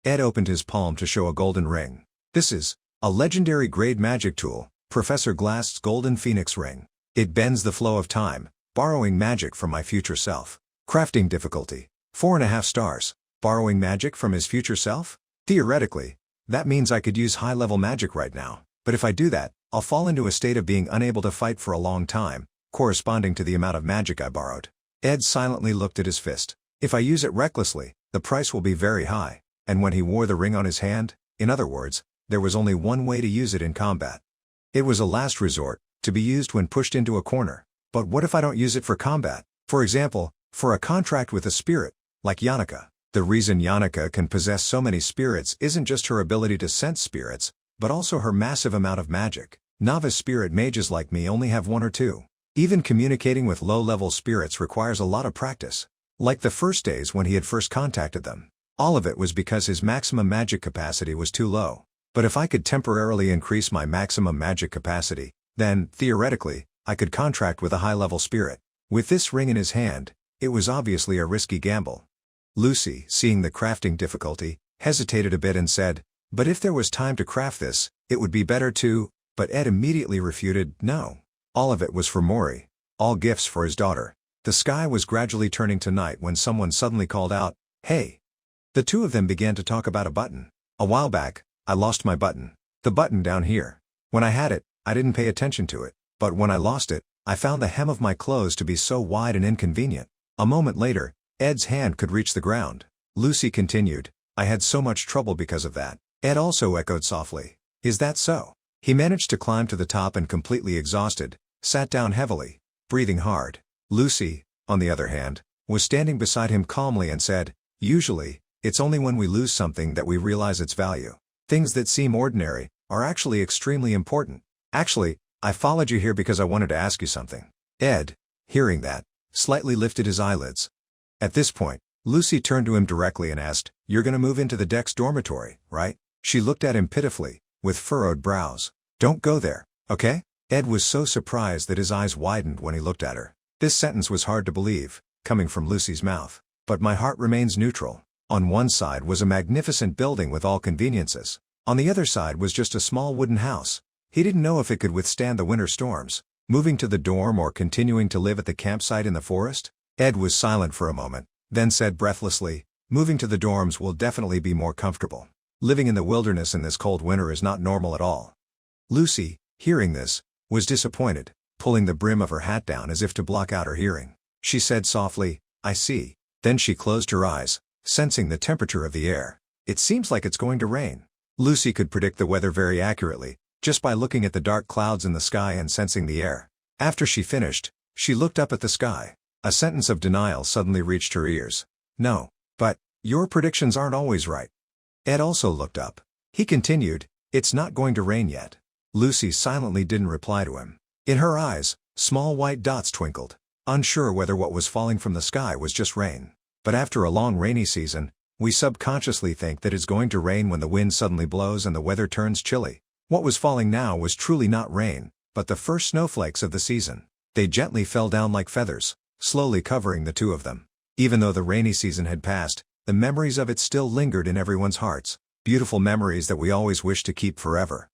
Ed opened his palm to show a golden ring. "This is a legendary grade magic tool, Professor Glast's Golden Phoenix Ring. It bends the flow of time, borrowing magic from my future self. Crafting difficulty, 4.5 stars. Borrowing magic from his future self? Theoretically, that means I could use high-level magic right now, but if I do that, I'll fall into a state of being unable to fight for a long time, corresponding to the amount of magic I borrowed." Ed silently looked at his fist. "If I use it recklessly, the price will be very high." And when he wore the ring on his hand, in other words, there was only one way to use it in combat. It was a last resort, to be used when pushed into a corner. But what if I don't use it for combat? For example, for a contract with a spirit, like Yannicka. The reason Yannicka can possess so many spirits isn't just her ability to sense spirits, but also her massive amount of magic. Novice spirit mages like me only have one or two. Even communicating with low-level spirits requires a lot of practice. Like the first days when he had first contacted them. All of it was because his maximum magic capacity was too low. But if I could temporarily increase my maximum magic capacity, then, theoretically, I could contract with a high-level spirit. With this ring in his hand, it was obviously a risky gamble. Lucy, seeing the crafting difficulty, hesitated a bit and said, "But if there was time to craft this, it would be better to—" But Ed immediately refuted, "No. All of it was for Mori. All gifts for his daughter." The sky was gradually turning to night when someone suddenly called out, "Hey!" The two of them began to talk about a button. "A while back, I lost my button. The button down here. When I had it, I didn't pay attention to it. But when I lost it, I found the hem of my clothes to be so wide and inconvenient." A moment later, Ed's hand could reach the ground. Lucy continued, "I had so much trouble because of that." Ed also echoed softly, "Is that so?" He managed to climb to the top and, completely exhausted, sat down heavily, breathing hard. Lucy, on the other hand, was standing beside him calmly and said, "Usually, it's only when we lose something that we realize its value. Things that seem ordinary are actually extremely important. Actually, I followed you here because I wanted to ask you something." Ed, hearing that, slightly lifted his eyelids. At this point, Lucy turned to him directly and asked, "You're gonna move into the Dex dormitory, right?" She looked at him pitifully, with furrowed brows. "Don't go there, okay?" Ed was so surprised that his eyes widened when he looked at her. This sentence was hard to believe, coming from Lucy's mouth. "But my heart remains neutral." On one side was a magnificent building with all conveniences. On the other side was just a small wooden house. He didn't know if it could withstand the winter storms. Moving to the dorm or continuing to live at the campsite in the forest? Ed was silent for a moment, then said breathlessly, "Moving to the dorms will definitely be more comfortable. Living in the wilderness in this cold winter is not normal at all." Lucy, hearing this, was disappointed, pulling the brim of her hat down as if to block out her hearing. She said softly, "I see." Then she closed her eyes, sensing the temperature of the air. "It seems like it's going to rain." Lucy could predict the weather very accurately, just by looking at the dark clouds in the sky and sensing the air. After she finished, she looked up at the sky. A sentence of denial suddenly reached her ears. "No. But, your predictions aren't always right." Ed also looked up. He continued, "It's not going to rain yet." Lucy silently didn't reply to him. In her eyes, small white dots twinkled, unsure whether what was falling from the sky was just rain. But after a long rainy season, we subconsciously think that it's going to rain when the wind suddenly blows and the weather turns chilly. What was falling now was truly not rain, but the first snowflakes of the season. They gently fell down like feathers, slowly covering the two of them. Even though the rainy season had passed, the memories of it still lingered in everyone's hearts, beautiful memories that we always wish to keep forever.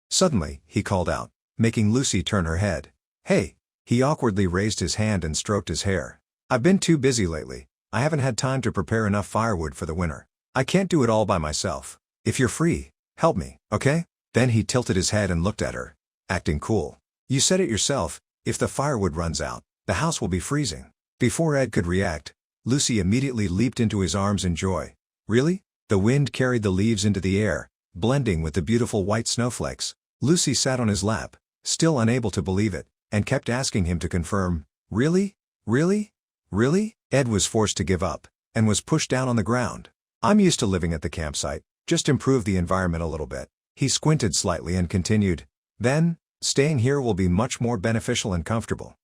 Suddenly, he called out, making Lucy turn her head. "Hey!" He awkwardly raised his hand and stroked his hair. "I've been too busy lately. I haven't had time to prepare enough firewood for the winter. I can't do it all by myself. If you're free, help me, okay?" Then he tilted his head and looked at her, acting cool. "You said it yourself, if the firewood runs out, the house will be freezing." Before Ed could react, Lucy immediately leaped into his arms in joy. "Really?" The wind carried the leaves into the air, blending with the beautiful white snowflakes. Lucy sat on his lap, still unable to believe it, and kept asking him to confirm, "Really? Really? Really?" Ed was forced to give up, and was pushed down on the ground. "I'm used to living at the campsite, just improve the environment a little bit." He squinted slightly and continued, "Then, staying here will be much more beneficial and comfortable."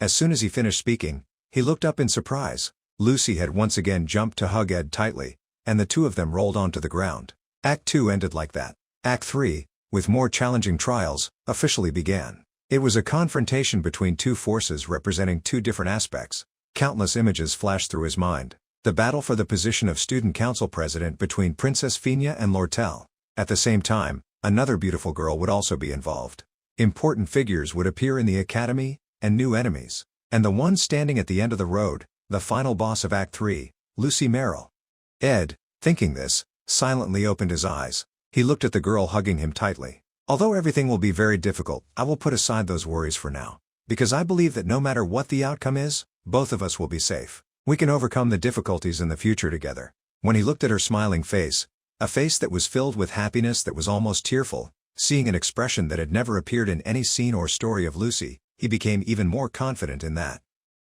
As soon as he finished speaking, he looked up in surprise. Lucy had once again jumped to hug Ed tightly, and the two of them rolled onto the ground. Act 2 ended like that. Act 3, with more challenging trials, officially began. It was a confrontation between two forces representing two different aspects. Countless images flashed through his mind. The battle for the position of student council president between Princess Fina and Lortell. At the same time, another beautiful girl would also be involved. Important figures would appear in the academy, and new enemies. And the one standing at the end of the road, the final boss of Act 3, Lucy Merrill. Ed, thinking this, silently opened his eyes. He looked at the girl hugging him tightly. "Although everything will be very difficult, I will put aside those worries for now. Because I believe that no matter what the outcome is, both of us will be safe. We can overcome the difficulties in the future together." When he looked at her smiling face, a face that was filled with happiness that was almost tearful, seeing an expression that had never appeared in any scene or story of Lucy, he became even more confident in that.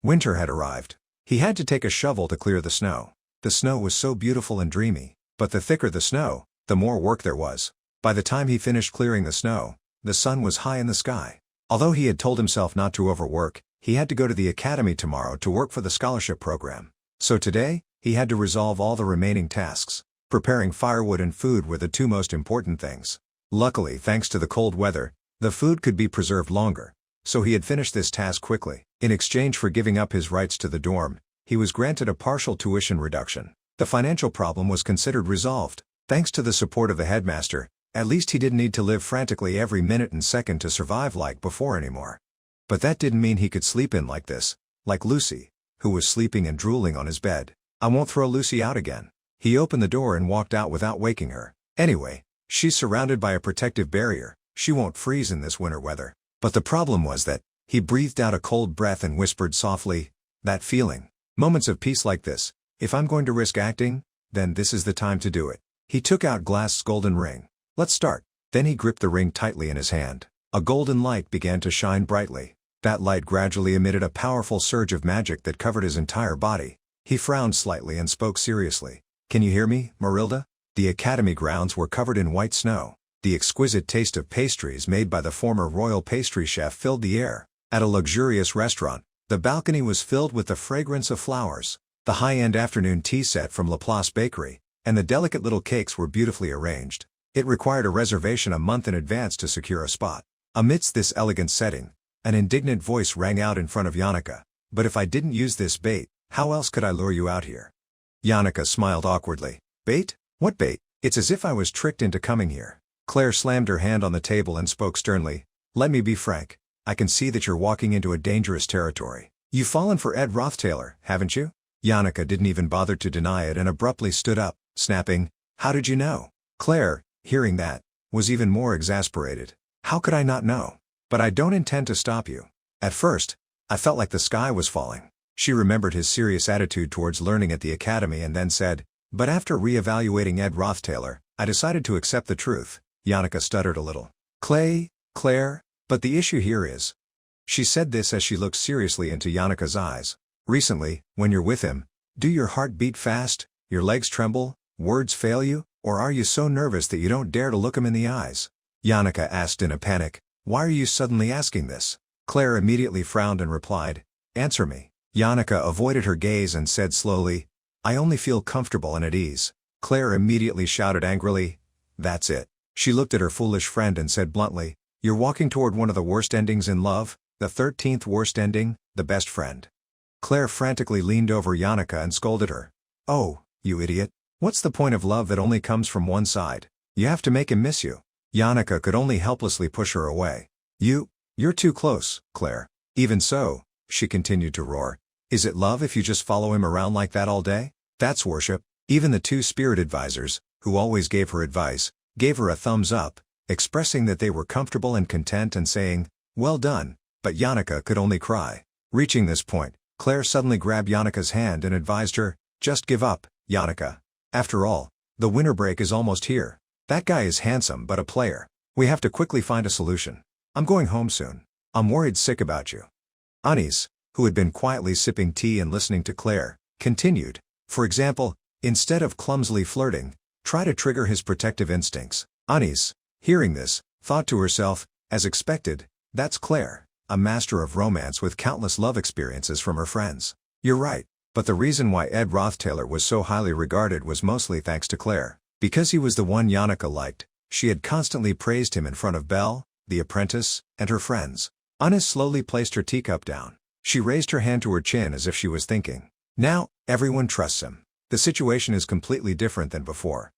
Winter had arrived. He had to take a shovel to clear the snow. The snow was so beautiful and dreamy, but the thicker the snow, the more work there was. By the time he finished clearing the snow, the sun was high in the sky. Although he had told himself not to overwork, he had to go to the academy tomorrow to work for the scholarship program. So today, he had to resolve all the remaining tasks. Preparing firewood and food were the two most important things. Luckily, thanks to the cold weather, the food could be preserved longer, so he had finished this task quickly. In exchange for giving up his rights to the dorm, he was granted a partial tuition reduction. The financial problem was considered resolved. Thanks to the support of the headmaster, at least he didn't need to live frantically every minute and second to survive like before anymore. But that didn't mean he could sleep in like this, like Lucy, who was sleeping and drooling on his bed. I won't throw Lucy out again. He opened the door and walked out without waking her. Anyway, she's surrounded by a protective barrier, she won't freeze in this winter weather. But the problem was that, he breathed out a cold breath and whispered softly, that feeling. Moments of peace like this, if I'm going to risk acting, then this is the time to do it. He took out Glass's golden ring. Let's start. Then he gripped the ring tightly in his hand. A golden light began to shine brightly. That light gradually emitted a powerful surge of magic that covered his entire body. He frowned slightly and spoke seriously. Can you hear me, Marilda? The academy grounds were covered in white snow. The exquisite taste of pastries made by the former royal pastry chef filled the air. At a luxurious restaurant, the balcony was filled with the fragrance of flowers. The high-end afternoon tea set from Laplace Bakery, and the delicate little cakes were beautifully arranged. It required a reservation a month in advance to secure a spot. Amidst this elegant setting, an indignant voice rang out in front of Yannicka. But if I didn't use this bait, how else could I lure you out here? Yannicka smiled awkwardly. Bait? What bait? It's as if I was tricked into coming here. Claire slammed her hand on the table and spoke sternly. Let me be frank. I can see that you're walking into a dangerous territory. You've fallen for Ed Rothtailor, haven't you? Yannicka didn't even bother to deny it and abruptly stood up, snapping, how did you know? Claire, hearing that, was even more exasperated. How could I not know? But I don't intend to stop you. At first, I felt like the sky was falling. She remembered his serious attitude towards learning at the academy and then said, but after re-evaluating Ed Rothtailor, I decided to accept the truth. Yannicka stuttered a little. Claire, but the issue here is. She said this as she looked seriously into Yannicka's eyes. Recently, when you're with him, do your heart beat fast, your legs tremble, words fail you, or are you so nervous that you don't dare to look him in the eyes? Yannicka asked in a panic. Why are you suddenly asking this? Claire immediately frowned and replied, answer me. Yannicka avoided her gaze and said slowly, I only feel comfortable and at ease. Claire immediately shouted angrily, that's it. She looked at her foolish friend and said bluntly, you're walking toward one of the worst endings in love, the 13th worst ending, the best friend. Claire frantically leaned over Yannicka and scolded her. Oh, you idiot. What's the point of love that only comes from one side? You have to make him miss you. Yannicka could only helplessly push her away. You're too close, Claire. Even so, she continued to roar. Is it love if you just follow him around like that all day? That's worship. Even the two spirit advisors, who always gave her advice, gave her a thumbs up, expressing that they were comfortable and content and saying, well done, but Yannicka could only cry. Reaching this point, Claire suddenly grabbed Yannicka's hand and advised her, just give up, Yannicka. After all, the winter break is almost here. That guy is handsome but a player. We have to quickly find a solution. I'm going home soon. I'm worried sick about you. Anis, who had been quietly sipping tea and listening to Claire, continued, for example, instead of clumsily flirting, try to trigger his protective instincts. Anis, hearing this, thought to herself, as expected, that's Claire, a master of romance with countless love experiences from her friends. You're right, but the reason why Ed Rothtailor was so highly regarded was mostly thanks to Claire. Because he was the one Yannicka liked, she had constantly praised him in front of Belle, the apprentice, and her friends. Anis slowly placed her teacup down. She raised her hand to her chin as if she was thinking. Now, everyone trusts him. The situation is completely different than before.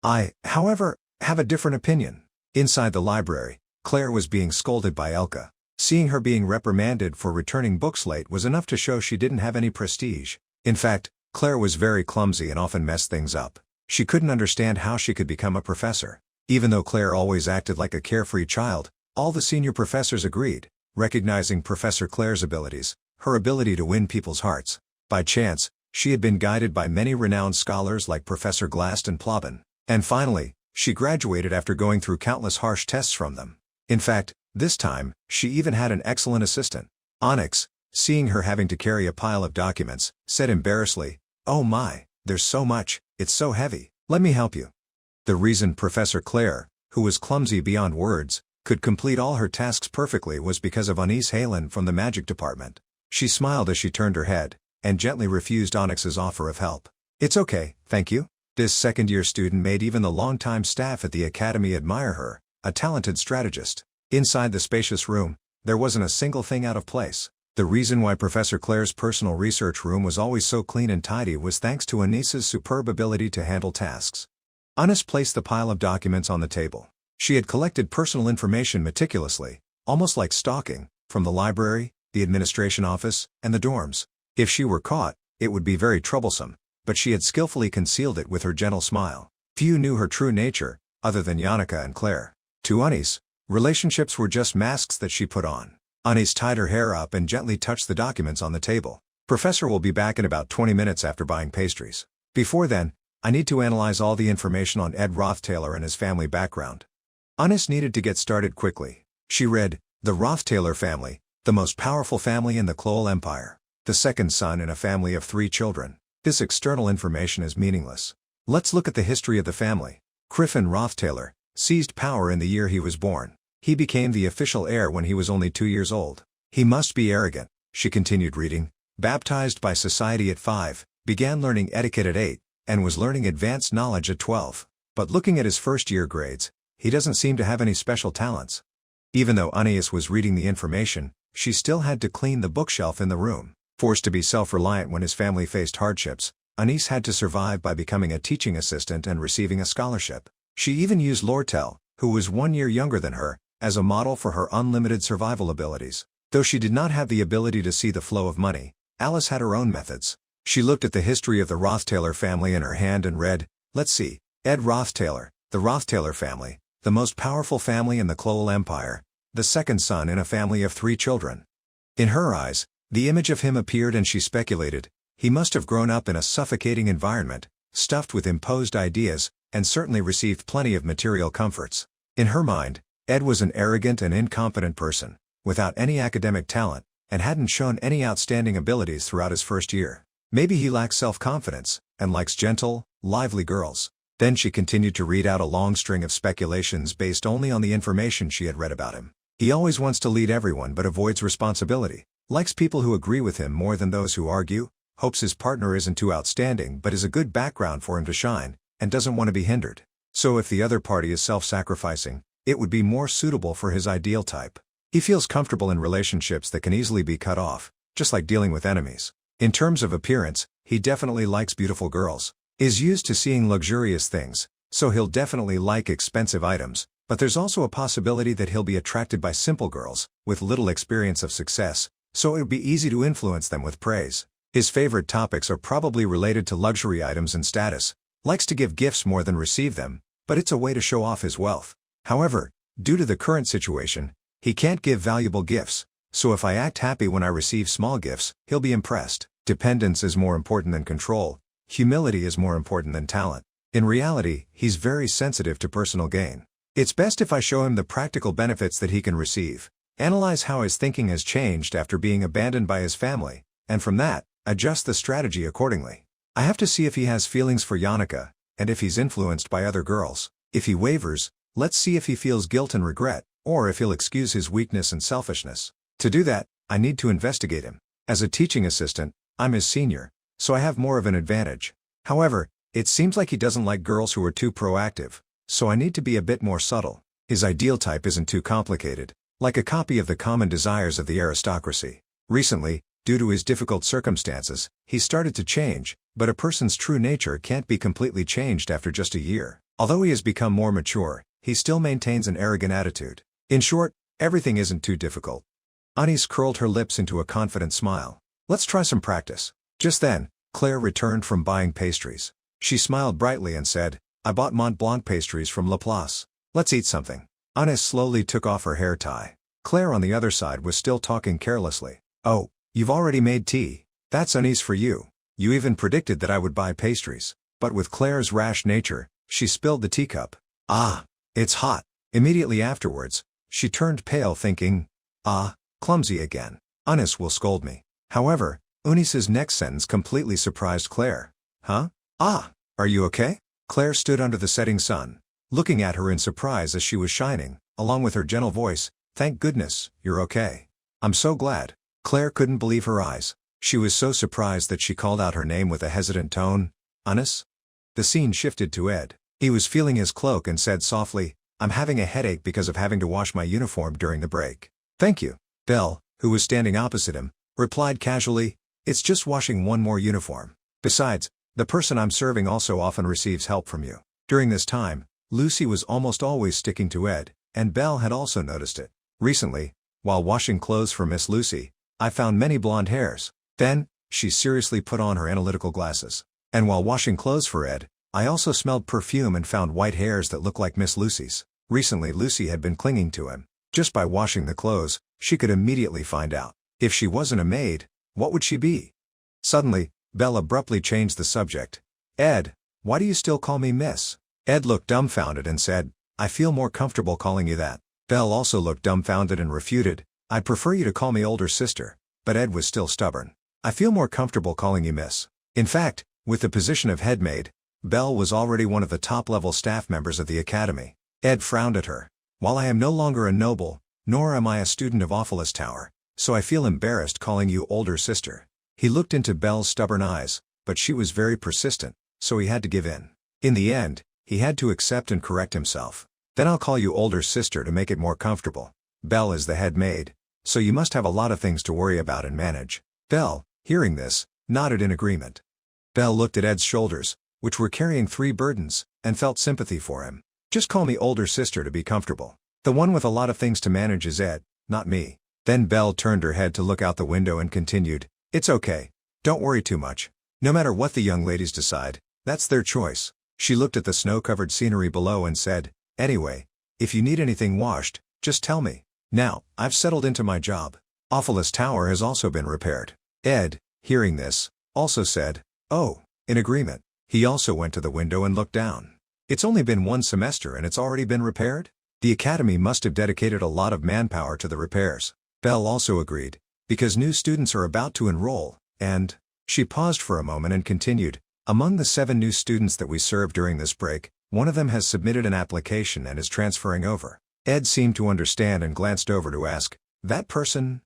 I, however, have a different opinion. Inside the library, Claire was being scolded by Elka. Seeing her being reprimanded for returning books late was enough to show she didn't have any prestige. In fact, Claire was very clumsy and often messed things up. She couldn't understand how she could become a professor. Even though Claire always acted like a carefree child, all the senior professors agreed, recognizing Professor Claire's abilities, her ability to win people's hearts. By chance, she had been guided by many renowned scholars like Professor Glast and Plobin. And finally, she graduated after going through countless harsh tests from them. In fact, this time, she even had an excellent assistant. Onyx, seeing her having to carry a pile of documents, said embarrassedly, oh my, there's so much, it's so heavy, let me help you. The reason Professor Claire, who was clumsy beyond words, could complete all her tasks perfectly was because of Anis Halen from the magic department. She smiled as she turned her head, and gently refused Onyx's offer of help. It's okay, thank you. This second-year student made even the longtime staff at the academy admire her, a talented strategist. Inside the spacious room, there wasn't a single thing out of place. The reason why Professor Claire's personal research room was always so clean and tidy was thanks to Anis's superb ability to handle tasks. Anis placed the pile of documents on the table. She had collected personal information meticulously, almost like stalking, from the library, the administration office, and the dorms. If she were caught, it would be very troublesome, but she had skillfully concealed it with her gentle smile. Few knew her true nature, other than Yannicka and Claire. To Anis, relationships were just masks that she put on. Anis tied her hair up and gently touched the documents on the table. Professor will be back in about 20 minutes after buying pastries. Before then, I need to analyze all the information on Ed Rothtailor and his family background. Anis needed to get started quickly. She read, the Rothtailor family, the most powerful family in the Kloel Empire. The second son in a family of 3 children. This external information is meaningless. Let's look at the history of the family. Griffin Rothtailor seized power in the year he was born. He became the official heir when he was only 2 years old. He must be arrogant, she continued reading. Baptized by society at 5, began learning etiquette at 8, and was learning advanced knowledge at 12. But looking at his first-year grades, he doesn't seem to have any special talents. Even though Anis was reading the information, she still had to clean the bookshelf in the room. Forced to be self-reliant when his family faced hardships, Anis had to survive by becoming a teaching assistant and receiving a scholarship. She even used Lortell, who was 1 year younger than her, as a model for her unlimited survival abilities. Though she did not have the ability to see the flow of money, Alice had her own methods. She looked at the history of the Rothtailor family in her hand and read, let's see, Ed Rothtailor, the Rothtailor family, the most powerful family in the Kloel Empire, the second son in a family of 3 children. In her eyes, the image of him appeared and she speculated, he must have grown up in a suffocating environment, stuffed with imposed ideas, and certainly received plenty of material comforts. In her mind, Ed was an arrogant and incompetent person, without any academic talent, and hadn't shown any outstanding abilities throughout his first year. Maybe he lacks self-confidence, and likes gentle, lively girls. Then she continued to read out a long string of speculations based only on the information she had read about him. He always wants to lead everyone but avoids responsibility, likes people who agree with him more than those who argue, hopes his partner isn't too outstanding but is a good background for him to shine, and doesn't want to be hindered. So if the other party is self-sacrificing, it would be more suitable for his ideal type. He feels comfortable in relationships that can easily be cut off, just like dealing with enemies. In terms of appearance, he definitely likes beautiful girls. Is used to seeing luxurious things, so he'll definitely like expensive items, but there's also a possibility that he'll be attracted by simple girls, with little experience of success, so it would be easy to influence them with praise. His favorite topics are probably related to luxury items and status, likes to give gifts more than receive them, but it's a way to show off his wealth. However, due to the current situation, he can't give valuable gifts, so if I act happy when I receive small gifts, he'll be impressed. Dependence is more important than control. Humility is more important than talent. In reality, he's very sensitive to personal gain. It's best if I show him the practical benefits that he can receive. Analyze how his thinking has changed after being abandoned by his family, and from that, adjust the strategy accordingly. I have to see if he has feelings for Yannicka, and if he's influenced by other girls. If he wavers, let's see if he feels guilt and regret, or if he'll excuse his weakness and selfishness. To do that, I need to investigate him. As a teaching assistant, I'm his senior, so I have more of an advantage. However, it seems like he doesn't like girls who are too proactive, so I need to be a bit more subtle. His ideal type isn't too complicated, like a copy of the common desires of the aristocracy. Recently, due to his difficult circumstances, he started to change, but a person's true nature can't be completely changed after just a year. Although he has become more mature, he still maintains an arrogant attitude. In short, everything isn't too difficult. Anis curled her lips into a confident smile. Let's try some practice. Just then, Claire returned from buying pastries. She smiled brightly and said, I bought Mont Blanc pastries from Laplace. Let's eat something. Anis slowly took off her hair tie. Claire on the other side was still talking carelessly. Oh, you've already made tea. That's Anis for you. You even predicted that I would buy pastries. But with Claire's rash nature, she spilled the teacup. Ah, it's hot. Immediately afterwards, she turned pale thinking, ah, clumsy again. Anis will scold me. However, Anis's next sentence completely surprised Claire. Huh? Ah, are you okay? Claire stood under the setting sun, looking at her in surprise as she was shining, along with her gentle voice, thank goodness, you're okay. I'm so glad. Claire couldn't believe her eyes. She was so surprised that she called out her name with a hesitant tone. Anis? The scene shifted to Ed. He was feeling his cloak and said softly, I'm having a headache because of having to wash my uniform during the break. Thank you. Belle, who was standing opposite him, replied casually, "It's just washing one more uniform. Besides, the person I'm serving also often receives help from you." During this time, Lucy was almost always sticking to Ed, and Belle had also noticed it. Recently, while washing clothes for Miss Lucy, I found many blonde hairs. Then, she seriously put on her analytical glasses. And while washing clothes for Ed, I also smelled perfume and found white hairs that looked like Miss Lucy's. Recently Lucy had been clinging to him. Just by washing the clothes, she could immediately find out. If she wasn't a maid, what would she be? Suddenly, Belle abruptly changed the subject. "Ed, why do you still call me Miss?" Ed looked dumbfounded and said, "I feel more comfortable calling you that." Belle also looked dumbfounded and refuted, "I'd prefer you to call me older sister." But Ed was still stubborn. "I feel more comfortable calling you Miss." In fact, with the position of head maid, Belle was already one of the top-level staff members of the academy. Ed frowned at her. "While I am no longer a noble, nor am I a student of Awfulest Tower, so I feel embarrassed calling you older sister." He looked into Belle's stubborn eyes, but she was very persistent, so he had to give in. In the end, he had to accept and correct himself. "Then I'll call you older sister to make it more comfortable. Belle is the head maid, so you must have a lot of things to worry about and manage." Belle, hearing this, nodded in agreement. Belle looked at Ed's shoulders, which were carrying 3 burdens, and felt sympathy for him. "Just call me older sister to be comfortable. The one with a lot of things to manage is Ed, not me." Then Belle turned her head to look out the window and continued, "It's okay. Don't worry too much. No matter what the young ladies decide, that's their choice." She looked at the snow-covered scenery below and said, "Anyway, if you need anything washed, just tell me. Now, I've settled into my job. Awfulest Tower has also been repaired." Ed, hearing this, also said, "Oh," in agreement. He also went to the window and looked down. "It's only been 1 semester and it's already been repaired? The academy must have dedicated a lot of manpower to the repairs." Belle also agreed, "Because new students are about to enroll, and..." She paused for a moment and continued, "Among the 7 new students that we served during this break, one of them has submitted an application and is transferring over." Ed seemed to understand and glanced over to ask, "That person?"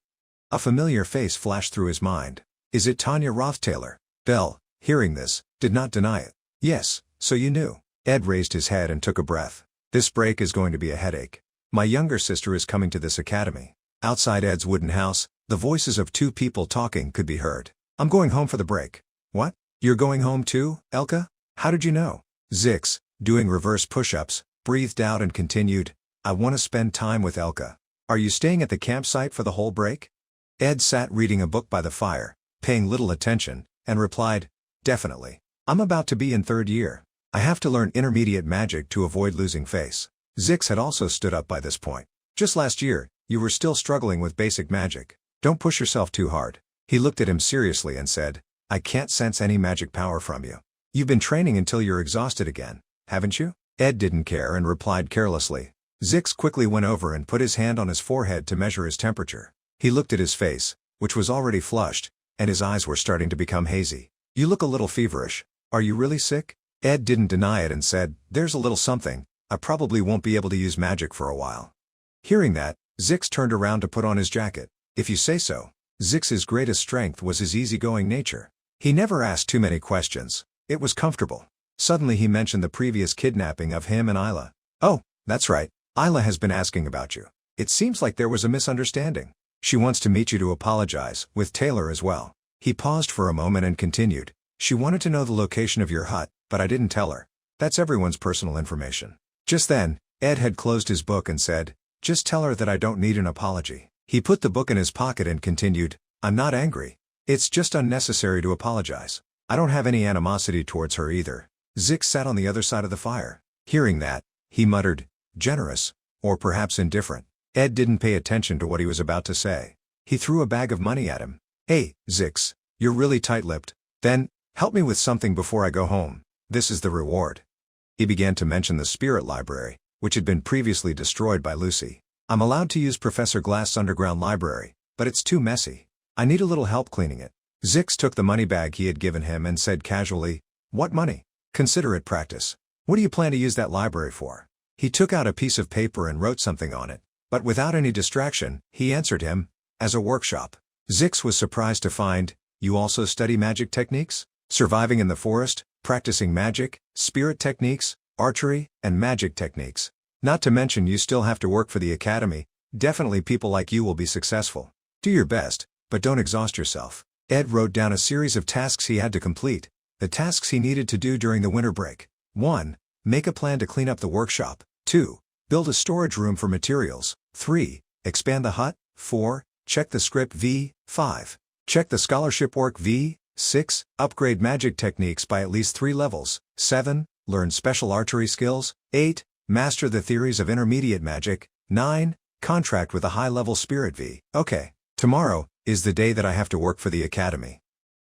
A familiar face flashed through his mind. "Is it Tanya Roth-Taylor?" Belle, hearing this, did not deny it. "Yes, so you knew." Ed raised his head and took a breath. "This break is going to be a headache. My younger sister is coming to this academy." Outside Ed's wooden house, the voices of 2 people talking could be heard. "I'm going home for the break." "What? You're going home too, Elka? How did you know?" Zix, doing reverse push-ups, breathed out and continued, "I want to spend time with Elka. Are you staying at the campsite for the whole break?" Ed sat reading a book by the fire, paying little attention, and replied, "Definitely. I'm about to be in 3rd year. I have to learn intermediate magic to avoid losing face." Zix had also stood up by this point. "Just last year, you were still struggling with basic magic. Don't push yourself too hard." He looked at him seriously and said, "I can't sense any magic power from you. You've been training until you're exhausted again, haven't you?" Ed didn't care and replied carelessly. Zix quickly went over and put his hand on his forehead to measure his temperature. He looked at his face, which was already flushed, and his eyes were starting to become hazy. "You look a little feverish. Are you really sick?" Ed didn't deny it and said, "There's a little something. I probably won't be able to use magic for a while." Hearing that, Zix turned around to put on his jacket. "If you say so." Zix's greatest strength was his easygoing nature. He never asked too many questions. It was comfortable. Suddenly he mentioned the previous kidnapping of him and Isla. "Oh, that's right. Isla has been asking about you. It seems like there was a misunderstanding. She wants to meet you to apologize, with Taylor as well." He paused for a moment and continued, "She wanted to know the location of your hut, but I didn't tell her. That's everyone's personal information." Just then, Ed had closed his book and said, "Just tell her that I don't need an apology." He put the book in his pocket and continued, "I'm not angry. It's just unnecessary to apologize. I don't have any animosity towards her either." Zix sat on the other side of the fire. Hearing that, he muttered, "Generous, or perhaps indifferent." Ed didn't pay attention to what he was about to say. He threw a bag of money at him. "Hey, Zix, you're really tight-lipped. Then, help me with something before I go home. This is the reward." He began to mention the spirit library, which had been previously destroyed by Lucy. "I'm allowed to use Professor Glass's underground library, but it's too messy. I need a little help cleaning it." Zix took the money bag he had given him and said casually, "What money? Consider it practice. What do you plan to use that library for?" He took out a piece of paper and wrote something on it, but without any distraction, he answered him, "As a workshop." Zix was surprised to find, "You also study magic techniques? Surviving in the forest, practicing magic, spirit techniques, archery, and magic techniques. Not to mention you still have to work for the academy. Definitely people like you will be successful. Do your best, but don't exhaust yourself. Ed wrote down a series of tasks he had to complete, the tasks he needed to do during the winter break. 1. Make a plan to clean up the workshop. 2. Build a storage room for materials. 3. Expand the hut. 4. Check the script v. 5. Check the scholarship work v. 6. Upgrade magic techniques by at least 3 levels. 7. Learn special archery skills. 8. Master the theories of intermediate magic. 9. Contract with a high-level spirit v. Okay. Tomorrow is the day that I have to work for the academy.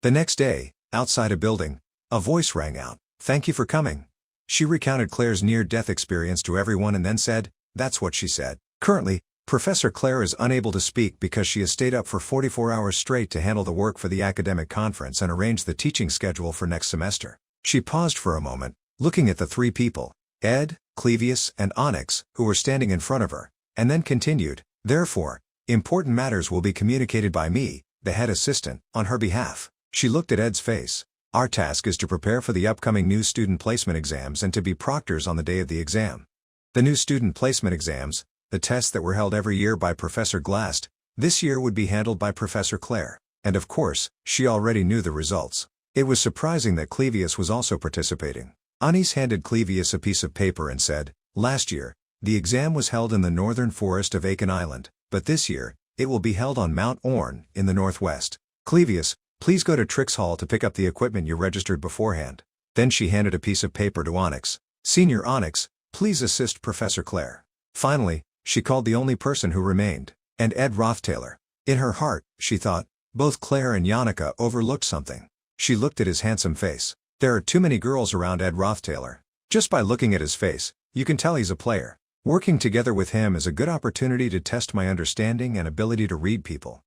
The next day, outside a building, a voice rang out. Thank you for coming. She recounted Claire's near-death experience to everyone and then said, that's what she said. Currently, Professor Claire is unable to speak because she has stayed up for 44 hours straight to handle the work for the academic conference and arrange the teaching schedule for next semester. She paused for a moment, looking at the 3 people, Ed, Clevius, and Onyx, who were standing in front of her, and then continued, therefore, important matters will be communicated by me, the head assistant, on her behalf. She looked at Ed's face. Our task is to prepare for the upcoming new student placement exams and to be proctors on the day of the exam. The new student placement exams, the tests that were held every year by Professor Glascan, this year would be handled by Professor Claire. And of course, she already knew the results. It was surprising that Clevius was also participating. Anis handed Clevius a piece of paper and said, last year, the exam was held in the northern forest of Aiken Island, but this year, it will be held on Mount Orne, in the northwest. Clevius, please go to Trix Hall to pick up the equipment you registered beforehand. Then she handed a piece of paper to Onyx. Senior Onyx, please assist Professor Claire. Finally, she called the only person who remained, and Ed Rothtaylor. In her heart, she thought, both Claire and Yannicka overlooked something. She looked at his handsome face. There are too many girls around Ed Rothtaylor. Just by looking at his face, you can tell he's a player. Working together with him is a good opportunity to test my understanding and ability to read people.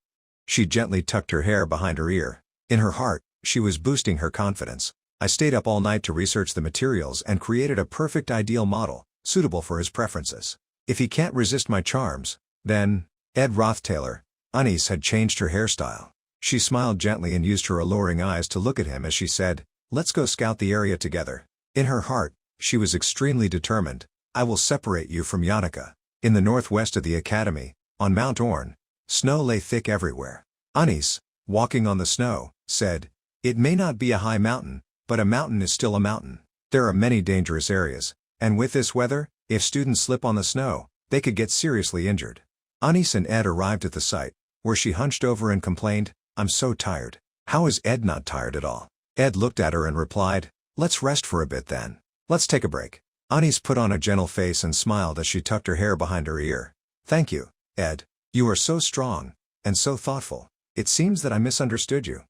She gently tucked her hair behind her ear. In her heart, she was boosting her confidence. I stayed up all night to research the materials and created a perfect ideal model, suitable for his preferences. If he can't resist my charms, then, Ed Rothtaylor, Anis had changed her hairstyle. She smiled gently and used her alluring eyes to look at him as she said, let's go scout the area together. In her heart, she was extremely determined. I will separate you from Yannicka. In the northwest of the academy, on Mount Orne, snow lay thick everywhere. Anis, walking on the snow, said, it may not be a high mountain, but a mountain is still a mountain. There are many dangerous areas, and with this weather, if students slip on the snow, they could get seriously injured. Anis and Ed arrived at the site, where she hunched over and complained, I'm so tired. How is Ed not tired at all? Ed looked at her and replied, let's rest for a bit then. Let's take a break. Anis put on a gentle face and smiled as she tucked her hair behind her ear. Thank you, Ed. You are so strong, and so thoughtful. It seems that I misunderstood you.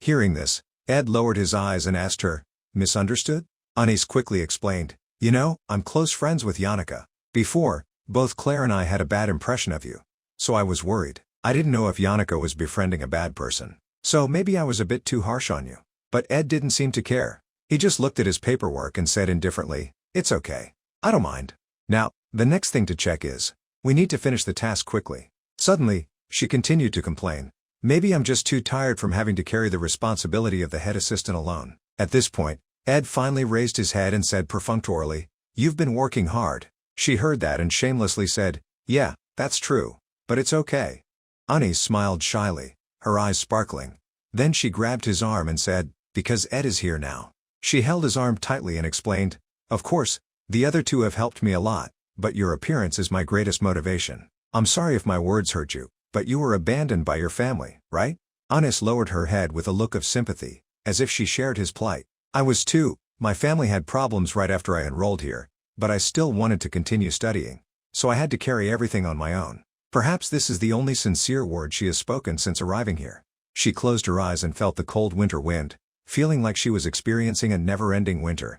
Hearing this, Ed lowered his eyes and asked her, misunderstood? Anis quickly explained, you know, I'm close friends with Yannicka. Before, both Claire and I had a bad impression of you. So I was worried. I didn't know if Yannicka was befriending a bad person. So maybe I was a bit too harsh on you. But Ed didn't seem to care. He just looked at his paperwork and said indifferently, it's okay. I don't mind. Now, the next thing to check is, we need to finish the task quickly. Suddenly, she continued to complain. Maybe I'm just too tired from having to carry the responsibility of the head assistant alone. At this point, Ed finally raised his head and said perfunctorily, you've been working hard. She heard that and shamelessly said, yeah, that's true. But it's okay. Anis smiled shyly, her eyes sparkling. Then she grabbed his arm and said, because Ed is here now. She held his arm tightly and explained, of course, the other 2 have helped me a lot, but your appearance is my greatest motivation. I'm sorry if my words hurt you, but you were abandoned by your family, right? Anis lowered her head with a look of sympathy, as if she shared his plight. I was too. My family had problems right after I enrolled here, but I still wanted to continue studying, so I had to carry everything on my own. Perhaps this is the only sincere word she has spoken since arriving here. She closed her eyes and felt the cold winter wind, feeling like she was experiencing a never-ending winter.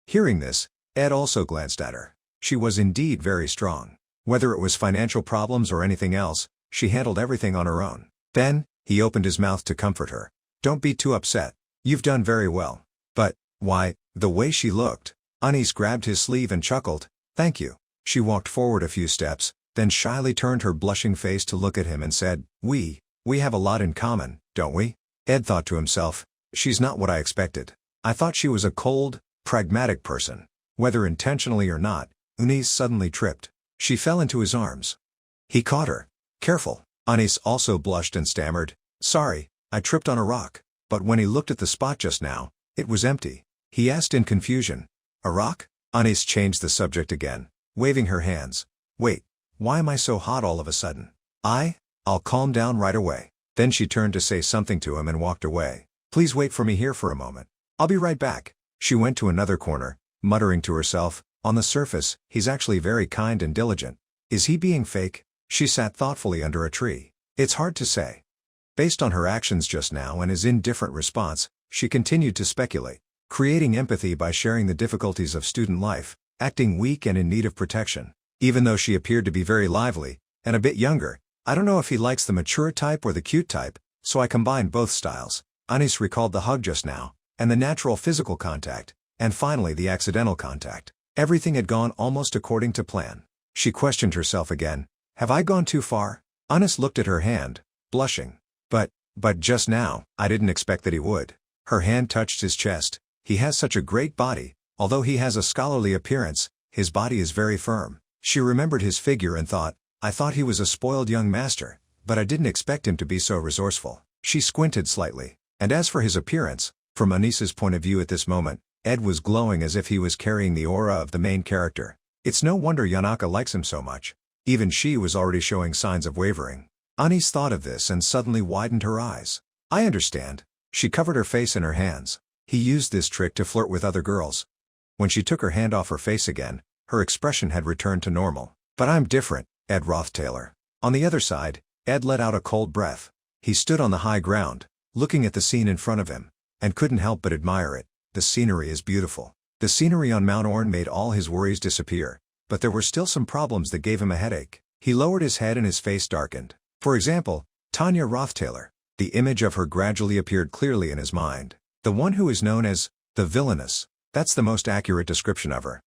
Hearing this, Ed also glanced at her. She was indeed very strong. Whether it was financial problems or anything else, she handled everything on her own. Then, he opened his mouth to comfort her. Don't be too upset. You've done very well. But, why, the way she looked. Anis grabbed his sleeve and chuckled. Thank you. She walked forward a few steps, then shyly turned her blushing face to look at him and said, we have a lot in common, don't we? Ed thought to himself, she's not what I expected. I thought she was a cold, pragmatic person. Whether intentionally or not, Anis suddenly tripped. She fell into his arms. He caught her. Careful. Anis also blushed and stammered, Sorry, I tripped on a rock. But when he looked at the spot just now, it was empty. He asked in confusion. A rock? Anis changed the subject again, waving her hands. Wait, why am I so hot all of a sudden? I'll calm down right away. Then she turned to say something to him and walked away. Please wait for me here for a moment. I'll be right back. She went to another corner, muttering to herself, on the surface, he's actually very kind and diligent. Is he being fake? She sat thoughtfully under a tree. It's hard to say. Based on her actions just now and his indifferent response, she continued to speculate, creating empathy by sharing the difficulties of student life, acting weak and in need of protection. Even though she appeared to be very lively, and a bit younger, I don't know if he likes the mature type or the cute type, so I combined both styles. Anis recalled the hug just now, and the natural physical contact, and finally the accidental contact. Everything had gone almost according to plan. She questioned herself again. Have I gone too far? Anis looked at her hand, blushing. But just now, I didn't expect that he would. Her hand touched his chest. He has such a great body. Although he has a scholarly appearance, his body is very firm. She remembered his figure and thought, I thought he was a spoiled young master, but I didn't expect him to be so resourceful. She squinted slightly. And as for his appearance, from Anis's point of view at this moment, Ed was glowing as if he was carrying the aura of the main character. It's no wonder Yanaka likes him so much. Even she was already showing signs of wavering. Anis thought of this and suddenly widened her eyes. I understand. She covered her face in her hands. He used this trick to flirt with other girls. When she took her hand off her face again, her expression had returned to normal. But I'm different, Ed Roth-Taylor. On the other side, Ed let out a cold breath. He stood on the high ground, looking at the scene in front of him, and couldn't help but admire it. The scenery is beautiful. The scenery on Mount Orn made all his worries disappear, but there were still some problems that gave him a headache. He lowered his head and his face darkened. For example, Tanya Roth-Taylor. The image of her gradually appeared clearly in his mind. The one who is known as the villainess. That's the most accurate description of her.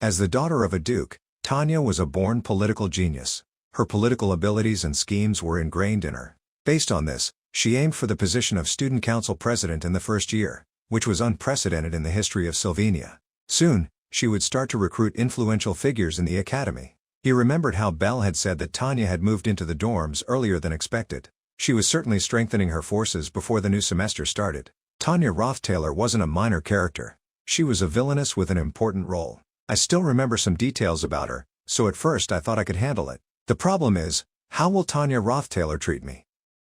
As the daughter of a duke, Tanya was a born political genius. Her political abilities and schemes were ingrained in her. Based on this, she aimed for the position of student council president in the first year, which was unprecedented in the history of Sylvania. Soon, she would start to recruit influential figures in the academy. He remembered how Belle had said that Tanya had moved into the dorms earlier than expected. She was certainly strengthening her forces before the new semester started. Tanya Roth-Taylor wasn't a minor character. She was a villainess with an important role. I still remember some details about her, so at first I thought I could handle it. The problem is, how will Tanya Roth-Taylor treat me?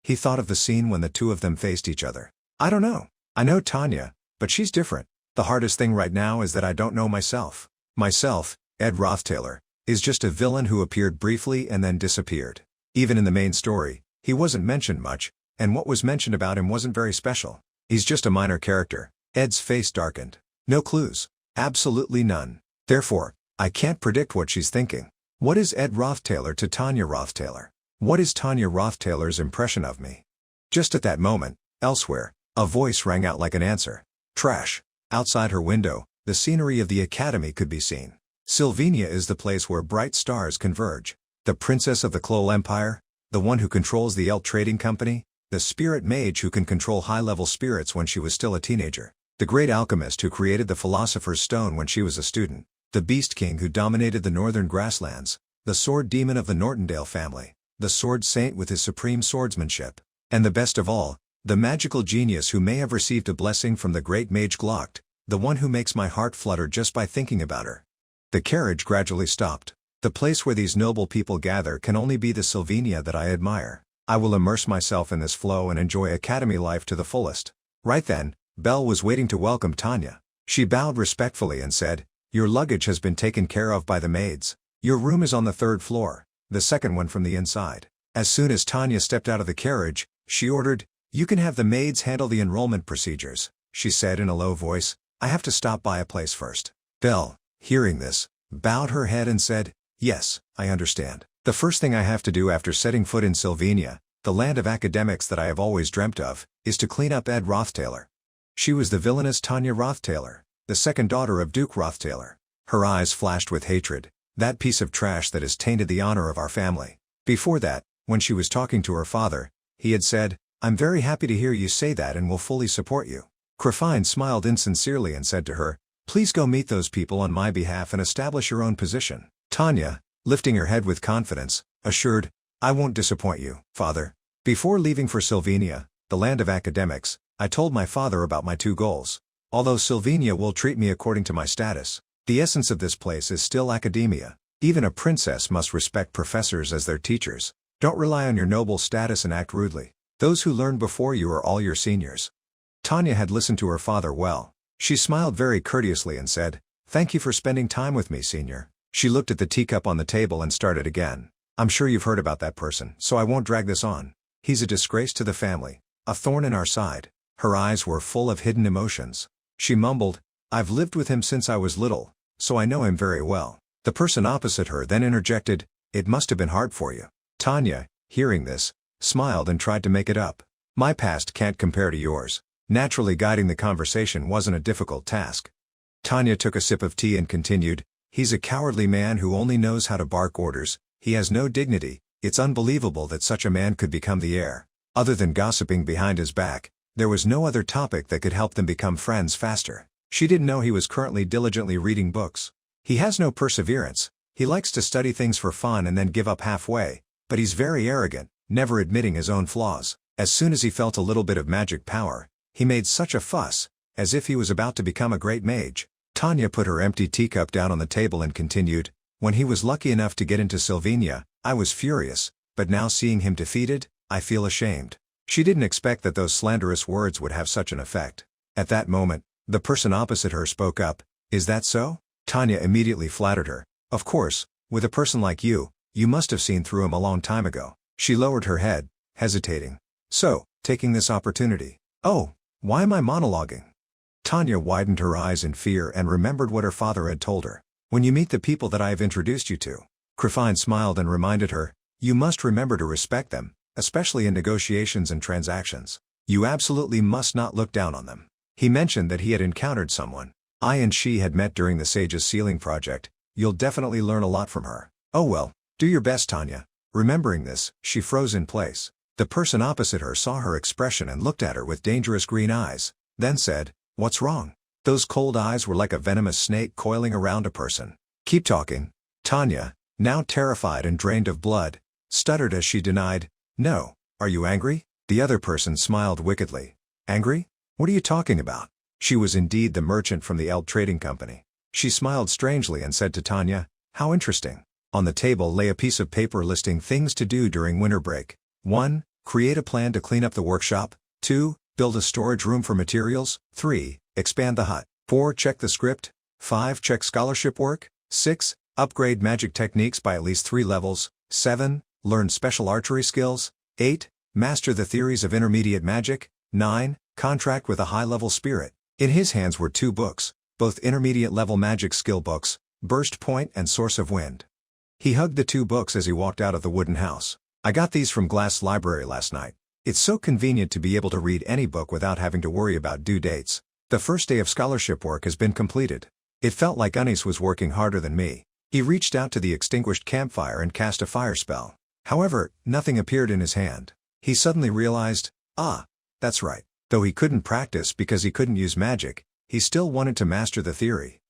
He thought of the scene when the two of them faced each other. I don't know. I know Tanya, but she's different. The hardest thing right now is that I don't know myself. Myself, Ed Roth-Taylor, is just a villain who appeared briefly and then disappeared. Even in the main story, he wasn't mentioned much, and what was mentioned about him wasn't very special. He's just a minor character. Ed's face darkened. No clues. Absolutely none. Therefore, I can't predict what she's thinking. What is Ed Roth-Taylor to Tanya Roth-Taylor? What is Tanya Roth-Taylor's impression of me? Just at that moment, elsewhere, a voice rang out like an answer. Trash. Outside her window, the scenery of the academy could be seen. Sylvania is the place where bright stars converge. The princess of the Klol Empire, the one who controls the Elt Trading Company, the spirit mage who can control high-level spirits when she was still a teenager, the great alchemist who created the Philosopher's Stone when she was a student, the Beast King who dominated the northern grasslands, the sword demon of the Nortendale family, the sword saint with his supreme swordsmanship, and the best of all, the magical genius who may have received a blessing from the great mage Glocked, the one who makes my heart flutter just by thinking about her. The carriage gradually stopped. The place where these noble people gather can only be the Sylvania that I admire. I will immerse myself in this flow and enjoy academy life to the fullest. Right then, Belle was waiting to welcome Tanya. She bowed respectfully and said, Your luggage has been taken care of by the maids. Your room is on the 3rd floor, the second one from the inside. As soon as Tanya stepped out of the carriage, she ordered, You can have the maids handle the enrollment procedures, she said in a low voice. I have to stop by a place first. Belle, hearing this, bowed her head and said, Yes, I understand. The first thing I have to do after setting foot in Sylvania, the land of academics that I have always dreamt of, is to clean up Ed Roth-Taylor. She was the villainous Tanya Roth-Taylor, the second daughter of Duke Roth-Taylor. Her eyes flashed with hatred. That piece of trash that has tainted the honor of our family. Before that, when she was talking to her father, he had said, I'm very happy to hear you say that and will fully support you. Crefine smiled insincerely and said to her, Please go meet those people on my behalf and establish your own position. Tanya, lifting her head with confidence, assured, I won't disappoint you, father. Before leaving for Sylvania, the land of academics, I told my father about my 2 goals. Although Sylvania will treat me according to my status, the essence of this place is still academia. Even a princess must respect professors as their teachers. Don't rely on your noble status and act rudely. Those who learned before you are all your seniors. Tanya had listened to her father well. She smiled very courteously and said, "Thank you for spending time with me, senior." She looked at the teacup on the table and started again. "I'm sure you've heard about that person, so I won't drag this on. He's a disgrace to the family, a thorn in our side." Her eyes were full of hidden emotions. She mumbled, "I've lived with him since I was little, so I know him very well." The person opposite her then interjected, "It must have been hard for you." Tanya, hearing this, smiled and tried to make it up. "My past can't compare to yours." Naturally, guiding the conversation wasn't a difficult task. Tanya took a sip of tea and continued, "He's a cowardly man who only knows how to bark orders. He has no dignity. It's unbelievable that such a man could become the heir." Other than gossiping behind his back, there was no other topic that could help them become friends faster. She didn't know he was currently diligently reading books. He has no perseverance. He likes to study things for fun and then give up halfway, but he's very arrogant, never admitting his own flaws. As soon as he felt a little bit of magic power, he made such a fuss, as if he was about to become a great mage. Tanya put her empty teacup down on the table and continued, "When he was lucky enough to get into Sylvania, I was furious, but now seeing him defeated, I feel ashamed." She didn't expect that those slanderous words would have such an effect. At that moment, the person opposite her spoke up, "Is that so?" Tanya immediately flattered her, "Of course, with a person like you, you must have seen through him a long time ago." She lowered her head, hesitating. "So, taking this opportunity." "Oh, why am I monologuing?" Tanya widened her eyes in fear and remembered what her father had told her. "When you meet the people that I have introduced you to." Crefine smiled and reminded her, "You must remember to respect them, especially in negotiations and transactions. You absolutely must not look down on them." He mentioned that he had encountered someone. I and she had met during the Sage's Sealing project. "You'll definitely learn a lot from her." "Oh well, do your best, Tanya." Remembering this, she froze in place. The person opposite her saw her expression and looked at her with dangerous green eyes, then said, "What's wrong?" Those cold eyes were like a venomous snake coiling around a person. "Keep talking." Tanya, now terrified and drained of blood, stuttered as she denied, "No." "Are you angry?" The other person smiled wickedly. "Angry? What are you talking about?" She was indeed the merchant from the Eld Trading Company. She smiled strangely and said to Tanya, "How interesting." On the table lay a piece of paper listing things to do during winter break. 1. Create a plan to clean up the workshop. 2. Build a storage room for materials. 3. Expand the hut. 4. Check the script. 5. Check scholarship work. 6. Upgrade magic techniques by at least 3 levels. 7. Learn special archery skills. 8. Master the theories of intermediate magic. 9. Contract with a high-level spirit. In his hands were 2 books, both intermediate-level magic skill books, Burst Point and Source of Wind. He hugged the 2 books as he walked out of the wooden house. "I got these from Glass Library last night. It's so convenient to be able to read any book without having to worry about due dates. The first day of scholarship work has been completed." It felt like Anis was working harder than me. He reached out to the extinguished campfire and cast a fire spell. However, nothing appeared in his hand. He suddenly realized, that's right. Though he couldn't practice because he couldn't use magic, he still wanted to master the theory.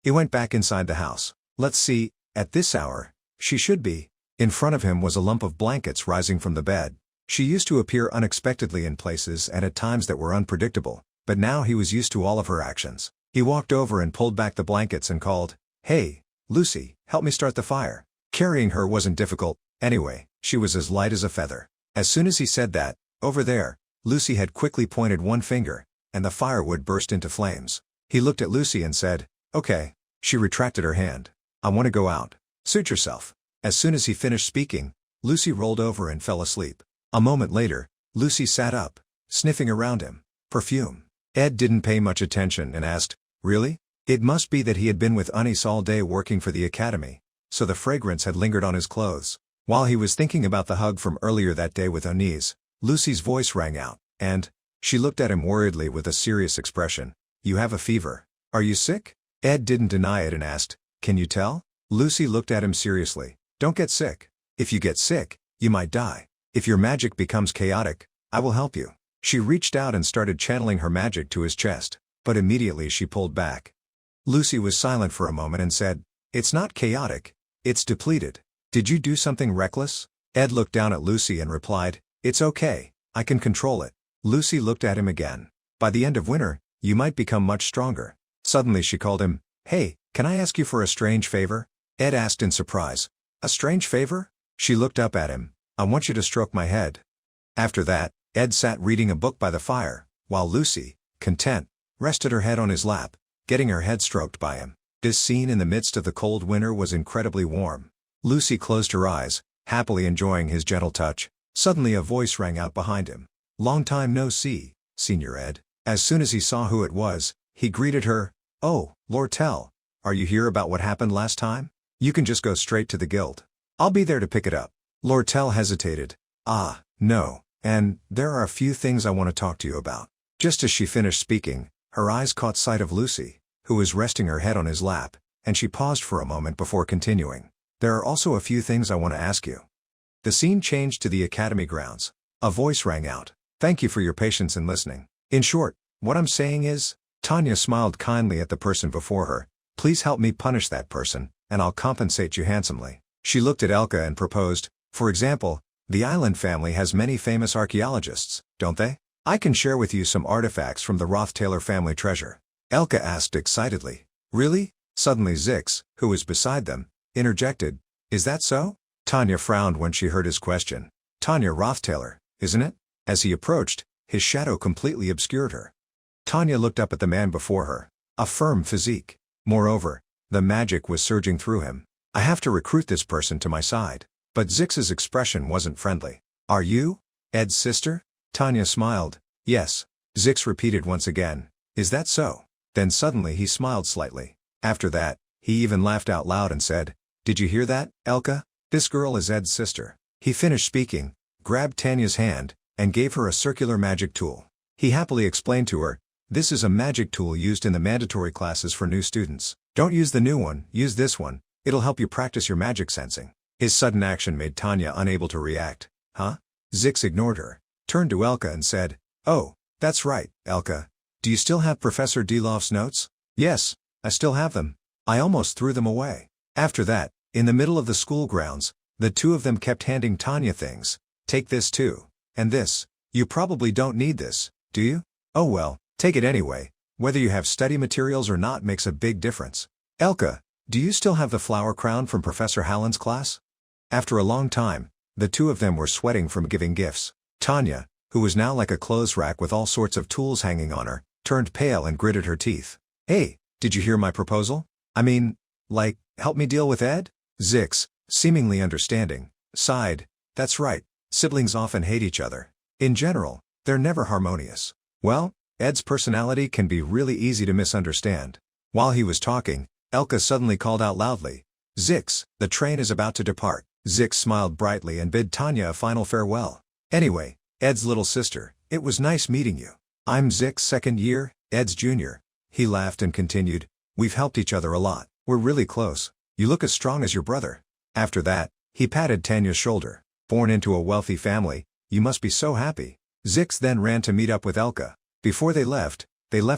He went back inside the house. Let's see, at this hour, she should be. In front of him was a lump of blankets rising from the bed. She used to appear unexpectedly in places and at times that were unpredictable, but now he was used to all of her actions. He walked over and pulled back the blankets and called, "Hey, Lucy, help me start the fire." Carrying her wasn't difficult, anyway, she was as light as a feather. As soon as he said that, over there, Lucy had quickly pointed one finger, and the firewood burst into flames. He looked at Lucy and said, "Okay." She retracted her hand. "I want to go out." "Suit yourself." As soon as he finished speaking, Lucy rolled over and fell asleep. A moment later, Lucy sat up, sniffing around him. Perfume. Ed didn't pay much attention and asked, "Really?" It must be that he had been with Anis all day working for the academy, so the fragrance had lingered on his clothes. While he was thinking about the hug from earlier that day with Anis, Lucy's voice rang out, and she looked at him worriedly with a serious expression. "You have a fever. Are you sick?" Ed didn't deny it and asked, "Can you tell?" Lucy looked at him seriously. "Don't get sick. If you get sick, you might die. If your magic becomes chaotic, I will help you." She reached out and started channeling her magic to his chest, but immediately she pulled back. Lucy was silent for a moment and said, "It's not chaotic, it's depleted. Did you do something reckless?" Ed looked down at Lucy and replied, It's okay, I can control it. Lucy looked at him again. By the end of winter, you might become much stronger. Suddenly she called him, "Hey, can I ask you for a strange favor?" Ed asked in surprise. "A strange favor?" She looked up at him. "I want you to stroke my head." After that, Ed sat reading a book by the fire, while Lucy, content, rested her head on his lap, getting her head stroked by him. This scene in the midst of the cold winter was incredibly warm. Lucy closed her eyes, happily enjoying his gentle touch. Suddenly a voice rang out behind him. "Long time no see, Senior Ed." As soon as he saw who it was, he greeted her. "Oh, Lortell, are you here about what happened last time? You can just go straight to the guild. I'll be there to pick it up." Lortell hesitated. "Ah, no, and there are a few things I want to talk to you about." Just as she finished speaking, her eyes caught sight of Lucy, who was resting her head on his lap, and she paused for a moment before continuing. "There are also a few things I want to ask you." The scene changed to the academy grounds. A voice rang out. "Thank you for your patience in listening. In short, what I'm saying is," Tanya smiled kindly at the person before her, "please help me punish that person, and I'll compensate you handsomely." She looked at Elka and proposed, "For example, the island family has many famous archaeologists, don't they? I can share with you some artifacts from the Roth Taylor family treasure." Elka asked excitedly. "Really?" Suddenly Zix, who was beside them, interjected. "Is that so?" Tanya frowned when she heard his question. "Tanya Roth Taylor, isn't it?" As he approached, his shadow completely obscured her. Tanya looked up at the man before her. A firm physique. Moreover, the magic was surging through him. "I have to recruit this person to my side." But Zix's expression wasn't friendly. "Are you Ed's sister?" Tanya smiled. "Yes." Zix repeated once again. "Is that so?" Then suddenly he smiled slightly. After that, he even laughed out loud and said, "Did you hear that, Elka? This girl is Ed's sister." He finished speaking, grabbed Tanya's hand, and gave her a circular magic tool. He happily explained to her, "This is a magic tool used in the mandatory classes for new students. Don't use the new one, use this one. It'll help you practice your magic sensing." His sudden action made Tanya unable to react. "Huh?" Zix ignored her, turned to Elka and said, "Oh, that's right, Elka. Do you still have Professor Deloff's notes?" "Yes, I still have them. I almost threw them away." After that, in the middle of the school grounds, the two of them kept handing Tanya things. "Take this too. And this. You probably don't need this, do you? Oh well, take it anyway. Whether you have study materials or not makes a big difference. Elka, do you still have the flower crown from Professor Hallen's class?" After a long time, the two of them were sweating from giving gifts. Tanya, who was now like a clothes rack with all sorts of tools hanging on her, turned pale and gritted her teeth. "Hey, did you hear my proposal? I mean, like, help me deal with Ed?" Zix, seemingly understanding, sighed. "That's right, siblings often hate each other. In general, they're never harmonious. Well, Ed's personality can be really easy to misunderstand." While he was talking, Elka suddenly called out loudly, "Zix, the train is about to depart." Zix smiled brightly and bid Tanya a final farewell. "Anyway, Ed's little sister, it was nice meeting you. I'm Zix's second year, Ed's junior." He laughed and continued, "We've helped each other a lot. We're really close. You look as strong as your brother." After that, he patted Tanya's shoulder. "Born into a wealthy family, you must be so happy." Zix then ran to meet up with Elka. Before they left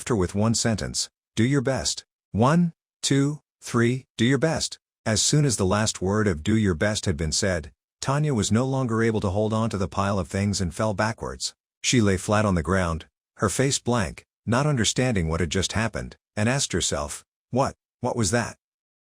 her with one sentence. "Do your best. 1, 2, 3, do your best." As soon as the last word of "do your best" had been said, Tanya was no longer able to hold on to the pile of things and fell backwards. She lay flat on the ground, her face blank, not understanding what had just happened, and asked herself, What was that?"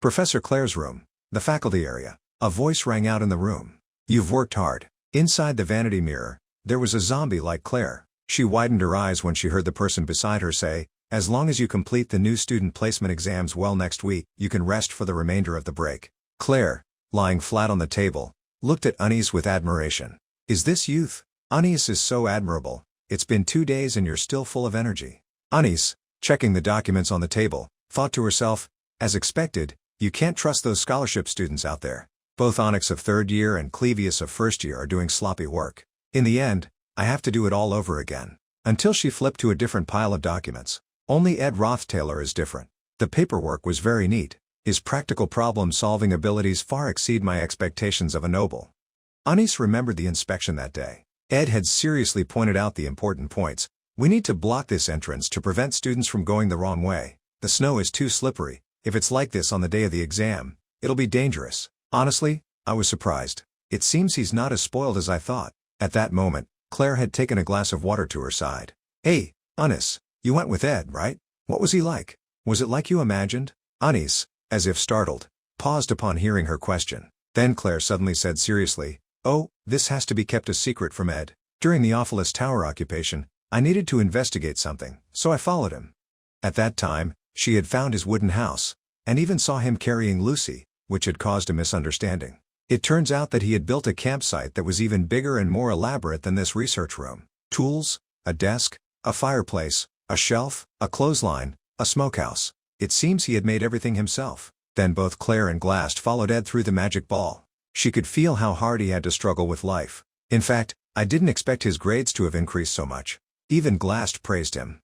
Professor Claire's room, the faculty area. A voice rang out in the room. "You've worked hard." Inside the vanity mirror, there was a zombie like Claire. She widened her eyes when she heard the person beside her say, "As long as you complete the new student placement exams well next week, you can rest for the remainder of the break." Claire, lying flat on the table, looked at Anis with admiration. "Is this youth? Anis is so admirable. It's been 2 days and you're still full of energy." Anis, checking the documents on the table, thought to herself, "As expected, you can't trust those scholarship students out there. Both Onyx of 3rd year and Clevius of 1st year are doing sloppy work. In the end, I have to do it all over again." Until she flipped to a different pile of documents. Only Ed Roth Taylor is different. The paperwork was very neat. His practical problem-solving abilities far exceed my expectations of a noble. Anis remembered the inspection that day. Ed had seriously pointed out the important points. "We need to block this entrance to prevent students from going the wrong way. The snow is too slippery. If it's like this on the day of the exam, it'll be dangerous." Honestly, I was surprised. It seems he's not as spoiled as I thought. At that moment, Claire had taken a glass of water to her side. "Hey, Anis, you went with Ed, right? What was he like? Was it like you imagined?" Anis, as if startled, paused upon hearing her question. Then Claire suddenly said seriously, "Oh, this has to be kept a secret from Ed. During the Awfulest Tower occupation, I needed to investigate something, so I followed him. At that time, she had found his wooden house, and even saw him carrying Lucy, which had caused a misunderstanding. It turns out that he had built a campsite that was even bigger and more elaborate than this research room. Tools, a desk, a fireplace, a shelf, a clothesline, a smokehouse. It seems he had made everything himself." Then both Claire and Glast followed Ed through the magic ball. She could feel how hard he had to struggle with life. "In fact, I didn't expect his grades to have increased so much." Even Glast praised him.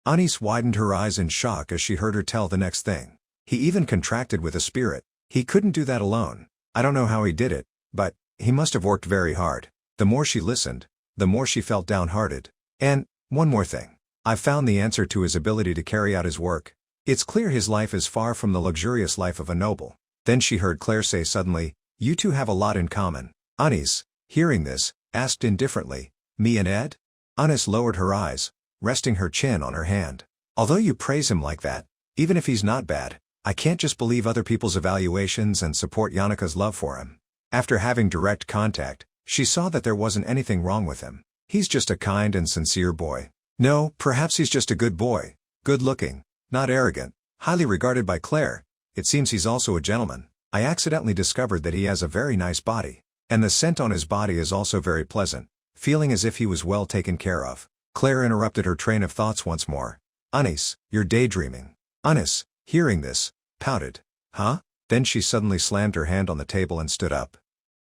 Anis widened her eyes in shock as she heard her tell the next thing. "He even contracted with a spirit. He couldn't do that alone. I don't know how he did it, but he must have worked very hard." The more she listened, the more she felt downhearted. "And, one more thing. I've found the answer to his ability to carry out his work. It's clear his life is far from the luxurious life of a noble." Then she heard Claire say suddenly, "You two have a lot in common." Anis, hearing this, asked indifferently, "Me and Ed?" Anis lowered her eyes, resting her chin on her hand. "Although you praise him like that, even if he's not bad, I can't just believe other people's evaluations and support Yannicka's love for him." After having direct contact, she saw that there wasn't anything wrong with him. He's just a kind and sincere boy. No, perhaps he's just a good boy. Good-looking, not arrogant, highly regarded by Claire. It seems he's also a gentleman. I accidentally discovered that he has a very nice body. And the scent on his body is also very pleasant, feeling as if he was well taken care of. Claire interrupted her train of thoughts once more. "Anis, you're daydreaming." Anis, hearing this, pouted. "Huh?" Then she suddenly slammed her hand on the table and stood up.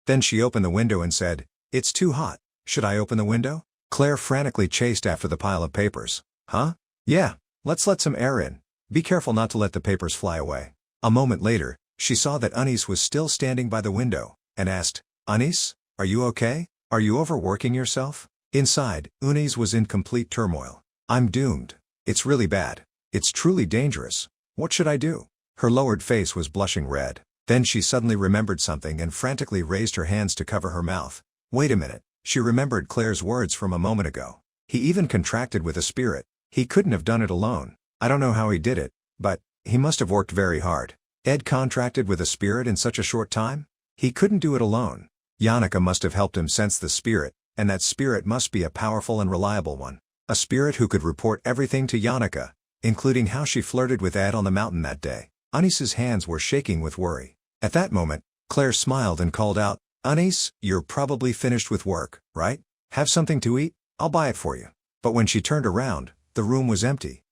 Then she opened the window and said, "It's too hot. Should I open the window?" Claire frantically chased after the pile of papers. "Huh? Yeah, let's let some air in. Be careful not to let the papers fly away." A moment later, she saw that Anis was still standing by the window, and asked, "Anis, are you okay? Are you overworking yourself?" Inside, Anis was in complete turmoil. "I'm doomed. It's really bad. It's truly dangerous. What should I do?" Her lowered face was blushing red. Then she suddenly remembered something and frantically raised her hands to cover her mouth. Wait a minute, she remembered Claire's words from a moment ago. He even contracted with a spirit. He couldn't have done it alone. I don't know how he did it, but he must have worked very hard. Ed contracted with a spirit in such a short time? He couldn't do it alone. Yannicka must have helped him sense the spirit, and that spirit must be a powerful and reliable one. A spirit who could report everything to Yannicka, including how she flirted with Ed on the mountain that day. Anis's hands were shaking with worry. At that moment, Claire smiled and called out, "Anis, you're probably finished with work, right? Have something to eat? I'll buy it for you." But when she turned around, the room was empty.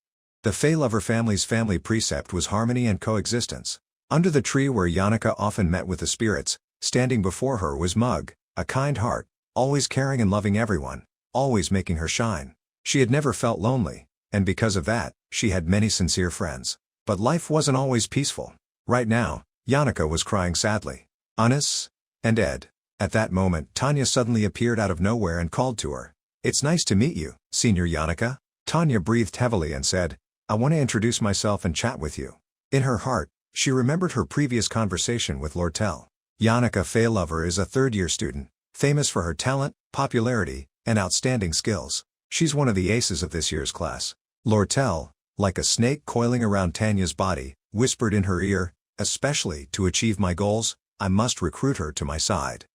The Fey Lover family's family precept was harmony and coexistence. Under the tree where Yannicka often met with the spirits, standing before her was Mug, a kind heart, always caring and loving everyone, always making her shine. She had never felt lonely, and because of that, she had many sincere friends. But life wasn't always peaceful. Right now, Yannicka was crying sadly. "Anis?" and "Ed." At that moment Tanya suddenly appeared out of nowhere and called to her. "It's nice to meet you, Senior Yannicka." Tanya breathed heavily and said, "I want to introduce myself and chat with you." In her heart, she remembered her previous conversation with Lortell. Yannicka Fey Lover is a third-year student, famous for her talent, popularity, and outstanding skills. She's one of the aces of this year's class. Lortell, like a snake coiling around Tanya's body, whispered in her ear, "Especially to achieve my goals, I must recruit her to my side."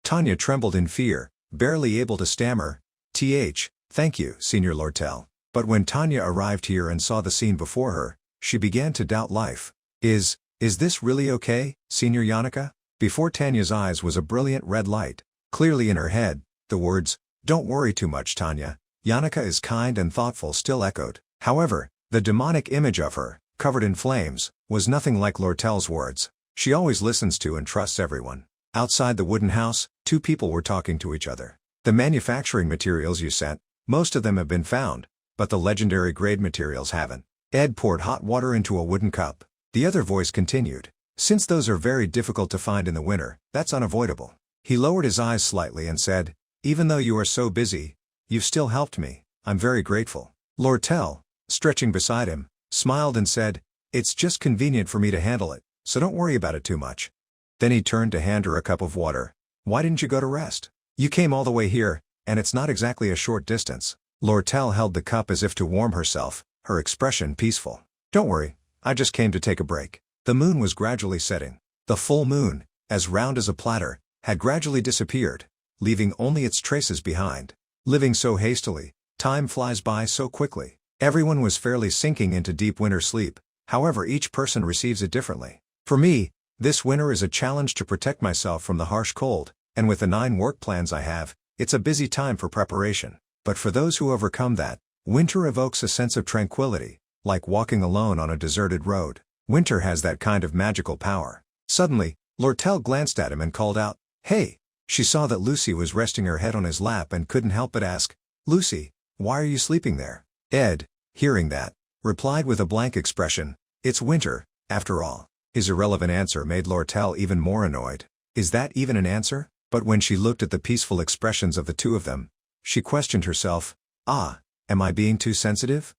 Tanya trembled in fear, barely able to stammer, "Thank you, Senior Lortell." But when Tanya arrived here and saw the scene before her, she began to doubt life. Is this really okay, Senior Yannicka?" Before Tanya's eyes was a brilliant red light. Clearly in her head, the words, "Don't worry too much, Tanya. Yannicka is kind and thoughtful," still echoed. However, the demonic image of her, covered in flames, was nothing like Lortell's words. She always listens to and trusts everyone. Outside the wooden house, two people were talking to each other. "The manufacturing materials you sent, most of them have been found, but the legendary grade materials haven't." Ed poured hot water into a wooden cup. The other voice continued, "Since those are very difficult to find in the winter, that's unavoidable." He lowered his eyes slightly and said, "Even though you are so busy, you've still helped me. I'm very grateful." Lortell, stretching beside him, smiled and said, "It's just convenient for me to handle it, so don't worry about it too much." Then he turned to hand her a cup of water. "Why didn't you go to rest? You came all the way here, and it's not exactly a short distance. Lortell held the cup as if to warm herself, her expression peaceful. Don't worry, I just came to take a break. The moon was gradually setting. The full moon, as round as a platter, had gradually disappeared, leaving only its traces behind. Living so hastily, time flies by so quickly. Everyone was fairly sinking into deep winter sleep, however each person receives it differently. For me, this winter is a challenge to protect myself from the harsh cold, and with the 9 work plans I have, it's a busy time for preparation. But for those who overcome that, winter evokes a sense of tranquility, like walking alone on a deserted road. Winter has that kind of magical power. Suddenly, Lortell glanced at him and called out, "Hey!" She saw that Lucy was resting her head on his lap and couldn't help but ask, "Lucy, why are you sleeping there?" Ed, hearing that, replied with a blank expression, "It's winter, after all." His irrelevant answer made Lortell even more annoyed. Is that even an answer? But when she looked at the peaceful expressions of the two of them, she questioned herself, am I being too sensitive?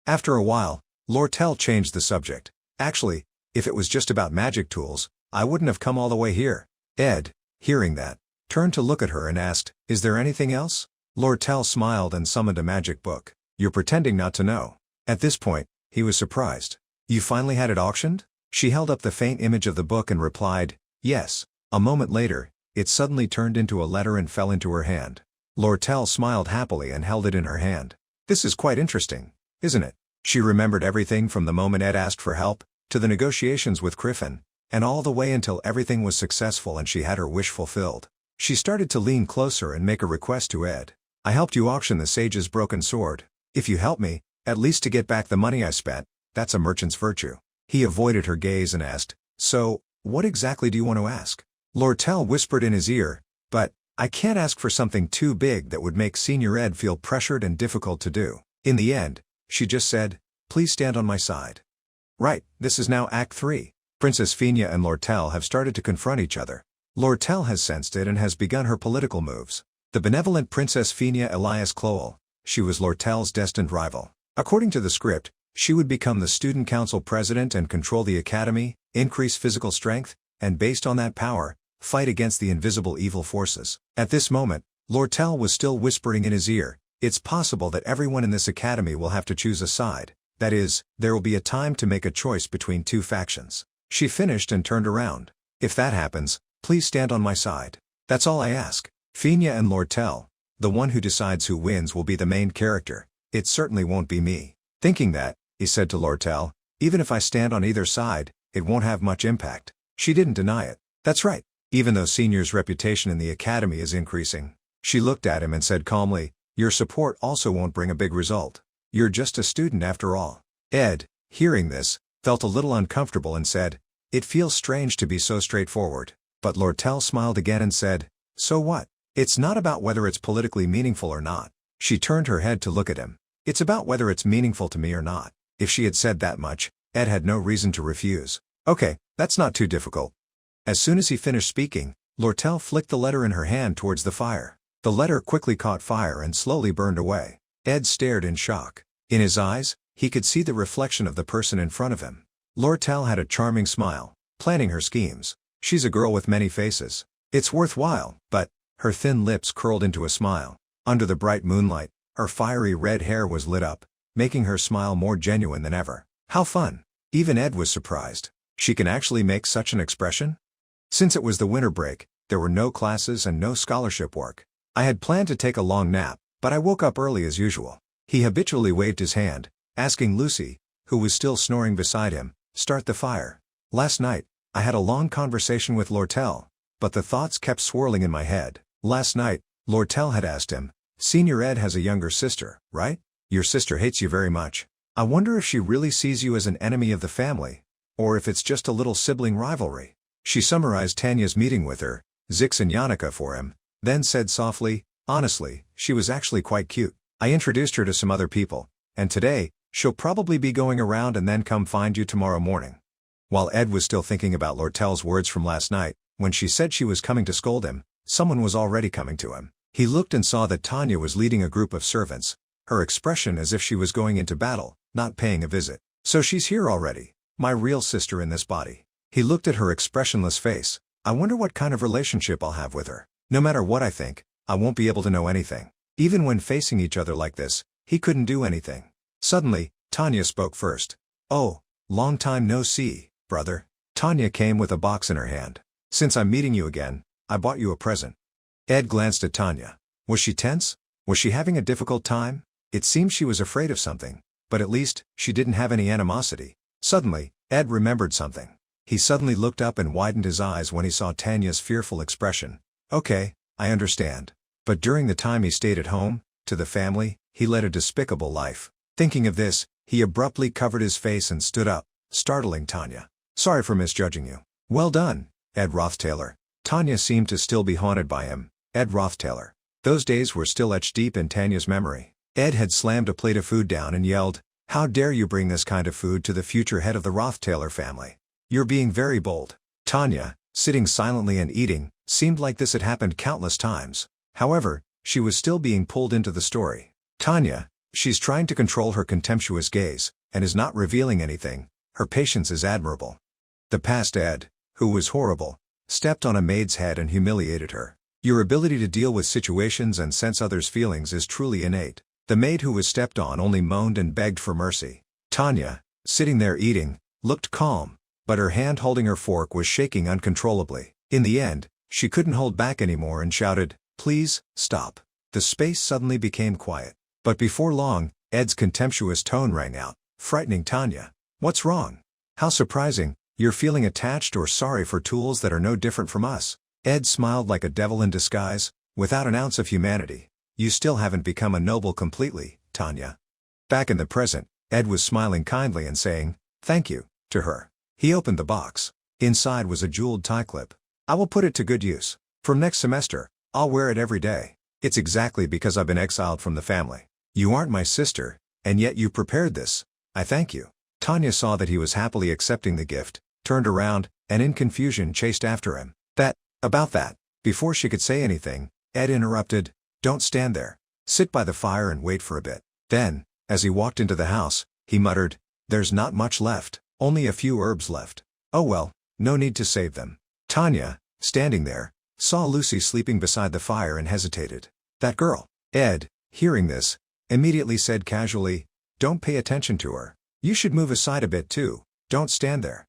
After a while, Lortell changed the subject. Actually, if it was just about magic tools, I wouldn't have come all the way here. Ed, hearing that, turned to look at her and asked, "Is there anything else?" Lortell smiled and summoned a magic book. "You're pretending not to know." At this point, he was surprised. "You finally had it auctioned?" She held up the faint image of the book and replied, "Yes." A moment later, it suddenly turned into a letter and fell into her hand. Lortell smiled happily and held it in her hand. "This is quite interesting, isn't it?" She remembered everything from the moment Ed asked for help, to the negotiations with Griffin, and all the way until everything was successful and she had her wish fulfilled. She started to lean closer and make a request to Ed. "I helped you auction the Sage's broken sword. If you help me, at least to get back the money I spent, that's a merchant's virtue." He avoided her gaze and asked, "So, what exactly do you want to ask?" Lortell whispered in his ear, "But, I can't ask for something too big that would make Senior Ed feel pressured and difficult to do." In the end, she just said, "Please stand on my side." Right, this is now Act 3. Princess Fina and Lortell have started to confront each other. Lortell has sensed it and has begun her political moves. The benevolent Princess Fina Elias Cloel, she was Lortell's destined rival. According to the script, she would become the student council president and control the academy, increase physical strength, and based on that power, fight against the invisible evil forces. At this moment, Lortell was still whispering in his ear, "It's possible that everyone in this academy will have to choose a side. That is, there will be a time to make a choice between 2 factions." She finished and turned around. "If that happens, please stand on my side. That's all I ask." Fina and Lortell, the one who decides who wins will be the main character. It certainly won't be me. Thinking that, he said to Lortell, "Even if I stand on either side, it won't have much impact." She didn't deny it. "That's right. Even though Senior's reputation in the academy is increasing." She looked at him and said calmly, "Your support also won't bring a big result. You're just a student after all." Ed, hearing this, felt a little uncomfortable and said, "It feels strange to be so straightforward." But Lortell smiled again and said, "So what? It's not about whether it's politically meaningful or not." She turned her head to look at him. "It's about whether it's meaningful to me or not." If she had said that much, Ed had no reason to refuse. "Okay, that's not too difficult." As soon as he finished speaking, Lortell flicked the letter in her hand towards the fire. The letter quickly caught fire and slowly burned away. Ed stared in shock. In his eyes, he could see the reflection of the person in front of him. Lortell had a charming smile, planning her schemes. She's a girl with many faces. It's worthwhile, but, her thin lips curled into a smile. Under the bright moonlight, her fiery red hair was lit up, making her smile more genuine than ever. How fun! Even Ed was surprised. She can actually make such an expression? Since it was the winter break, there were no classes and no scholarship work. I had planned to take a long nap, but I woke up early as usual. He habitually waved his hand, asking Lucy, who was still snoring beside him, start the fire. Last night, I had a long conversation with Lortell, but the thoughts kept swirling in my head. Last night, Lortell had asked him, "Senior Ed has a younger sister, right? Your sister hates you very much. I wonder if she really sees you as an enemy of the family, or if it's just a little sibling rivalry." She summarized Tanya's meeting with her, Zix and Yannicka for him, then said softly, "Honestly, she was actually quite cute. I introduced her to some other people, and today, she'll probably be going around and then come find you tomorrow morning." While Ed was still thinking about Lortell's words from last night, when she said she was coming to scold him, someone was already coming to him. He looked and saw that Tanya was leading a group of servants, her expression as if she was going into battle, not paying a visit. "So she's here already, my real sister in this body." He looked at her expressionless face. "I wonder what kind of relationship I'll have with her. No matter what I think, I won't be able to know anything." Even when facing each other like this, he couldn't do anything. Suddenly, Tanya spoke first. "Oh, long time no see, brother." Tanya came with a box in her hand. "Since I'm meeting you again, I bought you a present." Ed glanced at Tanya. Was she tense? Was she having a difficult time? It seemed she was afraid of something, but at least, she didn't have any animosity. Suddenly, Ed remembered something. He suddenly looked up and widened his eyes when he saw Tanya's fearful expression. "Okay, I understand. But during the time he stayed at home, to the family, he led a despicable life." Thinking of this, he abruptly covered his face and stood up, startling Tanya. "Sorry for misjudging you." "Well done, Ed Roth-Taylor." Tanya seemed to still be haunted by him. Ed Roth-Taylor. Those days were still etched deep in Tanya's memory. Ed had slammed a plate of food down and yelled, "How dare you bring this kind of food to the future head of the Roth-Taylor family? You're being very bold." Tanya, sitting silently and eating, seemed like this had happened countless times. However, she was still being pulled into the story. Tanya, she's trying to control her contemptuous gaze, and is not revealing anything. Her patience is admirable. The past Ed, who was horrible, stepped on a maid's head and humiliated her. Your ability to deal with situations and sense others' feelings is truly innate. The maid who was stepped on only moaned and begged for mercy. Tanya, sitting there eating, looked calm, but her hand holding her fork was shaking uncontrollably. In the end, she couldn't hold back anymore and shouted, "Please, stop." The space suddenly became quiet. But before long, Ed's contemptuous tone rang out, frightening Tanya. "What's wrong? How surprising, you're feeling attached or sorry for tools that are no different from us." Ed smiled like a devil in disguise, without an ounce of humanity. "You still haven't become a noble completely, Tanya." Back in the present, Ed was smiling kindly and saying, "Thank you," to her. He opened the box. Inside was a jeweled tie clip. "I will put it to good use. From next semester, I'll wear it every day. It's exactly because I've been exiled from the family. You aren't my sister, and yet you prepared this. I thank you." Tanya saw that he was happily accepting the gift, turned around, and in confusion chased after him. About that." Before she could say anything, Ed interrupted, "Don't stand there. Sit by the fire and wait for a bit." Then, as he walked into the house, he muttered, "There's not much left, only a few herbs left. Oh well, no need to save them." Tanya, standing there, saw Lucy sleeping beside the fire and hesitated. "That girl." Ed, hearing this, immediately said casually, "Don't pay attention to her. You should move aside a bit too, don't stand there."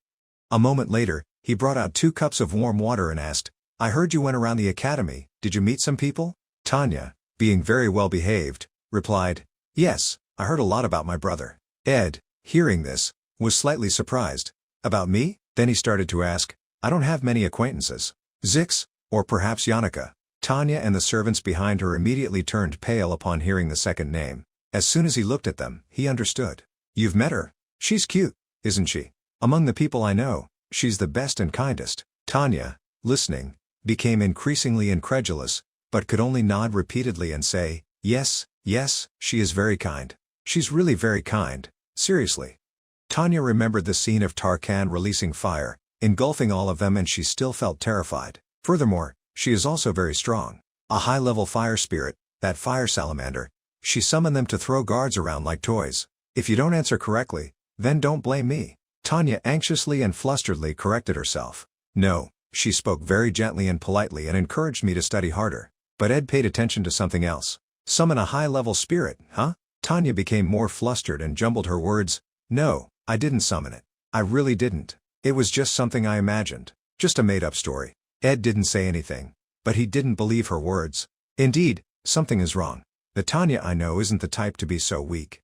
A moment later, he brought out 2 cups of warm water and asked, "I heard you went around the academy, did you meet some people?" Tanya, being very well behaved, replied, "Yes, I heard a lot about my brother." Ed, hearing this, was slightly surprised. "About me?" Then he started to ask, "I don't have many acquaintances. Zix, or perhaps Yannicka." Tanya and the servants behind her immediately turned pale upon hearing the second name. As soon as he looked at them, he understood. "You've met her? She's cute, isn't she? Among the people I know, she's the best and kindest." Tanya, listening, became increasingly incredulous, but could only nod repeatedly and say, "Yes, yes, she is very kind. She's really very kind, seriously." Tanya remembered the scene of Tarkan releasing fire, engulfing all of them, and she still felt terrified. Furthermore, she is also very strong. A high-level fire spirit, that fire salamander. She summoned them to throw guards around like toys. "If you don't answer correctly, then don't blame me." Tanya anxiously and flusteredly corrected herself. "No." She spoke very gently and politely and encouraged me to study harder. But Ed paid attention to something else. "Summon a high-level spirit, huh?" Tanya became more flustered and jumbled her words. "No, I didn't summon it. I really didn't. It was just something I imagined. Just a made-up story." Ed didn't say anything, but he didn't believe her words. Indeed, something is wrong. The Tanya I know isn't the type to be so weak.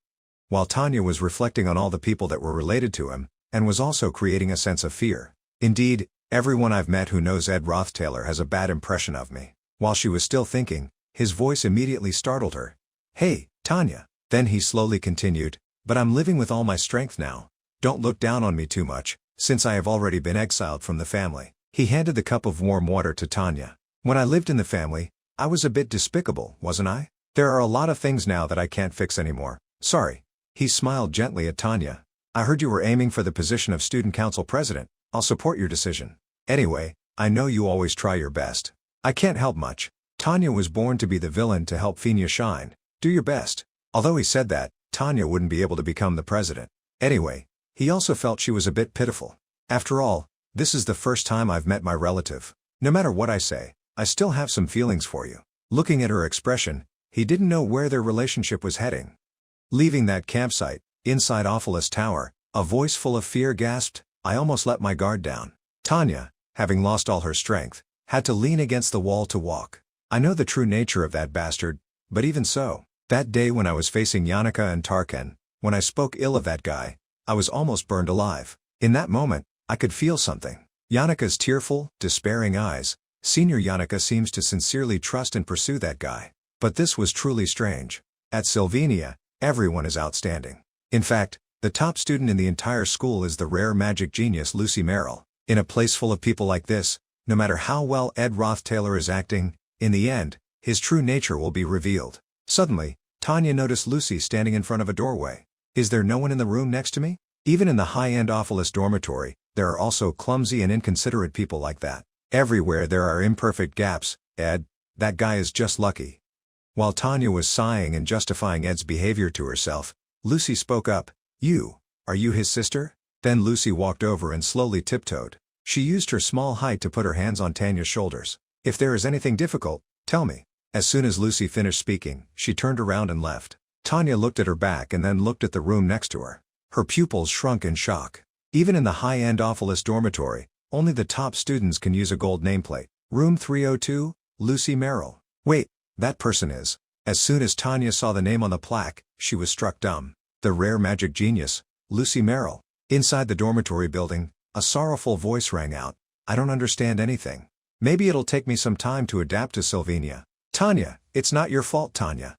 While Tanya was reflecting on all the people that were related to him, and was also creating a sense of fear. Indeed, everyone I've met who knows Ed Roth-Taylor has a bad impression of me. While she was still thinking, his voice immediately startled her. "Hey, Tanya." Then he slowly continued, "But I'm living with all my strength now. Don't look down on me too much, since I have already been exiled from the family." He handed the cup of warm water to Tanya. "When I lived in the family, I was a bit despicable, wasn't I? There are a lot of things now that I can't fix anymore. Sorry." He smiled gently at Tanya. "I heard you were aiming for the position of student council president. I'll support your decision. Anyway, I know you always try your best. I can't help much. Tanya was born to be the villain to help Fina shine. Do your best." Although he said that, Tanya wouldn't be able to become the president. Anyway, he also felt she was a bit pitiful. After all, this is the first time I've met my relative. No matter what I say, I still have some feelings for you. Looking at her expression, He didn't know where their relationship was heading. Leaving that campsite, inside Awfulest Tower, a voice full of fear gasped, "I almost let my guard down." Tanya, having lost all her strength, had to lean against the wall to walk. I know the true nature of that bastard, but even so, that day when I was facing Yannicka and Tarkan, when I spoke ill of that guy, I was almost burned alive. In that moment, I could feel something. Yannicka's tearful, despairing eyes. Senior Yannicka seems to sincerely trust and pursue that guy. But this was truly strange. At Sylvania, everyone is outstanding. In fact, the top student in the entire school is the rare magic genius Lucy Merrill. In a place full of people like this, no matter how well Ed Roth-Taylor is acting, in the end, his true nature will be revealed. Suddenly, Tanya noticed Lucy standing in front of a doorway. Is there no one in the room next to me? Even in the high-end Awfulest dormitory, there are also clumsy and inconsiderate people like that. Everywhere there are imperfect gaps. Ed, that guy is just lucky. While Tanya was sighing and justifying Ed's behavior to herself, Lucy spoke up. Are you his sister? Then Lucy walked over and slowly tiptoed. She used her small height to put her hands on Tanya's shoulders. If there is anything difficult, tell me. As soon as Lucy finished speaking, she turned around and left. Tanya looked at her back and then looked at the room next to her. Her pupils shrunk in shock. Even in the high-end Awfulest dormitory, only the top students can use a gold nameplate. Room 302, Lucy Merrill. Wait, that person is. As soon as Tanya saw the name on the plaque, she was struck dumb. The rare magic genius, Lucy Merrill. Inside the dormitory building, a sorrowful voice rang out. I don't understand anything. Maybe it'll take me some time to adapt to Sylvania. Tanya, it's not your fault, Tanya.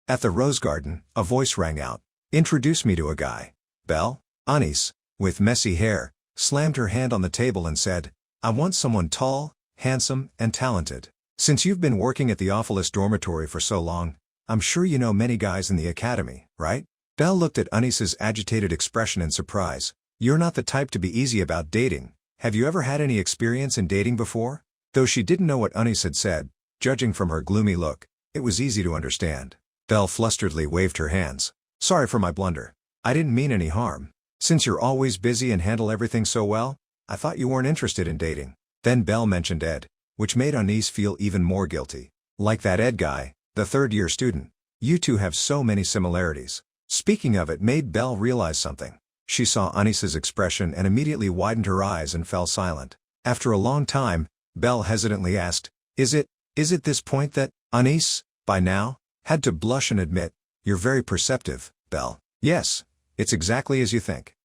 At the Rose Garden, a voice rang out. Introduce me to a guy. Belle, Anis, with messy hair, slammed her hand on the table and said, I want someone tall, handsome, and talented. Since you've been working at the Awfulest dormitory for so long, I'm sure you know many guys in the academy, right? Belle looked at Anis's agitated expression in surprise. You're not the type to be easy about dating. Have you ever had any experience in dating before? Though she didn't know what Anis had said, judging from her gloomy look, it was easy to understand. Belle flusteredly waved her hands. Sorry for my blunder. I didn't mean any harm. Since you're always busy and handle everything so well, I thought you weren't interested in dating. Then Belle mentioned Ed, which made Anis feel even more guilty. Like that Ed guy, the third-year student. You two have so many similarities. Speaking of it made Belle realize something. She saw Anis's expression and immediately widened her eyes and fell silent. After a long time, Belle hesitantly asked, Is it this point that, Anis, by now, had to blush and admit, You're very perceptive, Belle. Yes, it's exactly as you think.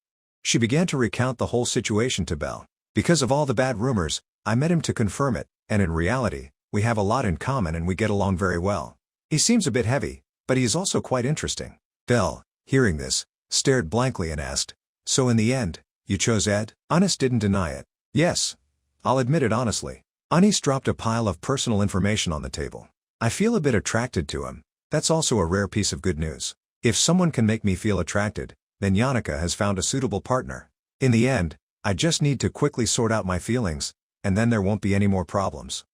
She began to recount the whole situation to Belle. Because of all the bad rumors, I met him to confirm it, and in reality, we have a lot in common and we get along very well. He seems a bit heavy, but he is also quite interesting. Belle, hearing this, stared blankly and asked, So in the end, you chose Ed? Anis didn't deny it. Yes. I'll admit it honestly. Anis dropped a pile of personal information on the table. I feel a bit attracted to him. That's also a rare piece of good news. If someone can make me feel attracted, then Yannicka has found a suitable partner. In the end, I just need to quickly sort out my feelings, and then there won't be any more problems.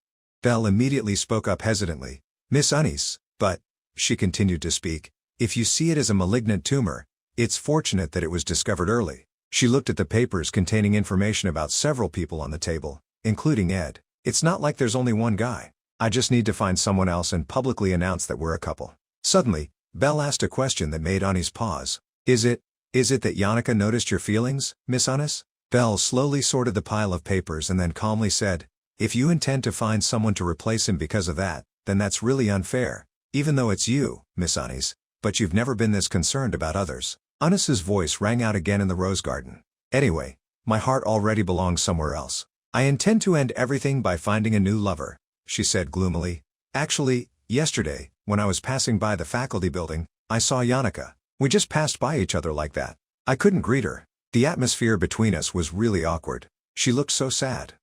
Belle immediately spoke up hesitantly. Miss Anis, but, she continued to speak, if you see it as a malignant tumor, it's fortunate that it was discovered early. She looked at the papers containing information about several people on the table, including Ed. It's not like there's only one guy. I just need to find someone else and publicly announce that we're a couple. Suddenly, Belle asked a question that made Anis pause. Is it that Yannicka noticed your feelings, Miss Anis? Belle slowly sorted the pile of papers and then calmly said, If you intend to find someone to replace him because of that, then that's really unfair, even though it's you, Miss Anis, but you've never been this concerned about others. Anis's voice rang out again in the Rose Garden. Anyway, my heart already belongs somewhere else. I intend to end everything by finding a new lover, she said gloomily. Actually, yesterday, when I was passing by the faculty building, I saw Yannicka. We just passed by each other like that. I couldn't greet her. The atmosphere between us was really awkward. She looked so sad.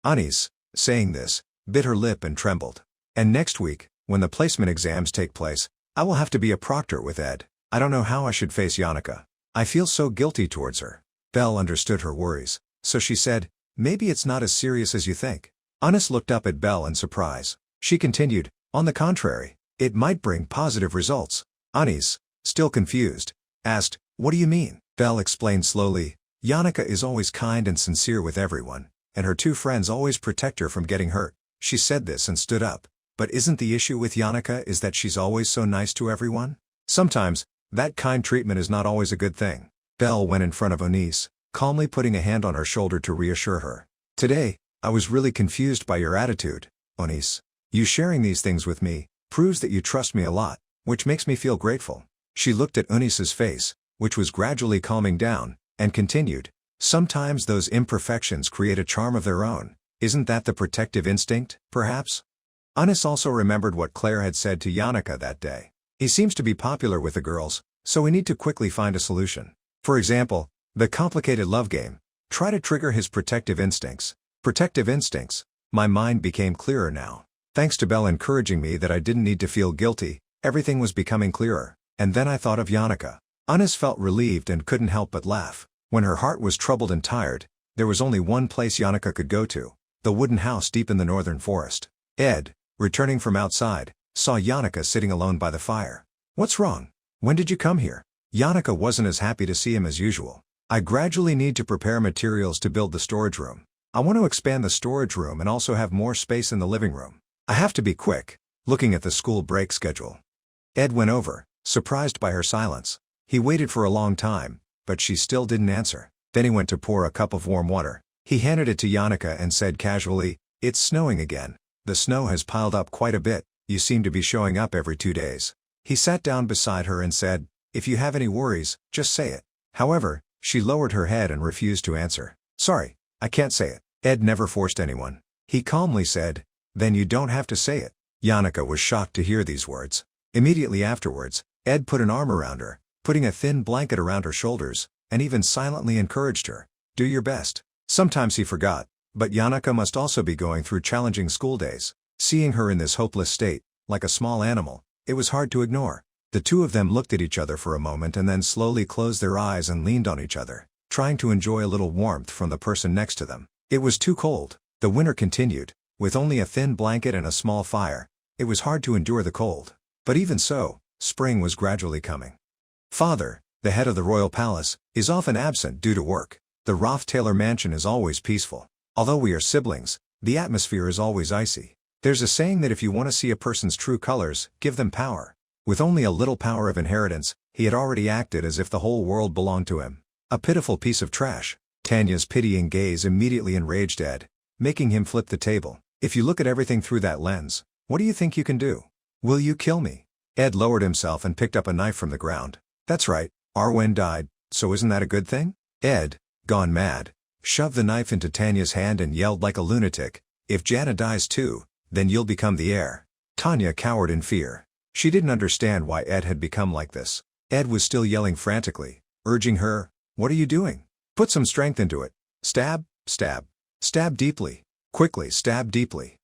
Anis, saying this, bit her lip and trembled. And next week, when the placement exams take place, I will have to be a proctor with Ed. I don't know how I should face Yannicka. I feel so guilty towards her. Belle understood her worries, so she said, Maybe it's not as serious as you think. Anis looked up at Belle in surprise. She continued, On the contrary, it might bring positive results. Anis, still confused, asked, What do you mean? Belle explained slowly, Yannicka is always kind and sincere with everyone, and her two friends always protect her from getting hurt. She said this and stood up. But isn't the issue with Yanaka is that she's always so nice to everyone? Sometimes, that kind treatment is not always a good thing. Belle went in front of Onis, calmly putting a hand on her shoulder to reassure her. Today, I was really confused by your attitude, Onis. You sharing these things with me proves that you trust me a lot, which makes me feel grateful. She looked at Onis's face, which was gradually calming down, and continued. Sometimes those imperfections create a charm of their own. Isn't that the protective instinct, perhaps? Onis also remembered what Claire had said to Yanaka that day. He seems to be popular with the girls, so we need to quickly find a solution. For example, the complicated love game. Try to trigger his protective instincts. Protective instincts. My mind became clearer now. Thanks to Belle encouraging me that I didn't need to feel guilty, everything was becoming clearer. And then I thought of Yanaka. Onis felt relieved and couldn't help but laugh. When her heart was troubled and tired, there was only one place Yanaka could go to. The wooden house deep in the northern forest. Ed, returning from outside, saw Yanaka sitting alone by the fire. What's wrong? When did you come here? Yanaka wasn't as happy to see him as usual. I gradually need to prepare materials to build the storage room. I want to expand the storage room and also have more space in the living room. I have to be quick. Looking at the school break schedule. Ed went over, surprised by her silence. He waited for a long time, but she still didn't answer. Then he went to pour a cup of warm water. He handed it to Yanaka and said casually, "It's snowing again. The snow has piled up quite a bit. You seem to be showing up every 2 days." He sat down beside her and said, "If you have any worries, just say it." However, she lowered her head and refused to answer. "Sorry, I can't say it." Ed never forced anyone. He calmly said, "Then you don't have to say it." Yanaka was shocked to hear these words. Immediately afterwards, Ed put an arm around her, putting a thin blanket around her shoulders, and even silently encouraged her. Do your best. Sometimes he forgot, but Yanaka must also be going through challenging school days. Seeing her in this hopeless state, like a small animal, it was hard to ignore. The two of them looked at each other for a moment and then slowly closed their eyes and leaned on each other, trying to enjoy a little warmth from the person next to them. It was too cold. The winter continued, with only a thin blanket and a small fire. It was hard to endure the cold. But even so, spring was gradually coming. Father, the head of the royal palace, is often absent due to work. The Roth Taylor mansion is always peaceful. Although we are siblings, the atmosphere is always icy. There's a saying that if you want to see a person's true colors, give them power. With only a little power of inheritance, he had already acted as if the whole world belonged to him. A pitiful piece of trash. Tanya's pitying gaze immediately enraged Ed, making him flip the table. If you look at everything through that lens, what do you think you can do? Will you kill me? Ed lowered himself and picked up a knife from the ground. That's right, Arwen died, so isn't that a good thing? Ed, gone mad, shoved the knife into Tanya's hand and yelled like a lunatic, "If Jana dies too, then you'll become the heir." Tanya cowered in fear. She didn't understand why Ed had become like this. Ed was still yelling frantically, urging her, "What are you doing? Put some strength into it. Stab, stab. Stab deeply. Quickly stab deeply."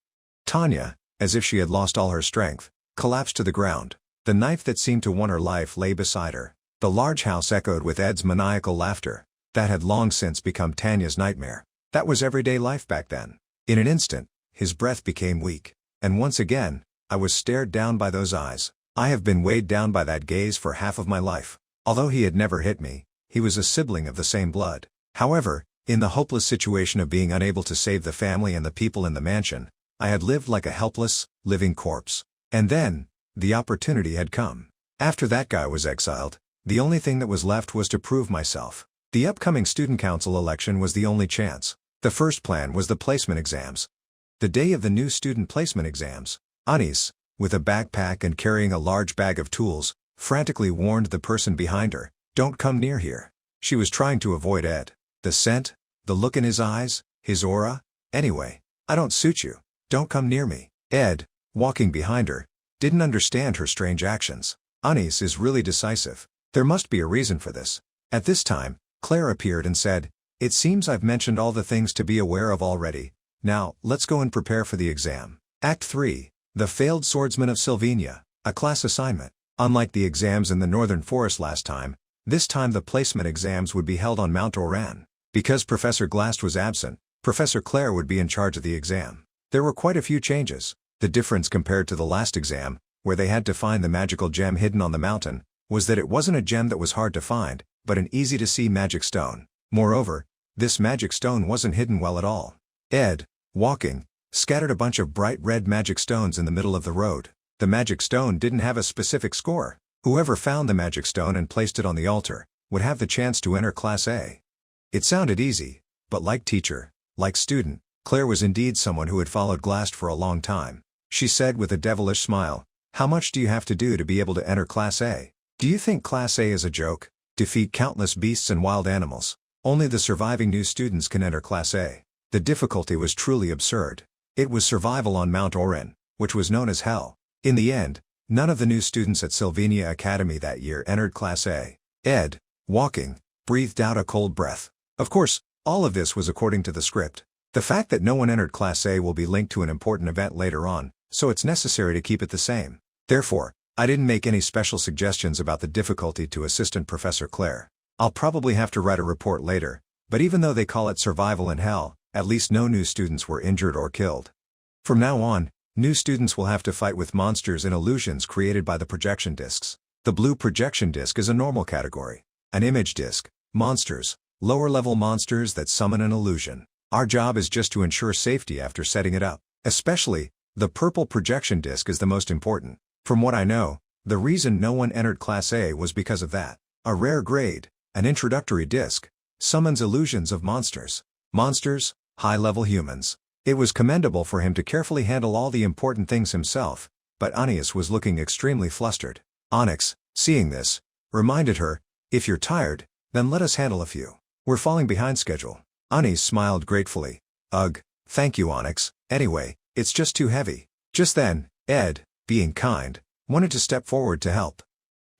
Tanya, as if she had lost all her strength, collapsed to the ground. The knife that seemed to want her life lay beside her. The large house echoed with Ed's maniacal laughter. That had long since become Tanya's nightmare. That was everyday life back then. In an instant, his breath became weak. And once again, I was stared down by those eyes. I have been weighed down by that gaze for half of my life. Although he had never hit me, he was a sibling of the same blood. However, in the hopeless situation of being unable to save the family and the people in the mansion, I had lived like a helpless, living corpse. And then, the opportunity had come. After that guy was exiled, the only thing that was left was to prove myself. The upcoming student council election was the only chance. The first plan was the placement exams. The day of the new student placement exams, Anis, with a backpack and carrying a large bag of tools, frantically warned the person behind her, "Don't come near here." She was trying to avoid Ed. The scent, the look in his eyes, his aura. "Anyway, I don't suit you. Don't come near me." Ed, walking behind her, didn't understand her strange actions. Anis is really decisive. There must be a reason for this. At this time, Claire appeared and said, "It seems I've mentioned all the things to be aware of already. Now, let's go and prepare for the exam." Act 3, The Failed Swordsman of Sylvania, a class assignment. Unlike the exams in the Northern Forest last time, this time the placement exams would be held on Mount Oran. Because Professor Glast was absent, Professor Claire would be in charge of the exam. There were quite a few changes. The difference compared to the last exam, where they had to find the magical gem hidden on the mountain, was that it wasn't a gem that was hard to find, but an easy-to-see magic stone. Moreover, this magic stone wasn't hidden well at all. Ed, walking, scattered a bunch of bright red magic stones in the middle of the road. The magic stone didn't have a specific score. Whoever found the magic stone and placed it on the altar would have the chance to enter Class A. It sounded easy, but like teacher, like student, Claire was indeed someone who had followed Glast for a long time. She said with a devilish smile, "How much do you have to do to be able to enter Class A? Do you think Class A is a joke? Defeat countless beasts and wild animals. Only the surviving new students can enter Class A." The difficulty was truly absurd. It was survival on Mount Orin, which was known as Hell. In the end, none of the new students at Sylvania Academy that year entered Class A. Ed, walking, breathed out a cold breath. Of course, all of this was according to the script. The fact that no one entered Class A will be linked to an important event later on, so it's necessary to keep it the same. Therefore, I didn't make any special suggestions about the difficulty to Assistant Professor Claire. I'll probably have to write a report later, but even though they call it survival in hell, at least no new students were injured or killed. From now on, new students will have to fight with monsters and illusions created by the projection discs. The blue projection disc is a normal category. An image disc, monsters, lower-level monsters that summon an illusion. Our job is just to ensure safety after setting it up. Especially, the purple projection disc is the most important. From what I know, the reason no one entered Class A was because of that. A rare grade, an introductory disc, summons illusions of monsters. Monsters, high-level humans. It was commendable for him to carefully handle all the important things himself, but Anius was looking extremely flustered. Onyx, seeing this, reminded her, "If you're tired, then let us handle a few. We're falling behind schedule." Anius smiled gratefully. "Ugh, thank you, Onyx. Anyway, it's just too heavy." Just then, Ed, being kind, wanted to step forward to help.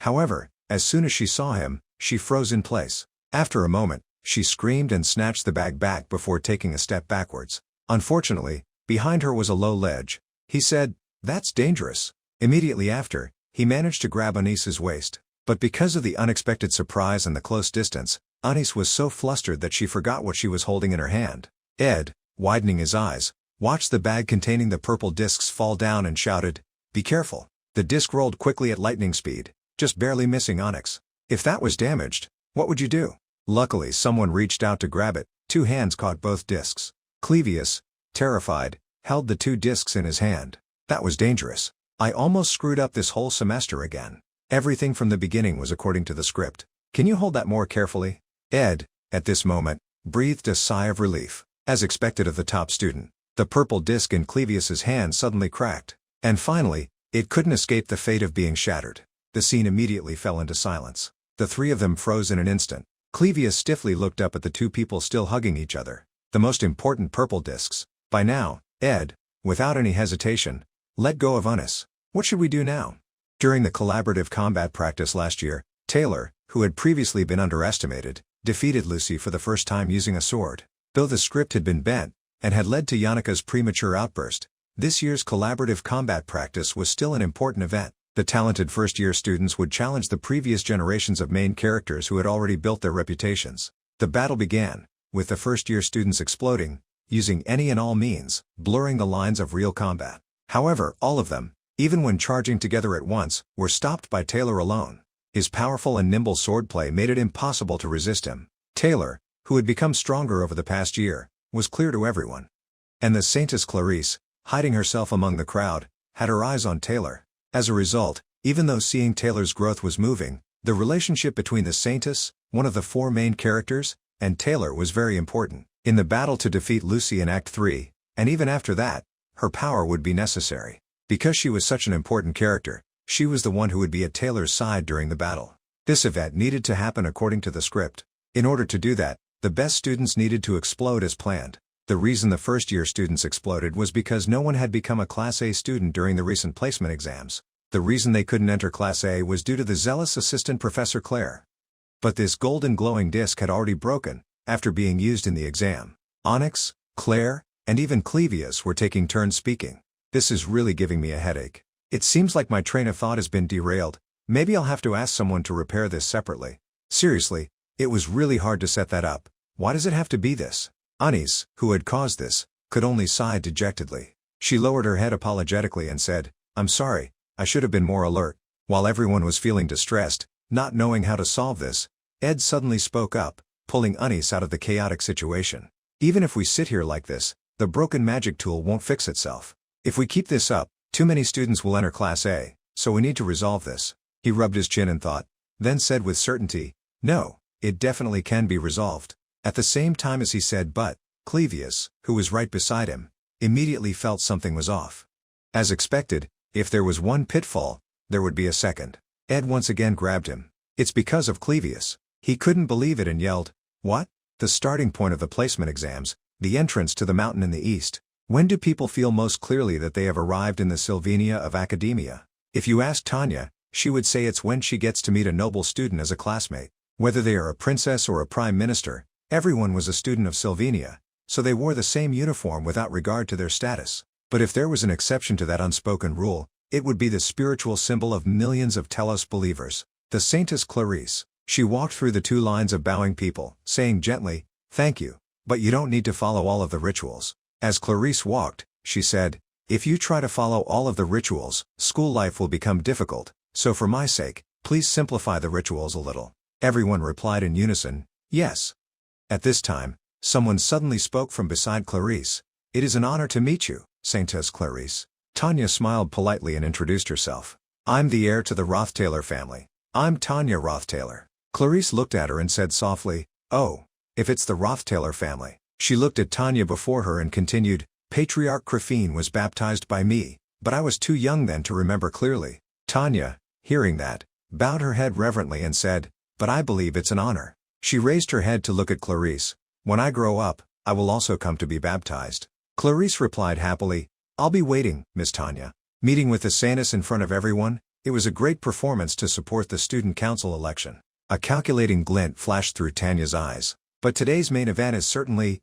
However, as soon as she saw him, she froze in place. After a moment, she screamed and snatched the bag back before taking a step backwards. Unfortunately, behind her was a low ledge. He said, "That's dangerous." Immediately after, he managed to grab Anis's waist. But because of the unexpected surprise and the close distance, Anis was so flustered that she forgot what she was holding in her hand. Ed, widening his eyes, watched the bag containing the purple discs fall down and shouted, "Be careful." The disc rolled quickly at lightning speed, just barely missing Onyx. If that was damaged, what would you do? Luckily someone reached out to grab it. 2 hands caught both discs. Clevius, terrified, held the 2 discs in his hand. That was dangerous. I almost screwed up this whole semester again. Everything from the beginning was according to the script. Can you hold that more carefully? Ed, at this moment, breathed a sigh of relief. As expected of the top student, the purple disc in Clevius's hand suddenly cracked. And finally, it couldn't escape the fate of being shattered. The scene immediately fell into silence. The 3 of them froze in an instant. Clevius stiffly looked up at the 2 people still hugging each other. The most important purple discs. By now, Ed, without any hesitation, let go of Unis. What should we do now? During the collaborative combat practice last year, Taylor, who had previously been underestimated, defeated Lucy for the first time using a sword. Though the script had been bent, and had led to Yannika's premature outburst, this year's collaborative combat practice was still an important event. The talented first-year students would challenge the previous generations of main characters who had already built their reputations. The battle began, with the first-year students exploding, using any and all means, blurring the lines of real combat. However, all of them, even when charging together at once, were stopped by Taylor alone. His powerful and nimble swordplay made it impossible to resist him. Taylor, who had become stronger over the past year, was clear to everyone. And the Saintess Clarice, hiding herself among the crowd, had her eyes on Taylor. As a result, even though seeing Taylor's growth was moving, the relationship between the Saintess, one of the 4 main characters, and Taylor was very important. In the battle to defeat Lucy in Act 3, and even after that, her power would be necessary. Because she was such an important character, she was the one who would be at Taylor's side during the battle. This event needed to happen according to the script. In order to do that, the best students needed to explode as planned. The reason the first-year students exploded was because no one had become a Class A student during the recent placement exams. The reason they couldn't enter Class A was due to the zealous Assistant Professor Claire. But this golden glowing disc had already broken, after being used in the exam. Onyx, Claire, and even Clevius were taking turns speaking. This is really giving me a headache. It seems like my train of thought has been derailed. Maybe I'll have to ask someone to repair this separately. Seriously, it was really hard to set that up. Why does it have to be this? Anis, who had caused this, could only sigh dejectedly. She lowered her head apologetically and said, "I'm sorry, I should have been more alert." While everyone was feeling distressed, not knowing how to solve this, Ed suddenly spoke up, pulling Anis out of the chaotic situation. "Even if we sit here like this, The broken magic tool won't fix itself. If we keep this up, too many students will enter Class A, so we need to resolve this. He rubbed his chin and thought, then said with certainty, no, it definitely can be resolved. At the same time as he said but, Clevius, who was right beside him, immediately felt something was off. As expected, if there was one pitfall, there would be a second. Ed once again grabbed him. It's because of Clevius. He couldn't believe it and yelled, what? The starting point of the placement exams, the entrance to the mountain in the east. When do people feel most clearly that they have arrived in the Sylvania of academia? If you ask Tanya, she would say it's when she gets to meet a noble student as a classmate. Whether they are a princess or a prime minister, everyone was a student of Sylvania, so they wore the same uniform without regard to their status. But if there was an exception to that unspoken rule, it would be the spiritual symbol of millions of Telos believers, the Saintess Clarice. She walked through the 2 lines of bowing people, saying gently, thank you, but you don't need to follow all of the rituals. As Clarice walked, she said, if you try to follow all of the rituals, school life will become difficult, so for my sake, please simplify the rituals a little. Everyone replied in unison, yes. At this time, someone suddenly spoke from beside Clarice. It is an honor to meet you, Saintess Clarice. Tanya smiled politely and introduced herself. I'm the heir to the Roth-Taylor family. I'm Tanya Roth-Taylor. Clarice looked at her and said softly, oh, if it's the Roth-Taylor family. She looked at Tanya before her and continued, Patriarch Crefine was baptized by me, but I was too young then to remember clearly. Tanya, hearing that, bowed her head reverently and said, but I believe it's an honor. She raised her head to look at Clarice. When I grow up, I will also come to be baptized. Clarice replied happily, I'll be waiting, Miss Tanya. Meeting with the Saintess in front of everyone, it was a great performance to support the student council election. A calculating glint flashed through Tanya's eyes. But today's main event is certainly...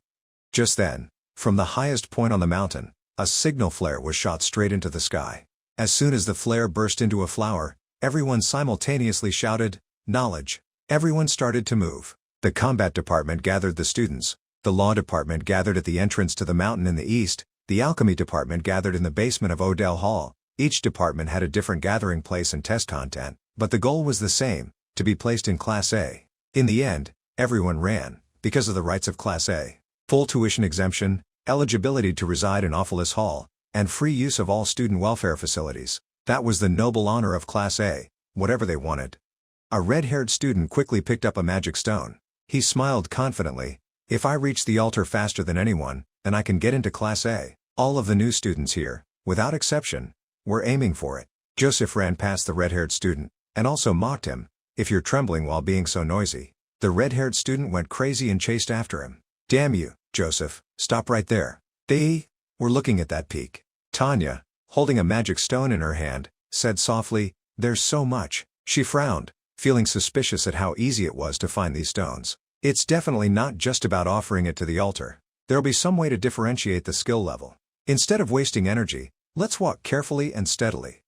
Just then, from the highest point on the mountain, a signal flare was shot straight into the sky. As soon as the flare burst into a flower, everyone simultaneously shouted, knowledge. Everyone started to move. The combat department gathered the students, the law department gathered at the entrance to the mountain in the east, the alchemy department gathered in the basement of Odell Hall. Each department had a different gathering place and test content, but the goal was the same, to be placed in Class A. In the end, everyone ran, because of the rights of Class A. Full tuition exemption, eligibility to reside in Ophilus Hall, and free use of all student welfare facilities. That was the noble honor of Class A, whatever they wanted. A red-haired student quickly picked up a magic stone. He smiled confidently, if I reach the altar faster than anyone, then I can get into Class A. All of the new students here, without exception, were aiming for it. Joseph ran past the red-haired student, and also mocked him, if you're trembling while being so noisy. The red-haired student went crazy and chased after him. Damn you, Joseph, stop right there. They were looking at that peak. Tanya, holding a magic stone in her hand, said softly, there's so much. She frowned, feeling suspicious at how easy it was to find these stones. It's definitely not just about offering it to the altar. There'll be some way to differentiate the skill level. Instead of wasting energy, let's walk carefully and steadily.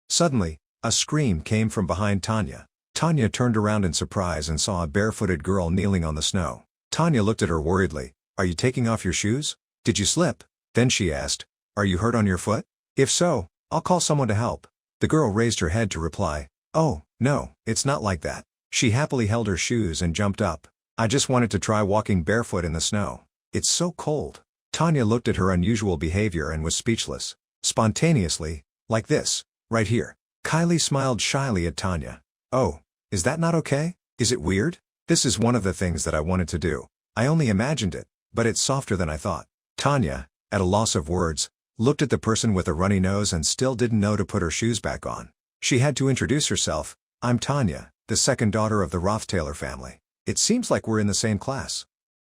Suddenly, a scream came from behind Tanya. Tanya turned around in surprise and saw a barefooted girl kneeling on the snow. Tanya looked at her worriedly. Are you taking off your shoes? Did you slip? Then she asked, are you hurt on your foot? If so, I'll call someone to help. The girl raised her head to reply, oh, no, it's not like that. She happily held her shoes and jumped up. I just wanted to try walking barefoot in the snow. It's so cold. Tanya looked at her unusual behavior and was speechless. Spontaneously, like this, right here. Kylie smiled shyly at Tanya. Oh, is that not okay? Is it weird? This is one of the things that I wanted to do. I only imagined it, but it's softer than I thought. Tanya, at a loss of words, looked at the person with a runny nose and still didn't know to put her shoes back on. She had to introduce herself. I'm Tanya, the second daughter of the Roth-Taylor family. It seems like we're in the same class.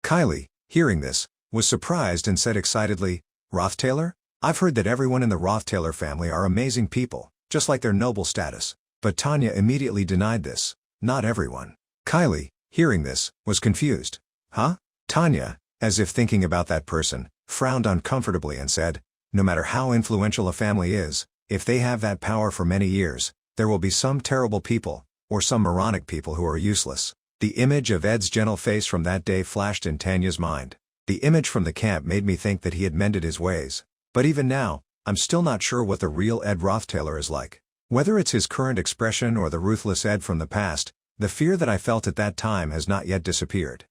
Kylie, hearing this, was surprised and said excitedly, Roth-Taylor? I've heard that everyone in the Roth-Taylor family are amazing people, just like their noble status. But Tanya immediately denied this. Not everyone. Kylie, hearing this, was confused. Huh? Tanya, as if thinking about that person, frowned uncomfortably and said, no matter how influential a family is, if they have that power for many years, there will be some terrible people, or some moronic people who are useless. The image of Ed's gentle face from that day flashed in Tanya's mind. The image from the camp made me think that he had mended his ways. But even now, I'm still not sure what the real Ed Roth-Taylor is like. Whether it's his current expression or the ruthless Ed from the past, the fear that I felt at that time has not yet disappeared.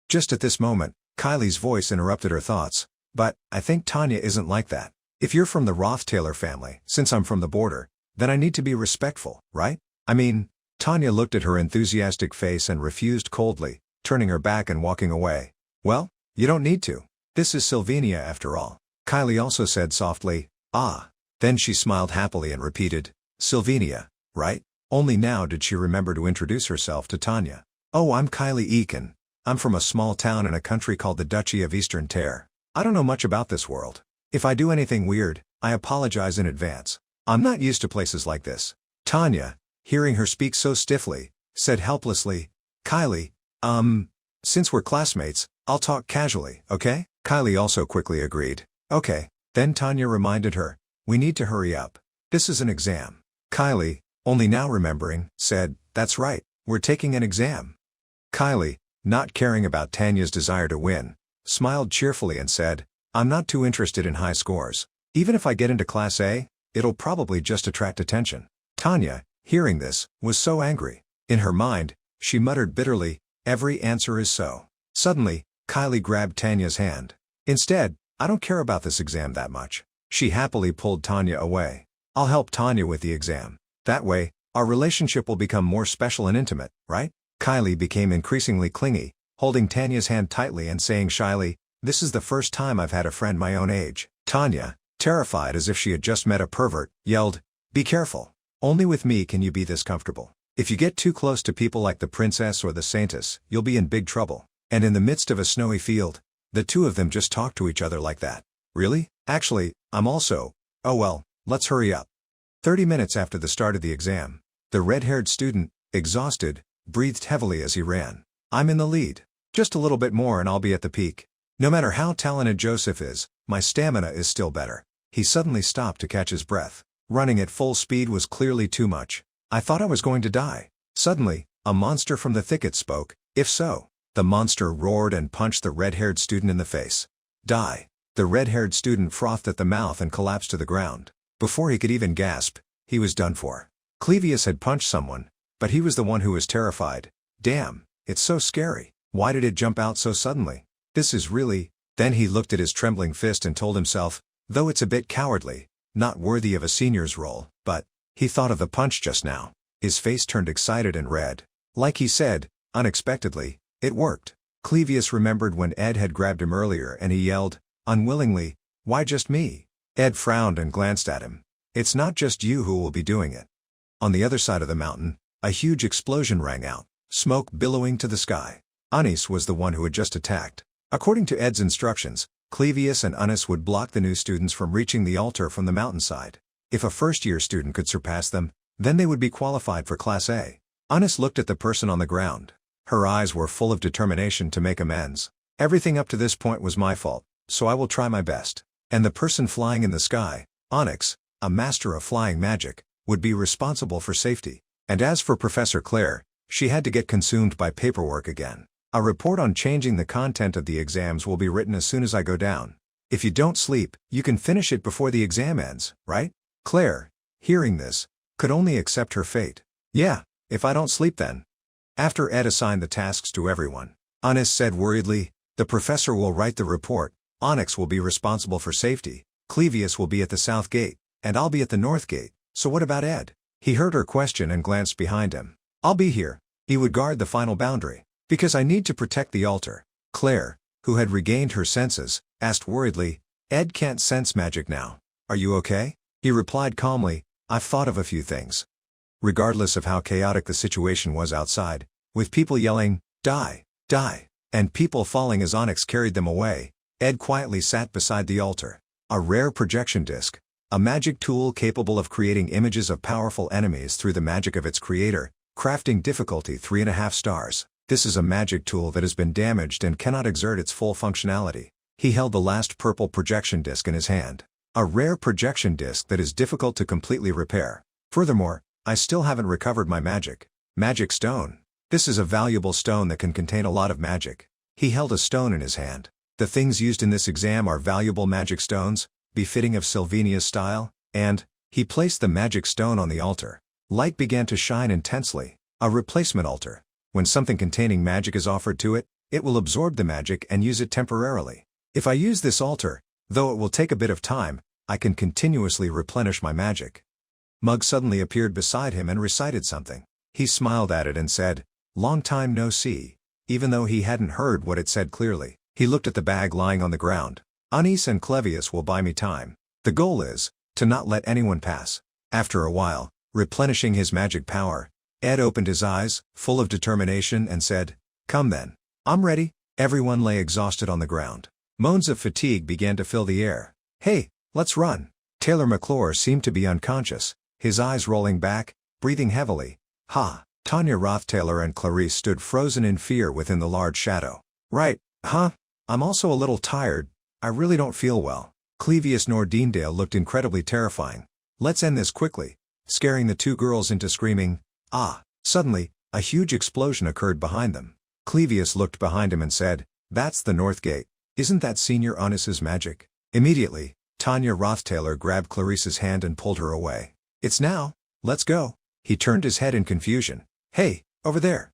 Just at this moment, Kylie's voice interrupted her thoughts. But, I think Tanya isn't like that. If you're from the Roth Taylor family, since I'm from the border, then I need to be respectful, right? I mean, Tanya looked at her enthusiastic face and refused coldly, turning her back and walking away. Well, you don't need to. This is Sylvania after all. Kylie also said softly, ah. Then she smiled happily and repeated, Sylvania, right? Only now did she remember to introduce herself to Tanya. Oh, I'm Kylie Eakin. I'm from a small town in a country called the Duchy of Eastern Terre. I don't know much about this world. If I do anything weird, I apologize in advance. I'm not used to places like this. Tanya, hearing her speak so stiffly, said helplessly, Kylie, since we're classmates, I'll talk casually, okay? Kylie also quickly agreed. Okay. Then Tanya reminded her, we need to hurry up. This is an exam. Kylie, only now remembering, said, that's right, we're taking an exam. Kylie, not caring about Tanya's desire to win, smiled cheerfully and said, I'm not too interested in high scores. Even if I get into Class A, it'll probably just attract attention. Tanya, hearing this, was so angry. In her mind, she muttered bitterly, every answer is so. Suddenly, Kylie grabbed Tanya's hand. Instead, I don't care about this exam that much. She happily pulled Tanya away. I'll help Tanya with the exam. That way, our relationship will become more special and intimate, right? Kylie became increasingly clingy, holding Tanya's hand tightly and saying shyly, this is the first time I've had a friend my own age. Tanya, terrified as if she had just met a pervert, yelled, be careful. Only with me can you be this comfortable. If you get too close to people like the princess or the saintess, you'll be in big trouble. And in the midst of a snowy field, the two of them just talk to each other like that. Really? Actually, I'm also. Oh well, let's hurry up. 30 minutes after the start of the exam, the red-haired student, exhausted, breathed heavily as he ran. I'm in the lead. Just a little bit more and I'll be at the peak. No matter how talented Joseph is, my stamina is still better. He suddenly stopped to catch his breath. Running at full speed was clearly too much. I thought I was going to die. Suddenly, a monster from the thicket spoke. If so, the monster roared and punched the red-haired student in the face. Die. The red-haired student frothed at the mouth and collapsed to the ground. Before he could even gasp, he was done for. Clevius had punched someone, but he was the one who was terrified. Damn, it's so scary. Why did it jump out so suddenly? This is really. Then he looked at his trembling fist and told himself, though it's a bit cowardly, not worthy of a senior's role, but, he thought of the punch just now. His face turned excited and red. Like he said, unexpectedly, it worked. Clevius remembered when Ed had grabbed him earlier and he yelled, unwillingly, why just me? Ed frowned and glanced at him. It's not just you who will be doing it. On the other side of the mountain, a huge explosion rang out, smoke billowing to the sky. Anis was the one who had just attacked. According to Ed's instructions, Clevius and Anis would block the new students from reaching the altar from the mountainside. If a first-year student could surpass them, then they would be qualified for Class A. Anis looked at the person on the ground. Her eyes were full of determination to make amends. Everything up to this point was my fault, so I will try my best. And the person flying in the sky, Onyx, a master of flying magic, would be responsible for safety. And as for Professor Claire, she had to get consumed by paperwork again. A report on changing the content of the exams will be written as soon as I go down. If you don't sleep, you can finish it before the exam ends, right? Claire, hearing this, could only accept her fate. Yeah, if I don't sleep then. After Ed assigned the tasks to everyone, Anis said worriedly, the professor will write the report, Onyx will be responsible for safety, Clevius will be at the south gate, and I'll be at the north gate, so what about Ed? He heard her question and glanced behind him. I'll be here. He would guard the final boundary. Because I need to protect the altar. Claire, who had regained her senses, asked worriedly, Ed can't sense magic now. Are you okay? He replied calmly, I've thought of a few things. Regardless of how chaotic the situation was outside, with people yelling, die, die, and people falling as Onyx carried them away, Ed quietly sat beside the altar. A rare projection disc, a magic tool capable of creating images of powerful enemies through the magic of its creator, crafting difficulty 3.5 stars. This is a magic tool that has been damaged and cannot exert its full functionality. He held the last purple projection disc in his hand. A rare projection disc that is difficult to completely repair. Furthermore, I still haven't recovered my magic stone. This is a valuable stone that can contain a lot of magic. He held a stone in his hand. The things used in this exam are valuable magic stones, befitting of Sylvania's style, and, he placed the magic stone on the altar. Light began to shine intensely. A replacement altar. When something containing magic is offered to it, it will absorb the magic and use it temporarily. If I use this altar, though it will take a bit of time, I can continuously replenish my magic. Mug suddenly appeared beside him and recited something. He smiled at it and said, "Long time no see," even though he hadn't heard what it said clearly. He looked at the bag lying on the ground. "Anis and Clevius will buy me time. The goal is to not let anyone pass." After a while, replenishing his magic power, Ed opened his eyes, full of determination, and said, "Come then. I'm ready." Everyone lay exhausted on the ground. Moans of fatigue began to fill the air. "Hey, let's run." Taylor McClure seemed to be unconscious, his eyes rolling back, breathing heavily. "Ha!" Tanya Roth Taylor and Clarice stood frozen in fear within the large shadow. "Right, huh? I'm also a little tired. I really don't feel well." Clevius Nordendale looked incredibly terrifying. "Let's end this quickly," scaring the two girls into screaming. Suddenly, a huge explosion occurred behind them. Clevius looked behind him and said, "That's the North Gate. Isn't that Senior Unis's magic?" Immediately, Tanya Roth Taylor grabbed Clarice's hand and pulled her away. "It's now. Let's go." He turned his head in confusion. "Hey, over there."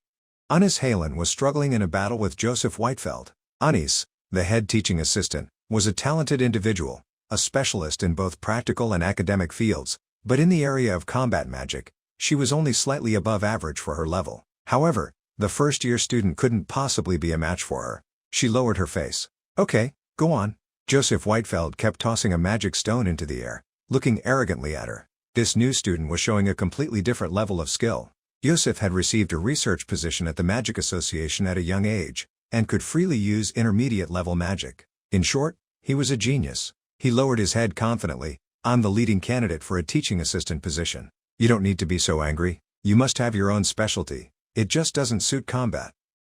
Unis Halen was struggling in a battle with Joseph Whitefeld. Unis, the head teaching assistant, was a talented individual, a specialist in both practical and academic fields, but in the area of combat magic, she was only slightly above average for her level. However, the first-year student couldn't possibly be a match for her. She lowered her face. "Okay, go on." Joseph Whitefeld kept tossing a magic stone into the air, looking arrogantly at her. This new student was showing a completely different level of skill. Joseph had received a research position at the Magic Association at a young age, and could freely use intermediate-level magic. In short, he was a genius. He lowered his head confidently. "I'm the leading candidate for a teaching assistant position." "You don't need to be so angry. You must have your own specialty. It just doesn't suit combat."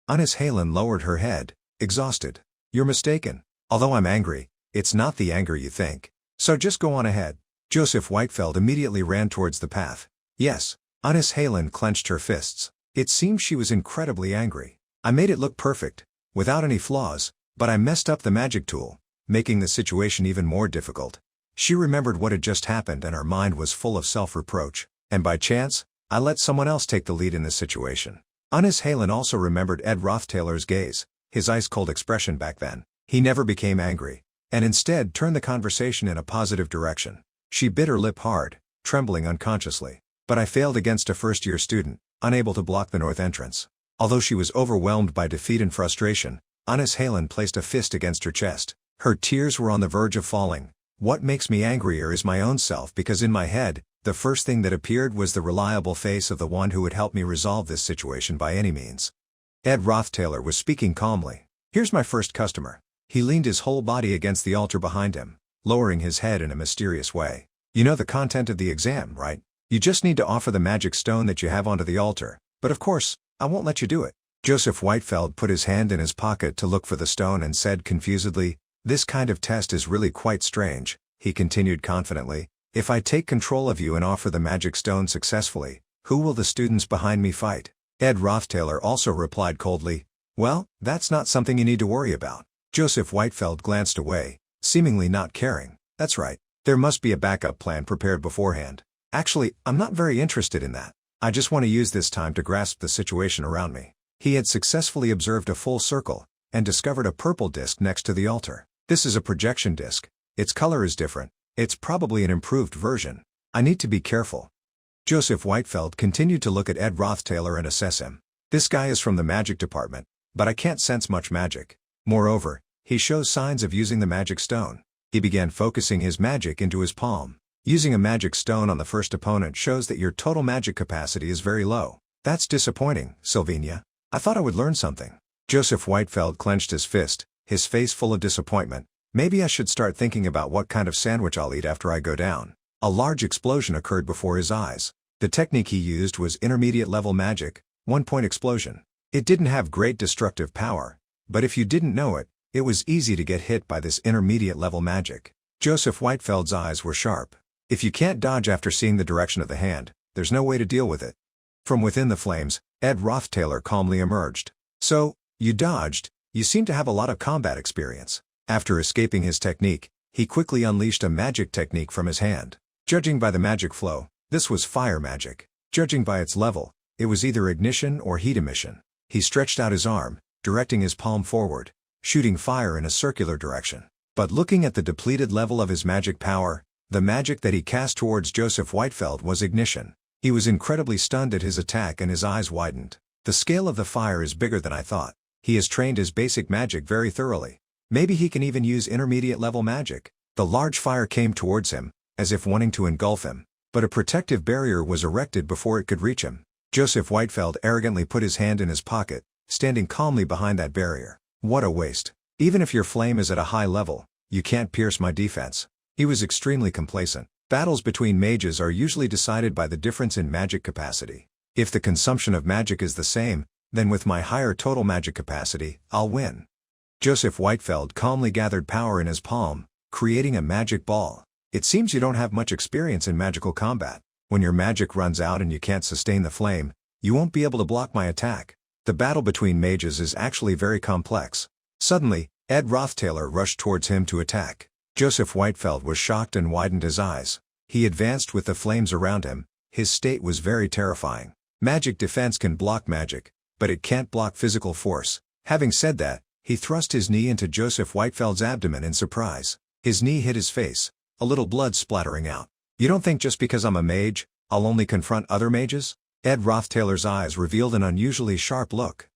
Unis Halen lowered her head, exhausted. "You're mistaken. Although I'm angry, it's not the anger you think. So just go on ahead." Joseph Whitefeld immediately ran towards the path. "Yes." Unis Halen clenched her fists. It seemed she was incredibly angry. "I made it look perfect, without any flaws, but I messed up the magic tool, making the situation even more difficult." She remembered what had just happened and her mind was full of self-reproach. "And by chance, I let someone else take the lead in this situation." Unis Halen also remembered Ed Roth Taylor's gaze, his ice-cold expression back then. He never became angry, and instead turned the conversation in a positive direction. She bit her lip hard, trembling unconsciously. "But I failed against a first-year student, unable to block the north entrance." Although she was overwhelmed by defeat and frustration, Unis Halen placed a fist against her chest. Her tears were on the verge of falling. "What makes me angrier is my own self, because in my head, the first thing that appeared was the reliable face of the one who would help me resolve this situation by any means." Ed Roth Taylor was speaking calmly. "Here's my first customer." He leaned his whole body against the altar behind him, lowering his head in a mysterious way. "You know the content of the exam, right? You just need to offer the magic stone that you have onto the altar, but of course, I won't let you do it." Joseph Whitefeld put his hand in his pocket to look for the stone and said confusedly, "This kind of test is really quite strange." He continued confidently, "If I take control of you and offer the magic stone successfully, who will the students behind me fight?" Ed Roth Taylor also replied coldly, "Well, that's not something you need to worry about." Joseph Whitefeld glanced away, seemingly not caring. "That's right. There must be a backup plan prepared beforehand. Actually, I'm not very interested in that. I just want to use this time to grasp the situation around me." He had successfully observed a full circle, and discovered a purple disc next to the altar. "This is a projection disc. Its color is different. It's probably an improved version. I need to be careful." Joseph Whitefeld continued to look at Ed Roth Taylor and assess him. "This guy is from the magic department, but I can't sense much magic. Moreover, he shows signs of using the magic stone." He began focusing his magic into his palm. "Using a magic stone on the first opponent shows that your total magic capacity is very low. That's disappointing, Sylvania. I thought I would learn something." Joseph Whitefeld clenched his fist, his face full of disappointment. "Maybe I should start thinking about what kind of sandwich I'll eat after I go down." A large explosion occurred before his eyes. The technique he used was intermediate-level magic, one-point explosion. It didn't have great destructive power, but if you didn't know it, it was easy to get hit by this intermediate-level magic. Joseph Whitefeld's eyes were sharp. If you can't dodge after seeing the direction of the hand, there's no way to deal with it. From within the flames, Ed Roth Taylor calmly emerged. "So, you dodged. You seem to have a lot of combat experience." After escaping his technique, he quickly unleashed a magic technique from his hand. Judging by the magic flow, this was fire magic. Judging by its level, it was either ignition or heat emission. He stretched out his arm, directing his palm forward. shooting fire in a circular direction. But looking at the depleted level of his magic power, the magic that he cast towards Joseph Whitefeld was ignition. He was incredibly stunned at his attack and his eyes widened. The scale of the fire is bigger than I thought. He has trained his basic magic very thoroughly. Maybe he can even use intermediate level magic. The large fire came towards him, as if wanting to engulf him, but a protective barrier was erected before it could reach him. Joseph Whitefeld arrogantly put his hand in his pocket, standing calmly behind that barrier. What a waste. Even if your flame is at a high level, you can't pierce my defense. He was extremely complacent. Battles between mages are usually decided by the difference in magic capacity. If the consumption of magic is the same, then with my higher total magic capacity, I'll win. Joseph Whitefeld calmly gathered power in his palm, creating a magic ball. It seems you don't have much experience in magical combat. When your magic runs out and you can't sustain the flame, you won't be able to block my attack. The battle between mages is actually very complex. Suddenly, Ed Rothtailor rushed towards him to attack. Joseph Whitefeld was shocked and widened his eyes. He advanced with the flames around him. His state was very terrifying. Magic defense can block magic, but it can't block physical force. Having said that, he thrust his knee into Joseph Whitefeld's abdomen in surprise. His knee hit his face, a little blood splattering out. You don't think just because I'm a mage, I'll only confront other mages? Ed Rothtailor's eyes revealed an unusually sharp look.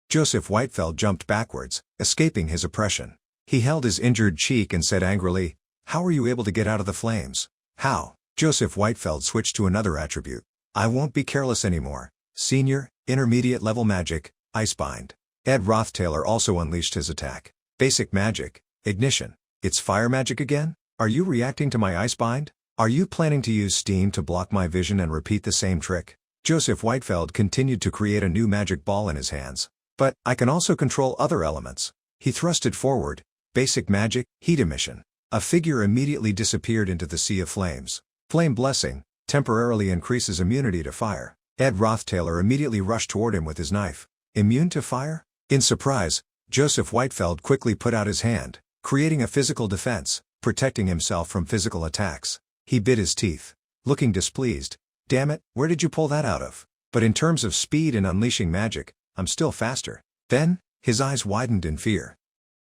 Joseph Whitefeld jumped backwards, escaping his oppression. He held his injured cheek and said angrily, "How were you able to get out of the flames?" "How?" Joseph Whitefeld switched to another attribute. "I won't be careless anymore. Senior, intermediate level magic, Icebind." Ed Rothtailor also unleashed his attack. Basic magic, ignition. It's fire magic again? Are you reacting to my Icebind? Are you planning to use steam to block my vision and repeat the same trick? Joseph Whitefeld continued to create a new magic ball in his hands. "But, I can also control other elements." He thrust it forward. Basic magic, heat emission. A figure immediately disappeared into the sea of flames. Flame blessing, temporarily increases immunity to fire. Ed Rothtailor immediately rushed toward him with his knife. Immune to fire? In surprise, Joseph Whitefeld quickly put out his hand, creating a physical defense, protecting himself from physical attacks. He bit his teeth, looking displeased. "Damn it, where did you pull that out of? But in terms of speed and unleashing magic, I'm still faster." Then, his eyes widened in fear.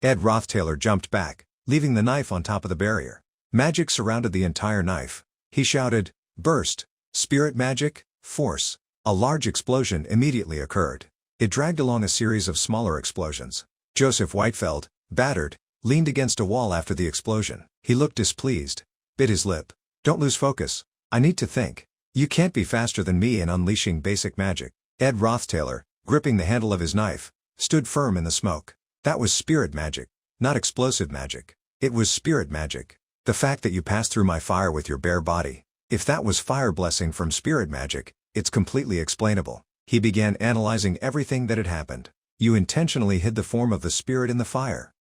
Ed Rothtailor jumped back, leaving the knife on top of the barrier. Magic surrounded the entire knife. He shouted, "Burst! Spirit magic, force!" A large explosion immediately occurred. It dragged along a series of smaller explosions. Joseph Whitefeld, battered, leaned against a wall after the explosion. He looked displeased, bit his lip. "Don't lose focus. I need to think. You can't be faster than me in unleashing basic magic." Ed Rothtailor, gripping the handle of his knife, stood firm in the smoke. That was spirit magic, not explosive magic. It was spirit magic. The fact that you passed through my fire with your bare body. If that was fire blessing from spirit magic, it's completely explainable. He began analyzing everything that had happened. "You intentionally hid the form of the spirit in the fire."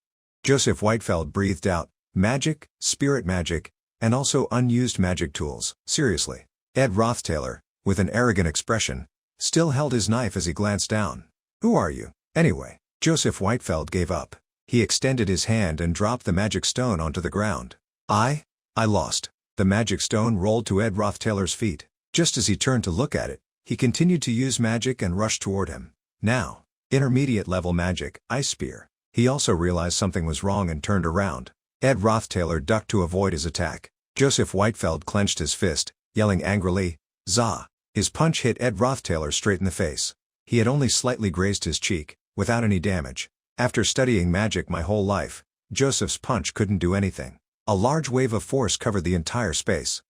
Joseph Whitefeld breathed out, "Magic, spirit magic, and also unused magic tools. Seriously." Ed Rothtailor, with an arrogant expression, still held his knife as he glanced down. "Who are you, anyway?" Joseph Whitefeld gave up. He extended his hand and dropped the magic stone onto the ground. I lost." The magic stone rolled to Ed Rothtailor's feet. Just as he turned to look at it, he continued to use magic and rushed toward him. Now, intermediate level magic, Ice Spear. He also realized something was wrong and turned around. Ed Rothtailor ducked to avoid his attack. Joseph Whitefeld clenched his fist, yelling angrily, "Zah!" His punch hit Ed Rothtailor straight in the face. He had only slightly grazed his cheek, without any damage. After studying magic my whole life, Joseph's punch couldn't do anything. A large wave of force covered the entire space.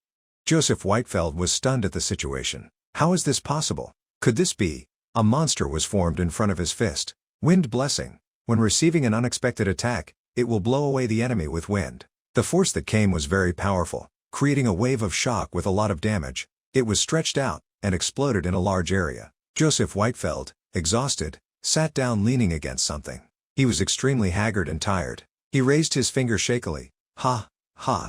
Joseph Whitefeld was stunned at the situation. How is this possible? Could this be? A monster was formed in front of his fist. Wind blessing. When receiving an unexpected attack, it will blow away the enemy with wind. The force that came was very powerful, creating a wave of shock with a lot of damage. It was stretched out, and exploded in a large area. Joseph Whitefeld, exhausted, sat down leaning against something. He was extremely haggard and tired. He raised his finger shakily. Ha,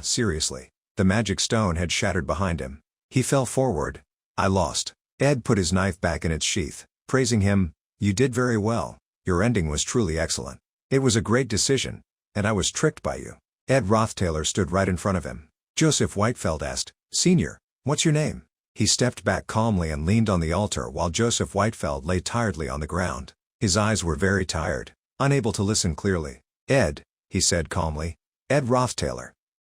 seriously. The magic stone had shattered behind him. He fell forward. "I lost." Ed put his knife back in its sheath, praising him. "You did very well. Your ending was truly excellent. It was a great decision, and I was tricked by you." Ed Rothtailor stood right in front of him. Joseph Whitefeld asked, "Senior, what's your name?" He stepped back calmly and leaned on the altar while Joseph Whitefeld lay tiredly on the ground. His eyes were very tired, unable to listen clearly. Ed, he said calmly. Ed Rothtailor.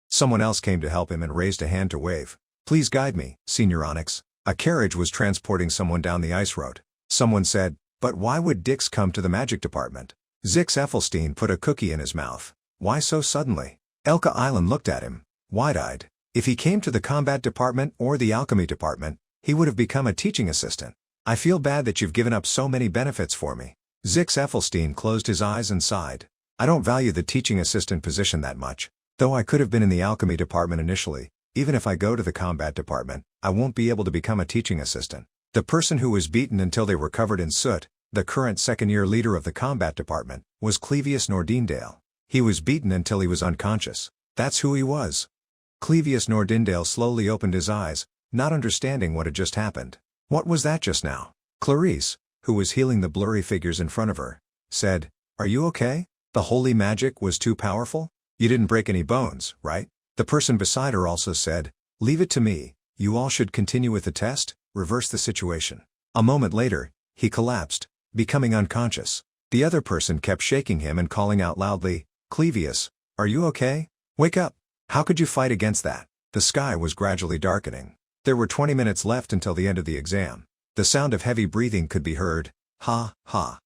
Someone else came to help him and raised a hand to wave. Please guide me, Senior Onyx. A carriage was transporting someone down the ice road. Someone said, but why would Dix come to the magic department? Zix Effelstein put a cookie in his mouth. Why so suddenly? Elka Island looked at him, wide-eyed. If he came to the combat department or the alchemy department, he would have become a teaching assistant. I feel bad that you've given up so many benefits for me. Zix Effelstein closed his eyes and sighed. I don't value the teaching assistant position that much. Though I could have been in the alchemy department initially, even if I go to the combat department, I won't be able to become a teaching assistant. The person who was beaten until they were covered in soot, the current second-year leader of the combat department, was Clevius Nordindale. He was beaten until he was unconscious. That's who he was. Clevius Nordindale slowly opened his eyes, not understanding what had just happened. What was that just now? Clarice, who was healing the blurry figures in front of her, said, Are you okay? The holy magic was too powerful? You didn't break any bones, right? The person beside her also said, Leave it to me, you all should continue with the test, reverse the situation. A moment later, he collapsed, becoming unconscious. The other person kept shaking him and calling out loudly, Clevius, are you okay? Wake up! How could you fight against that? The sky was gradually darkening. There were 20 minutes left until the end of the exam. The sound of heavy breathing could be heard. Ha, ha.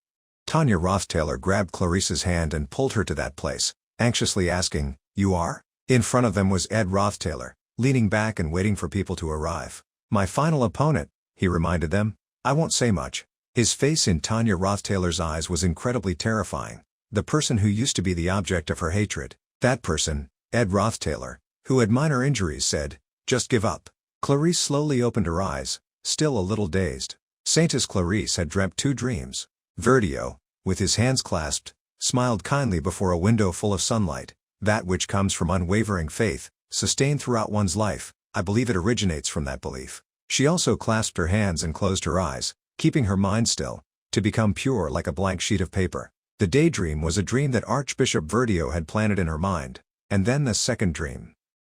Tanya Rothtailor grabbed Clarice's hand and pulled her to that place, anxiously asking, You are? In front of them was Ed Rothtailor, leaning back and waiting for people to arrive. My final opponent, he reminded them. I won't say much. His face in Tanya Rothtailor's eyes was incredibly terrifying. The person who used to be the object of her hatred. That person, Ed Rothtailor, who had minor injuries, said, Just give up. Clarice slowly opened her eyes, still a little dazed. Saintess Clarice had dreamt 2 dreams. Verdio, with his hands clasped, smiled kindly before a window full of sunlight. That which comes from unwavering faith, sustained throughout one's life, I believe it originates from that belief. She also clasped her hands and closed her eyes, keeping her mind still, to become pure like a blank sheet of paper. The daydream was a dream that Archbishop Verdio had planted in her mind. And then the second dream.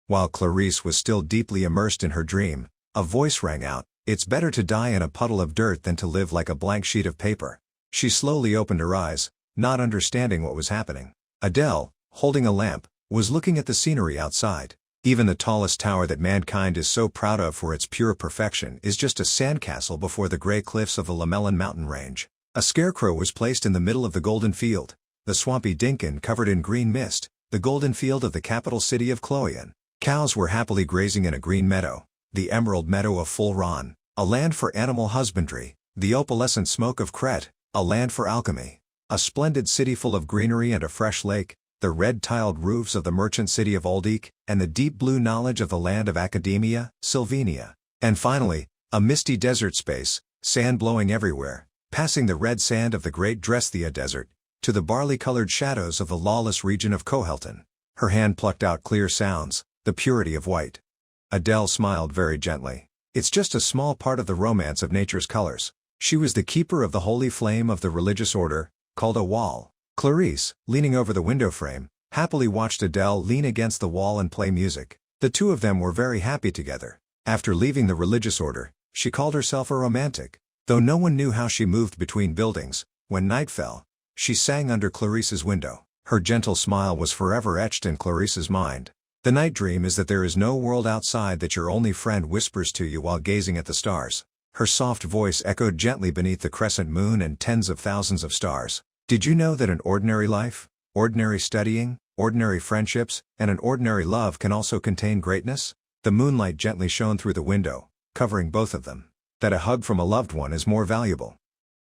While Clarice was still deeply immersed in her dream, a voice rang out, It's better to die in a puddle of dirt than to live like a blank sheet of paper. She slowly opened her eyes, not understanding what was happening. Adele, holding a lamp, was looking at the scenery outside. Even the tallest tower that mankind is so proud of for its pure perfection is just a sandcastle before the gray cliffs of the Lamellan mountain range. A scarecrow was placed in the middle of the golden field, the swampy Dinkin covered in green mist, the golden field of the capital city of Cloyan. Cows were happily grazing in a green meadow, the emerald meadow of Fulron, a land for animal husbandry, the opalescent smoke of Kret, a land for alchemy. A splendid city full of greenery and a fresh lake, the red-tiled roofs of the merchant city of Aldik, and the deep blue knowledge of the land of Academia, Sylvania. And finally, a misty desert space, sand blowing everywhere, passing the red sand of the great Dresthia desert, to the barley-colored shadows of the lawless region of Kohelton. Her hand plucked out clear sounds, the purity of white. Adele smiled very gently. It's just a small part of the romance of nature's colors. She was the keeper of the holy flame of the religious order, called a wall. Clarice, leaning over the window frame, happily watched Adele lean against the wall and play music. The two of them were very happy together. After leaving the religious order, she called herself a romantic. Though no one knew how she moved between buildings, when night fell, she sang under Clarice's window. Her gentle smile was forever etched in Clarice's mind. The night dream is that there is no world outside that your only friend whispers to you while gazing at the stars. Her soft voice echoed gently beneath the crescent moon and tens of thousands of stars. Did you know that an ordinary life, ordinary studying, ordinary friendships, and an ordinary love can also contain greatness? The moonlight gently shone through the window, covering both of them. That a hug from a loved one is more valuable.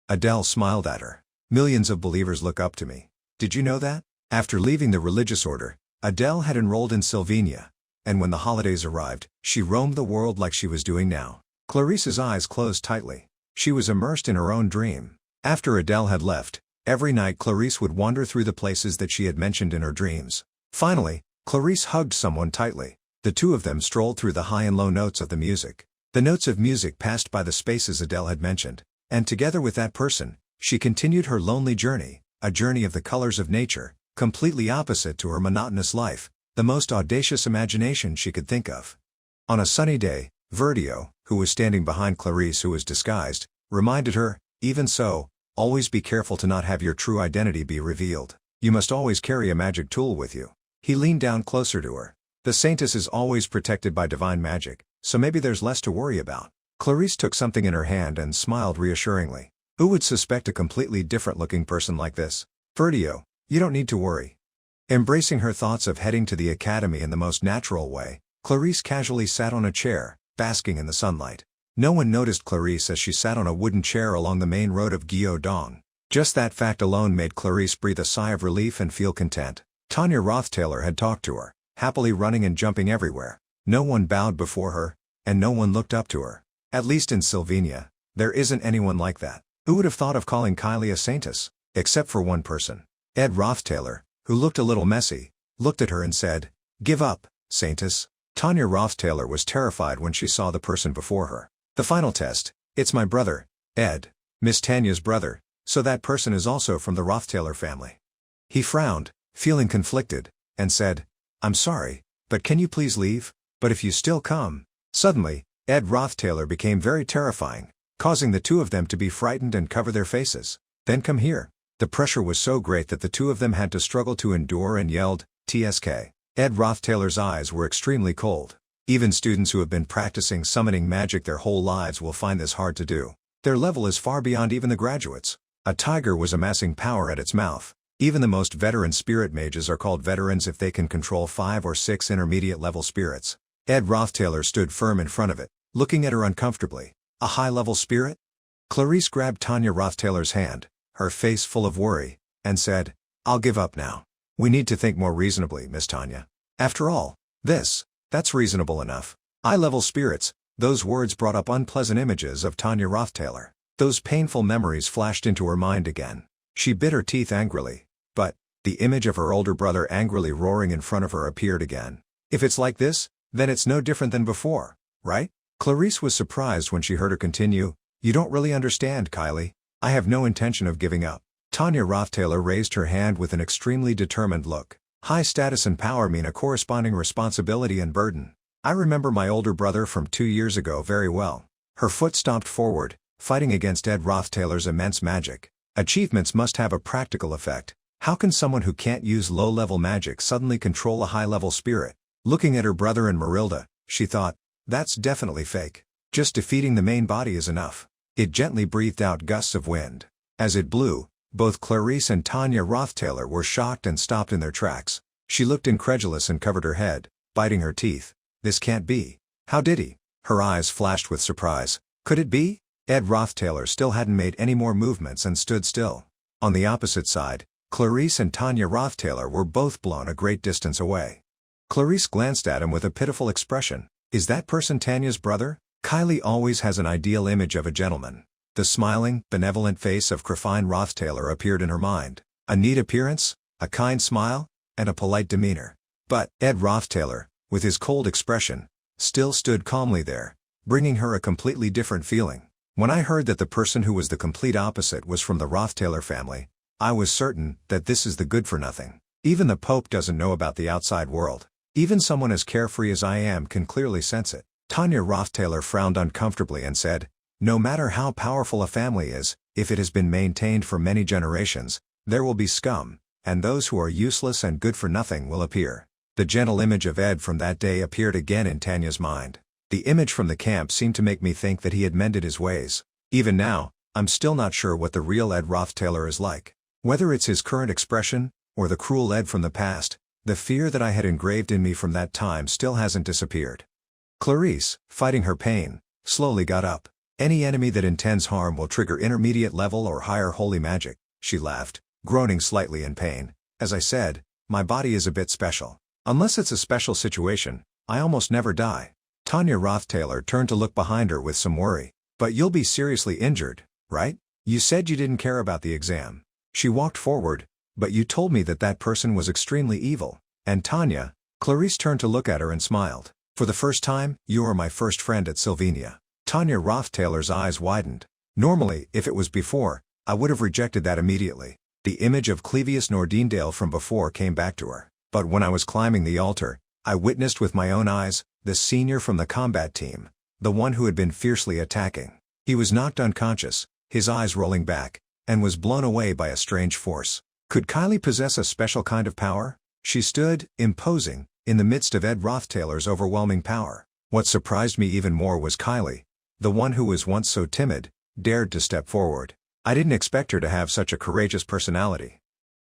Adele smiled at her. Millions of believers look up to me. Did you know that? After leaving the religious order, Adele had enrolled in Sylvania, and when the holidays arrived, she roamed the world like she was doing now. Clarice's eyes closed tightly. She was immersed in her own dream. After Adele had left, every night Clarice would wander through the places that she had mentioned in her dreams. Finally, Clarice hugged someone tightly. The two of them strolled through the high and low notes of the music. The notes of music passed by the spaces Adele had mentioned, and together with that person, she continued her lonely journey, a journey of the colors of nature, completely opposite to her monotonous life, the most audacious imagination she could think of. On a sunny day, Verdio, who was standing behind Clarice who was disguised, reminded her, even so, always be careful to not have your true identity be revealed. You must always carry a magic tool with you. He leaned down closer to her. The Saintess is always protected by divine magic, so maybe there's less to worry about. Clarice took something in her hand and smiled reassuringly. Who would suspect a completely different-looking person like this? Ferdio, you don't need to worry. Embracing her thoughts of heading to the academy in the most natural way, Clarice casually sat on a chair, basking in the sunlight. No one noticed Clarice as she sat on a wooden chair along the main road of Gyeodong. Just that fact alone made Clarice breathe a sigh of relief and feel content. Tanya Rothtailor had talked to her, happily running and jumping everywhere. No one bowed before her, and no one looked up to her. At least in Sylvania, there isn't anyone like that. Who would have thought of calling Kylie a saintess? Except for one person. Ed Rothtailor, who looked a little messy, looked at her and said, "Give up, saintess." Tanya Rothtailor was terrified when she saw the person before her. The final test. It's my brother, Ed. Miss Tanya's brother, so that person is also from the Rothtailor family. He frowned, feeling conflicted, and said, "I'm sorry, but can you please leave? But if you still come." Suddenly, Ed Rothtailor became very terrifying, causing the two of them to be frightened and cover their faces. "Then come here." The pressure was so great that the two of them had to struggle to endure and yelled, "TSK." Ed Rothtailor's eyes were extremely cold. Even students who have been practicing summoning magic their whole lives will find this hard to do. Their level is far beyond even the graduates. A tiger was amassing power at its mouth. Even the most veteran spirit mages are called veterans if they can control 5 or 6 intermediate-level spirits. Ed Rothtailor stood firm in front of it, looking at her uncomfortably. A high-level spirit? Clarice grabbed Tanya Rothtailor's hand, her face full of worry, and said, "I'll give up now. We need to think more reasonably, Miss Tanya. After all, that's reasonable enough." High-level spirits, those words brought up unpleasant images of Tanya Rothtailor. Those painful memories flashed into her mind again. She bit her teeth angrily, but the image of her older brother angrily roaring in front of her appeared again. If it's like this, then it's no different than before, right? Clarice was surprised when she heard her continue, "You don't really understand, Kylie. I have no intention of giving up." Tanya Rothtailor raised her hand with an extremely determined look. High status and power mean a corresponding responsibility and burden. I remember my older brother from 2 years ago very well. Her foot stomped forward, fighting against Ed Rothtailor's immense magic. Achievements must have a practical effect. How can someone who can't use low-level magic suddenly control a high-level spirit? Looking at her brother and Marilda, she thought, that's definitely fake. Just defeating the main body is enough. It gently breathed out gusts of wind. As it blew, both Clarice and Tanya Rothtailor were shocked and stopped in their tracks. She looked incredulous and covered her head, biting her teeth. This can't be. How did he? Her eyes flashed with surprise. Could it be? Ed Rothtailor still hadn't made any more movements and stood still. On the opposite side, Clarice and Tanya Rothtailor were both blown a great distance away. Clarice glanced at him with a pitiful expression. Is that person Tanya's brother? Kylie always has an ideal image of a gentleman. The smiling, benevolent face of Crefine Rothtailor appeared in her mind. A neat appearance, a kind smile, and a polite demeanor. But Ed Rothtailor, with his cold expression, still stood calmly there, bringing her a completely different feeling. When I heard that the person who was the complete opposite was from the Rothtailor family, I was certain that this is the good-for-nothing. Even the Pope doesn't know about the outside world. Even someone as carefree as I am can clearly sense it. Tanya Rothtailor frowned uncomfortably and said, no matter how powerful a family is, if it has been maintained for many generations, there will be scum, and those who are useless and good for nothing will appear. The gentle image of Ed from that day appeared again in Tanya's mind. The image from the camp seemed to make me think that he had mended his ways. Even now, I'm still not sure what the real Ed Rothtailor is like. Whether it's his current expression, or the cruel Ed from the past, the fear that I had engraved in me from that time still hasn't disappeared. Clarice, fighting her pain, slowly got up. Any enemy that intends harm will trigger intermediate level or higher holy magic, she laughed, groaning slightly in pain. As I said, my body is a bit special. Unless it's a special situation, I almost never die. Tanya Rothtailor turned to look behind her with some worry. But you'll be seriously injured, right? You said you didn't care about the exam. She walked forward, but you told me that that person was extremely evil. And Tanya, Clarice turned to look at her and smiled. For the first time, you are my first friend at Sylvania. Tanya Rothtailor's eyes widened. Normally, if it was before, I would have rejected that immediately. The image of Clevius Nordendale from before came back to her. But when I was climbing the altar, I witnessed with my own eyes, the senior from the combat team, the one who had been fiercely attacking. He was knocked unconscious, his eyes rolling back, and was blown away by a strange force. Could Kylie possess a special kind of power? She stood, imposing, in the midst of Ed Rothtailor's overwhelming power. What surprised me even more was Kylie, the one who was once so timid, dared to step forward. I didn't expect her to have such a courageous personality.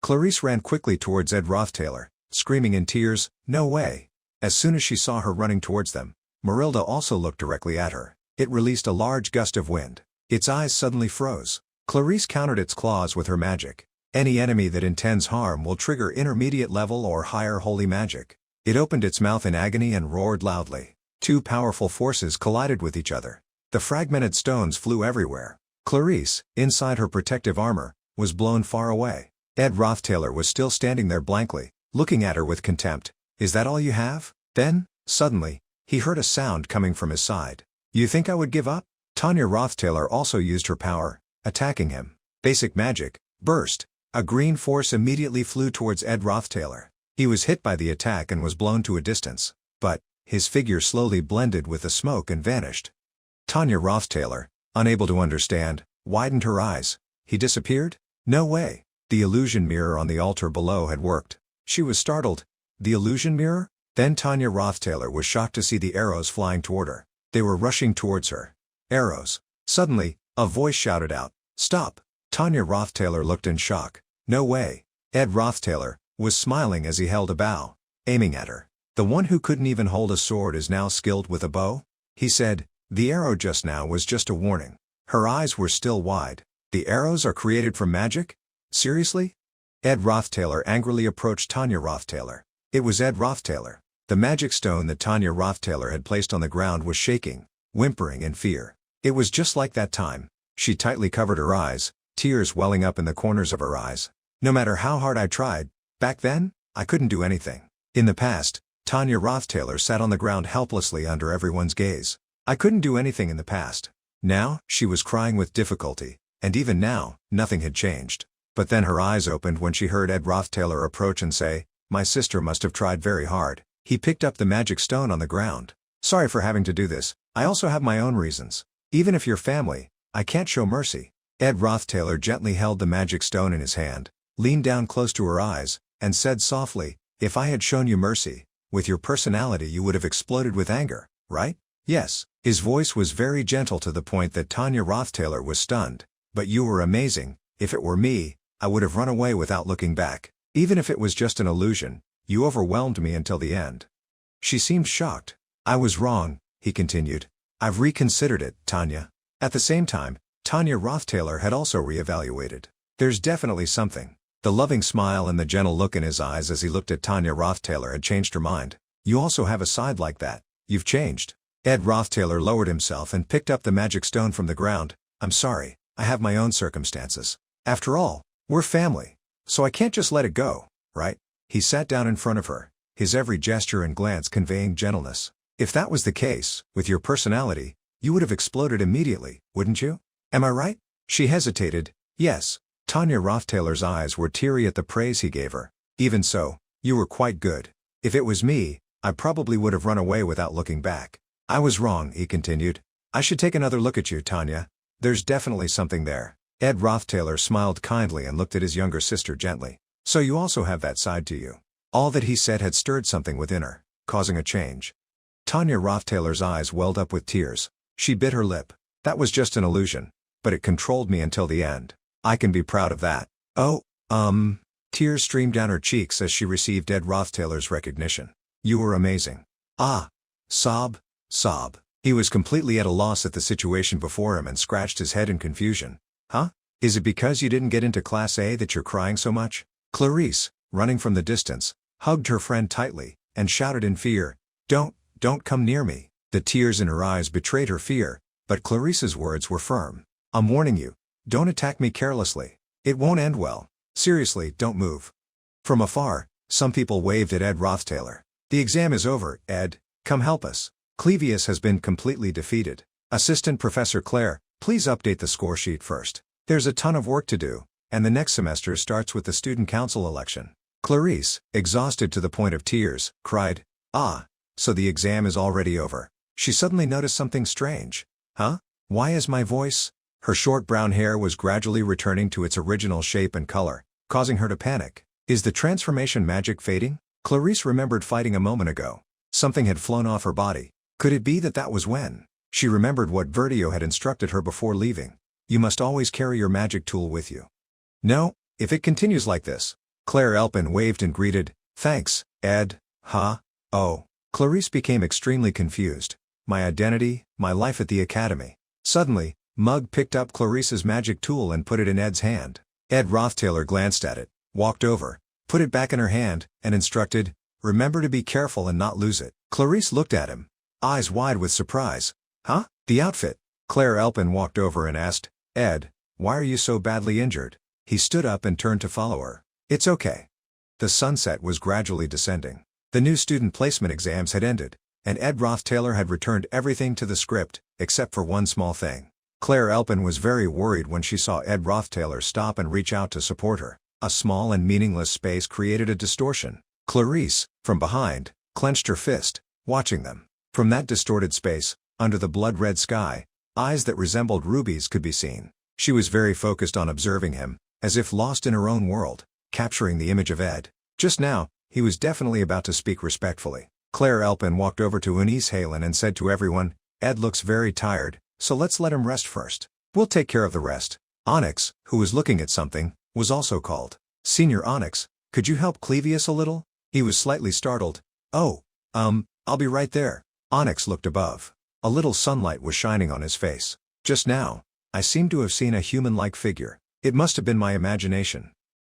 Clarice ran quickly towards Ed Rothtailor, screaming in tears, "No way!" As soon as she saw her running towards them, Marilda also looked directly at her. It released a large gust of wind. Its eyes suddenly froze. Clarice countered its claws with her magic. Any enemy that intends harm will trigger intermediate level or higher holy magic. It opened its mouth in agony and roared loudly. Two powerful forces collided with each other. The fragmented stones flew everywhere. Clarice, inside her protective armor, was blown far away. Ed Rothtailor was still standing there blankly, looking at her with contempt. "Is that all you have?" Then, suddenly, he heard a sound coming from his side. "You think I would give up?" Tanya Rothtailor also used her power, attacking him. Basic magic, burst. A green force immediately flew towards Ed Rothtailor. He was hit by the attack and was blown to a distance. But, his figure slowly blended with the smoke and vanished. Tanya Rothtailor, unable to understand, widened her eyes. He disappeared? No way. The illusion mirror on the altar below had worked. She was startled. The illusion mirror? Then Tanya Rothtailor was shocked to see the arrows flying toward her. They were rushing towards her. Arrows. Suddenly, a voice shouted out, "Stop!" Tanya Rothtailor looked in shock. No way. Ed Rothtailor was smiling as he held a bow, aiming at her. "The one who couldn't even hold a sword is now skilled with a bow?" He said. "The arrow just now was just a warning." Her eyes were still wide. "The arrows are created from magic? Seriously?" Ed Rothtailor angrily approached Tanya Rothtailor. It was Ed Rothtailor. The magic stone that Tanya Rothtailor had placed on the ground was shaking, whimpering in fear. It was just like that time. She tightly covered her eyes, tears welling up in the corners of her eyes. "No matter how hard I tried, back then, I couldn't do anything." In the past, Tanya Rothtailor sat on the ground helplessly under everyone's gaze. "I couldn't do anything in the past." Now, she was crying with difficulty, and even now, nothing had changed. But then her eyes opened when she heard Ed Rothtailor approach and say, "My sister must have tried very hard." He picked up the magic stone on the ground. "Sorry for having to do this. I also have my own reasons. Even if you're family, I can't show mercy." Ed Rothtailor gently held the magic stone in his hand, leaned down close to her eyes, and said softly, "If I had shown you mercy, with your personality you would have exploded with anger, right?" "Yes." His voice was very gentle to the point that Tanya Rothtailor was stunned. "But you were amazing. If it were me, I would have run away without looking back. Even if it was just an illusion, you overwhelmed me until the end." She seemed shocked. "I was wrong," he continued. "I've reconsidered it, Tanya." At the same time, Tanya Rothtailor had also reevaluated. "There's definitely something." The loving smile and the gentle look in his eyes as he looked at Tanya Rothtailor had changed her mind. "You also have a side like that. You've changed." Ed Rothtailor lowered himself and picked up the magic stone from the ground. "I'm sorry, I have my own circumstances. After all, we're family. So I can't just let it go, right?" He sat down in front of her, his every gesture and glance conveying gentleness. "If that was the case, with your personality, you would have exploded immediately, wouldn't you? Am I right?" She hesitated. "Yes." Tanya Rothtailor's eyes were teary at the praise he gave her. "Even so, you were quite good. If it was me, I probably would have run away without looking back." "I was wrong," he continued. "I should take another look at you, Tanya. There's definitely something there." Ed Rothtailor smiled kindly and looked at his younger sister gently. "So you also have that side to you." All that he said had stirred something within her, causing a change. Tanya Rothtailor's eyes welled up with tears. She bit her lip. "That was just an illusion. But it controlled me until the end. I can be proud of that." "Oh, Tears streamed down her cheeks as she received Ed Rothtailor's recognition. "You were amazing." "Ah." Sob. Sob. He was completely at a loss at the situation before him and scratched his head in confusion. "Huh? Is it because you didn't get into Class A that you're crying so much?" Clarice, running from the distance, hugged her friend tightly, and shouted in fear, Don't come near me." The tears in her eyes betrayed her fear, but Clarice's words were firm. "I'm warning you. Don't attack me carelessly. It won't end well. Seriously, don't move." From afar, some people waved at Ed Rothtailor. "The exam is over, Ed. Come help us. Clevius has been completely defeated. Assistant Professor Claire, please update the score sheet first. There's a ton of work to do, and the next semester starts with the student council election." Clarice, exhausted to the point of tears, cried, "Ah, so the exam is already over." She suddenly noticed something strange. "Huh? Why is my voice?" Her short brown hair was gradually returning to its original shape and color, causing her to panic. Is the transformation magic fading? Clarice remembered fighting a moment ago. Something had flown off her body. Could it be that that was when? She remembered what Vertio had instructed her before leaving. You must always carry your magic tool with you. No, if it continues like this. Claire Elpin waved and greeted, thanks, Ed, huh? Oh. Clarice became extremely confused. My identity, my life at the academy. Suddenly, Mug picked up Clarice's magic tool and put it in Ed's hand. Ed Rothtaylor glanced at it, walked over, put it back in her hand, and instructed, remember to be careful and not lose it. Clarice looked at him, eyes wide with surprise. Huh? The outfit? Claire Elpin walked over and asked, Ed, why are you so badly injured? He stood up and turned to follow her. It's okay. The sunset was gradually descending. The new student placement exams had ended, and Ed Rothtaylor had returned everything to the script, except for one small thing. Claire Elpin was very worried when she saw Ed Rothtaylor stop and reach out to support her. A small and meaningless space created a distortion. Clarice, from behind, clenched her fist, watching them. From that distorted space, under the blood-red sky, eyes that resembled rubies could be seen. She was very focused on observing him, as if lost in her own world, capturing the image of Ed. Just now, he was definitely about to speak respectfully. Claire Elpin walked over to Eunice Halen and said to everyone, Ed looks very tired, so let's let him rest first. We'll take care of the rest. Onyx, who was looking at something, was also called. Senior Onyx, could you help Clevius a little? He was slightly startled. Oh, I'll be right there. Onyx looked above. A little sunlight was shining on his face. Just now, I seemed to have seen a human-like figure. It must have been my imagination.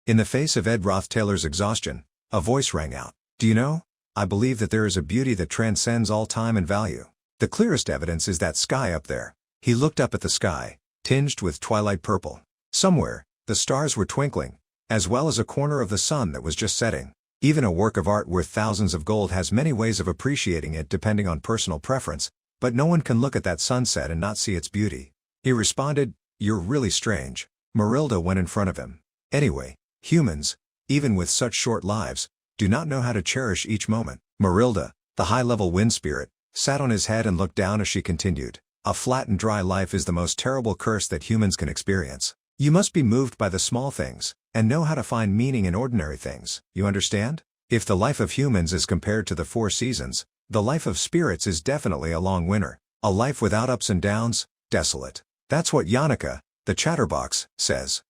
In the face of Ed Rothtaylor's exhaustion, a voice rang out. Do you know? I believe that there is a beauty that transcends all time and value. The clearest evidence is that sky up there. He looked up at the sky, tinged with twilight purple. Somewhere, the stars were twinkling, as well as a corner of the sun that was just setting. Even a work of art worth thousands of gold has many ways of appreciating it depending on personal preference, but no one can look at that sunset and not see its beauty. He responded, You're really strange. Marilda went in front of him. Anyway, humans, even with such short lives, do not know how to cherish each moment. Marilda, the high-level wind spirit, sat on his head and looked down as she continued. A flat and dry life is the most terrible curse that humans can experience. You must be moved by the small things, and know how to find meaning in ordinary things, you understand? If the life of humans is compared to the 4 seasons, the life of spirits is definitely a long winter. A life without ups and downs, desolate. That's what Yannicka, the chatterbox, says.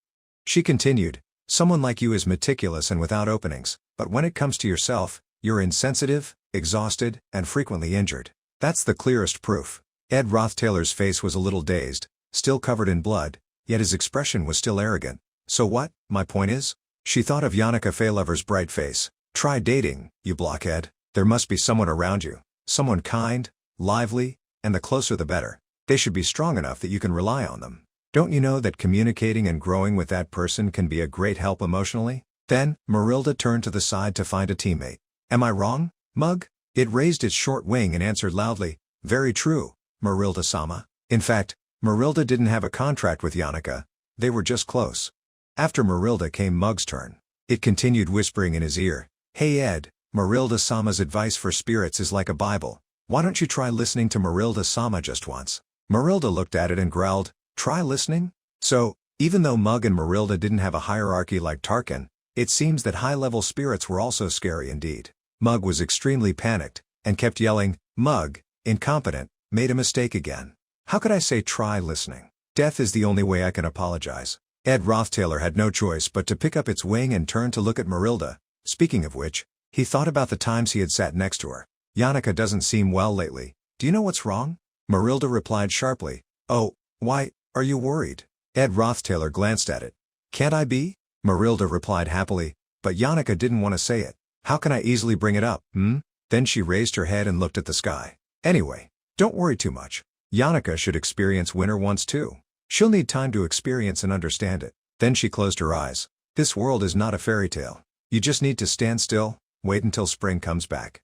She continued, someone like you is meticulous and without openings, but when it comes to yourself, you're insensitive, exhausted, and frequently injured. That's the clearest proof. Ed Rothtaylor's face was a little dazed, still covered in blood, yet his expression was still arrogant. So what, my point is? She thought of Yannicka Faylover's bright face. Try dating, you blockhead. There must be someone around you. Someone kind, lively, and the closer the better. They should be strong enough that you can rely on them. Don't you know that communicating and growing with that person can be a great help emotionally? Then, Marilda turned to the side to find a teammate. Am I wrong, Mug? It raised its short wing and answered loudly, very true, Marilda-sama. In fact, Marilda didn't have a contract with Yannicka. They were just close. After Marilda came Mug's turn. It continued whispering in his ear, Hey Ed, Marilda-sama's advice for spirits is like a Bible. Why don't you try listening to Marilda-sama just once? Marilda looked at it and growled, Try listening? So, even though Mug and Marilda didn't have a hierarchy like Tarkin, it seems that high-level spirits were also scary indeed. Mug was extremely panicked, and kept yelling, Mug, incompetent, made a mistake again. How could I say try listening? Death is the only way I can apologize. Ed Rothtaylor had no choice but to pick up its wing and turn to look at Marilda. Speaking of which, he thought about the times he had sat next to her. Yannicka doesn't seem well lately. Do you know what's wrong? Marilda replied sharply, Oh, why, are you worried? Ed Rothtaylor glanced at it. Can't I be? Marilda replied happily, but Yannicka didn't want to say it. How can I easily bring it up, Then she raised her head and looked at the sky. Anyway, don't worry too much. Yannicka should experience winter once too. She'll need time to experience and understand it. Then she closed her eyes. This world is not a fairy tale. You just need to stand still, wait until spring comes back.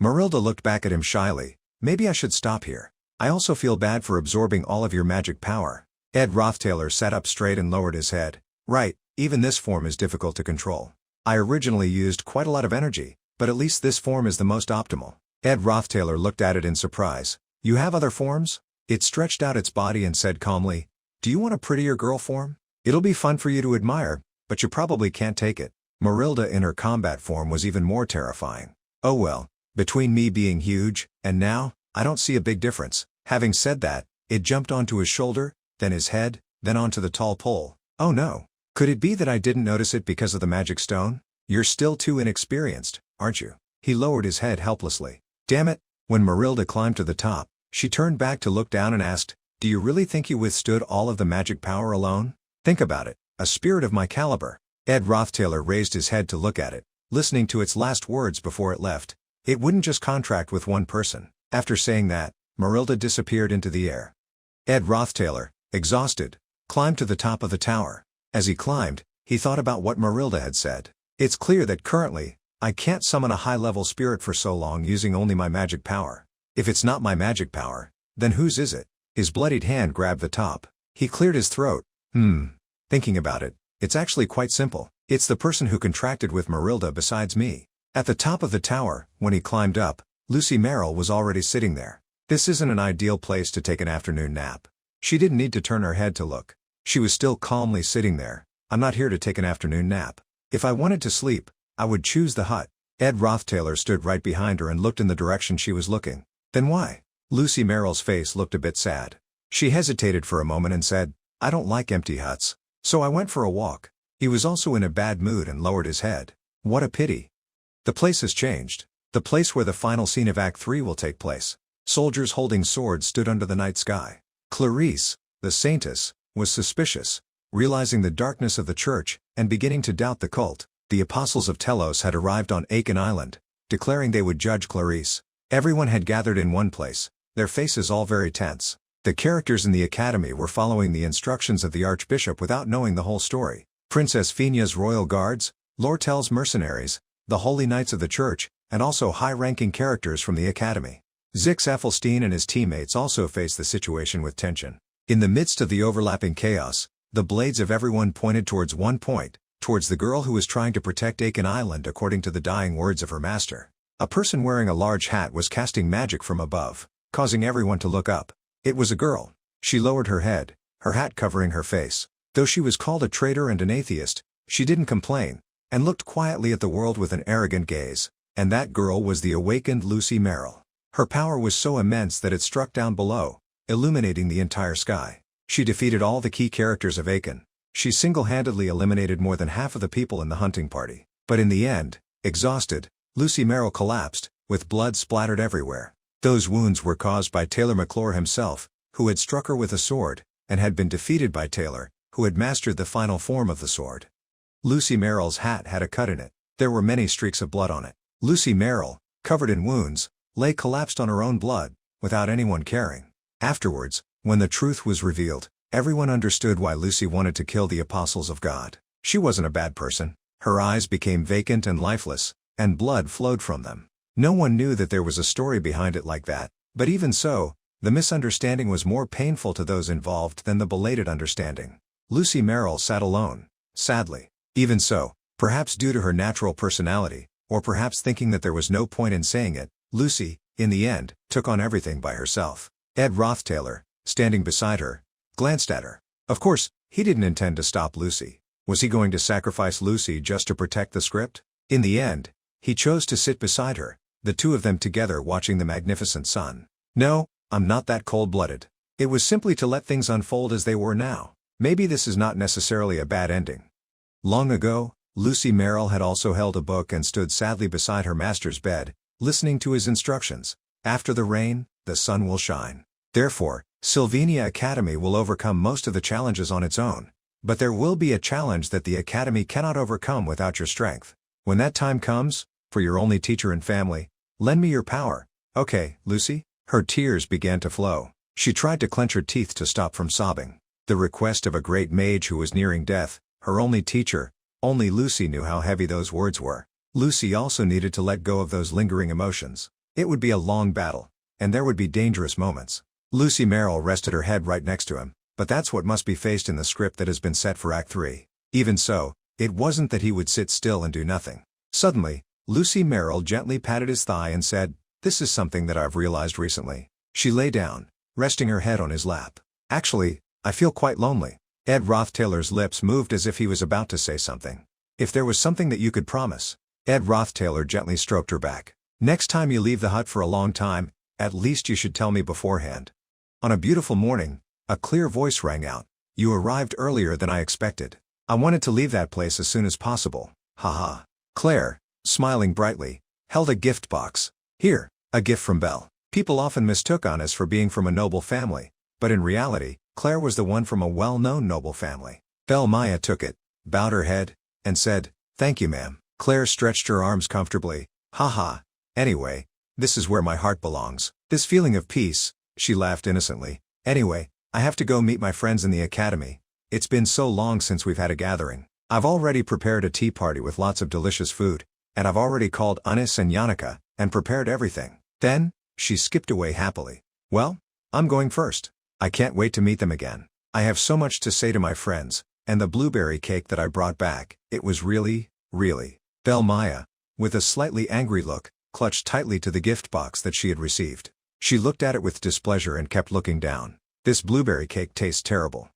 Marilda looked back at him shyly. Maybe I should stop here. I also feel bad for absorbing all of your magic power. Ed Rothtaylor sat up straight and lowered his head. Right, even this form is difficult to control. I originally used quite a lot of energy, but at least this form is the most optimal. Ed Rothtaylor looked at it in surprise. You have other forms? It stretched out its body and said calmly, Do you want a prettier girl form? It'll be fun for you to admire, but you probably can't take it. Marilda in her combat form was even more terrifying. Oh well, between me being huge, and now, I don't see a big difference. Having said that, it jumped onto his shoulder, then his head, then onto the tall pole. Oh no. Could it be that I didn't notice it because of the magic stone? You're still too inexperienced, aren't you? He lowered his head helplessly. Damn it. When Marilda climbed to the top, she turned back to look down and asked, do you really think you withstood all of the magic power alone? Think about it, a spirit of my caliber. Ed Rothtailor raised his head to look at it, listening to its last words before it left. It wouldn't just contract with one person. After saying that, Marilda disappeared into the air. Ed Rothtailor, exhausted, climbed to the top of the tower. As he climbed, he thought about what Marilda had said. It's clear that currently, I can't summon a high-level spirit for so long using only my magic power. If it's not my magic power, then whose is it? His bloodied hand grabbed the top. He cleared his throat. Thinking about it, it's actually quite simple. It's the person who contracted with Marilda besides me. At the top of the tower, when he climbed up, Lucy Merrill was already sitting there. This isn't an ideal place to take an afternoon nap. She didn't need to turn her head to look. She was still calmly sitting there. I'm not here to take an afternoon nap. If I wanted to sleep, I would choose the hut. Ed Rothtailor stood right behind her and looked in the direction she was looking. Then why? Lucy Merrill's face looked a bit sad. She hesitated for a moment and said, I don't like empty huts. So I went for a walk. He was also in a bad mood and lowered his head. What a pity. The place has changed. The place where the final scene of Act 3 will take place. Soldiers holding swords stood under the night sky. Clarice, the saintess, was suspicious, realizing the darkness of the church, and beginning to doubt the cult. The apostles of Telos had arrived on Aiken Island, declaring they would judge Clarice. Everyone had gathered in one place, their faces all very tense. The characters in the academy were following the instructions of the archbishop without knowing the whole story. Princess Fenia's royal guards, Lortell's mercenaries, the holy knights of the church, and also high-ranking characters from the academy. Zix Ethelstein and his teammates also faced the situation with tension. In the midst of the overlapping chaos, the blades of everyone pointed towards one point, towards the girl who was trying to protect Aiken Island according to the dying words of her master. A person wearing a large hat was casting magic from above, causing everyone to look up. It was a girl. She lowered her head, her hat covering her face. Though she was called a traitor and an atheist, she didn't complain, and looked quietly at the world with an arrogant gaze. And that girl was the awakened Lucy Merrill. Her power was so immense that it struck down below, illuminating the entire sky. She defeated all the key characters of Aiken. She single-handedly eliminated more than half of the people in the hunting party. But in the end, exhausted, Lucy Merrill collapsed, with blood splattered everywhere. Those wounds were caused by Taylor McClure himself, who had struck her with a sword, and had been defeated by Taylor, who had mastered the final form of the sword. Lucy Merrill's hat had a cut in it. There were many streaks of blood on it. Lucy Merrill, covered in wounds, lay collapsed on her own blood, without anyone caring. Afterwards, when the truth was revealed, everyone understood why Lucy wanted to kill the apostles of God. She wasn't a bad person. Her eyes became vacant and lifeless, and blood flowed from them. No one knew that there was a story behind it like that, but even so, the misunderstanding was more painful to those involved than the belated understanding. Lucy Merrill sat alone, sadly. Even so, perhaps due to her natural personality, or perhaps thinking that there was no point in saying it, Lucy, in the end, took on everything by herself. Ed Rothtailor, standing beside her, glanced at her. Of course, he didn't intend to stop Lucy. Was he going to sacrifice Lucy just to protect the script? In the end, he chose to sit beside her, the two of them together watching the magnificent sun. No, I'm not that cold-blooded. It was simply to let things unfold as they were now. Maybe this is not necessarily a bad ending. Long ago, Lucy Merrill had also held a book and stood sadly beside her master's bed, listening to his instructions. After the rain, the sun will shine. Therefore, Sylvania Academy will overcome most of the challenges on its own. But there will be a challenge that the Academy cannot overcome without your strength. When that time comes, for your only teacher and family, lend me your power. Okay, Lucy? Her tears began to flow. She tried to clench her teeth to stop from sobbing. The request of a great mage who was nearing death, her only teacher, only Lucy knew how heavy those words were. Lucy also needed to let go of those lingering emotions. It would be a long battle, and there would be dangerous moments. Lucy Merrill rested her head right next to him, but that's what must be faced in the script that has been set for Act 3. Even so, it wasn't that he would sit still and do nothing. Suddenly, Lucy Merrill gently patted his thigh and said, "This is something that I've realized recently." She lay down, resting her head on his lap. "Actually, I feel quite lonely." Ed Roth-Taylor's lips moved as if he was about to say something. If there was something that you could promise. Ed Roth-Taylor gently stroked her back. Next time you leave the hut for a long time, at least you should tell me beforehand. On a beautiful morning, a clear voice rang out. You arrived earlier than I expected. I wanted to leave that place as soon as possible. Haha. Claire, smiling brightly, held a gift box. Here, a gift from Belle. People often mistook Anis for being from a noble family, but in reality, Claire was the one from a well-known noble family. Belle Maya took it, bowed her head, and said, "Thank you, ma'am." Claire stretched her arms comfortably. Haha. Anyway, this is where my heart belongs. This feeling of peace, she laughed innocently. Anyway, I have to go meet my friends in the academy. It's been so long since we've had a gathering. I've already prepared a tea party with lots of delicious food, and I've already called Anis and Yannicka, and prepared everything. Then, she skipped away happily. Well, I'm going first. I can't wait to meet them again. I have so much to say to my friends, and the blueberry cake that I brought back, it was really. Belle Maya, with a slightly angry look, clutched tightly to the gift box that she had received. She looked at it with displeasure and kept looking down. This blueberry cake tastes terrible.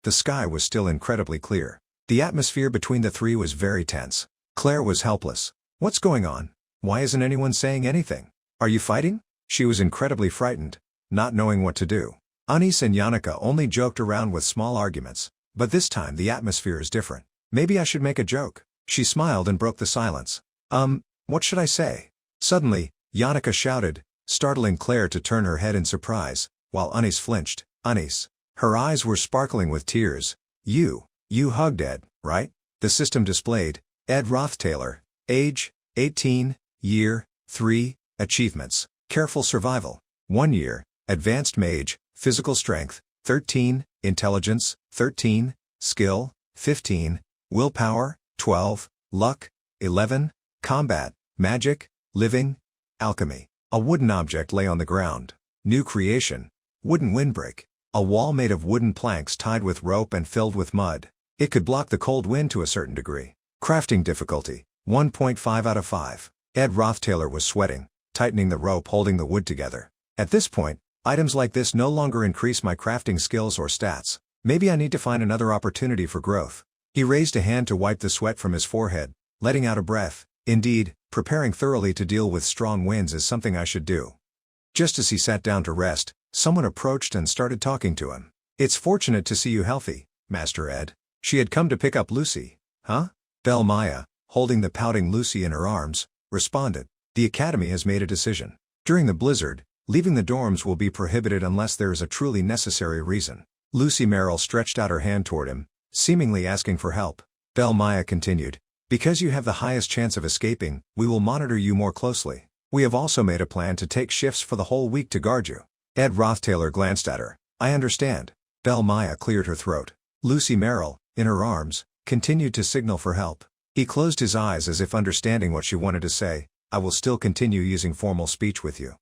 The sky was still incredibly clear. The atmosphere between the three was very tense. Claire was helpless. What's going on? Why isn't anyone saying anything? Are you fighting? She was incredibly frightened, not knowing what to do. Anis and Yannicka only joked around with small arguments, but this time the atmosphere is different. Maybe I should make a joke. She smiled and broke the silence. What should I say? Suddenly, Yannicka shouted, startling Claire to turn her head in surprise, while Anis flinched. Anis. Her eyes were sparkling with tears. You hugged Ed, right? The system displayed, Ed Roth-Taylor, age, 18, year, 3, achievements, careful survival, 1 year, advanced mage, physical strength, 13, intelligence, 13, skill, 15, willpower, 12, luck, 11, combat, magic, living, alchemy. A wooden object lay on the ground. New creation, wooden windbreak. A wall made of wooden planks tied with rope and filled with mud. It could block the cold wind to a certain degree. Crafting difficulty, 1.5 out of 5. Ed Roth-Taylor was sweating, tightening the rope holding the wood together. At this point, items like this no longer increase my crafting skills or stats. Maybe I need to find another opportunity for growth. He raised a hand to wipe the sweat from his forehead, letting out a breath. Indeed, preparing thoroughly to deal with strong winds is something I should do. Just as he sat down to rest, someone approached and started talking to him. It's fortunate to see you healthy, Master Ed. She had come to pick up Lucy. Huh? Belle Maya, holding the pouting Lucy in her arms, responded. The academy has made a decision. During the blizzard, leaving the dorms will be prohibited unless there is a truly necessary reason. Lucy Merrill stretched out her hand toward him, seemingly asking for help. Belle Maya continued. Because you have the highest chance of escaping, we will monitor you more closely. We have also made a plan to take shifts for the whole week to guard you. Ed Roth-Taylor glanced at her. I understand. Belle Maya cleared her throat. Lucy Merrill, in her arms, continued to signal for help. He closed his eyes as if understanding what she wanted to say. I will still continue using formal speech with you.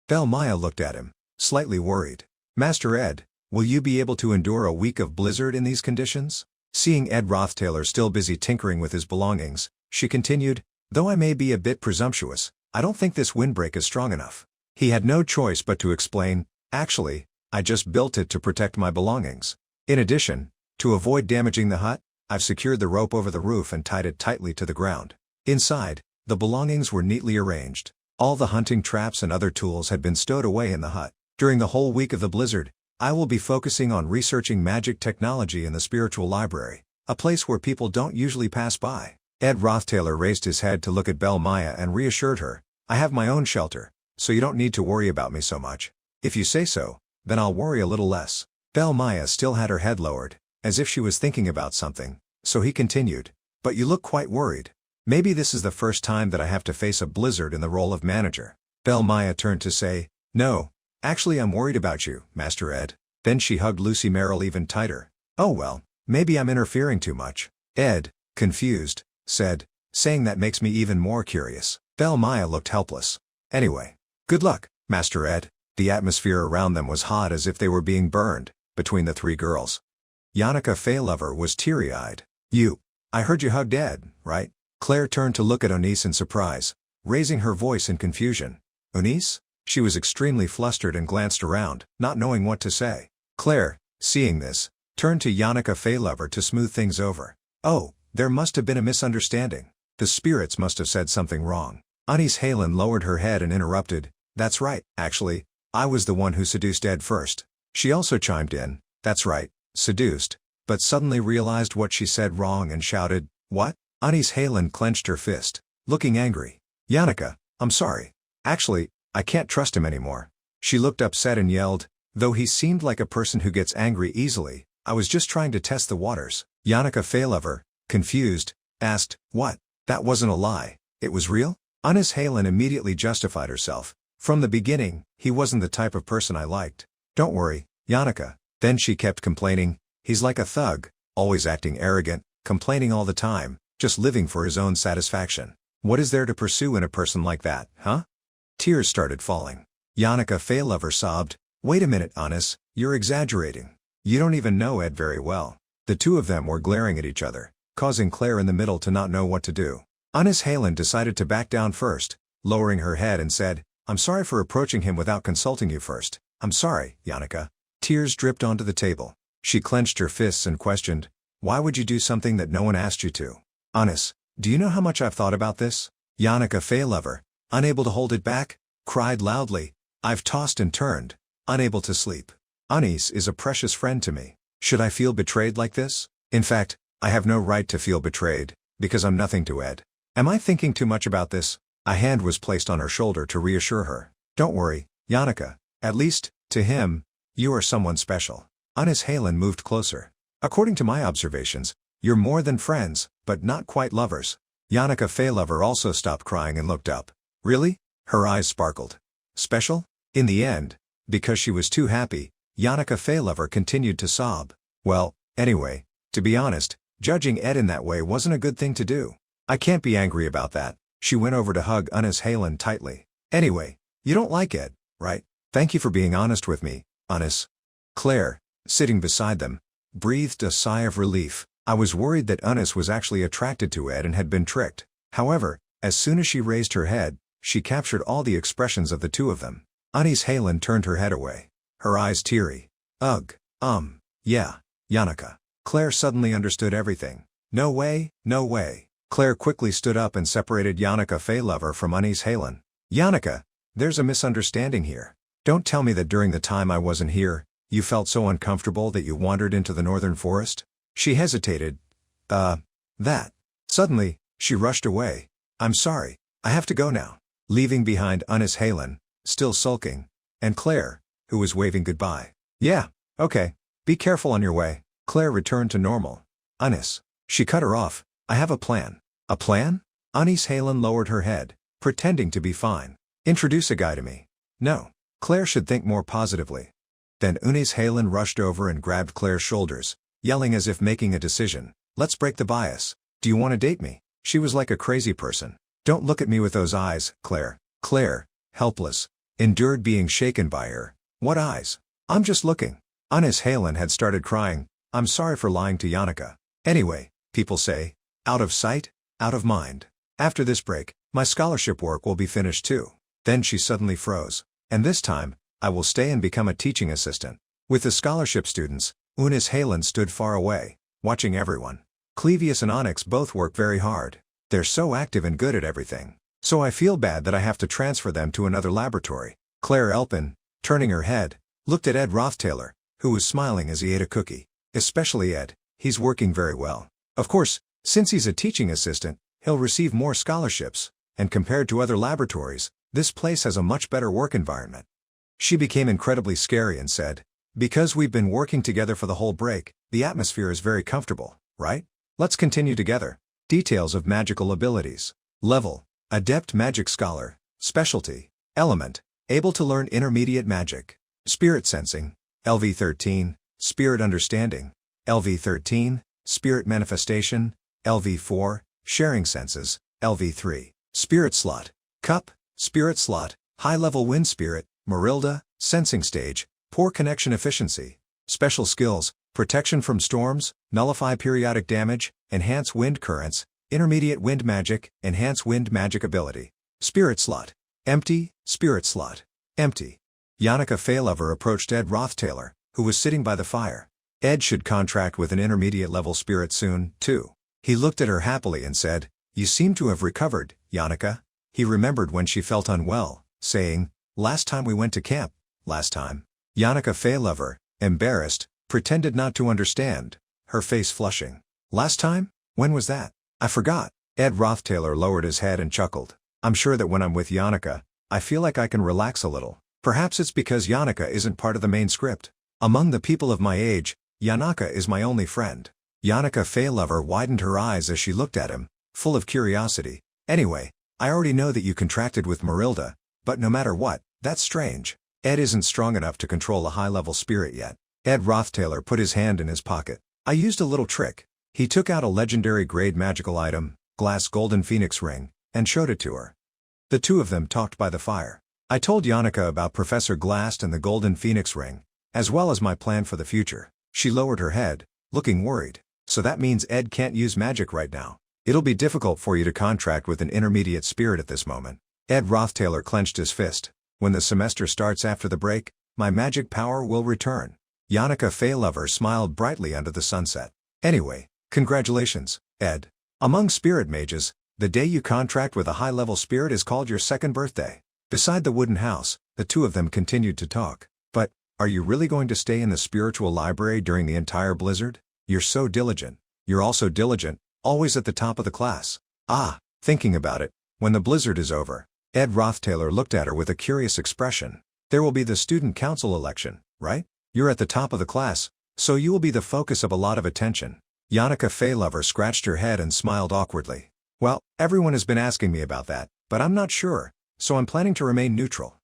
Belle Maya looked at him, slightly worried. Master Ed, will you be able to endure a week of blizzard in these conditions? Seeing Ed Roth-Taylor still busy tinkering with his belongings, she continued, though I may be a bit presumptuous, I don't think this windbreak is strong enough. He had no choice but to explain, actually, I just built it to protect my belongings. In addition, to avoid damaging the hut, I've secured the rope over the roof and tied it tightly to the ground. Inside, the belongings were neatly arranged. All the hunting traps and other tools had been stowed away in the hut. During the whole week of the blizzard, I will be focusing on researching magic technology in the spiritual library, a place where people don't usually pass by. Ed Roth-Taylor raised his head to look at Belle Maya and reassured her, I have my own shelter, so you don't need to worry about me so much. If you say so, then I'll worry a little less. Belle Maya still had her head lowered, as if she was thinking about something, so he continued, but you look quite worried. Maybe this is the first time that I have to face a blizzard in the role of manager. Belle Maya turned to say, no, actually I'm worried about you, Master Ed. Then she hugged Lucy Merrill even tighter. Oh well, maybe I'm interfering too much. Ed, confused, said, saying that makes me even more curious. Belle Maya looked helpless. Anyway, good luck, Master Ed. The atmosphere around them was hot as if they were being burned, between the three girls. Yannicka Faylover was teary-eyed. I heard you hugged Ed, right? Claire turned to look at Onis in surprise, raising her voice in confusion. Onis? She was extremely flustered and glanced around, not knowing what to say. Claire, seeing this, turned to Yannicka Faylover to smooth things over. Oh, there must have been a misunderstanding. The spirits must have said something wrong. Anis Halen lowered her head and interrupted. That's right, actually, I was the one who seduced Ed first. She also chimed in. That's right, seduced, but suddenly realized what she said wrong and shouted, what? Anis Halen clenched her fist, looking angry. Yannicka, I'm sorry. Actually, I can't trust him anymore. She looked upset and yelled, though he seemed like a person who gets angry easily, I was just trying to test the waters. Yannicka Faylover, confused, asked, what? That wasn't a lie, it was real? Anis Halen immediately justified herself. From the beginning, he wasn't the type of person I liked. Don't worry, Yannicka. Then she kept complaining, he's like a thug, always acting arrogant, complaining all the time, just living for his own satisfaction. What is there to pursue in a person like that, huh? Tears started falling. Yannicka Faylover sobbed, wait a minute Anis, you're exaggerating. You don't even know Ed very well. The two of them were glaring at each other, causing Claire in the middle to not know what to do. Anis Halen decided to back down first, lowering her head and said, I'm sorry for approaching him without consulting you first. I'm sorry, Yannicka. Tears dripped onto the table. She clenched her fists and questioned, why would you do something that no one asked you to? Anis, do you know how much I've thought about this? Yannicka Faylover, unable to hold it back, cried loudly, I've tossed and turned, unable to sleep. Anis is a precious friend to me. Should I feel betrayed like this? In fact, I have no right to feel betrayed, because I'm nothing to Ed. Am I thinking too much about this? A hand was placed on her shoulder to reassure her. Don't worry, Yannicka, at least, to him, you are someone special. Anis Halen moved closer. According to my observations, you're more than friends, but not quite lovers. Yannicka Faylover also stopped crying and looked up. Really? Her eyes sparkled. Special? In the end, because she was too happy, Yannicka Faylover continued to sob. Well, anyway, to be honest, judging Ed in that way wasn't a good thing to do. I can't be angry about that. She went over to hug Anis Halen tightly. Anyway, you don't like Ed, right? Thank you for being honest with me, Anis. Claire, sitting beside them, breathed a sigh of relief. I was worried that Anis was actually attracted to Ed and had been tricked. However, as soon as she raised her head, she captured all the expressions of the two of them. Anis Halen turned her head away, her eyes teary. Ugh, yeah, Yannicka. Claire suddenly understood everything. No way, no way. Claire quickly stood up and separated Yannicka Faylover from Anis Halen. Yannicka, there's a misunderstanding here. Don't tell me that during the time I wasn't here, you felt so uncomfortable that you wandered into the northern forest? She hesitated. That. Suddenly, she rushed away. I'm sorry, I have to go now. Leaving behind Anis Halen, still sulking, and Claire, who was waving goodbye. Yeah, okay, be careful on your way. Claire returned to normal. Anis. She cut her off. I have a plan. A plan? Anis Halen lowered her head, pretending to be fine. Introduce a guy to me. No. Claire should think more positively. Then Anis Halen rushed over and grabbed Claire's shoulders, yelling as if making a decision. Let's break the bias. Do you want to date me? She was like a crazy person. Don't look at me with those eyes, Claire. Claire, helpless, endured being shaken by her. What eyes? I'm just looking. Anis Halen had started crying. I'm sorry for lying to Yannicka. Anyway, people say, out of sight, out of mind. After this break, my scholarship work will be finished too. Then she suddenly froze. And this time, I will stay and become a teaching assistant. With the scholarship students, Anis Halen stood far away, watching everyone. Clevius and Onyx both work very hard. They're so active and good at everything. So I feel bad that I have to transfer them to another laboratory. Claire Elpin, turning her head, looked at Ed Rothtaylor, who was smiling as he ate a cookie. Especially Ed, he's working very well. Of course, since he's a teaching assistant, he'll receive more scholarships, and compared to other laboratories, this place has a much better work environment. She became incredibly scary and said, because we've been working together for the whole break, the atmosphere is very comfortable, right? Let's continue together. Details of magical abilities. Level: Adept Magic Scholar. Specialty: Element: Able to learn intermediate magic. Spirit Sensing. LV13. Spirit Understanding. LV13. Spirit Manifestation. LV4. Sharing Senses. LV3. Spirit Slot. Cup. Spirit Slot. High-level Wind Spirit. Marilda. Sensing Stage. Poor Connection Efficiency. Special Skills: Protection from Storms, Nullify Periodic Damage, Enhance Wind Currents, Intermediate Wind Magic, Enhance Wind Magic Ability. Spirit Slot. Empty. Spirit Slot. Empty. Yannicka Faylover approached Ed Rothtaylor, who was sitting by the fire. Ed should contract with an intermediate-level spirit soon, too. He looked at her happily and said, "You seem to have recovered, Yannicka." He remembered when she felt unwell, saying, "Last time we went to camp, last time." Yannicka Faylover, embarrassed, pretended not to understand, her face flushing. "Last time? When was that? I forgot." Ed Rothtailor lowered his head and chuckled. "I'm sure that when I'm with Yannicka, I feel like I can relax a little. Perhaps it's because Yannicka isn't part of the main script. Among the people of my age, Yannicka is my only friend." Yannicka Faylover widened her eyes as she looked at him, full of curiosity. "Anyway, I already know that you contracted with Marilda, but no matter what, that's strange. Ed isn't strong enough to control a high-level spirit yet." Ed Rothtailor put his hand in his pocket. "I used a little trick." He took out a legendary grade magical item, glass golden phoenix ring, and showed it to her. The two of them talked by the fire. "I told Yannicka about Professor Glass and the golden phoenix ring, as well as my plan for the future." She lowered her head, looking worried. "So that means Ed can't use magic right now. It'll be difficult for you to contract with an intermediate spirit at this moment." Ed Rothtailor clenched his fist. "When the semester starts after the break, my magic power will return." Yannicka Faylover smiled brightly under the sunset. "Anyway, congratulations, Ed. Among spirit mages, the day you contract with a high-level spirit is called your second birthday." Beside the wooden house, the two of them continued to talk. "But, are you really going to stay in the spiritual library during the entire blizzard? You're so diligent. You're also diligent, always at the top of the class." "Ah, thinking about it, when the blizzard is over." Ed Rothtailor looked at her with a curious expression. "There will be the student council election, right? You're at the top of the class, so you will be the focus of a lot of attention." Yannicka Faylover scratched her head and smiled awkwardly. "Well, everyone has been asking me about that, but I'm not sure, so I'm planning to remain neutral."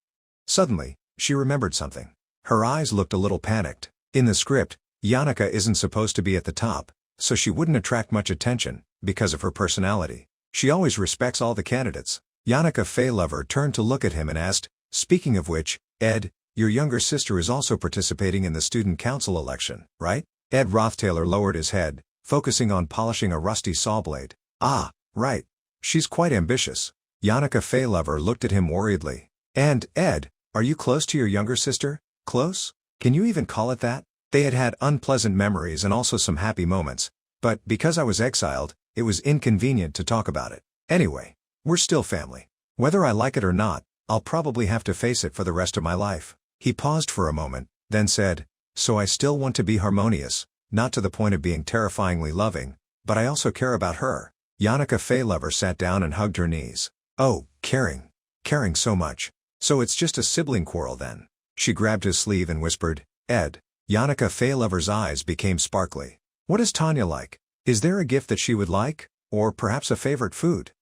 Suddenly, she remembered something. Her eyes looked a little panicked. In the script, Yannicka isn't supposed to be at the top, so she wouldn't attract much attention, because of her personality. She always respects all the candidates. Yannicka Faylover turned to look at him and asked, "Speaking of which, Ed, your younger sister is also participating in the student council election, right?" Ed Rothtailor lowered his head, focusing on polishing a rusty saw blade. "Ah, right. She's quite ambitious." Yannicka Faylover looked at him worriedly. "And, Ed, are you close to your younger sister? Close? Can you even call it that?" They had had unpleasant memories and also some happy moments, but because I was exiled, it was inconvenient to talk about it. "Anyway, we're still family. Whether I like it or not, I'll probably have to face it for the rest of my life." He paused for a moment, then said, "So I still want to be harmonious, not to the point of being terrifyingly loving, but I also care about her." Yannicka Faylover sat down and hugged her knees. "Oh, caring. Caring so much. So it's just a sibling quarrel then." She grabbed his sleeve and whispered, "Ed." Yannicka Faylover's eyes became sparkly. "What is Tanya like? Is there a gift that she would like, or perhaps a favorite food?"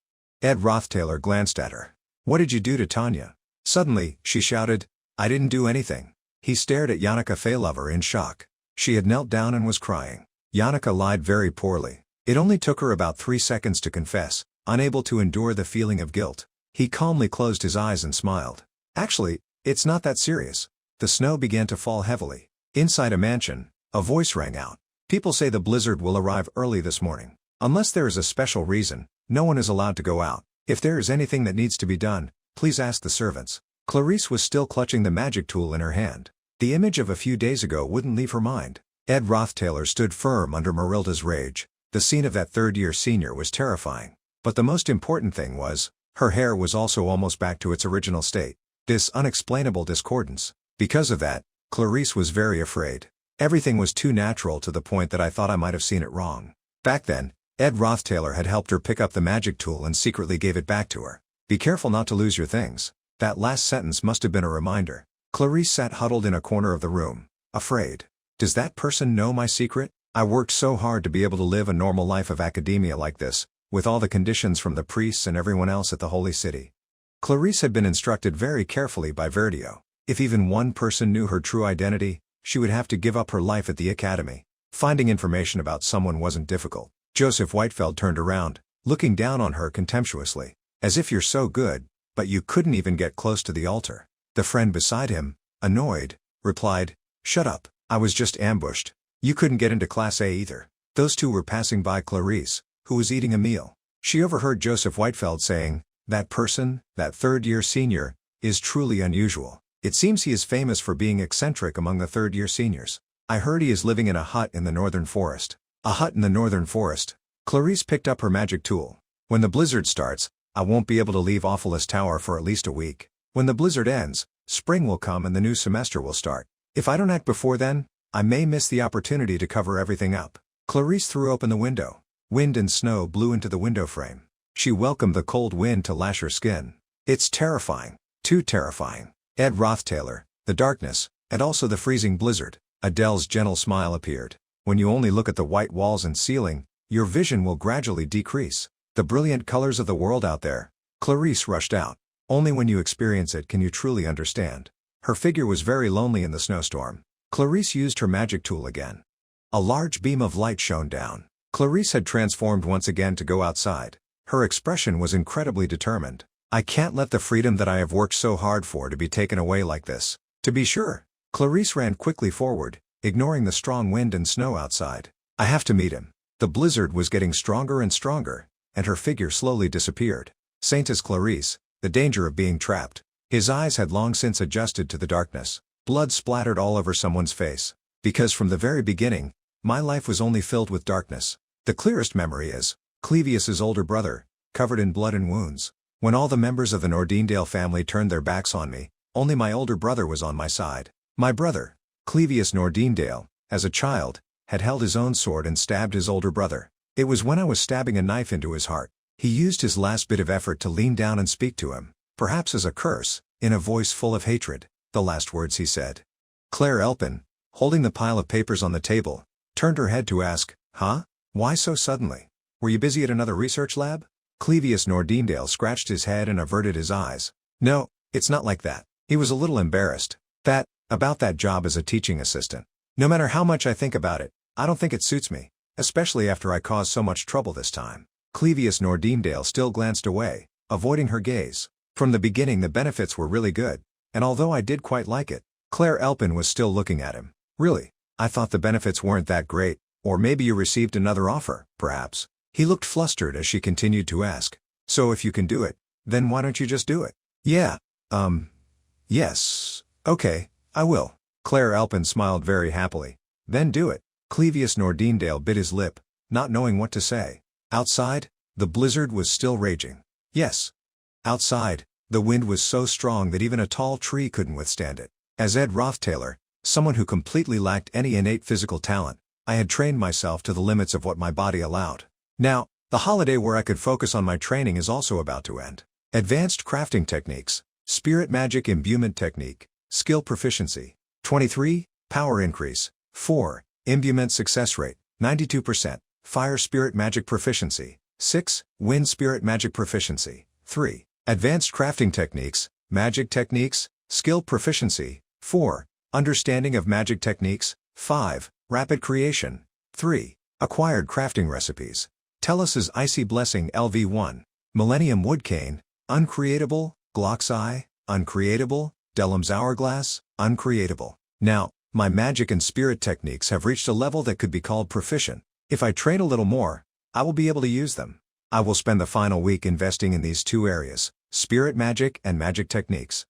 Ed Rothtailor glanced at her. "What did you do to Tanya?" Suddenly, she shouted, "I didn't do anything." He stared at Yannicka Faylover in shock. She had knelt down and was crying. Yannicka lied very poorly. It only took her about 3 seconds to confess, unable to endure the feeling of guilt. He calmly closed his eyes and smiled. "Actually, it's not that serious." The snow began to fall heavily. Inside a mansion, a voice rang out. "People say the blizzard will arrive early this morning. Unless there is a special reason, no one is allowed to go out. If there is anything that needs to be done, please ask the servants." Clarice was still clutching the magic tool in her hand. The image of a few days ago wouldn't leave her mind. Ed Rothtailor stood firm under Marilda's rage. The scene of that third-year senior was terrifying. But the most important thing was, her hair was also almost back to its original state. This unexplainable discordance. Because of that, Clarice was very afraid. "Everything was too natural to the point that I thought I might have seen it wrong." Back then, Ed Rothtailor had helped her pick up the magic tool and secretly gave it back to her. "Be careful not to lose your things." That last sentence must have been a reminder. Clarice sat huddled in a corner of the room, afraid. "Does that person know my secret? I worked so hard to be able to live a normal life of academia like this, with all the conditions from the priests and everyone else at the Holy City." Clarice had been instructed very carefully by Verdio. If even one person knew her true identity, she would have to give up her life at the academy. Finding information about someone wasn't difficult. Joseph Whitefeld turned around, looking down on her contemptuously. "As if you're so good, but you couldn't even get close to the altar." The friend beside him, annoyed, replied, "Shut up, I was just ambushed. You couldn't get into Class A either." Those two were passing by Clarice, who was eating a meal. She overheard Joseph Whitefeld saying, "That person, that third-year senior, is truly unusual. It seems he is famous for being eccentric among the third-year seniors." I heard he is living in a hut in the northern forest. A hut in the northern forest. Clarice picked up her magic tool. When the blizzard starts, I won't be able to leave Awfulest Tower for at least a week. When the blizzard ends, spring will come and the new semester will start. If I don't act before then, I may miss the opportunity to cover everything up. Clarice threw open the window. Wind and snow blew into the window frame. She welcomed the cold wind to lash her skin. It's terrifying. Too terrifying. Ed Roth Taylor, the darkness, and also the freezing blizzard. Adele's gentle smile appeared. When you only look at the white walls and ceiling, your vision will gradually decrease. The brilliant colors of the world out there. Clarice rushed out. Only when you experience it can you truly understand. Her figure was very lonely in the snowstorm. Clarice used her magic tool again. A large beam of light shone down. Clarice had transformed once again to go outside. Her expression was incredibly determined. I can't let the freedom that I have worked so hard for to be taken away like this. To be sure. Clarice ran quickly forward, ignoring the strong wind and snow outside. I have to meet him. The blizzard was getting stronger and stronger, and her figure slowly disappeared. Saintess Clarice, the danger of being trapped. His eyes had long since adjusted to the darkness. Blood splattered all over someone's face. Because from the very beginning, my life was only filled with darkness. The clearest memory is Clevius's older brother, covered in blood and wounds. When all the members of the Nordendale family turned their backs on me, only my older brother was on my side. My brother, Clevius Nordendale, as a child, had held his own sword and stabbed his older brother. It was when I was stabbing a knife into his heart. He used his last bit of effort to lean down and speak to him, perhaps as a curse, in a voice full of hatred, the last words he said. Claire Elpin, holding the pile of papers on the table, turned her head to ask, "Huh? Why so suddenly? Were you busy at another research lab?" Clevius Nordendale scratched his head and averted his eyes. "No, it's not like that." He was a little embarrassed. About that job as a teaching assistant. No matter how much I think about it, I don't think it suits me, especially after I caused so much trouble this time." Clevius Nordendale still glanced away, avoiding her gaze. From the beginning the benefits were really good, and although I did quite like it, Claire Elpin was still looking at him. "Really? I thought the benefits weren't that great, or maybe you received another offer, perhaps." He looked flustered as she continued to ask. "So if you can do it, then why don't you just do it?" "Yeah, yes, okay, I will." Claire Elpin smiled very happily. "Then do it." Clevius Nordendale bit his lip, not knowing what to say. Outside, the blizzard was still raging. Yes. Outside, the wind was so strong that even a tall tree couldn't withstand it. As Ed Roth Taylor, someone who completely lacked any innate physical talent, I had trained myself to the limits of what my body allowed. Now, the holiday where I could focus on my training is also about to end. Advanced crafting techniques, spirit magic imbuement technique, skill proficiency, 23, power increase, 4, imbuement success rate, 92%, fire spirit magic proficiency, 6, wind spirit magic proficiency, 3, advanced crafting techniques, magic techniques, skill proficiency, 4, understanding of magic techniques, 5, rapid creation, 3, acquired crafting recipes. Tellus's Icy Blessing LV1, Millennium Woodcane, uncreatable, Glock's Eye, uncreatable, Delham's Hourglass, uncreatable. Now, my magic and spirit techniques have reached a level that could be called proficient. If I train a little more, I will be able to use them. I will spend the final week investing in these two areas, spirit magic and magic techniques.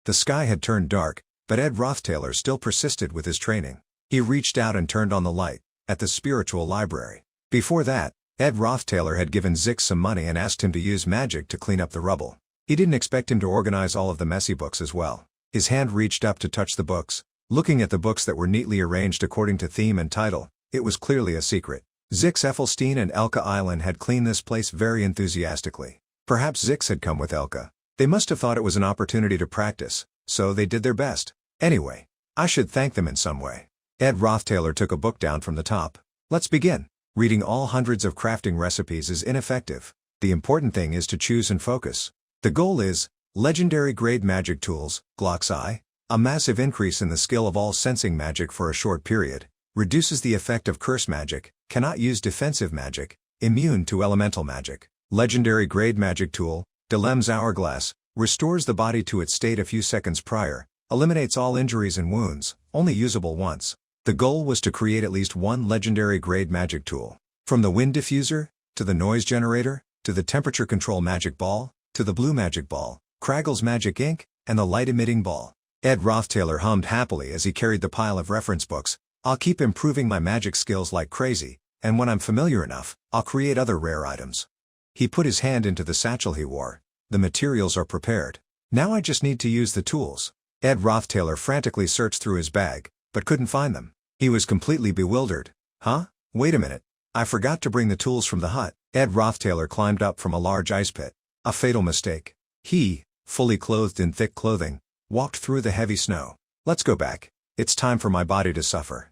The sky had turned dark, but Ed Roth Taylor still persisted with his training. He reached out and turned on the light, at the spiritual library. Before that, Ed Roth Taylor had given Zix some money and asked him to use magic to clean up the rubble. He didn't expect him to organize all of the messy books as well. His hand reached up to touch the books. Looking at the books that were neatly arranged according to theme and title, it was clearly a secret. Zix Effelstein and Elka Island had cleaned this place very enthusiastically. Perhaps Zix had come with Elka. They must have thought it was an opportunity to practice, so they did their best. Anyway, I should thank them in some way. Ed Roth Taylor took a book down from the top. Let's begin. Reading all hundreds of crafting recipes is ineffective. The important thing is to choose and focus. The goal is legendary grade magic tools, Glock's Eye, a massive increase in the skill of all sensing magic for a short period, reduces the effect of curse magic, cannot use defensive magic, immune to elemental magic. Legendary grade magic tool, Delham's Hourglass, restores the body to its state a few seconds prior, eliminates all injuries and wounds, only usable once. The goal was to create at least one legendary grade magic tool. From the wind diffuser, to the noise generator, to the temperature control magic ball, to the blue magic ball, Craggle's magic ink, and the light emitting ball. Ed Roth Taylor hummed happily as he carried the pile of reference books, I'll keep improving my magic skills like crazy, and when I'm familiar enough, I'll create other rare items. He put his hand into the satchel he wore. The materials are prepared. Now I just need to use the tools. Ed Rothtailor frantically searched through his bag, but couldn't find them. He was completely bewildered. Huh? Wait a minute. I forgot to bring the tools from the hut. Ed Rothtailor climbed up from a large ice pit. A fatal mistake. He, fully clothed in thick clothing, walked through the heavy snow. Let's go back. It's time for my body to suffer.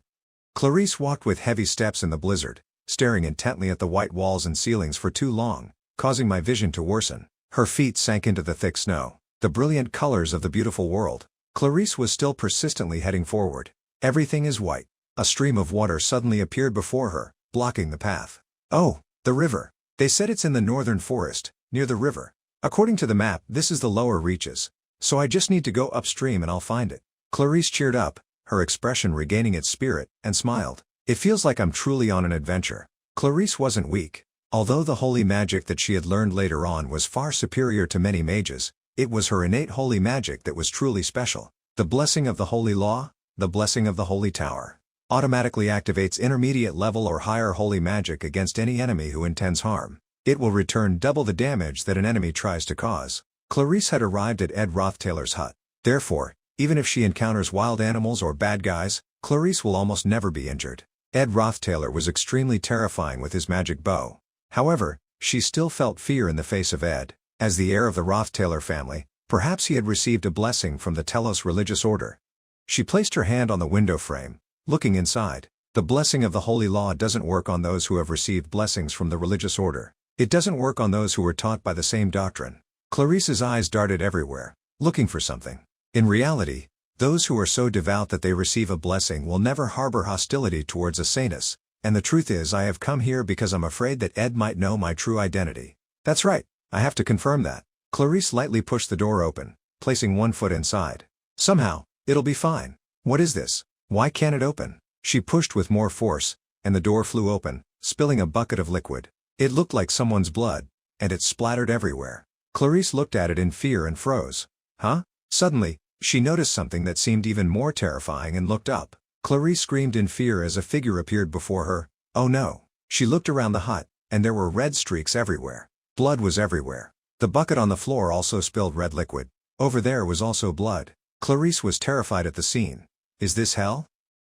Clarice walked with heavy steps in the blizzard, staring intently at the white walls and ceilings for too long, causing my vision to worsen. Her feet sank into the thick snow. The brilliant colors of the beautiful world. Clarice was still persistently heading forward. Everything is white. A stream of water suddenly appeared before her, blocking the path. Oh, the river. They said it's in the northern forest, near the river. According to the map, this is the lower reaches. So I just need to go upstream and I'll find it. Clarice cheered up, her expression regaining its spirit, and smiled. It feels like I'm truly on an adventure. Clarice wasn't weak. Although the holy magic that she had learned later on was far superior to many mages, it was her innate holy magic that was truly special. The blessing of the holy law, the blessing of the holy tower, automatically activates intermediate level or higher holy magic against any enemy who intends harm. It will return double the damage that an enemy tries to cause. Clarice had arrived at Ed Rothtailor's hut. Therefore, even if she encounters wild animals or bad guys, Clarice will almost never be injured. Ed Rothtailor was extremely terrifying with his magic bow. However, she still felt fear in the face of Ed. As the heir of the Rothtailor family, perhaps he had received a blessing from the Telos religious order. She placed her hand on the window frame, looking inside. The blessing of the holy law doesn't work on those who have received blessings from the religious order. It doesn't work on those who were taught by the same doctrine. Clarice's eyes darted everywhere, looking for something. In reality, those who are so devout that they receive a blessing will never harbor hostility towards a saintess, and the truth is I have come here because I'm afraid that Ed might know my true identity. That's right, I have to confirm that. Clarice lightly pushed the door open, placing one foot inside. Somehow, it'll be fine. What is this? Why can't it open? She pushed with more force, and the door flew open, spilling a bucket of liquid. It looked like someone's blood, and it splattered everywhere. Clarice looked at it in fear and froze. Huh? Suddenly, she noticed something that seemed even more terrifying and looked up. Clarice screamed in fear as a figure appeared before her. Oh no! She looked around the hut, and there were red streaks everywhere. Blood was everywhere. The bucket on the floor also spilled red liquid. Over there was also blood. Clarice was terrified at the scene. Is this hell?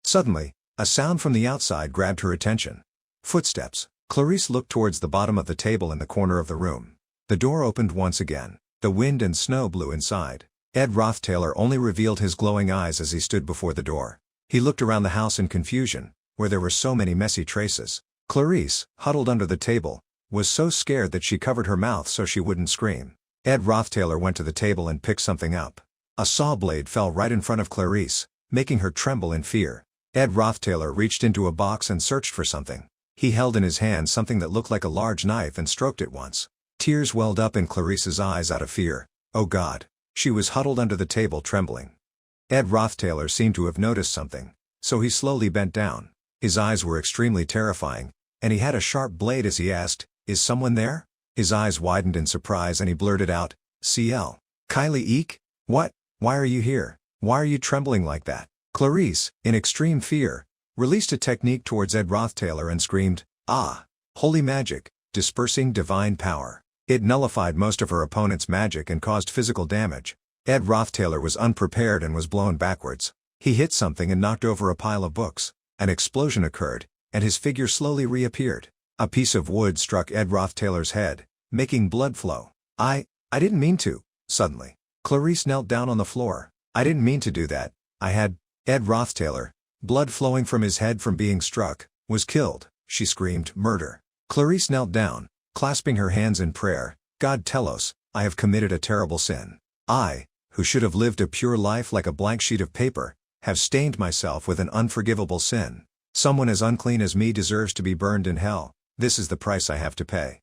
Suddenly, a sound from the outside grabbed her attention. Footsteps. Clarice looked towards the bottom of the table in the corner of the room. The door opened once again. The wind and snow blew inside. Ed Rothtailor only revealed his glowing eyes as he stood before the door. He looked around the house in confusion, where there were so many messy traces. Clarice, huddled under the table, was so scared that she covered her mouth so she wouldn't scream. Ed Rothtailor went to the table and picked something up. A saw blade fell right in front of Clarice, making her tremble in fear. Ed Rothtailor reached into a box and searched for something. He held in his hand something that looked like a large knife and stroked it once. Tears welled up in Clarice's eyes out of fear. Oh God! She was huddled under the table trembling. Ed Rothtailor seemed to have noticed something, so he slowly bent down. His eyes were extremely terrifying, and he had a sharp blade as he asked, "Is someone there?" His eyes widened in surprise and he blurted out, "CL. Kylie Eek? What? Why are you here? Why are you trembling like that?" Clarice, in extreme fear, released a technique towards Ed Rothtailor and screamed, "Ah! Holy magic, dispersing divine power." It nullified most of her opponent's magic and caused physical damage. Ed Rothtailor was unprepared and was blown backwards. He hit something and knocked over a pile of books. An explosion occurred, and his figure slowly reappeared. A piece of wood struck Ed Rothtailor's head, making blood flow. I didn't mean to." Suddenly, Clarice knelt down on the floor. "I didn't mean to do that. Ed Rothtailor, blood flowing from his head from being struck, was killed," she screamed, "Murder." Clarice knelt down, clasping her hands in prayer. "God Telos, I have committed a terrible sin. I, who should have lived a pure life like a blank sheet of paper, have stained myself with an unforgivable sin. Someone as unclean as me deserves to be burned in hell. This is the price I have to pay."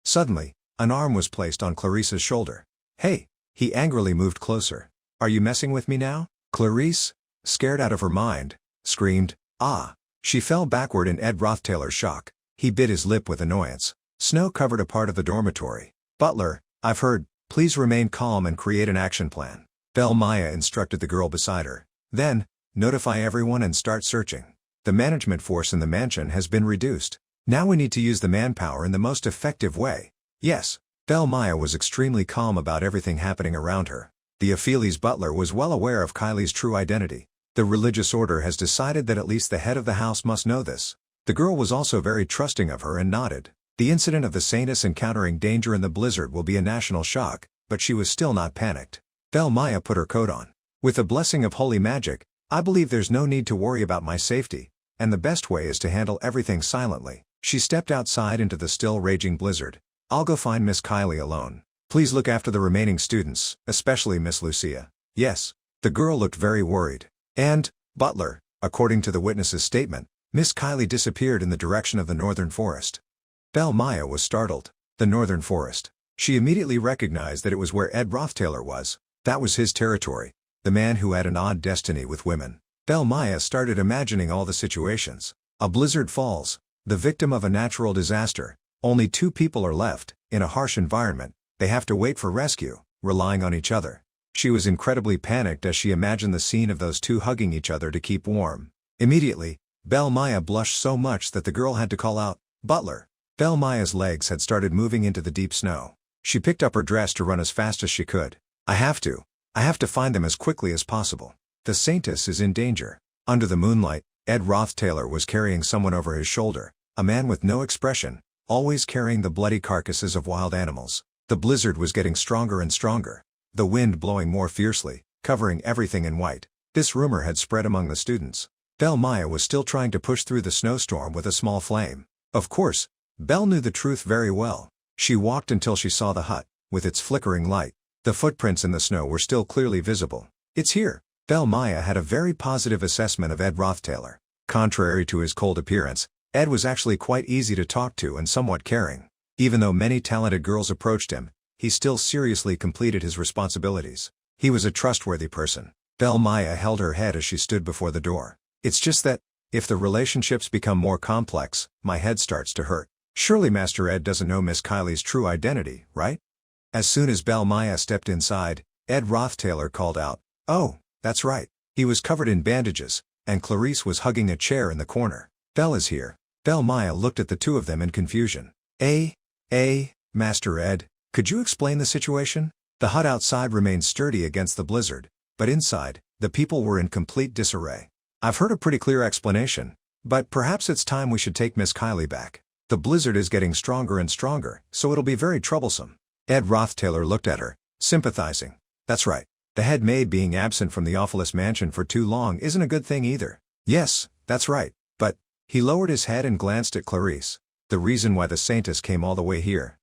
Suddenly, an arm was placed on Clarice's shoulder. "Hey!" He angrily moved closer. "Are you messing with me now?" Clarice, scared out of her mind, screamed, "Ah!" She fell backward in Ed Rothtailor's shock. He bit his lip with annoyance. Snow covered a part of the dormitory. "Butler, I've heard. Please remain calm and create an action plan." Belle Maya instructed the girl beside her. "Then, notify everyone and start searching." The management force in the mansion has been reduced. Now we need to use the manpower in the most effective way. Yes. Belle Maya was extremely calm about everything happening around her. The Opheles butler was well aware of Kylie's true identity. The religious order has decided that at least the head of the house must know this. The girl was also very trusting of her and nodded. The incident of the saintess encountering danger in the blizzard will be a national shock, but she was still not panicked. Belle Maya put her coat on. With the blessing of holy magic, I believe there's no need to worry about my safety, and the best way is to handle everything silently. She stepped outside into the still raging blizzard. I'll go find Miss Kylie alone. Please look after the remaining students, especially Miss Lucia. Yes. The girl looked very worried. And, butler, according to the witness's statement, Miss Kylie disappeared in the direction of the northern forest. Belle Maya was startled. The northern forest. She immediately recognized that it was where Ed Rothtailor was. That was his territory. The man who had an odd destiny with women. Belle Maya started imagining all the situations. A blizzard falls. The victim of a natural disaster. Only 2 people are left. In a harsh environment, they have to wait for rescue, relying on each other. She was incredibly panicked as she imagined the scene of those 2 hugging each other to keep warm. Immediately, Belle Maya blushed so much that the girl had to call out, "Butler." Belle Maya's legs had started moving into the deep snow. She picked up her dress to run as fast as she could. I have to find them as quickly as possible. The saintess is in danger. Under the moonlight, Ed Rothtailor was carrying someone over his shoulder, a man with no expression, always carrying the bloody carcasses of wild animals. The blizzard was getting stronger and stronger. The wind blowing more fiercely, covering everything in white. This rumor had spread among the students. Belle Maya was still trying to push through the snowstorm with a small flame. Of course, Belle knew the truth very well. She walked until she saw the hut, with its flickering light. The footprints in the snow were still clearly visible. It's here. Belle Maya had a very positive assessment of Ed Rothtailor. Contrary to his cold appearance, Ed was actually quite easy to talk to and somewhat caring. Even though many talented girls approached him, he still seriously completed his responsibilities. He was a trustworthy person. Belle Maya held her head as she stood before the door. It's just that, if the relationships become more complex, my head starts to hurt. Surely Master Ed doesn't know Miss Kylie's true identity, right? As soon as Belle Maya stepped inside, Ed Rothtailor called out, "Oh, that's right." He was covered in bandages, and Clarice was hugging a chair in the corner. "Belle is here." Belle Maya looked at the 2 of them in confusion. Master Ed, could you explain the situation?" The hut outside remained sturdy against the blizzard, but inside, the people were in complete disarray. "I've heard a pretty clear explanation, but perhaps it's time we should take Miss Kylie back. The blizzard is getting stronger and stronger, so it'll be very troublesome." Ed Rothtailor looked at her, sympathizing. "That's right. The head maid being absent from the Opheles mansion for too long isn't a good thing either." "Yes, that's right, but..." He lowered his head and glanced at Clarice. "The reason why the saintess came all the way here."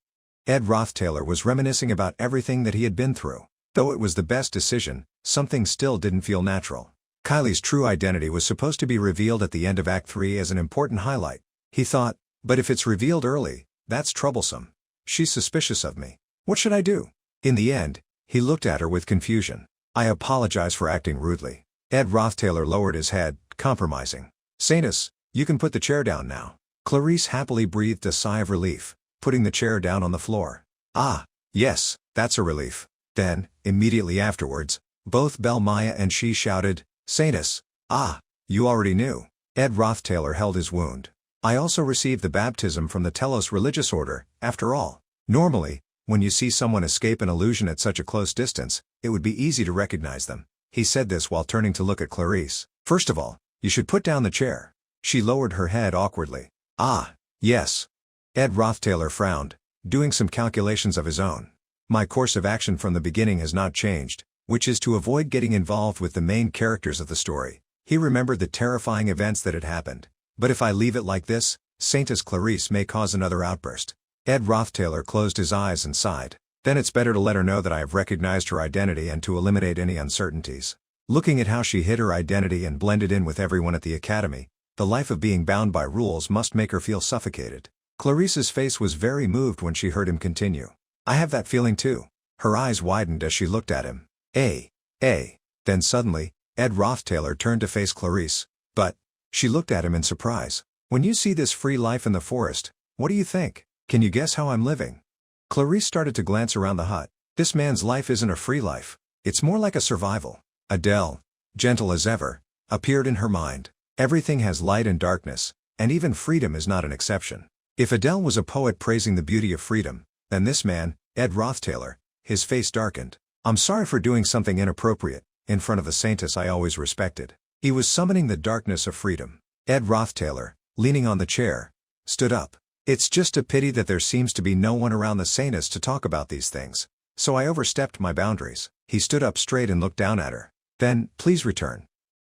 Ed Rothtailor was reminiscing about everything that he had been through. Though it was the best decision, something still didn't feel natural. Kylie's true identity was supposed to be revealed at the end of Act 3 as an important highlight. He thought, but if it's revealed early, that's troublesome. She's suspicious of me. What should I do? In the end, he looked at her with confusion. "I apologize for acting rudely." Ed Rothtailor lowered his head, compromising. "Saintess, you can put the chair down now." Clarice happily breathed a sigh of relief, putting the chair down on the floor. "Ah, yes, that's a relief." Then, immediately afterwards, both Belle Maya and she shouted, "Saintess!" "Ah, you already knew." Ed Rothtailor held his wound. "I also received the baptism from the Telos religious order, after all. Normally, when you see someone escape an illusion at such a close distance, it would be easy to recognize them." He said this while turning to look at Clarice. "First of all, you should put down the chair." She lowered her head awkwardly. "Ah, yes." Ed Rothtailor frowned, doing some calculations of his own. "My course of action from the beginning has not changed, which is to avoid getting involved with the main characters of the story." He remembered the terrifying events that had happened. "But if I leave it like this, Saintess Clarice may cause another outburst." Ed Rothtailor closed his eyes and sighed. "Then it's better to let her know that I have recognized her identity and to eliminate any uncertainties." Looking at how she hid her identity and blended in with everyone at the academy, the life of being bound by rules must make her feel suffocated. Clarice's face was very moved when she heard him continue. "I have that feeling too." Her eyes widened as she looked at him. Then suddenly, Ed Rothtailor turned to face Clarice. "But..." She looked at him in surprise. "When you see this free life in the forest, what do you think? Can you guess how I'm living?" Clarice started to glance around the hut. This man's life isn't a free life. It's more like a survival. Adele, gentle as ever, appeared in her mind. Everything has light and darkness, and even freedom is not an exception. If Adele was a poet praising the beauty of freedom, then this man, Ed Rothtailor, his face darkened. I'm sorry for doing something inappropriate, in front of the saintess I always respected. He was summoning the darkness of freedom. Ed Rothtailor, leaning on the chair, stood up. It's just a pity that there seems to be no one around the saintess to talk about these things. So I overstepped my boundaries. He stood up straight and looked down at her. Then, please return.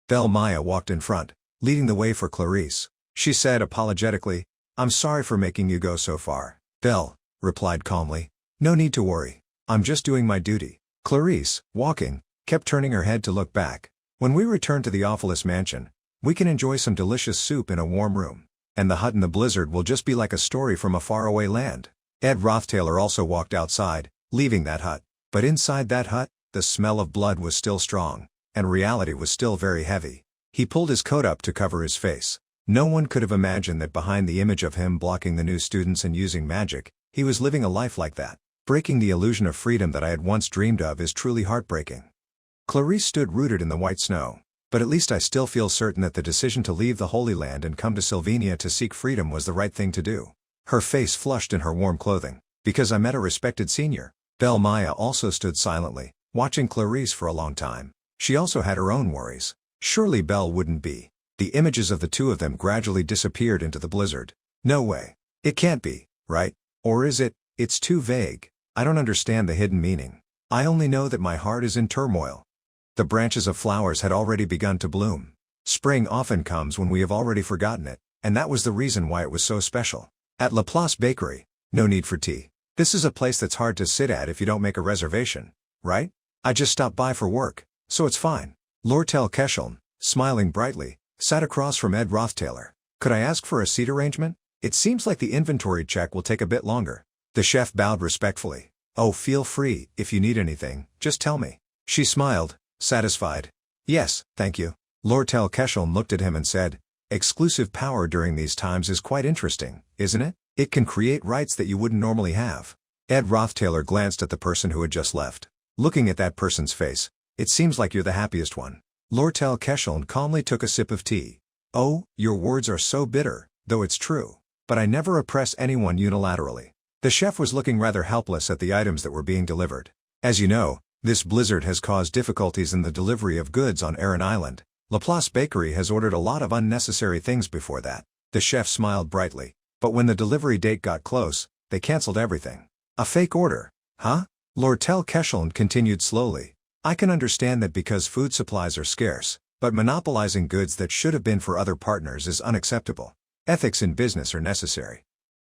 Belle Maya walked in front, leading the way for Clarice. She said apologetically, I'm sorry for making you go so far. Belle replied calmly, no need to worry. I'm just doing my duty. Clarice, walking, kept turning her head to look back. When we return to the Awfulest mansion, we can enjoy some delicious soup in a warm room. And the hut in the blizzard will just be like a story from a faraway land. Ed Rothtailor also walked outside, leaving that hut. But inside that hut, the smell of blood was still strong, and reality was still very heavy. He pulled his coat up to cover his face. No one could have imagined that behind the image of him blocking the new students and using magic, he was living a life like that. Breaking the illusion of freedom that I had once dreamed of is truly heartbreaking. Clarice stood rooted in the white snow. But at least I still feel certain that the decision to leave the Holy Land and come to Sylvania to seek freedom was the right thing to do. Her face flushed in her warm clothing. Because I met a respected senior. Belle Maya also stood silently, watching Clarice for a long time. She also had her own worries. Surely Belle wouldn't be. The images of the two of them gradually disappeared into the blizzard. No way. It can't be, right? Or is it? It's too vague. I don't understand the hidden meaning. I only know that my heart is in turmoil. The branches of flowers had already begun to bloom. Spring often comes when we have already forgotten it, and that was the reason why it was so special. At La Place Bakery, no need for tea. This is a place that's hard to sit at if you don't make a reservation, right? I just stopped by for work, so it's fine. Lortell Keshelm, smiling brightly, sat across from Ed Rothtailor. Could I ask for a seat arrangement? It seems like the inventory check will take a bit longer. The chef bowed respectfully. Oh, feel free, if you need anything, just tell me. She smiled, satisfied. Yes, thank you. Lortell Keshelm looked at him and said, exclusive power during these times is quite interesting, isn't it? It can create rights that you wouldn't normally have. Ed Rothtailor glanced at the person who had just left. Looking at that person's face, it seems like you're the happiest one. Lortell Keshelm calmly took a sip of tea. Oh, your words are so bitter, though it's true. But I never oppress anyone unilaterally. The chef was looking rather helpless at the items that were being delivered. As you know, this blizzard has caused difficulties in the delivery of goods on Aran Island. La Place Bakery has ordered a lot of unnecessary things before that. The chef smiled brightly. But when the delivery date got close, they canceled everything. A fake order, huh? Lortell Keshelm continued slowly. I can understand that because food supplies are scarce, but monopolizing goods that should have been for other partners is unacceptable. Ethics in business are necessary.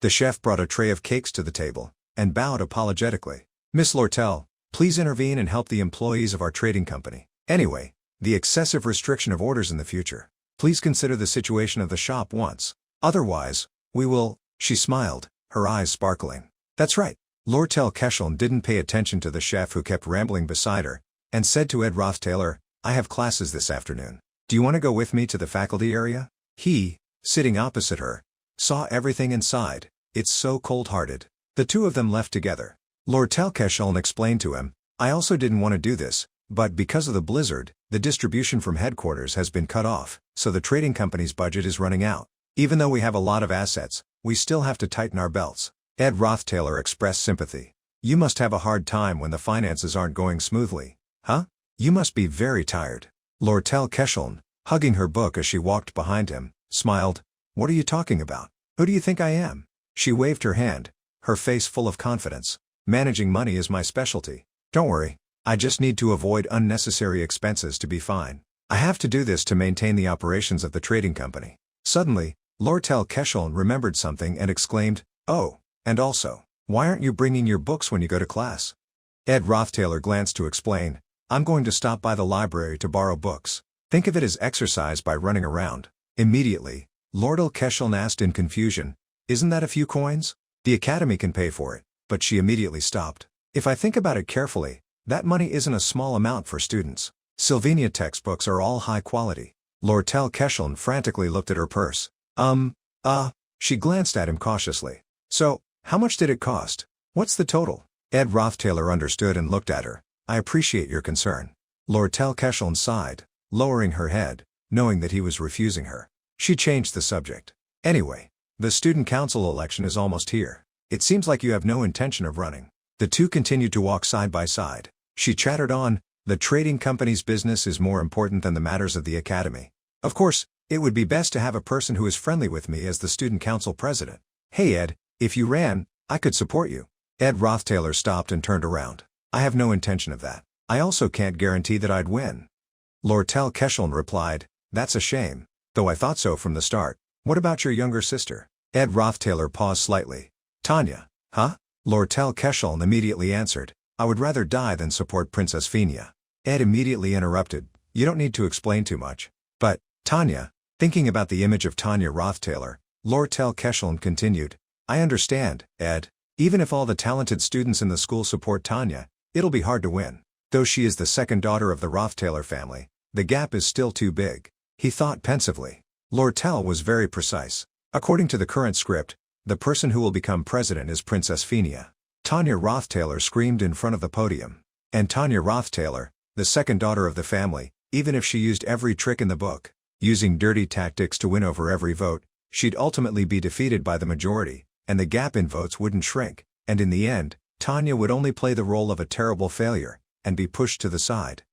The chef brought a tray of cakes to the table, and bowed apologetically. Miss Lortell, please intervene and help the employees of our trading company. Anyway, the excessive restriction of orders in the future. Please consider the situation of the shop once. Otherwise, we will, she smiled, her eyes sparkling. That's right. Lortell Keshelm didn't pay attention to the chef who kept rambling beside her, and said to Ed Rothtailor, I have classes this afternoon. Do you want to go with me to the faculty area? He, sitting opposite her, saw everything inside. It's so cold-hearted. The two of them left together. Lortell Keshelm explained to him, I also didn't want to do this, but because of the blizzard, the distribution from headquarters has been cut off, so the trading company's budget is running out. Even though we have a lot of assets, we still have to tighten our belts. Ed Rothtailor expressed sympathy. You must have a hard time when the finances aren't going smoothly. Huh? You must be very tired. Lortell Keshelm, hugging her book as she walked behind him, smiled. What are you talking about? Who do you think I am? She waved her hand, her face full of confidence. Managing money is my specialty. Don't worry. I just need to avoid unnecessary expenses to be fine. I have to do this to maintain the operations of the trading company. Suddenly, Lortell Keshelm remembered something and exclaimed, oh, and also, why aren't you bringing your books when you go to class? Ed Rothtailor glanced to explain, I'm going to stop by the library to borrow books. Think of it as exercise by running around. Immediately, Lortell Keshelm asked in confusion, isn't that a few coins? The academy can pay for it. But she immediately stopped. If I think about it carefully, that money isn't a small amount for students. Sylvania textbooks are all high quality. Lortell Keshelm frantically looked at her purse. She glanced at him cautiously. So, how much did it cost? What's the total? Ed Rothtailor understood and looked at her. I appreciate your concern. Lortell Keshelm sighed, lowering her head. knowing that he was refusing her. She changed the subject. Anyway, the student council election is almost here. It seems like you have no intention of running. The two continued to walk side by side. She chattered on, the trading company's business is more important than the matters of the academy. Of course, it would be best to have a person who is friendly with me as the student council president. Hey Ed, if you ran, I could support you. Ed Rothtailor stopped and turned around. I have no intention of that. I also can't guarantee that I'd win. Lortell Kesheln replied, that's a shame. Though I thought so from the start. What about your younger sister? Ed Rothtailor paused slightly. Tanya. Huh? Lortell Kesheln immediately answered, I would rather die than support Princess Phinia. Ed immediately interrupted, you don't need to explain too much. But, Tanya, thinking about the image of Tanya Rothtailor, Lortell Kesheln continued, I understand, Ed. Even if all the talented students in the school support Tanya, it'll be hard to win. Though she is the second daughter of the Rothtailor family, the gap is still too big. He thought pensively. Lortell was very precise. According to the current script, the person who will become president is Princess Phinia. Tanya Rothtailor screamed in front of the podium. And Tanya Rothtailor, the second daughter of the family, even if she used every trick in the book, using dirty tactics to win over every vote, she'd ultimately be defeated by the majority, and the gap in votes wouldn't shrink, and in the end, Tanya would only play the role of a terrible failure, and be pushed to the side.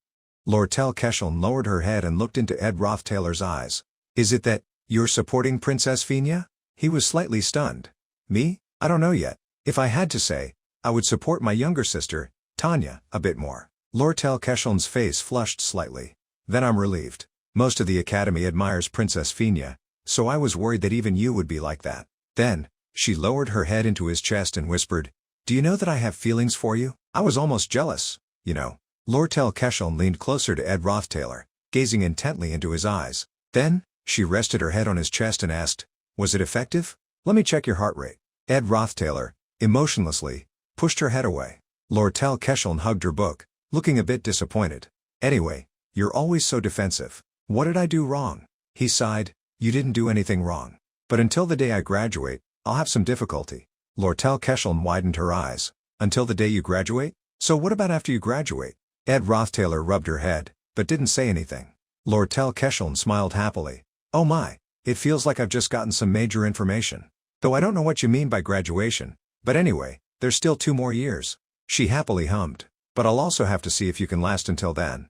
Lortell Kesheln lowered her head and looked into Ed Rothtailor's eyes. Is it that you're supporting Princess Phinia? He was slightly stunned. Me? I don't know yet. If I had to say, I would support my younger sister, Tanya, a bit more. Lortell Kesheln's face flushed slightly. Then I'm relieved. Most of the academy admires Princess Phinia, so I was worried that even you would be like that. Then, she lowered her head into his chest and whispered, do you know that I have feelings for you? I was almost jealous, you know. Lortell Kesheln leaned closer to Ed Rothtailor, gazing intently into his eyes. Then, she rested her head on his chest and asked, was it effective? Let me check your heart rate. Ed Rothtailor, emotionlessly, pushed her head away. Lortell Kesheln hugged her book, looking a bit disappointed. Anyway, you're always so defensive. What did I do wrong? He sighed, you didn't do anything wrong. But until the day I graduate, I'll have some difficulty. Lortell Kesheln widened her eyes. Until the day you graduate? So what about after you graduate? Ed Rothtailor rubbed her head, but didn't say anything. Lortell Kesheln smiled happily. Oh my, it feels like I've just gotten some major information. Though I don't know what you mean by graduation, but anyway, there's still 2 more years. She happily hummed. But I'll also have to see if you can last until then.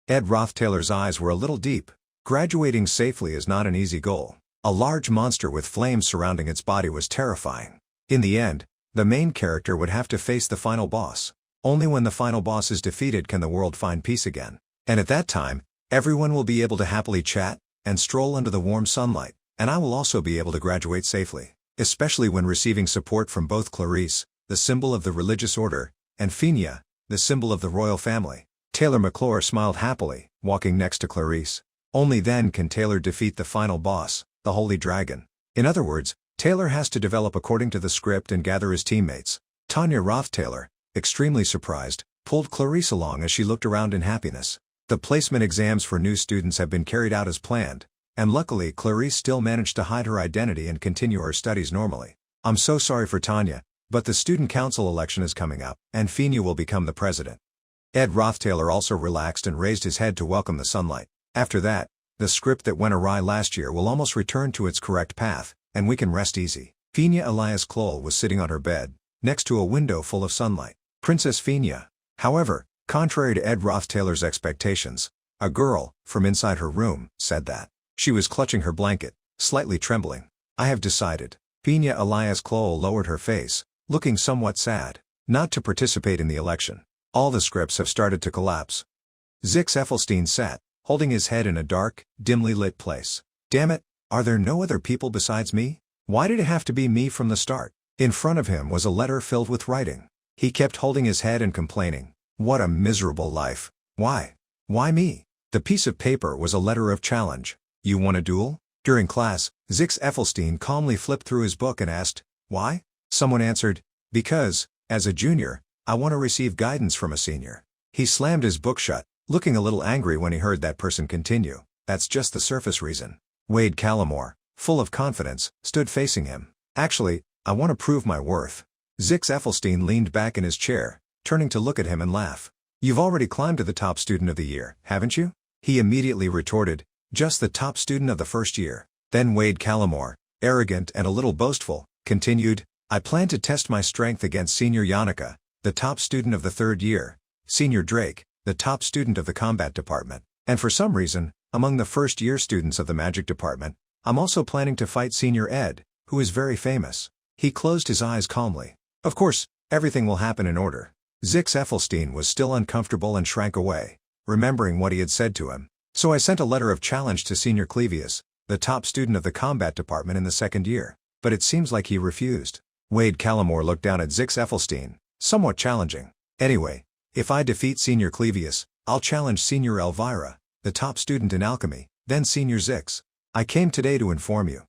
Ed Rothtailor's eyes were a little deep. Graduating safely is not an easy goal. A large monster with flames surrounding its body was terrifying. In the end, the main character would have to face the final boss. Only when the final boss is defeated can the world find peace again. And at that time, everyone will be able to happily chat and stroll under the warm sunlight, and I will also be able to graduate safely, especially when receiving support from both Clarice, the symbol of the religious order, and Phinia, the symbol of the royal family. Taylor McClure smiled happily, walking next to Clarice. Only then can Taylor defeat the final boss, the Holy Dragon. In other words, Taylor has to develop according to the script and gather his teammates. Tanya Rothtailor, extremely surprised, pulled Clarice along as she looked around in happiness. The placement exams for new students have been carried out as planned, and luckily Clarice still managed to hide her identity and continue her studies normally. I'm so sorry for Tanya, but the student council election is coming up, and Phinia will become the president. Ed Rothtailor also relaxed and raised his head to welcome the sunlight. After that, the script that went awry last year will almost return to its correct path, and we can rest easy. Phinia Elias Kloll was sitting on her bed, next to a window full of sunlight. Princess Phinia. However, contrary to Ed Rothtailor's expectations, a girl, from inside her room, said that. She was clutching her blanket, slightly trembling. I have decided. Phinia Elias Kloll lowered her face, looking somewhat sad, not to participate in the election. All the scripts have started to collapse. Zix Effelstein sat, holding his head in a dark, dimly lit place. Damn it, are there no other people besides me? Why did it have to be me from the start? In front of him was a letter filled with writing. He kept holding his head and complaining. What a miserable life. Why? Why me? The piece of paper was a letter of challenge. You want a duel? During class, Zix Effelstein calmly flipped through his book and asked, why? Someone answered, because, as a junior, I want to receive guidance from a senior. He slammed his book shut, looking a little angry when he heard that person continue. That's just the surface reason. Wade Callamore, full of confidence, stood facing him. Actually, I want to prove my worth. Zix Effelstein leaned back in his chair, turning to look at him and laugh. You've already climbed to the top student of the year, haven't you? He immediately retorted, Just the top student of the first year. Then Wade Callamore, arrogant and a little boastful, continued, I plan to test my strength against Senior Yannicka, the top student of the third year, Senior Drake, the top student of the combat department, and for some reason, among the first-year students of the magic department, I'm also planning to fight Senior Ed, who is very famous. He closed his eyes calmly. Of course, everything will happen in order. Zix Effelstein was still uncomfortable and shrank away, remembering what he had said to him. So I sent a letter of challenge to Senior Clevius, the top student of the combat department in the second year, but it seems like he refused. Wade Callamore looked down at Zix Effelstein, somewhat challenging. Anyway, if I defeat Senior Clevius, I'll challenge Senior Elvira, the top student in alchemy, then Senior Zix. I came today to inform you.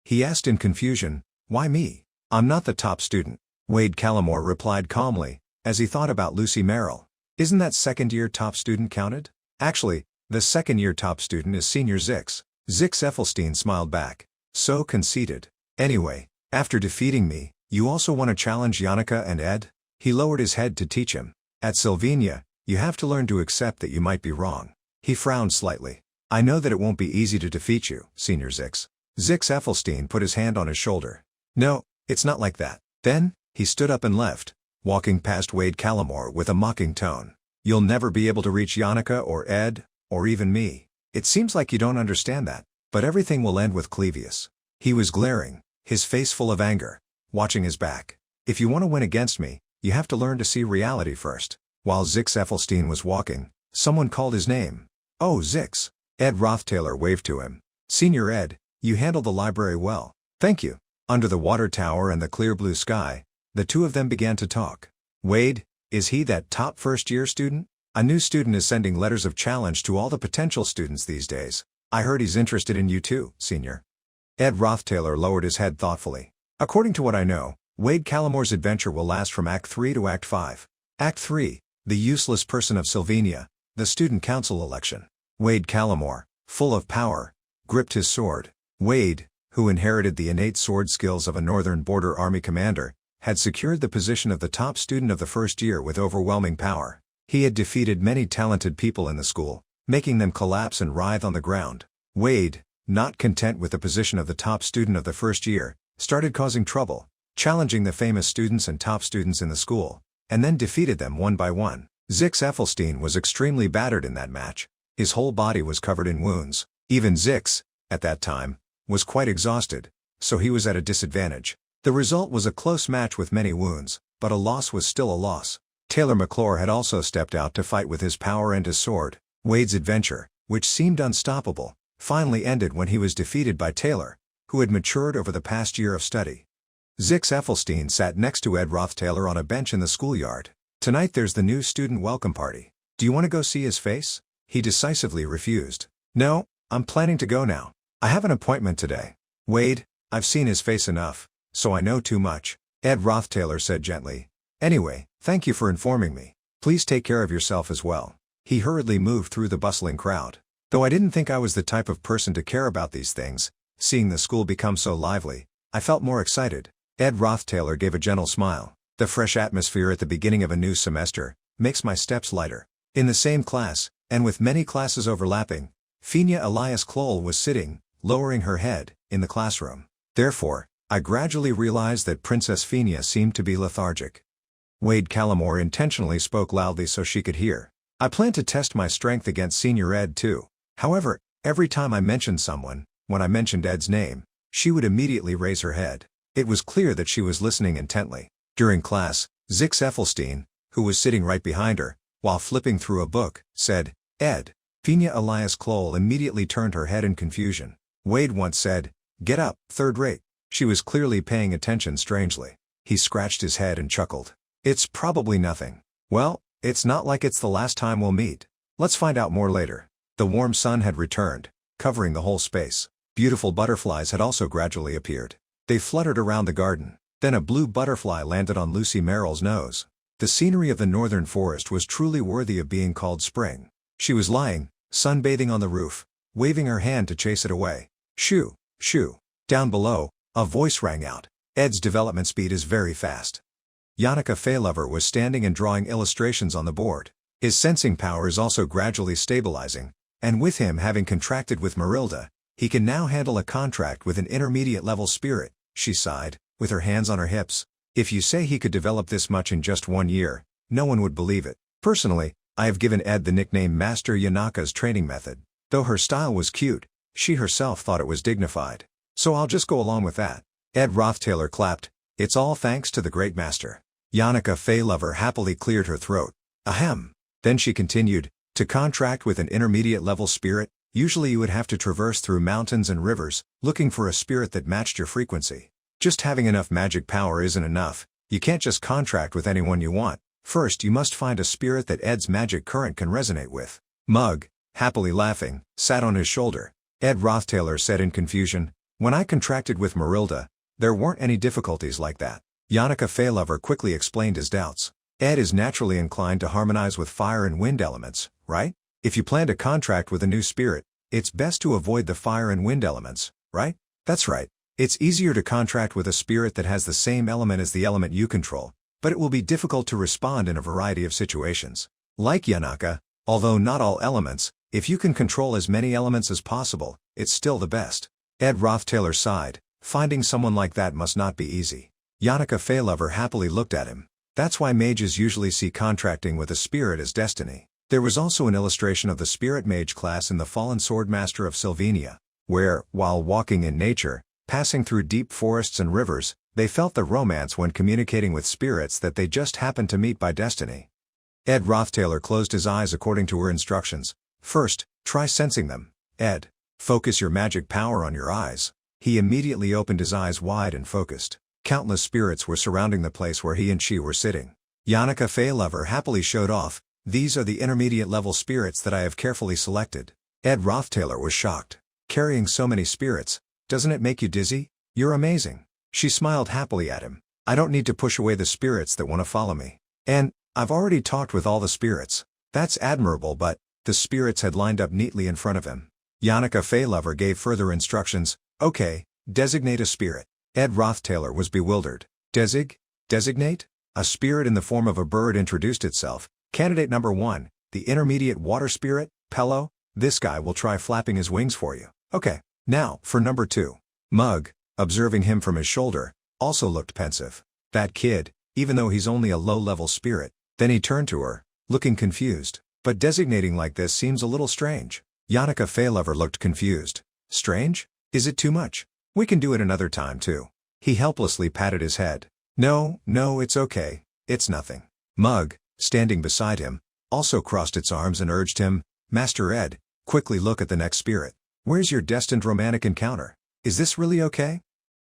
He asked in confusion, why me? I'm not the top student. Wade Callamore replied calmly, as he thought about Lucy Merrill. Isn't that second-year top student counted? Actually, the second-year top student is Senior Zix. Zix Effelstein smiled back. So conceited. Anyway, after defeating me, you also want to challenge Yannicka and Ed? He lowered his head to teach him. At Sylvania, you have to learn to accept that you might be wrong. He frowned slightly. I know that it won't be easy to defeat you, Senior Zix. Zix Effelstein put his hand on his shoulder. No, it's not like that. Then, he stood up and left, walking past Wade Callamore with a mocking tone. You'll never be able to reach Yannicka or Ed, or even me. It seems like you don't understand that, but everything will end with Clevius. He was glaring, his face full of anger, watching his back. If you want to win against me, you have to learn to see reality first. While Zix Effelstein was walking, someone called his name. Oh, Zix. Ed Rothtaylor waved to him. Senior Ed, you handled the library well. Thank you. Under the water tower and the clear blue sky, the two of them began to talk. Wade, is he that top first-year student? A new student is sending letters of challenge to all the potential students these days. I heard he's interested in you too, Senior. Ed Rothtaylor lowered his head thoughtfully. According to what I know, Wade Callamore's adventure will last from Act 3 to Act 5. Act 3, the useless person of Sylvania, the student council election. Wade Callamore, full of power, gripped his sword. Wade, who inherited the innate sword skills of a Northern Border Army commander, had secured the position of the top student of the first year with overwhelming power. He had defeated many talented people in the school, making them collapse and writhe on the ground. Wade, not content with the position of the top student of the first year, started causing trouble, challenging the famous students and top students in the school, and then defeated them one by one. Zix Effelstein was extremely battered in that match. His whole body was covered in wounds. Even Zix, at that time, was quite exhausted, so he was at a disadvantage. The result was a close match with many wounds, but a loss was still a loss. Taylor McClure had also stepped out to fight with his power and his sword. Wade's adventure, which seemed unstoppable, finally ended when he was defeated by Taylor, who had matured over the past year of study. Zix Effelstein sat next to Ed Rothtaylor on a bench in the schoolyard. Tonight there's the new student welcome party. Do you want to go see his face? He decisively refused. No, I'm planning to go now. I have an appointment today. Wade, I've seen his face enough, so I know too much, Ed Rothtaylor said gently. Anyway, thank you for informing me. Please take care of yourself as well. He hurriedly moved through the bustling crowd. Though I didn't think I was the type of person to care about these things, seeing the school become so lively, I felt more excited. Ed Rothtaylor gave a gentle smile. The fresh atmosphere at the beginning of a new semester makes my steps lighter. In the same class, and with many classes overlapping, Fenia Elias Kloll was sitting, lowering her head, in the classroom. Therefore, I gradually realized that Princess Fenia seemed to be lethargic. Wade Callamore intentionally spoke loudly so she could hear. I plan to test my strength against Senior Ed too. However, every time I mentioned someone, when I mentioned Ed's name, she would immediately raise her head. It was clear that she was listening intently. During class, Zix Effelstein, who was sitting right behind her, while flipping through a book, said, Ed. Fenia Elias Kloll immediately turned her head in confusion. Wade once said, get up, third rate. She was clearly paying attention strangely. He scratched his head and chuckled. It's probably nothing. Well, it's not like it's the last time we'll meet. Let's find out more later. The warm sun had returned, covering the whole space. Beautiful butterflies had also gradually appeared. They fluttered around the garden. Then a blue butterfly landed on Lucy Merrill's nose. The scenery of the northern forest was truly worthy of being called spring. She was lying, sunbathing on the roof, waving her hand to chase it away. Shoo, shoo. Down below, a voice rang out. Ed's development speed is very fast. Yannicka Faylover was standing and drawing illustrations on the board. His sensing power is also gradually stabilizing, And with him having contracted with Marilda, he can now handle a contract with an intermediate-level spirit, she sighed, with her hands on her hips. If you say he could develop this much in just 1 year, no one would believe it. Personally, I have given Ed the nickname Master Yanaka's training method. Though her style was cute, she herself thought it was dignified. So I'll just go along with that. Ed Roth clapped. It's all thanks to the great master. Yanaka Faylover happily cleared her throat. Ahem. Then she continued, to contract with an intermediate-level spirit, usually you would have to traverse through mountains and rivers, looking for a spirit that matched your frequency. Just having enough magic power isn't enough. You can't just contract with anyone you want. First you must find a spirit that Ed's magic current can resonate with. Mug, happily laughing, sat on his shoulder. Ed Roth said in confusion, when I contracted with Marilda, there weren't any difficulties like that. Yanaka Faylover quickly explained his doubts. Ed is naturally inclined to harmonize with fire and wind elements, right? If you plan to contract with a new spirit, it's best to avoid the fire and wind elements, right? That's right. It's easier to contract with a spirit that has the same element as the element you control, but it will be difficult to respond in a variety of situations. Like Yanaka, although not all elements, if you can control as many elements as possible, it's still the best. Ed Roth sighed. Finding someone like that must not be easy. Yanaka Faylover happily looked at him. That's why mages usually see contracting with a spirit as destiny. There was also an illustration of the spirit mage class in the Fallen Swordmaster of Sylvania, where, while walking in nature, passing through deep forests and rivers, they felt the romance when communicating with spirits that they just happened to meet by destiny. Ed Roth closed his eyes according to her instructions. First, try sensing them. Ed, focus your magic power on your eyes. He immediately opened his eyes wide and focused. Countless spirits were surrounding the place where he and she were sitting. Yanaka Faylover happily showed off, these are the intermediate-level spirits that I have carefully selected. Ed Roth was shocked. Carrying so many spirits, doesn't it make you dizzy? You're amazing. She smiled happily at him. I don't need to push away the spirits that want to follow me. And, I've already talked with all the spirits. That's admirable, but, the spirits had lined up neatly in front of him. Yanaka Faylover gave further instructions. Okay, designate a spirit. Ed Roth was bewildered. Designate? A spirit in the form of a bird introduced itself. Candidate number 1, the intermediate water spirit, Pello. This guy will try flapping his wings for you. Okay, now, for number 2. Mug, observing him from his shoulder, also looked pensive. That kid, even though he's only a low-level spirit. Then he turned to her, looking confused. But designating like this seems a little strange. Yanaka Faylover looked confused. Strange? Is it too much? We can do it another time too. He helplessly patted his head. No, it's okay. It's nothing. Mug, standing beside him, also crossed its arms and urged him, Master Ed, quickly look at the next spirit. Where's your destined romantic encounter? Is this really okay?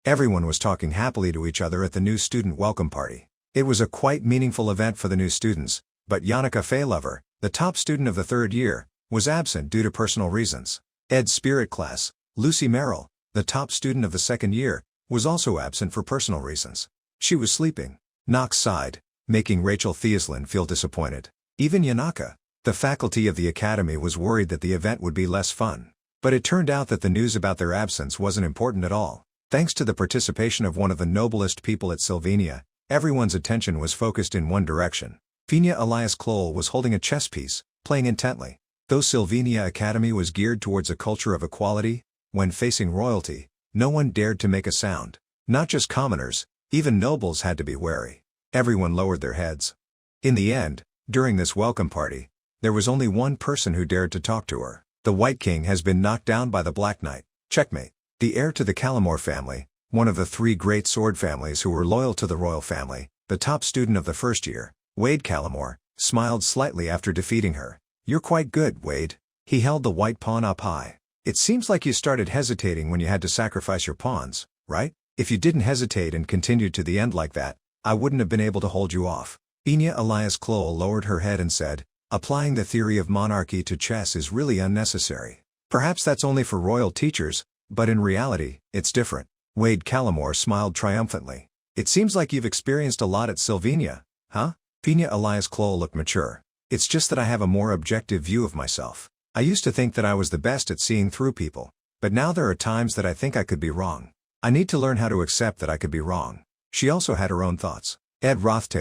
Everyone was talking happily to each other at the new student welcome party. It was a quite meaningful event for the new students, but Yanaka Faylover, the top student of the 3rd year, was absent due to personal reasons. Ed's spirit class, Lucy Merrill, the top student of the 2nd year, was also absent for personal reasons. She was sleeping. Knox sighed, making Rachel Thieslin feel disappointed. Even Yanaka, the faculty of the academy, was worried that the event would be less fun. But it turned out that the news about their absence wasn't important at all. Thanks to the participation of one of the noblest people at Sylvania, everyone's attention was focused in one direction. Fina Elias Kloll was holding a chess piece, playing intently. Though Sylvania Academy was geared towards a culture of equality, when facing royalty, no one dared to make a sound. Not just commoners, even nobles had to be wary. Everyone lowered their heads. In the end, during this welcome party, there was only one person who dared to talk to her. The White King has been knocked down by the Black Knight. Checkmate. The heir to the Callamore family, one of the 3 great sword families who were loyal to the royal family, the top student of the 1st year, Wade Callamore, smiled slightly after defeating her. You're quite good, Wade. He held the white pawn up high. It seems like you started hesitating when you had to sacrifice your pawns, right? If you didn't hesitate and continued to the end like that, I wouldn't have been able to hold you off. Enya Elias Kloll lowered her head and said, applying the theory of monarchy to chess is really unnecessary. Perhaps that's only for royal teachers, but in reality, it's different. Wade Callamore smiled triumphantly. It seems like you've experienced a lot at Sylvania, huh? Fina Elias Kloll looked mature. It's just that I have a more objective view of myself. I used to think that I was the best at seeing through people, but now there are times that I think I could be wrong. I need to learn how to accept that I could be wrong. She also had her own thoughts. Ed Roth,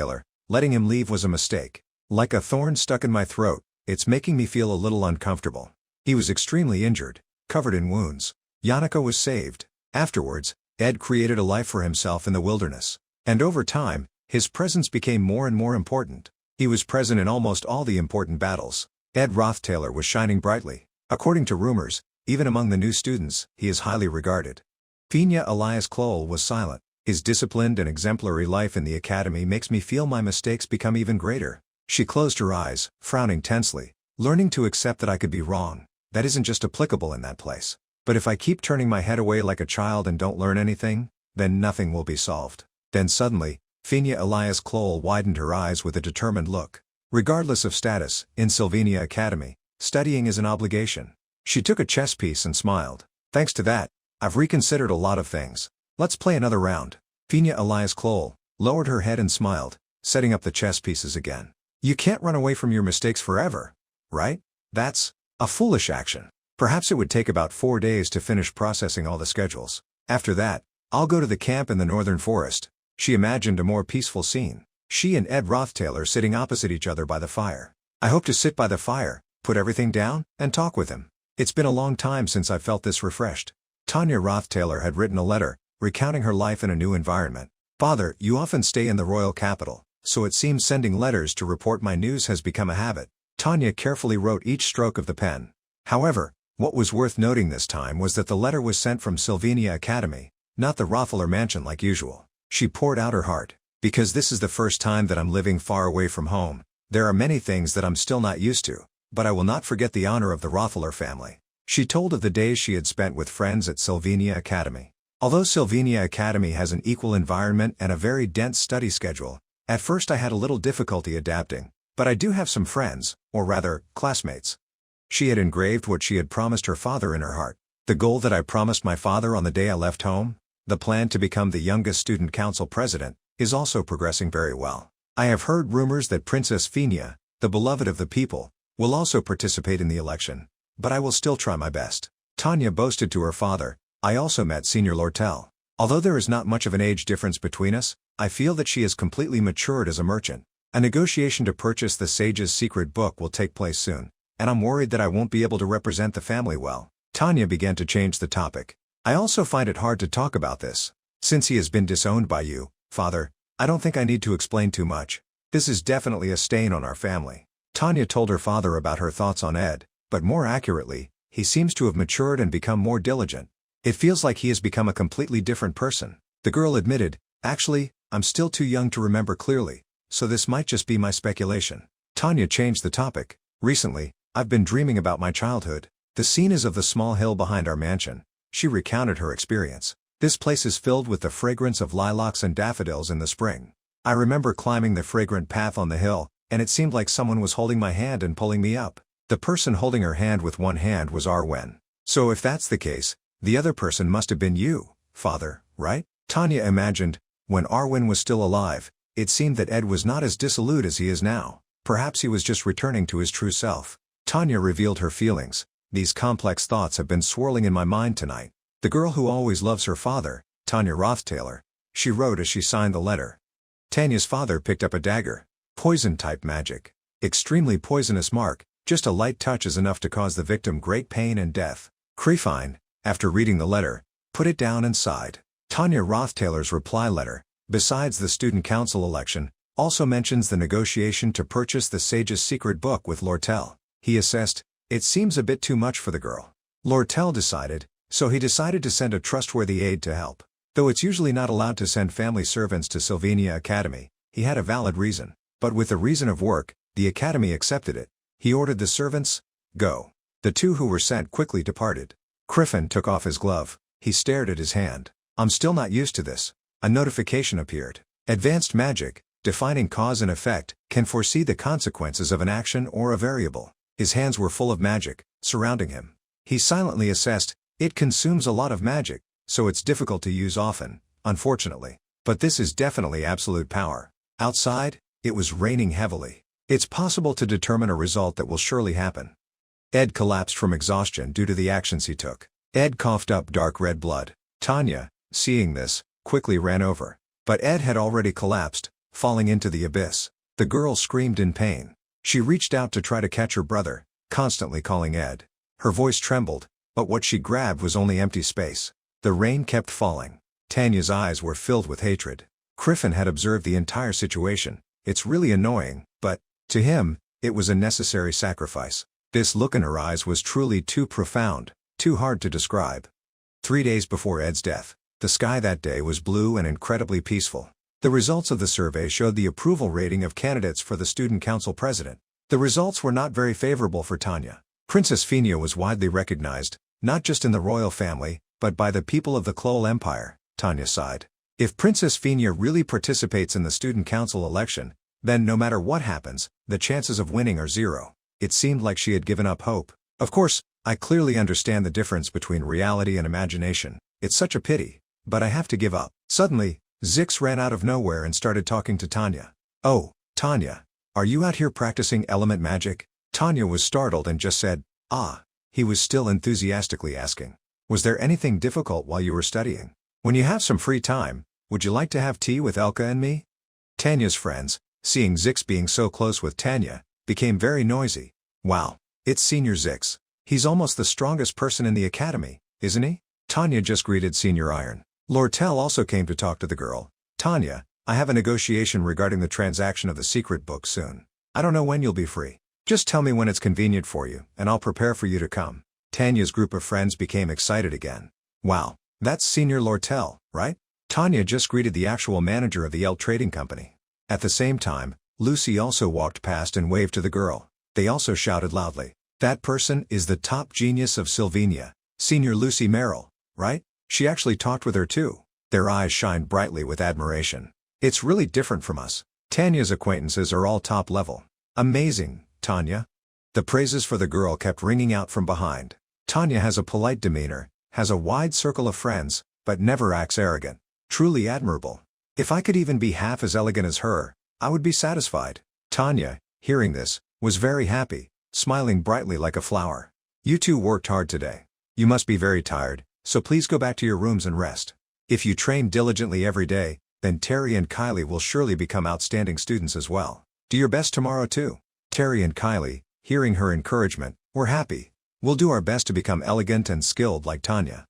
letting him leave was a mistake. Like a thorn stuck in my throat, it's making me feel a little uncomfortable. He was extremely injured, covered in wounds. Yanako was saved. Afterwards, Ed created a life for himself in the wilderness. And over time, his presence became more and more important. He was present in almost all the important battles. Ed Roth-Taylor was shining brightly. According to rumors, even among the new students, he is highly regarded. Finya Elias Kloll was silent. His disciplined and exemplary life in the academy makes me feel my mistakes become even greater. She closed her eyes, frowning tensely, learning to accept that I could be wrong. That isn't just applicable in that place. But if I keep turning my head away like a child and don't learn anything, then nothing will be solved. Then suddenly, Finya Elias Kloll widened her eyes with a determined look. Regardless of status, in Sylvania Academy, studying is an obligation. She took a chess piece and smiled. Thanks to that, I've reconsidered a lot of things. Let's play another round. Finya Elias Kloll lowered her head and smiled, setting up the chess pieces again. You can't run away from your mistakes forever, right? That's a foolish action. Perhaps it would take about 4 days to finish processing all the schedules. After that, I'll go to the camp in the northern forest. She imagined a more peaceful scene. She and Ed Roth-Taylor sitting opposite each other by the fire. I hope to sit by the fire, put everything down, and talk with him. It's been a long time since I felt this refreshed. Tanya Roth-Taylor had written a letter, recounting her life in a new environment. Father, you often stay in the royal capital, so it seems sending letters to report my news has become a habit. Tanya carefully wrote each stroke of the pen. However, what was worth noting this time was that the letter was sent from Sylvania Academy, not the Rothler mansion like usual. She poured out her heart. Because this is the first time that I'm living far away from home, there are many things that I'm still not used to, but I will not forget the honor of the Rothler family. She told of the days she had spent with friends at Sylvania Academy. Although Sylvania Academy has an equal environment and a very dense study schedule, at first I had a little difficulty adapting, but I do have some friends, or rather, classmates. She had engraved what she had promised her father in her heart. The goal that I promised my father on the day I left home, the plan to become the youngest student council president, is also progressing very well. I have heard rumors that Princess Finya, the beloved of the people, will also participate in the election, but I will still try my best. Tanya boasted to her father, I also met Senior Lortell. Although there is not much of an age difference between us, I feel that she has completely matured as a merchant. A negotiation to purchase the Sage's secret book will take place soon, and I'm worried that I won't be able to represent the family well. Tanya began to change the topic. I also find it hard to talk about this. Since he has been disowned by you, Father, I don't think I need to explain too much. This is definitely a stain on our family. Tanya told her father about her thoughts on Ed, but more accurately, he seems to have matured and become more diligent. It feels like he has become a completely different person. The girl admitted, actually, I'm still too young to remember clearly, so this might just be my speculation. Tanya changed the topic. Recently, I've been dreaming about my childhood. The scene is of the small hill behind our mansion. She recounted her experience. This place is filled with the fragrance of lilacs and daffodils in the spring. I remember climbing the fragrant path on the hill, and it seemed like someone was holding my hand and pulling me up. The person holding her hand with one hand was Arwen. So if that's the case, the other person must have been you, Father, right? Tanya imagined, when Arwen was still alive, it seemed that Ed was not as dissolute as he is now. Perhaps he was just returning to his true self. Tanya revealed her feelings. These complex thoughts have been swirling in my mind tonight. The girl who always loves her father, Tanya Roth-Taylor, she wrote as she signed the letter. Tanya's father picked up a dagger. Poison-type magic. Extremely poisonous mark, just a light touch is enough to cause the victim great pain and death. Crefine, after reading the letter, put it down and sighed. Tanya Roth-Taylor's reply letter, besides the student council election, also mentions the negotiation to purchase the Sage's secret book with Lortell. He assessed, it seems a bit too much for the girl. Lortell decided, so he decided to send a trustworthy aide to help. Though it's usually not allowed to send family servants to Sylvania Academy, he had a valid reason. But with the reason of work, the Academy accepted it. He ordered the servants, go. The two who were sent quickly departed. Griffin took off his glove. He stared at his hand. I'm still not used to this. A notification appeared. Advanced magic, defining cause and effect, can foresee the consequences of an action or a variable. His hands were full of magic, surrounding him. He silently assessed, it consumes a lot of magic, so it's difficult to use often, unfortunately. But this is definitely absolute power. Outside, it was raining heavily. It's possible to determine a result that will surely happen. Ed collapsed from exhaustion due to the actions he took. Ed coughed up dark red blood. Tanya, seeing this, quickly ran over. But Ed had already collapsed, falling into the abyss. The girl screamed in pain. She reached out to try to catch her brother, constantly calling Ed. Her voice trembled, but what she grabbed was only empty space. The rain kept falling. Tanya's eyes were filled with hatred. Griffin had observed the entire situation. It's really annoying, but, to him, it was a necessary sacrifice. This look in her eyes was truly too profound, too hard to describe. 3 days before Ed's death, the sky that day was blue and incredibly peaceful. The results of the survey showed the approval rating of candidates for the Student Council president. The results were not very favorable for Tanya. Princess Phinia was widely recognized, not just in the royal family, but by the people of the Klol Empire, Tanya sighed. If Princess Phinia really participates in the Student Council election, then no matter what happens, the chances of winning are zero. It seemed like she had given up hope. Of course, I clearly understand the difference between reality and imagination. It's such a pity, but I have to give up. Suddenly, Zix ran out of nowhere and started talking to Tanya. "Oh, Tanya, are you out here practicing element magic?" Tanya was startled and just said, "Ah." He was still enthusiastically asking, "Was there anything difficult while you were studying? When you have some free time, would you like to have tea with Elka and me?" Tanya's friends, seeing Zix being so close with Tanya, became very noisy. "Wow, it's Senior Zix. He's almost the strongest person in the academy, isn't he?" Tanya just greeted Senior Iron. Lortell also came to talk to the girl. "Tanya, I have a negotiation regarding the transaction of the secret book soon. I don't know when you'll be free. Just tell me when it's convenient for you, and I'll prepare for you to come." Tanya's group of friends became excited again. "Wow, that's Senior Lortell, right?" Tanya just greeted the actual manager of the L Trading Company. At the same time, Lucy also walked past and waved to the girl. They also shouted loudly, "That person is the top genius of Sylvania, Senior Lucy Merrill, right? She actually talked with her too." Their eyes shined brightly with admiration. "It's really different from us. Tanya's acquaintances are all top level." "Amazing, Tanya." The praises for the girl kept ringing out from behind. "Tanya has a polite demeanor, has a wide circle of friends, but never acts arrogant. Truly admirable. If I could even be half as elegant as her, I would be satisfied." Tanya, hearing this, was very happy, smiling brightly like a flower. "You two worked hard today. You must be very tired, so please go back to your rooms and rest. If you train diligently every day, then Terry and Kylie will surely become outstanding students as well. Do your best tomorrow too." Terry and Kylie, hearing her encouragement, were happy. "We'll do our best to become elegant and skilled like Tanya."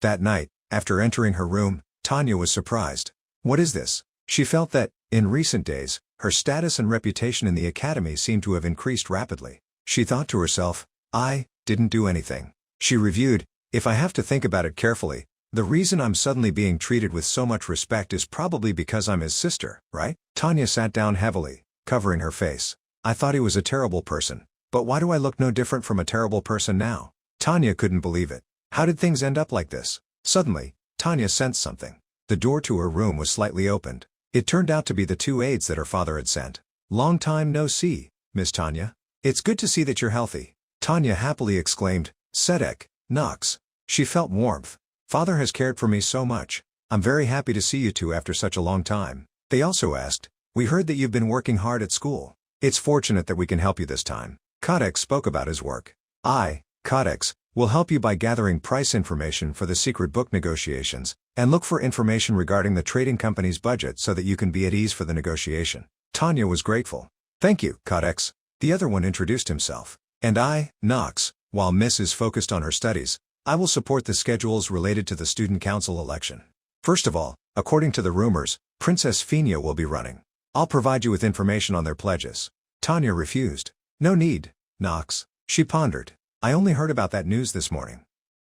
That night, after entering her room, Tanya was surprised. What is this? She felt that, in recent days, her status and reputation in the academy seemed to have increased rapidly. She thought to herself, "I didn't do anything." She reviewed, "If I have to think about it carefully, the reason I'm suddenly being treated with so much respect is probably because I'm his sister, right?" Tanya sat down heavily, covering her face. "I thought he was a terrible person, but why do I look no different from a terrible person now?" Tanya couldn't believe it. How did things end up like this? Suddenly, Tanya sensed something. The door to her room was slightly opened. It turned out to be the 2 aides that her father had sent. "Long time no see, Miss Tanya. It's good to see that you're healthy." Tanya happily exclaimed, "Sedek, Nox." She felt warmth. "Father has cared for me so much. I'm very happy to see you two after such a long time." They also asked, "We heard that you've been working hard at school. It's fortunate that we can help you this time." Codex spoke about his work. "I, Codex, will help you by gathering price information for the secret book negotiations, and look for information regarding the trading company's budget so that you can be at ease for the negotiation." Tanya was grateful. "Thank you, Codex." The other one introduced himself. "And I, Nox, while Miss is focused on her studies, I will support the schedules related to the Student Council election. First of all, according to the rumors, Princess Phinia will be running. I'll provide you with information on their pledges." Tanya refused. "No need, Nox." She pondered. "I only heard about that news this morning."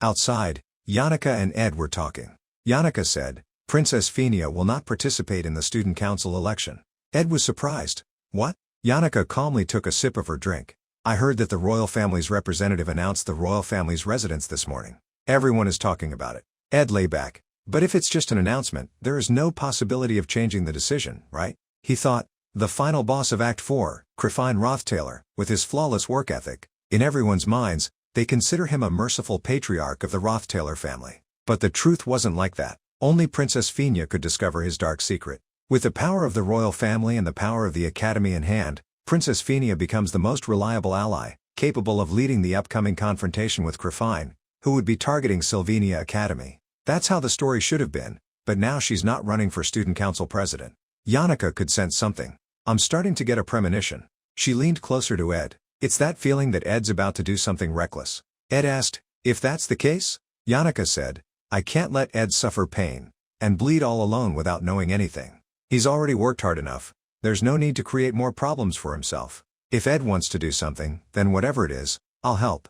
Outside, Yannicka and Ed were talking. Yannicka said, "Princess Phinia will not participate in the Student Council election." Ed was surprised. "What?" Yannicka calmly took a sip of her drink. "I heard that the royal family's representative announced the royal family's residence this morning. Everyone is talking about it." Ed lay back. "But if it's just an announcement, there is no possibility of changing the decision, right?" He thought. The final boss of Act 4, Griffin Rothtailor, with his flawless work ethic. In everyone's minds, they consider him a merciful patriarch of the Rothtailor family. But the truth wasn't like that. Only Princess Phinia could discover his dark secret. With the power of the royal family and the power of the academy in hand, Princess Phinia becomes the most reliable ally, capable of leading the upcoming confrontation with Griffin, who would be targeting Sylvania Academy. That's how the story should have been, but now she's not running for student council president. Yannicka could sense something. "I'm starting to get a premonition." She leaned closer to Ed. "It's that feeling that Ed's about to do something reckless." Ed asked, "If that's the case?" Yannicka said, "I can't let Ed suffer pain and bleed all alone without knowing anything. He's already worked hard enough. There's no need to create more problems for himself. If Ed wants to do something, then whatever it is, I'll help."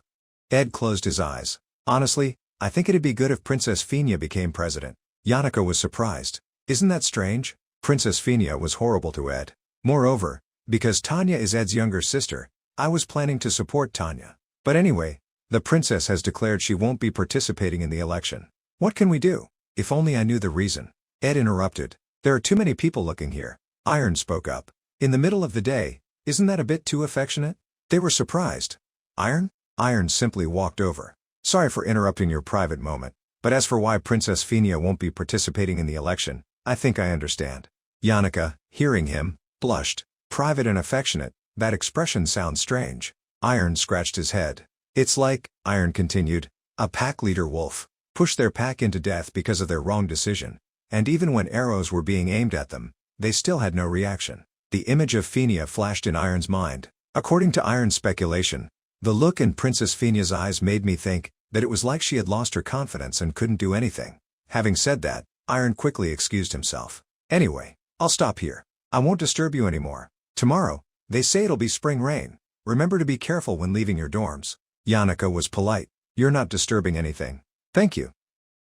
Ed closed his eyes. "Honestly, I think it'd be good if Princess Fina became president." Yannicka was surprised. "Isn't that strange?" Princess Fina was horrible to Ed. "Moreover, because Tanya is Ed's younger sister, I was planning to support Tanya. But anyway, the princess has declared she won't be participating in the election. What can we do?" "If only I knew the reason." Ed interrupted. "There are too many people looking here." Iron spoke up. "In the middle of the day, isn't that a bit too affectionate?" They were surprised. "Iron?" Iron simply walked over. "Sorry for interrupting your private moment, but as for why Princess Fina won't be participating in the election, I think I understand." Yannicka, hearing him, blushed. "Private and affectionate, that expression sounds strange." Iron scratched his head. "It's like," Iron continued, "a pack leader wolf pushed their pack into death because of their wrong decision, and even when arrows were being aimed at them, they still had no reaction." The image of Fina flashed in Iron's mind. According to Iron's speculation, the look in Princess Fina's eyes made me think that it was like she had lost her confidence and couldn't do anything. Having said that, Iron quickly excused himself. "Anyway, I'll stop here. I won't disturb you anymore. Tomorrow, they say it'll be spring rain. Remember to be careful when leaving your dorms." Yannicka was polite. "You're not disturbing anything. Thank you."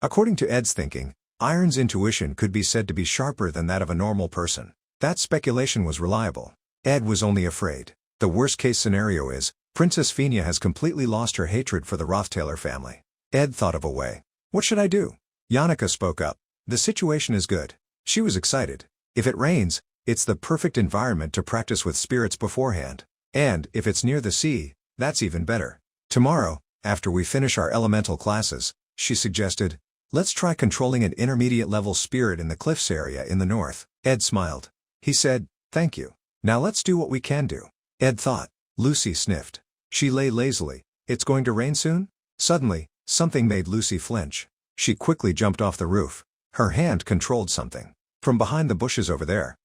According to Ed's thinking, Iron's intuition could be said to be sharper than that of a normal person. That speculation was reliable. Ed was only afraid. The worst-case scenario is, Princess Fina has completely lost her hatred for the Rothtaler family. Ed thought of a way. "What should I do?" Yannicka spoke up. "The situation is good." She was excited. "If it rains, it's the perfect environment to practice with spirits beforehand. And if it's near the sea, that's even better. Tomorrow, after we finish our elemental classes," she suggested, "let's try controlling an intermediate-level spirit in the cliffs area in the north." Ed smiled. He said, "Thank you. Now let's do what we can do." Ed thought. Lucy sniffed. She lay lazily. "It's going to rain soon?" Suddenly, something made Lucy flinch. She quickly jumped off the roof. Her hand controlled something. From behind the bushes over there.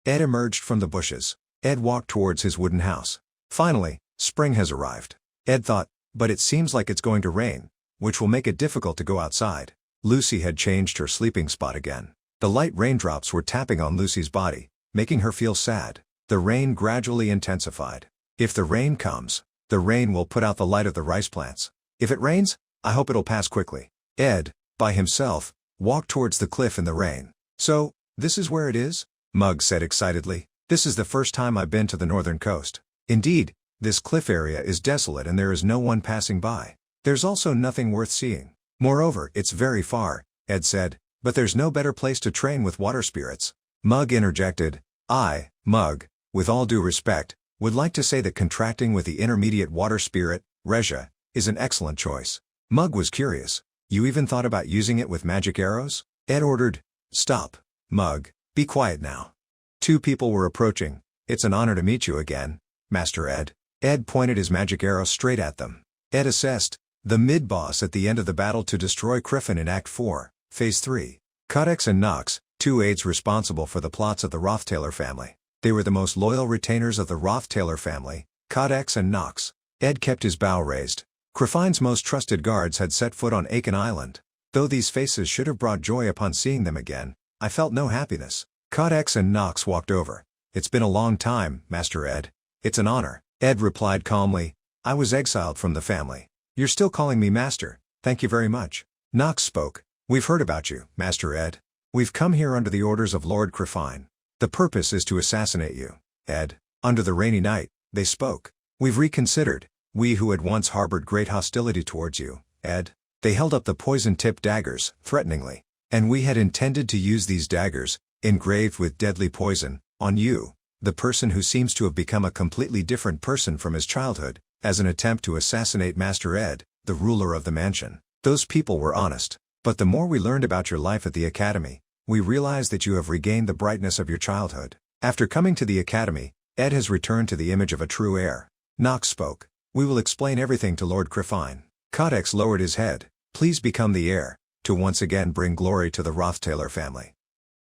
Ed emerged from the bushes. Ed walked towards his wooden house. Finally, spring has arrived. Ed thought, but it seems like it's going to rain, which will make it difficult to go outside. Lucy had changed her sleeping spot again. The light raindrops were tapping on Lucy's body, making her feel sad. The rain gradually intensified. If the rain comes, the rain will put out the light of the rice plants. If it rains, I hope it'll pass quickly. Ed, by himself, walked towards the cliff in the rain. "So, this is where it is?" Mug said excitedly. "This is the first time I've been to the northern coast. Indeed, this cliff area is desolate and there is no one passing by. There's also nothing worth seeing. Moreover, it's very far," Ed said, "but there's no better place to train with water spirits." Mug interjected, "I, Mug, with all due respect, would like to say that contracting with the intermediate water spirit, Reja, is an excellent choice." Mug was curious. "You even thought about using it with magic arrows?" Ed ordered. "Stop, Mug, be quiet now." Two people were approaching. "It's an honor to meet you again, Master Ed." Ed pointed his magic arrow straight at them. Ed assessed, the mid-boss at the end of the battle to destroy Griffin in Act 4, Phase 3. Codex and Nox, two aides responsible for the plots of the Rothtaler family. They were the most loyal retainers of the Rothtaler family, Codex and Nox. Ed kept his bow raised. Griffin's most trusted guards had set foot on Aiken Island. Though these faces should have brought joy upon seeing them again, I felt no happiness. Codex and Nox walked over. "It's been a long time, Master Ed. It's an honor." Ed replied calmly, "I was exiled from the family. You're still calling me Master, thank you very much." Nox spoke. "We've heard about you, Master Ed. We've come here under the orders of Lord Griffin. The purpose is to assassinate you, Ed." Under the rainy night, they spoke. "We've reconsidered, we who had once harbored great hostility towards you, Ed." They held up the poison-tipped daggers, threateningly. "And we had intended to use these daggers, engraved with deadly poison, on you, the person who seems to have become a completely different person from his childhood, as an attempt to assassinate Master Ed, the ruler of the mansion." Those people were honest. "But the more we learned about your life at the academy, we realized that you have regained the brightness of your childhood. After coming to the academy, Ed has returned to the image of a true heir." Nox spoke. "We will explain everything to Lord Griffin." Codex lowered his head. "Please become the heir, to once again bring glory to the Rothtaler family."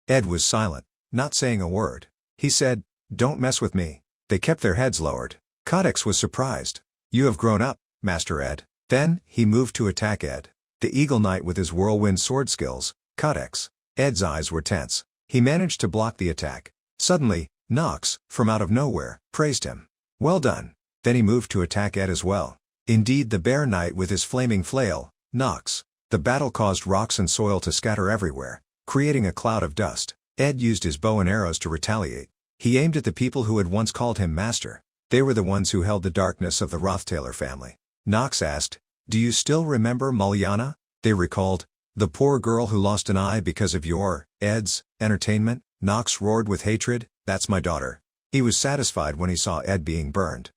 Ed was silent, not saying a word. He said, "Don't mess with me." They kept their heads lowered. Codex was surprised. "You have grown up, Master Ed." Then, he moved to attack Ed. The Eagle Knight with his whirlwind sword skills, Codex. Ed's eyes were tense. He managed to block the attack. Suddenly, Nox, from out of nowhere, praised him. Well done. Then he moved to attack Ed as well. Indeed, the Bear Knight with his flaming flail, Nox. The battle caused rocks and soil to scatter everywhere, creating a cloud of dust. Ed used his bow and arrows to retaliate. He aimed at the people who had once called him master. They were the ones who held the darkness of the Rothtaler family. Nox asked, "Do you still remember Mulyana?" They recalled, "The poor girl who lost an eye because of your, Ed's, entertainment?" Nox roared with hatred, "That's my daughter." He was satisfied when he saw Ed being burned.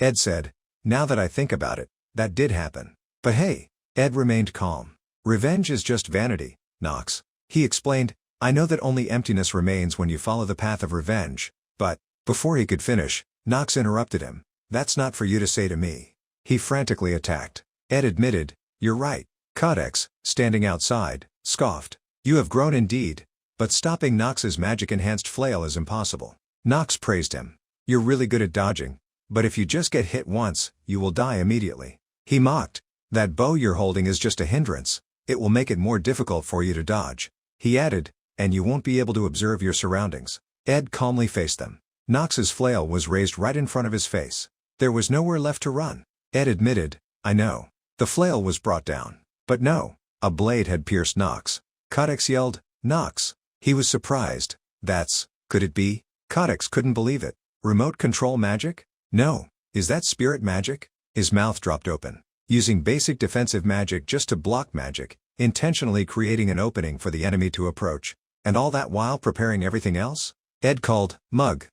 Ed said, "Now that I think about it, that did happen. But hey." Ed remained calm. "Revenge is just vanity, Nox." He explained, "I know that only emptiness remains when you follow the path of revenge, but..." Before he could finish, Nox interrupted him. "That's not for you to say to me." He frantically attacked. Ed admitted, "You're right." Codex, standing outside, scoffed. "You have grown indeed. But stopping Nox's magic-enhanced flail is impossible." Nox praised him. "You're really good at dodging. But if you just get hit once, you will die immediately." He mocked, "That bow you're holding is just a hindrance. It will make it more difficult for you to dodge." He added, "And you won't be able to observe your surroundings." Ed calmly faced them. Nox's flail was raised right in front of his face. There was nowhere left to run. Ed admitted, "I know." The flail was brought down. But no, a blade had pierced Nox. Codex yelled, "Nox!" He was surprised. Could it be? Codex couldn't believe it. Remote control magic? No. Is that spirit magic? His mouth dropped open. Using basic defensive magic just to block magic, intentionally creating an opening for the enemy to approach. And all that while preparing everything else? Ed called, "Mug!"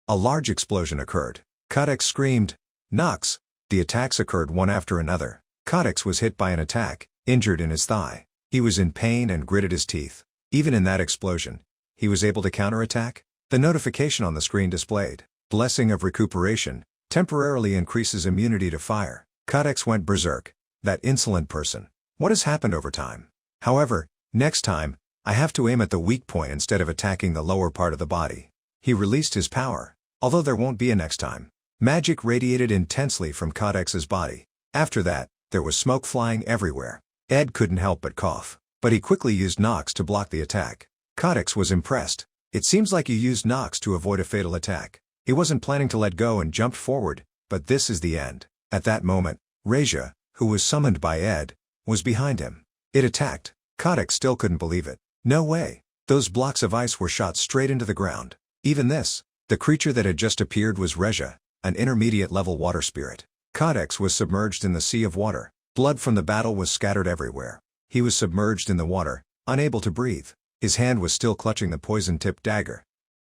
A large explosion occurred. Codex screamed, "Nox!" The attacks occurred one after another. Codex was hit by an attack, injured in his thigh. He was in pain and gritted his teeth. Even in that explosion, he was able to counterattack. The notification on the screen displayed, "Blessing of Recuperation, temporarily increases immunity to fire." Codex went berserk. That insolent person. What has happened over time? However, next time, I have to aim at the weak point instead of attacking the lower part of the body. He released his power. Although there won't be a next time. Magic radiated intensely from Codex's body. After that, there was smoke flying everywhere. Ed couldn't help but cough. But he quickly used Nox to block the attack. Codex was impressed. "It seems like you used Nox to avoid a fatal attack." He wasn't planning to let go and jumped forward, but this is the end. At that moment, Reja, who was summoned by Ed, was behind him. It attacked. Codex still couldn't believe it. No way. Those blocks of ice were shot straight into the ground. Even this. The creature that had just appeared was Reja, an intermediate-level water spirit. Codex was submerged in the sea of water. Blood from the battle was scattered everywhere. He was submerged in the water, unable to breathe. His hand was still clutching the poison-tipped dagger.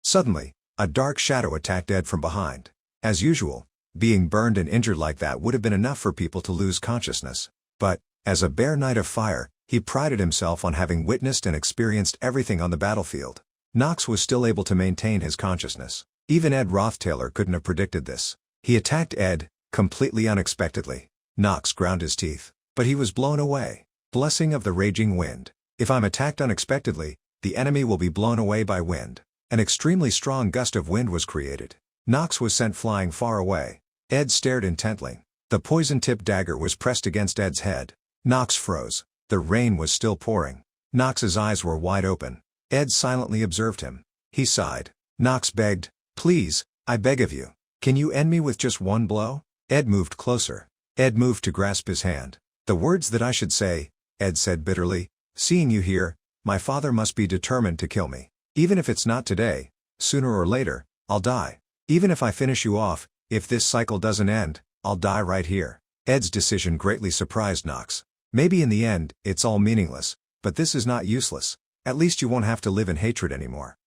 Suddenly, a dark shadow attacked Ed from behind. As usual, being burned and injured like that would have been enough for people to lose consciousness. But, as a Bear Knight of Fire, he prided himself on having witnessed and experienced everything on the battlefield. Nox was still able to maintain his consciousness. Even Ed Rothtaler couldn't have predicted this. He attacked Ed, completely unexpectedly. Nox ground his teeth. But he was blown away. Blessing of the raging wind. If I'm attacked unexpectedly, the enemy will be blown away by wind. An extremely strong gust of wind was created. Nox was sent flying far away. Ed stared intently. The poison-tipped dagger was pressed against Ed's head. Nox froze. The rain was still pouring. Nox's eyes were wide open. Ed silently observed him. He sighed. Nox begged, "Please, I beg of you. Can you end me with just one blow?" Ed moved closer. Ed moved to grasp his hand. "The words that I should say," Ed said bitterly. "Seeing you here, my father must be determined to kill me. Even if it's not today, sooner or later, I'll die. Even if I finish you off, if this cycle doesn't end, I'll die right here." Ed's decision greatly surprised Nox. "Maybe in the end, it's all meaningless, but this is not useless. At least you won't have to live in hatred anymore."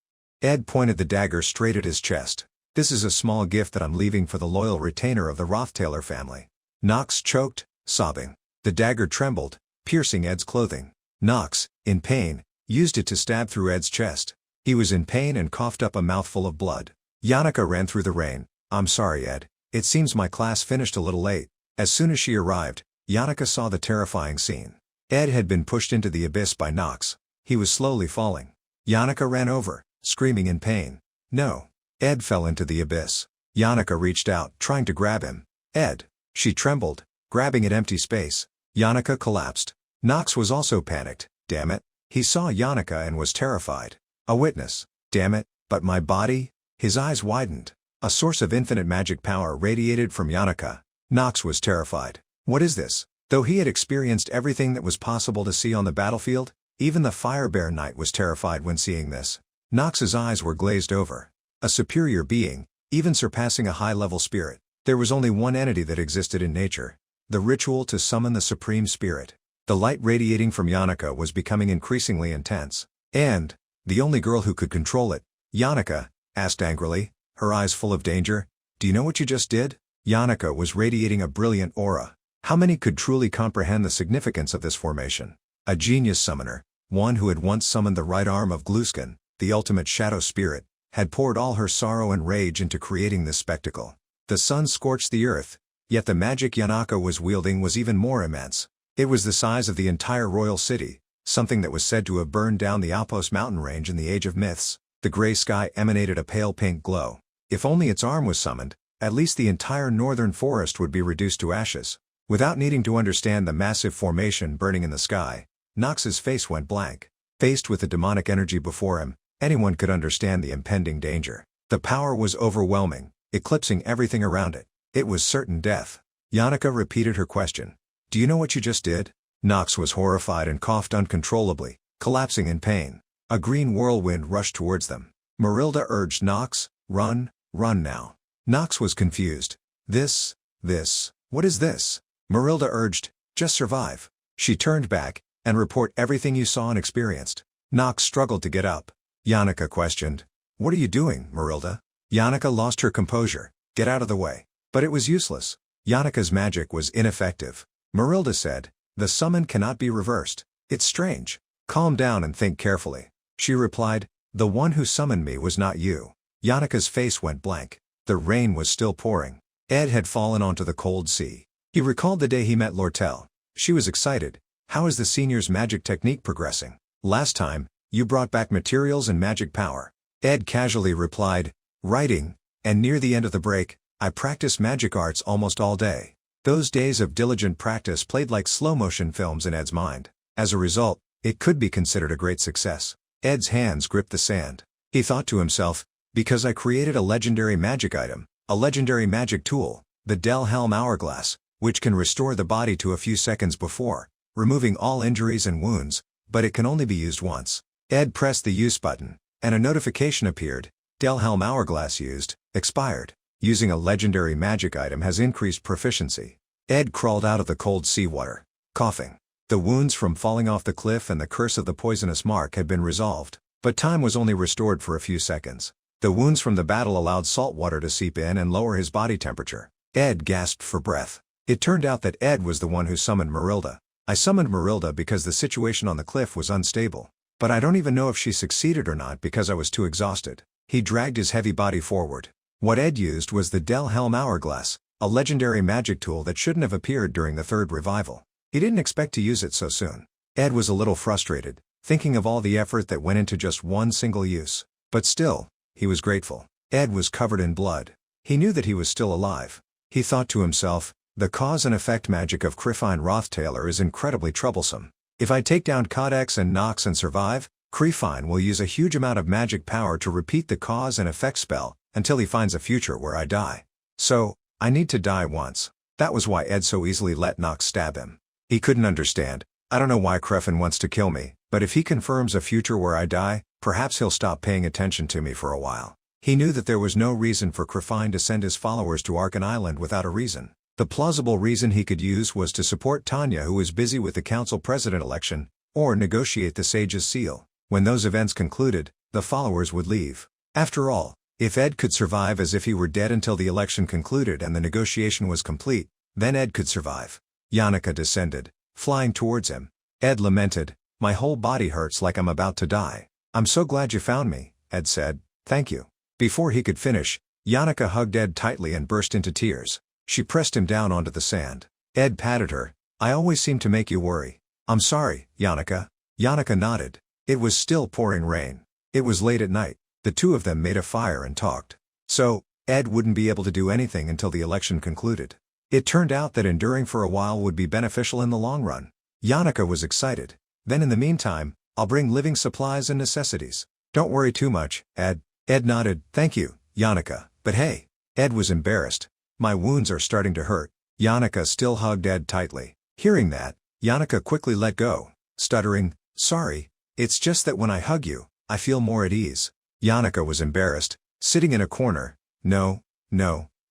Ed pointed the dagger straight at his chest. "This is a small gift that I'm leaving for the loyal retainer of the Rothtaler family." Nox choked, sobbing. The dagger trembled, piercing Ed's clothing. Nox, in pain, used it to stab through Ed's chest. He was in pain and coughed up a mouthful of blood. Yannicka ran through the rain. "I'm sorry, Ed. It seems my class finished a little late." As soon as she arrived, Yannicka saw the terrifying scene. Ed had been pushed into the abyss by Nox. He was slowly falling. Yannicka ran over, screaming in pain. "No." Ed fell into the abyss. Yannicka reached out, trying to grab him. "Ed." She trembled. grabbing at empty space. Yanaka collapsed. Nox was also panicked. Damn it. He saw Yanaka and was terrified. A witness. Damn it, but my body? His eyes widened. A source of infinite magic power radiated from Yanaka. Nox was terrified. What is this? Though he had experienced everything that was possible to see on the battlefield, even the Firebear Knight was terrified when seeing this. Nox's eyes were glazed over. A superior being, even surpassing a high-level spirit. There was only one entity that existed in nature. The ritual to summon the Supreme Spirit. The light radiating from Yanaka was becoming increasingly intense. And, the only girl who could control it, Yanaka, asked angrily, her eyes full of danger, "Do you know what you just did?" Yanaka was radiating a brilliant aura. How many could truly comprehend the significance of this formation? A genius summoner, one who had once summoned the right arm of Glascan, the ultimate shadow spirit, had poured all her sorrow and rage into creating this spectacle. The sun scorched the earth, yet the magic Yanaka was wielding was even more immense. It was the size of the entire royal city, something that was said to have burned down the Alpos mountain range in the Age of Myths. The gray sky emanated a pale pink glow. If only its arm was summoned, at least the entire northern forest would be reduced to ashes. Without needing to understand the massive formation burning in the sky, Nox's face went blank. Faced with the demonic energy before him, anyone could understand the impending danger. The power was overwhelming, eclipsing everything around it. It was certain death. Yanaka repeated her question. "Do you know what you just did?" Nox was horrified and coughed uncontrollably, collapsing in pain. A green whirlwind rushed towards them. Marilda urged Nox, "Run, run now." Nox was confused. What is this? Marilda urged, "Just survive." She turned back, "And report everything you saw and experienced." Nox struggled to get up. Yanaka questioned, "What are you doing, Marilda?" Yanaka lost her composure. "Get out of the way." But it was useless. Yanaka's magic was ineffective. Marilda said, "The summon cannot be reversed. It's strange. Calm down and think carefully." She replied, "The one who summoned me was not you." Yanaka's face went blank. The rain was still pouring. Ed had fallen onto the cold sea. He recalled the day he met Lortell. She was excited. "How is the senior's magic technique progressing? Last time, you brought back materials and magic power." Ed casually replied, "Writing, and near the end of the break, I practiced magic arts almost all day." Those days of diligent practice played like slow-motion films in Ed's mind. As a result, it could be considered a great success. Ed's hands gripped the sand. He thought to himself, "Because I created a legendary magic item, a legendary magic tool, the Del Helm Hourglass, which can restore the body to a few seconds before, removing all injuries and wounds, but it can only be used once." Ed pressed the use button, and a notification appeared. Del Helm Hourglass used, expired. Using a legendary magic item has increased proficiency. Ed crawled out of the cold seawater, coughing. The wounds from falling off the cliff and the curse of the poisonous mark had been resolved, but time was only restored for a few seconds. The wounds from the battle allowed salt water to seep in and lower his body temperature. Ed gasped for breath. It turned out that Ed was the one who summoned Marilda. "I summoned Marilda because the situation on the cliff was unstable. But I don't even know if she succeeded or not because I was too exhausted." He dragged his heavy body forward. What Ed used was the Del Helm Hourglass, a legendary magic tool that shouldn't have appeared during the third revival. He didn't expect to use it so soon. Ed was a little frustrated, thinking of all the effort that went into just one single use. But still, he was grateful. Ed was covered in blood. He knew that he was still alive. He thought to himself, "The cause and effect magic of Crefine Rothtailor is incredibly troublesome. If I take down Codex and Nox and survive, Crefine will use a huge amount of magic power to repeat the cause and effect spell, until he finds a future where I die. So, I need to die once." That was why Ed so easily let Nox stab him. He couldn't understand. "I don't know why Crefin wants to kill me, but if he confirms a future where I die, perhaps he'll stop paying attention to me for a while." He knew that there was no reason for Crefine to send his followers to Arkan Island without a reason. The plausible reason he could use was to support Tanya, who was busy with the council president election, or negotiate the Sage's seal. When those events concluded, the followers would leave. After all, if Ed could survive as if he were dead until the election concluded and the negotiation was complete, then Ed could survive. Yanaka descended, flying towards him. Ed lamented, "My whole body hurts like I'm about to die." "I'm so glad you found me," Ed said. "Thank you." Before he could finish, Yanaka hugged Ed tightly and burst into tears. She pressed him down onto the sand. Ed patted her. "I always seem to make you worry." "I'm sorry, Yanaka." Yanaka nodded. It was still pouring rain. It was late at night. The two of them made a fire and talked. So, Ed wouldn't be able to do anything until the election concluded. It turned out that enduring for a while would be beneficial in the long run. Yannicka was excited. Then in the meantime, I'll bring living supplies and necessities. Don't worry too much, Ed. Ed nodded. Thank you, Yannicka. But hey. Ed was embarrassed. My wounds are starting to hurt. Yannicka still hugged Ed tightly. Hearing that, Yannicka quickly let go, stuttering, sorry, it's just that when I hug you, I feel more at ease. Yannicka was embarrassed, sitting in a corner. No,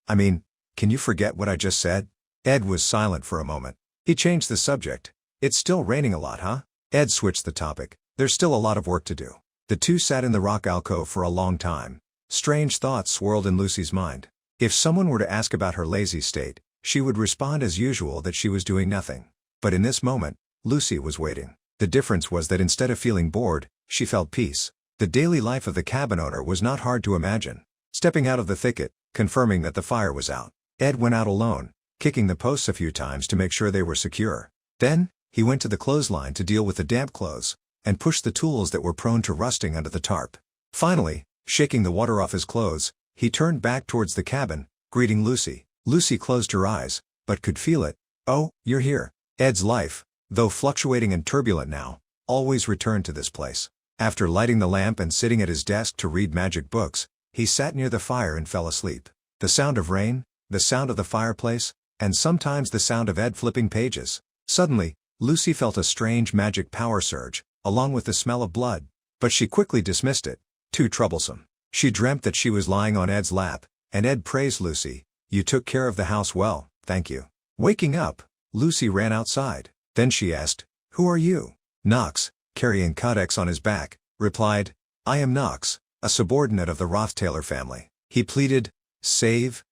I mean, can you forget what I just said? Ed was silent for a moment. He changed the subject. It's still raining a lot, huh? Ed switched the topic. There's still a lot of work to do. The two sat in the rock alcove for a long time. Strange thoughts swirled in Lucy's mind. If someone were to ask about her lazy state, she would respond as usual that she was doing nothing. But in this moment, Lucy was waiting. The difference was that instead of feeling bored, she felt peace. The daily life of the cabin owner was not hard to imagine. Stepping out of the thicket, confirming that the fire was out, Ed went out alone, kicking the posts a few times to make sure they were secure. Then, he went to the clothesline to deal with the damp clothes, and pushed the tools that were prone to rusting under the tarp. Finally, shaking the water off his clothes, he turned back towards the cabin, greeting Lucy. Lucy closed her eyes, but could feel it. Oh, you're here. Ed's life, though fluctuating and turbulent now, always returned to this place. After lighting the lamp and sitting at his desk to read magic books, he sat near the fire and fell asleep. The sound of rain, the sound of the fireplace, and sometimes the sound of Ed flipping pages. Suddenly, Lucy felt a strange magic power surge, along with the smell of blood. But she quickly dismissed it. Too troublesome. She dreamt that she was lying on Ed's lap, and Ed praised Lucy. You took care of the house well, thank you. Waking up, Lucy ran outside. Then she asked, who are you? Knox, carrying Codex on his back, replied, I am Knox, a subordinate of the Roth family. He pleaded, save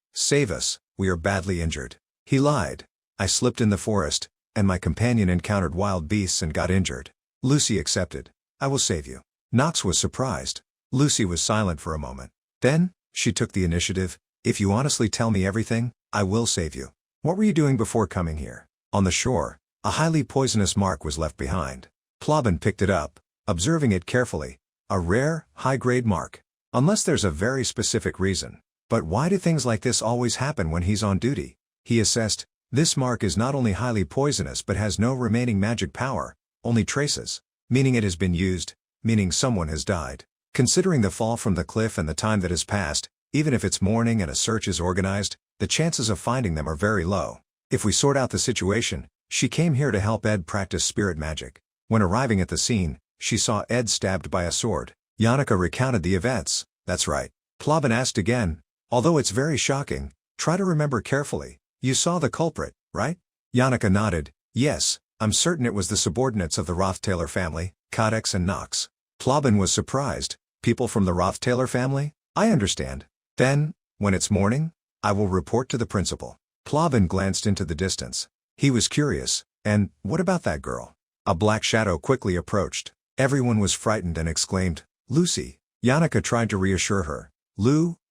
us, we are badly injured. He lied. I slipped in the forest, and my companion encountered wild beasts and got injured. Lucy accepted. I will save you. Knox was surprised. Lucy was silent for a moment. Then, she took the initiative. If you honestly tell me everything, I will save you. What were you doing before coming here? On the shore, a highly poisonous mark was left behind. Plobin picked it up, observing it carefully. A rare, high-grade mark. Unless there's a very specific reason. But why do things like this always happen when he's on duty? He assessed. This mark is not only highly poisonous but has no remaining magic power, only traces. Meaning it has been used, meaning someone has died. Considering the fall from the cliff and the time that has passed, even if it's morning and a search is organized, the chances of finding them are very low. If we sort out the situation, she came here to help Ed practice spirit magic. When arriving at the scene, she saw Ed stabbed by a sword. Yannicka recounted the events. That's right. Plobin asked again. Although it's very shocking, try to remember carefully. You saw the culprit, right? Yannicka nodded. Yes, I'm certain it was the subordinates of the Roth family, Codex and Knox. Plobin was surprised. People from the Roth family? I understand. Then, when it's morning, I will report to the principal. Plobin glanced into the distance. He was curious. And, what about that girl? A black shadow quickly approached. Everyone was frightened and exclaimed, Lucy. Yannicka tried to reassure her.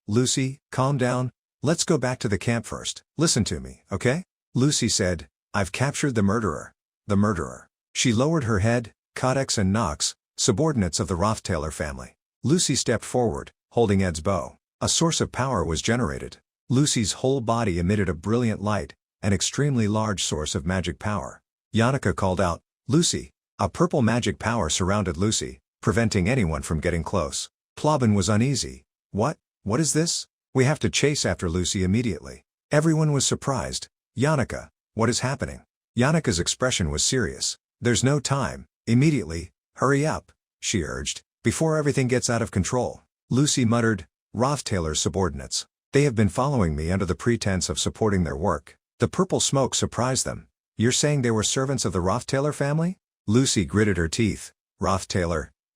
Lucy, calm down. Let's go back to the camp first. Listen to me, okay? Lucy said, I've captured the murderer. The murderer. She lowered her head. Codex and Knox, subordinates of the Roth family. Lucy stepped forward, holding Ed's bow. A source of power was generated. Lucy's whole body emitted a brilliant light, an extremely large source of magic power. Yannicka called out, Lucy. A purple magic power surrounded Lucy, preventing anyone from getting close. Plobin was uneasy. What is this? We have to chase after Lucy immediately. Everyone was surprised. Yannicka, what is happening? Yannicka's expression was serious. There's no time. Immediately, hurry up, she urged, before everything gets out of control. Lucy muttered, Roth subordinates. They have been following me under the pretense of supporting their work. The purple smoke surprised them. You're saying they were servants of the Roth family? Lucy gritted her teeth. Roth.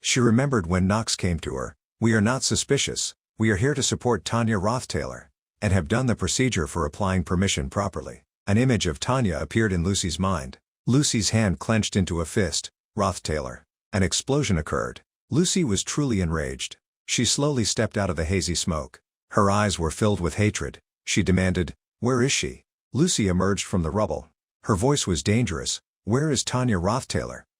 She remembered when Knox came to her. We are not suspicious. We are here to support Tanya Roth, and have done the procedure for applying permission properly. An image of Tanya appeared in Lucy's mind. Lucy's hand clenched into a fist. Roth. An explosion occurred. Lucy was truly enraged. She slowly stepped out of the hazy smoke. Her eyes were filled with hatred. She demanded, where is she? Lucy emerged from the rubble. Her voice was dangerous. Where is Tanya Roth?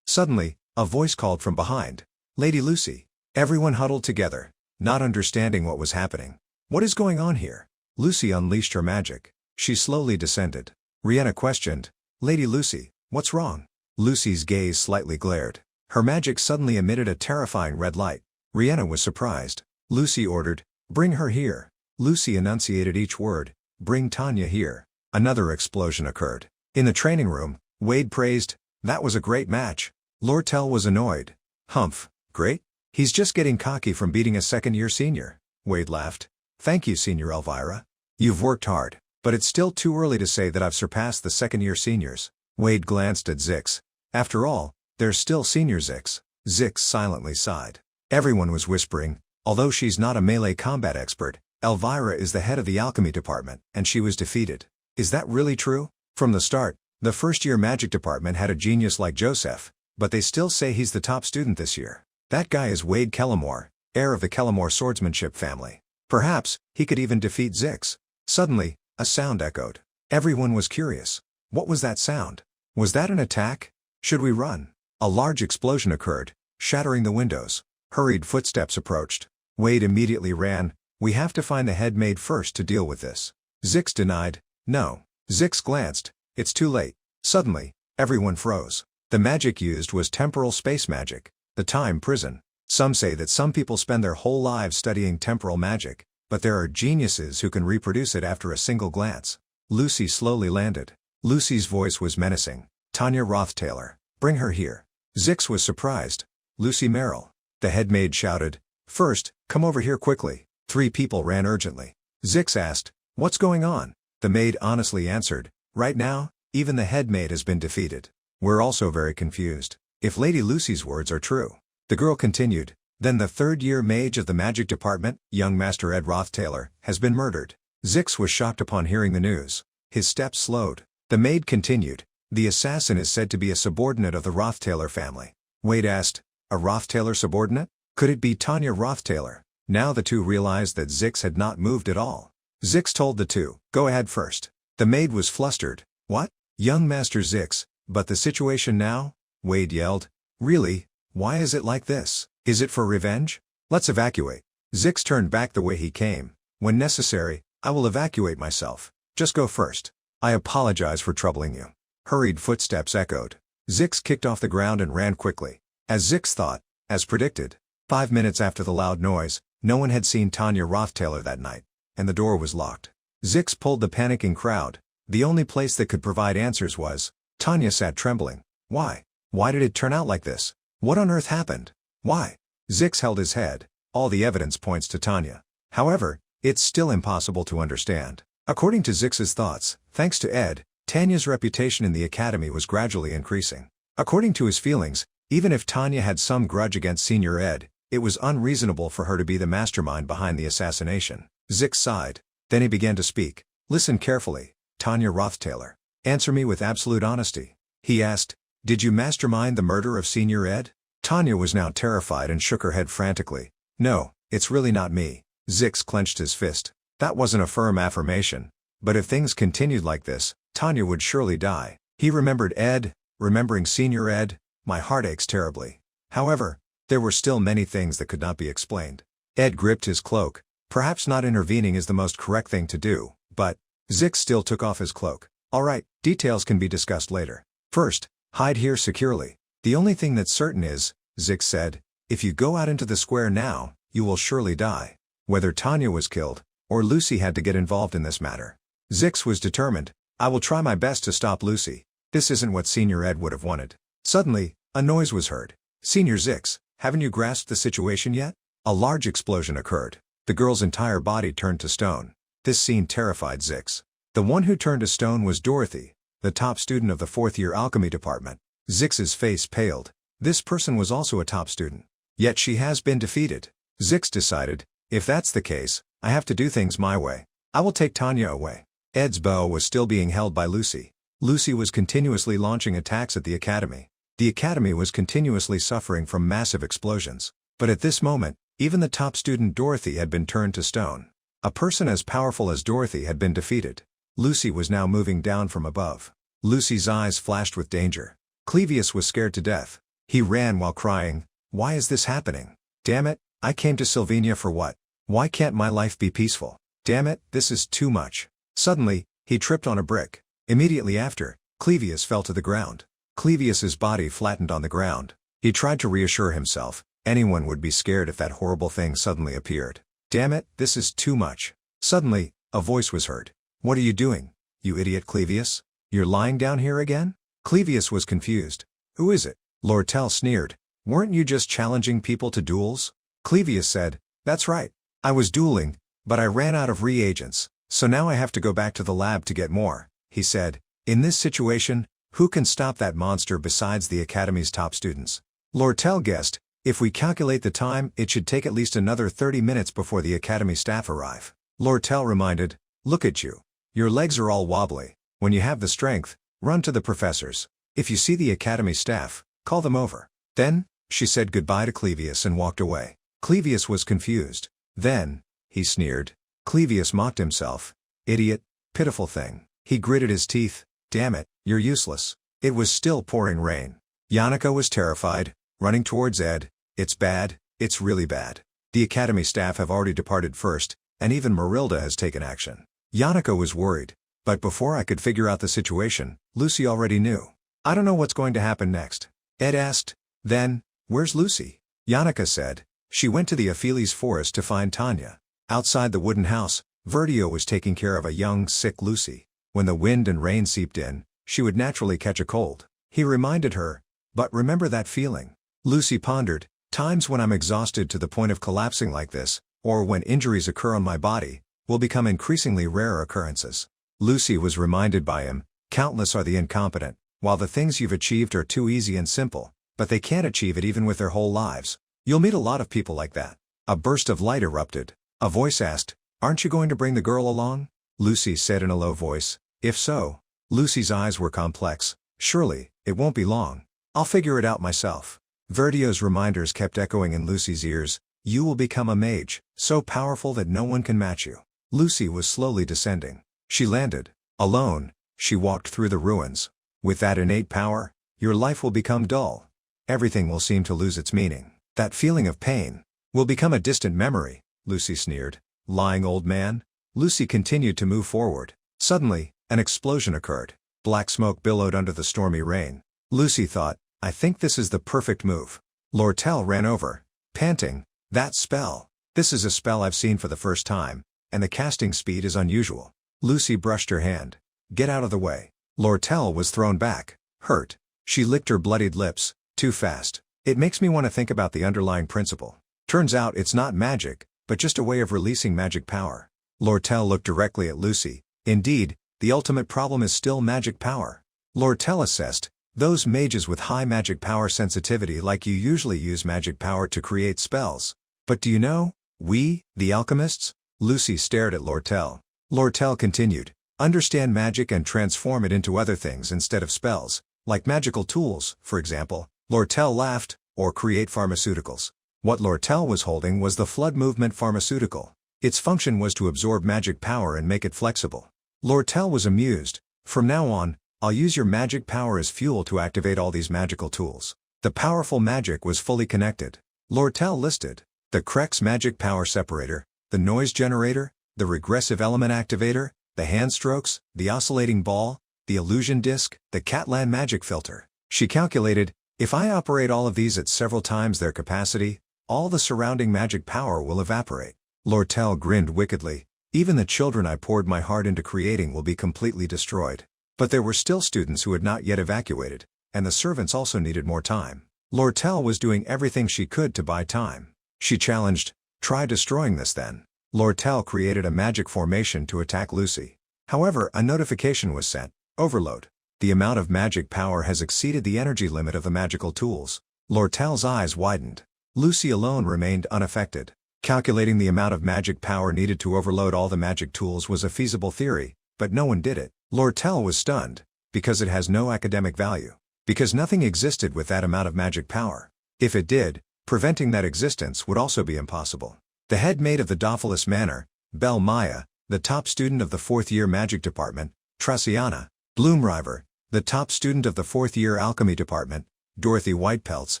Suddenly, a voice called from behind. Lady Lucy. Everyone huddled together, not understanding what was happening. What is going on here? Lucy unleashed her magic. She slowly descended. Rihanna questioned, "Lady Lucy, what's wrong?" Lucy's gaze slightly glared. Her magic suddenly emitted a terrifying red light. Rihanna was surprised. Lucy ordered, "Bring her here." Lucy enunciated each word, "Bring Tanya here." Another explosion occurred. In the training room, Wade praised, "That was a great match." Lortell was annoyed. "Humph, great? He's just getting cocky from beating a second-year senior." Wade laughed. "Thank you, Senior Elvira. You've worked hard, but it's still too early to say that I've surpassed the second-year seniors." Wade glanced at Zix. "After all, there's still Senior Zix." Zix silently sighed. Everyone was whispering, "Although she's not a melee combat expert, Elvira is the head of the alchemy department, and she was defeated." Is that really true? From the start, the first-year magic department had a genius like Joseph, but they still say he's the top student this year. That guy is Wade Kellamore, heir of the Kellamore swordsmanship family. Perhaps, he could even defeat Zix. Suddenly, a sound echoed. Everyone was curious. What was that sound? Was that an attack? Should we run? A large explosion occurred, shattering the windows. Hurried footsteps approached. Wade immediately ran. "We have to find the head maid first to deal with this." Zix denied. "No." Zix glanced. "It's too late." Suddenly, everyone froze. The magic used was temporal space magic, the time prison. Some say that some people spend their whole lives studying temporal magic, but there are geniuses who can reproduce it after a single glance. Lucy slowly landed. Lucy's voice was menacing. "Tanya Roth-Taylor, bring her here." Zix was surprised. "Lucy Merrill." The head maid shouted. "First, come over here quickly." 3 people ran urgently. Zix asked, "What's going on?" The maid honestly answered, "Right now, even the head maid has been defeated. We're also very confused. If Lady Lucy's words are true." The girl continued, "Then the third-year mage of the magic department, young Master Ed Roth-Taylor, has been murdered." Zix was shocked upon hearing the news. His steps slowed. The maid continued, "The assassin is said to be a subordinate of the Roth-Taylor family." Wade asked, "A Roth-Taylor subordinate? Could it be Tanya Roth-Taylor?" Now the two realized that Zix had not moved at all. Zix told the two, "Go ahead first." The maid was flustered. "What? Young Master Zix, but the situation now?" Wade yelled. "Really? Why is it like this? Is it for revenge? Let's evacuate." Zix turned back the way he came. "When necessary, I will evacuate myself. Just go first." "I apologize for troubling you." Hurried footsteps echoed. Zix kicked off the ground and ran quickly. As Zix thought, as predicted. 5 minutes after the loud noise, no one had seen Tanya Roth-Taylor that night, and the door was locked. Zix pulled the panicking crowd. The only place that could provide answers was. Tanya sat trembling. "Why? Why did it turn out like this? What on earth happened? Why?" Zix held his head. "All the evidence points to Tanya. However, it's still impossible to understand." According to Zix's thoughts, thanks to Ed, Tanya's reputation in the academy was gradually increasing. According to his feelings, even if Tanya had some grudge against Senior Ed, it was unreasonable for her to be the mastermind behind the assassination. Zix sighed. Then he began to speak. "Listen carefully, Tanya Roth-Taylor. Answer me with absolute honesty." He asked, "Did you mastermind the murder of Senior Ed?" Tanya was now terrified and shook her head frantically. "No, it's really not me." Zix clenched his fist. That wasn't a firm affirmation. But if things continued like this, Tanya would surely die. He remembered Ed, remembering Senior Ed. "My heart aches terribly." However, there were still many things that could not be explained. Ed gripped his cloak. Perhaps not intervening is the most correct thing to do, but Zix still took off his cloak. "All right, details can be discussed later. First, hide here securely. The only thing that's certain is," Zix said, "if you go out into the square now, you will surely die." Whether Tanya was killed, or Lucy had to get involved in this matter. Zix was determined. "I will try my best to stop Lucy. This isn't what Senior Ed would have wanted." Suddenly, a noise was heard. "Senior Zix, haven't you grasped the situation yet?" A large explosion occurred. The girl's entire body turned to stone. This scene terrified Zix. The one who turned to stone was Dorothy, the top student of the 4th-year alchemy department. Zix's face paled. This person was also a top student. Yet she has been defeated. Zix decided, if that's the case, I have to do things my way. I will take Tanya away. Ed's bow was still being held by Lucy. Lucy was continuously launching attacks at the academy. The academy was continuously suffering from massive explosions. But at this moment, even the top student Dorothy had been turned to stone. A person as powerful as Dorothy had been defeated. Lucy was now moving down from above. Lucy's eyes flashed with danger. Clevius was scared to death. He ran while crying, "Why is this happening? Damn it, I came to Sylvania for what? Why can't my life be peaceful? Damn it, this is too much." Suddenly, He tripped on a brick. Immediately after, Clevius fell to the ground. Clevius's body flattened on the ground. He tried to reassure himself. Anyone would be scared if that horrible thing suddenly appeared. Damn it, this is too much. Suddenly, a voice was heard. What are you doing, you idiot Clevius? You're lying down here again? Clevius was confused. Who is it? Lortell sneered. Weren't you just challenging people to duels? Clevius said, That's right. I was dueling, but I ran out of reagents, so now I have to go back to the lab to get more, he said. In this situation, who can stop that monster besides the Academy's top students? Lortell guessed, if we calculate the time, it should take at least another 30 minutes before the Academy staff arrive. Lortell reminded, Look at you. Your legs are all wobbly. When you have the strength, run to the professors. If you see the Academy staff, call them over. Then, she said goodbye to Clevius and walked away. Clevius was confused. Then, he sneered. Clevius mocked himself. Idiot, pitiful thing. He gritted his teeth. Damn it, you're useless. It was still pouring rain. Yannicka was terrified, running towards Ed. It's bad, it's really bad. The Academy staff have already departed first, and even Marilda has taken action. Yannicka was worried. But before I could figure out the situation, Lucy already knew. I don't know what's going to happen next. Ed asked. Then, where's Lucy? Yannicka said. She went to the Apheles forest to find Tanya. Outside the wooden house, Verdio was taking care of a young, sick Lucy. When the wind and rain seeped in, she would naturally catch a cold. He reminded her, but remember that feeling. Lucy pondered, times when I'm exhausted to the point of collapsing like this, or when injuries occur on my body, will become increasingly rare occurrences. Lucy was reminded by him, countless are the incompetent, while the things you've achieved are too easy and simple, but they can't achieve it even with their whole lives. You'll meet a lot of people like that. A burst of light erupted. A voice asked, Aren't you going to bring the girl along? Lucy said in a low voice, If so. Lucy's eyes were complex. Surely, it won't be long. I'll figure it out myself. Verdio's reminders kept echoing in Lucy's ears. You will become a mage, so powerful that no one can match you. Lucy was slowly descending. She landed. Alone, she walked through the ruins. With that innate power, your life will become dull. Everything will seem to lose its meaning. That feeling of pain will become a distant memory, Lucy sneered. Lying old man? Lucy continued to move forward. Suddenly, an explosion occurred. Black smoke billowed under the stormy rain. Lucy thought, I think this is the perfect move. Lortell ran over, panting. That spell. This is a spell I've seen for the first time, and the casting speed is unusual. Lucy brushed her hand. Get out of the way. Lortell was thrown back, hurt. She licked her bloodied lips. Too fast. It makes me want to think about the underlying principle. Turns out it's not magic, but just a way of releasing magic power. Lortell looked directly at Lucy. Indeed, the ultimate problem is still magic power. Lortell assessed, those mages with high magic power sensitivity like you usually use magic power to create spells. But do you know, we, the alchemists? Lucy stared at Lortell. Lortell continued, understand magic and transform it into other things instead of spells, like magical tools, for example. Lortell laughed, or create pharmaceuticals. What Lortell was holding was the flood movement pharmaceutical. Its function was to absorb magic power and make it flexible. Lortell was amused. From now on, I'll use your magic power as fuel to activate all these magical tools. The powerful magic was fully connected. Lortell listed the Krex magic power separator, the noise generator, the regressive element activator, the hand strokes, the oscillating ball, the illusion disc, the Catlan magic filter. She calculated, if I operate all of these at several times their capacity, all the surrounding magic power will evaporate. Lortell grinned wickedly. Even the children I poured my heart into creating will be completely destroyed. But there were still students who had not yet evacuated, and the servants also needed more time. Lortell was doing everything she could to buy time. She challenged, try destroying this then. Lortell created a magic formation to attack Lucy. However, a notification was sent. Overload. The amount of magic power has exceeded the energy limit of the magical tools. Lortell's eyes widened. Lucy alone remained unaffected. Calculating the amount of magic power needed to overload all the magic tools was a feasible theory, but no one did it. Lortell was stunned, because it has no academic value. Because nothing existed with that amount of magic power. If it did, preventing that existence would also be impossible. The head maid of the Dophalis Manor, Belle Maya, the top student of the 4th-year magic department, Traciana, Bloomriver, the top student of the 4th-year alchemy department, Dorothy Whitepelts,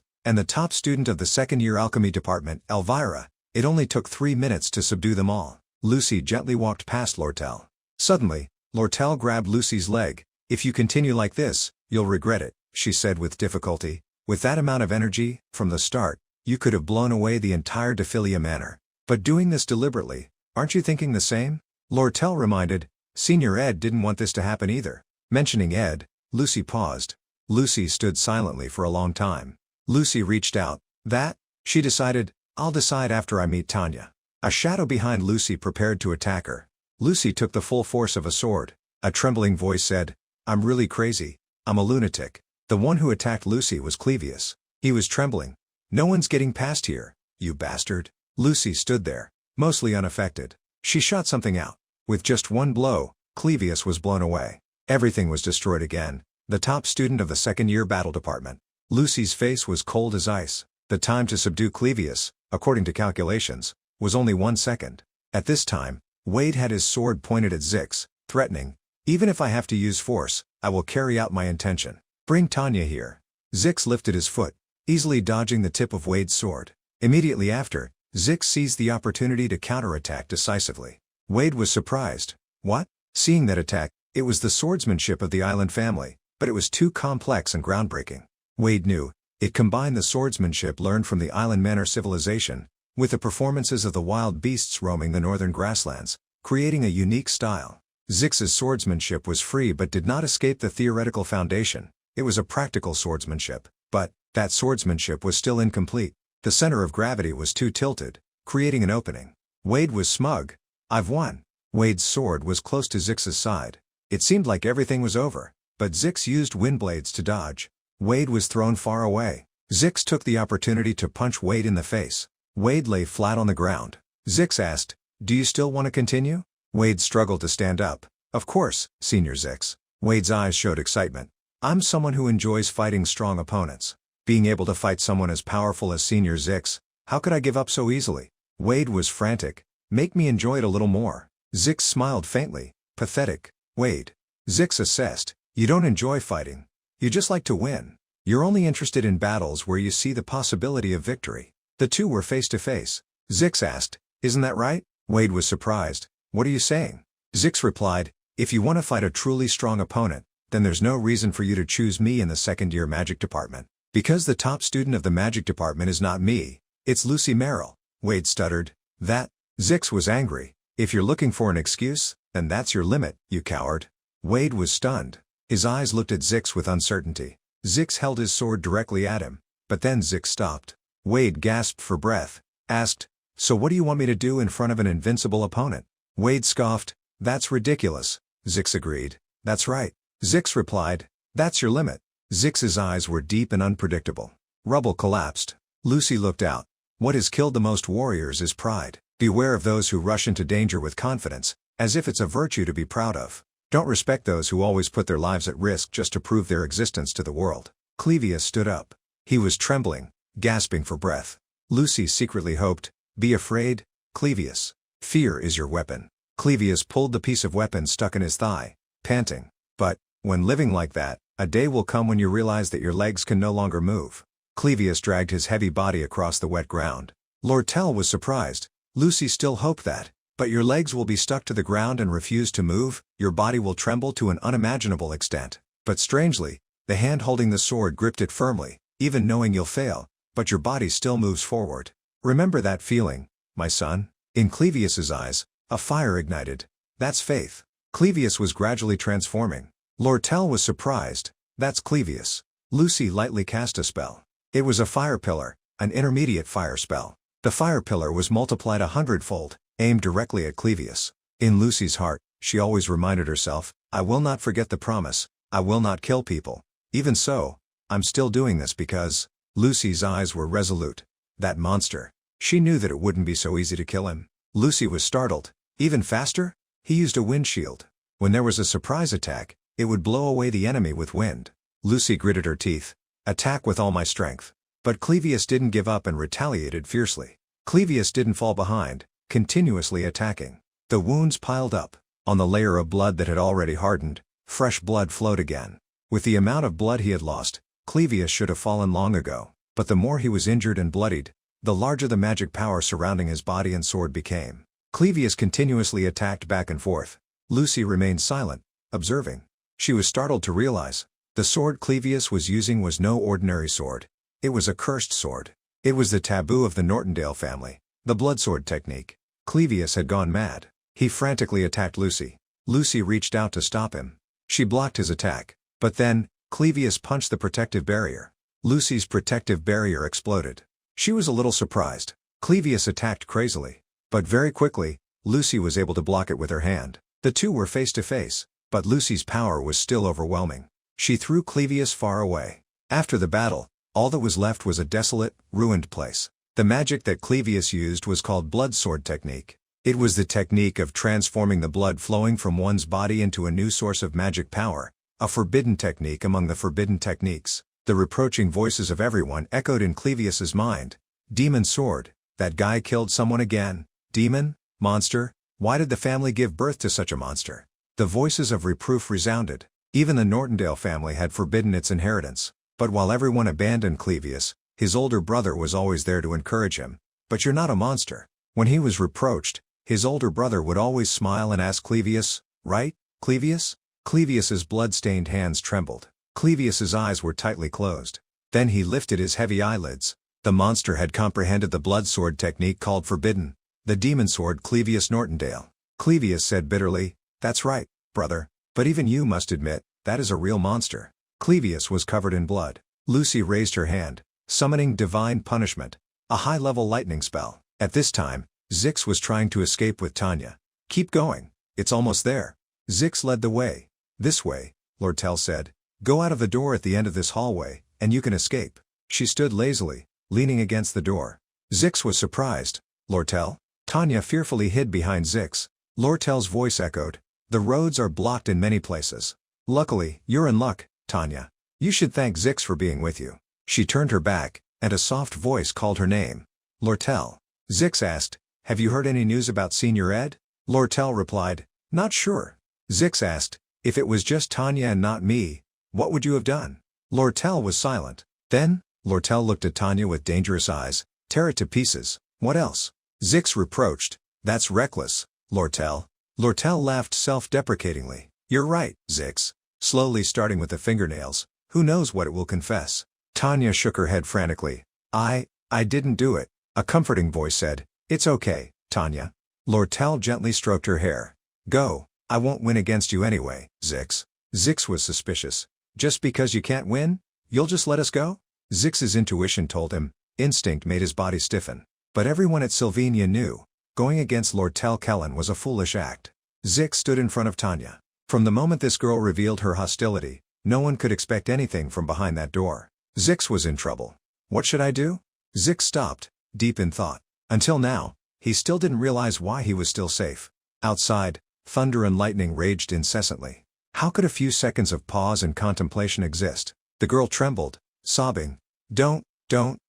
and the top student of the 2nd-year alchemy department, Elvira. It only took 3 minutes to subdue them all. Lucy gently walked past Lortell. Suddenly, Lortell grabbed Lucy's leg. "If you continue like this, you'll regret it," she said with difficulty. "With that amount of energy, from the start, you could have blown away the entire Dephilia Manor. But doing this deliberately, aren't you thinking the same?" Lortell reminded. "Senior Ed didn't want this to happen either." Mentioning Ed, Lucy paused. Lucy stood silently for a long time. Lucy reached out. "That?" she decided. "I'll decide after I meet Tanya." A shadow behind Lucy prepared to attack her. Lucy took the full force of a sword. A trembling voice said, "I'm really crazy. I'm a lunatic." The one who attacked Lucy was Clevius. He was trembling. "No one's getting past here, you bastard." Lucy stood there, mostly unaffected. She shot something out. With just one blow, Clevius was blown away. Everything was destroyed again. The top student of the second-year battle department. Lucy's face was cold as ice. The time to subdue Clevius, according to calculations, was only 1 second. At this time, Wade had his sword pointed at Zix, threatening, "Even if I have to use force, I will carry out my intention. Bring Tanya here." Zix lifted his foot, easily dodging the tip of Wade's sword. Immediately after, Zix seized the opportunity to counterattack decisively. Wade was surprised. What? Seeing that attack, it was the swordsmanship of the island family, but it was too complex and groundbreaking. Wade knew, it combined the swordsmanship learned from the island manor civilization, with the performances of the wild beasts roaming the northern grasslands, creating a unique style. Zix's swordsmanship was free but did not escape the theoretical foundation. It was a practical swordsmanship, but that swordsmanship was still incomplete. The center of gravity was too tilted, creating an opening. Wade was smug. "I've won." Wade's sword was close to Zix's side. It seemed like everything was over, but Zix used wind blades to dodge. Wade was thrown far away. Zix took the opportunity to punch Wade in the face. Wade lay flat on the ground. Zix asked, "Do you still want to continue?" Wade struggled to stand up. "Of course, Senior Zix." Wade's eyes showed excitement. "I'm someone who enjoys fighting strong opponents. Being able to fight someone as powerful as Senior Zix, how could I give up so easily?" Wade was frantic. "Make me enjoy it a little more." Zix smiled faintly. "Pathetic, Wade." Zix assessed, "You don't enjoy fighting. You just like to win. You're only interested in battles where you see the possibility of victory." The two were face to face. Zix asked, "Isn't that right?" Wade was surprised. "What are you saying?" Zix replied, "If you want to fight a truly strong opponent, then there's no reason for you to choose me in the second-year magic department. Because the top student of the magic department is not me, it's Lucy Merrill." Wade stuttered. "That?" Zix was angry. "If you're looking for an excuse, then that's your limit, you coward." Wade was stunned. His eyes looked at Zix with uncertainty. Zix held his sword directly at him, but then Zix stopped. Wade gasped for breath, asked, "So what do you want me to do in front of an invincible opponent?" Wade scoffed. "That's ridiculous." Zix agreed. "That's right." Zix replied, "That's your limit." Zix's eyes were deep and unpredictable. Rubble collapsed. Lucy looked out. What has killed the most warriors is pride. Beware of those who rush into danger with confidence, as if it's a virtue to be proud of. Don't respect those who always put their lives at risk just to prove their existence to the world. Clevius stood up. He was trembling, gasping for breath. Lucy secretly hoped, "Be afraid, Clevius. Fear is your weapon." Clevius pulled the piece of weapon stuck in his thigh, panting. "But, when living like that, a day will come when you realize that your legs can no longer move." Clevius dragged his heavy body across the wet ground. Lortell was surprised. Lucy still hoped that, "But your legs will be stuck to the ground and refuse to move, your body will tremble to an unimaginable extent." But strangely, the hand holding the sword gripped it firmly, "Even knowing you'll fail, but your body still moves forward. Remember that feeling, my son?" In Clevius's eyes, a fire ignited. "That's faith." Clevius was gradually transforming. Lortell was surprised. "That's Clevius." Lucy lightly cast a spell. It was a fire pillar, an intermediate fire spell. The fire pillar was multiplied 100-fold, aimed directly at Clevius. In Lucy's heart, she always reminded herself, "I will not forget the promise, I will not kill people. Even so, I'm still doing this because..." Lucy's eyes were resolute. That monster. She knew that it wouldn't be so easy to kill him. Lucy was startled. Even faster? He used a windshield. When there was a surprise attack, it would blow away the enemy with wind. Lucy gritted her teeth. "Attack with all my strength." But Clevius didn't give up and retaliated fiercely. Clevius didn't fall behind, continuously attacking. The wounds piled up. On the layer of blood that had already hardened, fresh blood flowed again. With the amount of blood he had lost, Clevius should have fallen long ago. But the more he was injured and bloodied, the larger the magic power surrounding his body and sword became. Clevius continuously attacked back and forth. Lucy remained silent, observing. She was startled to realize the sword Clevius was using was no ordinary sword. It was a cursed sword. It was the taboo of the Nortendale family, the bloodsword technique. Clevius had gone mad. He frantically attacked Lucy. Lucy reached out to stop him. She blocked his attack. But then, Clevius punched the protective barrier. Lucy's protective barrier exploded. She was a little surprised. Clevius attacked crazily. But very quickly, Lucy was able to block it with her hand. The two were face to face, but Lucy's power was still overwhelming. She threw Clevius far away. After the battle, all that was left was a desolate, ruined place. The magic that Clevius used was called bloodsword technique. It was the technique of transforming the blood flowing from one's body into a new source of magic power, a forbidden technique among the forbidden techniques. The reproaching voices of everyone echoed in Clevius's mind. Demon sword, that guy killed someone again. Demon? Monster? Why did the family give birth to such a monster? The voices of reproof resounded. Even the Nortendale family had forbidden its inheritance. But while everyone abandoned Clevius, his older brother was always there to encourage him. But you're not a monster. When he was reproached, his older brother would always smile and ask Clevius, right, Clevius? Clevius's blood-stained hands trembled. Clevius's eyes were tightly closed. Then he lifted his heavy eyelids. The monster had comprehended the blood sword technique called forbidden, the demon sword Clevius Nortendale. Clevius said bitterly, "That's right, brother, but even you must admit, that is a real monster." Clevius was covered in blood. Lucy raised her hand, summoning divine punishment, a high-level lightning spell. At this time, Zix was trying to escape with Tanya. "Keep going, it's almost there." Zix led the way. "This way," Lortell said. "Go out of the door at the end of this hallway, and you can escape." She stood lazily, leaning against the door. Zix was surprised. "Lortell?" Tanya fearfully hid behind Zix. Lortell's voice echoed. "The roads are blocked in many places. Luckily, you're in luck, Tanya. You should thank Zix for being with you." She turned her back, and a soft voice called her name. "Lortell." Zix asked, "Have you heard any news about Senior Ed?" Lortell replied, "Not sure." Zix asked, "If it was just Tanya and not me, what would you have done?" Lortell was silent. Then, Lortell looked at Tanya with dangerous eyes. "Tear it to pieces." "What else?" Zix reproached. "That's reckless, Lortell." Lortell laughed self-deprecatingly. "You're right, Zix." Slowly starting with the fingernails. "Who knows what it will confess?" Tanya shook her head frantically. I didn't do it." A comforting voice said, "It's okay, Tanya." Lortell gently stroked her hair. "Go, I won't win against you anyway, Zix." Zix was suspicious. "Just because you can't win, you'll just let us go?" Zix's intuition told him. Instinct made his body stiffen. But everyone at Sylvania knew, going against Lortell Kellen was a foolish act. Zix stood in front of Tanya. From the moment this girl revealed her hostility, no one could expect anything from behind that door. Zix was in trouble. What should I do? Zix stopped, deep in thought. Until now, he still didn't realize why he was still safe. Outside, thunder and lightning raged incessantly. How could a few seconds of pause and contemplation exist? The girl trembled, sobbing. Don't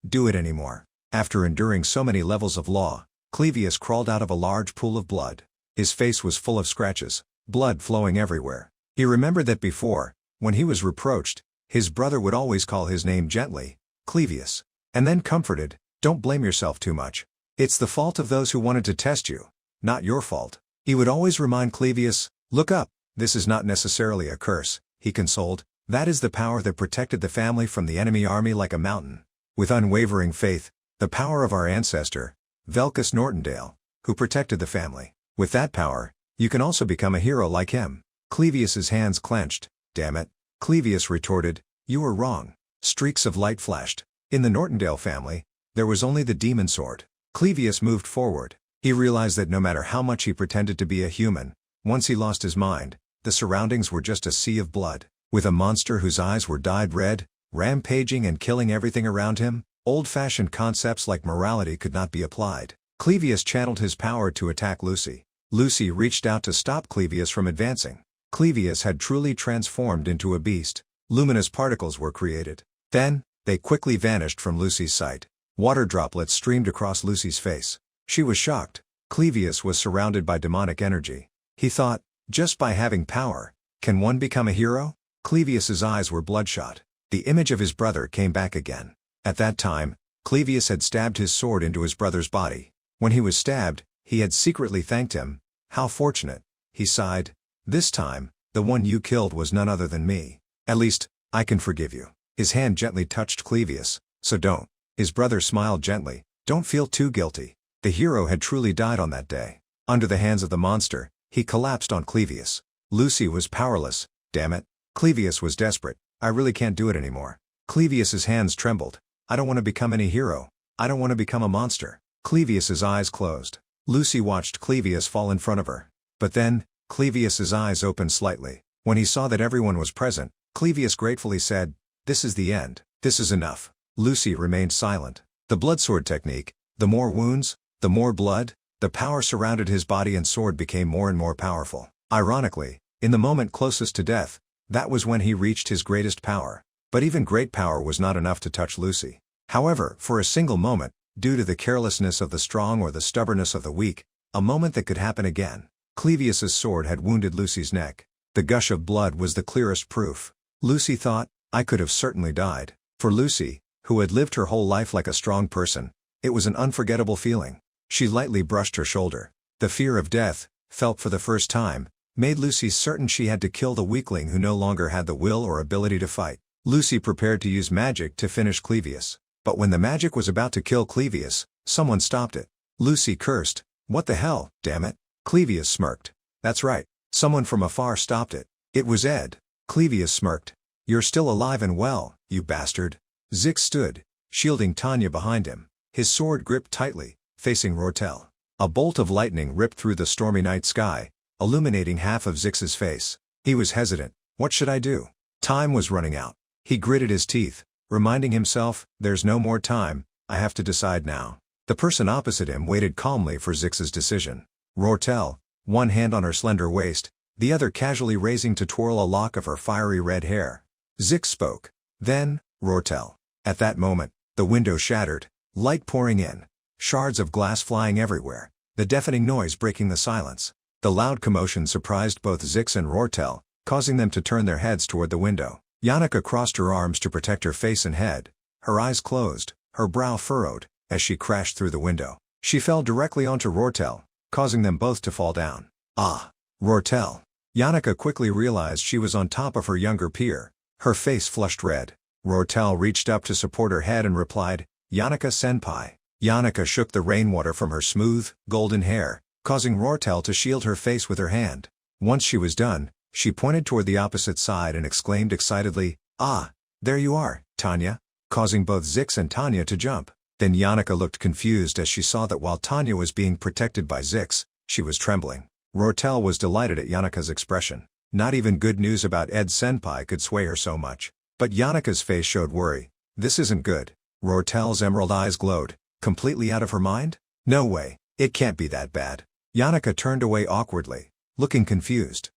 do it anymore." After enduring so many levels of law, Clevius crawled out of a large pool of blood. His face was full of scratches, blood flowing everywhere. He remembered that before, when he was reproached, his brother would always call his name gently, Clevius. And then comforted, "Don't blame yourself too much. It's the fault of those who wanted to test you, not your fault." He would always remind Clevius, "Look up, this is not necessarily a curse," he consoled. "That is the power that protected the family from the enemy army like a mountain." With unwavering faith, the power of our ancestor, Velkus Nortendale, who protected the family. With that power, you can also become a hero like him. Clevius's hands clenched. "Damn it," Clevius retorted, "you were wrong." Streaks of light flashed. In the Nortendale family, there was only the demon sword. Clevius moved forward. He realized that no matter how much he pretended to be a human, once he lost his mind, the surroundings were just a sea of blood. With a monster whose eyes were dyed red, rampaging and killing everything around him, old-fashioned concepts like morality could not be applied. Clevius channeled his power to attack Lucy. Lucy reached out to stop Clevius from advancing. Clevius had truly transformed into a beast. Luminous particles were created. Then, they quickly vanished from Lucy's sight. Water droplets streamed across Lucy's face. She was shocked. Clevius was surrounded by demonic energy. He thought, just by having power, can one become a hero? Clevius's eyes were bloodshot. The image of his brother came back again. At that time, Clevius had stabbed his sword into his brother's body. When he was stabbed, he had secretly thanked him. How fortunate, he sighed. This time, The one you killed was none other than me. At least, I can forgive you. His hand gently touched Clevius. So don't. His brother smiled gently. Don't feel too guilty. The hero had truly died on that day. Under the hands of the monster, he collapsed on Clevius. Lucy was powerless. Damn it. Clevius was desperate. I really can't do it anymore. Clevius's hands trembled. I don't want to become any hero. I don't want to become a monster. Clevius's eyes closed. Lucy watched Clevius fall in front of her. But then, Clevius's eyes opened slightly. When he saw that everyone was present, Clevius gratefully said, "This is the end. This is enough." Lucy remained silent. The bloodsword technique, the more wounds, the more blood, the power surrounded his body and sword became more and more powerful. Ironically, in the moment closest to death, that was when he reached his greatest power. But even great power was not enough to touch Lucy. However, for a single moment, due to the carelessness of the strong or the stubbornness of the weak, a moment that could happen again, Clevius's sword had wounded Lucy's neck. The gush of blood was the clearest proof. Lucy thought, I could have certainly died. For Lucy, who had lived her whole life like a strong person, it was an unforgettable feeling. She lightly brushed her shoulder. The fear of death, felt for the first time, made Lucy certain she had to kill the weakling who no longer had the will or ability to fight. Lucy prepared to use magic to finish Clevius. But when the magic was about to kill Clevius, someone stopped it. Lucy cursed. What the hell, damn it? Clevius smirked. That's right. Someone from afar stopped it. It was Ed. Clevius smirked. You're still alive and well, you bastard. Zix stood, shielding Tanya behind him, his sword gripped tightly, facing Lortell. A bolt of lightning ripped through the stormy night sky, illuminating half of Zix's face. He was hesitant. What should I do? Time was running out. He gritted his teeth, reminding himself, there's no more time, I have to decide now. The person opposite him waited calmly for Zix's decision. Lortell, one hand on her slender waist, the other casually raising to twirl a lock of her fiery red hair. Zix spoke. Then, Lortell. At that moment, the window shattered, light pouring in, shards of glass flying everywhere, the deafening noise breaking the silence. The loud commotion surprised both Zix and Lortell, causing them to turn their heads toward the window. Yannicka crossed her arms to protect her face and head, her eyes closed, her brow furrowed, as she crashed through the window. She fell directly onto Lortell, causing them both to fall down. Ah! Lortell! Yannicka quickly realized she was on top of her younger peer. Her face flushed red. Lortell reached up to support her head and replied, Yannicka-senpai. Yannicka shook the rainwater from her smooth, golden hair, causing Lortell to shield her face with her hand. Once she was done, she pointed toward the opposite side and exclaimed excitedly, Ah! There you are, Tanya! Causing both Zix and Tanya to jump. Then Yannicka looked confused as she saw that while Tanya was being protected by Zix, she was trembling. Lortell was delighted at Yannicka's expression. Not even good news about Ed Senpai could sway her so much. But Yannicka's face showed worry. This isn't good. Lortell's emerald eyes glowed. Completely out of her mind? No way. It can't be that bad. Yannicka turned away awkwardly, looking confused.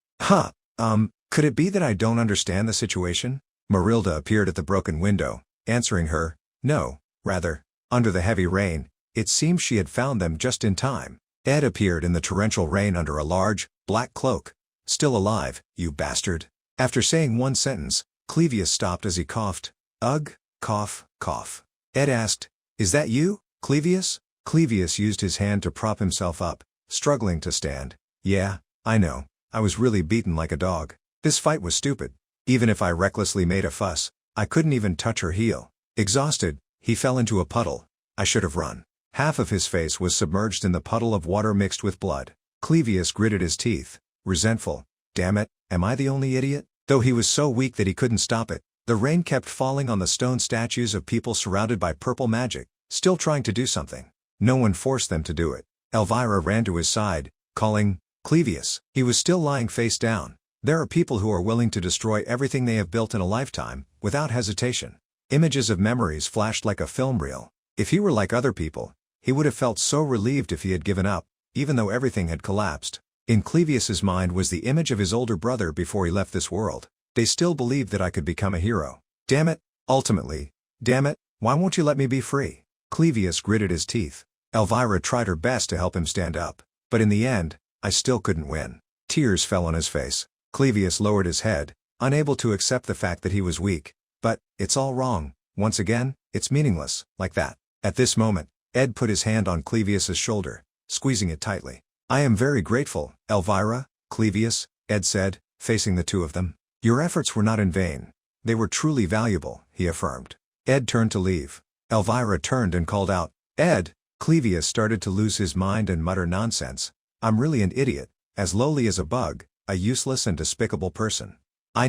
Could it be that I don't understand the situation? Marilda appeared at the broken window, answering her, No, rather. Under the heavy rain, it seemed she had found them just in time. Ed appeared in the torrential rain under a large, black cloak. Still alive, you bastard. After saying one sentence, Clevius stopped as he coughed. Ugh, cough, cough. Ed asked, Is that you, Clevius? Clevius used his hand to prop himself up, struggling to stand. Yeah, I know. I was really beaten like a dog. This fight was stupid. Even if I recklessly made a fuss, I couldn't even touch her heel. Exhausted, he fell into a puddle. I should have run. Half of his face was submerged in the puddle of water mixed with blood. Clevius gritted his teeth, resentful. Damn it, am I the only idiot? Though he was so weak that he couldn't stop it, the rain kept falling on the stone statues of people surrounded by purple magic, still trying to do something. No one forced them to do it. Elvira ran to his side, calling, Clevius. He was still lying face down. There are people who are willing to destroy everything they have built in a lifetime, without hesitation. Images of memories flashed like a film reel. If he were like other people, he would have felt so relieved if he had given up, even though everything had collapsed. In Clevius's mind was the image of his older brother before he left this world. They still believed that I could become a hero. Damn it, ultimately. Damn it, why won't you let me be free? Clevius gritted his teeth. Elvira tried her best to help him stand up. But in the end, I still couldn't win. Tears fell on his face. Clevius lowered his head, unable to accept the fact that he was weak. But, it's all wrong. Once again, it's meaningless, like that. At this moment, Ed put his hand on Clevius's shoulder, squeezing it tightly. I am very grateful, Elvira, Clevius, Ed said. facing the two of them. Your efforts were not in vain. They were truly valuable, he affirmed. Ed turned to leave. Elvira turned and called out, Ed! Clevius started to lose his mind and mutter nonsense. I'm really an idiot, as lowly as a bug, a useless and despicable person. I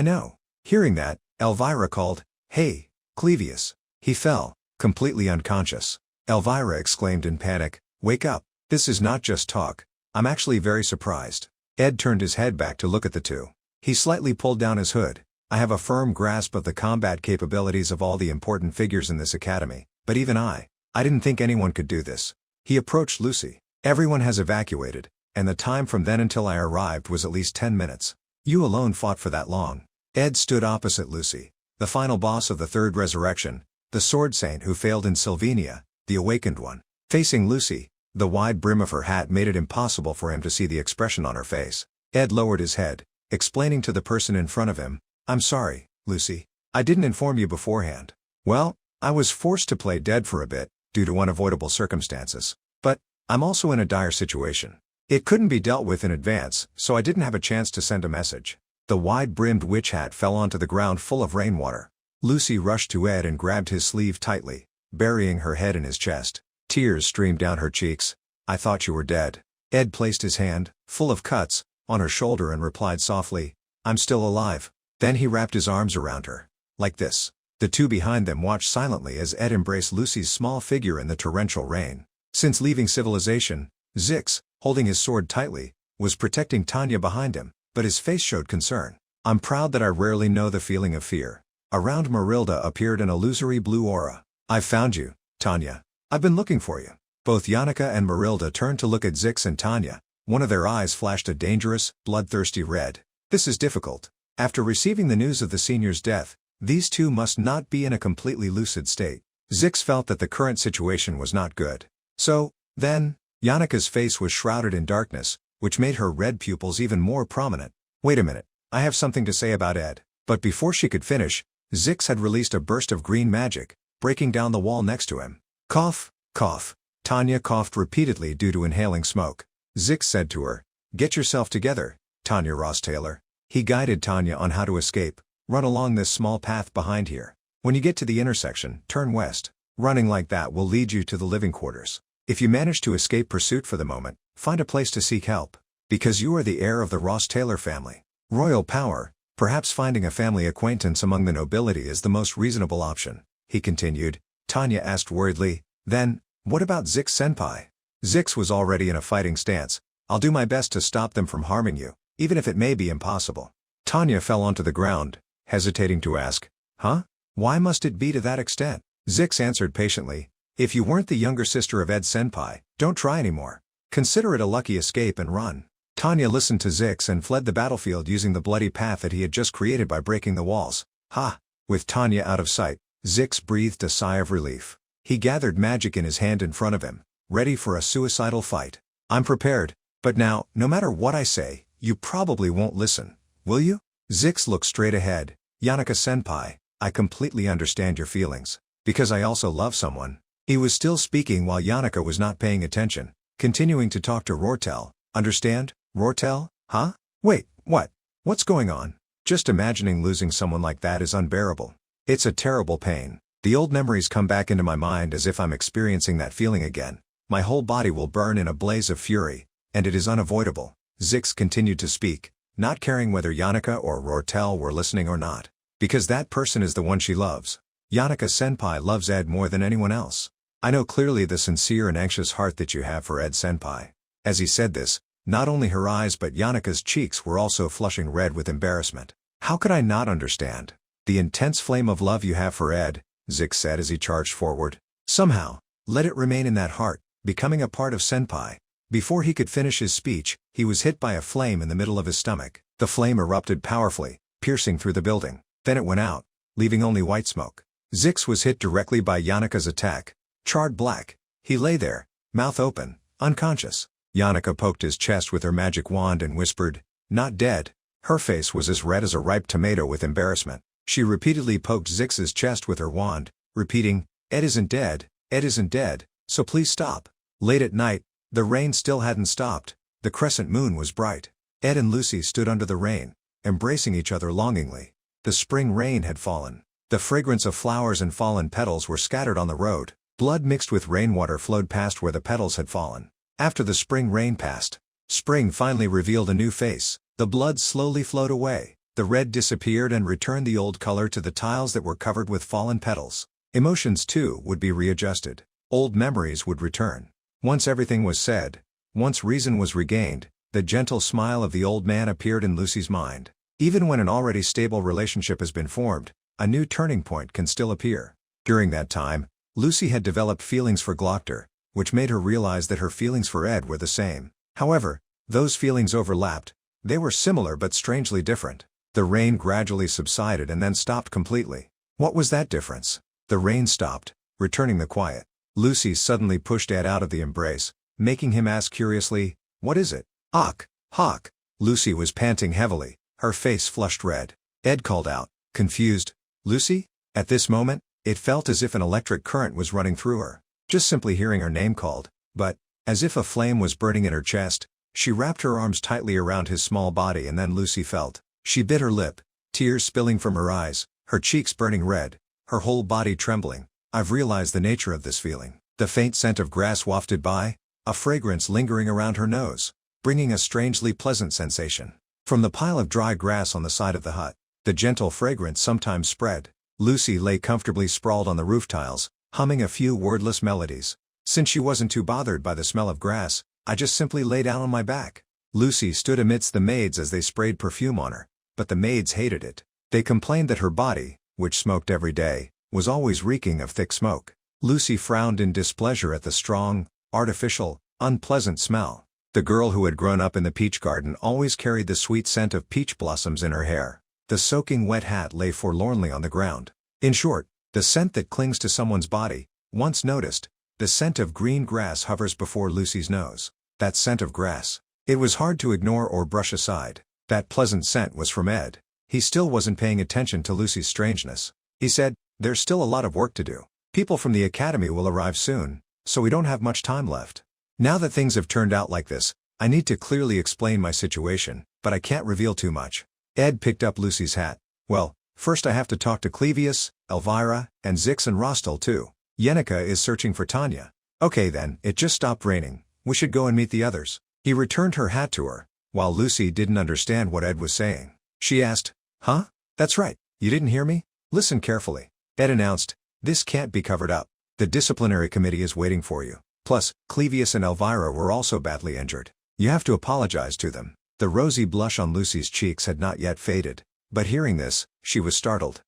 know. Hearing that, Elvira called, Hey, Clevius. He fell, completely unconscious. Elvira exclaimed in panic, Wake up, this is not just talk. I'm actually very surprised. Ed turned his head back to look at the two. He slightly pulled down his hood. I have a firm grasp of the combat capabilities of all the important figures in this academy, but even I didn't think anyone could do this. He approached Lucy. Everyone has evacuated, and the time from then until I arrived was at least 10 minutes. You alone fought for that long. Ed stood opposite Lucy, the final boss of the Third Resurrection, the Sword Saint who failed in Sylvania, the Awakened One. Facing Lucy, the wide brim of her hat made it impossible for him to see the expression on her face. Ed lowered his head, explaining to the person in front of him, I'm sorry, Lucy. I didn't inform you beforehand. Well, I was forced to play dead for a bit, due to unavoidable circumstances. But I'm also in a dire situation. It couldn't be dealt with in advance, so I didn't have a chance to send a message. The wide-brimmed witch hat fell onto the ground full of rainwater. Lucy rushed to Ed and grabbed his sleeve tightly, burying her head in his chest. Tears streamed down her cheeks. I thought you were dead. Ed placed his hand, full of cuts, on her shoulder and replied softly, I'm still alive. Then he wrapped his arms around her. Like this. The two behind them watched silently as Ed embraced Lucy's small figure in the torrential rain. Since leaving civilization, Zix, holding his sword tightly, was protecting Tanya behind him, but his face showed concern. I'm proud that I rarely know the feeling of fear. Around Marilda appeared an illusory blue aura. I've found you, Tanya. I've been looking for you. Both Yannicka and Marilda turned to look at Zix and Tanya. One of their eyes flashed a dangerous, bloodthirsty red. This is difficult. After receiving the news of the senior's death, these two must not be in a completely lucid state. Zix felt that the current situation was not good. So, then, Yannicka's face was shrouded in darkness, which made her red pupils even more prominent. Wait a minute, I have something to say about Ed. But before she could finish, Zix had released a burst of green magic, breaking down the wall next to him. Cough, cough. Tanya coughed repeatedly due to inhaling smoke. Zix said to her, Get yourself together, Tanya Ross Taylor. He guided Tanya on how to escape. Run along this small path behind here. When you get to the intersection, turn west. Running like that will lead you to the living quarters. If you manage to escape pursuit for the moment, find a place to seek help. Because you are the heir of the Ross Taylor family. Royal power, perhaps finding a family acquaintance among the nobility is the most reasonable option, he continued. Tanya asked worriedly, Then, what about Zix Senpai? Zix was already in a fighting stance. I'll do my best to stop them from harming you, even if it may be impossible. Tanya fell onto the ground, hesitating to ask, Huh? Why must it be to that extent? Zix answered patiently, If you weren't the younger sister of Ed Senpai, don't try anymore. Consider it a lucky escape and run. Tanya listened to Zix and fled the battlefield using the bloody path that he had just created by breaking the walls. Ha! With Tanya out of sight, Zix breathed a sigh of relief. He gathered magic in his hand in front of him, ready for a suicidal fight. I'm prepared, but now, no matter what I say, you probably won't listen, will you? Zix looked straight ahead. Yannicka Senpai, I completely understand your feelings. Because I also love someone. He was still speaking while Yannicka was not paying attention, continuing to talk to Lortell. Understand, Lortell? Huh? Wait, what? What's going on? Just imagining losing someone like that is unbearable. It's a terrible pain. The old memories come back into my mind as if I'm experiencing that feeling again. My whole body will burn in a blaze of fury, and it is unavoidable. Zix continued to speak, not caring whether Yannicka or Lortell were listening or not. Because that person is the one she loves. Yannicka Senpai loves Ed more than anyone else. I know clearly the sincere and anxious heart that you have for Ed Senpai. As he said this, not only her eyes but Yannicka's cheeks were also flushing red with embarrassment. How could I not understand? The intense flame of love you have for Ed, Zix said as he charged forward. Somehow, let it remain in that heart, becoming a part of Senpai. Before he could finish his speech, he was hit by a flame in the middle of his stomach. The flame erupted powerfully, piercing through the building. Then it went out, leaving only white smoke. Zix was hit directly by Yannicka's attack. Charred black. He lay there, mouth open, unconscious. Yannicka poked his chest with her magic wand and whispered, Not dead. Her face was as red as a ripe tomato with embarrassment. She repeatedly poked Zix's chest with her wand, repeating, Ed isn't dead, Ed isn't dead, so please stop. Late at night, the rain still hadn't stopped. The crescent moon was bright. Ed and Lucy stood under the rain, embracing each other longingly. The spring rain had fallen. The fragrance of flowers and fallen petals were scattered on the road. Blood mixed with rainwater flowed past where the petals had fallen. After the spring rain passed, spring finally revealed a new face. The blood slowly flowed away. The red disappeared and returned the old color to the tiles that were covered with fallen petals. Emotions too would be readjusted. Old memories would return. Once everything was said, once reason was regained, the gentle smile of the old man appeared in Lucy's mind. Even when an already stable relationship has been formed, a new turning point can still appear. During that time, Lucy had developed feelings for Glockter, which made her realize that her feelings for Ed were the same. However, those feelings overlapped. They were similar but strangely different. The rain gradually subsided and then stopped completely. What was that difference? The rain stopped, returning the quiet. Lucy suddenly pushed Ed out of the embrace, making him ask curiously, "What is it?" "Hawk, Hawk." Lucy was panting heavily, her face flushed red. Ed called out, confused, "Lucy?" At this moment, it felt as if an electric current was running through her. Just simply hearing her name called, but, as if a flame was burning in her chest, she wrapped her arms tightly around his small body and then Lucy felt. She bit her lip, tears spilling from her eyes, her cheeks burning red, her whole body trembling. "I've realized the nature of this feeling." The faint scent of grass wafted by, a fragrance lingering around her nose, bringing a strangely pleasant sensation. From the pile of dry grass on the side of the hut, the gentle fragrance sometimes spread. Lucy lay comfortably sprawled on the roof tiles, humming a few wordless melodies. Since she wasn't too bothered by the smell of grass, I just simply lay down on my back. Lucy stood amidst the maids as they sprayed perfume on her, but the maids hated it. They complained that her body, which smoked every day, was always reeking of thick smoke. Lucy frowned in displeasure at the strong, artificial, unpleasant smell. The girl who had grown up in the peach garden always carried the sweet scent of peach blossoms in her hair. The soaking wet hat lay forlornly on the ground. In short, the scent that clings to someone's body. Once noticed, the scent of green grass hovers before Lucy's nose. That scent of grass. It was hard to ignore or brush aside. That pleasant scent was from Ed. He still wasn't paying attention to Lucy's strangeness. He said, "There's still a lot of work to do. People from the academy will arrive soon, so we don't have much time left. Now that things have turned out like this, I need to clearly explain my situation, but I can't reveal too much." Ed picked up Lucy's hat. "Well, first I have to talk to Clevius, Elvira, and Zix and Rostel too. Yenica is searching for Tanya." "Okay then, it just stopped raining. We should go and meet the others." He returned her hat to her, while Lucy didn't understand what Ed was saying. She asked, "Huh? That's right, you didn't hear me? Listen carefully." Ed announced, "This can't be covered up. The disciplinary committee is waiting for you. Plus, Clevius and Elvira were also badly injured. You have to apologize to them." The rosy blush on Lucy's cheeks had not yet faded, but hearing this, she was startled.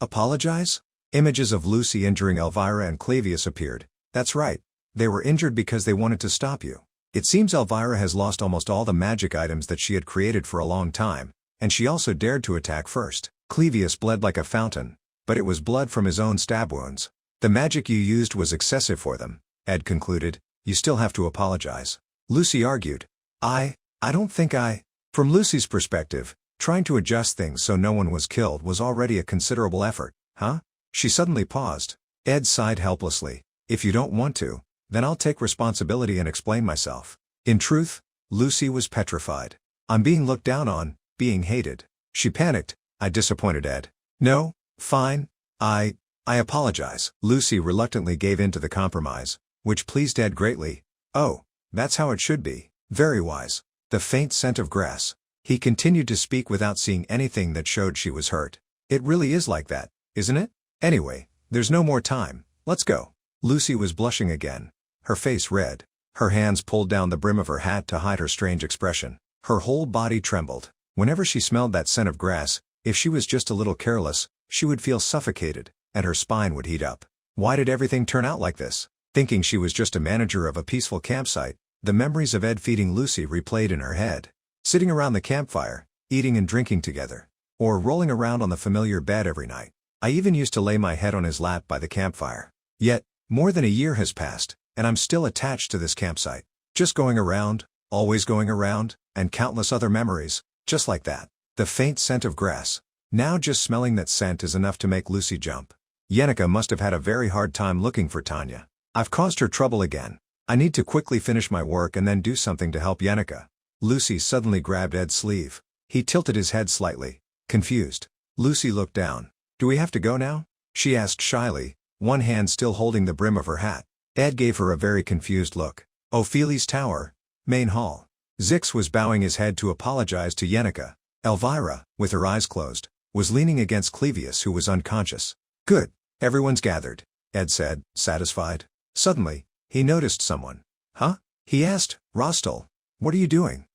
Apologize?" Images of Lucy injuring Elvira and Clevius appeared. "That's right. They were injured because they wanted to stop you. It seems Elvira has lost almost all the magic items that she had created for a long time, and she also dared to attack first. Clevius bled like a fountain, but it was blood from his own stab wounds. The magic you used was excessive for them," Ed concluded. "You still have to apologize." Lucy argued. I don't think I... From Lucy's perspective, trying to adjust things so no one was killed was already a considerable effort. "Huh?" She suddenly paused. Ed sighed helplessly. "If you don't want to, then I'll take responsibility and explain myself." In truth, Lucy was petrified. "I'm being looked down on, being hated." She panicked. "I disappointed Ed." "No, fine. I apologize." Lucy reluctantly gave in to the compromise, which pleased Ed greatly. "Oh, that's how it should be. Very wise." The faint scent of grass. He continued to speak without seeing anything that showed she was hurt. "It really is like that, isn't it? Anyway, there's no more time. Let's go." Lucy was blushing again, her face red. Her hands pulled down the brim of her hat to hide her strange expression. Her whole body trembled. Whenever she smelled that scent of grass, if she was just a little careless, she would feel suffocated, and her spine would heat up. Why did everything turn out like this? Thinking she was just a manager of a peaceful campsite, the memories of Ed feeding Lucy replayed in her head. Sitting around the campfire, eating and drinking together. Or rolling around on the familiar bed every night. I even used to lay my head on his lap by the campfire. Yet, more than a year has passed, and I'm still attached to this campsite. Just going around, always going around, and countless other memories, just like that. The faint scent of grass. Now just smelling that scent is enough to make Lucy jump. Yenica must have had a very hard time looking for Tanya. I've caused her trouble again. I need to quickly finish my work and then do something to help Yenica. Lucy suddenly grabbed Ed's sleeve. He tilted his head slightly, confused. Lucy looked down. "Do we have to go now?" she asked shyly, one hand still holding the brim of her hat. Ed gave her a very confused look. Ophelie's Tower, Main Hall. Zix was bowing his head to apologize to Yenica. Elvira, with her eyes closed, was leaning against Clevius, who was unconscious. "Good. Everyone's gathered," Ed said, satisfied. Suddenly, he noticed someone. "Huh?" he asked. "Rostel. What are you doing?"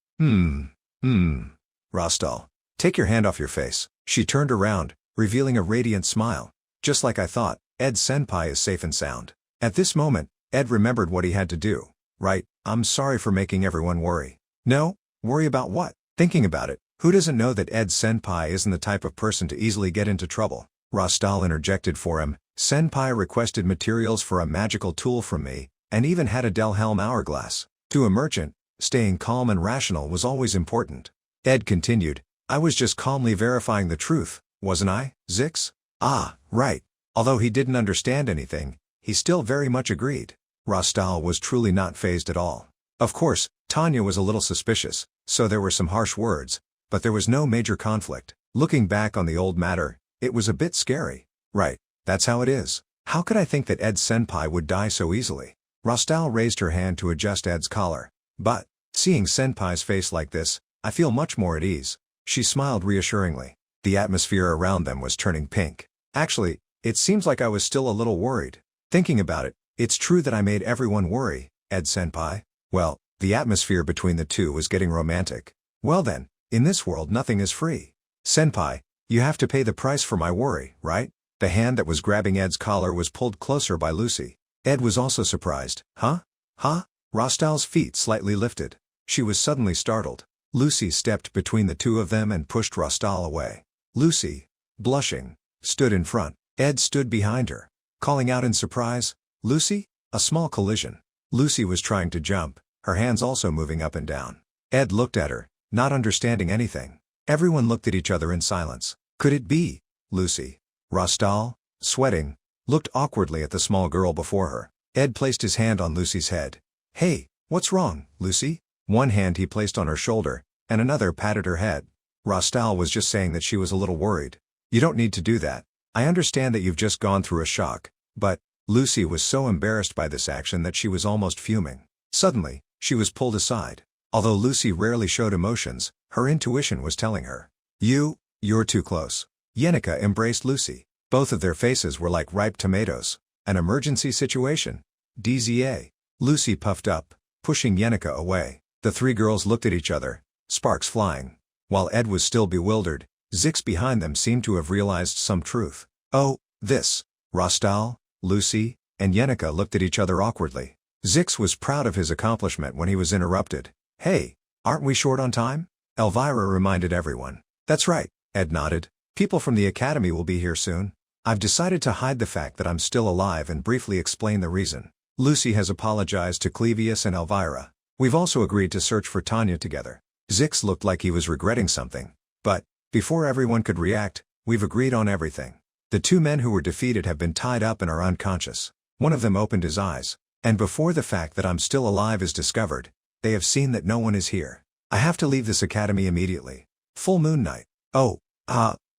Rostel. "Take your hand off your face." She turned around, revealing a radiant smile. "Just like I thought, Ed Senpai is safe and sound." At this moment, Ed remembered what he had to do. "Right, I'm sorry for making everyone worry." "No? Worry about what?" "Thinking about it, who doesn't know that Ed Senpai isn't the type of person to easily get into trouble?" Rostal interjected for him. "Senpai requested materials for a magical tool from me, and even had a Delhelm hourglass. To a merchant, staying calm and rational was always important." Ed continued, "I was just calmly verifying the truth, wasn't I, Zix?" "Ah, right." Although he didn't understand anything, he still very much agreed. Rostal was truly not fazed at all. Of course, Tanya was a little suspicious, so there were some harsh words, but there was no major conflict. Looking back on the old matter, it was a bit scary. "Right, that's how it is. How could I think that Ed Senpai would die so easily?" Rostal raised her hand to adjust Ed's collar. "But, seeing Senpai's face like this, I feel much more at ease." She smiled reassuringly. The atmosphere around them was turning pink. "Actually, it seems like I was still a little worried. Thinking about it, it's true that I made everyone worry, Ed Senpai." Well, the atmosphere between the two was getting romantic. "Well then, in this world nothing is free. Senpai, you have to pay the price for my worry, right?" The hand that was grabbing Ed's collar was pulled closer by Lucy. Ed was also surprised. "Huh? Huh?" Rostal's feet slightly lifted. She was suddenly startled. Lucy stepped between the two of them and pushed Rostal away. Lucy, blushing, stood in front. Ed stood behind her, calling out in surprise, "Lucy?" A small collision. Lucy was trying to jump, her hands also moving up and down. Ed looked at her, not understanding anything. Everyone looked at each other in silence. Could it be Lucy? Rostal, sweating, looked awkwardly at the small girl before her. Ed placed his hand on Lucy's head. "Hey, what's wrong, Lucy?" One hand he placed on her shoulder, and another patted her head. Rostal was just saying that she was a little worried. "You don't need to do that. I understand that you've just gone through a shock, but..." Lucy was so embarrassed by this action that she was almost fuming. Suddenly, she was pulled aside. Although Lucy rarely showed emotions, her intuition was telling her, You're too close." Yenica embraced Lucy. Both of their faces were like ripe tomatoes. "An emergency situation? DZA." Lucy puffed up, pushing Yenica away. The three girls looked at each other, sparks flying. While Ed was still bewildered, Zix behind them seemed to have realized some truth. "Oh, this." Rostal, Lucy, and Yenica looked at each other awkwardly. Zix was proud of his accomplishment when he was interrupted. "Hey, aren't we short on time?" Elvira reminded everyone. "That's right," Ed nodded. "People from the academy will be here soon. I've decided to hide the fact that I'm still alive and briefly explain the reason. Lucy has apologized to Clevius and Elvira. We've also agreed to search for Tanya together." Zix looked like he was regretting something. "But, before everyone could react, we've agreed on everything. The two men who were defeated have been tied up and are unconscious." One of them opened his eyes. "And before the fact that I'm still alive is discovered, they have seen that no one is here. I have to leave this academy immediately. Full moon night." "Oh,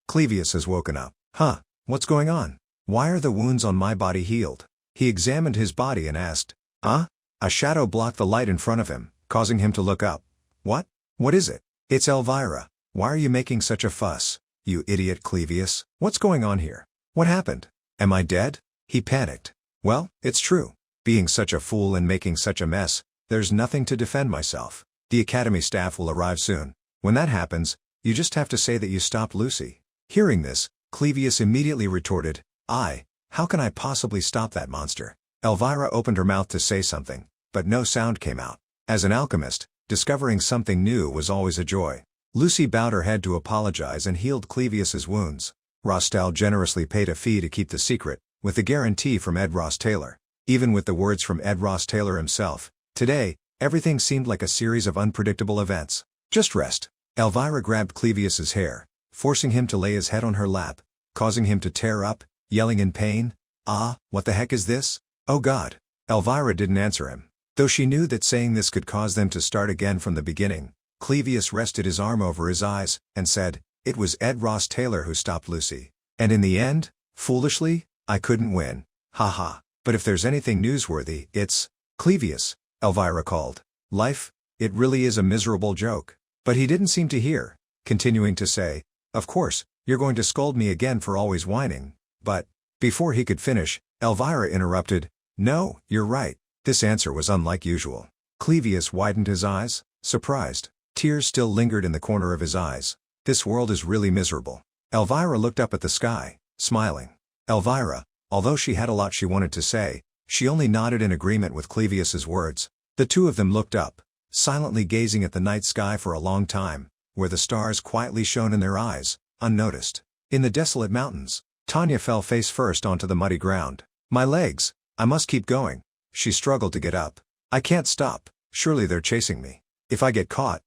Clevius has woken up." "Huh, what's going on? Why are the wounds on my body healed?" He examined his body and asked, "Huh?" A shadow blocked the light in front of him, causing him to look up. "What? What is it?" "It's Elvira. Why are you making such a fuss, you idiot Clevius? What's going on here? What happened? Am I dead?" He panicked. "Well, it's true. Being such a fool and making such a mess, there's nothing to defend myself. The academy staff will arrive soon. When that happens, you just have to say that you stopped Lucy." Hearing this, Clevius immediately retorted, How can I possibly stop that monster?" Elvira opened her mouth to say something, but no sound came out. As an alchemist, discovering something new was always a joy. Lucy bowed her head to apologize and healed Clevius's wounds. Rostal generously paid a fee to keep the secret, with the guarantee from Ed Ross Taylor. Even with the words from Ed Ross Taylor himself, today, everything seemed like a series of unpredictable events. "Just rest." Elvira grabbed Clevius's hair, forcing him to lay his head on her lap, causing him to tear up, yelling in pain. What the heck is this? Oh God." Elvira didn't answer him. Though she knew that saying this could cause them to start again from the beginning, Clevius rested his arm over his eyes, and said, "It was Ed Ross Taylor who stopped Lucy. And in the end, foolishly, I couldn't win. Haha. But if there's anything newsworthy, it's Clevius," Elvira called. "Life, it really is a miserable joke." But he didn't seem to hear, continuing to say, "Of course, you're going to scold me again for always whining, but..." Before he could finish, Elvira interrupted, "No, you're right." This answer was unlike usual. Clevius widened his eyes, surprised. Tears still lingered in the corner of his eyes. This world is really miserable. Elvira looked up at the sky, smiling. Elvira, although she had a lot she wanted to say, she only nodded in agreement with Clevius's words. The two of them looked up, silently gazing at the night sky for a long time, where the stars quietly shone in their eyes, unnoticed. In the desolate mountains, Tanya fell face first onto the muddy ground. "My legs, I must keep going." She struggled to get up. "I can't stop, surely they're chasing me. If I get caught,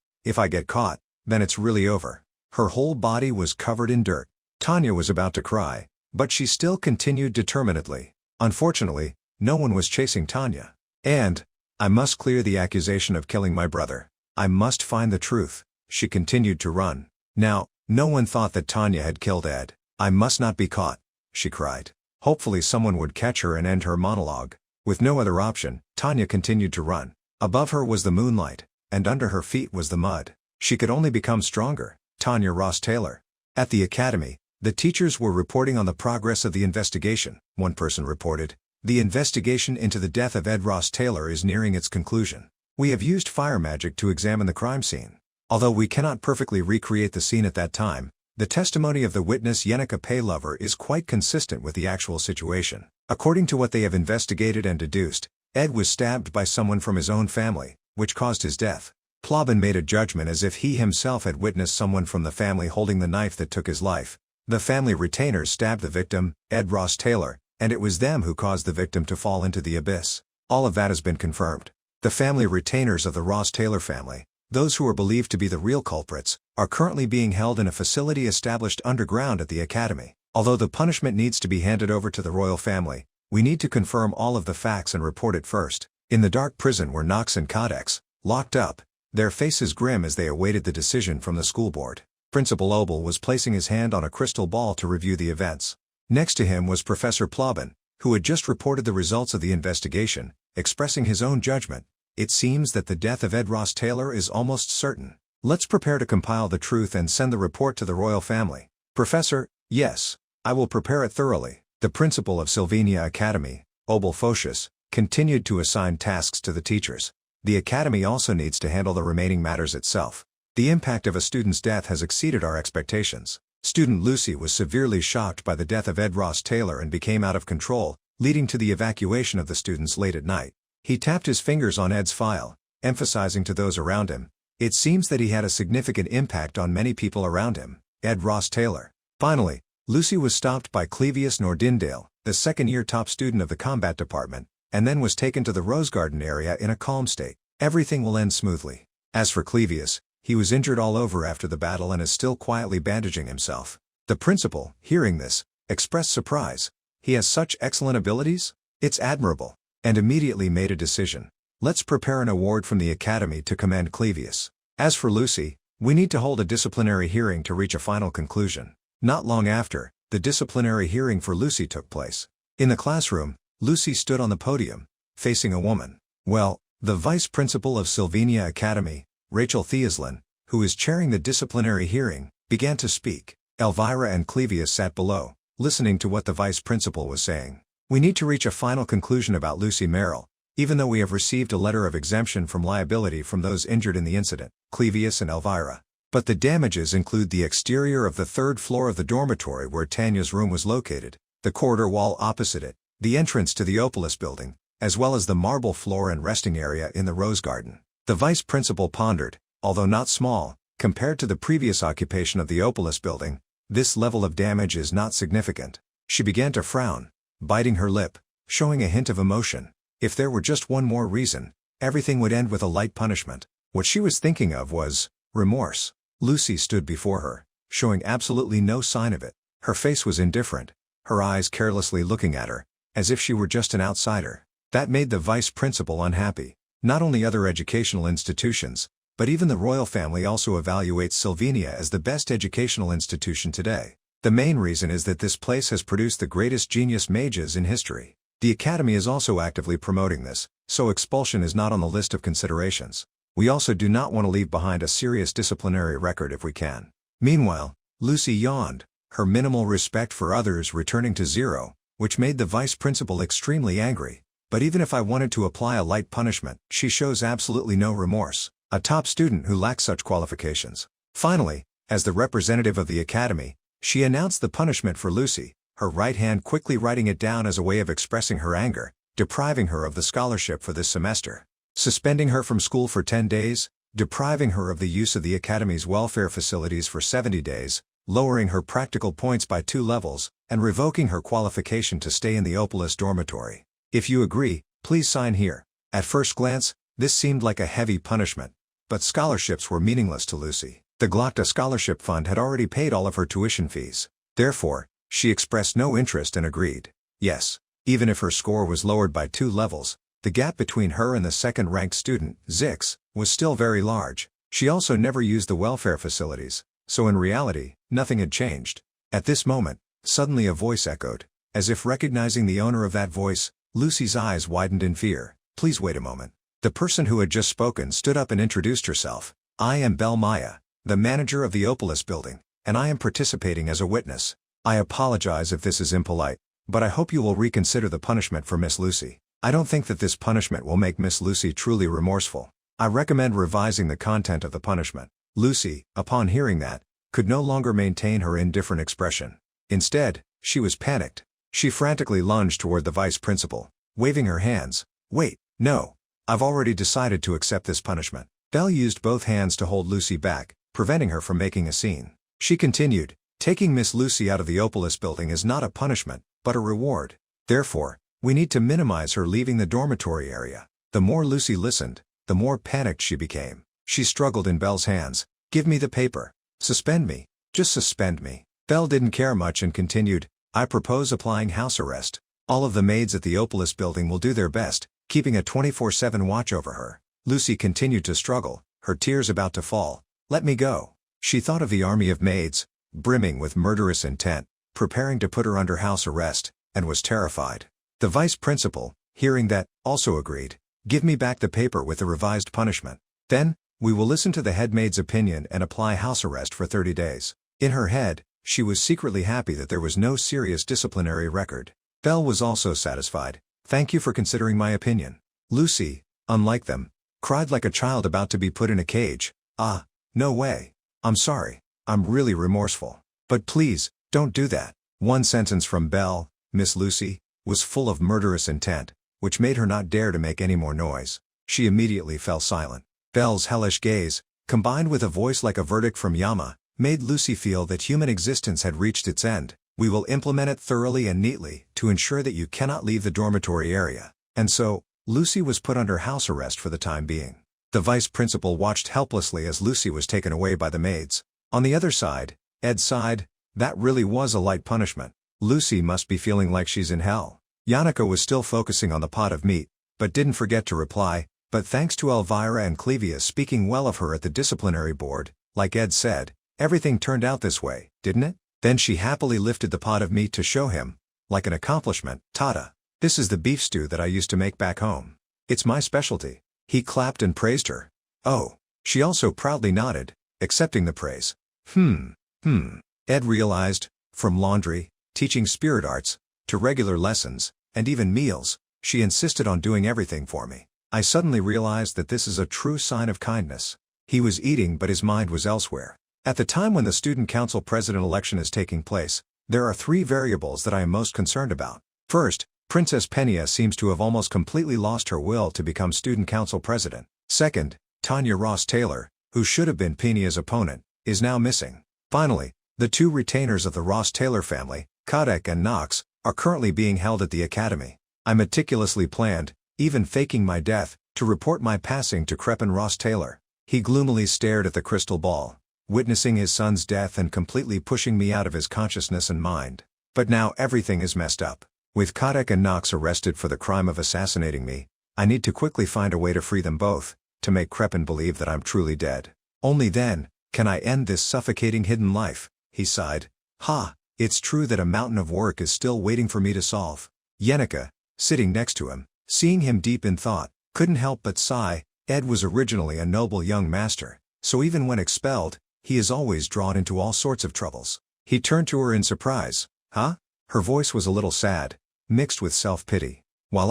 then it's really over." Her whole body was covered in dirt. Tanya was about to cry, but she still continued determinedly. Unfortunately, no one was chasing Tanya. "And I must clear the accusation of killing my brother. I must find the truth." She continued to run. Now, no one thought that Tanya had killed Ed. "I must not be caught," she cried. Hopefully someone would catch her and end her monologue. With no other option, Tanya continued to run. Above her was the moonlight, and under her feet was the mud. She could only become stronger. Tanya Ross Taylor. At the academy, the teachers were reporting on the progress of the investigation. One person reported, "The investigation into the death of Ed Ross Taylor is nearing its conclusion. We have used fire magic to examine the crime scene. Although we cannot perfectly recreate the scene at that time, the testimony of the witness Yenica Paylover is quite consistent with the actual situation. According to what they have investigated and deduced, Ed was stabbed by someone from his own family, which caused his death. Plobin made a judgment as if he himself had witnessed someone from the family holding the knife that took his life. The family retainers stabbed the victim, Ed Ross Taylor, and it was them who caused the victim to fall into the abyss. All of that has been confirmed. The family retainers of the Ross Taylor family, those who are believed to be the real culprits, are currently being held in a facility established underground at the academy. Although the punishment needs to be handed over to the royal family, we need to confirm all of the facts and report it first." In the dark prison were Nox and Codex, locked up, their faces grim as they awaited the decision from the school board. Principal Obel was placing his hand on a crystal ball to review the events. Next to him was Professor Plobin, who had just reported the results of the investigation, expressing his own judgment. "It seems that the death of Ed Ross Taylor is almost certain. Let's prepare to compile the truth and send the report to the royal family." "Professor, yes, I will prepare it thoroughly." The principal of Sylvania Academy, Obel Photius, continued to assign tasks to the teachers. The academy also needs to handle the remaining matters itself. "The impact of a student's death has exceeded our expectations. Student Lucy was severely shocked by the death of Ed Ross Taylor and became out of control, leading to the evacuation of the students late at night." He tapped his fingers on Ed's file, emphasizing to those around him, "It seems that he had a significant impact on many people around him, Ed Ross Taylor." Finally, Lucy was stopped by Clevius Nordindale, the second-year top student of the combat department, and then was taken to the Rose Garden area in a calm state. "Everything will end smoothly." As for Clevius, he was injured all over after the battle and is still quietly bandaging himself. The principal, hearing this, expressed surprise. "He has such excellent abilities? It's admirable," and immediately made a decision. "Let's prepare an award from the academy to commend Clevius. As for Lucy, we need to hold a disciplinary hearing to reach a final conclusion." Not long after, the disciplinary hearing for Lucy took place. In the classroom, Lucy stood on the podium, facing a woman. "Well, the vice principal of Sylvania Academy, Rachel Theoslin, who is chairing the disciplinary hearing, began to speak." Elvira and Clevius sat below, listening to what the vice principal was saying. "We need to reach a final conclusion about Lucy Merrill, even though we have received a letter of exemption from liability from those injured in the incident." Clevius and Elvira. "But the damages include the exterior of the third floor of the dormitory where Tanya's room was located, the corridor wall opposite it, the entrance to the Opolis building, as well as the marble floor and resting area in the Rose Garden." The vice principal pondered. Although not small, compared to the previous occupation of the Opolis building, this level of damage is not significant. She began to frown, biting her lip, showing a hint of emotion. If there were just one more reason, everything would end with a light punishment. What she was thinking of was remorse. Lucy stood before her, showing absolutely no sign of it. Her face was indifferent, her eyes carelessly looking at her, as if she were just an outsider. That made the vice principal unhappy. Not only other educational institutions, But even the royal family also evaluates Sylvania as the best educational institution today. The main reason is that this place has produced the greatest genius mages in history. The academy is also actively promoting this, so expulsion is not on the list of considerations. We also do not want to leave behind a serious disciplinary record if we can. Meanwhile, Lucy yawned, her minimal respect for others returning to zero, which made the vice principal extremely angry. But even if I wanted to apply a light punishment, she shows absolutely no remorse. A top student who lacks such qualifications. Finally, as the representative of the academy, she announced the punishment for Lucy, her right hand quickly writing it down as a way of expressing her anger, depriving her of the scholarship for this semester. Suspending her from school for 10 days, depriving her of the use of the academy's welfare facilities for 70 days, lowering her practical points by 2 levels, and revoking her qualification to stay in the Opolis dormitory. If you agree, please sign here. At first glance, this seemed like a heavy punishment, but scholarships were meaningless to Lucy. The Glocta Scholarship Fund had already paid all of her tuition fees. Therefore, she expressed no interest and agreed. Yes, even if her score was lowered by 2 levels, the gap between her and the second-ranked student, Zix, was still very large. She also never used the welfare facilities, so in reality, nothing had changed. At this moment, suddenly a voice echoed. As if recognizing the owner of that voice, Lucy's eyes widened in fear. Please wait a moment. The person who had just spoken stood up and introduced herself. I am Belle Maya, the manager of the Opolis building, and I am participating as a witness. I apologize if this is impolite, but I hope you will reconsider the punishment for Miss Lucy. I don't think that this punishment will make Miss Lucy truly remorseful. I recommend revising the content of the punishment. Lucy, upon hearing that, could no longer maintain her indifferent expression. Instead, she was panicked. She frantically lunged toward the vice principal, waving her hands. Wait, no. I've already decided to accept this punishment. Belle used both hands to hold Lucy back, preventing her from making a scene. She continued, taking Miss Lucy out of the Opolis building is not a punishment, but a reward. Therefore, we need to minimize her leaving the dormitory area. The more Lucy listened, the more panicked she became. She struggled in Belle's hands. Give me the paper. Suspend me. Just suspend me. Belle didn't care much and continued, I propose applying house arrest. All of the maids at the Opolis building will do their best, keeping a 24/7 watch over her. Lucy continued to struggle, her tears about to fall. Let me go. She thought of the army of maids, brimming with murderous intent, preparing to put her under house arrest, and was terrified. The vice principal, hearing that, also agreed. Give me back the paper with the revised punishment. Then, we will listen to the head maid's opinion and apply house arrest for 30 days. In her head, she was secretly happy that there was no serious disciplinary record. Belle was also satisfied. Thank you for considering my opinion. Lucy, unlike them, cried like a child about to be put in a cage. Ah, no way. I'm sorry. I'm really remorseful. But please, don't do that. One sentence from Belle, Miss Lucy, was full of murderous intent, which made her not dare to make any more noise. She immediately fell silent. Belle's hellish gaze, combined with a voice like a verdict from Yama, made Lucy feel that human existence had reached its end. We will implement it thoroughly and neatly to ensure that you cannot leave the dormitory area. And so, Lucy was put under house arrest for the time being. The vice principal watched helplessly as Lucy was taken away by the maids. On the other side, Ed sighed, that really was a light punishment. Lucy must be feeling like she's in hell. Yannicka was still focusing on the pot of meat, but didn't forget to reply, but thanks to Elvira and Clevia speaking well of her at the disciplinary board, like Ed said, everything turned out this way, didn't it? Then she happily lifted the pot of meat to show him, like an accomplishment. Tata. This is the beef stew that I used to make back home. It's my specialty. He clapped and praised her. Oh. She also proudly nodded, accepting the praise. Ed realized, from laundry, teaching spirit arts, to regular lessons, and even meals, she insisted on doing everything for me. I suddenly realized that this is a true sign of kindness. He was eating but his mind was elsewhere. At the time when the Student Council President election is taking place, there are 3 variables that I am most concerned about. First, Princess Penia seems to have almost completely lost her will to become Student Council President. Second, Tanya Ross Taylor, who should have been Penia's opponent, is now missing. Finally, the 2 retainers of the Ross Taylor family, Kadek and Knox, are currently being held at the academy. I meticulously planned, even faking my death, to report my passing to Crepin Ross Taylor. He gloomily stared at the crystal ball, witnessing his son's death and completely pushing me out of his consciousness and mind. But now everything is messed up. With Kadek and Knox arrested for the crime of assassinating me, I need to quickly find a way to free them both, to make Crepin believe that I'm truly dead. Only then can I end this suffocating hidden life, he sighed. Ha, it's true that a mountain of work is still waiting for me to solve. Yenica, sitting next to him, seeing him deep in thought, couldn't help but sigh. Ed was originally a noble young master, so even when expelled, he is always drawn into all sorts of troubles. He turned to her in surprise. Huh? Her voice was a little sad, mixed with self-pity. While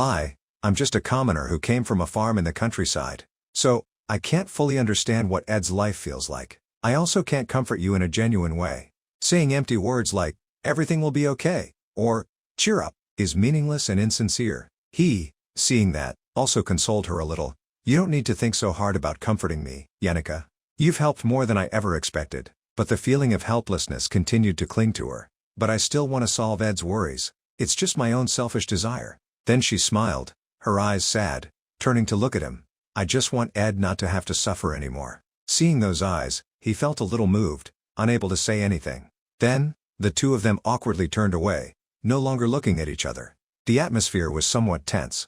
I'm just a commoner who came from a farm in the countryside. So, I can't fully understand what Ed's life feels like. I also can't comfort you in a genuine way. Saying empty words like, everything will be okay, or, cheer up, is meaningless and insincere. He, seeing that, also consoled her a little. You don't need to think so hard about comforting me, Yenica. You've helped more than I ever expected. But the feeling of helplessness continued to cling to her. But I still want to solve Ed's worries. It's just my own selfish desire. Then she smiled, her eyes sad, turning to look at him. I just want Ed not to have to suffer anymore. Seeing those eyes, he felt a little moved, unable to say anything. Then, the two of them awkwardly turned away, no longer looking at each other. The atmosphere was somewhat tense.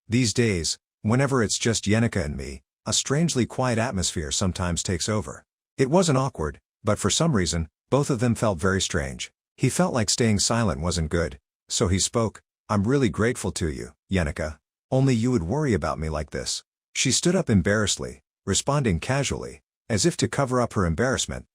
These days, whenever it's just Yenica and me, a strangely quiet atmosphere sometimes takes over. It wasn't awkward, but for some reason, both of them felt very strange. He felt like staying silent wasn't good, so he spoke. I'm really grateful to you, Yenica. Only you would worry about me like this. She stood up embarrassedly, responding casually, as if to cover up her embarrassment,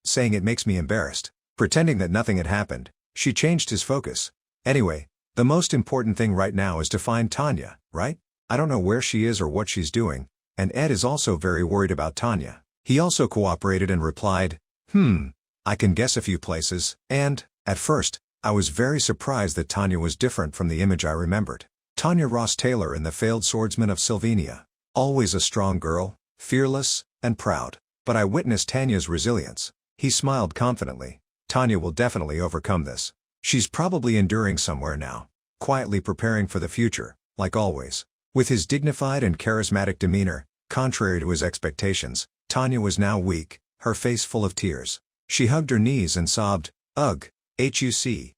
saying it makes me embarrassed. Pretending that nothing had happened, she changed his focus. Anyway, the most important thing right now is to find Tanya, right? I don't know where she is or what she's doing, and Ed is also very worried about Tanya. He also cooperated and replied, I can guess a few places, and, at first, I was very surprised that Tanya was different from the image I remembered. Tanya Ross Taylor in The Failed Swordsman of Sylvania. Always a strong girl, fearless, and proud. But I witnessed Tanya's resilience. He smiled confidently. Tanya will definitely overcome this. She's probably enduring somewhere now, quietly preparing for the future, like always. With his dignified and charismatic demeanor, contrary to his expectations, Tanya was now weak, her face full of tears. She hugged her knees and sobbed, Ugh, HUC.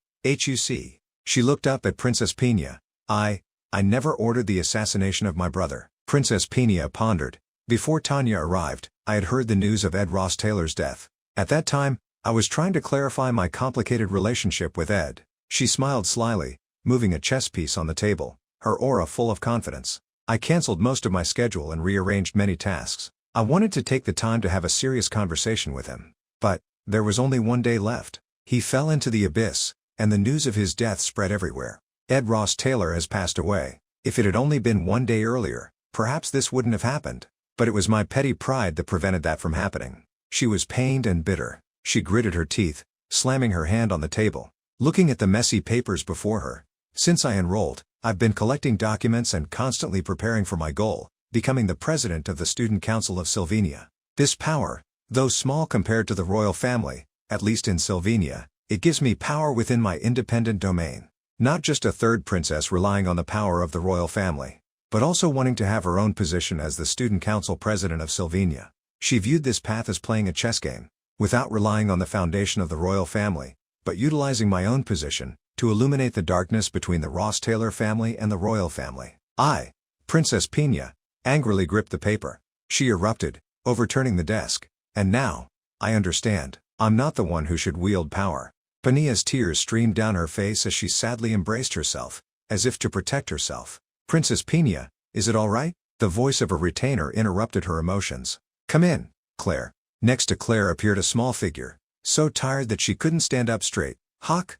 She looked up at Princess Pina. I never ordered the assassination of my brother. Princess Pina pondered. Before Tanya arrived, I had heard the news of Ed Ross Taylor's death. At that time, I was trying to clarify my complicated relationship with Ed. She smiled slyly, moving a chess piece on the table, her aura full of confidence. I canceled most of my schedule and rearranged many tasks. I wanted to take the time to have a serious conversation with him. But, there was only one day left. He fell into the abyss, and the news of his death spread everywhere. Ed Ross Taylor has passed away. If it had only been one day earlier, perhaps this wouldn't have happened. But it was my petty pride that prevented that from happening. She was pained and bitter. She gritted her teeth, slamming her hand on the table, looking at the messy papers before her. Since I enrolled, I've been collecting documents and constantly preparing for my goal, becoming the president of the Student Council of Sylvania. This power, though small compared to the royal family, at least in Sylvania, it gives me power within my independent domain. Not just a third princess relying on the power of the royal family, but also wanting to have her own position as the Student Council president of Sylvania. She viewed this path as playing a chess game, without relying on the foundation of the royal family, but utilizing my own position, to illuminate the darkness between the Ross Taylor family and the royal family. Princess Pina, angrily gripped the paper. She erupted, overturning the desk. And now, I understand. I'm not the one who should wield power. Pinia's tears streamed down her face as she sadly embraced herself, as if to protect herself. Princess Pina, is it all right? The voice of a retainer interrupted her emotions. Come in, Claire. Next to Claire appeared a small figure, so tired that she couldn't stand up straight. Hawk,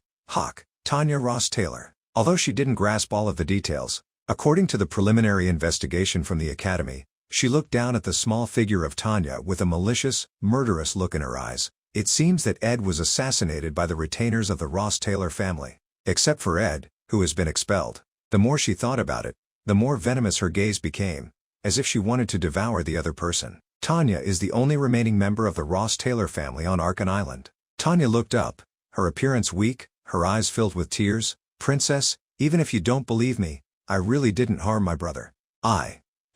Tanya Ross Taylor. Although she didn't grasp all of the details, according to the preliminary investigation from the academy, she looked down at the small figure of Tanya with a malicious, murderous look in her eyes. It seems that Ed was assassinated by the retainers of the Ross Taylor family. Except for Ed, who has been expelled. The more she thought about it, the more venomous her gaze became, as if she wanted to devour the other person. Tanya is the only remaining member of the Ross Taylor family on Arkan Island. Tanya looked up, her appearance weak, her eyes filled with tears. Princess, even if you don't believe me, I really didn't harm my brother.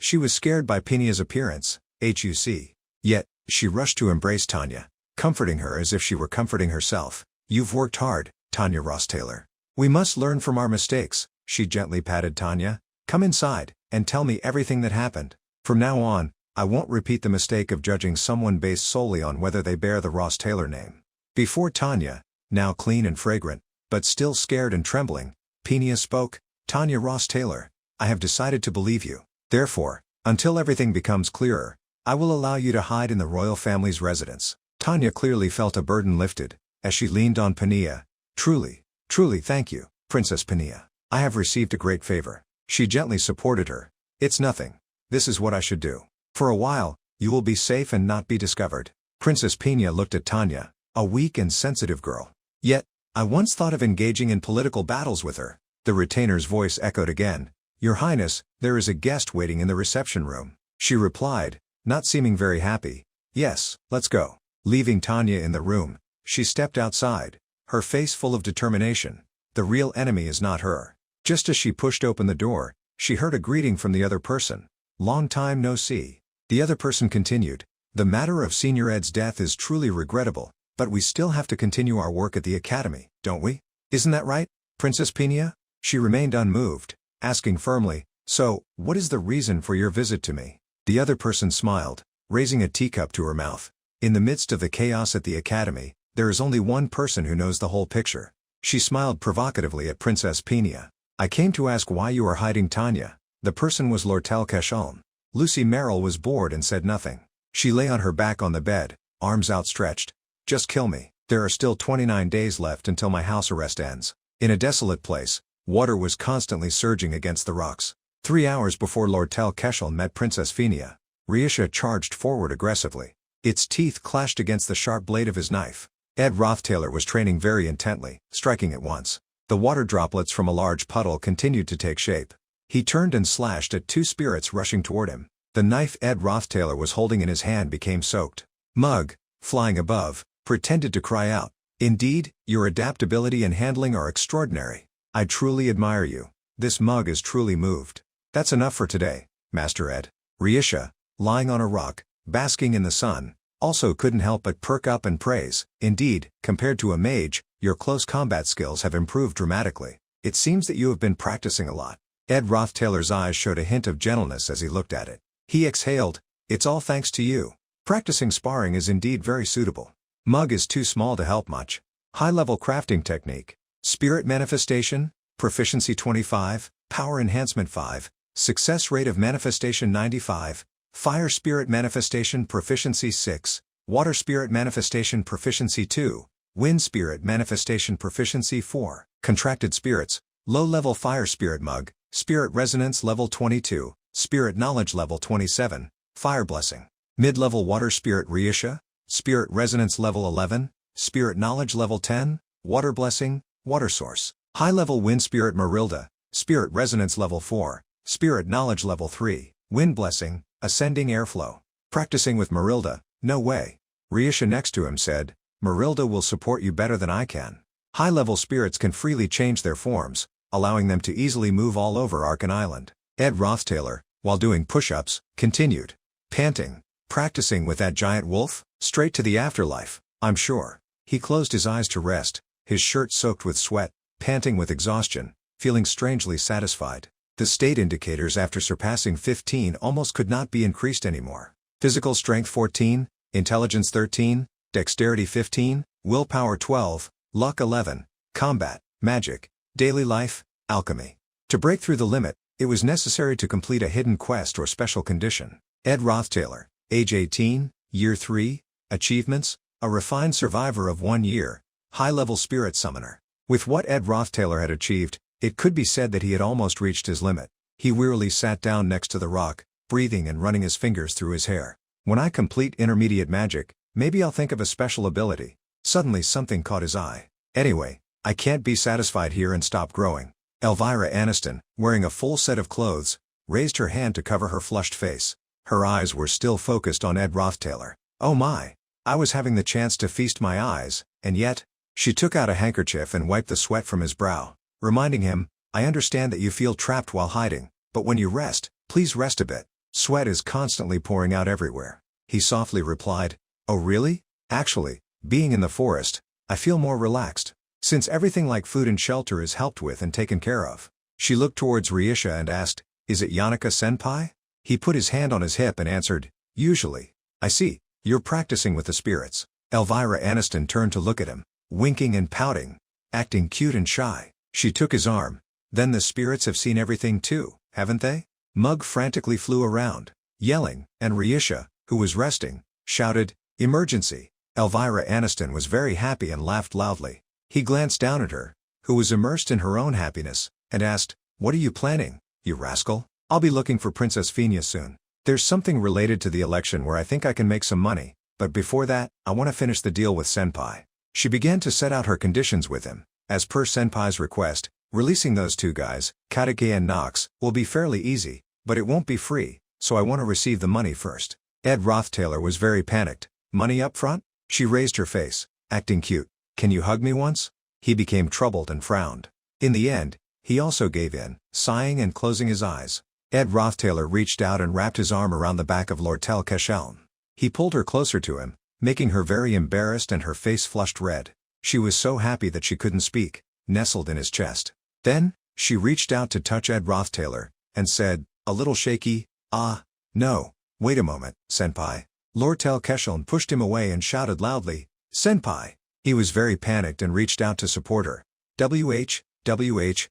She was scared by Pinia's appearance, HUC. Yet, she rushed to embrace Tanya, comforting her as if she were comforting herself. You've worked hard, Tanya Ross Taylor. We must learn from our mistakes. She gently patted Tanya. Come inside, and tell me everything that happened. From now on, I won't repeat the mistake of judging someone based solely on whether they bear the Ross Taylor name. Before Tanya, now clean and fragrant, but still scared and trembling, Penia spoke. Tanya Ross Taylor, I have decided to believe you. Therefore, until everything becomes clearer, I will allow you to hide in the royal family's residence. Tanya clearly felt a burden lifted, as she leaned on Penia. Truly, truly thank you, Princess Penia. I have received a great favor. She gently supported her. It's nothing. This is what I should do. For a while, you will be safe and not be discovered. Princess Penia looked at Tanya, a weak and sensitive girl. Yet, I once thought of engaging in political battles with her. The retainer's voice echoed again. Your Highness, there is a guest waiting in the reception room. She replied, not seeming very happy. Yes, let's go. Leaving Tanya in the room, she stepped outside, her face full of determination. The real enemy is not her. Just as she pushed open the door, she heard a greeting from the other person. Long time no see. The other person continued. The matter of Senior Ed's death is truly regrettable, but we still have to continue our work at the academy, don't we? Isn't that right, Princess Penia? She remained unmoved, asking firmly, so, what is the reason for your visit to me? The other person smiled, raising a teacup to her mouth. In the midst of the chaos at the academy, there is only one person who knows the whole picture. She smiled provocatively at Princess Penia. I came to ask why you are hiding Tanya. The person was Lortell Cachalm. Lucy Merrill was bored and said nothing. She lay on her back on the bed, arms outstretched. Just kill me. There are still 29 days left until my house arrest ends. In a desolate place, water was constantly surging against the rocks. 3 hours before Lortell Cachalm met Princess Penia, Riesha charged forward aggressively. Its teeth clashed against the sharp blade of his knife. Ed Roth Taylor was training very intently, striking at once. The water droplets from a large puddle continued to take shape. He turned and slashed at 2 spirits rushing toward him. The knife Ed Roth Taylor was holding in his hand became soaked. Mug, flying above, pretended to cry out. Indeed, your adaptability and handling are extraordinary. I truly admire you. This Mug is truly moved. That's enough for today, Master Ed. Riesha, lying on a rock, basking in the sun, also couldn't help but perk up and praise. Indeed, compared to a mage, your close combat skills have improved dramatically. It seems that you have been practicing a lot. Ed Roth Taylor's eyes showed a hint of gentleness as he looked at it. He exhaled, it's all thanks to you. Practicing sparring is indeed very suitable. Mug is too small to help much. High-level crafting technique. Spirit manifestation, proficiency 25, power enhancement 5, success rate of manifestation 95, fire spirit manifestation proficiency 6, water spirit manifestation proficiency 2, wind spirit manifestation proficiency 4, contracted spirits, low-level fire spirit Mug, spirit resonance level 22, spirit knowledge level 27, fire blessing. Mid-level water spirit Riesha, spirit resonance level 11, spirit knowledge level 10, water blessing, water source. High-level wind spirit Marilda, spirit resonance level 4, spirit knowledge level 3, wind blessing, ascending airflow. Practicing with Marilda, no way. Riesha next to him said, Marilda will support you better than I can. High-level spirits can freely change their forms, allowing them to easily move all over Arkan Island. Ed Roth Taylor, while doing push-ups, continued. Panting. Practicing with that giant wolf? Straight to the afterlife, I'm sure. He closed his eyes to rest, his shirt soaked with sweat, panting with exhaustion, feeling strangely satisfied. The state indicators after surpassing 15 almost could not be increased anymore. Physical strength 14, intelligence 13, dexterity 15, willpower 12, luck 11, combat, magic, daily life, alchemy. To break through the limit, it was necessary to complete a hidden quest or special condition. Ed Roth Taylor, age 18, year 3, achievements, a refined survivor of 1 year, high-level spirit summoner. With what Ed Roth Taylor had achieved, it could be said that he had almost reached his limit. He wearily sat down next to the rock, breathing and running his fingers through his hair. When I complete intermediate magic, maybe I'll think of a special ability. Suddenly something caught his eye. Anyway, I can't be satisfied here and stop growing. Elvira Aniston, wearing a full set of clothes, raised her hand to cover her flushed face. Her eyes were still focused on Ed Roth Taylor. Oh my! I was having the chance to feast my eyes, and yet... She took out a handkerchief and wiped the sweat from his brow, reminding him, I understand that you feel trapped while hiding, but when you rest, please rest a bit. Sweat is constantly pouring out everywhere. He softly replied, Oh really? Actually, being in the forest, I feel more relaxed, since everything like food and shelter is helped with and taken care of. She looked towards Riesha and asked, Is it Yanaka-senpai? He put his hand on his hip and answered, "Usually." "I see, you're practicing with the spirits." Elvira Aniston turned to look at him, winking and pouting, acting cute and shy. She took his arm. "Then the spirits have seen everything too, haven't they?" Mug frantically flew around, yelling, and Reisha, who was resting, shouted, "Emergency!" Elvira Aniston was very happy and laughed loudly. He glanced down at her, who was immersed in her own happiness, and asked, "What are you planning, you rascal?" "I'll be looking for Princess Phineas soon. There's something related to the election where I think I can make some money, but before that, I want to finish the deal with Senpai." She began to set out her conditions with him. As per Senpai's request, releasing those two guys, Katake and Nox, will be fairly easy, but it won't be free, so I want to receive the money first. Ed Rothtailor was very panicked. "Money up front?" She raised her face, acting cute. "Can you hug me once?" He became troubled and frowned. In the end, he also gave in, sighing and closing his eyes. Ed Rothtailor reached out and wrapped his arm around the back of Lortell Kesheln. He pulled her closer to him, making her very embarrassed and her face flushed red. She was so happy that she couldn't speak, nestled in his chest. Then, she reached out to touch Ed Rothtailor, and said, a little shaky, "Ah, no, wait a moment, Senpai." Lortell Kesheln pushed him away and shouted loudly, "Senpai!" He was very panicked and reached out to support her. WH,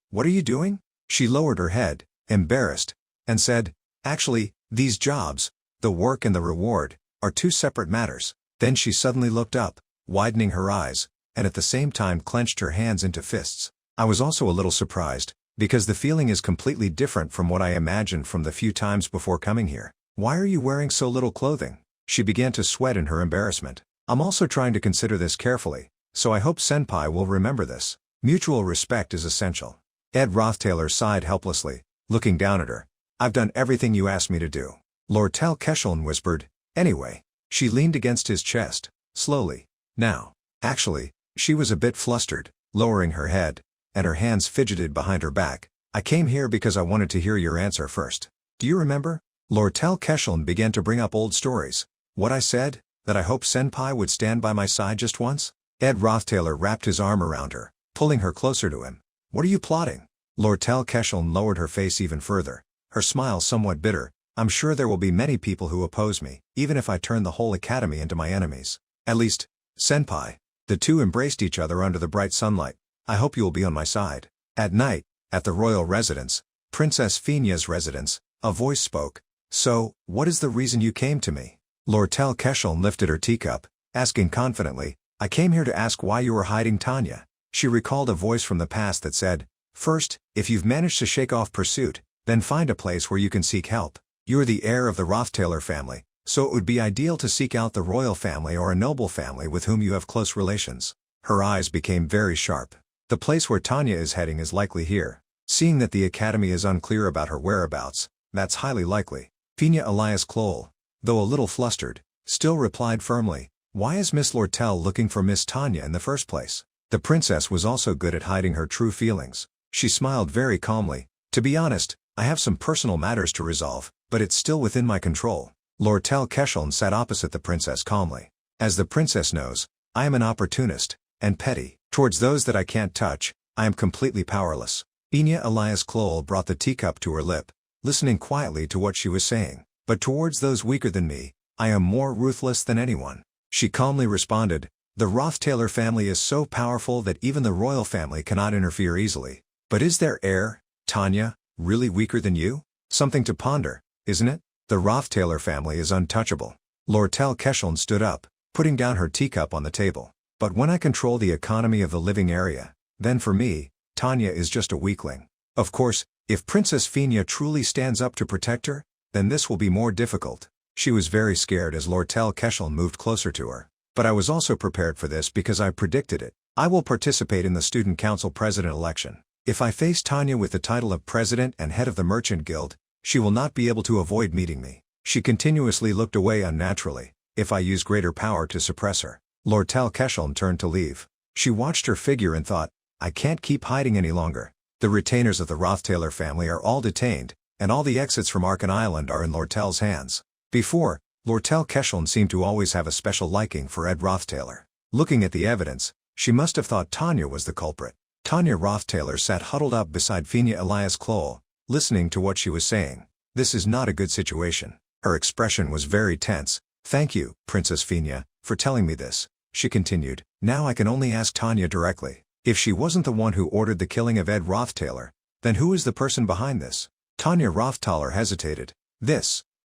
what are you doing?" She lowered her head, embarrassed, and said, "Actually, these jobs, the work and the reward, are two separate matters." Then she suddenly looked up, widening her eyes, and at the same time clenched her hands into fists. I was also a little surprised, because the feeling is completely different from what I imagined from the few times before coming here. "Why are you wearing so little clothing?" She began to sweat in her embarrassment. "I'm also trying to consider this carefully, so I hope Senpai will remember this. Mutual respect is essential." Ed Rothtailor sighed helplessly, looking down at her. "I've done everything you asked me to do." Lortell Kesheln whispered, "Anyway." She leaned against his chest, slowly. Now, actually, she was a bit flustered, lowering her head, and her hands fidgeted behind her back. "I came here because I wanted to hear your answer first. Do you remember?" Lortell Kesheln began to bring up old stories. "What I said, that I hoped Senpai would stand by my side just once?" Ed Rothtailor wrapped his arm around her, pulling her closer to him. "What are you plotting?" Lortell Kesheln lowered her face even further, her smile somewhat bitter. "I'm sure there will be many people who oppose me, even if I turn the whole academy into my enemies. At least, Senpai." The two embraced each other under the bright sunlight. "I hope you will be on my side." At night, at the royal residence, Princess Phineas' residence, a voice spoke. "So, what is the reason you came to me?" Lortell Kesheln lifted her teacup, asking confidently, "I came here to ask why you were hiding Tanya." She recalled a voice from the past that said, "First, if you've managed to shake off pursuit, then find a place where you can seek help. You're the heir of the Rothtailor family, so it would be ideal to seek out the royal family or a noble family with whom you have close relations." Her eyes became very sharp. "The place where Tanya is heading is likely here. Seeing that the academy is unclear about her whereabouts, that's highly likely." Phineas Elias Kloll, though a little flustered, still replied firmly, "Why is Miss Lortell looking for Miss Tanya in the first place?" The princess was also good at hiding her true feelings. She smiled very calmly. "To be honest, I have some personal matters to resolve, but it's still within my control." Lortell Kesheln sat opposite the princess calmly. "As the princess knows, I am an opportunist, and petty. Towards those that I can't touch, I am completely powerless." Phineas Elias Kloll brought the teacup to her lip, listening quietly to what she was saying. "But towards those weaker than me, I am more ruthless than anyone." She calmly responded, "The Rothtailor family is so powerful that even the royal family cannot interfere easily. But is their heir, Tanya, really weaker than you? Something to ponder, isn't it? The Rothtailor family is untouchable." Lortell Kesheln stood up, putting down her teacup on the table. "But when I control the economy of the living area, then for me, Tanya is just a weakling. Of course, if Princess Phineas truly stands up to protect her, then this will be more difficult." She was very scared as Lortell Kesheln moved closer to her. "But I was also prepared for this because I predicted it. I will participate in the Student Council President election. If I face Tanya with the title of President and head of the Merchant Guild, she will not be able to avoid meeting me. She continuously looked away unnaturally, if I use greater power to suppress her." Lortell Kesheln turned to leave. She watched her figure and thought, "I can't keep hiding any longer." The retainers of the Rothtailor family are all detained, and all the exits from Arkan Island are in Lortell's hands. Before, Lortell Kesheln seemed to always have a special liking for Ed Rothtailor. Looking at the evidence, she must have thought Tanya was the culprit. Tanya Rothtailor sat huddled up beside Phineas Elias Kloll, listening to what she was saying. This is not a good situation. Her expression was very tense. Thank you, Princess Fina, for telling me this, she continued. Now I can only ask Tanya directly. If she wasn't the one who ordered the killing of Ed Rothtaler, then who is the person behind this? Tanya Rothtaler hesitated.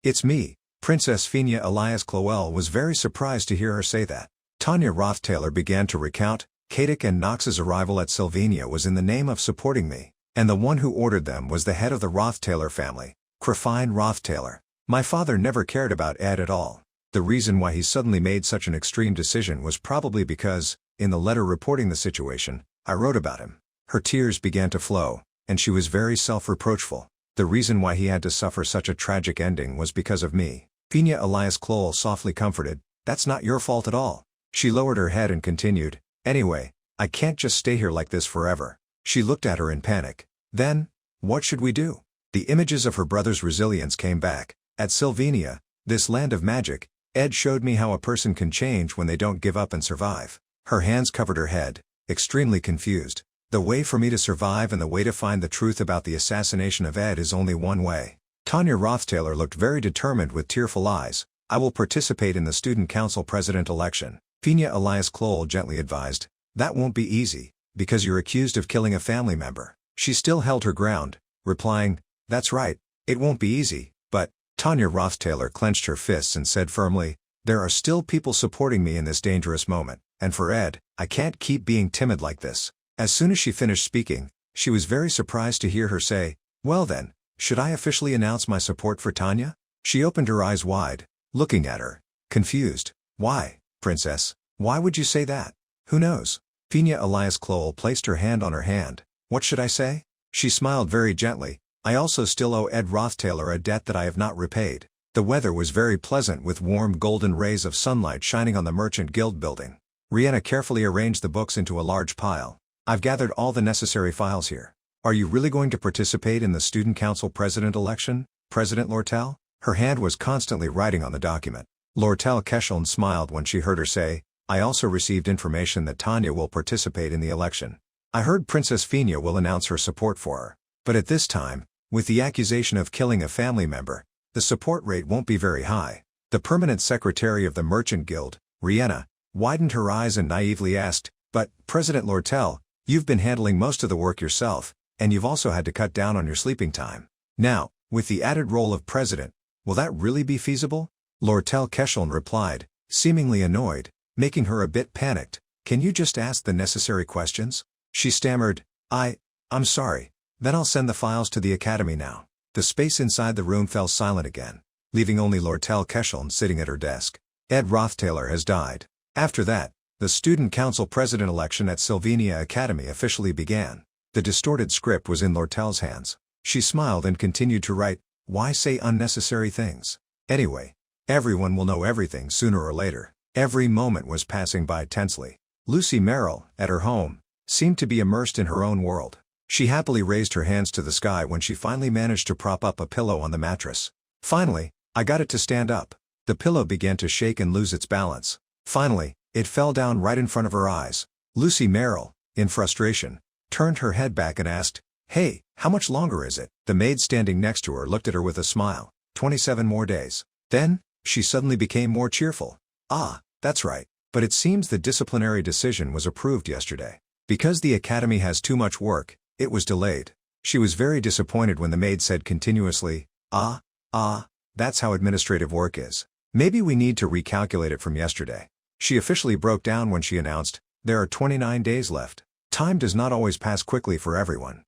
It's me. Princess Fina Elias Clowell was very surprised to hear her say that. Tanya Rothtaler began to recount, Kadik and Knox's arrival at Sylvania was in the name of supporting me, and the one who ordered them was the head of the Rothtaler family, Crefine Rothtaler. My father never cared about Ed at all. The reason why he suddenly made such an extreme decision was probably because, in the letter reporting the situation, I wrote about him. Her tears began to flow, and she was very self-reproachful. The reason why he had to suffer such a tragic ending was because of me. Fina Elias Clowell softly comforted, that's not your fault at all. She lowered her head and continued, anyway, I can't just stay here like this forever. She looked at her in panic. Then, what should we do? The images of her brother's resilience came back. At Sylvania, this land of magic, Ed showed me how a person can change when they don't give up and survive. Her hands covered her head, extremely confused. The way for me to survive and the way to find the truth about the assassination of Ed is only one way. Tanya Rothtaler looked very determined with tearful eyes. I will participate in the student council president election. Fina Elias Clowell gently advised. That won't be easy, because you're accused of killing a family member. She still held her ground, replying, that's right, it won't be easy, but, Tanya Rothtaler clenched her fists and said firmly, there are still people supporting me in this dangerous moment, and for Ed, I can't keep being timid like this. As soon as she finished speaking, she was very surprised to hear her say, well then, should I officially announce my support for Tanya? She opened her eyes wide, looking at her, confused. Why, princess, why would you say that? Who knows? Fina Elias Clowell placed her hand on her hand. What should I say? She smiled very gently. I also still owe Ed Rothtaler a debt that I have not repaid. The weather was very pleasant with warm golden rays of sunlight shining on the Merchant Guild building. Rihanna carefully arranged the books into a large pile. I've gathered all the necessary files here. Are you really going to participate in the student council president election, President Lortell? Her hand was constantly writing on the document. Lortell Kesheln smiled when she heard her say, I also received information that Tanya will participate in the election. I heard Princess Fina will announce her support for her. But at this time, with the accusation of killing a family member, the support rate won't be very high. The permanent secretary of the Merchant Guild, Rihanna, widened her eyes and naively asked, but, President Lortell, you've been handling most of the work yourself, and you've also had to cut down on your sleeping time. Now, with the added role of president, will that really be feasible? Lortell Kesheln replied, seemingly annoyed, making her a bit panicked. Can you just ask the necessary questions? She stammered, I'm sorry. Then I'll send the files to the academy now. The space inside the room fell silent again, leaving only Lortell Kesheln sitting at her desk. Ed Rothtaler has died. After that, the student council president election at Sylvania Academy officially began. The distorted script was in Lortell's hands. She smiled and continued to write, why say unnecessary things? Anyway, everyone will know everything sooner or later. Every moment was passing by tensely. Lucy Merrill, at her home, seemed to be immersed in her own world. She happily raised her hands to the sky when she finally managed to prop up a pillow on the mattress. Finally, I got it to stand up. The pillow began to shake and lose its balance. Finally, it fell down right in front of her eyes. Lucy Merrill, in frustration, turned her head back and asked, hey, how much longer is it? The maid standing next to her looked at her with a smile. 27 more days. Then, she suddenly became more cheerful. Ah, that's right. But it seems the disciplinary decision was approved yesterday. Because the academy has too much work, it was delayed. She was very disappointed when the maid said continuously, that's how administrative work is. Maybe we need to recalculate it from yesterday. She officially broke down when she announced, there are 29 days left. Time does not always pass quickly for everyone.